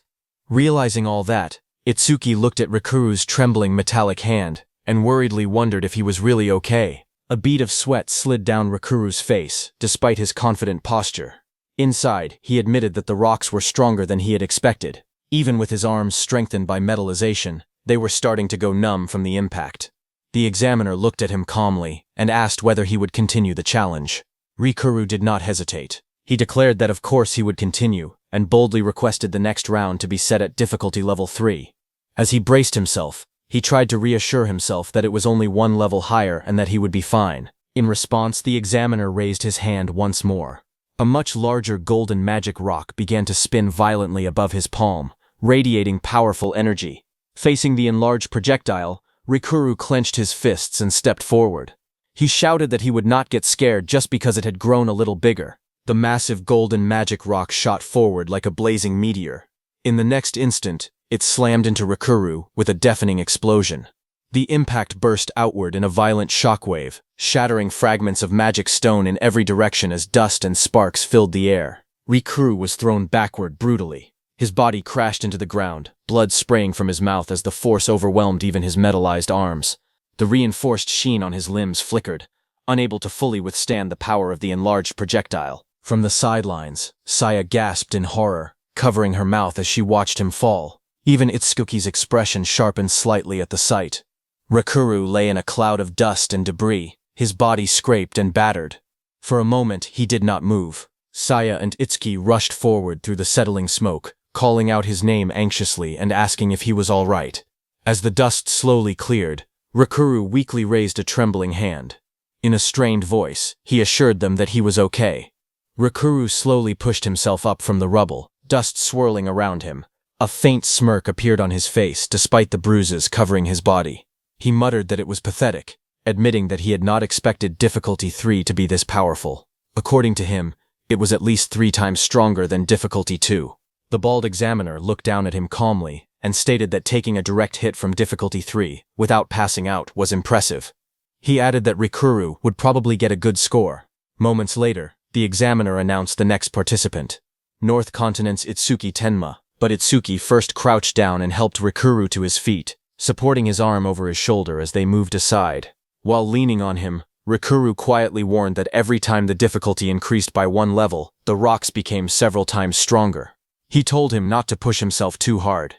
A: Realizing all that, Itsuki looked at Rikuru's trembling metallic hand and worriedly wondered if he was really okay. A bead of sweat slid down Rikuru's face, despite his confident posture. Inside, he admitted that the rocks were stronger than he had expected. Even with his arms strengthened by metallization, they were starting to go numb from the impact. The examiner looked at him calmly and asked whether he would continue the challenge. Rikuru did not hesitate. He declared that of course he would continue, and boldly requested the next round to be set at difficulty level 3. As he braced himself, he tried to reassure himself that it was only one level higher and that he would be fine. In response, the examiner raised his hand once more. A much larger golden magic rock began to spin violently above his palm, radiating powerful energy. Facing the enlarged projectile, Rikuru clenched his fists and stepped forward. He shouted that he would not get scared just because it had grown a little bigger. The massive golden magic rock shot forward like a blazing meteor. In the next instant, it slammed into Rikuru with a deafening explosion. The impact burst outward in a violent shockwave, shattering fragments of magic stone in every direction as dust and sparks filled the air. Rikuru was thrown backward brutally. His body crashed into the ground, blood spraying from his mouth as the force overwhelmed even his metallized arms. The reinforced sheen on his limbs flickered, unable to fully withstand the power of the enlarged projectile. From the sidelines, Saya gasped in horror, covering her mouth as she watched him fall. Even Itsuki's expression sharpened slightly at the sight. Rikuru lay in a cloud of dust and debris, his body scraped and battered. For a moment, he did not move. Saya and Itsuki rushed forward through the settling smoke, calling out his name anxiously and asking if he was all right. As the dust slowly cleared, Rikuru weakly raised a trembling hand. In a strained voice, he assured them that he was okay. Rikuru slowly pushed himself up from the rubble, dust swirling around him. A faint smirk appeared on his face despite the bruises covering his body. He muttered that it was pathetic, admitting that he had not expected difficulty 3 to be this powerful. According to him, it was at least 3 times stronger than difficulty 2. The bald examiner looked down at him calmly and stated that taking a direct hit from difficulty 3 without passing out was impressive. He added that Rikuru would probably get a good score. Moments later, the examiner announced the next participant, North Continent's Itsuki Tenma, but Itsuki first crouched down and helped Rikuru to his feet, supporting his arm over his shoulder as they moved aside. While leaning on him, Rikuru quietly warned that every time the difficulty increased by 1 level, the rocks became several times stronger. He told him not to push himself too hard.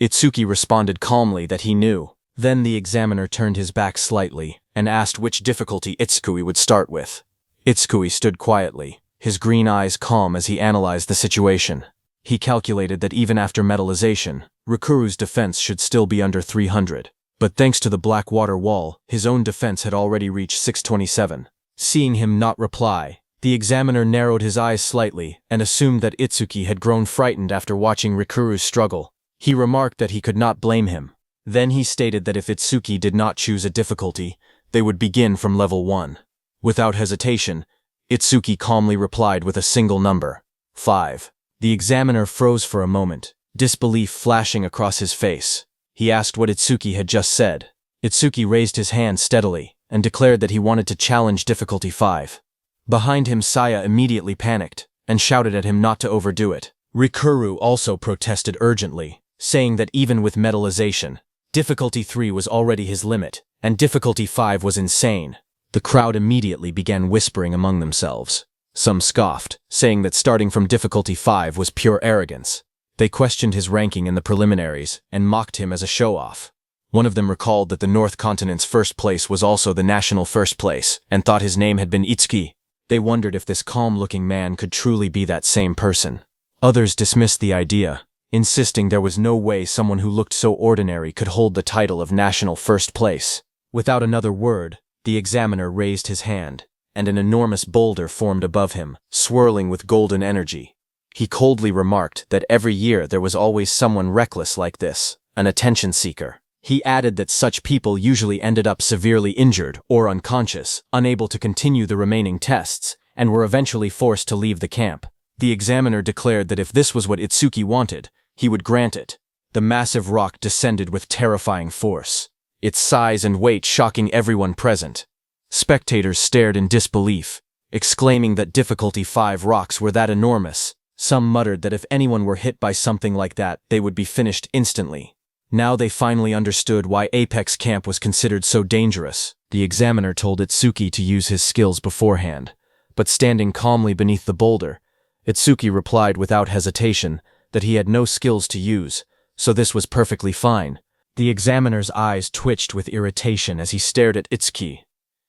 A: Itsuki responded calmly that he knew. Then the examiner turned his back slightly and asked which difficulty Itsuki would start with. Itsuki stood quietly, his green eyes calm as he analyzed the situation. He calculated that even after metallization, Rikuru's defense should still be under 300. But thanks to the black water wall, his own defense had already reached 627. Seeing him not reply, the examiner narrowed his eyes slightly and assumed that Itsuki had grown frightened after watching Rikuru's struggle. He remarked that he could not blame him. Then he stated that if Itsuki did not choose a difficulty, they would begin from level 1. Without hesitation, Itsuki calmly replied with a single number, 5. The examiner froze for a moment, disbelief flashing across his face. He asked what Itsuki had just said. Itsuki raised his hand steadily and declared that he wanted to challenge difficulty 5. Behind him, Saya immediately panicked and shouted at him not to overdo it. Rikuru also protested urgently, saying that even with metallization, difficulty 3 was already his limit, and difficulty 5 was insane. The crowd immediately began whispering among themselves. Some scoffed, saying that starting from difficulty 5 was pure arrogance. They questioned his ranking in the preliminaries and mocked him as a show-off. One of them recalled that the North Continent's first place was also the national first place, and thought his name had been Itsuki. They wondered if this calm-looking man could truly be that same person. Others dismissed the idea, insisting there was no way someone who looked so ordinary could hold the title of national first place. Without another word, the examiner raised his hand, and an enormous boulder formed above him, swirling with golden energy. He coldly remarked that every year there was always someone reckless like this, an attention seeker. He added that such people usually ended up severely injured or unconscious, unable to continue the remaining tests, and were eventually forced to leave the camp. The examiner declared that if this was what Itsuki wanted, he would grant it. The massive rock descended with terrifying force, its size and weight shocking everyone present. Spectators stared in disbelief, exclaiming that difficulty 5 rocks were that enormous. Some muttered that if anyone were hit by something like that, they would be finished instantly. Now they finally understood why Apex Camp was considered so dangerous. The examiner told Itsuki to use his skills beforehand, but standing calmly beneath the boulder, Itsuki replied without hesitation that he had no skills to use, so this was perfectly fine. The examiner's eyes twitched with irritation as he stared at Itsuki.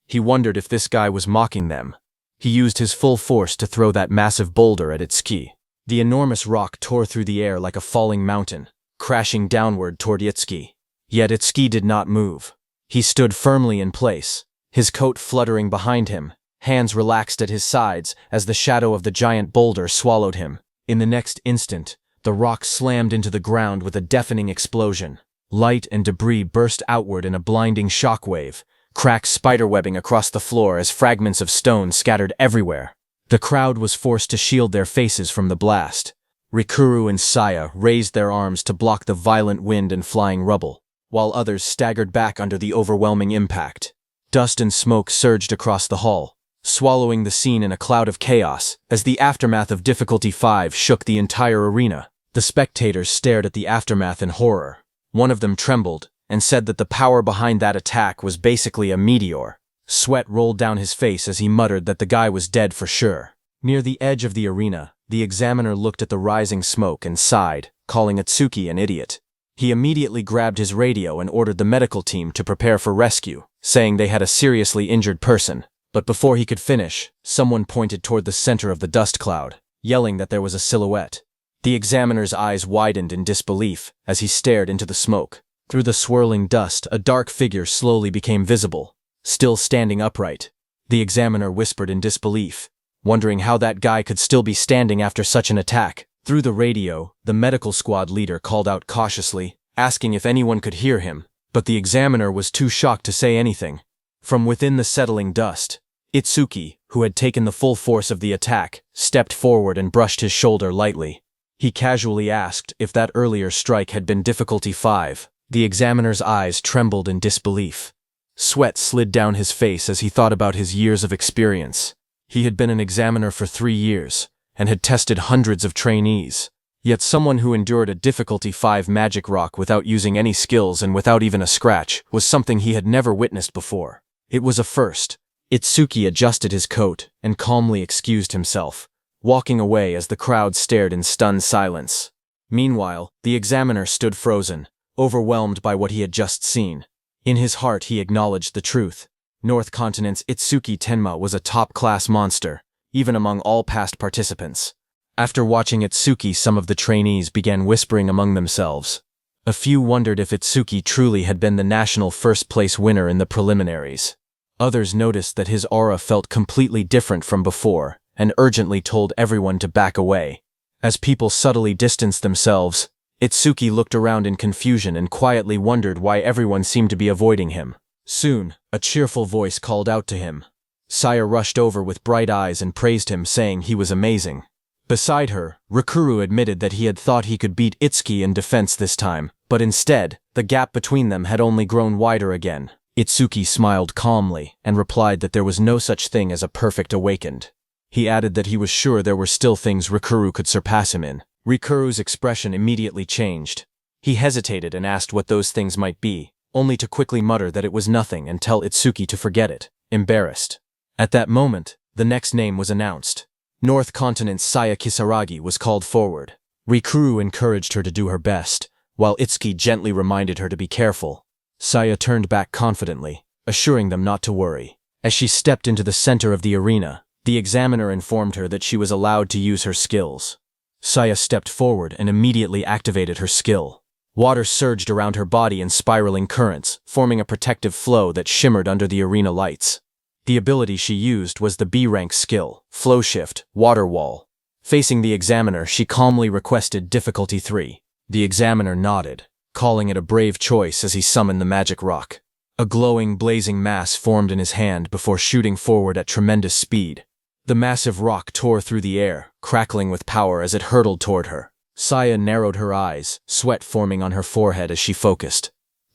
A: He wondered if this guy was mocking them. He used his full force to throw that massive boulder at Itsuki. The enormous rock tore through the air like a falling mountain, crashing downward toward Itsuki. Yet Itsuki did not move. He stood firmly in place, his coat fluttering behind him, hands relaxed at his sides as the shadow of the giant boulder swallowed him. In the next instant, the rock slammed into the ground with a deafening explosion. Light and debris burst outward in a blinding shockwave, cracks spiderwebbing across the floor as fragments of stone scattered everywhere. The crowd was forced to shield their faces from the blast. Rikuru and Saya raised their arms to block the violent wind and flying rubble, while others staggered back under the overwhelming impact. Dust and smoke surged across the hall, swallowing the scene in a cloud of chaos as the aftermath of difficulty 5 shook the entire arena. The spectators stared at the aftermath in horror. One of them trembled and said that the power behind that attack was basically a meteor. Sweat rolled down his face as he muttered that the guy was dead for sure. Near the edge of the arena, the examiner looked at the rising smoke and sighed, calling Itsuki an idiot. He immediately grabbed his radio and ordered the medical team to prepare for rescue, saying they had a seriously injured person. But before he could finish, someone pointed toward the center of the dust cloud, yelling that there was a silhouette. The examiner's eyes widened in disbelief as he stared into the smoke. Through the swirling dust, a dark figure slowly became visible, still standing upright. The examiner whispered in disbelief, wondering how that guy could still be standing after such an attack. Through the radio, the medical squad leader called out cautiously, asking if anyone could hear him, but the examiner was too shocked to say anything. From within the settling dust, Itsuki, who had taken the full force of the attack, stepped forward and brushed his shoulder lightly. He casually asked if that earlier strike had been difficulty 5. The examiner's eyes trembled in disbelief. Sweat slid down his face as he thought about his years of experience. He had been an examiner for 3 years, and had tested hundreds of trainees. Yet someone who endured a difficulty 5 magic rock without using any skills and without even a scratch was something he had never witnessed before. It was a first. Itsuki adjusted his coat and calmly excused himself, walking away as the crowd stared in stunned silence. Meanwhile, the examiner stood frozen, overwhelmed by what he had just seen. In his heart he acknowledged the truth. North Continent's Itsuki Tenma was a top-class monster, even among all past participants. After watching Itsuki, some of the trainees began whispering among themselves. A few wondered if Itsuki truly had been the national first-place winner in the preliminaries. Others noticed that his aura felt completely different from before, and urgently told everyone to back away. As people subtly distanced themselves, Itsuki looked around in confusion and quietly wondered why everyone seemed to be avoiding him. Soon, a cheerful voice called out to him. Saya rushed over with bright eyes and praised him, saying he was amazing. Beside her, Rikuru admitted that he had thought he could beat Itsuki in defense this time, but instead, the gap between them had only grown wider again. Itsuki smiled calmly and replied that there was no such thing as a perfect awakened. He added that he was sure there were still things Rikuru could surpass him in. Rikuru's expression immediately changed. He hesitated and asked what those things might be, only to quickly mutter that it was nothing and tell Itsuki to forget it, embarrassed. At that moment, the next name was announced. North Continent's Saya Kisaragi was called forward. Rikuru encouraged her to do her best, while Itsuki gently reminded her to be careful. Saya turned back confidently, assuring them not to worry. As she stepped into the center of the arena, the examiner informed her that she was allowed to use her skills. Saya stepped forward and immediately activated her skill. Water surged around her body in spiraling currents, forming a protective flow that shimmered under the arena lights. The ability she used was the B-rank skill, Flow Shift, Water Wall. Facing the examiner, she calmly requested difficulty 3. The examiner nodded, calling it a brave choice as he summoned the magic rock. A glowing, blazing mass formed in his hand before shooting forward at tremendous speed. The massive rock tore through the air, crackling with power as it hurtled toward her. Saya narrowed her eyes, sweat forming on her forehead as she focused.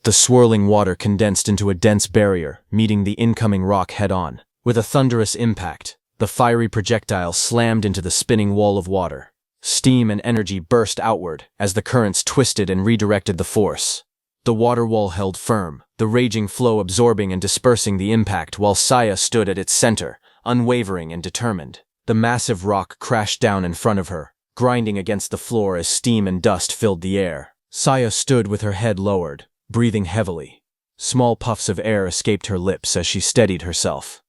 A: The swirling water condensed into a dense barrier, meeting the incoming rock head-on. With a thunderous impact, the fiery projectile slammed into the spinning wall of water. Steam and energy burst outward as the currents twisted and redirected the force. The water wall held firm, the raging flow absorbing and dispersing the impact while Saya stood at its center, unwavering and determined. The massive rock crashed down in front of her, grinding against the floor as steam and dust filled the air. Saya stood with her head lowered, breathing heavily. Small puffs of air escaped her lips as she steadied herself.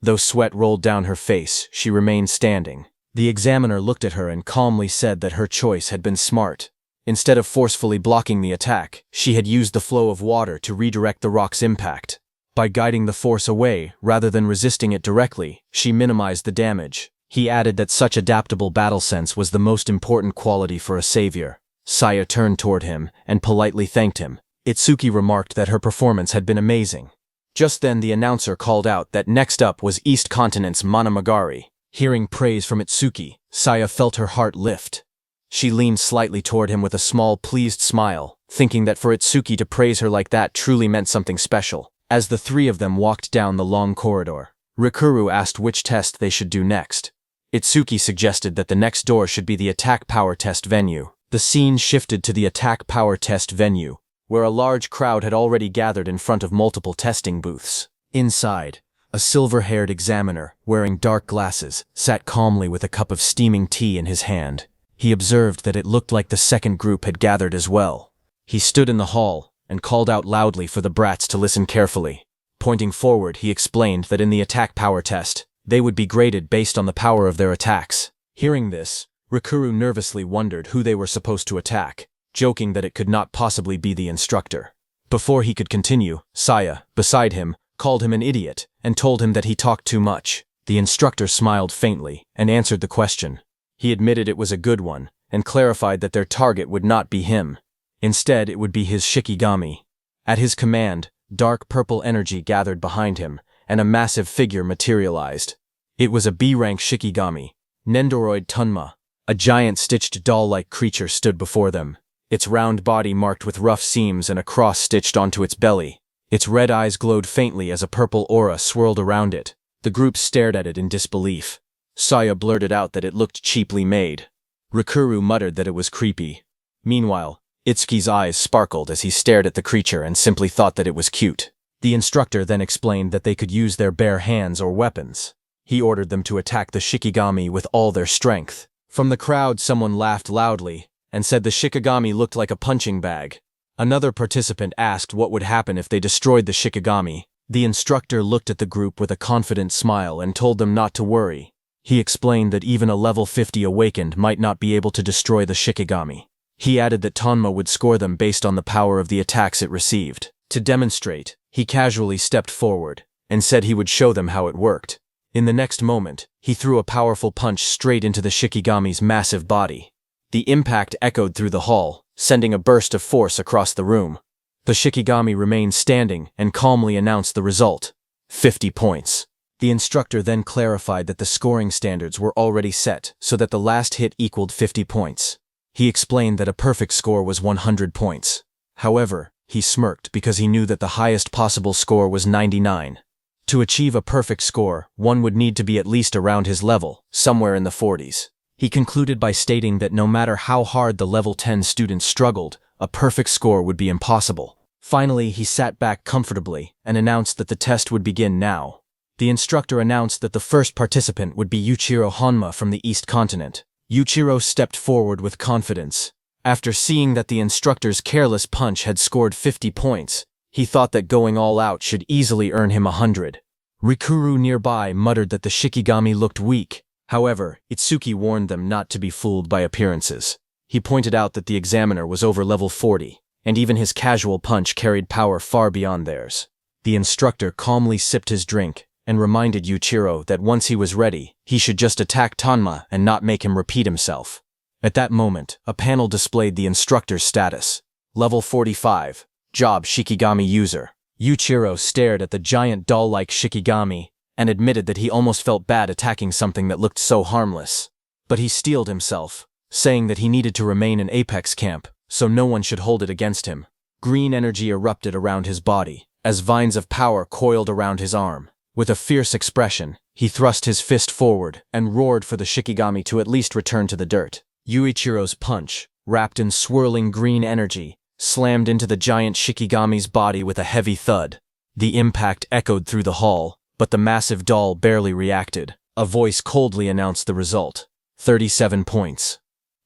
A: Though sweat rolled down her face, she remained standing. The examiner looked at her and calmly said that her choice had been smart. Instead of forcefully blocking the attack, she had used the flow of water to redirect the rock's impact. By guiding the force away, rather than resisting it directly, she minimized the damage. He added that such adaptable battle sense was the most important quality for a savior. Saya turned toward him and politely thanked him. Itsuki remarked that her performance had been amazing. Just then the announcer called out that next up was East Continent's Manamagari. Hearing praise from Itsuki, Saya felt her heart lift. She leaned slightly toward him with a small, pleased smile, thinking that for Itsuki to praise her like that truly meant something special. As the three of them walked down the long corridor, Rikuru asked which test they should do next. Itsuki suggested that the next door should be the attack power test venue. The scene shifted to the attack power test venue, where a large crowd had already gathered in front of multiple testing booths. Inside, a silver-haired examiner, wearing dark glasses, sat calmly with a cup of steaming tea in his hand. He observed that it looked like the second group had gathered as well. He stood in the hall and called out loudly for the brats to listen carefully. Pointing forward, he explained that in the attack power test, they would be graded based on the power of their attacks. Hearing this, Rikuru nervously wondered who they were supposed to attack, joking that it could not possibly be the instructor. Before he could continue, Saya, beside him, called him an idiot and told him that he talked too much. The instructor smiled faintly and answered the question. He admitted it was a good one and clarified that their target would not be him. Instead, it would be his Shikigami. At his command, dark purple energy gathered behind him, and a massive figure materialized. It was a B-rank Shikigami, Nendoroid Tunma. A giant stitched doll-like creature stood before them, its round body marked with rough seams and a cross stitched onto its belly. Its red eyes glowed faintly as a purple aura swirled around it. The group stared at it in disbelief. Saya blurted out that it looked cheaply made. Rikuru muttered that it was creepy. Meanwhile, Itsuki's eyes sparkled as he stared at the creature and simply thought that it was cute. The instructor then explained that they could use their bare hands or weapons. He ordered them to attack the Shikigami with all their strength. From the crowd, someone laughed loudly and said the Shikigami looked like a punching bag. Another participant asked what would happen if they destroyed the Shikigami. The instructor looked at the group with a confident smile and told them not to worry. He explained that even a level 50 awakened might not be able to destroy the Shikigami. He added that Tonma would score them based on the power of the attacks it received. To demonstrate, he casually stepped forward and said he would show them how it worked. In the next moment, he threw a powerful punch straight into the Shikigami's massive body. The impact echoed through the hall, sending a burst of force across the room. The Shikigami remained standing and calmly announced the result: 50 points. The instructor then clarified that the scoring standards were already set so that the last hit equaled 50 points. He explained that a perfect score was 100 points. However, he smirked because he knew that the highest possible score was 99. To achieve a perfect score, one would need to be at least around his level, somewhere in the 40s. He concluded by stating that no matter how hard the level 10 students struggled, a perfect score would be impossible. Finally, he sat back comfortably and announced that the test would begin now. The instructor announced that the first participant would be Yuichiro Honma from the East Continent. Yuichiro stepped forward with confidence. After seeing that the instructor's careless punch had scored 50 points, he thought that going all out should easily earn him 100. Rikuru nearby muttered that the Shikigami looked weak. However, Itsuki warned them not to be fooled by appearances. He pointed out that the examiner was over level 40, and even his casual punch carried power far beyond theirs. The instructor calmly sipped his drink and reminded Yuichiro that once he was ready, he should just attack Tonma and not make him repeat himself. At that moment, a panel displayed the instructor's status. Level 45. Job Shikigami User. Yuichiro stared at the giant doll-like Shikigami and admitted that he almost felt bad attacking something that looked so harmless. But he steeled himself, saying that he needed to remain in Apex Camp, so no one should hold it against him. Green energy erupted around his body, as vines of power coiled around his arm. With a fierce expression, he thrust his fist forward and roared for the Shikigami to at least return to the dirt. Yuichiro's punch, wrapped in swirling green energy, slammed into the giant Shikigami's body with a heavy thud. The impact echoed through the hall, but the massive doll barely reacted. A voice coldly announced the result: 37 points.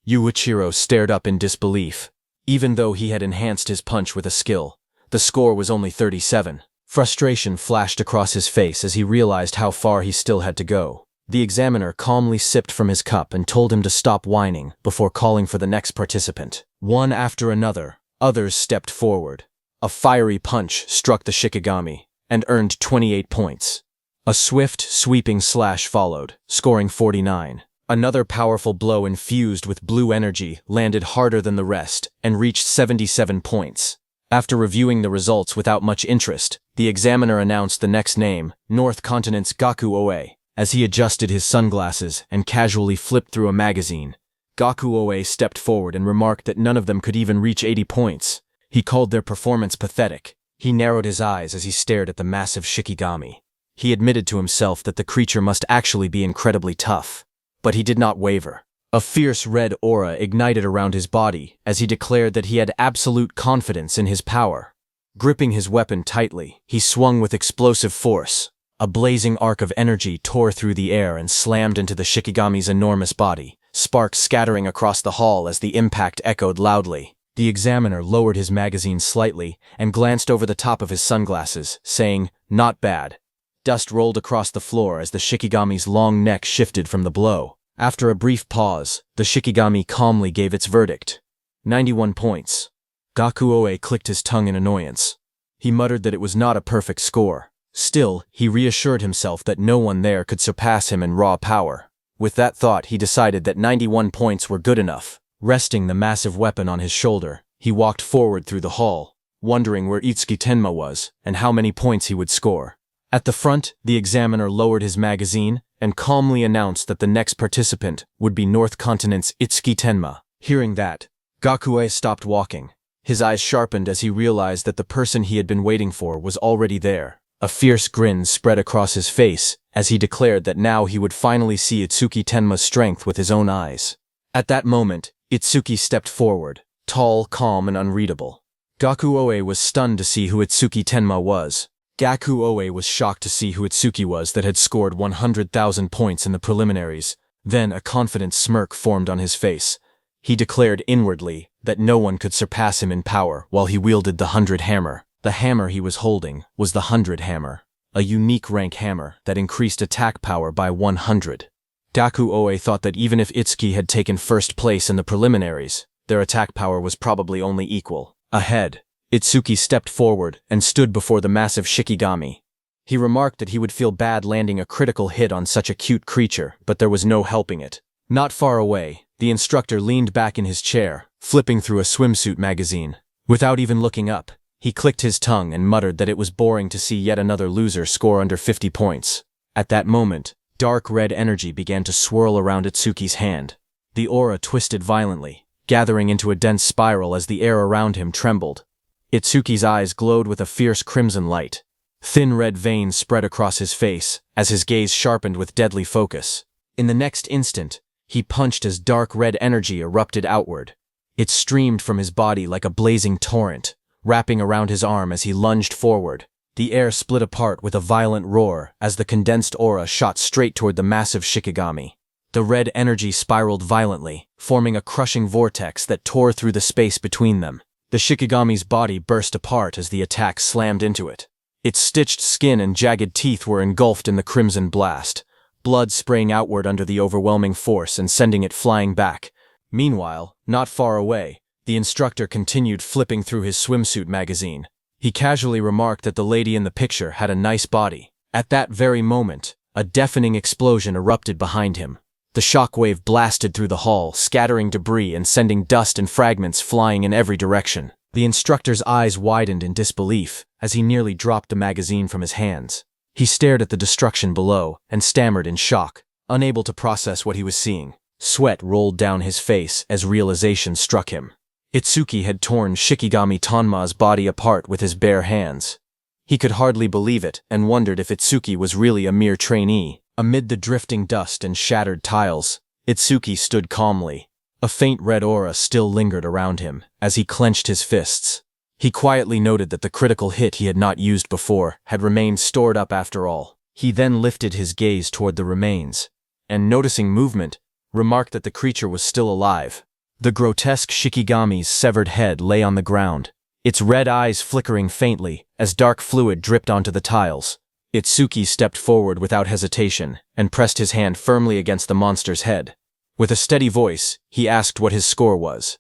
A: Yuichiro stared up in disbelief. Even though he had enhanced his punch with a skill, the score was only 37. Frustration flashed across his face as he realized how far he still had to go. The examiner calmly sipped from his cup and told him to stop whining before calling for the next participant. One after another, others stepped forward. A fiery punch struck the Shikigami and earned 28 points. A swift, sweeping slash followed, scoring 49. Another powerful blow infused with blue energy landed harder than the rest and reached 77 points. After reviewing the results without much interest, the examiner announced the next name, North Continent's Gaku Oe. As he adjusted his sunglasses and casually flipped through a magazine, Gaku Oe stepped forward and remarked that none of them could even reach 80 points. He called their performance pathetic. He narrowed his eyes as he stared at the massive Shikigami. He admitted to himself that the creature must actually be incredibly tough. But he did not waver. A fierce red aura ignited around his body as he declared that he had absolute confidence in his power. Gripping his weapon tightly, he swung with explosive force. A blazing arc of energy tore through the air and slammed into the Shikigami's enormous body, sparks scattering across the hall as the impact echoed loudly. The examiner lowered his magazine slightly and glanced over the top of his sunglasses, saying, "Not bad." Dust rolled across the floor as the Shikigami's long neck shifted from the blow. After a brief pause, the Shikigami calmly gave its verdict: 91 points. Gaku Oe clicked his tongue in annoyance. He muttered that it was not a perfect score. Still, he reassured himself that no one there could surpass him in raw power. With that thought, he decided that 91 points were good enough. Resting the massive weapon on his shoulder, he walked forward through the hall, wondering where Itsuki Tenma was and how many points he would score. At the front, the examiner lowered his magazine and calmly announced that the next participant would be North Continent's Itsuki Tenma. Hearing that, Gaku Oe stopped walking. His eyes sharpened as he realized that the person he had been waiting for was already there. A fierce grin spread across his face as he declared that now he would finally see Itsuki Tenma's strength with his own eyes. At that moment, Itsuki stepped forward, tall, calm, and unreadable. Gaku Oe was stunned to see who Itsuki Tenma was. Gaku Oe was shocked to see who Itsuki was that had scored 100,000 points in the preliminaries. Then a confident smirk formed on his face. He declared inwardly that no one could surpass him in power while he wielded the 100 hammer. The hammer he was holding was the 100 hammer, a unique rank hammer that increased attack power by 100. Gaku Oe thought that even if Itsuki had taken first place in the preliminaries, their attack power was probably only equal. Ahead, Itsuki stepped forward and stood before the massive Shikigami. He remarked that he would feel bad landing a critical hit on such a cute creature, but there was no helping it. Not far away, the instructor leaned back in his chair, flipping through a swimsuit magazine. Without even looking up, he clicked his tongue and muttered that it was boring to see yet another loser score under 50 points. At that moment, dark red energy began to swirl around Itsuki's hand. The aura twisted violently, gathering into a dense spiral as the air around him trembled. Itsuki's eyes glowed with a fierce crimson light. Thin red veins spread across his face as his gaze sharpened with deadly focus. In the next instant, he punched as dark red energy erupted outward. It streamed from his body like a blazing torrent, wrapping around his arm as he lunged forward. The air split apart with a violent roar as the condensed aura shot straight toward the massive Shikigami. The red energy spiraled violently, forming a crushing vortex that tore through the space between them. The Shikigami's body burst apart as the attack slammed into it. Its stitched skin and jagged teeth were engulfed in the crimson blast, blood spraying outward under the overwhelming force and sending it flying back. Meanwhile, not far away, the instructor continued flipping through his swimsuit magazine. He casually remarked that the lady in the picture had a nice body. At that very moment, a deafening explosion erupted behind him. The shockwave blasted through the hall, scattering debris and sending dust and fragments flying in every direction. The instructor's eyes widened in disbelief as he nearly dropped the magazine from his hands. He stared at the destruction below and stammered in shock, unable to process what he was seeing. Sweat rolled down his face as realization struck him. Itsuki had torn Shikigami Tonma's body apart with his bare hands. He could hardly believe it and wondered if Itsuki was really a mere trainee. Amid the drifting dust and shattered tiles, Itsuki stood calmly. A faint red aura still lingered around him as he clenched his fists. He quietly noted that the critical hit he had not used before had remained stored up after all. He then lifted his gaze toward the remains, and noticing movement, remarked that the creature was still alive. The grotesque Shikigami's severed head lay on the ground, its red eyes flickering faintly as dark fluid dripped onto the tiles. Itsuki stepped forward without hesitation and pressed his hand firmly against the monster's head. With a steady voice, he asked what his score was.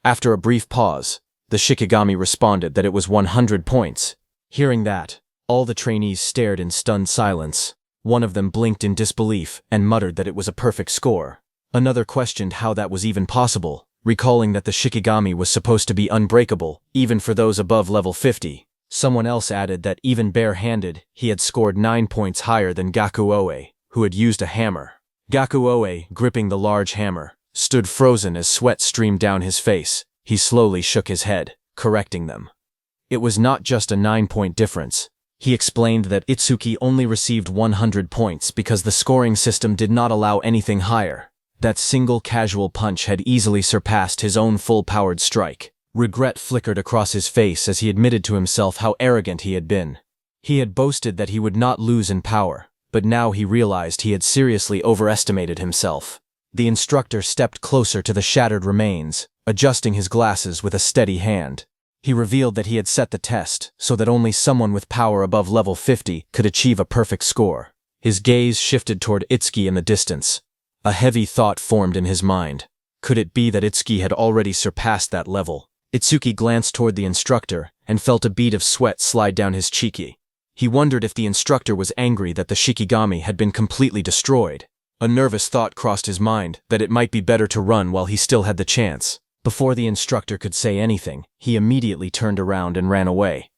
A: After a brief pause, the Shikigami responded that it was 100 points. Hearing that, all the trainees stared in stunned silence. One of them blinked in disbelief and muttered that it was a perfect score. Another questioned how that was even possible, recalling that the Shikigami was supposed to be unbreakable, even for those above level 50. Someone else added that even bare-handed, he had scored 9 points higher than Gakuoe, who had used a hammer. Gakuoe, gripping the large hammer, stood frozen as sweat streamed down his face. He slowly shook his head, correcting them. It was not just a 9-point difference. He explained that Itsuki only received 100 points because the scoring system did not allow anything higher. That single casual punch had easily surpassed his own full-powered strike. Regret flickered across his face as he admitted to himself how arrogant he had been. He had boasted that he would not lose in power, but now he realized he had seriously overestimated himself. The instructor stepped closer to the shattered remains, adjusting his glasses with a steady hand. He revealed that he had set the test so that only someone with power above level 50 could achieve a perfect score. His gaze shifted toward Itsuki in the distance. A heavy thought formed in his mind. Could it be that Itsuki had already surpassed that level? Itsuki glanced toward the instructor and felt a bead of sweat slide down his cheek. He wondered if the instructor was angry that the Shikigami had been completely destroyed. A nervous thought crossed his mind that it might be better to run while he still had the chance. Before the instructor could say anything, he immediately turned around and ran away.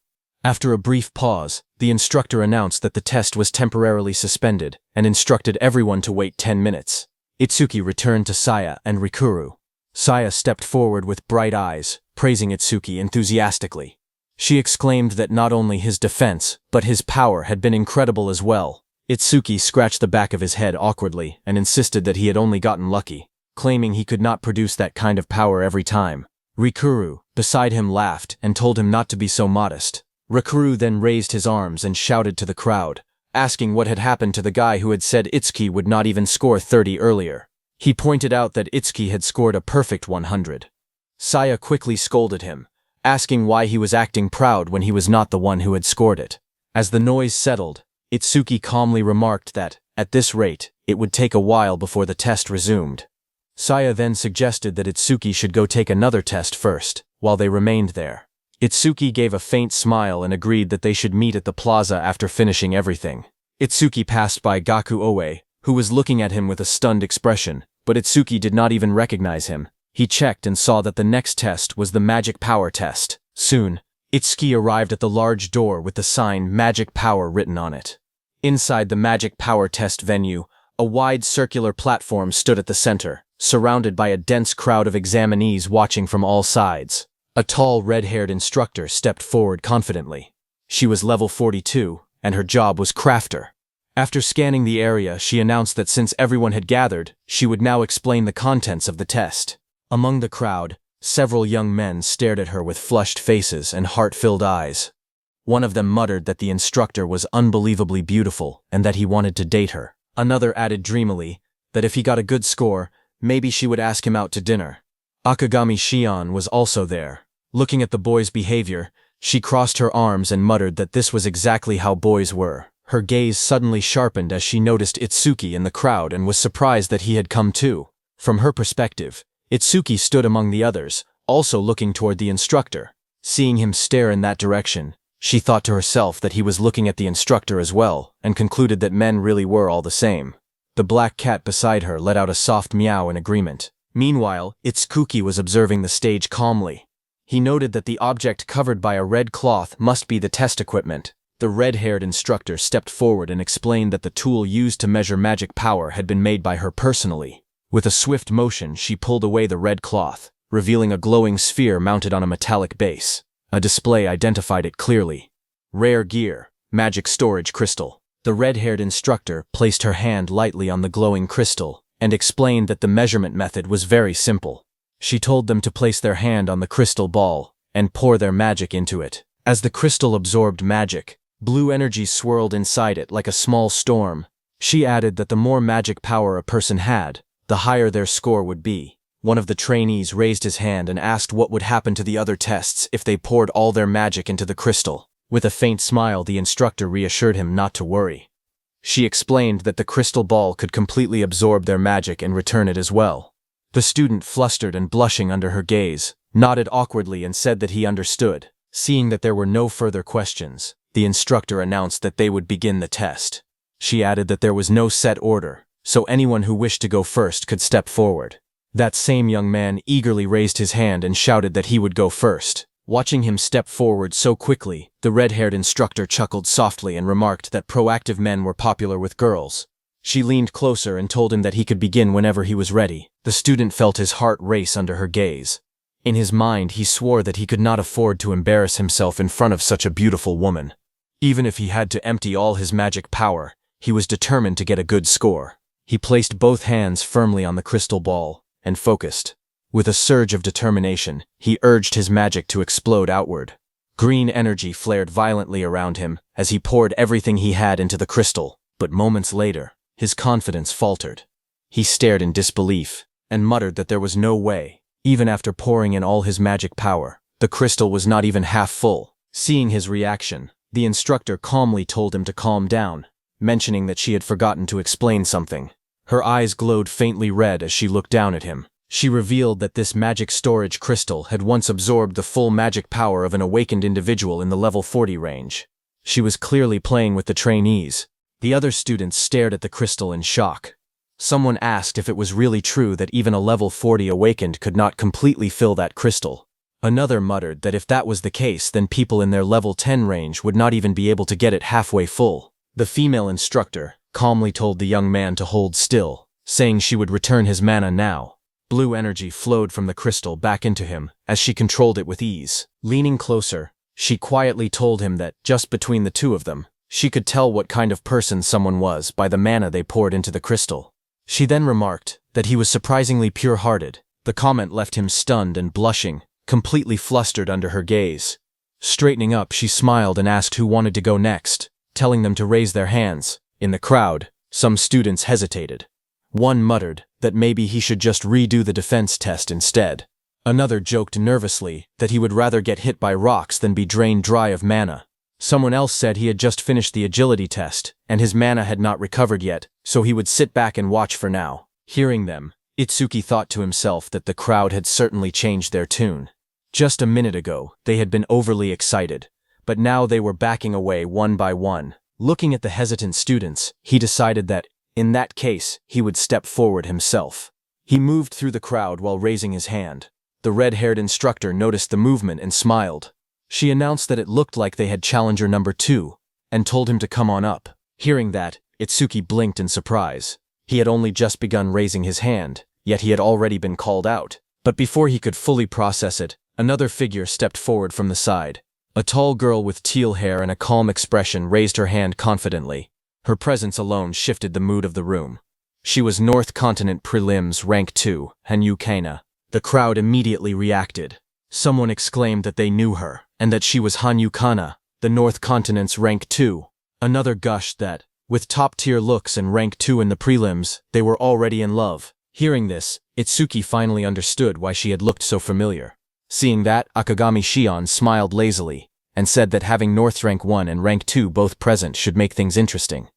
A: After a brief pause, the instructor announced that the test was temporarily suspended and instructed everyone to wait 10 minutes. Itsuki returned to Saya and Rikuru. Saya stepped forward with bright eyes, praising Itsuki enthusiastically. She exclaimed that not only his defense, but his power had been incredible as well. Itsuki scratched the back of his head awkwardly and insisted that he had only gotten lucky, claiming he could not produce that kind of power every time. Rikuru, beside him, laughed and told him not to be so modest. Rikuru then raised his arms and shouted to the crowd, asking what had happened to the guy who had said Itsuki would not even score 30 earlier. He pointed out that Itsuki had scored a perfect 100. Saya quickly scolded him, asking why he was acting proud when he was not the one who had scored it. As the noise settled, Itsuki calmly remarked that, at this rate, it would take a while before the test resumed. Saya then suggested that Itsuki should go take another test first, while they remained there. Itsuki gave a faint smile and agreed that they should meet at the plaza after finishing everything. Itsuki passed by Gaku Oe, who was looking at him with a stunned expression, but Itsuki did not even recognize him. He checked and saw that the next test was the magic power test. Soon, Itsuki arrived at the large door with the sign Magic Power written on it. Inside the magic power test venue, a wide circular platform stood at the center, surrounded by a dense crowd of examinees watching from all sides. A tall, red-haired instructor stepped forward confidently. She was level 42, and her job was crafter. After scanning the area, she announced that since everyone had gathered, she would now explain the contents of the test. Among the crowd, several young men stared at her with flushed faces and heart-filled eyes. One of them muttered that the instructor was unbelievably beautiful and that he wanted to date her. Another added dreamily that if he got a good score, maybe she would ask him out to dinner. Akagami Shion was also there. Looking at the boy's behavior, she crossed her arms and muttered that this was exactly how boys were. Her gaze suddenly sharpened as she noticed Itsuki in the crowd and was surprised that he had come too. From her perspective, Itsuki stood among the others, also looking toward the instructor. Seeing him stare in that direction, she thought to herself that he was looking at the instructor as well, and concluded that men really were all the same. The black cat beside her let out a soft meow in agreement. Meanwhile, Itsuki was observing the stage calmly. He noted that the object covered by a red cloth must be the test equipment. The red-haired instructor stepped forward and explained that the tool used to measure magic power had been made by her personally. With a swift motion, she pulled away the red cloth, revealing a glowing sphere mounted on a metallic base. A display identified it clearly. Rare gear, magic storage crystal. The red-haired instructor placed her hand lightly on the glowing crystal and explained that the measurement method was very simple. She told them to place their hand on the crystal ball and pour their magic into it. As the crystal absorbed magic, blue energy swirled inside it like a small storm. She added that the more magic power a person had, the higher their score would be. One of the trainees raised his hand and asked what would happen to the other tests if they poured all their magic into the crystal. With a faint smile, the instructor reassured him not to worry. She explained that the crystal ball could completely absorb their magic and return it as well. The student, flustered and blushing under her gaze, nodded awkwardly and said that he understood. Seeing that there were no further questions, the instructor announced that they would begin the test. She added that there was no set order, so anyone who wished to go first could step forward. That same young man eagerly raised his hand and shouted that he would go first. Watching him step forward so quickly, the red-haired instructor chuckled softly and remarked that proactive men were popular with girls. She leaned closer and told him that he could begin whenever he was ready. The student felt his heart race under her gaze. In his mind, he swore that he could not afford to embarrass himself in front of such a beautiful woman. Even if he had to empty all his magic power, he was determined to get a good score. He placed both hands firmly on the crystal ball and focused. With a surge of determination, he urged his magic to explode outward. Green energy flared violently around him as he poured everything he had into the crystal, but moments later, his confidence faltered. He stared in disbelief and muttered that there was no way. Even after pouring in all his magic power, the crystal was not even half full. Seeing his reaction, the instructor calmly told him to calm down, mentioning that she had forgotten to explain something. Her eyes glowed faintly red as she looked down at him. She revealed that this magic storage crystal had once absorbed the full magic power of an awakened individual in the level 40 range. She was clearly playing with the trainees. The other students stared at the crystal in shock. Someone asked if it was really true that even a level 40 awakened could not completely fill that crystal. Another muttered that if that was the case, then people in their level 10 range would not even be able to get it halfway full. The female instructor calmly told the young man to hold still, saying she would return his mana now. Blue energy flowed from the crystal back into him as she controlled it with ease. Leaning closer, she quietly told him that, just between the two of them, she could tell what kind of person someone was by the mana they poured into the crystal. She then remarked that he was surprisingly pure-hearted. The comment left him stunned and blushing, completely flustered under her gaze. Straightening up, she smiled and asked who wanted to go next, telling them to raise their hands. In the crowd, some students hesitated. One muttered that maybe he should just redo the defense test instead. Another joked nervously that he would rather get hit by rocks than be drained dry of mana. Someone else said he had just finished the agility test, and his mana had not recovered yet, so he would sit back and watch for now. Hearing them, Itsuki thought to himself that the crowd had certainly changed their tune. Just a minute ago, they had been overly excited, but now they were backing away one by one. Looking at the hesitant students, he decided that, in that case, he would step forward himself. He moved through the crowd while raising his hand. The red-haired instructor noticed the movement and smiled. She announced that it looked like they had challenger number 2, and told him to come on up. Hearing that, Itsuki blinked in surprise. He had only just begun raising his hand, yet he had already been called out. But before he could fully process it, another figure stepped forward from the side. A tall girl with teal hair and a calm expression raised her hand confidently. Her presence alone shifted the mood of the room. She was North Continent Prelims Rank 2, Hanyu Kana. The crowd immediately reacted. Someone exclaimed that they knew her, and that she was Hanyu Kana, the North Continent's Rank 2. Another gushed that, with top-tier looks and Rank 2 in the prelims, they were already in love. Hearing this, Itsuki finally understood why she had looked so familiar. Seeing that, Akagami Shion smiled lazily, and said that having North's Rank 1 and Rank 2 both present should make things interesting.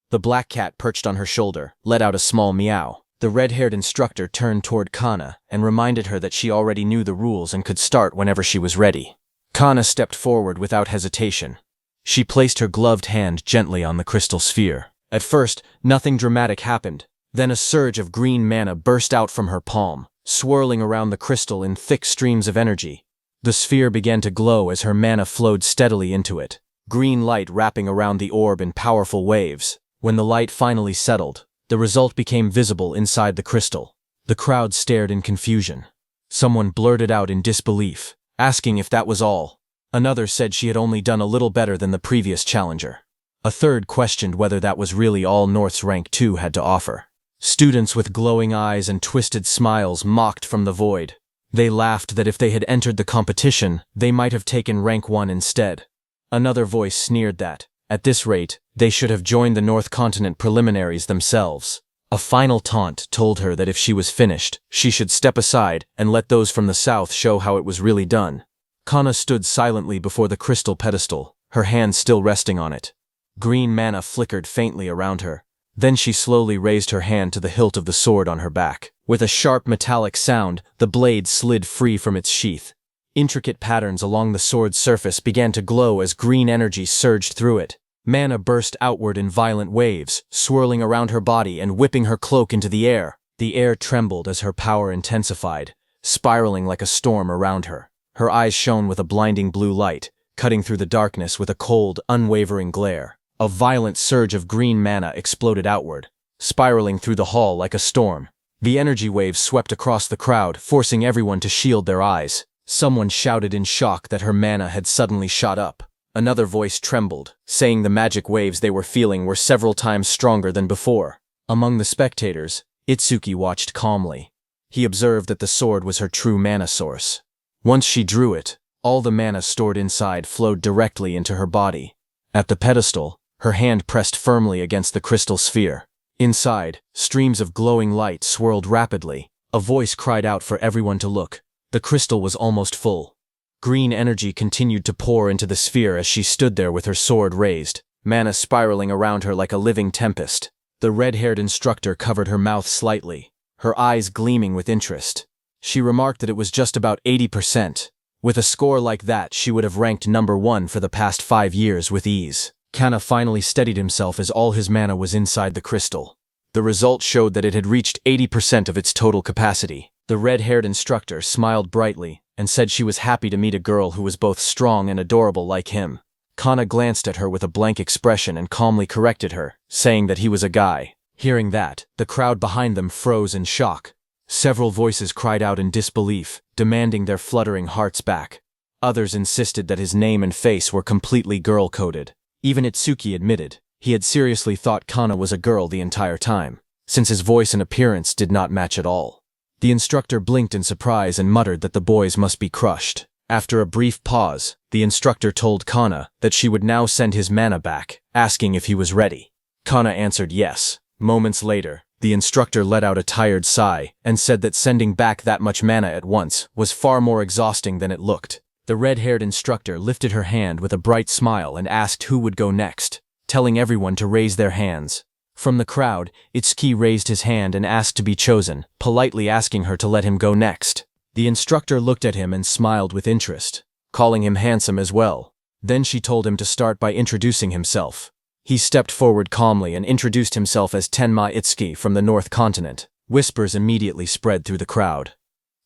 A: The black cat perched on her shoulder, let out a small meow. The red-haired instructor turned toward Kana and reminded her that she already knew the rules and could start whenever she was ready. Kana stepped forward without hesitation. She placed her gloved hand gently on the crystal sphere. At first, nothing dramatic happened. Then a surge of green mana burst out from her palm, swirling around the crystal in thick streams of energy. The sphere began to glow as her mana flowed steadily into it, green light wrapping around the orb in powerful waves. When the light finally settled, the result became visible inside the crystal. The crowd stared in confusion. Someone blurted out in disbelief, asking if that was all. Another said she had only done a little better than the previous challenger. A third questioned whether that was really all North's Rank 2 had to offer. Students with glowing eyes and twisted smiles mocked from the void. They laughed that if they had entered the competition, they might have taken Rank 1 instead. Another voice sneered that, at this rate, they should have joined the North Continent preliminaries themselves. A final taunt told her that if she was finished, she should step aside and let those from the south show how it was really done. Kana stood silently before the crystal pedestal, her hand still resting on it. Green mana flickered faintly around her. Then she slowly raised her hand to the hilt of the sword on her back. With a sharp metallic sound, the blade slid free from its sheath. Intricate patterns along the sword's surface began to glow as green energy surged through it. Mana burst outward in violent waves, swirling around her body and whipping her cloak into the air. The air trembled as her power intensified, spiraling like a storm around her. Her eyes shone with a blinding blue light, cutting through the darkness with a cold, unwavering glare. A violent surge of green mana exploded outward, spiraling through the hall like a storm. The energy waves swept across the crowd, forcing everyone to shield their eyes. Someone shouted in shock that her mana had suddenly shot up. Another voice trembled, saying the magic waves they were feeling were several times stronger than before. Among the spectators, Itsuki watched calmly. He observed that the sword was her true mana source. Once she drew it, all the mana stored inside flowed directly into her body. At the pedestal, her hand pressed firmly against the crystal sphere. Inside, streams of glowing light swirled rapidly. A voice cried out for everyone to look. The crystal was almost full. Green energy continued to pour into the sphere as she stood there with her sword raised, mana spiraling around her like a living tempest. The red-haired instructor covered her mouth slightly, her eyes gleaming with interest. She remarked that it was just about 80%. With a score like that, she would have ranked number 1 for the past 5 years with ease. Kana finally steadied himself as all his mana was inside the crystal. The result showed that it had reached 80% of its total capacity. The red-haired instructor smiled brightly and said she was happy to meet a girl who was both strong and adorable like him. Kana glanced at her with a blank expression and calmly corrected her, saying that he was a guy. Hearing that, the crowd behind them froze in shock. Several voices cried out in disbelief, demanding their fluttering hearts back. Others insisted that his name and face were completely girl-coded. Even Itsuki admitted he had seriously thought Kana was a girl the entire time, since his voice and appearance did not match at all. The instructor blinked in surprise and muttered that the boys must be crushed. After a brief pause, the instructor told Kana that she would now send his mana back, asking if he was ready. Kana answered yes. Moments later, the instructor let out a tired sigh and said that sending back that much mana at once was far more exhausting than it looked. The red-haired instructor lifted her hand with a bright smile and asked who would go next, telling everyone to raise their hands. From the crowd, Itsuki raised his hand and asked to be chosen, politely asking her to let him go next. The instructor looked at him and smiled with interest, calling him handsome as well. Then she told him to start by introducing himself. He stepped forward calmly and introduced himself as Tenma Itsuki from the North Continent. Whispers immediately spread through the crowd.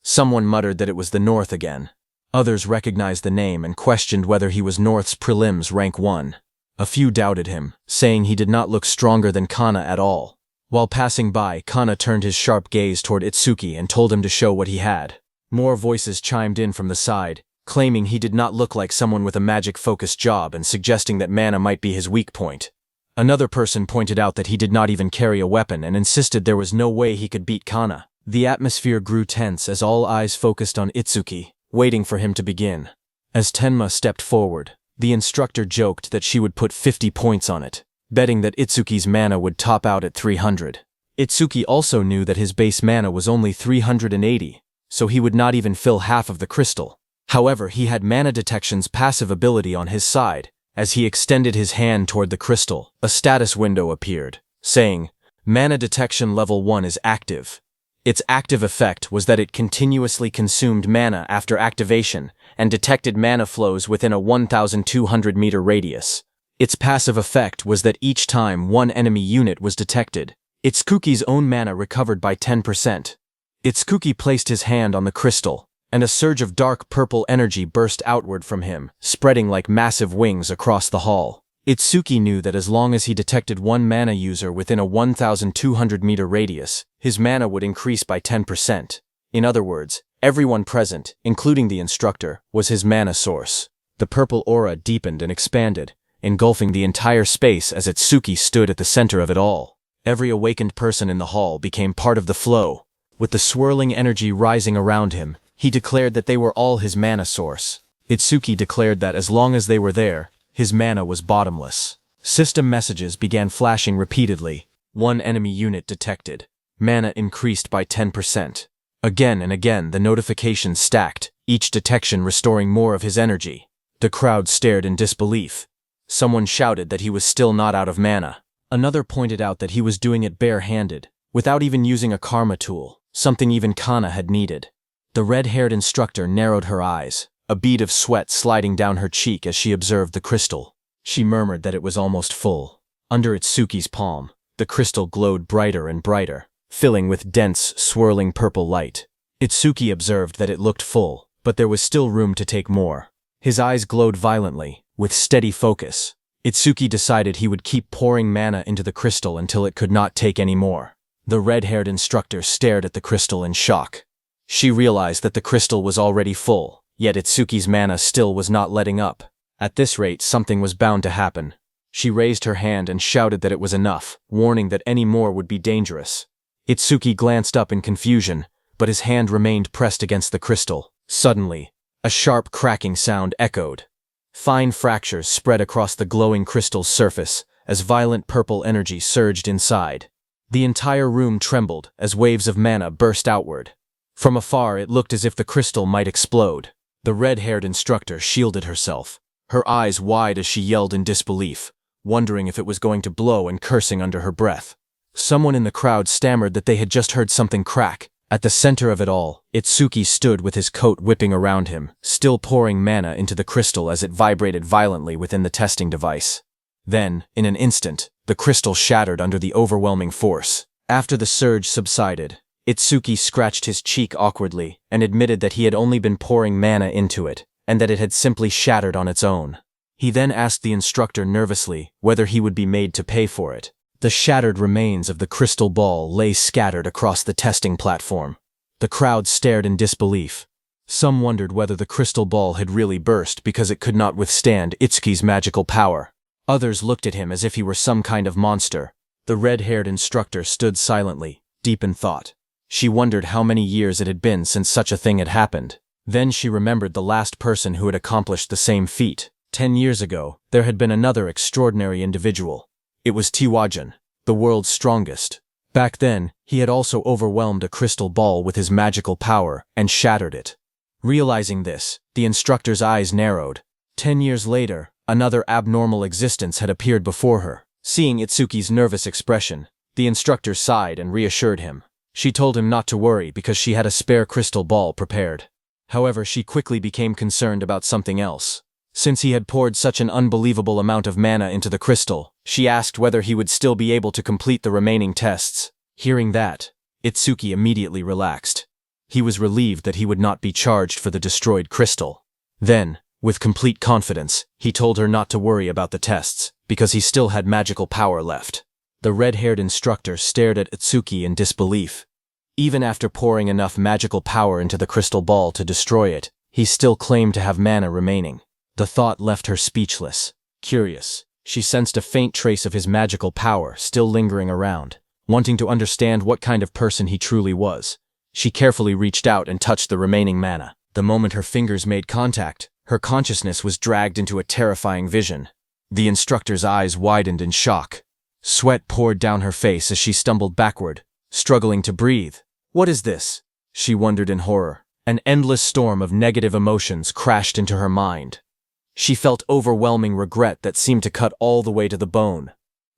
A: Someone muttered that it was the North again. Others recognized the name and questioned whether he was North's prelims rank 1. A few doubted him, saying he did not look stronger than Kana at all. While passing by, Kana turned his sharp gaze toward Itsuki and told him to show what he had. More voices chimed in from the side, claiming he did not look like someone with a magic-focused job and suggesting that mana might be his weak point. Another person pointed out that he did not even carry a weapon and insisted there was no way he could beat Kana. The atmosphere grew tense as all eyes focused on Itsuki, waiting for him to begin. As Tenma stepped forward, the instructor joked that she would put 50 points on it, betting that Itsuki's mana would top out at 300. Itsuki also knew that his base mana was only 380, so he would not even fill half of the crystal. However, he had Mana Detection's passive ability on his side. As he extended his hand toward the crystal, a status window appeared, saying, "Mana Detection Level 1 is active." Its active effect was that it continuously consumed mana after activation and detected mana flows within a 1,200-meter radius. Its passive effect was that each time one enemy unit was detected, Itsuki's own mana recovered by 10%. Itsuki placed his hand on the crystal, and a surge of dark purple energy burst outward from him, spreading like massive wings across the hall. Itsuki knew that as long as he detected one mana user within a 1,200-meter radius, his mana would increase by 10%. In other words, everyone present, including the instructor, was his mana source. The purple aura deepened and expanded, engulfing the entire space as Itsuki stood at the center of it all. Every awakened person in the hall became part of the flow. With the swirling energy rising around him, he declared that they were all his mana source. Itsuki declared that as long as they were there, his mana was bottomless. System messages began flashing repeatedly. One enemy unit detected. Mana increased by 10%. Again and again the notifications stacked, each detection restoring more of his energy. The crowd stared in disbelief. Someone shouted that he was still not out of mana. Another pointed out that he was doing it bare-handed, without even using a karma tool, something even Kana had needed. The red-haired instructor narrowed her eyes, a bead of sweat sliding down her cheek as she observed the crystal. She murmured that it was almost full. Under Itsuki's palm, the crystal glowed brighter and brighter, filling with dense, swirling purple light. Itsuki observed that it looked full, but there was still room to take more. His eyes glowed violently, with steady focus. Itsuki decided he would keep pouring mana into the crystal until it could not take any more. The red-haired instructor stared at the crystal in shock. She realized that the crystal was already full, yet Itsuki's mana still was not letting up. At this rate, something was bound to happen. She raised her hand and shouted that it was enough, warning that any more would be dangerous. Itsuki glanced up in confusion, but his hand remained pressed against the crystal. Suddenly, a sharp cracking sound echoed. Fine fractures spread across the glowing crystal's surface as violent purple energy surged inside. The entire room trembled as waves of mana burst outward. From afar, it looked as if the crystal might explode. The red-haired instructor shielded herself, her eyes wide as she yelled in disbelief, wondering if it was going to blow and cursing under her breath. Someone in the crowd stammered that they had just heard something crack. At the center of it all, Itsuki stood with his coat whipping around him, still pouring mana into the crystal as it vibrated violently within the testing device. Then, in an instant, the crystal shattered under the overwhelming force. After the surge subsided, Itsuki scratched his cheek awkwardly and admitted that he had only been pouring mana into it, and that it had simply shattered on its own. He then asked the instructor nervously whether he would be made to pay for it. The shattered remains of the crystal ball lay scattered across the testing platform. The crowd stared in disbelief. Some wondered whether the crystal ball had really burst because it could not withstand Itsuki's magical power. Others looked at him as if he were some kind of monster. The red-haired instructor stood silently, deep in thought. She wondered how many years it had been since such a thing had happened. Then she remembered the last person who had accomplished the same feat. 10 years ago, there had been another extraordinary individual. It was Tiwajan, the world's strongest. Back then, he had also overwhelmed a crystal ball with his magical power and shattered it. Realizing this, the instructor's eyes narrowed. 10 years later, another abnormal existence had appeared before her, Seeing Itsuki's nervous expression, the instructor sighed and reassured him. She told him not to worry because she had a spare crystal ball prepared. However, she quickly became concerned about something else. Since he had poured such an unbelievable amount of mana into the crystal, she asked whether he would still be able to complete the remaining tests. Hearing that, Itsuki immediately relaxed. He was relieved that he would not be charged for the destroyed crystal. Then, with complete confidence, he told her not to worry about the tests, because he still had magical power left. The red-haired instructor stared at Itsuki in disbelief. Even after pouring enough magical power into the crystal ball to destroy it, he still claimed to have mana remaining. The thought left her speechless. Curious, she sensed a faint trace of his magical power still lingering around. Wanting to understand what kind of person he truly was, she carefully reached out and touched the remaining mana. The moment her fingers made contact, her consciousness was dragged into a terrifying vision. The instructor's eyes widened in shock. Sweat poured down her face as she stumbled backward, struggling to breathe. What is this? She wondered in horror. An endless storm of negative emotions crashed into her mind. She felt overwhelming regret that seemed to cut all the way to the bone.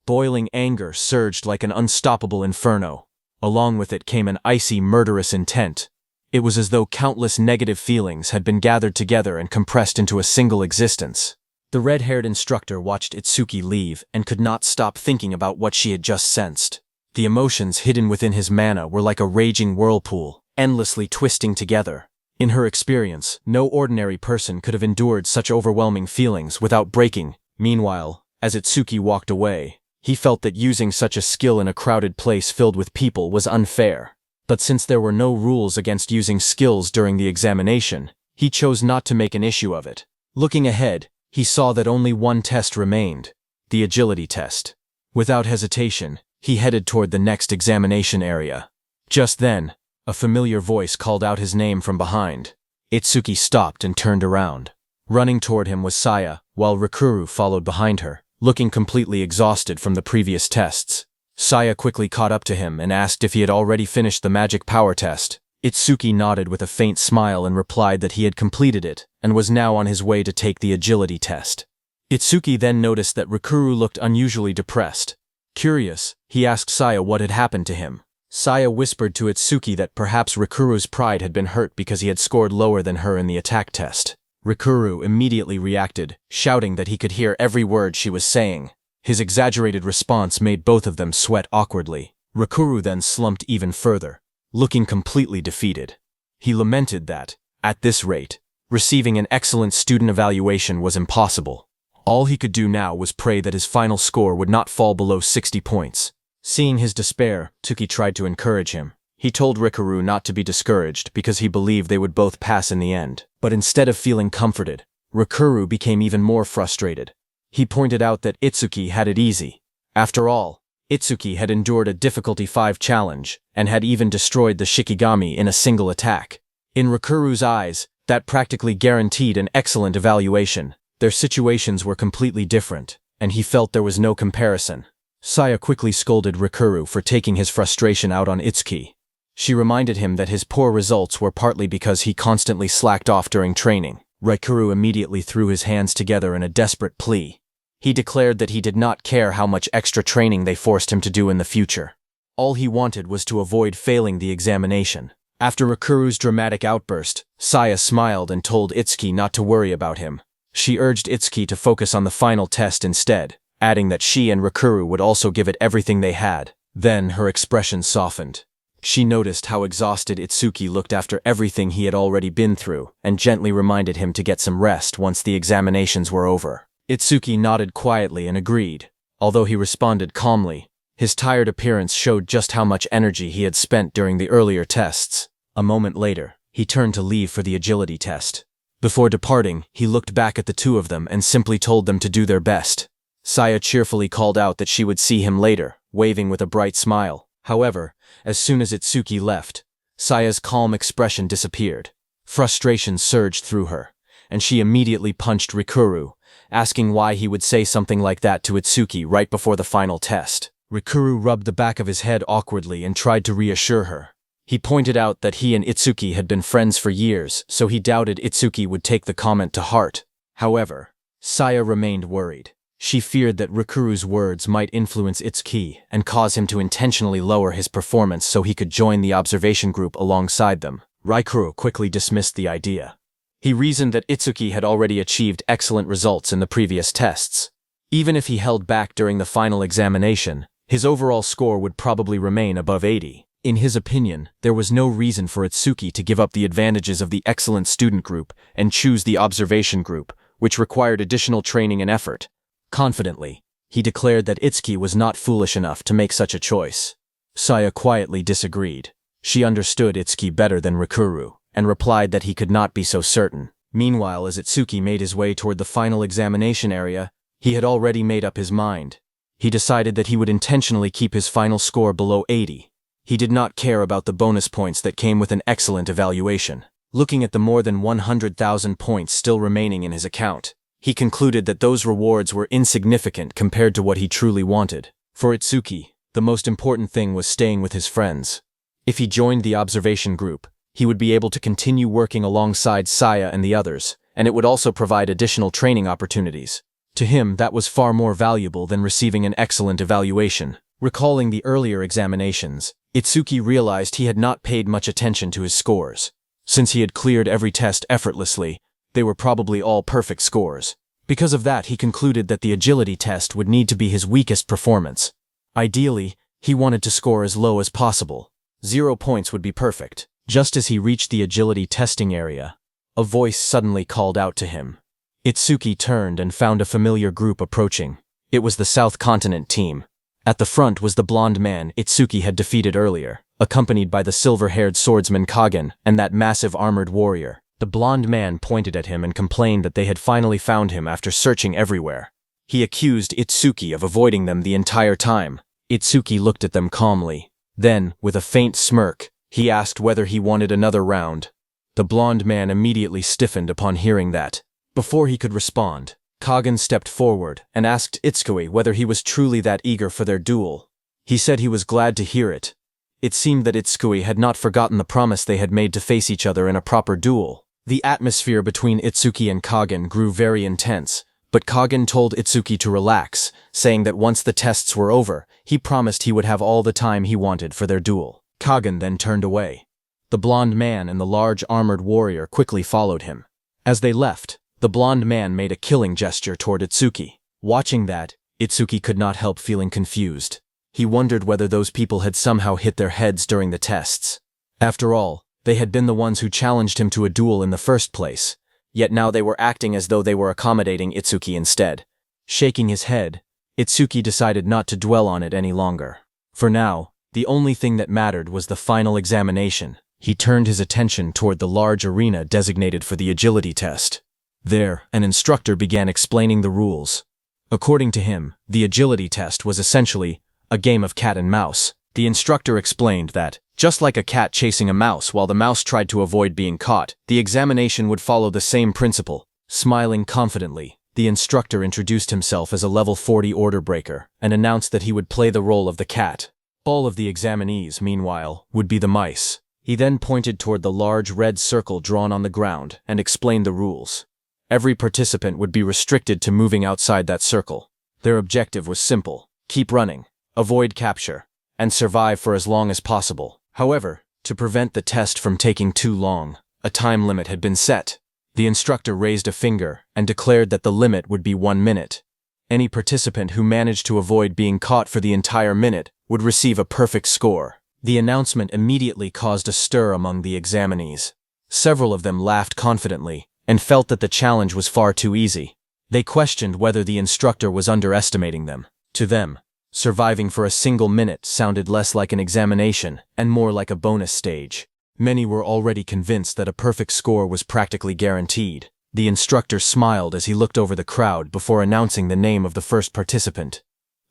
A: Boiling anger surged like an unstoppable inferno. Along with it came an icy, murderous intent. It was as though countless negative feelings had been gathered together and compressed into a single existence. The red-haired instructor watched Itsuki leave and could not stop thinking about what she had just sensed. The emotions hidden within his mana were like a raging whirlpool, endlessly twisting together. In her experience, no ordinary person could have endured such overwhelming feelings without breaking. Meanwhile, as Itsuki walked away, he felt that using such a skill in a crowded place filled with people was unfair. But since there were no rules against using skills during the examination, he chose not to make an issue of it. Looking ahead, he saw that only one test remained, the agility test. Without hesitation, he headed toward the next examination area. Just then, a familiar voice called out his name from behind. Itsuki stopped and turned around. Running toward him was Saya, while Rikuru followed behind her, looking completely exhausted from the previous tests. Saya quickly caught up to him and asked if he had already finished the magic power test. Itsuki nodded with a faint smile and replied that he had completed it and was now on his way to take the agility test. Itsuki then noticed that Rikuru looked unusually depressed. Curious, he asked Saya what had happened to him. Saya whispered to Itsuki that perhaps Rikuru's pride had been hurt because he had scored lower than her in the attack test. Rikuru immediately reacted, shouting that he could hear every word she was saying. His exaggerated response made both of them sweat awkwardly. Rikuru then slumped even further, looking completely defeated. He lamented that, at this rate, receiving an excellent student evaluation was impossible. All he could do now was pray that his final score would not fall below 60 points. Seeing his despair, Tuki tried to encourage him. He told Rikuru not to be discouraged because he believed they would both pass in the end. But instead of feeling comforted, Rikuru became even more frustrated. He pointed out that Itsuki had it easy. After all, Itsuki had endured a difficulty 5 challenge and had even destroyed the Shikigami in a single attack. In Rikuru's eyes, that practically guaranteed an excellent evaluation. Their situations were completely different, and he felt there was no comparison. Saya quickly scolded Rikuru for taking his frustration out on Itsuki. She reminded him that his poor results were partly because he constantly slacked off during training. Rikuru immediately threw his hands together in a desperate plea. He declared that he did not care how much extra training they forced him to do in the future. All he wanted was to avoid failing the examination. After Rikuru's dramatic outburst, Saya smiled and told Itsuki not to worry about him. She urged Itsuki to focus on the final test instead, adding that she and Rikuru would also give it everything they had. Then her expression softened. She noticed how exhausted Itsuki looked after everything he had already been through, and gently reminded him to get some rest once the examinations were over. Itsuki nodded quietly and agreed. Although he responded calmly, his tired appearance showed just how much energy he had spent during the earlier tests. A moment later, he turned to leave for the agility test. Before departing, he looked back at the two of them and simply told them to do their best. Saya cheerfully called out that she would see him later, waving with a bright smile. However, as soon as Itsuki left, Saya's calm expression disappeared. Frustration surged through her, and she immediately punched Rikuru, asking why he would say something like that to Itsuki right before the final test. Rikuru rubbed the back of his head awkwardly and tried to reassure her. He pointed out that he and Itsuki had been friends for years, so he doubted Itsuki would take the comment to heart. However, Saya remained worried. She feared that Rikuru's words might influence Itsuki and cause him to intentionally lower his performance so he could join the observation group alongside them. Rikuru quickly dismissed the idea. He reasoned that Itsuki had already achieved excellent results in the previous tests. Even if he held back during the final examination, his overall score would probably remain above 80. In his opinion, there was no reason for Itsuki to give up the advantages of the excellent student group and choose the observation group, which required additional training and effort. Confidently, he declared that Itsuki was not foolish enough to make such a choice. Saya quietly disagreed. She understood Itsuki better than Rikuru, and replied that he could not be so certain. Meanwhile, as Itsuki made his way toward the final examination area, he had already made up his mind. He decided that he would intentionally keep his final score below 80. He did not care about the bonus points that came with an excellent evaluation. Looking at the more than 100,000 points still remaining in his account, he concluded that those rewards were insignificant compared to what he truly wanted. For Itsuki, the most important thing was staying with his friends. If he joined the observation group, he would be able to continue working alongside Saya and the others, and it would also provide additional training opportunities. To him, that was far more valuable than receiving an excellent evaluation. Recalling the earlier examinations, Itsuki realized he had not paid much attention to his scores. Since he had cleared every test effortlessly, they were probably all perfect scores. Because of that, he concluded that the agility test would need to be his weakest performance. Ideally, he wanted to score as low as possible. 0 points would be perfect. Just as he reached the agility testing area, a voice suddenly called out to him. Itsuki turned and found a familiar group approaching. It was the South Continent team. At the front was the blonde man Itsuki had defeated earlier, accompanied by the silver-haired swordsman Kagen and that massive armored warrior. The blonde man pointed at him and complained that they had finally found him after searching everywhere. He accused Itsuki of avoiding them the entire time. Itsuki looked at them calmly. Then, with a faint smirk, he asked whether he wanted another round. The blonde man immediately stiffened upon hearing that. Before he could respond, Kagen stepped forward and asked Itsuki whether he was truly that eager for their duel. He said he was glad to hear it. It seemed that Itsuki had not forgotten the promise they had made to face each other in a proper duel. The atmosphere between Itsuki and Kagen grew very intense, but Kagen told Itsuki to relax, saying that once the tests were over, he promised he would have all the time he wanted for their duel. Kagen then turned away. The blonde man and the large armored warrior quickly followed him. As they left, the blonde man made a killing gesture toward Itsuki. Watching that, Itsuki could not help feeling confused. He wondered whether those people had somehow hit their heads during the tests. After all, they had been the ones who challenged him to a duel in the first place, yet now they were acting as though they were accommodating Itsuki instead. Shaking his head, Itsuki decided not to dwell on it any longer. For now, the only thing that mattered was the final examination. He turned his attention toward the large arena designated for the agility test. There, an instructor began explaining the rules. According to him, the agility test was essentially a game of cat and mouse. The instructor explained that, just like a cat chasing a mouse while the mouse tried to avoid being caught, the examination would follow the same principle. Smiling confidently, the instructor introduced himself as a level 40 order breaker and announced that he would play the role of the cat. All of the examinees, meanwhile, would be the mice. He then pointed toward the large red circle drawn on the ground and explained the rules. Every participant would be restricted to moving outside that circle. Their objective was simple: keep running, avoid capture, and survive for as long as possible. However, to prevent the test from taking too long, a time limit had been set. The instructor raised a finger and declared that the limit would be 1 minute. Any participant who managed to avoid being caught for the entire minute would receive a perfect score. The announcement immediately caused a stir among the examinees. Several of them laughed confidently and felt that the challenge was far too easy. They questioned whether the instructor was underestimating them. To them, surviving for a single minute sounded less like an examination and more like a bonus stage. Many were already convinced that a perfect score was practically guaranteed. The instructor smiled as he looked over the crowd before announcing the name of the first participant.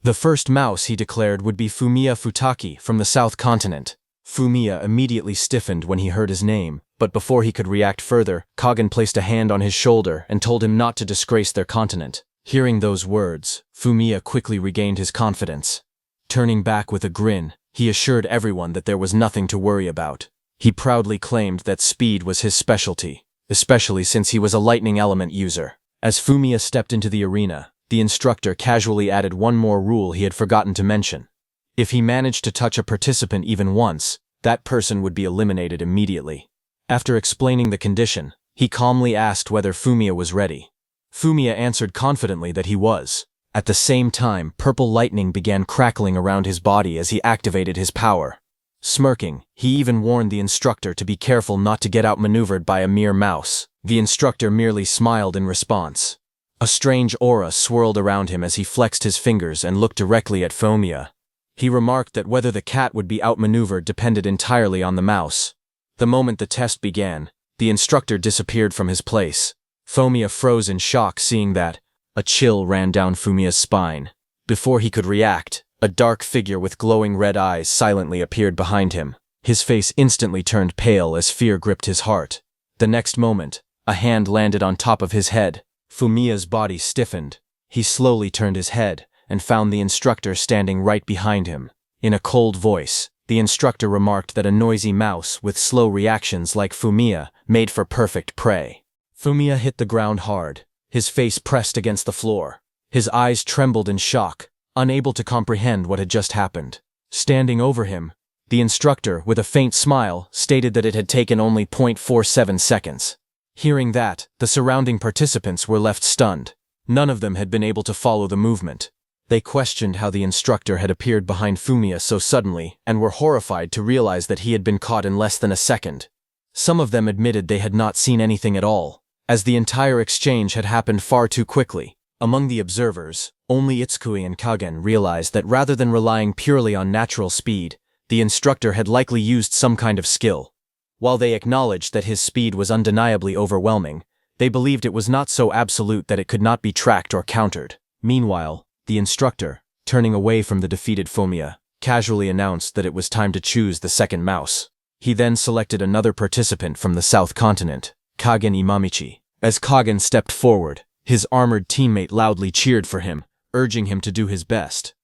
A: The first mouse, he declared, would be Fumiya Futaki from the South Continent. Fumiya immediately stiffened when he heard his name, but before he could react further, Kagen placed a hand on his shoulder and told him not to disgrace their continent. Hearing those words, Fumiya quickly regained his confidence. Turning back with a grin, he assured everyone that there was nothing to worry about. He proudly claimed that speed was his specialty, especially since he was a lightning element user. As Fumiya stepped into the arena, the instructor casually added one more rule he had forgotten to mention. If he managed to touch a participant even once, that person would be eliminated immediately. After explaining the condition, he calmly asked whether Fumiya was ready. Fumiya answered confidently that he was. At the same time, purple lightning began crackling around his body as he activated his power. Smirking, he even warned the instructor to be careful not to get outmaneuvered by a mere mouse. The instructor merely smiled in response. A strange aura swirled around him as he flexed his fingers and looked directly at Fumiya. He remarked that whether the cat would be outmaneuvered depended entirely on the mouse. The moment the test began, the instructor disappeared from his place. Fumiya froze in shock seeing that. A chill ran down Fumiya's spine. Before he could react, a dark figure with glowing red eyes silently appeared behind him. His face instantly turned pale as fear gripped his heart. The next moment, a hand landed on top of his head. Fumiya's body stiffened. He slowly turned his head and found the instructor standing right behind him. In a cold voice, the instructor remarked that a noisy mouse with slow reactions like Fumiya made for perfect prey. Fumiya hit the ground hard, his face pressed against the floor. His eyes trembled in shock, unable to comprehend what had just happened. Standing over him, the instructor, with a faint smile, stated that it had taken only 0.47 seconds. Hearing that, the surrounding participants were left stunned. None of them had been able to follow the movement. They questioned how the instructor had appeared behind Fumiya so suddenly and were horrified to realize that he had been caught in less than a second. Some of them admitted they had not seen anything at all, as the entire exchange had happened far too quickly. Among the observers, only Itsukui and Kagen realized that rather than relying purely on natural speed, the instructor had likely used some kind of skill. While they acknowledged that his speed was undeniably overwhelming, they believed it was not so absolute that it could not be tracked or countered. Meanwhile, the instructor, turning away from the defeated Fumiya, casually announced that it was time to choose the second mouse. He then selected another participant from the South Continent, Kagen Imamichi. As Kagen stepped forward, his armored teammate loudly cheered for him, urging him to do his best.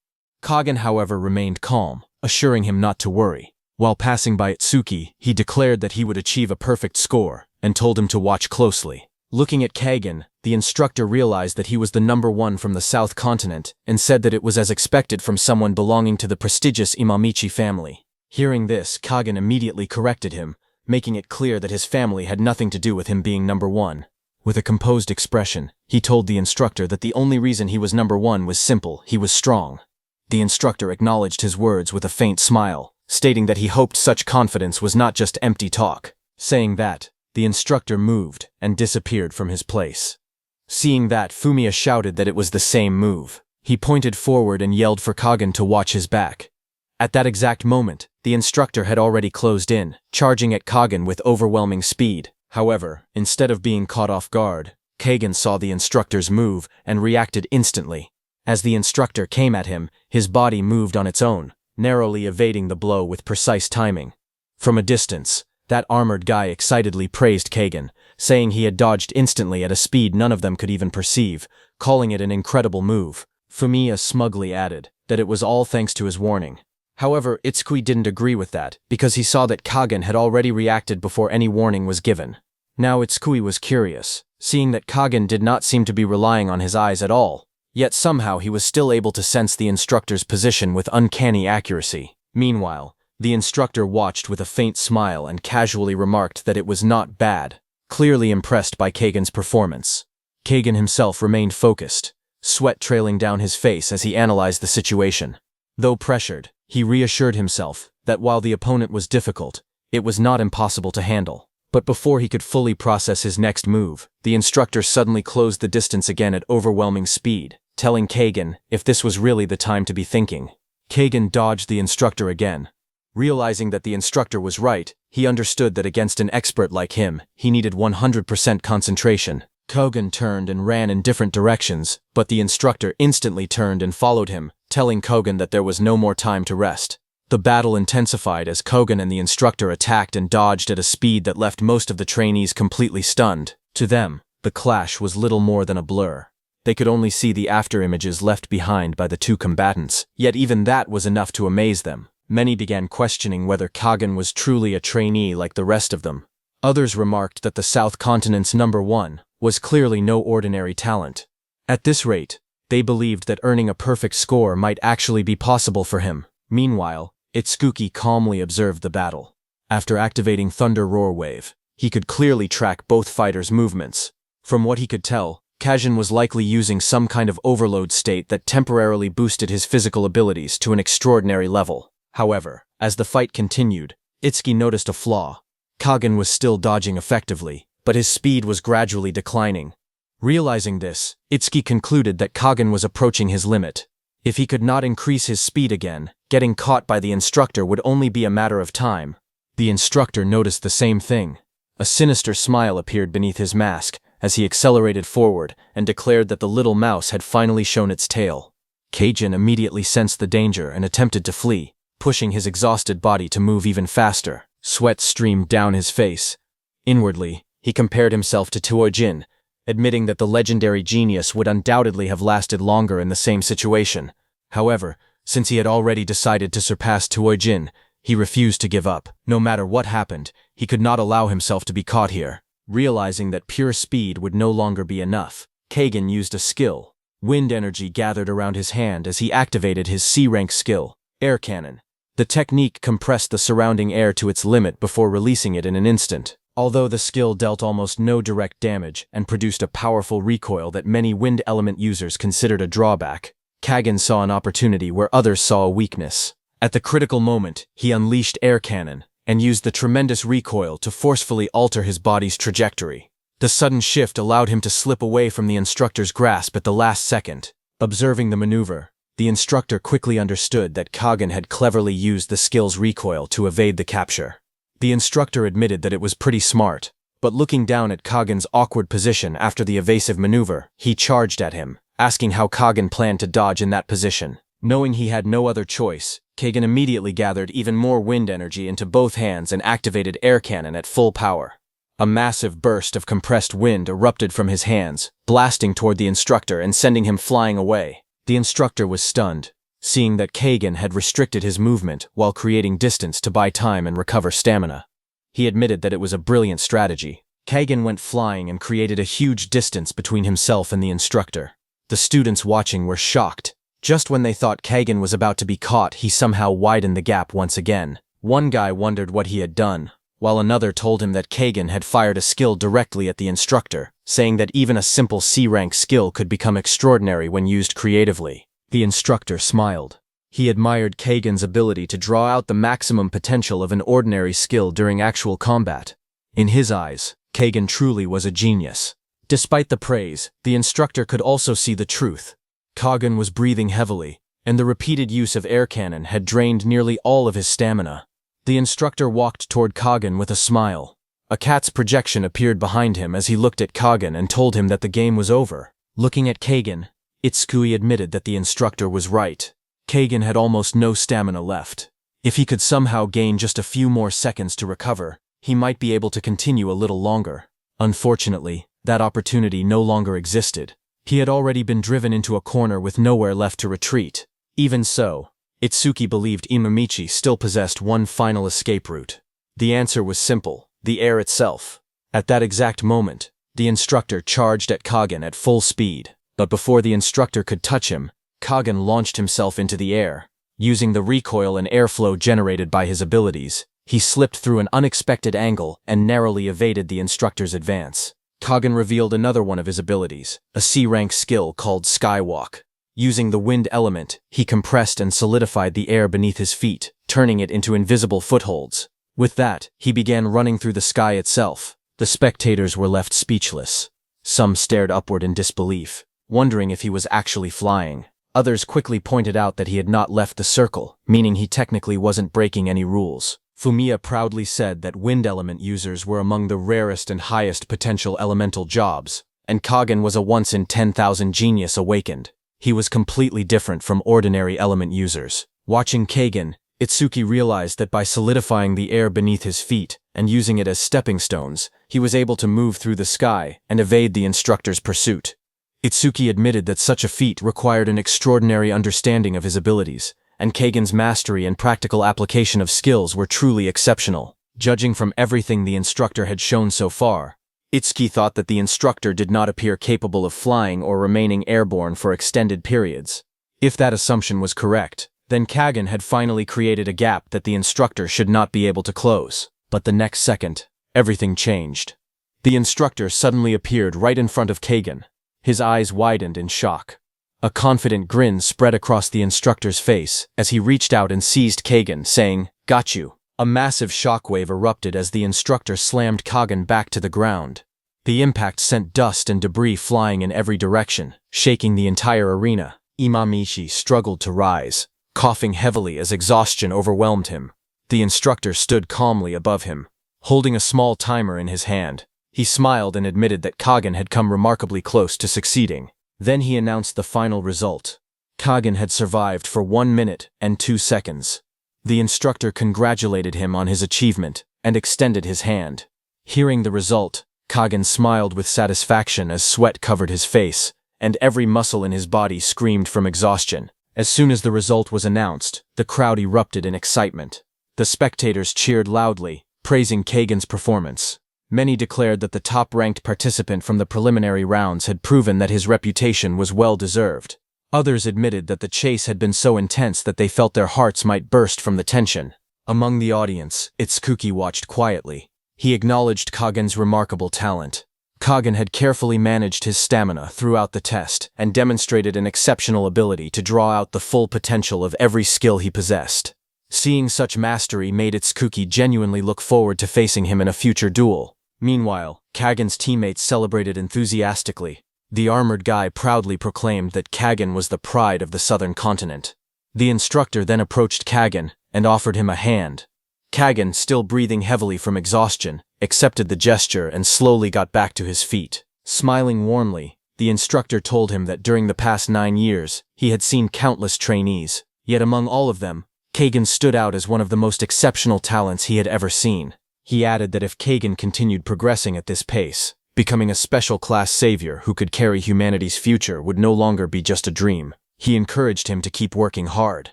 A: Kagen, however, remained calm, assuring him not to worry. While passing by Itsuki, he declared that he would achieve a perfect score, and told him to watch closely. Looking at Kagen, the instructor realized that he was the number one from the South Continent, and said that it was as expected from someone belonging to the prestigious Imamichi family. Hearing this, Kagen immediately corrected him, making it clear that his family had nothing to do with him being number one. With a composed expression, he told the instructor that the only reason he was number one was simple: he was strong. The instructor acknowledged his words with a faint smile, stating that he hoped such confidence was not just empty talk. Saying that, the instructor moved and disappeared from his place. Seeing that, Fumiya shouted that it was the same move. He pointed forward and yelled for Kagen to watch his back. At that exact moment, the instructor had already closed in, charging at Kagen with overwhelming speed. However, instead of being caught off guard, Kagen saw the instructor's move and reacted instantly. As the instructor came at him, his body moved on its own, narrowly evading the blow with precise timing. From a distance, that armored guy excitedly praised Kagen, saying he had dodged instantly at a speed none of them could even perceive, calling it an incredible move. Fumiya smugly added that it was all thanks to his warning. However, Itsukui didn't agree with that, because he saw that Kagen had already reacted before any warning was given. Now Itsukui was curious, seeing that Kagen did not seem to be relying on his eyes at all, yet somehow he was still able to sense the instructor's position with uncanny accuracy. Meanwhile, the instructor watched with a faint smile and casually remarked that it was not bad, clearly impressed by Kagen's performance. Kagen himself remained focused, sweat trailing down his face as he analyzed the situation. Though pressured, he reassured himself that while the opponent was difficult, it was not impossible to handle. But before he could fully process his next move, the instructor suddenly closed the distance again at overwhelming speed, telling Kagen if this was really the time to be thinking. Kagen dodged the instructor again. Realizing that the instructor was right, he understood that against an expert like him, he needed 100% concentration. Kagen turned and ran in different directions, but the instructor instantly turned and followed him, telling Kagen that there was no more time to rest. The battle intensified as Kagen and the instructor attacked and dodged at a speed that left most of the trainees completely stunned. To them, the clash was little more than a blur. They could only see the afterimages left behind by the two combatants, yet even that was enough to amaze them. Many began questioning whether Kagen was truly a trainee like the rest of them. Others remarked that the South Continent's number one was clearly no ordinary talent. At this rate, They believed that earning a perfect score might actually be possible for him. Meanwhile, Itsuki calmly observed the battle. After activating Thunder Roar Wave, he could clearly track both fighters' movements. From what he could tell, Kajin was likely using some kind of overload state that temporarily boosted his physical abilities to an extraordinary level. However, as the fight continued, Itsuki noticed a flaw. Kagin was still dodging effectively, but his speed was gradually declining. Realizing this, Itsuki concluded that Kagin was approaching his limit. If he could not increase his speed again, getting caught by the instructor would only be a matter of time. The instructor noticed the same thing. A sinister smile appeared beneath his mask as he accelerated forward and declared that the little mouse had finally shown its tail. Kagin immediately sensed the danger and attempted to flee, pushing his exhausted body to move even faster. Sweat streamed down his face. Inwardly, he compared himself to Tuojin, admitting that the legendary genius would undoubtedly have lasted longer in the same situation. However, since he had already decided to surpass Tuojin, he refused to give up. No matter what happened, he could not allow himself to be caught here. Realizing that pure speed would no longer be enough, Kagin used a skill. Wind energy gathered around his hand as he activated his C-rank skill, Air Cannon. The technique compressed the surrounding air to its limit before releasing it in an instant. Although the skill dealt almost no direct damage and produced a powerful recoil that many wind element users considered a drawback, Kagin saw an opportunity where others saw a weakness. At the critical moment, he unleashed Air Cannon and used the tremendous recoil to forcefully alter his body's trajectory. The sudden shift allowed him to slip away from the instructor's grasp at the last second. Observing the maneuver, the instructor quickly understood that Kagin had cleverly used the skill's recoil to evade the capture. The instructor admitted that it was pretty smart, but looking down at Kagin's awkward position after the evasive maneuver, he charged at him, asking how Kagin planned to dodge in that position. Knowing he had no other choice, Kagin immediately gathered even more wind energy into both hands and activated Air Cannon at full power. A massive burst of compressed wind erupted from his hands, blasting toward the instructor and sending him flying away. The instructor was stunned, seeing that Kagin had restricted his movement while creating distance to buy time and recover stamina. He admitted that it was a brilliant strategy. Kagin went flying and created a huge distance between himself and the instructor. The students watching were shocked. Just when they thought Kagin was about to be caught, he somehow widened the gap once again. One guy wondered what he had done, while another told him that Kagin had fired a skill directly at the instructor, saying that even a simple C-rank skill could become extraordinary when used creatively. The instructor smiled. He admired Kagin's ability to draw out the maximum potential of an ordinary skill during actual combat. In his eyes, Kagin truly was a genius. Despite the praise, the instructor could also see the truth. Kagin was breathing heavily, and the repeated use of Air Cannon had drained nearly all of his stamina. The instructor walked toward Kagin with a smile. A cat's projection appeared behind him as he looked at Kagin and told him that the game was over. Looking at Kagin, Itsuki admitted that the instructor was right. Kagin had almost no stamina left. If he could somehow gain just a few more seconds to recover, he might be able to continue a little longer. Unfortunately, that opportunity no longer existed. He had already been driven into a corner with nowhere left to retreat. Even so, Itsuki believed Imamichi still possessed one final escape route. The answer was simple: the air itself. At that exact moment, the instructor charged at Kagin at full speed, but before the instructor could touch him, Kagin launched himself into the air. Using the recoil and airflow generated by his abilities, he slipped through an unexpected angle and narrowly evaded the instructor's advance. Kagin revealed another one of his abilities, a C-rank skill called Skywalk. Using the wind element, he compressed and solidified the air beneath his feet, turning it into invisible footholds. With that, he began running through the sky itself. The spectators were left speechless. Some stared upward in disbelief, wondering if he was actually flying. Others quickly pointed out that he had not left the circle, meaning he technically wasn't breaking any rules. Fumiya proudly said that wind element users were among the rarest and highest potential elemental jobs, and Kagin was a once-in-10,000 genius awakened. He was completely different from ordinary element users. Watching Kagin, Itsuki realized that by solidifying the air beneath his feet and using it as stepping stones, he was able to move through the sky and evade the instructor's pursuit. Itsuki admitted that such a feat required an extraordinary understanding of his abilities, and Kagin's mastery and practical application of skills were truly exceptional. Judging from everything the instructor had shown so far, Itsuki thought that the instructor did not appear capable of flying or remaining airborne for extended periods. If that assumption was correct, then Kagan had finally created a gap that the instructor should not be able to close. But the next second, everything changed. The instructor suddenly appeared right in front of Kagan. His eyes widened in shock. A confident grin spread across the instructor's face as he reached out and seized Kagan, saying, "Got you." A massive shockwave erupted as the instructor slammed Kagan back to the ground. The impact sent dust and debris flying in every direction, shaking the entire arena. Imamishi struggled to rise, coughing heavily as exhaustion overwhelmed him. The instructor stood calmly above him, holding a small timer in his hand. He smiled and admitted that Kagan had come remarkably close to succeeding. Then he announced the final result. Kagan had survived for 1 minute and 2 seconds. The instructor congratulated him on his achievement and extended his hand. Hearing the result, Kagan smiled with satisfaction as sweat covered his face, and every muscle in his body screamed from exhaustion. As soon as the result was announced, the crowd erupted in excitement. The spectators cheered loudly, praising Kagan's performance. Many declared that the top-ranked participant from the preliminary rounds had proven that his reputation was well-deserved. Others admitted that the chase had been so intense that they felt their hearts might burst from the tension. Among the audience, Itsuki watched quietly. He acknowledged Kagan's remarkable talent. Kagan had carefully managed his stamina throughout the test and demonstrated an exceptional ability to draw out the full potential of every skill he possessed. Seeing such mastery made Itsuki genuinely look forward to facing him in a future duel. Meanwhile, Kagan's teammates celebrated enthusiastically. The armored guy proudly proclaimed that Kagan was the pride of the southern continent. The instructor then approached Kagan and offered him a hand. Kagan, still breathing heavily from exhaustion, accepted the gesture and slowly got back to his feet. Smiling warmly, the instructor told him that during the past 9 years, he had seen countless trainees, yet among all of them, Kagan stood out as one of the most exceptional talents he had ever seen. He added that if Kagan continued progressing at this pace, becoming a special-class savior who could carry humanity's future would no longer be just a dream. He encouraged him to keep working hard.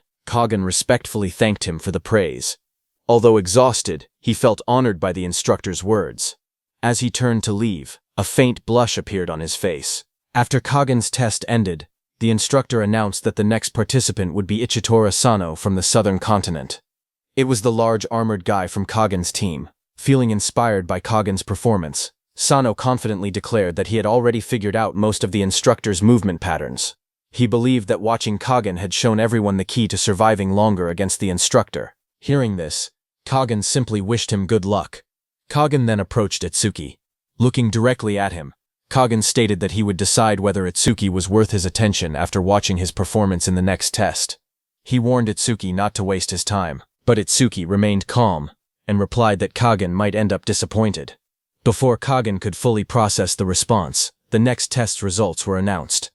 A: Kagan respectfully thanked him for the praise. Although exhausted, he felt honored by the instructor's words. As he turned to leave, a faint blush appeared on his face. After Kagan's test ended, the instructor announced that the next participant would be Ichitora Sano from the southern continent. It was the large armored guy from Kagan's team. Feeling inspired by Kagan's performance, Sano confidently declared that he had already figured out most of the instructor's movement patterns. He believed that watching Kagan had shown everyone the key to surviving longer against the instructor. Hearing this, Kagan simply wished him good luck. Kagan then approached Itsuki. Looking directly at him, Kagan stated that he would decide whether Itsuki was worth his attention after watching his performance in the next test. He warned Itsuki not to waste his time, but Itsuki remained calm and replied that Kagan might end up disappointed. Before Kagan could fully process the response, the next test's results were announced.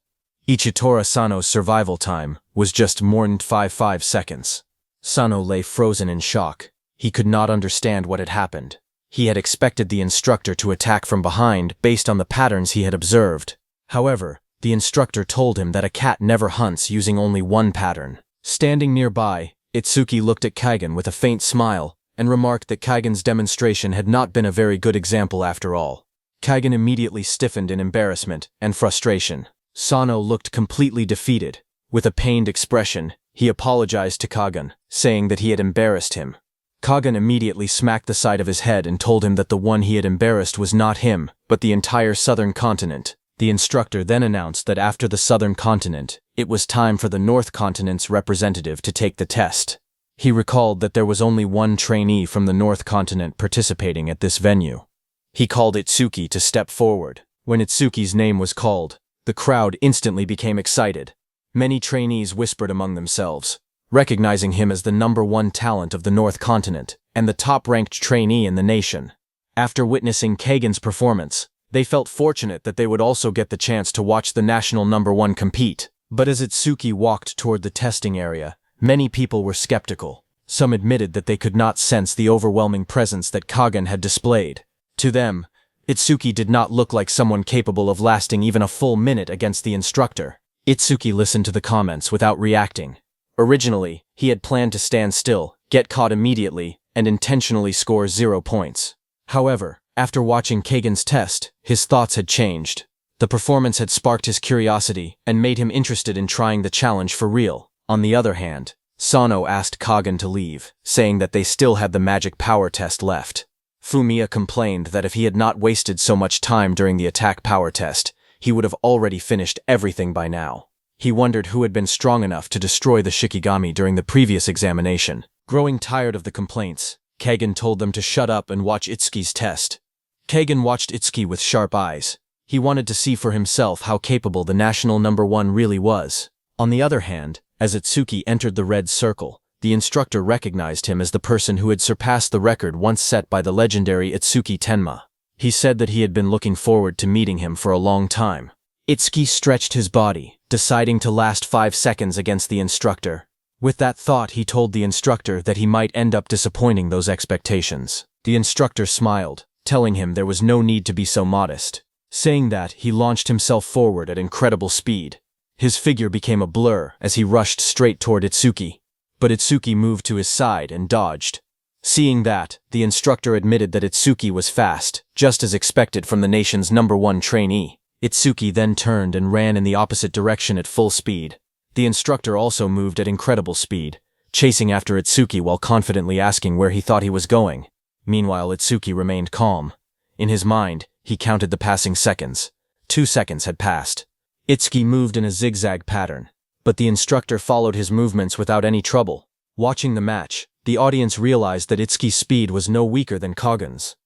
A: Ichitora Sano's survival time was just more than 5 seconds. Sano lay frozen in shock. He could not understand what had happened. He had expected the instructor to attack from behind based on the patterns he had observed. However, the instructor told him that a cat never hunts using only one pattern. Standing nearby, Itsuki looked at Kagan with a faint smile and remarked that Kagan's demonstration had not been a very good example after all. Kagan immediately stiffened in embarrassment and frustration. Sano looked completely defeated. With a pained expression, he apologized to Kagan, saying that he had embarrassed him. Kagan immediately smacked the side of his head and told him that the one he had embarrassed was not him, but the entire southern continent. The instructor then announced that after the southern continent, it was time for the north continent's representative to take the test. He recalled that there was only one trainee from the north continent participating at this venue. He called Itsuki to step forward. When Itsuki's name was called, the crowd instantly became excited. Many trainees whispered among themselves, recognizing him as the #1 talent of the North Continent and the top-ranked trainee in the nation. After witnessing Kagan's performance, they felt fortunate that they would also get the chance to watch the national #1 compete. But as Itsuki walked toward the testing area, many people were skeptical. Some admitted that they could not sense the overwhelming presence that Kagan had displayed. To them, Itsuki did not look like someone capable of lasting even a full minute against the instructor. Itsuki listened to the comments without reacting. Originally, he had planned to stand still, get caught immediately, and intentionally score 0 points. However, After watching Kagan's test, his thoughts had changed. The performance had sparked his curiosity and made him interested in trying the challenge for real. On the other hand, Sano asked Kagan to leave, saying that they still had the magic power test left. Fumiya complained that if he had not wasted so much time during the attack power test, he would have already finished everything by now. He wondered who had been strong enough to destroy the Shikigami during the previous examination. Growing tired of the complaints, Kagan told them to shut up and watch Itsuki's test. Kagan watched Itsuki with sharp eyes. He wanted to see for himself how capable the national #1 really was. On the other hand, as Itsuki entered the red circle, the instructor recognized him as the person who had surpassed the record once set by the legendary Itsuki Tenma. He said that he had been looking forward to meeting him for a long time. Itsuki stretched his body, deciding to last 5 seconds against the instructor. With that thought, he told the instructor that he might end up disappointing those expectations. The instructor smiled, telling him there was no need to be so modest. Saying that, he launched himself forward at incredible speed. His figure became a blur as he rushed straight toward Itsuki. But Itsuki moved to his side and dodged. Seeing that, the instructor admitted that Itsuki was fast, just as expected from the nation's #1 trainee. Itsuki then turned and ran in the opposite direction at full speed. The instructor also moved at incredible speed, chasing after Itsuki while confidently asking where he thought he was going. Meanwhile, Itsuki remained calm. In his mind, he counted the passing seconds. 2 seconds had passed. Itsuki moved in a zigzag pattern, but the instructor followed his movements without any trouble. Watching the match, the audience realized that Itsuki's speed was no weaker than Kagan's.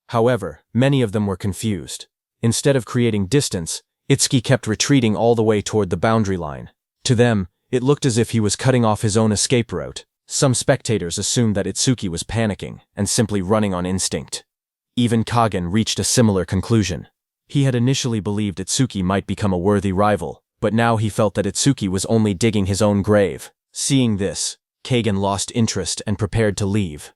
A: However, many of them were confused. Instead of creating distance, Itsuki kept retreating all the way toward the boundary line. To them, it looked as if he was cutting off his own escape route. Some spectators assumed that Itsuki was panicking and simply running on instinct. Even Kagan reached a similar conclusion. He had initially believed Itsuki might become a worthy rival, but now he felt that Itsuki was only digging his own grave. Seeing this, Kagan lost interest and prepared to leave.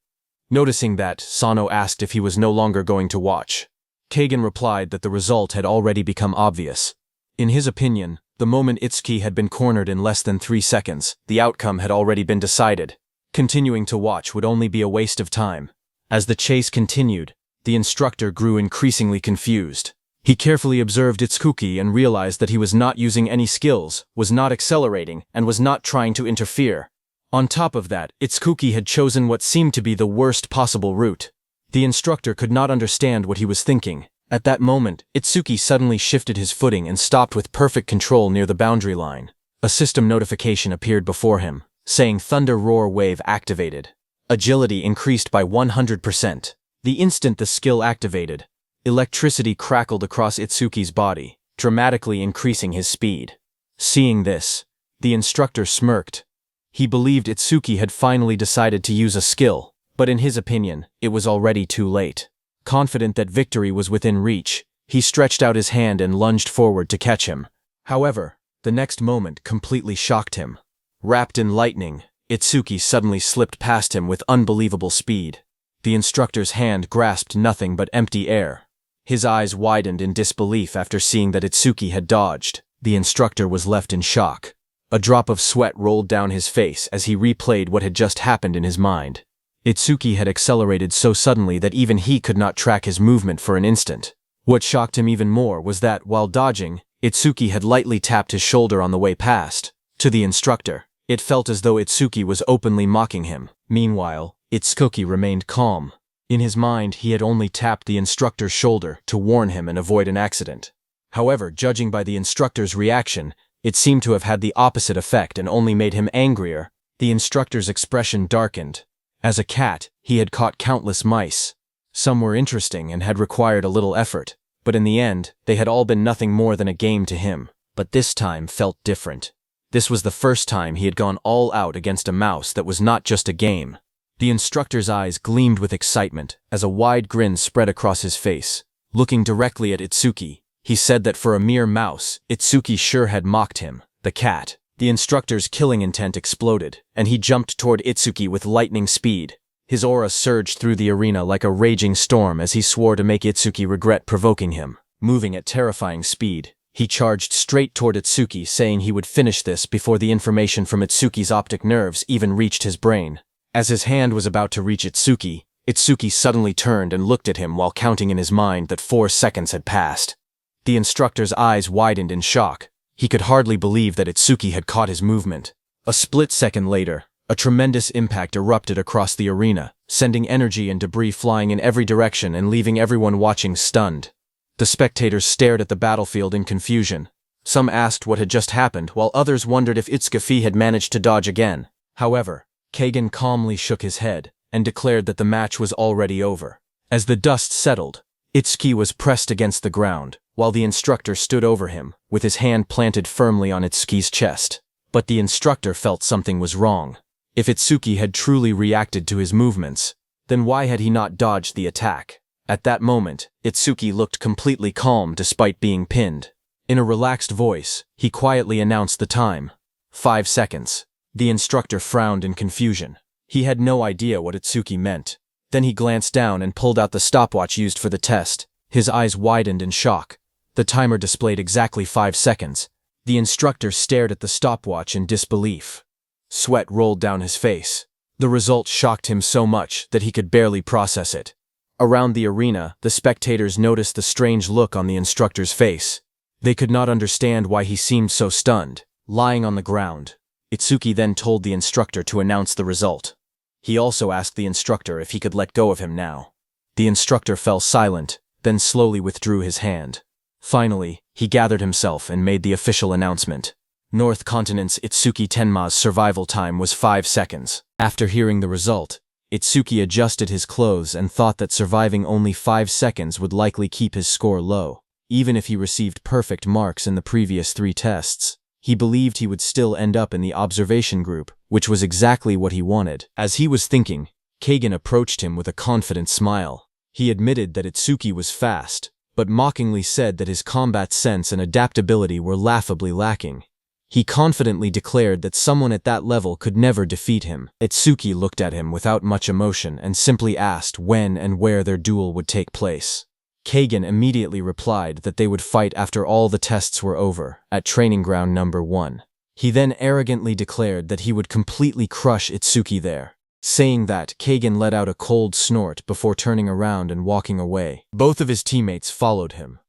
A: Noticing that, Sano asked if he was no longer going to watch. Kagan replied that the result had already become obvious. In his opinion, the moment Itsuki had been cornered in less than 3 seconds, the outcome had already been decided. Continuing to watch would only be a waste of time. As the chase continued, the instructor grew increasingly confused. He carefully observed Itsuki and realized that he was not using any skills, was not accelerating, and was not trying to interfere. On top of that, Itsuki had chosen what seemed to be the worst possible route. The instructor could not understand what he was thinking. At that moment, Itsuki suddenly shifted his footing and stopped with perfect control near the boundary line. A system notification appeared before him, saying Thunder Roar Wave activated. Agility increased by 100%. The instant the skill activated, electricity crackled across Itsuki's body, dramatically increasing his speed. Seeing this, the instructor smirked. He believed Itsuki had finally decided to use a skill, but in his opinion, it was already too late. Confident that victory was within reach, he stretched out his hand and lunged forward to catch him. However, the next moment completely shocked him. Wrapped in lightning, Itsuki suddenly slipped past him with unbelievable speed. The instructor's hand grasped nothing but empty air. His eyes widened in disbelief after seeing that Itsuki had dodged. The instructor was left in shock. A drop of sweat rolled down his face as he replayed what had just happened in his mind. Itsuki had accelerated so suddenly that even he could not track his movement for an instant. What shocked him even more was that, while dodging, Itsuki had lightly tapped his shoulder on the way past. To the instructor, it felt as though Itsuki was openly mocking him. Meanwhile, Itsuki remained calm. In his mind, he had only tapped the instructor's shoulder to warn him and avoid an accident. However, judging by the instructor's reaction, it seemed to have had the opposite effect and only made him angrier. The instructor's expression darkened. As a cat, he had caught countless mice. Some were interesting and had required a little effort, but in the end, they had all been nothing more than a game to him. But this time felt different. This was the first time he had gone all out against a mouse that was not just a game. The instructor's eyes gleamed with excitement as a wide grin spread across his face. Looking directly at Itsuki, he said that for a mere mouse, Itsuki sure had mocked him, the cat. The instructor's killing intent exploded, and he jumped toward Itsuki with lightning speed. His aura surged through the arena like a raging storm as he swore to make Itsuki regret provoking him. Moving at terrifying speed, he charged straight toward Itsuki, saying he would finish this before the information from Itsuki's optic nerves even reached his brain. As his hand was about to reach Itsuki, Itsuki suddenly turned and looked at him while counting in his mind that 4 seconds had passed. The instructor's eyes widened in shock. He could hardly believe that Itsuki had caught his movement. A split second later, a tremendous impact erupted across the arena, sending energy and debris flying in every direction and leaving everyone watching stunned. The spectators stared at the battlefield in confusion. Some asked what had just happened, while others wondered if Itsuki had managed to dodge again. However, Kagan calmly shook his head and declared that the match was already over. As the dust settled, Itsuki was pressed against the ground, while the instructor stood over him, with his hand planted firmly on Itsuki's chest. But the instructor felt something was wrong. If Itsuki had truly reacted to his movements, then why had he not dodged the attack? At that moment, Itsuki looked completely calm despite being pinned. In a relaxed voice, he quietly announced the time. 5 seconds. The instructor frowned in confusion. He had no idea what Itsuki meant. Then he glanced down and pulled out the stopwatch used for the test. His eyes widened in shock. The timer displayed exactly 5 seconds. The instructor stared at the stopwatch in disbelief. Sweat rolled down his face. The result shocked him so much that he could barely process it. Around the arena, the spectators noticed the strange look on the instructor's face. They could not understand why he seemed so stunned. Lying on the ground, Itsuki then told the instructor to announce the result. He also asked the instructor if he could let go of him now. The instructor fell silent, then slowly withdrew his hand. Finally, he gathered himself and made the official announcement. North Continent's Itsuki Tenma's survival time was 5 seconds. After hearing the result, Itsuki adjusted his clothes and thought that surviving only 5 seconds would likely keep his score low. Even if he received perfect marks in the previous 3 tests, he believed he would still end up in the observation group, which was exactly what he wanted. As he was thinking, Kagan approached him with a confident smile. He admitted that Itsuki was fast, but mockingly said that his combat sense and adaptability were laughably lacking. He confidently declared that someone at that level could never defeat him. Itsuki looked at him without much emotion and simply asked when and where their duel would take place. Kagan immediately replied that they would fight after all the tests were over, at training ground number 1. He then arrogantly declared that he would completely crush Itsuki there. Saying that, Kagan let out a cold snort before turning around and walking away. Both of his teammates followed him.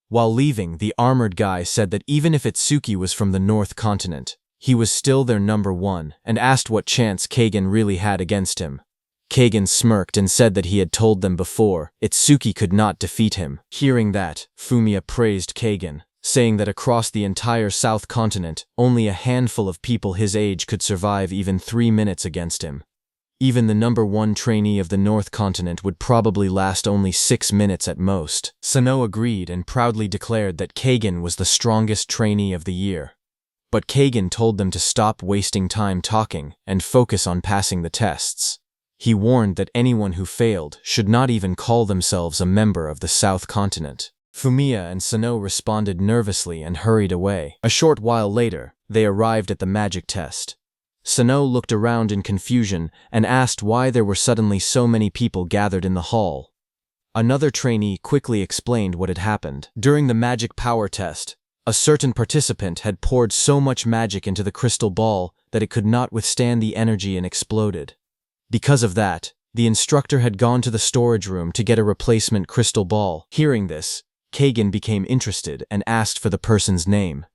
A: While leaving, the armored guy said that even if Itsuki was from the North Continent, he was still their number 1 and asked what chance Kagan really had against him. Kagan smirked and said that he had told them before, Itsuki could not defeat him. Hearing that, Fumiya praised Kagan, saying that across the entire South Continent, only a handful of people his age could survive even 3 minutes against him. Even the number 1 trainee of the North Continent would probably last only 6 minutes at most. Sano agreed and proudly declared that Kagan was the strongest trainee of the year. But Kagan told them to stop wasting time talking and focus on passing the tests. He warned that anyone who failed should not even call themselves a member of the South Continent. Fumiya and Sano responded nervously and hurried away. A short while later, they arrived at the magic test. Sano looked around in confusion and asked why there were suddenly so many people gathered in the hall. Another trainee quickly explained what had happened. During the magic power test, a certain participant had poured so much magic into the crystal ball that it could not withstand the energy and exploded. Because of that, the instructor had gone to the storage room to get a replacement crystal ball. Hearing this, Kagan became interested and asked for the person's name.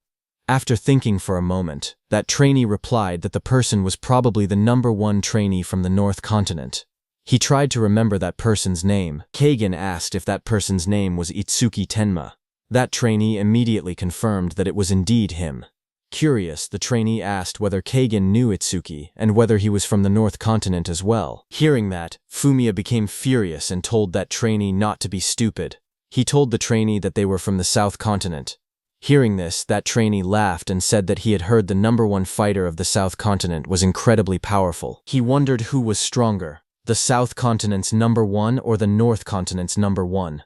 A: After thinking for a moment, that trainee replied that the person was probably the number 1 trainee from the North Continent. He tried to remember that person's name. Kagan asked if that person's name was Itsuki Tenma. That trainee immediately confirmed that it was indeed him. Curious, the trainee asked whether Kagan knew Itsuki and whether he was from the North Continent as well. Hearing that, Fumiya became furious and told that trainee not to be stupid. He told the trainee that they were from the South Continent. Hearing this, that trainee laughed and said that he had heard the number 1 fighter of the South Continent was incredibly powerful. He wondered who was stronger, the South Continent's number 1 or the North Continent's number 1.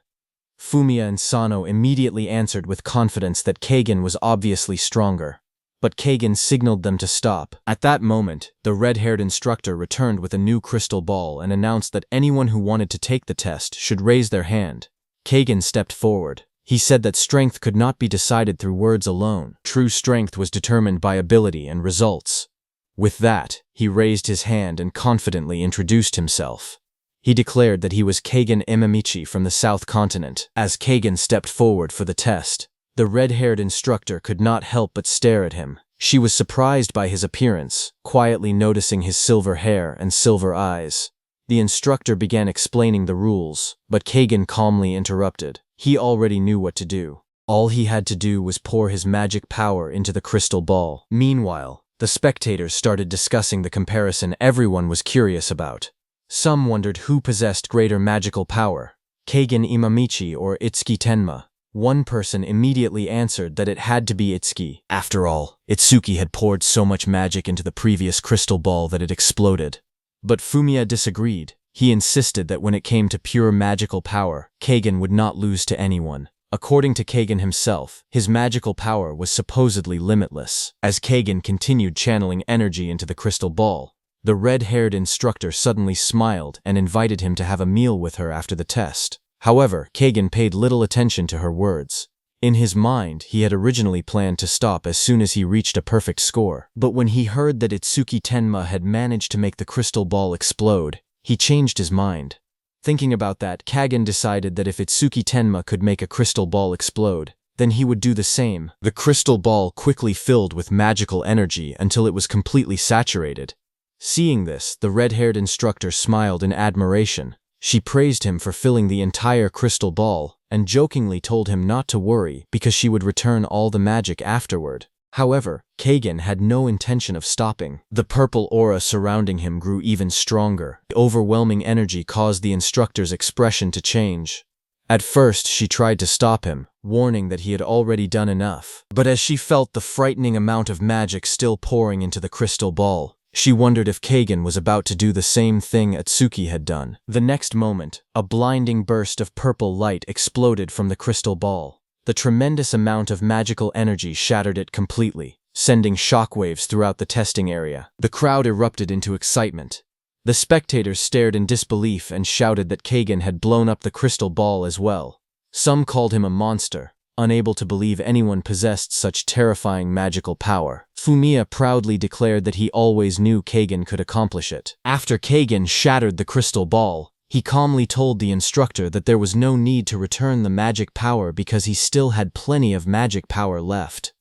A: Fumiya and Sano immediately answered with confidence that Kagan was obviously stronger. But Kagan signaled them to stop. At that moment, the red-haired instructor returned with a new crystal ball and announced that anyone who wanted to take the test should raise their hand. Kagan stepped forward. He said that strength could not be decided through words alone. True strength was determined by ability and results. With that, he raised his hand and confidently introduced himself. He declared that he was Keigen Imamichi from the South Continent. As Keigen stepped forward for the test, the red-haired instructor could not help but stare at him. She was surprised by his appearance, quietly noticing his silver hair and silver eyes. The instructor began explaining the rules, but Keigen calmly interrupted. He already knew what to do. All he had to do was pour his magic power into the crystal ball. Meanwhile, the spectators started discussing the comparison everyone was curious about. Some wondered who possessed greater magical power, Keigen Imamichi or Itsuki Tenma. One person immediately answered that it had to be Itsuki. After all, Itsuki had poured so much magic into the previous crystal ball that it exploded. But Fumiya disagreed. He insisted that when it came to pure magical power, Keigen would not lose to anyone. According to Keigen himself, his magical power was supposedly limitless. As Keigen continued channeling energy into the crystal ball, the red-haired instructor suddenly smiled and invited him to have a meal with her after the test. However, Keigen paid little attention to her words. In his mind, he had originally planned to stop as soon as he reached a perfect score. But when he heard that Itsuki Tenma had managed to make the crystal ball explode, he changed his mind. Thinking about that, Keigen decided that if Itsuki Tenma could make a crystal ball explode, then he would do the same. The crystal ball quickly filled with magical energy until it was completely saturated. Seeing this, the red-haired instructor smiled in admiration. She praised him for filling the entire crystal ball and jokingly told him not to worry because she would return all the magic afterward. However, Keigen had no intention of stopping. The purple aura surrounding him grew even stronger. The overwhelming energy caused the instructor's expression to change. At first, she tried to stop him, warning that he had already done enough. But as she felt the frightening amount of magic still pouring into the crystal ball, she wondered if Keigen was about to do the same thing Itsuki had done. The next moment, a blinding burst of purple light exploded from the crystal ball. The tremendous amount of magical energy shattered it completely, sending shockwaves throughout the testing area. The crowd erupted into excitement. The spectators stared in disbelief and shouted that Keigen had blown up the crystal ball as well. Some called him a monster, unable to believe anyone possessed such terrifying magical power. Fumiya proudly declared that he always knew Keigen could accomplish it. After Keigen shattered the crystal ball, he calmly told the instructor that there was no need to return the magic power because he still had plenty of magic power left.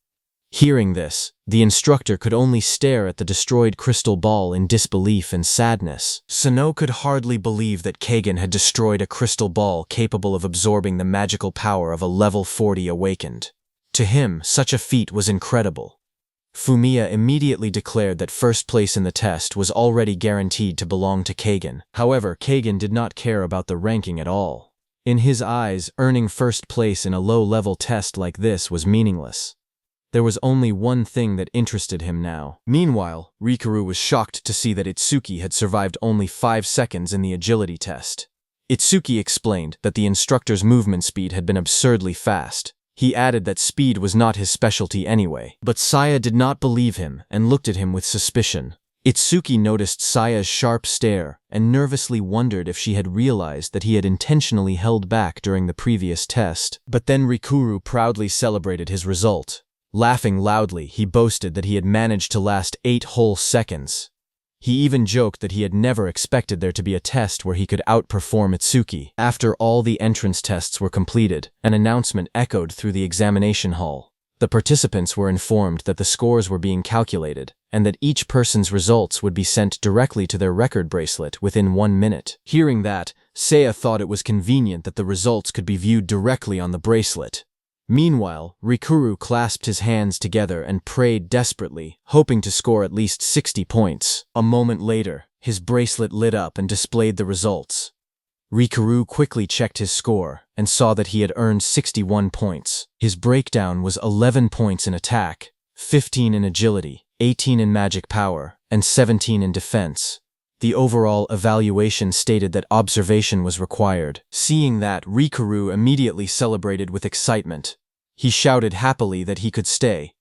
A: Hearing this, the instructor could only stare at the destroyed crystal ball in disbelief and sadness. Sano could hardly believe that Keigen had destroyed a crystal ball capable of absorbing the magical power of a level 40 awakened. To him, such a feat was incredible. Fumiya immediately declared that first place in the test was already guaranteed to belong to Keigen. However, Keigen did not care about the ranking at all. In his eyes, earning first place in a low-level test like this was meaningless. There was only one thing that interested him now. Meanwhile, Rikuru was shocked to see that Itsuki had survived only 5 seconds in the agility test. Itsuki explained that the instructor's movement speed had been absurdly fast. He added that speed was not his specialty anyway. But Saya did not believe him and looked at him with suspicion. Itsuki noticed Saya's sharp stare and nervously wondered if she had realized that he had intentionally held back during the previous test. But then Rikuru proudly celebrated his result. Laughing loudly, he boasted that he had managed to last 8 whole seconds. He even joked that he had never expected there to be a test where he could outperform Itsuki. After all the entrance tests were completed, an announcement echoed through the examination hall. The participants were informed that the scores were being calculated, and that each person's results would be sent directly to their record bracelet within 1 minute. Hearing that, Seiya thought it was convenient that the results could be viewed directly on the bracelet. Meanwhile, Rikuru clasped his hands together and prayed desperately, hoping to score at least 60 points. A moment later, his bracelet lit up and displayed the results. Rikuru quickly checked his score and saw that he had earned 61 points. His breakdown was 11 points in attack, 15 in agility, 18 in magic power, and 17 in defense. The overall evaluation stated that observation was required. Seeing that, Rikuru immediately celebrated with excitement. He shouted happily that he could stay.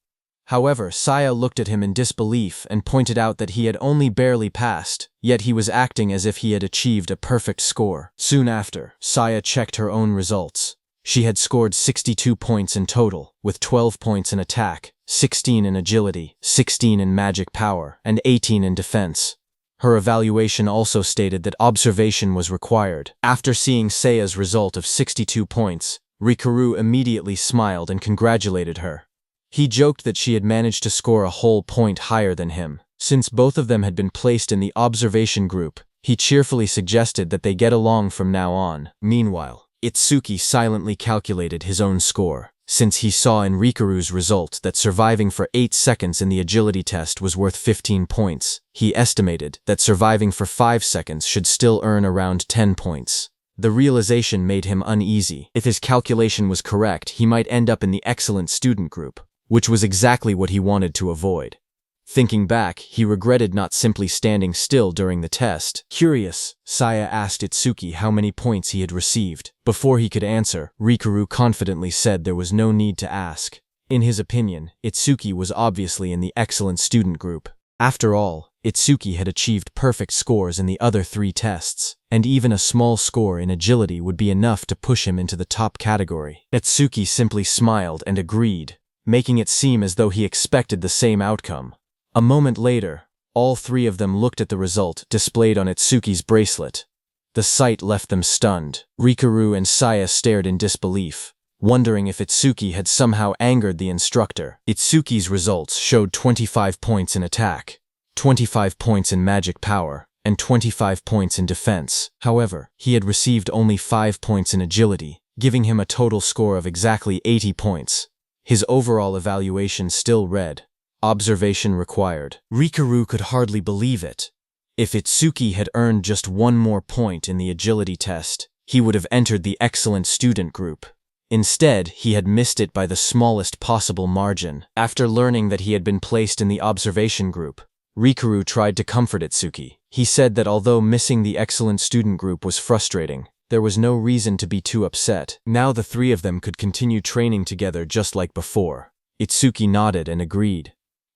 A: However, Saya looked at him in disbelief and pointed out that he had only barely passed, yet he was acting as if he had achieved a perfect score. Soon after, Saya checked her own results. She had scored 62 points in total, with 12 points in attack, 16 in agility, 16 in magic power, and 18 in defense. Her evaluation also stated that observation was required. After seeing Seiya's result of 62 points, Rikuru immediately smiled and congratulated her. He joked that she had managed to score a whole point higher than him. Since both of them had been placed in the observation group, he cheerfully suggested that they get along from now on. Meanwhile, Itsuki silently calculated his own score. Since he saw in Rikuru's result that surviving for 8 seconds in the agility test was worth 15 points, he estimated that surviving for 5 seconds should still earn around 10 points. The realization made him uneasy. If his calculation was correct, he might end up in the excellent student group, which was exactly what he wanted to avoid. Thinking back, he regretted not simply standing still during the test. Curious, Saya asked Itsuki how many points he had received. Before he could answer, Rikuru confidently said there was no need to ask. In his opinion, Itsuki was obviously in the excellent student group. After all, Itsuki had achieved perfect scores in the other 3 tests, and even a small score in agility would be enough to push him into the top category. Itsuki simply smiled and agreed, making it seem as though he expected the same outcome. A moment later, all 3 of them looked at the result displayed on Itsuki's bracelet. The sight left them stunned. Rikuru and Saya stared in disbelief, wondering if Itsuki had somehow angered the instructor. Itsuki's results showed 25 points in attack, 25 points in magic power, and 25 points in defense. However, he had received only 5 points in agility, giving him a total score of exactly 80 points. His overall evaluation still read, "Observation required." Rikuru could hardly believe it. If Itsuki had earned just 1 more point in the agility test, he would have entered the excellent student group. Instead, he had missed it by the smallest possible margin. After learning that he had been placed in the observation group, Rikuru tried to comfort Itsuki. He said that although missing the excellent student group was frustrating, there was no reason to be too upset. Now the 3 of them could continue training together just like before. Itsuki nodded and agreed.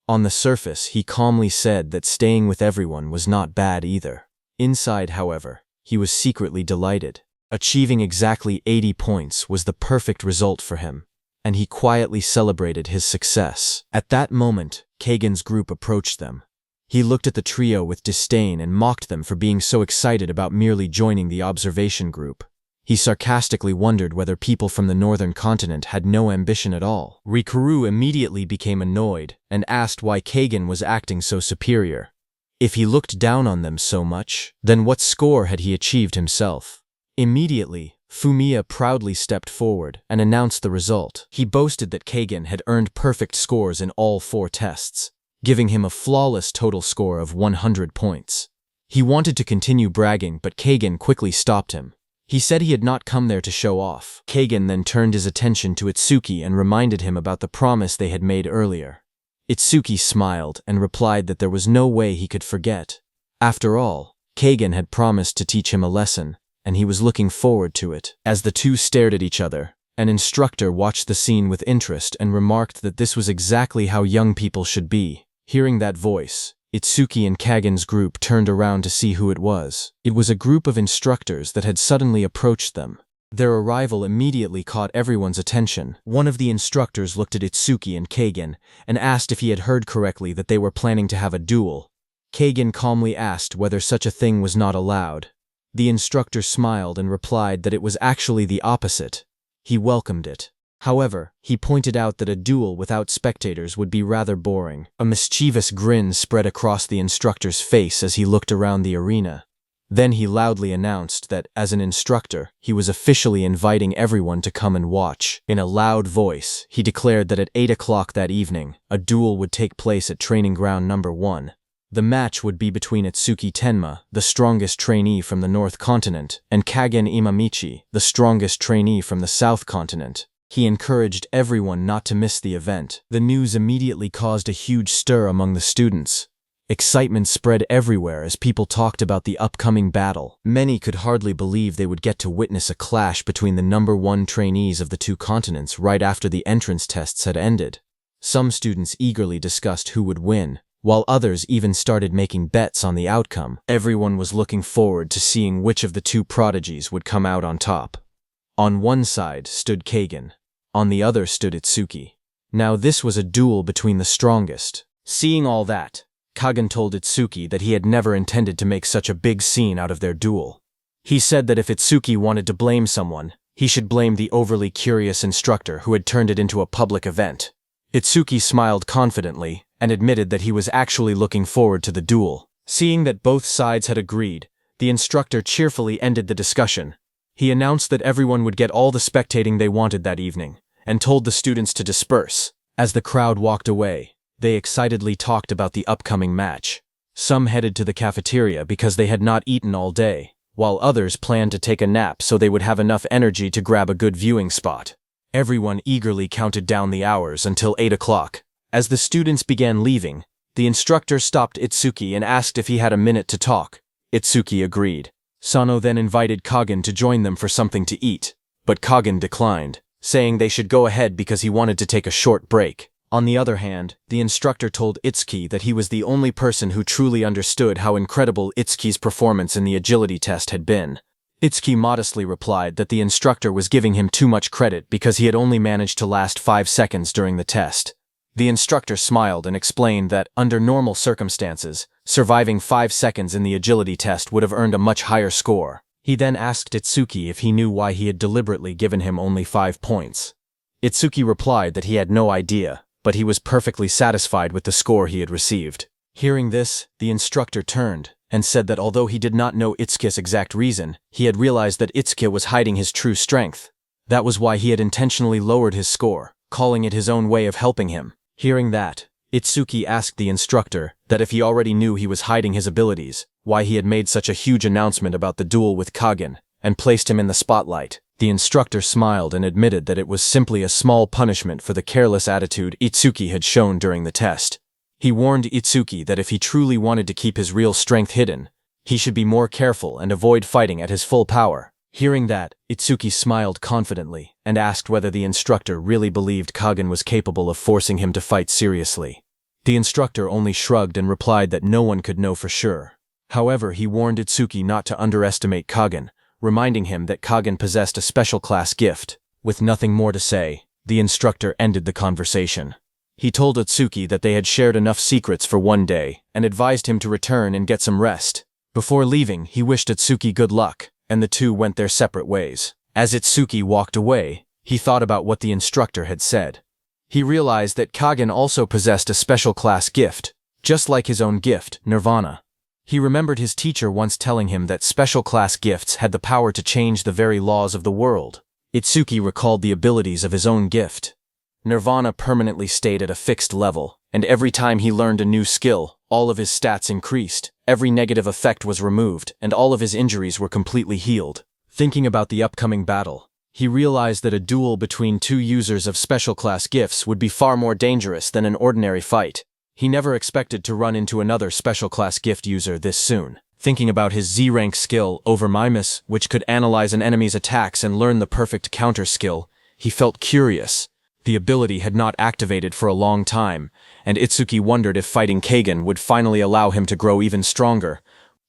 A: On the surface, he calmly said that staying with everyone was not bad either. Inside, however, he was secretly delighted. Achieving exactly 80 points was the perfect result for him, and he quietly celebrated his success. At that moment, Kagan's group approached them. He looked at the trio with disdain and mocked them for being so excited about merely joining the observation group. He sarcastically wondered whether people from the northern continent had no ambition at all. Rikuru immediately became annoyed and asked why Kagan was acting so superior. If he looked down on them so much, then what score had he achieved himself? Immediately, Fumiya proudly stepped forward and announced the result. He boasted that Kagan had earned perfect scores in all 4 tests, giving him a flawless total score of 100 points. He wanted to continue bragging, but Kagan quickly stopped him. He said he had not come there to show off. Kagan then turned his attention to Itsuki and reminded him about the promise they had made earlier. Itsuki smiled and replied that there was no way he could forget. After all, Kagan had promised to teach him a lesson, and he was looking forward to it. As the 2 stared at each other, an instructor watched the scene with interest and remarked that this was exactly how young people should be. Hearing that voice, Itsuki and Kagan's group turned around to see who it was. It was a group of instructors that had suddenly approached them. Their arrival immediately caught everyone's attention. One of the instructors looked at Itsuki and Kagan and asked if he had heard correctly that they were planning to have a duel. Kagan calmly asked whether such a thing was not allowed. The instructor smiled and replied that it was actually the opposite. He welcomed it. However, he pointed out that a duel without spectators would be rather boring. A mischievous grin spread across the instructor's face as he looked around the arena. Then he loudly announced that, as an instructor, he was officially inviting everyone to come and watch. In a loud voice, he declared that at 8 o'clock that evening, a duel would take place at training ground number 1. The match would be between Itsuki Tenma, the strongest trainee from the North Continent, and Kagen Imamichi, the strongest trainee from the South Continent. He encouraged everyone not to miss the event. The news immediately caused a huge stir among the students. Excitement spread everywhere as people talked about the upcoming battle. Many could hardly believe they would get to witness a clash between the number 1 trainees of the 2 continents right after the entrance tests had ended. Some students eagerly discussed who would win, while others even started making bets on the outcome. Everyone was looking forward to seeing which of the 2 prodigies would come out on top. On one side stood Kagan. On the other stood Itsuki. Now this was a duel between the strongest. Seeing all that, Kagen told Itsuki that he had never intended to make such a big scene out of their duel. He said that if Itsuki wanted to blame someone, he should blame the overly curious instructor who had turned it into a public event. Itsuki smiled confidently and admitted that he was actually looking forward to the duel. Seeing that both sides had agreed, the instructor cheerfully ended the discussion. He announced that everyone would get all the spectating they wanted that evening, and told the students to disperse. As the crowd walked away, they excitedly talked about the upcoming match. Some headed to the cafeteria because they had not eaten all day, while others planned to take a nap so they would have enough energy to grab a good viewing spot. Everyone eagerly counted down the hours until 8 o'clock. As the students began leaving, the instructor stopped Itsuki and asked if he had a minute to talk. Itsuki agreed. Sano then invited Kagen to join them for something to eat, but Kagen declined, saying they should go ahead because he wanted to take a short break. On the other hand, the instructor told Itsuki that he was the only person who truly understood how incredible Itsuki's performance in the agility test had been. Itsuki modestly replied that the instructor was giving him too much credit because he had only managed to last 5 seconds during the test. The instructor smiled and explained that, under normal circumstances, surviving 5 seconds in the agility test would have earned a much higher score. He then asked Itsuki if he knew why he had deliberately given him only 5 points. Itsuki replied that he had no idea, but he was perfectly satisfied with the score he had received. Hearing this, the instructor turned and said that although he did not know Itsuki's exact reason, he had realized that Itsuki was hiding his true strength. That was why he had intentionally lowered his score, calling it his own way of helping him. Hearing that, Itsuki asked the instructor that if he already knew he was hiding his abilities, why he had made such a huge announcement about the duel with Kagen, and placed him in the spotlight. The instructor smiled and admitted that it was simply a small punishment for the careless attitude Itsuki had shown during the test. He warned Itsuki that if he truly wanted to keep his real strength hidden, he should be more careful and avoid fighting at his full power. Hearing that, Itsuki smiled confidently and asked whether the instructor really believed Kagen was capable of forcing him to fight seriously. The instructor only shrugged and replied that no one could know for sure. However, he warned Itsuki not to underestimate Kagen, reminding him that Kagen possessed a special class gift. With nothing more to say, the instructor ended the conversation. He told Itsuki that they had shared enough secrets for one day and advised him to return and get some rest. Before leaving, he wished Itsuki good luck, and the two went their separate ways. As Itsuki walked away, he thought about what the instructor had said. He realized that Kagen also possessed a special class gift, just like his own gift, Nirvana. He remembered his teacher once telling him that special class gifts had the power to change the very laws of the world. Itsuki recalled the abilities of his own gift. Nirvana permanently stayed at a fixed level, and every time he learned a new skill, all of his stats increased, every negative effect was removed, and all of his injuries were completely healed. Thinking about the upcoming battle, he realized that a duel between two users of special class gifts would be far more dangerous than an ordinary fight. He never expected to run into another special class gift user this soon. Thinking about his Z-rank skill, Over Mimus, which could analyze an enemy's attacks and learn the perfect counter skill, he felt curious. The ability had not activated for a long time, and Itsuki wondered if fighting Kagen would finally allow him to grow even stronger.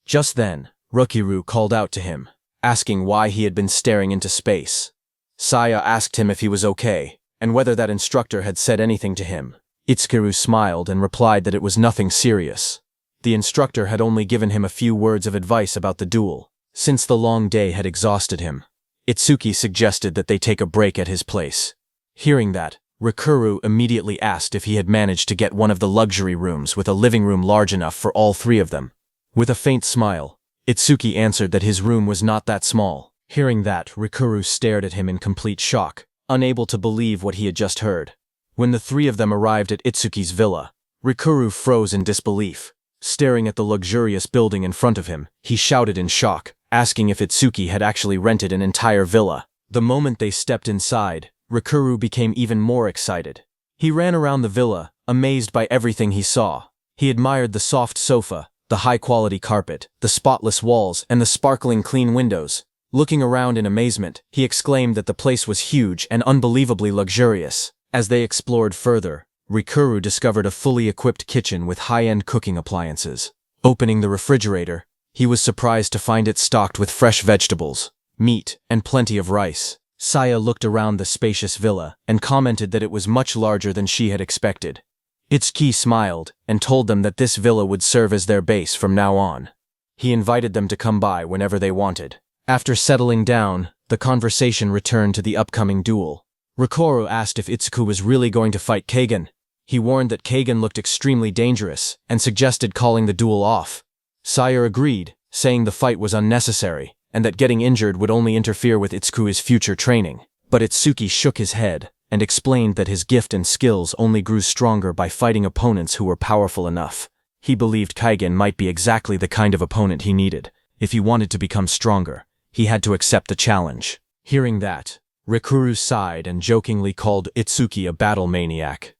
A: Just then, Rukiru called out to him, asking why he had been staring into space. Saya asked him if he was okay, and whether that instructor had said anything to him. Itsuki smiled and replied that it was nothing serious. The instructor had only given him a few words of advice about the duel, since the long day had exhausted him. Itsuki suggested that they take a break at his place. Hearing that, Rikuru immediately asked if he had managed to get one of the luxury rooms with a living room large enough for all three of them. With a faint smile, Itsuki answered that his room was not that small. Hearing that, Rikuru stared at him in complete shock, unable to believe what he had just heard. When the three of them arrived at Itsuki's villa, Rikuru froze in disbelief. Staring at the luxurious building in front of him, he shouted in shock, asking if Itsuki had actually rented an entire villa. The moment they stepped inside, Rikuru became even more excited. He ran around the villa, amazed by everything he saw. He admired the soft sofa, the high-quality carpet, the spotless walls, and the sparkling clean windows. Looking around in amazement, he exclaimed that the place was huge and unbelievably luxurious. As they explored further, Rikuru discovered a fully equipped kitchen with high-end cooking appliances. Opening the refrigerator, he was surprised to find it stocked with fresh vegetables, meat, and plenty of rice. Saya looked around the spacious villa and commented that it was much larger than she had expected. Itsuki smiled and told them that this villa would serve as their base from now on. He invited them to come by whenever they wanted. After settling down, the conversation returned to the upcoming duel. Rikoru asked if Itsuki was really going to fight Kagen. He warned that Kagen looked extremely dangerous and suggested calling the duel off. Saya agreed, saying the fight was unnecessary and that getting injured would only interfere with Itsuki's future training. But Itsuki shook his head and explained that his gift and skills only grew stronger by fighting opponents who were powerful enough. He believed Kagen might be exactly the kind of opponent he needed. If he wanted to become stronger, he had to accept the challenge. Hearing that, Rikuru sighed and jokingly called Itsuki a battle maniac.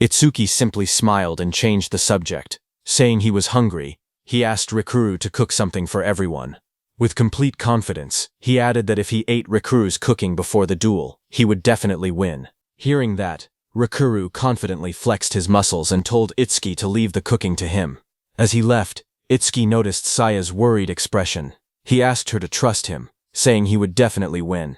A: Itsuki simply smiled and changed the subject. Saying he was hungry, he asked Rikuru to cook something for everyone. With complete confidence, he added that if he ate Rikuru's cooking before the duel, he would definitely win. Hearing that, Rikuru confidently flexed his muscles and told Itsuki to leave the cooking to him. As he left, Itsuki noticed Saya's worried expression. He asked her to trust him, saying he would definitely win.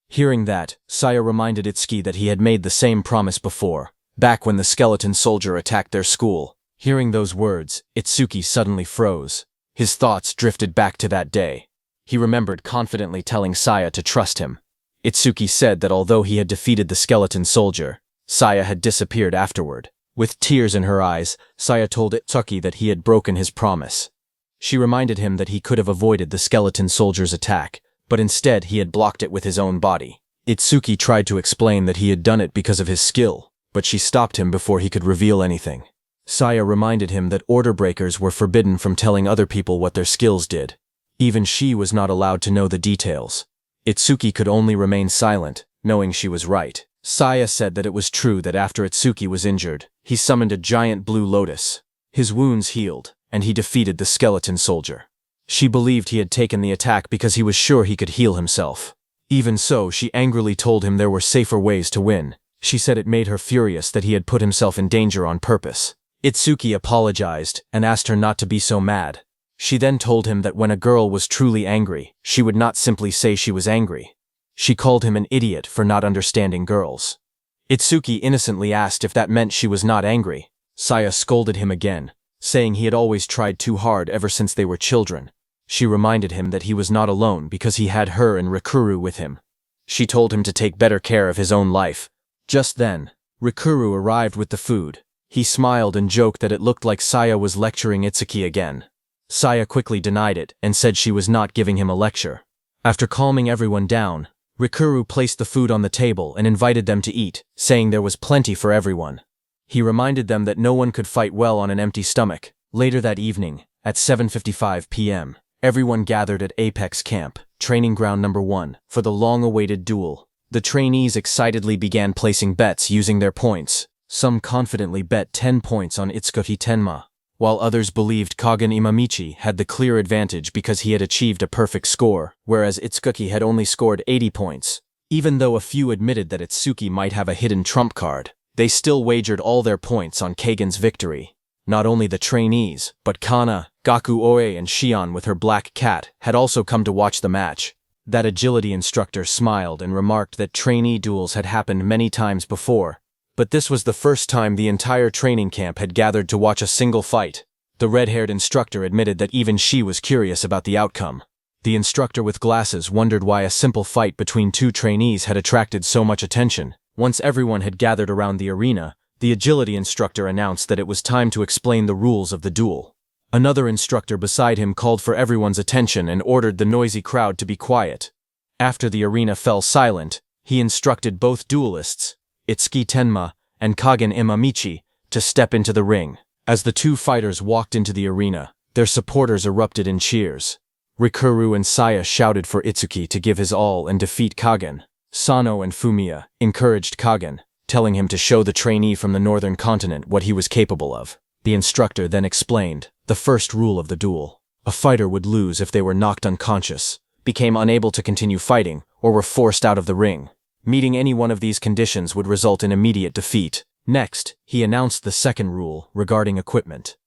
A: Hearing that, Saya reminded Itsuki that he had made the same promise before, back when the skeleton soldier attacked their school. Hearing those words, Itsuki suddenly froze. His thoughts drifted back to that day. He remembered confidently telling Saya to trust him. Itsuki said that although he had defeated the skeleton soldier, Saya had disappeared afterward. With tears in her eyes, Saya told Itsuki that he had broken his promise. She reminded him that he could have avoided the skeleton soldier's attack, but instead he had blocked it with his own body. Itsuki tried to explain that he had done it because of his skill, but she stopped him before he could reveal anything. Saya reminded him that order breakers were forbidden from telling other people what their skills did. Even she was not allowed to know the details. Itsuki could only remain silent, knowing she was right. Saya said that it was true that after Itsuki was injured, he summoned a giant blue lotus. His wounds healed, and he defeated the skeleton soldier. She believed he had taken the attack because he was sure he could heal himself. Even so, she angrily told him there were safer ways to win. She said it made her furious that he had put himself in danger on purpose. Itsuki apologized and asked her not to be so mad. She then told him that when a girl was truly angry, she would not simply say she was angry. She called him an idiot for not understanding girls. Itsuki innocently asked if that meant she was not angry. Saya scolded him again, saying he had always tried too hard ever since they were children. She reminded him that he was not alone because he had her and Rikuru with him. She told him to take better care of his own life. Just then, Rikuru arrived with the food. He smiled and joked that it looked like Saya was lecturing Itsuki again. Saya quickly denied it and said she was not giving him a lecture. After calming everyone down, Rikuru placed the food on the table and invited them to eat, saying there was plenty for everyone. He reminded them that no one could fight well on an empty stomach. Later that evening, at 7:55 p.m., everyone gathered at Apex Camp, Training Ground Number 1, for the long-awaited duel. The trainees excitedly began placing bets using their points. Some confidently bet 10 points on Itsuki Tenma, while others believed Kagen Imamichi had the clear advantage because he had achieved a perfect score, whereas Itsuki had only scored 80 points. Even though a few admitted that Itsuki might have a hidden trump card, they still wagered all their points on Kagen's victory. Not only the trainees, but Kana, Gaku Oe and Shion with her black cat had also come to watch the match. That agility instructor smiled and remarked that trainee duels had happened many times before, but this was the first time the entire training camp had gathered to watch a single fight. The red-haired instructor admitted that even she was curious about the outcome. The instructor with glasses wondered why a simple fight between two trainees had attracted so much attention. Once everyone had gathered around the arena, the agility instructor announced that it was time to explain the rules of the duel. Another instructor beside him called for everyone's attention and ordered the noisy crowd to be quiet. After the arena fell silent, he instructed both duelists, Itsuki Tenma and Kagen Imamichi, to step into the ring. As the two fighters walked into the arena, their supporters erupted in cheers. Rikuru and Saya shouted for Itsuki to give his all and defeat Kagen. Sano and Fumiya encouraged Kagen, telling him to show the trainee from the northern continent what he was capable of. The instructor then explained the first rule of the duel. A fighter would lose if they were knocked unconscious, became unable to continue fighting, or were forced out of the ring. Meeting any one of these conditions would result in immediate defeat. Next, he announced the second rule regarding equipment.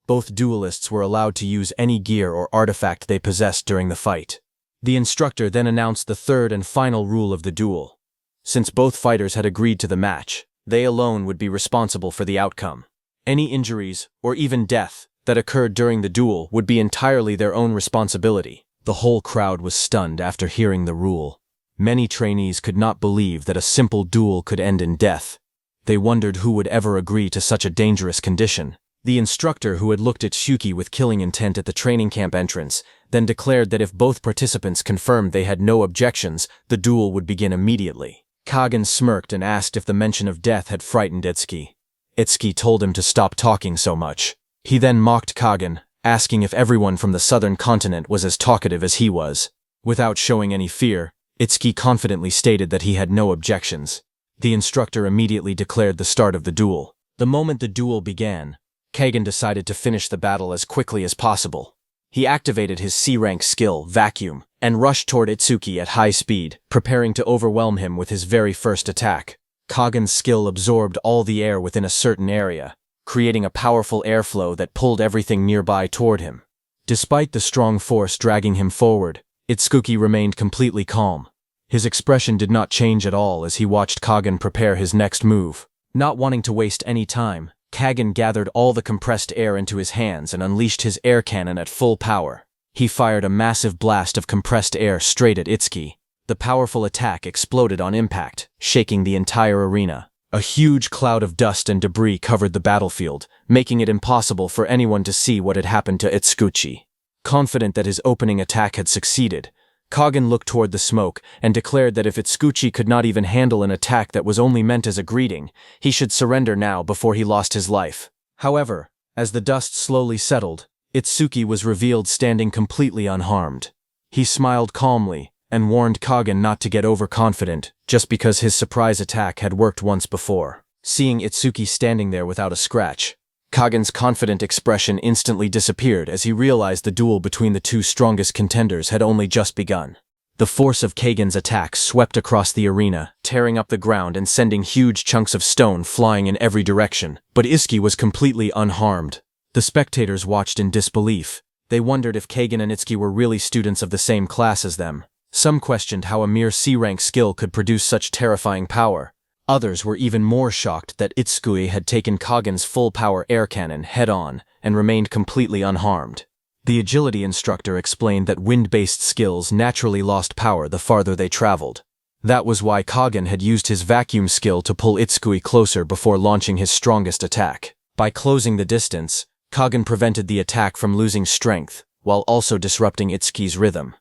A: Both duelists were allowed to use any gear or artifact they possessed during the fight. The instructor then announced the third and final rule of the duel. Since both fighters had agreed to the match, they alone would be responsible for the outcome. Any injuries, or even death, that occurred during the duel would be entirely their own responsibility. The whole crowd was stunned after hearing the rule. Many trainees could not believe that a simple duel could end in death. They wondered who would ever agree to such a dangerous condition. The instructor, who had looked at Shuki with killing intent at the training camp entrance, then declared that if both participants confirmed they had no objections, the duel would begin immediately. Kagen smirked and asked if the mention of death had frightened Itsuki. Itsuki told him to stop talking so much. He then mocked Kagen, asking if everyone from the southern continent was as talkative as he was. Without showing any fear, Itsuki confidently stated that he had no objections. The instructor immediately declared the start of the duel. The moment the duel began, Kagen decided to finish the battle as quickly as possible. He activated his C-rank skill, Vacuum, and rushed toward Itsuki at high speed, preparing to overwhelm him with his very first attack. Kagen's skill absorbed all the air within a certain area, creating a powerful airflow that pulled everything nearby toward him. Despite the strong force dragging him forward, Itsuki remained completely calm. His expression did not change at all as he watched Kagen prepare his next move. Not wanting to waste any time, Kagen gathered all the compressed air into his hands and unleashed his air cannon at full power. He fired a massive blast of compressed air straight at Itsuki. The powerful attack exploded on impact, shaking the entire arena. A huge cloud of dust and debris covered the battlefield, making it impossible for anyone to see what had happened to Itsuki. Confident that his opening attack had succeeded, Kagen looked toward the smoke and declared that if Itsuki could not even handle an attack that was only meant as a greeting, he should surrender now before he lost his life. However, as the dust slowly settled, Itsuki was revealed standing completely unharmed. He smiled calmly and warned Kagen not to get overconfident just because his surprise attack had worked once before. Seeing Itsuki standing there without a scratch, Kagen's confident expression instantly disappeared as he realized the duel between the two strongest contenders had only just begun. The force of Kagen's attack swept across the arena, tearing up the ground and sending huge chunks of stone flying in every direction, but Itsuki was completely unharmed. The spectators watched in disbelief. They wondered if Kagen and Itsuki were really students of the same class as them. Some questioned how a mere C-rank skill could produce such terrifying power. Others were even more shocked that Itsuki had taken Kagen's full-power air cannon head-on and remained completely unharmed. The agility instructor explained that wind-based skills naturally lost power the farther they traveled. That was why Kagen had used his vacuum skill to pull Itsuki closer before launching his strongest attack. By closing the distance, Kagen prevented the attack from losing strength, while also disrupting Itsuki's rhythm.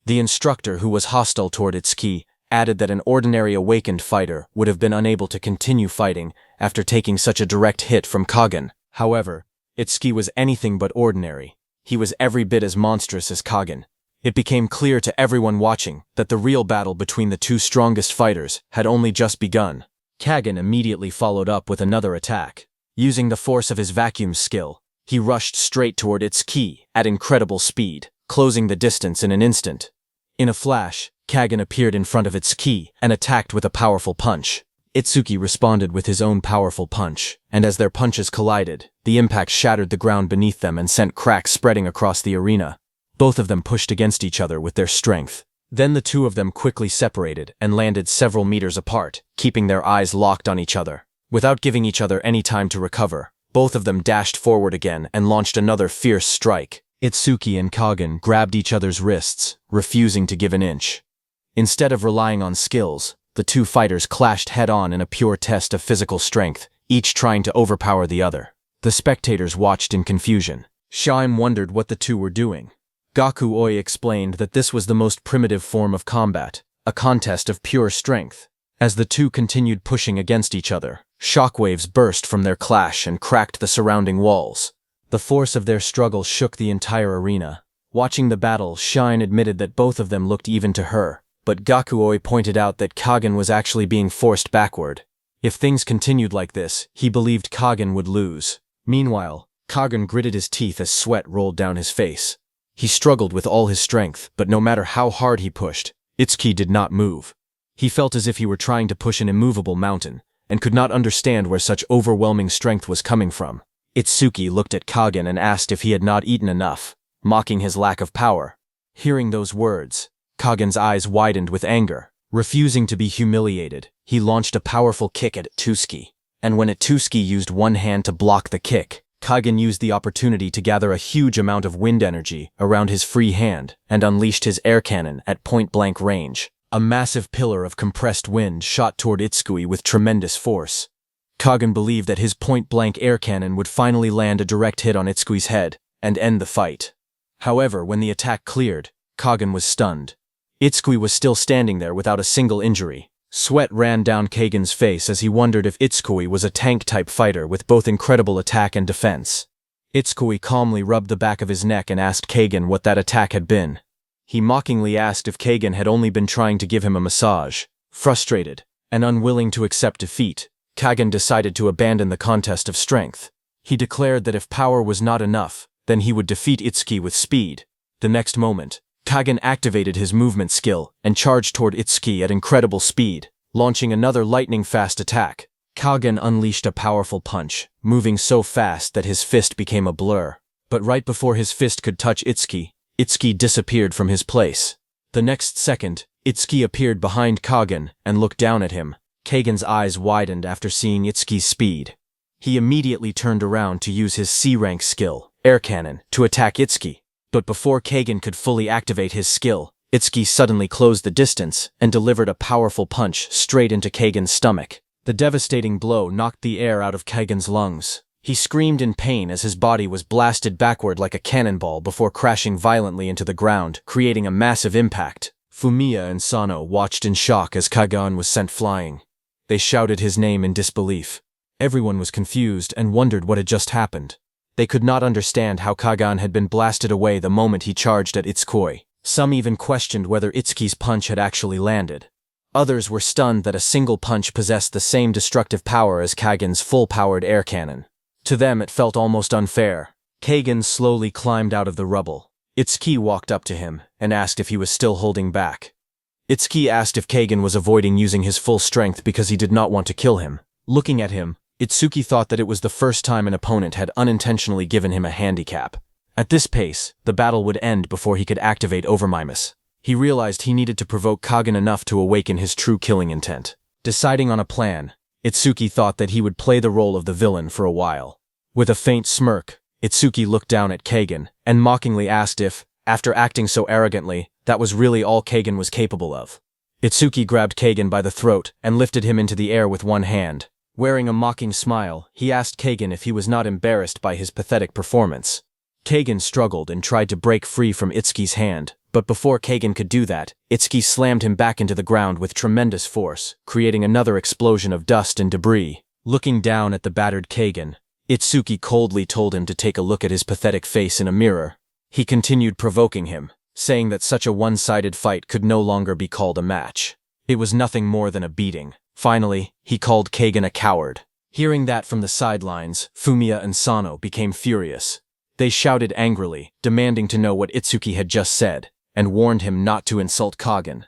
A: The instructor, who was hostile toward Itsuki, added that an ordinary awakened fighter would have been unable to continue fighting after taking such a direct hit from Kagen. However, Itsuki was anything but ordinary. He was every bit as monstrous as Kagen. It became clear to everyone watching that the real battle between the two strongest fighters had only just begun. Kagen immediately followed up with another attack. Using the force of his vacuum skill, he rushed straight toward Itsuki at incredible speed, closing the distance in an instant. In a flash, Kagen appeared in front of Itsuki and attacked with a powerful punch. Itsuki responded with his own powerful punch, and as their punches collided, the impact shattered the ground beneath them and sent cracks spreading across the arena. Both of them pushed against each other with their strength. Then the two of them quickly separated and landed several meters apart, keeping their eyes locked on each other. Without giving each other any time to recover, both of them dashed forward again and launched another fierce strike. Itsuki and Kagen grabbed each other's wrists, refusing to give an inch. Instead of relying on skills, the two fighters clashed head-on in a pure test of physical strength, each trying to overpower the other. The spectators watched in confusion. Shaim wondered what the two were doing. Gaku-oi explained that this was the most primitive form of combat, a contest of pure strength. As the two continued pushing against each other, shockwaves burst from their clash and cracked the surrounding walls. The force of their struggle shook the entire arena. Watching the battle, Shine admitted that both of them looked even to her, but Gaku-oi pointed out that Kagen was actually being forced backward. If things continued like this, he believed Kagen would lose. Meanwhile, Kagen gritted his teeth as sweat rolled down his face. He struggled with all his strength, but no matter how hard he pushed, Itsuki did not move. He felt as if he were trying to push an immovable mountain, and could not understand where such overwhelming strength was coming from. Itsuki looked at Kagen and asked if he had not eaten enough, mocking his lack of power. Hearing those words, Kagen's eyes widened with anger. Refusing to be humiliated, he launched a powerful kick at Itsuki. and when Itsuki used one hand to block the kick, Kagen used the opportunity to gather a huge amount of wind energy around his free hand and unleashed his air cannon at point-blank range. A massive pillar of compressed wind shot toward Itsuki with tremendous force. Kagen believed that his point-blank air cannon would finally land a direct hit on Itsuki's head and end the fight. However, when the attack cleared, Kagen was stunned. Itsuki was still standing there without a single injury. Sweat ran down Kagen's face as he wondered if Itsuki was a tank-type fighter with both incredible attack and defense. Itsuki calmly rubbed the back of his neck and asked Kagen what that attack had been. He mockingly asked if Kagen had only been trying to give him a massage. Frustrated and unwilling to accept defeat, Kagen decided to abandon the contest of strength. He declared that if power was not enough, then he would defeat Itsuki with speed. The next moment, Kagen activated his movement skill and charged toward Itsuki at incredible speed, launching another lightning-fast attack. Kagen unleashed a powerful punch, moving so fast that his fist became a blur. But right before his fist could touch Itsuki disappeared from his place. The next second, Itsuki appeared behind Kagen and looked down at him. Kagen's eyes widened after seeing Itsuki's speed. He immediately turned around to use his C-rank skill, air cannon, to attack Itsuki. But before Kagen could fully activate his skill, Itsuki suddenly closed the distance and delivered a powerful punch straight into Kagen's stomach. The devastating blow knocked the air out of Kagen's lungs. He screamed in pain as his body was blasted backward like a cannonball before crashing violently into the ground, creating a massive impact. Fumiya and Sano watched in shock as Kagen was sent flying. They shouted his name in disbelief. Everyone was confused and wondered what had just happened. They could not understand how Kagen had been blasted away the moment he charged at Itsuki. Some even questioned whether Itsuki's punch had actually landed. Others were stunned that a single punch possessed the same destructive power as Kagen's full-powered air cannon. To them it felt almost unfair. Kagen slowly climbed out of the rubble. Itsuki walked up to him and asked if he was still holding back. Itsuki asked if Kagen was avoiding using his full strength because he did not want to kill him. Looking at him, Itsuki thought that it was the first time an opponent had unintentionally given him a handicap. At this pace, the battle would end before he could activate Overmimus. He realized he needed to provoke Kagen enough to awaken his true killing intent. Deciding on a plan, Itsuki thought that he would play the role of the villain for a while. With a faint smirk, Itsuki looked down at Kagen and mockingly asked if, after acting so arrogantly, that was really all Kagen was capable of. Itsuki grabbed Kagen by the throat and lifted him into the air with one hand. Wearing a mocking smile, he asked Kagen if he was not embarrassed by his pathetic performance. Kagen struggled and tried to break free from Itsuki's hand, but before Kagen could do that, Itsuki slammed him back into the ground with tremendous force, creating another explosion of dust and debris. Looking down at the battered Kagen, Itsuki coldly told him to take a look at his pathetic face in a mirror. He continued provoking him, saying that such a one-sided fight could no longer be called a match. It was nothing more than a beating. Finally, he called Kagen a coward. Hearing that from the sidelines, Fumiya and Sano became furious. They shouted angrily, demanding to know what Itsuki had just said, and warned him not to insult Kagen.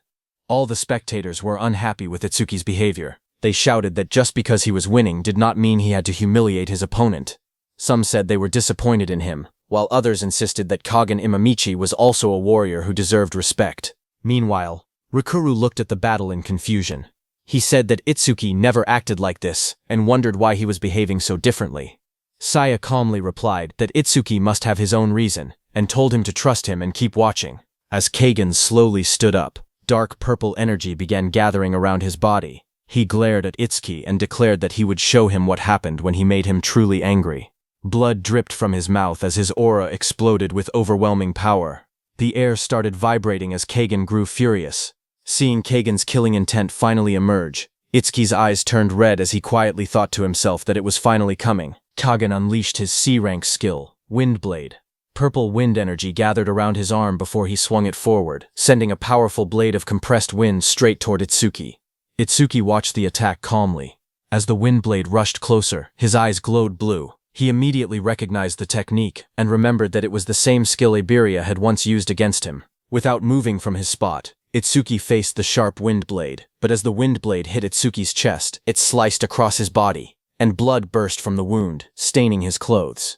A: All the spectators were unhappy with Itsuki's behavior. They shouted that just because he was winning did not mean he had to humiliate his opponent. Some said they were disappointed in him, while others insisted that Kagen Imamichi was also a warrior who deserved respect. Meanwhile, Rikuru looked at the battle in confusion. He said that Itsuki never acted like this and wondered why he was behaving so differently. Saya calmly replied that Itsuki must have his own reason and told him to trust him and keep watching. As Kagen slowly stood up, dark purple energy began gathering around his body. He glared at Itsuki and declared that he would show him what happened when he made him truly angry. Blood dripped from his mouth as his aura exploded with overwhelming power. The air started vibrating as Kagen grew furious. Seeing Kagen's killing intent finally emerge, Itsuki's eyes turned red as he quietly thought to himself that it was finally coming. Kagen unleashed his C-rank skill, Wind Blade. Purple wind energy gathered around his arm before he swung it forward, sending a powerful blade of compressed wind straight toward Itsuki. Itsuki watched the attack calmly. As the wind blade rushed closer, his eyes glowed blue. He immediately recognized the technique and remembered that it was the same skill Iberia had once used against him. Without moving from his spot, Itsuki faced the sharp wind blade, but as the wind blade hit Itsuki's chest, it sliced across his body, and blood burst from the wound, staining his clothes.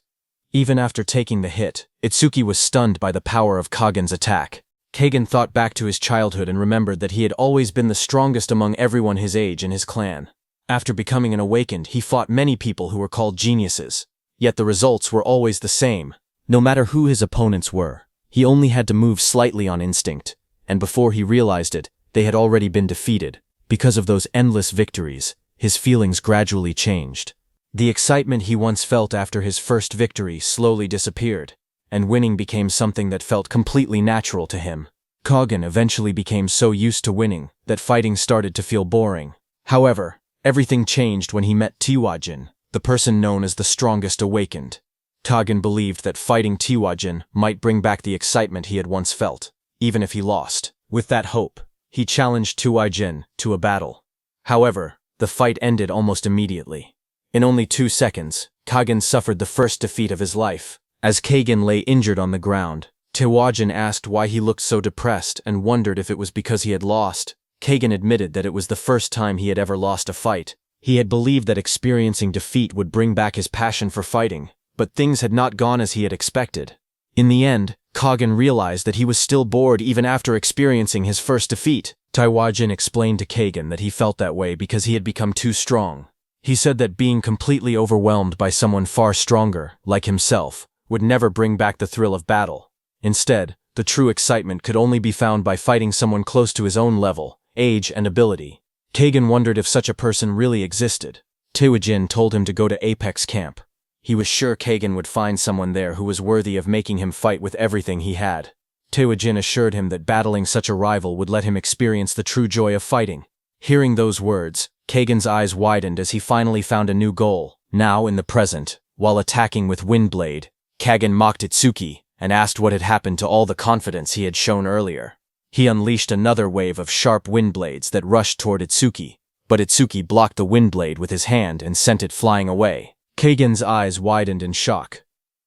A: Even after taking the hit, Itsuki was stunned by the power of Kagen's attack. Kagen thought back to his childhood and remembered that he had always been the strongest among everyone his age in his clan. After becoming an awakened, he fought many people who were called geniuses. Yet the results were always the same. No matter who his opponents were, he only had to move slightly on instinct, and before he realized it, they had already been defeated. Because of those endless victories, his feelings gradually changed. The excitement he once felt after his first victory slowly disappeared, and winning became something that felt completely natural to him. Kaghan eventually became so used to winning that fighting started to feel boring. However, everything changed when he met Tiwajin, the person known as the strongest awakened. Kaghan believed that fighting Tiwajin might bring back the excitement he had once felt, even if he lost. With that hope, he challenged Tiwajin to a battle. However, the fight ended almost immediately. In only 2 seconds, Kaghan suffered the first defeat of his life. As Kaghan lay injured on the ground, Tiwajin asked why he looked so depressed and wondered if it was because he had lost. Kaghan admitted that it was the first time he had ever lost a fight. He had believed that experiencing defeat would bring back his passion for fighting, but things had not gone as he had expected. In the end, Kaghan realized that he was still bored even after experiencing his first defeat. Tiwajin explained to Kaghan that he felt that way because he had become too strong. He said that being completely overwhelmed by someone far stronger, like himself, would never bring back the thrill of battle. Instead, the true excitement could only be found by fighting someone close to his own level, age, and ability. Kaghan wondered if such a person really existed. Tiwajin told him to go to Apex Camp. He was sure Kaghan would find someone there who was worthy of making him fight with everything he had. Tiwajin assured him that battling such a rival would let him experience the true joy of fighting. Hearing those words, Kaghan's eyes widened as he finally found a new goal. Now, in the present, while attacking with Windblade, Kaghan mocked Itsuki and asked what had happened to all the confidence he had shown earlier. He unleashed another wave of sharp windblades that rushed toward Itsuki, but Itsuki blocked the windblade with his hand and sent it flying away. Kaghan's eyes widened in shock.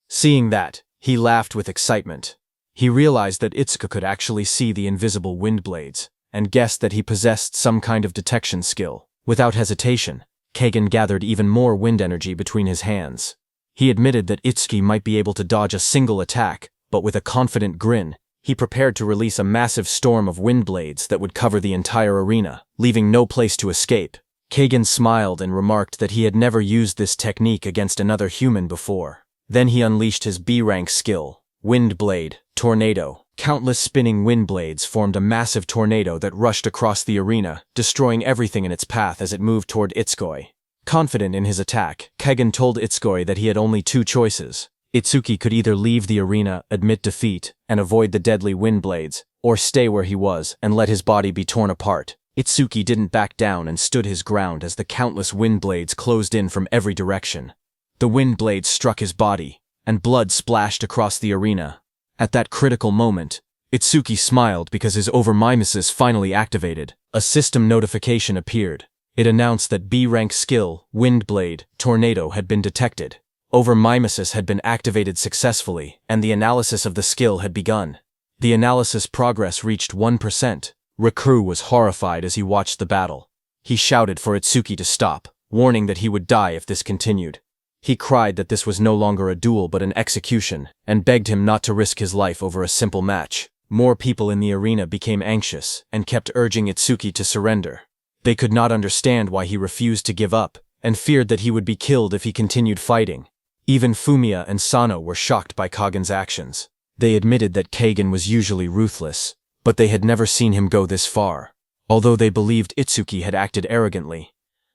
A: Seeing that, he laughed with excitement. He realized that Itsuki could actually see the invisible windblades, and guessed that he possessed some kind of detection skill. Without hesitation, Kaghan gathered even more wind energy between his hands. He admitted that Itsuki might be able to dodge a single attack, but with a confident grin, he prepared to release a massive storm of wind blades that would cover the entire arena, leaving no place to escape. Kaghan smiled and remarked that he had never used this technique against another human before. Then he unleashed his B-rank skill, Wind Blade, Tornado. Countless spinning wind blades formed a massive tornado that rushed across the arena, destroying everything in its path as it moved toward Itsuki. Confident in his attack, Kaghan told Itsuki that he had only 2 choices. Itsuki could either leave the arena, admit defeat, and avoid the deadly wind blades, or stay where he was and let his body be torn apart. Itsuki didn't back down and stood his ground as the countless wind blades closed in from every direction. The wind blades struck his body, and blood splashed across the arena. At that critical moment, Itsuki smiled because his overmimesis finally activated. A system notification appeared. It announced that B-rank skill, Wind Blade, Tornado had been detected. Overmimesis had been activated successfully, and the analysis of the skill had begun. The analysis progress reached 1%. Rikuru was horrified as he watched the battle. He shouted for Itsuki to stop, warning that he would die if this continued. He cried that this was no longer a duel but an execution, and begged him not to risk his life over a simple match. More people in the arena became anxious and kept urging Itsuki to surrender. They could not understand why he refused to give up, and feared that he would be killed if he continued fighting. Even Fumiya and Sano were shocked by Kaghan's actions. They admitted that Kaghan was usually ruthless, but they had never seen him go this far. Although they believed Itsuki had acted arrogantly,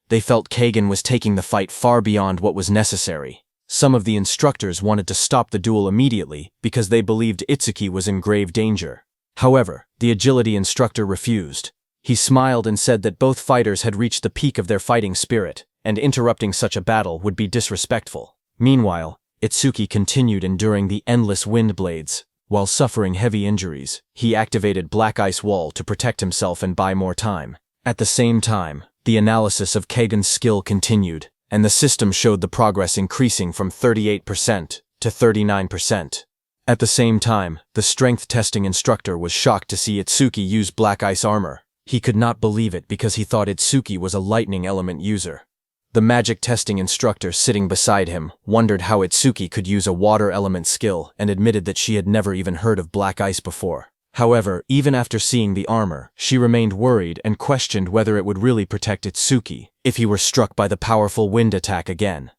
A: they felt Kaghan was taking the fight far beyond what was necessary. Some of the instructors wanted to stop the duel immediately because they believed Itsuki was in grave danger. However, the agility instructor refused. He smiled and said that both fighters had reached the peak of their fighting spirit, and interrupting such a battle would be disrespectful. Meanwhile, Itsuki continued enduring the endless wind blades. While suffering heavy injuries, he activated Black Ice Wall to protect himself and buy more time. At the same time, the analysis of Kaghan's skill continued, and the system showed the progress increasing from 38% to 39%. At the same time, the strength testing instructor was shocked to see Itsuki use Black Ice armor. He could not believe it because he thought Itsuki was a lightning element user. The magic testing instructor sitting beside him wondered how Itsuki could use a water element skill and admitted that she had never even heard of Black Ice before. However, even after seeing the armor, she remained worried and questioned whether it would really protect Itsuki if he were struck by the powerful wind attack again.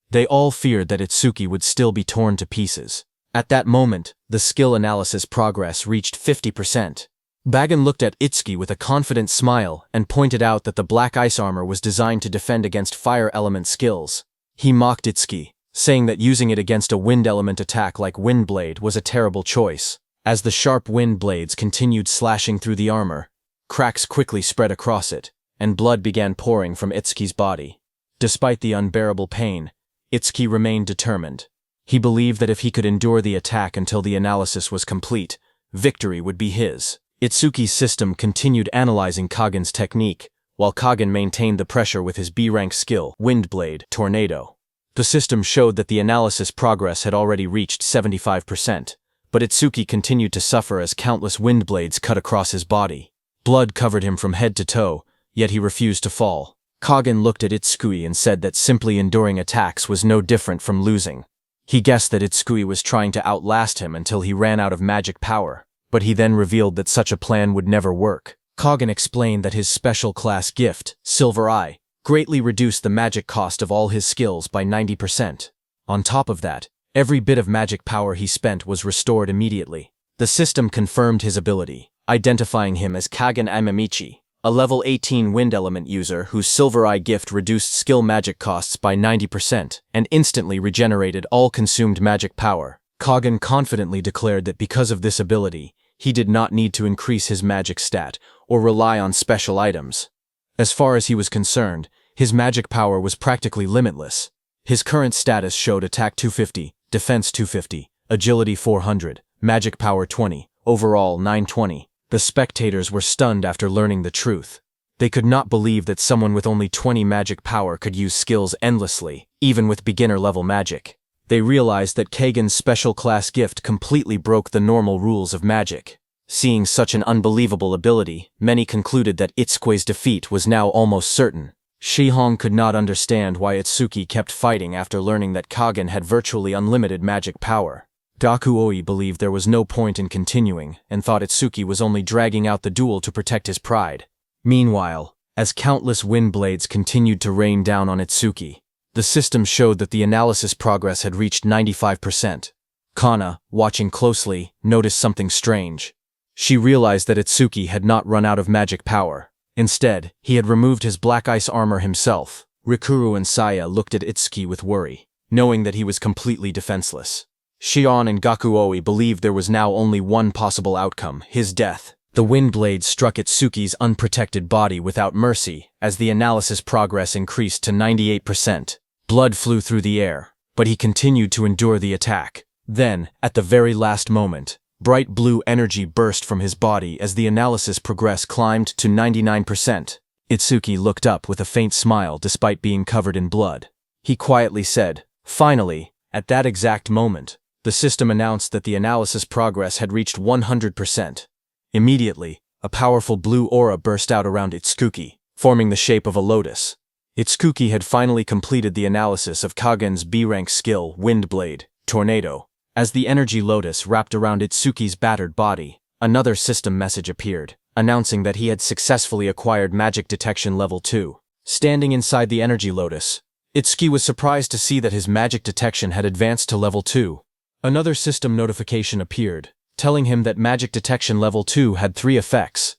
A: They all feared that Itsuki would still be torn to pieces. At that moment, the skill analysis progress reached 50%. Bagan looked at Itsuki with a confident smile and pointed out that the black ice armor was designed to defend against fire element skills. He mocked Itsuki, saying that using it against a wind element attack like Wind Blade was a terrible choice. As the sharp wind blades continued slashing through the armor, cracks quickly spread across it, and blood began pouring from Itsuki's body. Despite the unbearable pain, Itsuki remained determined. He believed that if he could endure the attack until the analysis was complete, victory would be his. Itsuki's system continued analyzing Kagen's technique, while Kagen maintained the pressure with his B-rank skill, Wind Blade, Tornado. The system showed that the analysis progress had already reached 75%. But Itsuki continued to suffer as countless wind blades cut across his body. Blood covered him from head to toe, yet he refused to fall. Kagen looked at Itsuki and said that simply enduring attacks was no different from losing. He guessed that Itsuki was trying to outlast him until he ran out of magic power, but he then revealed that such a plan would never work. Kagen explained that his special class gift, Silver Eye, greatly reduced the magic cost of all his skills by 90%. On top of that, every bit of magic power he spent was restored immediately. The system confirmed his ability, identifying him as Kagen Amamichi, a level 18 wind element user whose Silver Eye gift reduced skill magic costs by 90% and instantly regenerated all consumed magic power. Kagen confidently declared that because of this ability, he did not need to increase his magic stat or rely on special items. As far as he was concerned, his magic power was practically limitless. His current status showed attack 250, defense 250, agility 400, magic power 20, overall 920. The spectators were stunned after learning the truth. They could not believe that someone with only 20 magic power could use skills endlessly, even with beginner-level magic. They realized that Kagen's special class gift completely broke the normal rules of magic. Seeing such an unbelievable ability, many concluded that Itsuki's defeat was now almost certain. Shihong could not understand why Itsuki kept fighting after learning that Kagen had virtually unlimited magic power. Gakuoi believed there was no point in continuing and thought Itsuki was only dragging out the duel to protect his pride. Meanwhile, as countless wind blades continued to rain down on Itsuki, the system showed that the analysis progress had reached 95%. Kana, watching closely, noticed something strange. She realized that Itsuki had not run out of magic power. Instead, he had removed his black ice armor himself. Rikuru and Saya looked at Itsuki with worry, knowing that he was completely defenseless. Shion and Gakuoi believed there was now only one possible outcome, his death. The wind blade struck Itsuki's unprotected body without mercy as the analysis progress increased to 98%. Blood flew through the air, but he continued to endure the attack. Then, at the very last moment, bright blue energy burst from his body as the analysis progress climbed to 99%. Itsuki looked up with a faint smile despite being covered in blood. He quietly said, "Finally." At that exact moment, the system announced that the analysis progress had reached 100%. Immediately, a powerful blue aura burst out around Itsuki, forming the shape of a lotus. Itsuki had finally completed the analysis of Kagen's B-rank skill, Wind Blade, Tornado. As the energy lotus wrapped around Itsuki's battered body, another system message appeared, announcing that he had successfully acquired Magic Detection Level 2. Standing inside the energy lotus, Itsuki was surprised to see that his magic detection had advanced to Level 2. Another system notification appeared, telling him that Magic Detection Level 2 had 3 effects.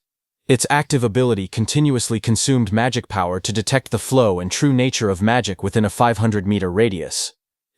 A: Its active ability continuously consumed magic power to detect the flow and true nature of magic within a 500-meter radius.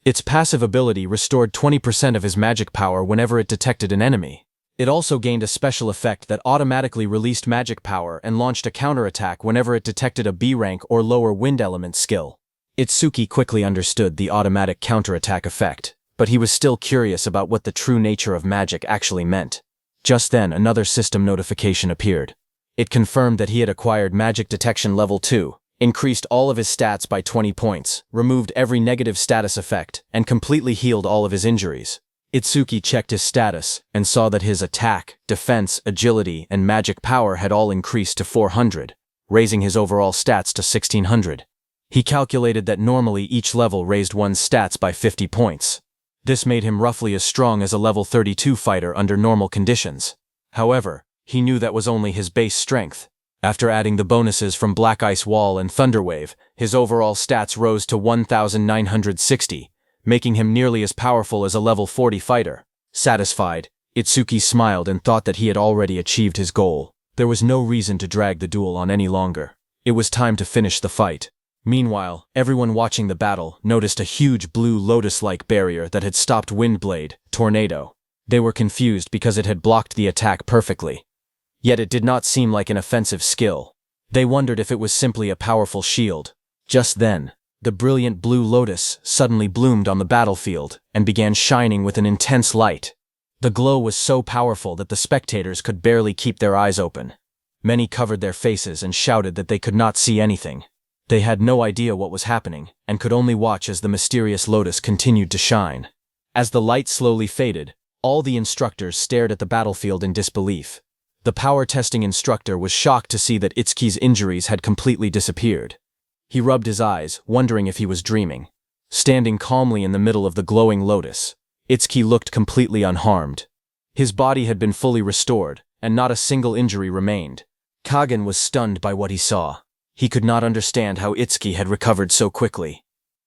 A: Its passive ability restored 20% of his magic power whenever it detected an enemy. It also gained a special effect that automatically released magic power and launched a counterattack whenever it detected a B-rank or lower wind element skill. Itsuki quickly understood the automatic counterattack effect, but he was still curious about what the true nature of magic actually meant. Just then, another system notification appeared. It confirmed that he had acquired Magic Detection Level 2, increased all of his stats by 20 points, removed every negative status effect, and completely healed all of his injuries. Itsuki checked his status and saw that his attack, defense, agility, and magic power had all increased to 400, raising his overall stats to 1600. He calculated that normally each level raised one's stats by 50 points. This made him roughly as strong as a level 32 fighter under normal conditions. However, he knew that was only his base strength. After adding the bonuses from Black Ice Wall and Thunderwave, his overall stats rose to 1,960, making him nearly as powerful as a level 40 fighter. Satisfied, Itsuki smiled and thought that he had already achieved his goal. There was no reason to drag the duel on any longer. It was time to finish the fight. Meanwhile, everyone watching the battle noticed a huge blue lotus-like barrier that had stopped Windblade, Tornado. They were confused because it had blocked the attack perfectly. Yet it did not seem like an offensive skill. They wondered if it was simply a powerful shield. Just then, the brilliant blue lotus suddenly bloomed on the battlefield and began shining with an intense light. The glow was so powerful that the spectators could barely keep their eyes open. Many covered their faces and shouted that they could not see anything. They had no idea what was happening and could only watch as the mysterious lotus continued to shine. As the light slowly faded, all the instructors stared at the battlefield in disbelief. The power testing instructor was shocked to see that Itsuki's injuries had completely disappeared. He rubbed his eyes, wondering if he was dreaming. Standing calmly in the middle of the glowing lotus, Itsuki looked completely unharmed. His body had been fully restored, and not a single injury remained. Kagen was stunned by what he saw. He could not understand how Itsuki had recovered so quickly.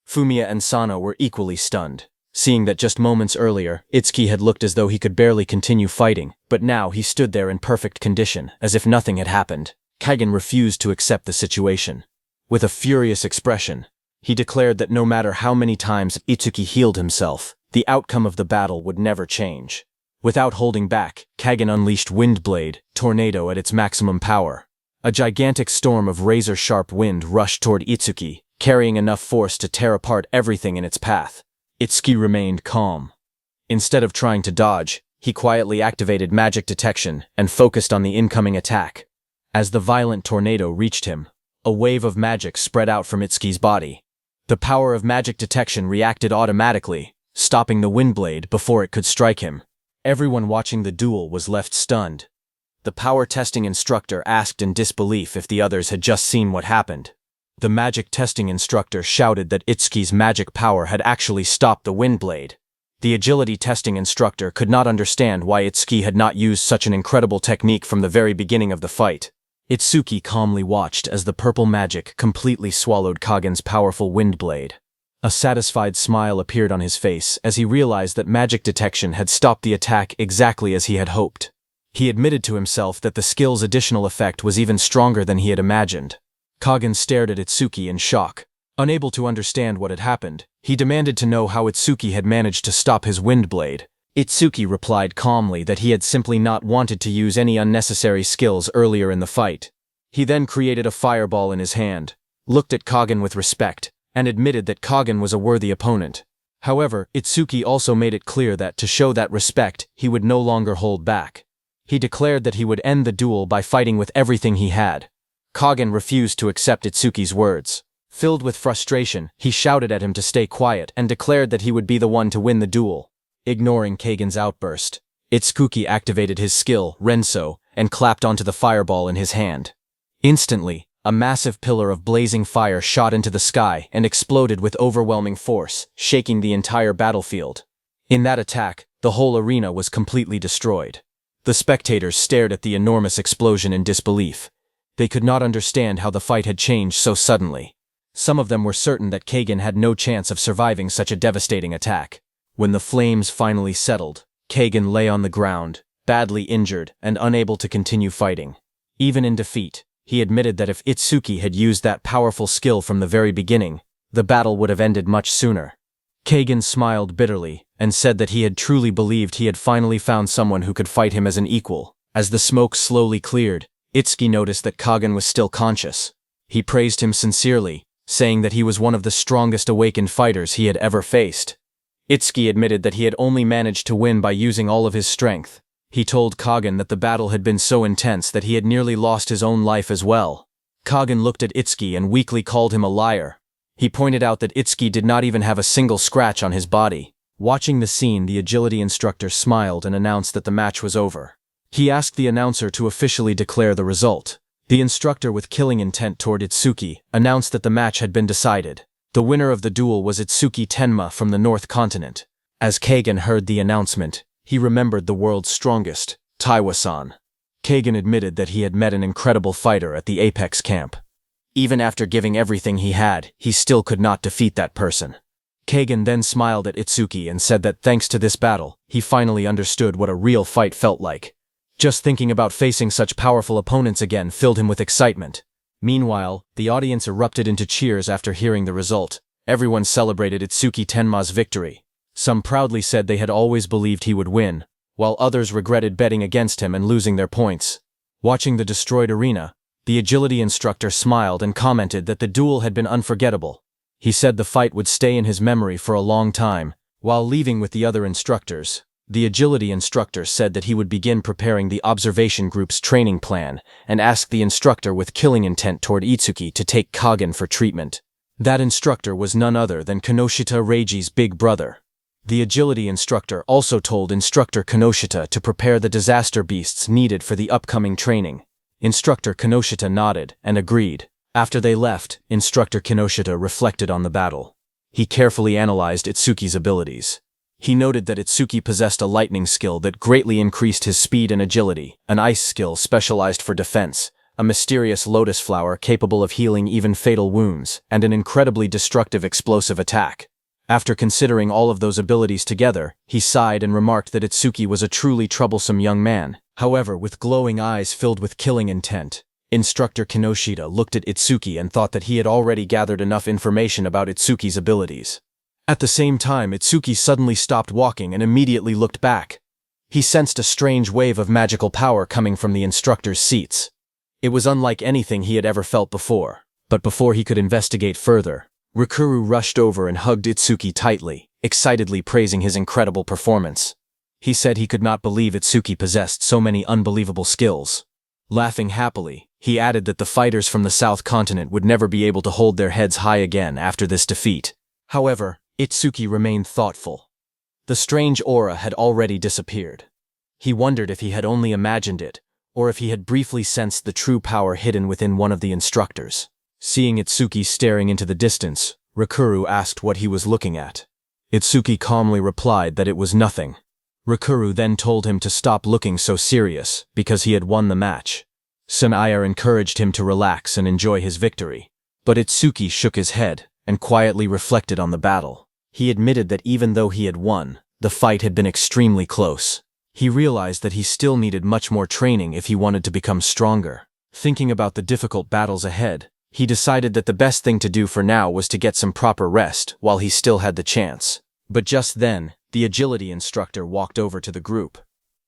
A: Fumiya and Sano were equally stunned, seeing that just moments earlier, Itsuki had looked as though he could barely continue fighting, but now he stood there in perfect condition, as if nothing had happened. Kagen refused to accept the situation. With a furious expression, he declared that no matter how many times Itsuki healed himself, the outcome of the battle would never change. Without holding back, Kagen unleashed Windblade, Tornado at its maximum power. A gigantic storm of razor-sharp wind rushed toward Itsuki, carrying enough force to tear apart everything in its path. Itsuki remained calm. Instead of trying to dodge, he quietly activated magic detection and focused on the incoming attack. As the violent tornado reached him, a wave of magic spread out from Itsuki's body. The power of magic detection reacted automatically, stopping the Windblade before it could strike him. Everyone watching the duel was left stunned. The power testing instructor asked in disbelief if the others had just seen what happened. The magic testing instructor shouted that Itsuki's magic power had actually stopped the Windblade. The agility testing instructor could not understand why Itsuki had not used such an incredible technique from the very beginning of the fight. Itsuki calmly watched as the purple magic completely swallowed Kagen's powerful Windblade. A satisfied smile appeared on his face as he realized that magic detection had stopped the attack exactly as he had hoped. He admitted to himself that the skill's additional effect was even stronger than he had imagined. Kagen stared at Itsuki in shock. Unable to understand what had happened, he demanded to know how Itsuki had managed to stop his Windblade. Itsuki replied calmly that he had simply not wanted to use any unnecessary skills earlier in the fight. He then created a fireball in his hand, looked at Kagen with respect, and admitted that Kagen was a worthy opponent. However, Itsuki also made it clear that to show that respect, he would no longer hold back. He declared that he would end the duel by fighting with everything he had. Kagen refused to accept Itsuki's words. Filled with frustration, he shouted at him to stay quiet and declared that he would be the one to win the duel. Ignoring Kagen's outburst, Itsuki activated his skill, Renso, and clapped onto the fireball in his hand. Instantly, a massive pillar of blazing fire shot into the sky and exploded with overwhelming force, shaking the entire battlefield. In that attack, the whole arena was completely destroyed. The spectators stared at the enormous explosion in disbelief. They could not understand how the fight had changed so suddenly. Some of them were certain that Kagen had no chance of surviving such a devastating attack. When the flames finally settled, Kagen lay on the ground, badly injured and unable to continue fighting. Even in defeat, he admitted that if Itsuki had used that powerful skill from the very beginning, the battle would have ended much sooner. Kagen smiled bitterly and said that he had truly believed he had finally found someone who could fight him as an equal. As the smoke slowly cleared, Itsuki noticed that Kagen was still conscious. He praised him sincerely, saying that he was one of the strongest awakened fighters he had ever faced. Itsuki admitted that he had only managed to win by using all of his strength. He told Kagen that the battle had been so intense that he had nearly lost his own life as well. Kagen looked at Itsuki and weakly called him a liar. He pointed out that Itsuki did not even have a single scratch on his body. Watching the scene, the agility instructor smiled and announced that the match was over. He asked the announcer to officially declare the result. The instructor, with killing intent toward Itsuki, announced that the match had been decided. The winner of the duel was Itsuki Tenma from the North Continent. As Kagen heard the announcement, he remembered the world's strongest, Taiwa-san. Kagan admitted that he had met an incredible fighter at the Apex camp. Even after giving everything he had, he still could not defeat that person. Kagan then smiled at Itsuki and said that thanks to this battle, he finally understood what a real fight felt like. Just thinking about facing such powerful opponents again filled him with excitement. Meanwhile, the audience erupted into cheers after hearing the result. Everyone celebrated Itsuki Tenma's victory. Some proudly said they had always believed he would win, while others regretted betting against him and losing their points. Watching the destroyed arena, the agility instructor smiled and commented that the duel had been unforgettable. He said the fight would stay in his memory for a long time. While leaving with the other instructors, the agility instructor said that he would begin preparing the observation group's training plan and asked the instructor with killing intent toward Itsuki to take Kagen for treatment. That instructor was none other than Kinoshita Reiji's big brother. The agility instructor also told Instructor Kinoshita to prepare the disaster beasts needed for the upcoming training. Instructor Kinoshita nodded and agreed. After they left, Instructor Kinoshita reflected on the battle. He carefully analyzed Itsuki's abilities. He noted that Itsuki possessed a lightning skill that greatly increased his speed and agility, an ice skill specialized for defense, a mysterious lotus flower capable of healing even fatal wounds, and an incredibly destructive explosive attack. After considering all of those abilities together, he sighed and remarked that Itsuki was a truly troublesome young man. However, with glowing eyes filled with killing intent, Instructor Kinoshita looked at Itsuki and thought that he had already gathered enough information about Itsuki's abilities. At the same time, Itsuki suddenly stopped walking and immediately looked back. He sensed a strange wave of magical power coming from the instructor's seats. It was unlike anything he had ever felt before. But before he could investigate further, Rikuru rushed over and hugged Itsuki tightly, excitedly praising his incredible performance. He said he could not believe Itsuki possessed so many unbelievable skills. Laughing happily, he added that the fighters from the South Continent would never be able to hold their heads high again after this defeat. However, Itsuki remained thoughtful. The strange aura had already disappeared. He wondered if he had only imagined it, or if he had briefly sensed the true power hidden within one of the instructors. Seeing Itsuki staring into the distance, Rikuru asked what he was looking at. Itsuki calmly replied that it was nothing. Rikuru then told him to stop looking so serious, because he had won the match. Sunaya encouraged him to relax and enjoy his victory. But Itsuki shook his head and quietly reflected on the battle. He admitted that even though he had won, the fight had been extremely close. He realized that he still needed much more training if he wanted to become stronger. Thinking about the difficult battles ahead, he decided that the best thing to do for now was to get some proper rest while he still had the chance. But just then, the agility instructor walked over to the group.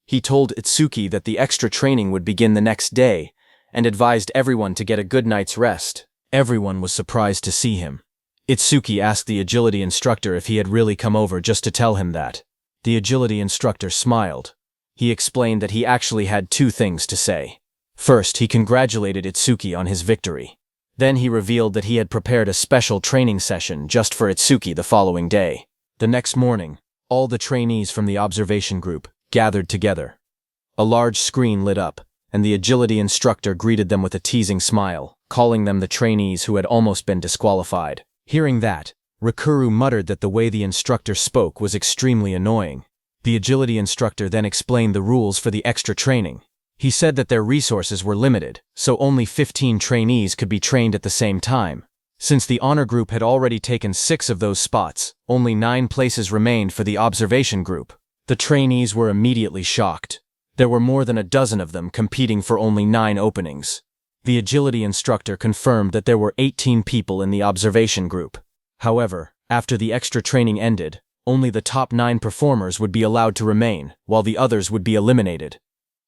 A: He told Itsuki that the extra training would begin the next day and advised everyone to get a good night's rest. Everyone was surprised to see him. Itsuki asked the agility instructor if he had really come over just to tell him that. The agility instructor smiled. He explained that he actually had two things to say. First, he congratulated Itsuki on his victory. Then he revealed that he had prepared a special training session just for Itsuki the following day. The next morning, all the trainees from the observation group gathered together. A large screen lit up, and the agility instructor greeted them with a teasing smile, calling them the trainees who had almost been disqualified. Hearing that, Rikuru muttered that the way the instructor spoke was extremely annoying. The agility instructor then explained the rules for the extra training. He said that their resources were limited, so only 15 trainees could be trained at the same time. Since the honor group had already taken 6 of those spots, only 9 places remained for the observation group. The trainees were immediately shocked. There were more than a dozen of them competing for only 9 openings. The agility instructor confirmed that there were 18 people in the observation group. However, after the extra training ended, only the top 9 performers would be allowed to remain, while the others would be eliminated.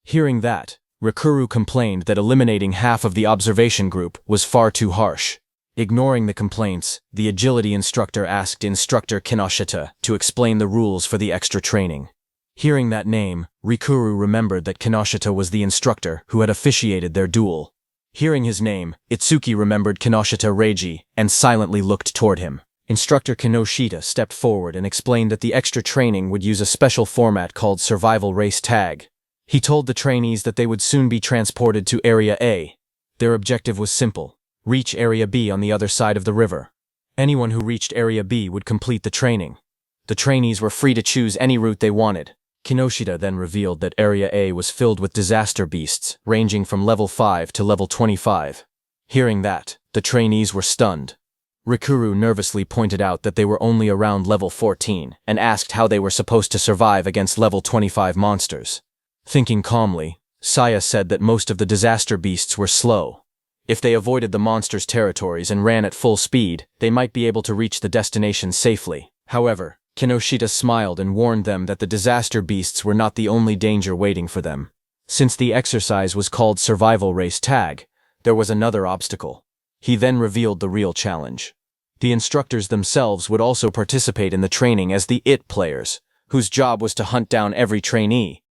A: Hearing that, Rikuru complained that eliminating half of the observation group was far too harsh. Ignoring the complaints, the agility instructor asked Instructor Kinoshita to explain the rules for the extra training. Hearing that name, Rikuru remembered that Kinoshita was the instructor who had officiated their duel. Hearing his name, Itsuki remembered Kinoshita Reiji and silently looked toward him. Instructor Kinoshita stepped forward and explained that the extra training would use a special format called Survival Race Tag. He told the trainees that they would soon be transported to Area A. Their objective was simple: reach Area B on the other side of the river. Anyone who reached Area B would complete the training. The trainees were free to choose any route they wanted. Kinoshita then revealed that Area A was filled with disaster beasts, ranging from level 5 to level 25. Hearing that, the trainees were stunned. Rikuru nervously pointed out that they were only around level 14, and asked how they were supposed to survive against level 25 monsters. Thinking calmly, Saya said that most of the disaster beasts were slow. If they avoided the monsters' territories and ran at full speed, they might be able to reach the destination safely. However, Kinoshita smiled and warned them that the disaster beasts were not the only danger waiting for them. Since the exercise was called Survival Race Tag, there was another obstacle. He then revealed the real challenge. The instructors themselves would also participate in the training as the IT players, whose job was to hunt down every trainee,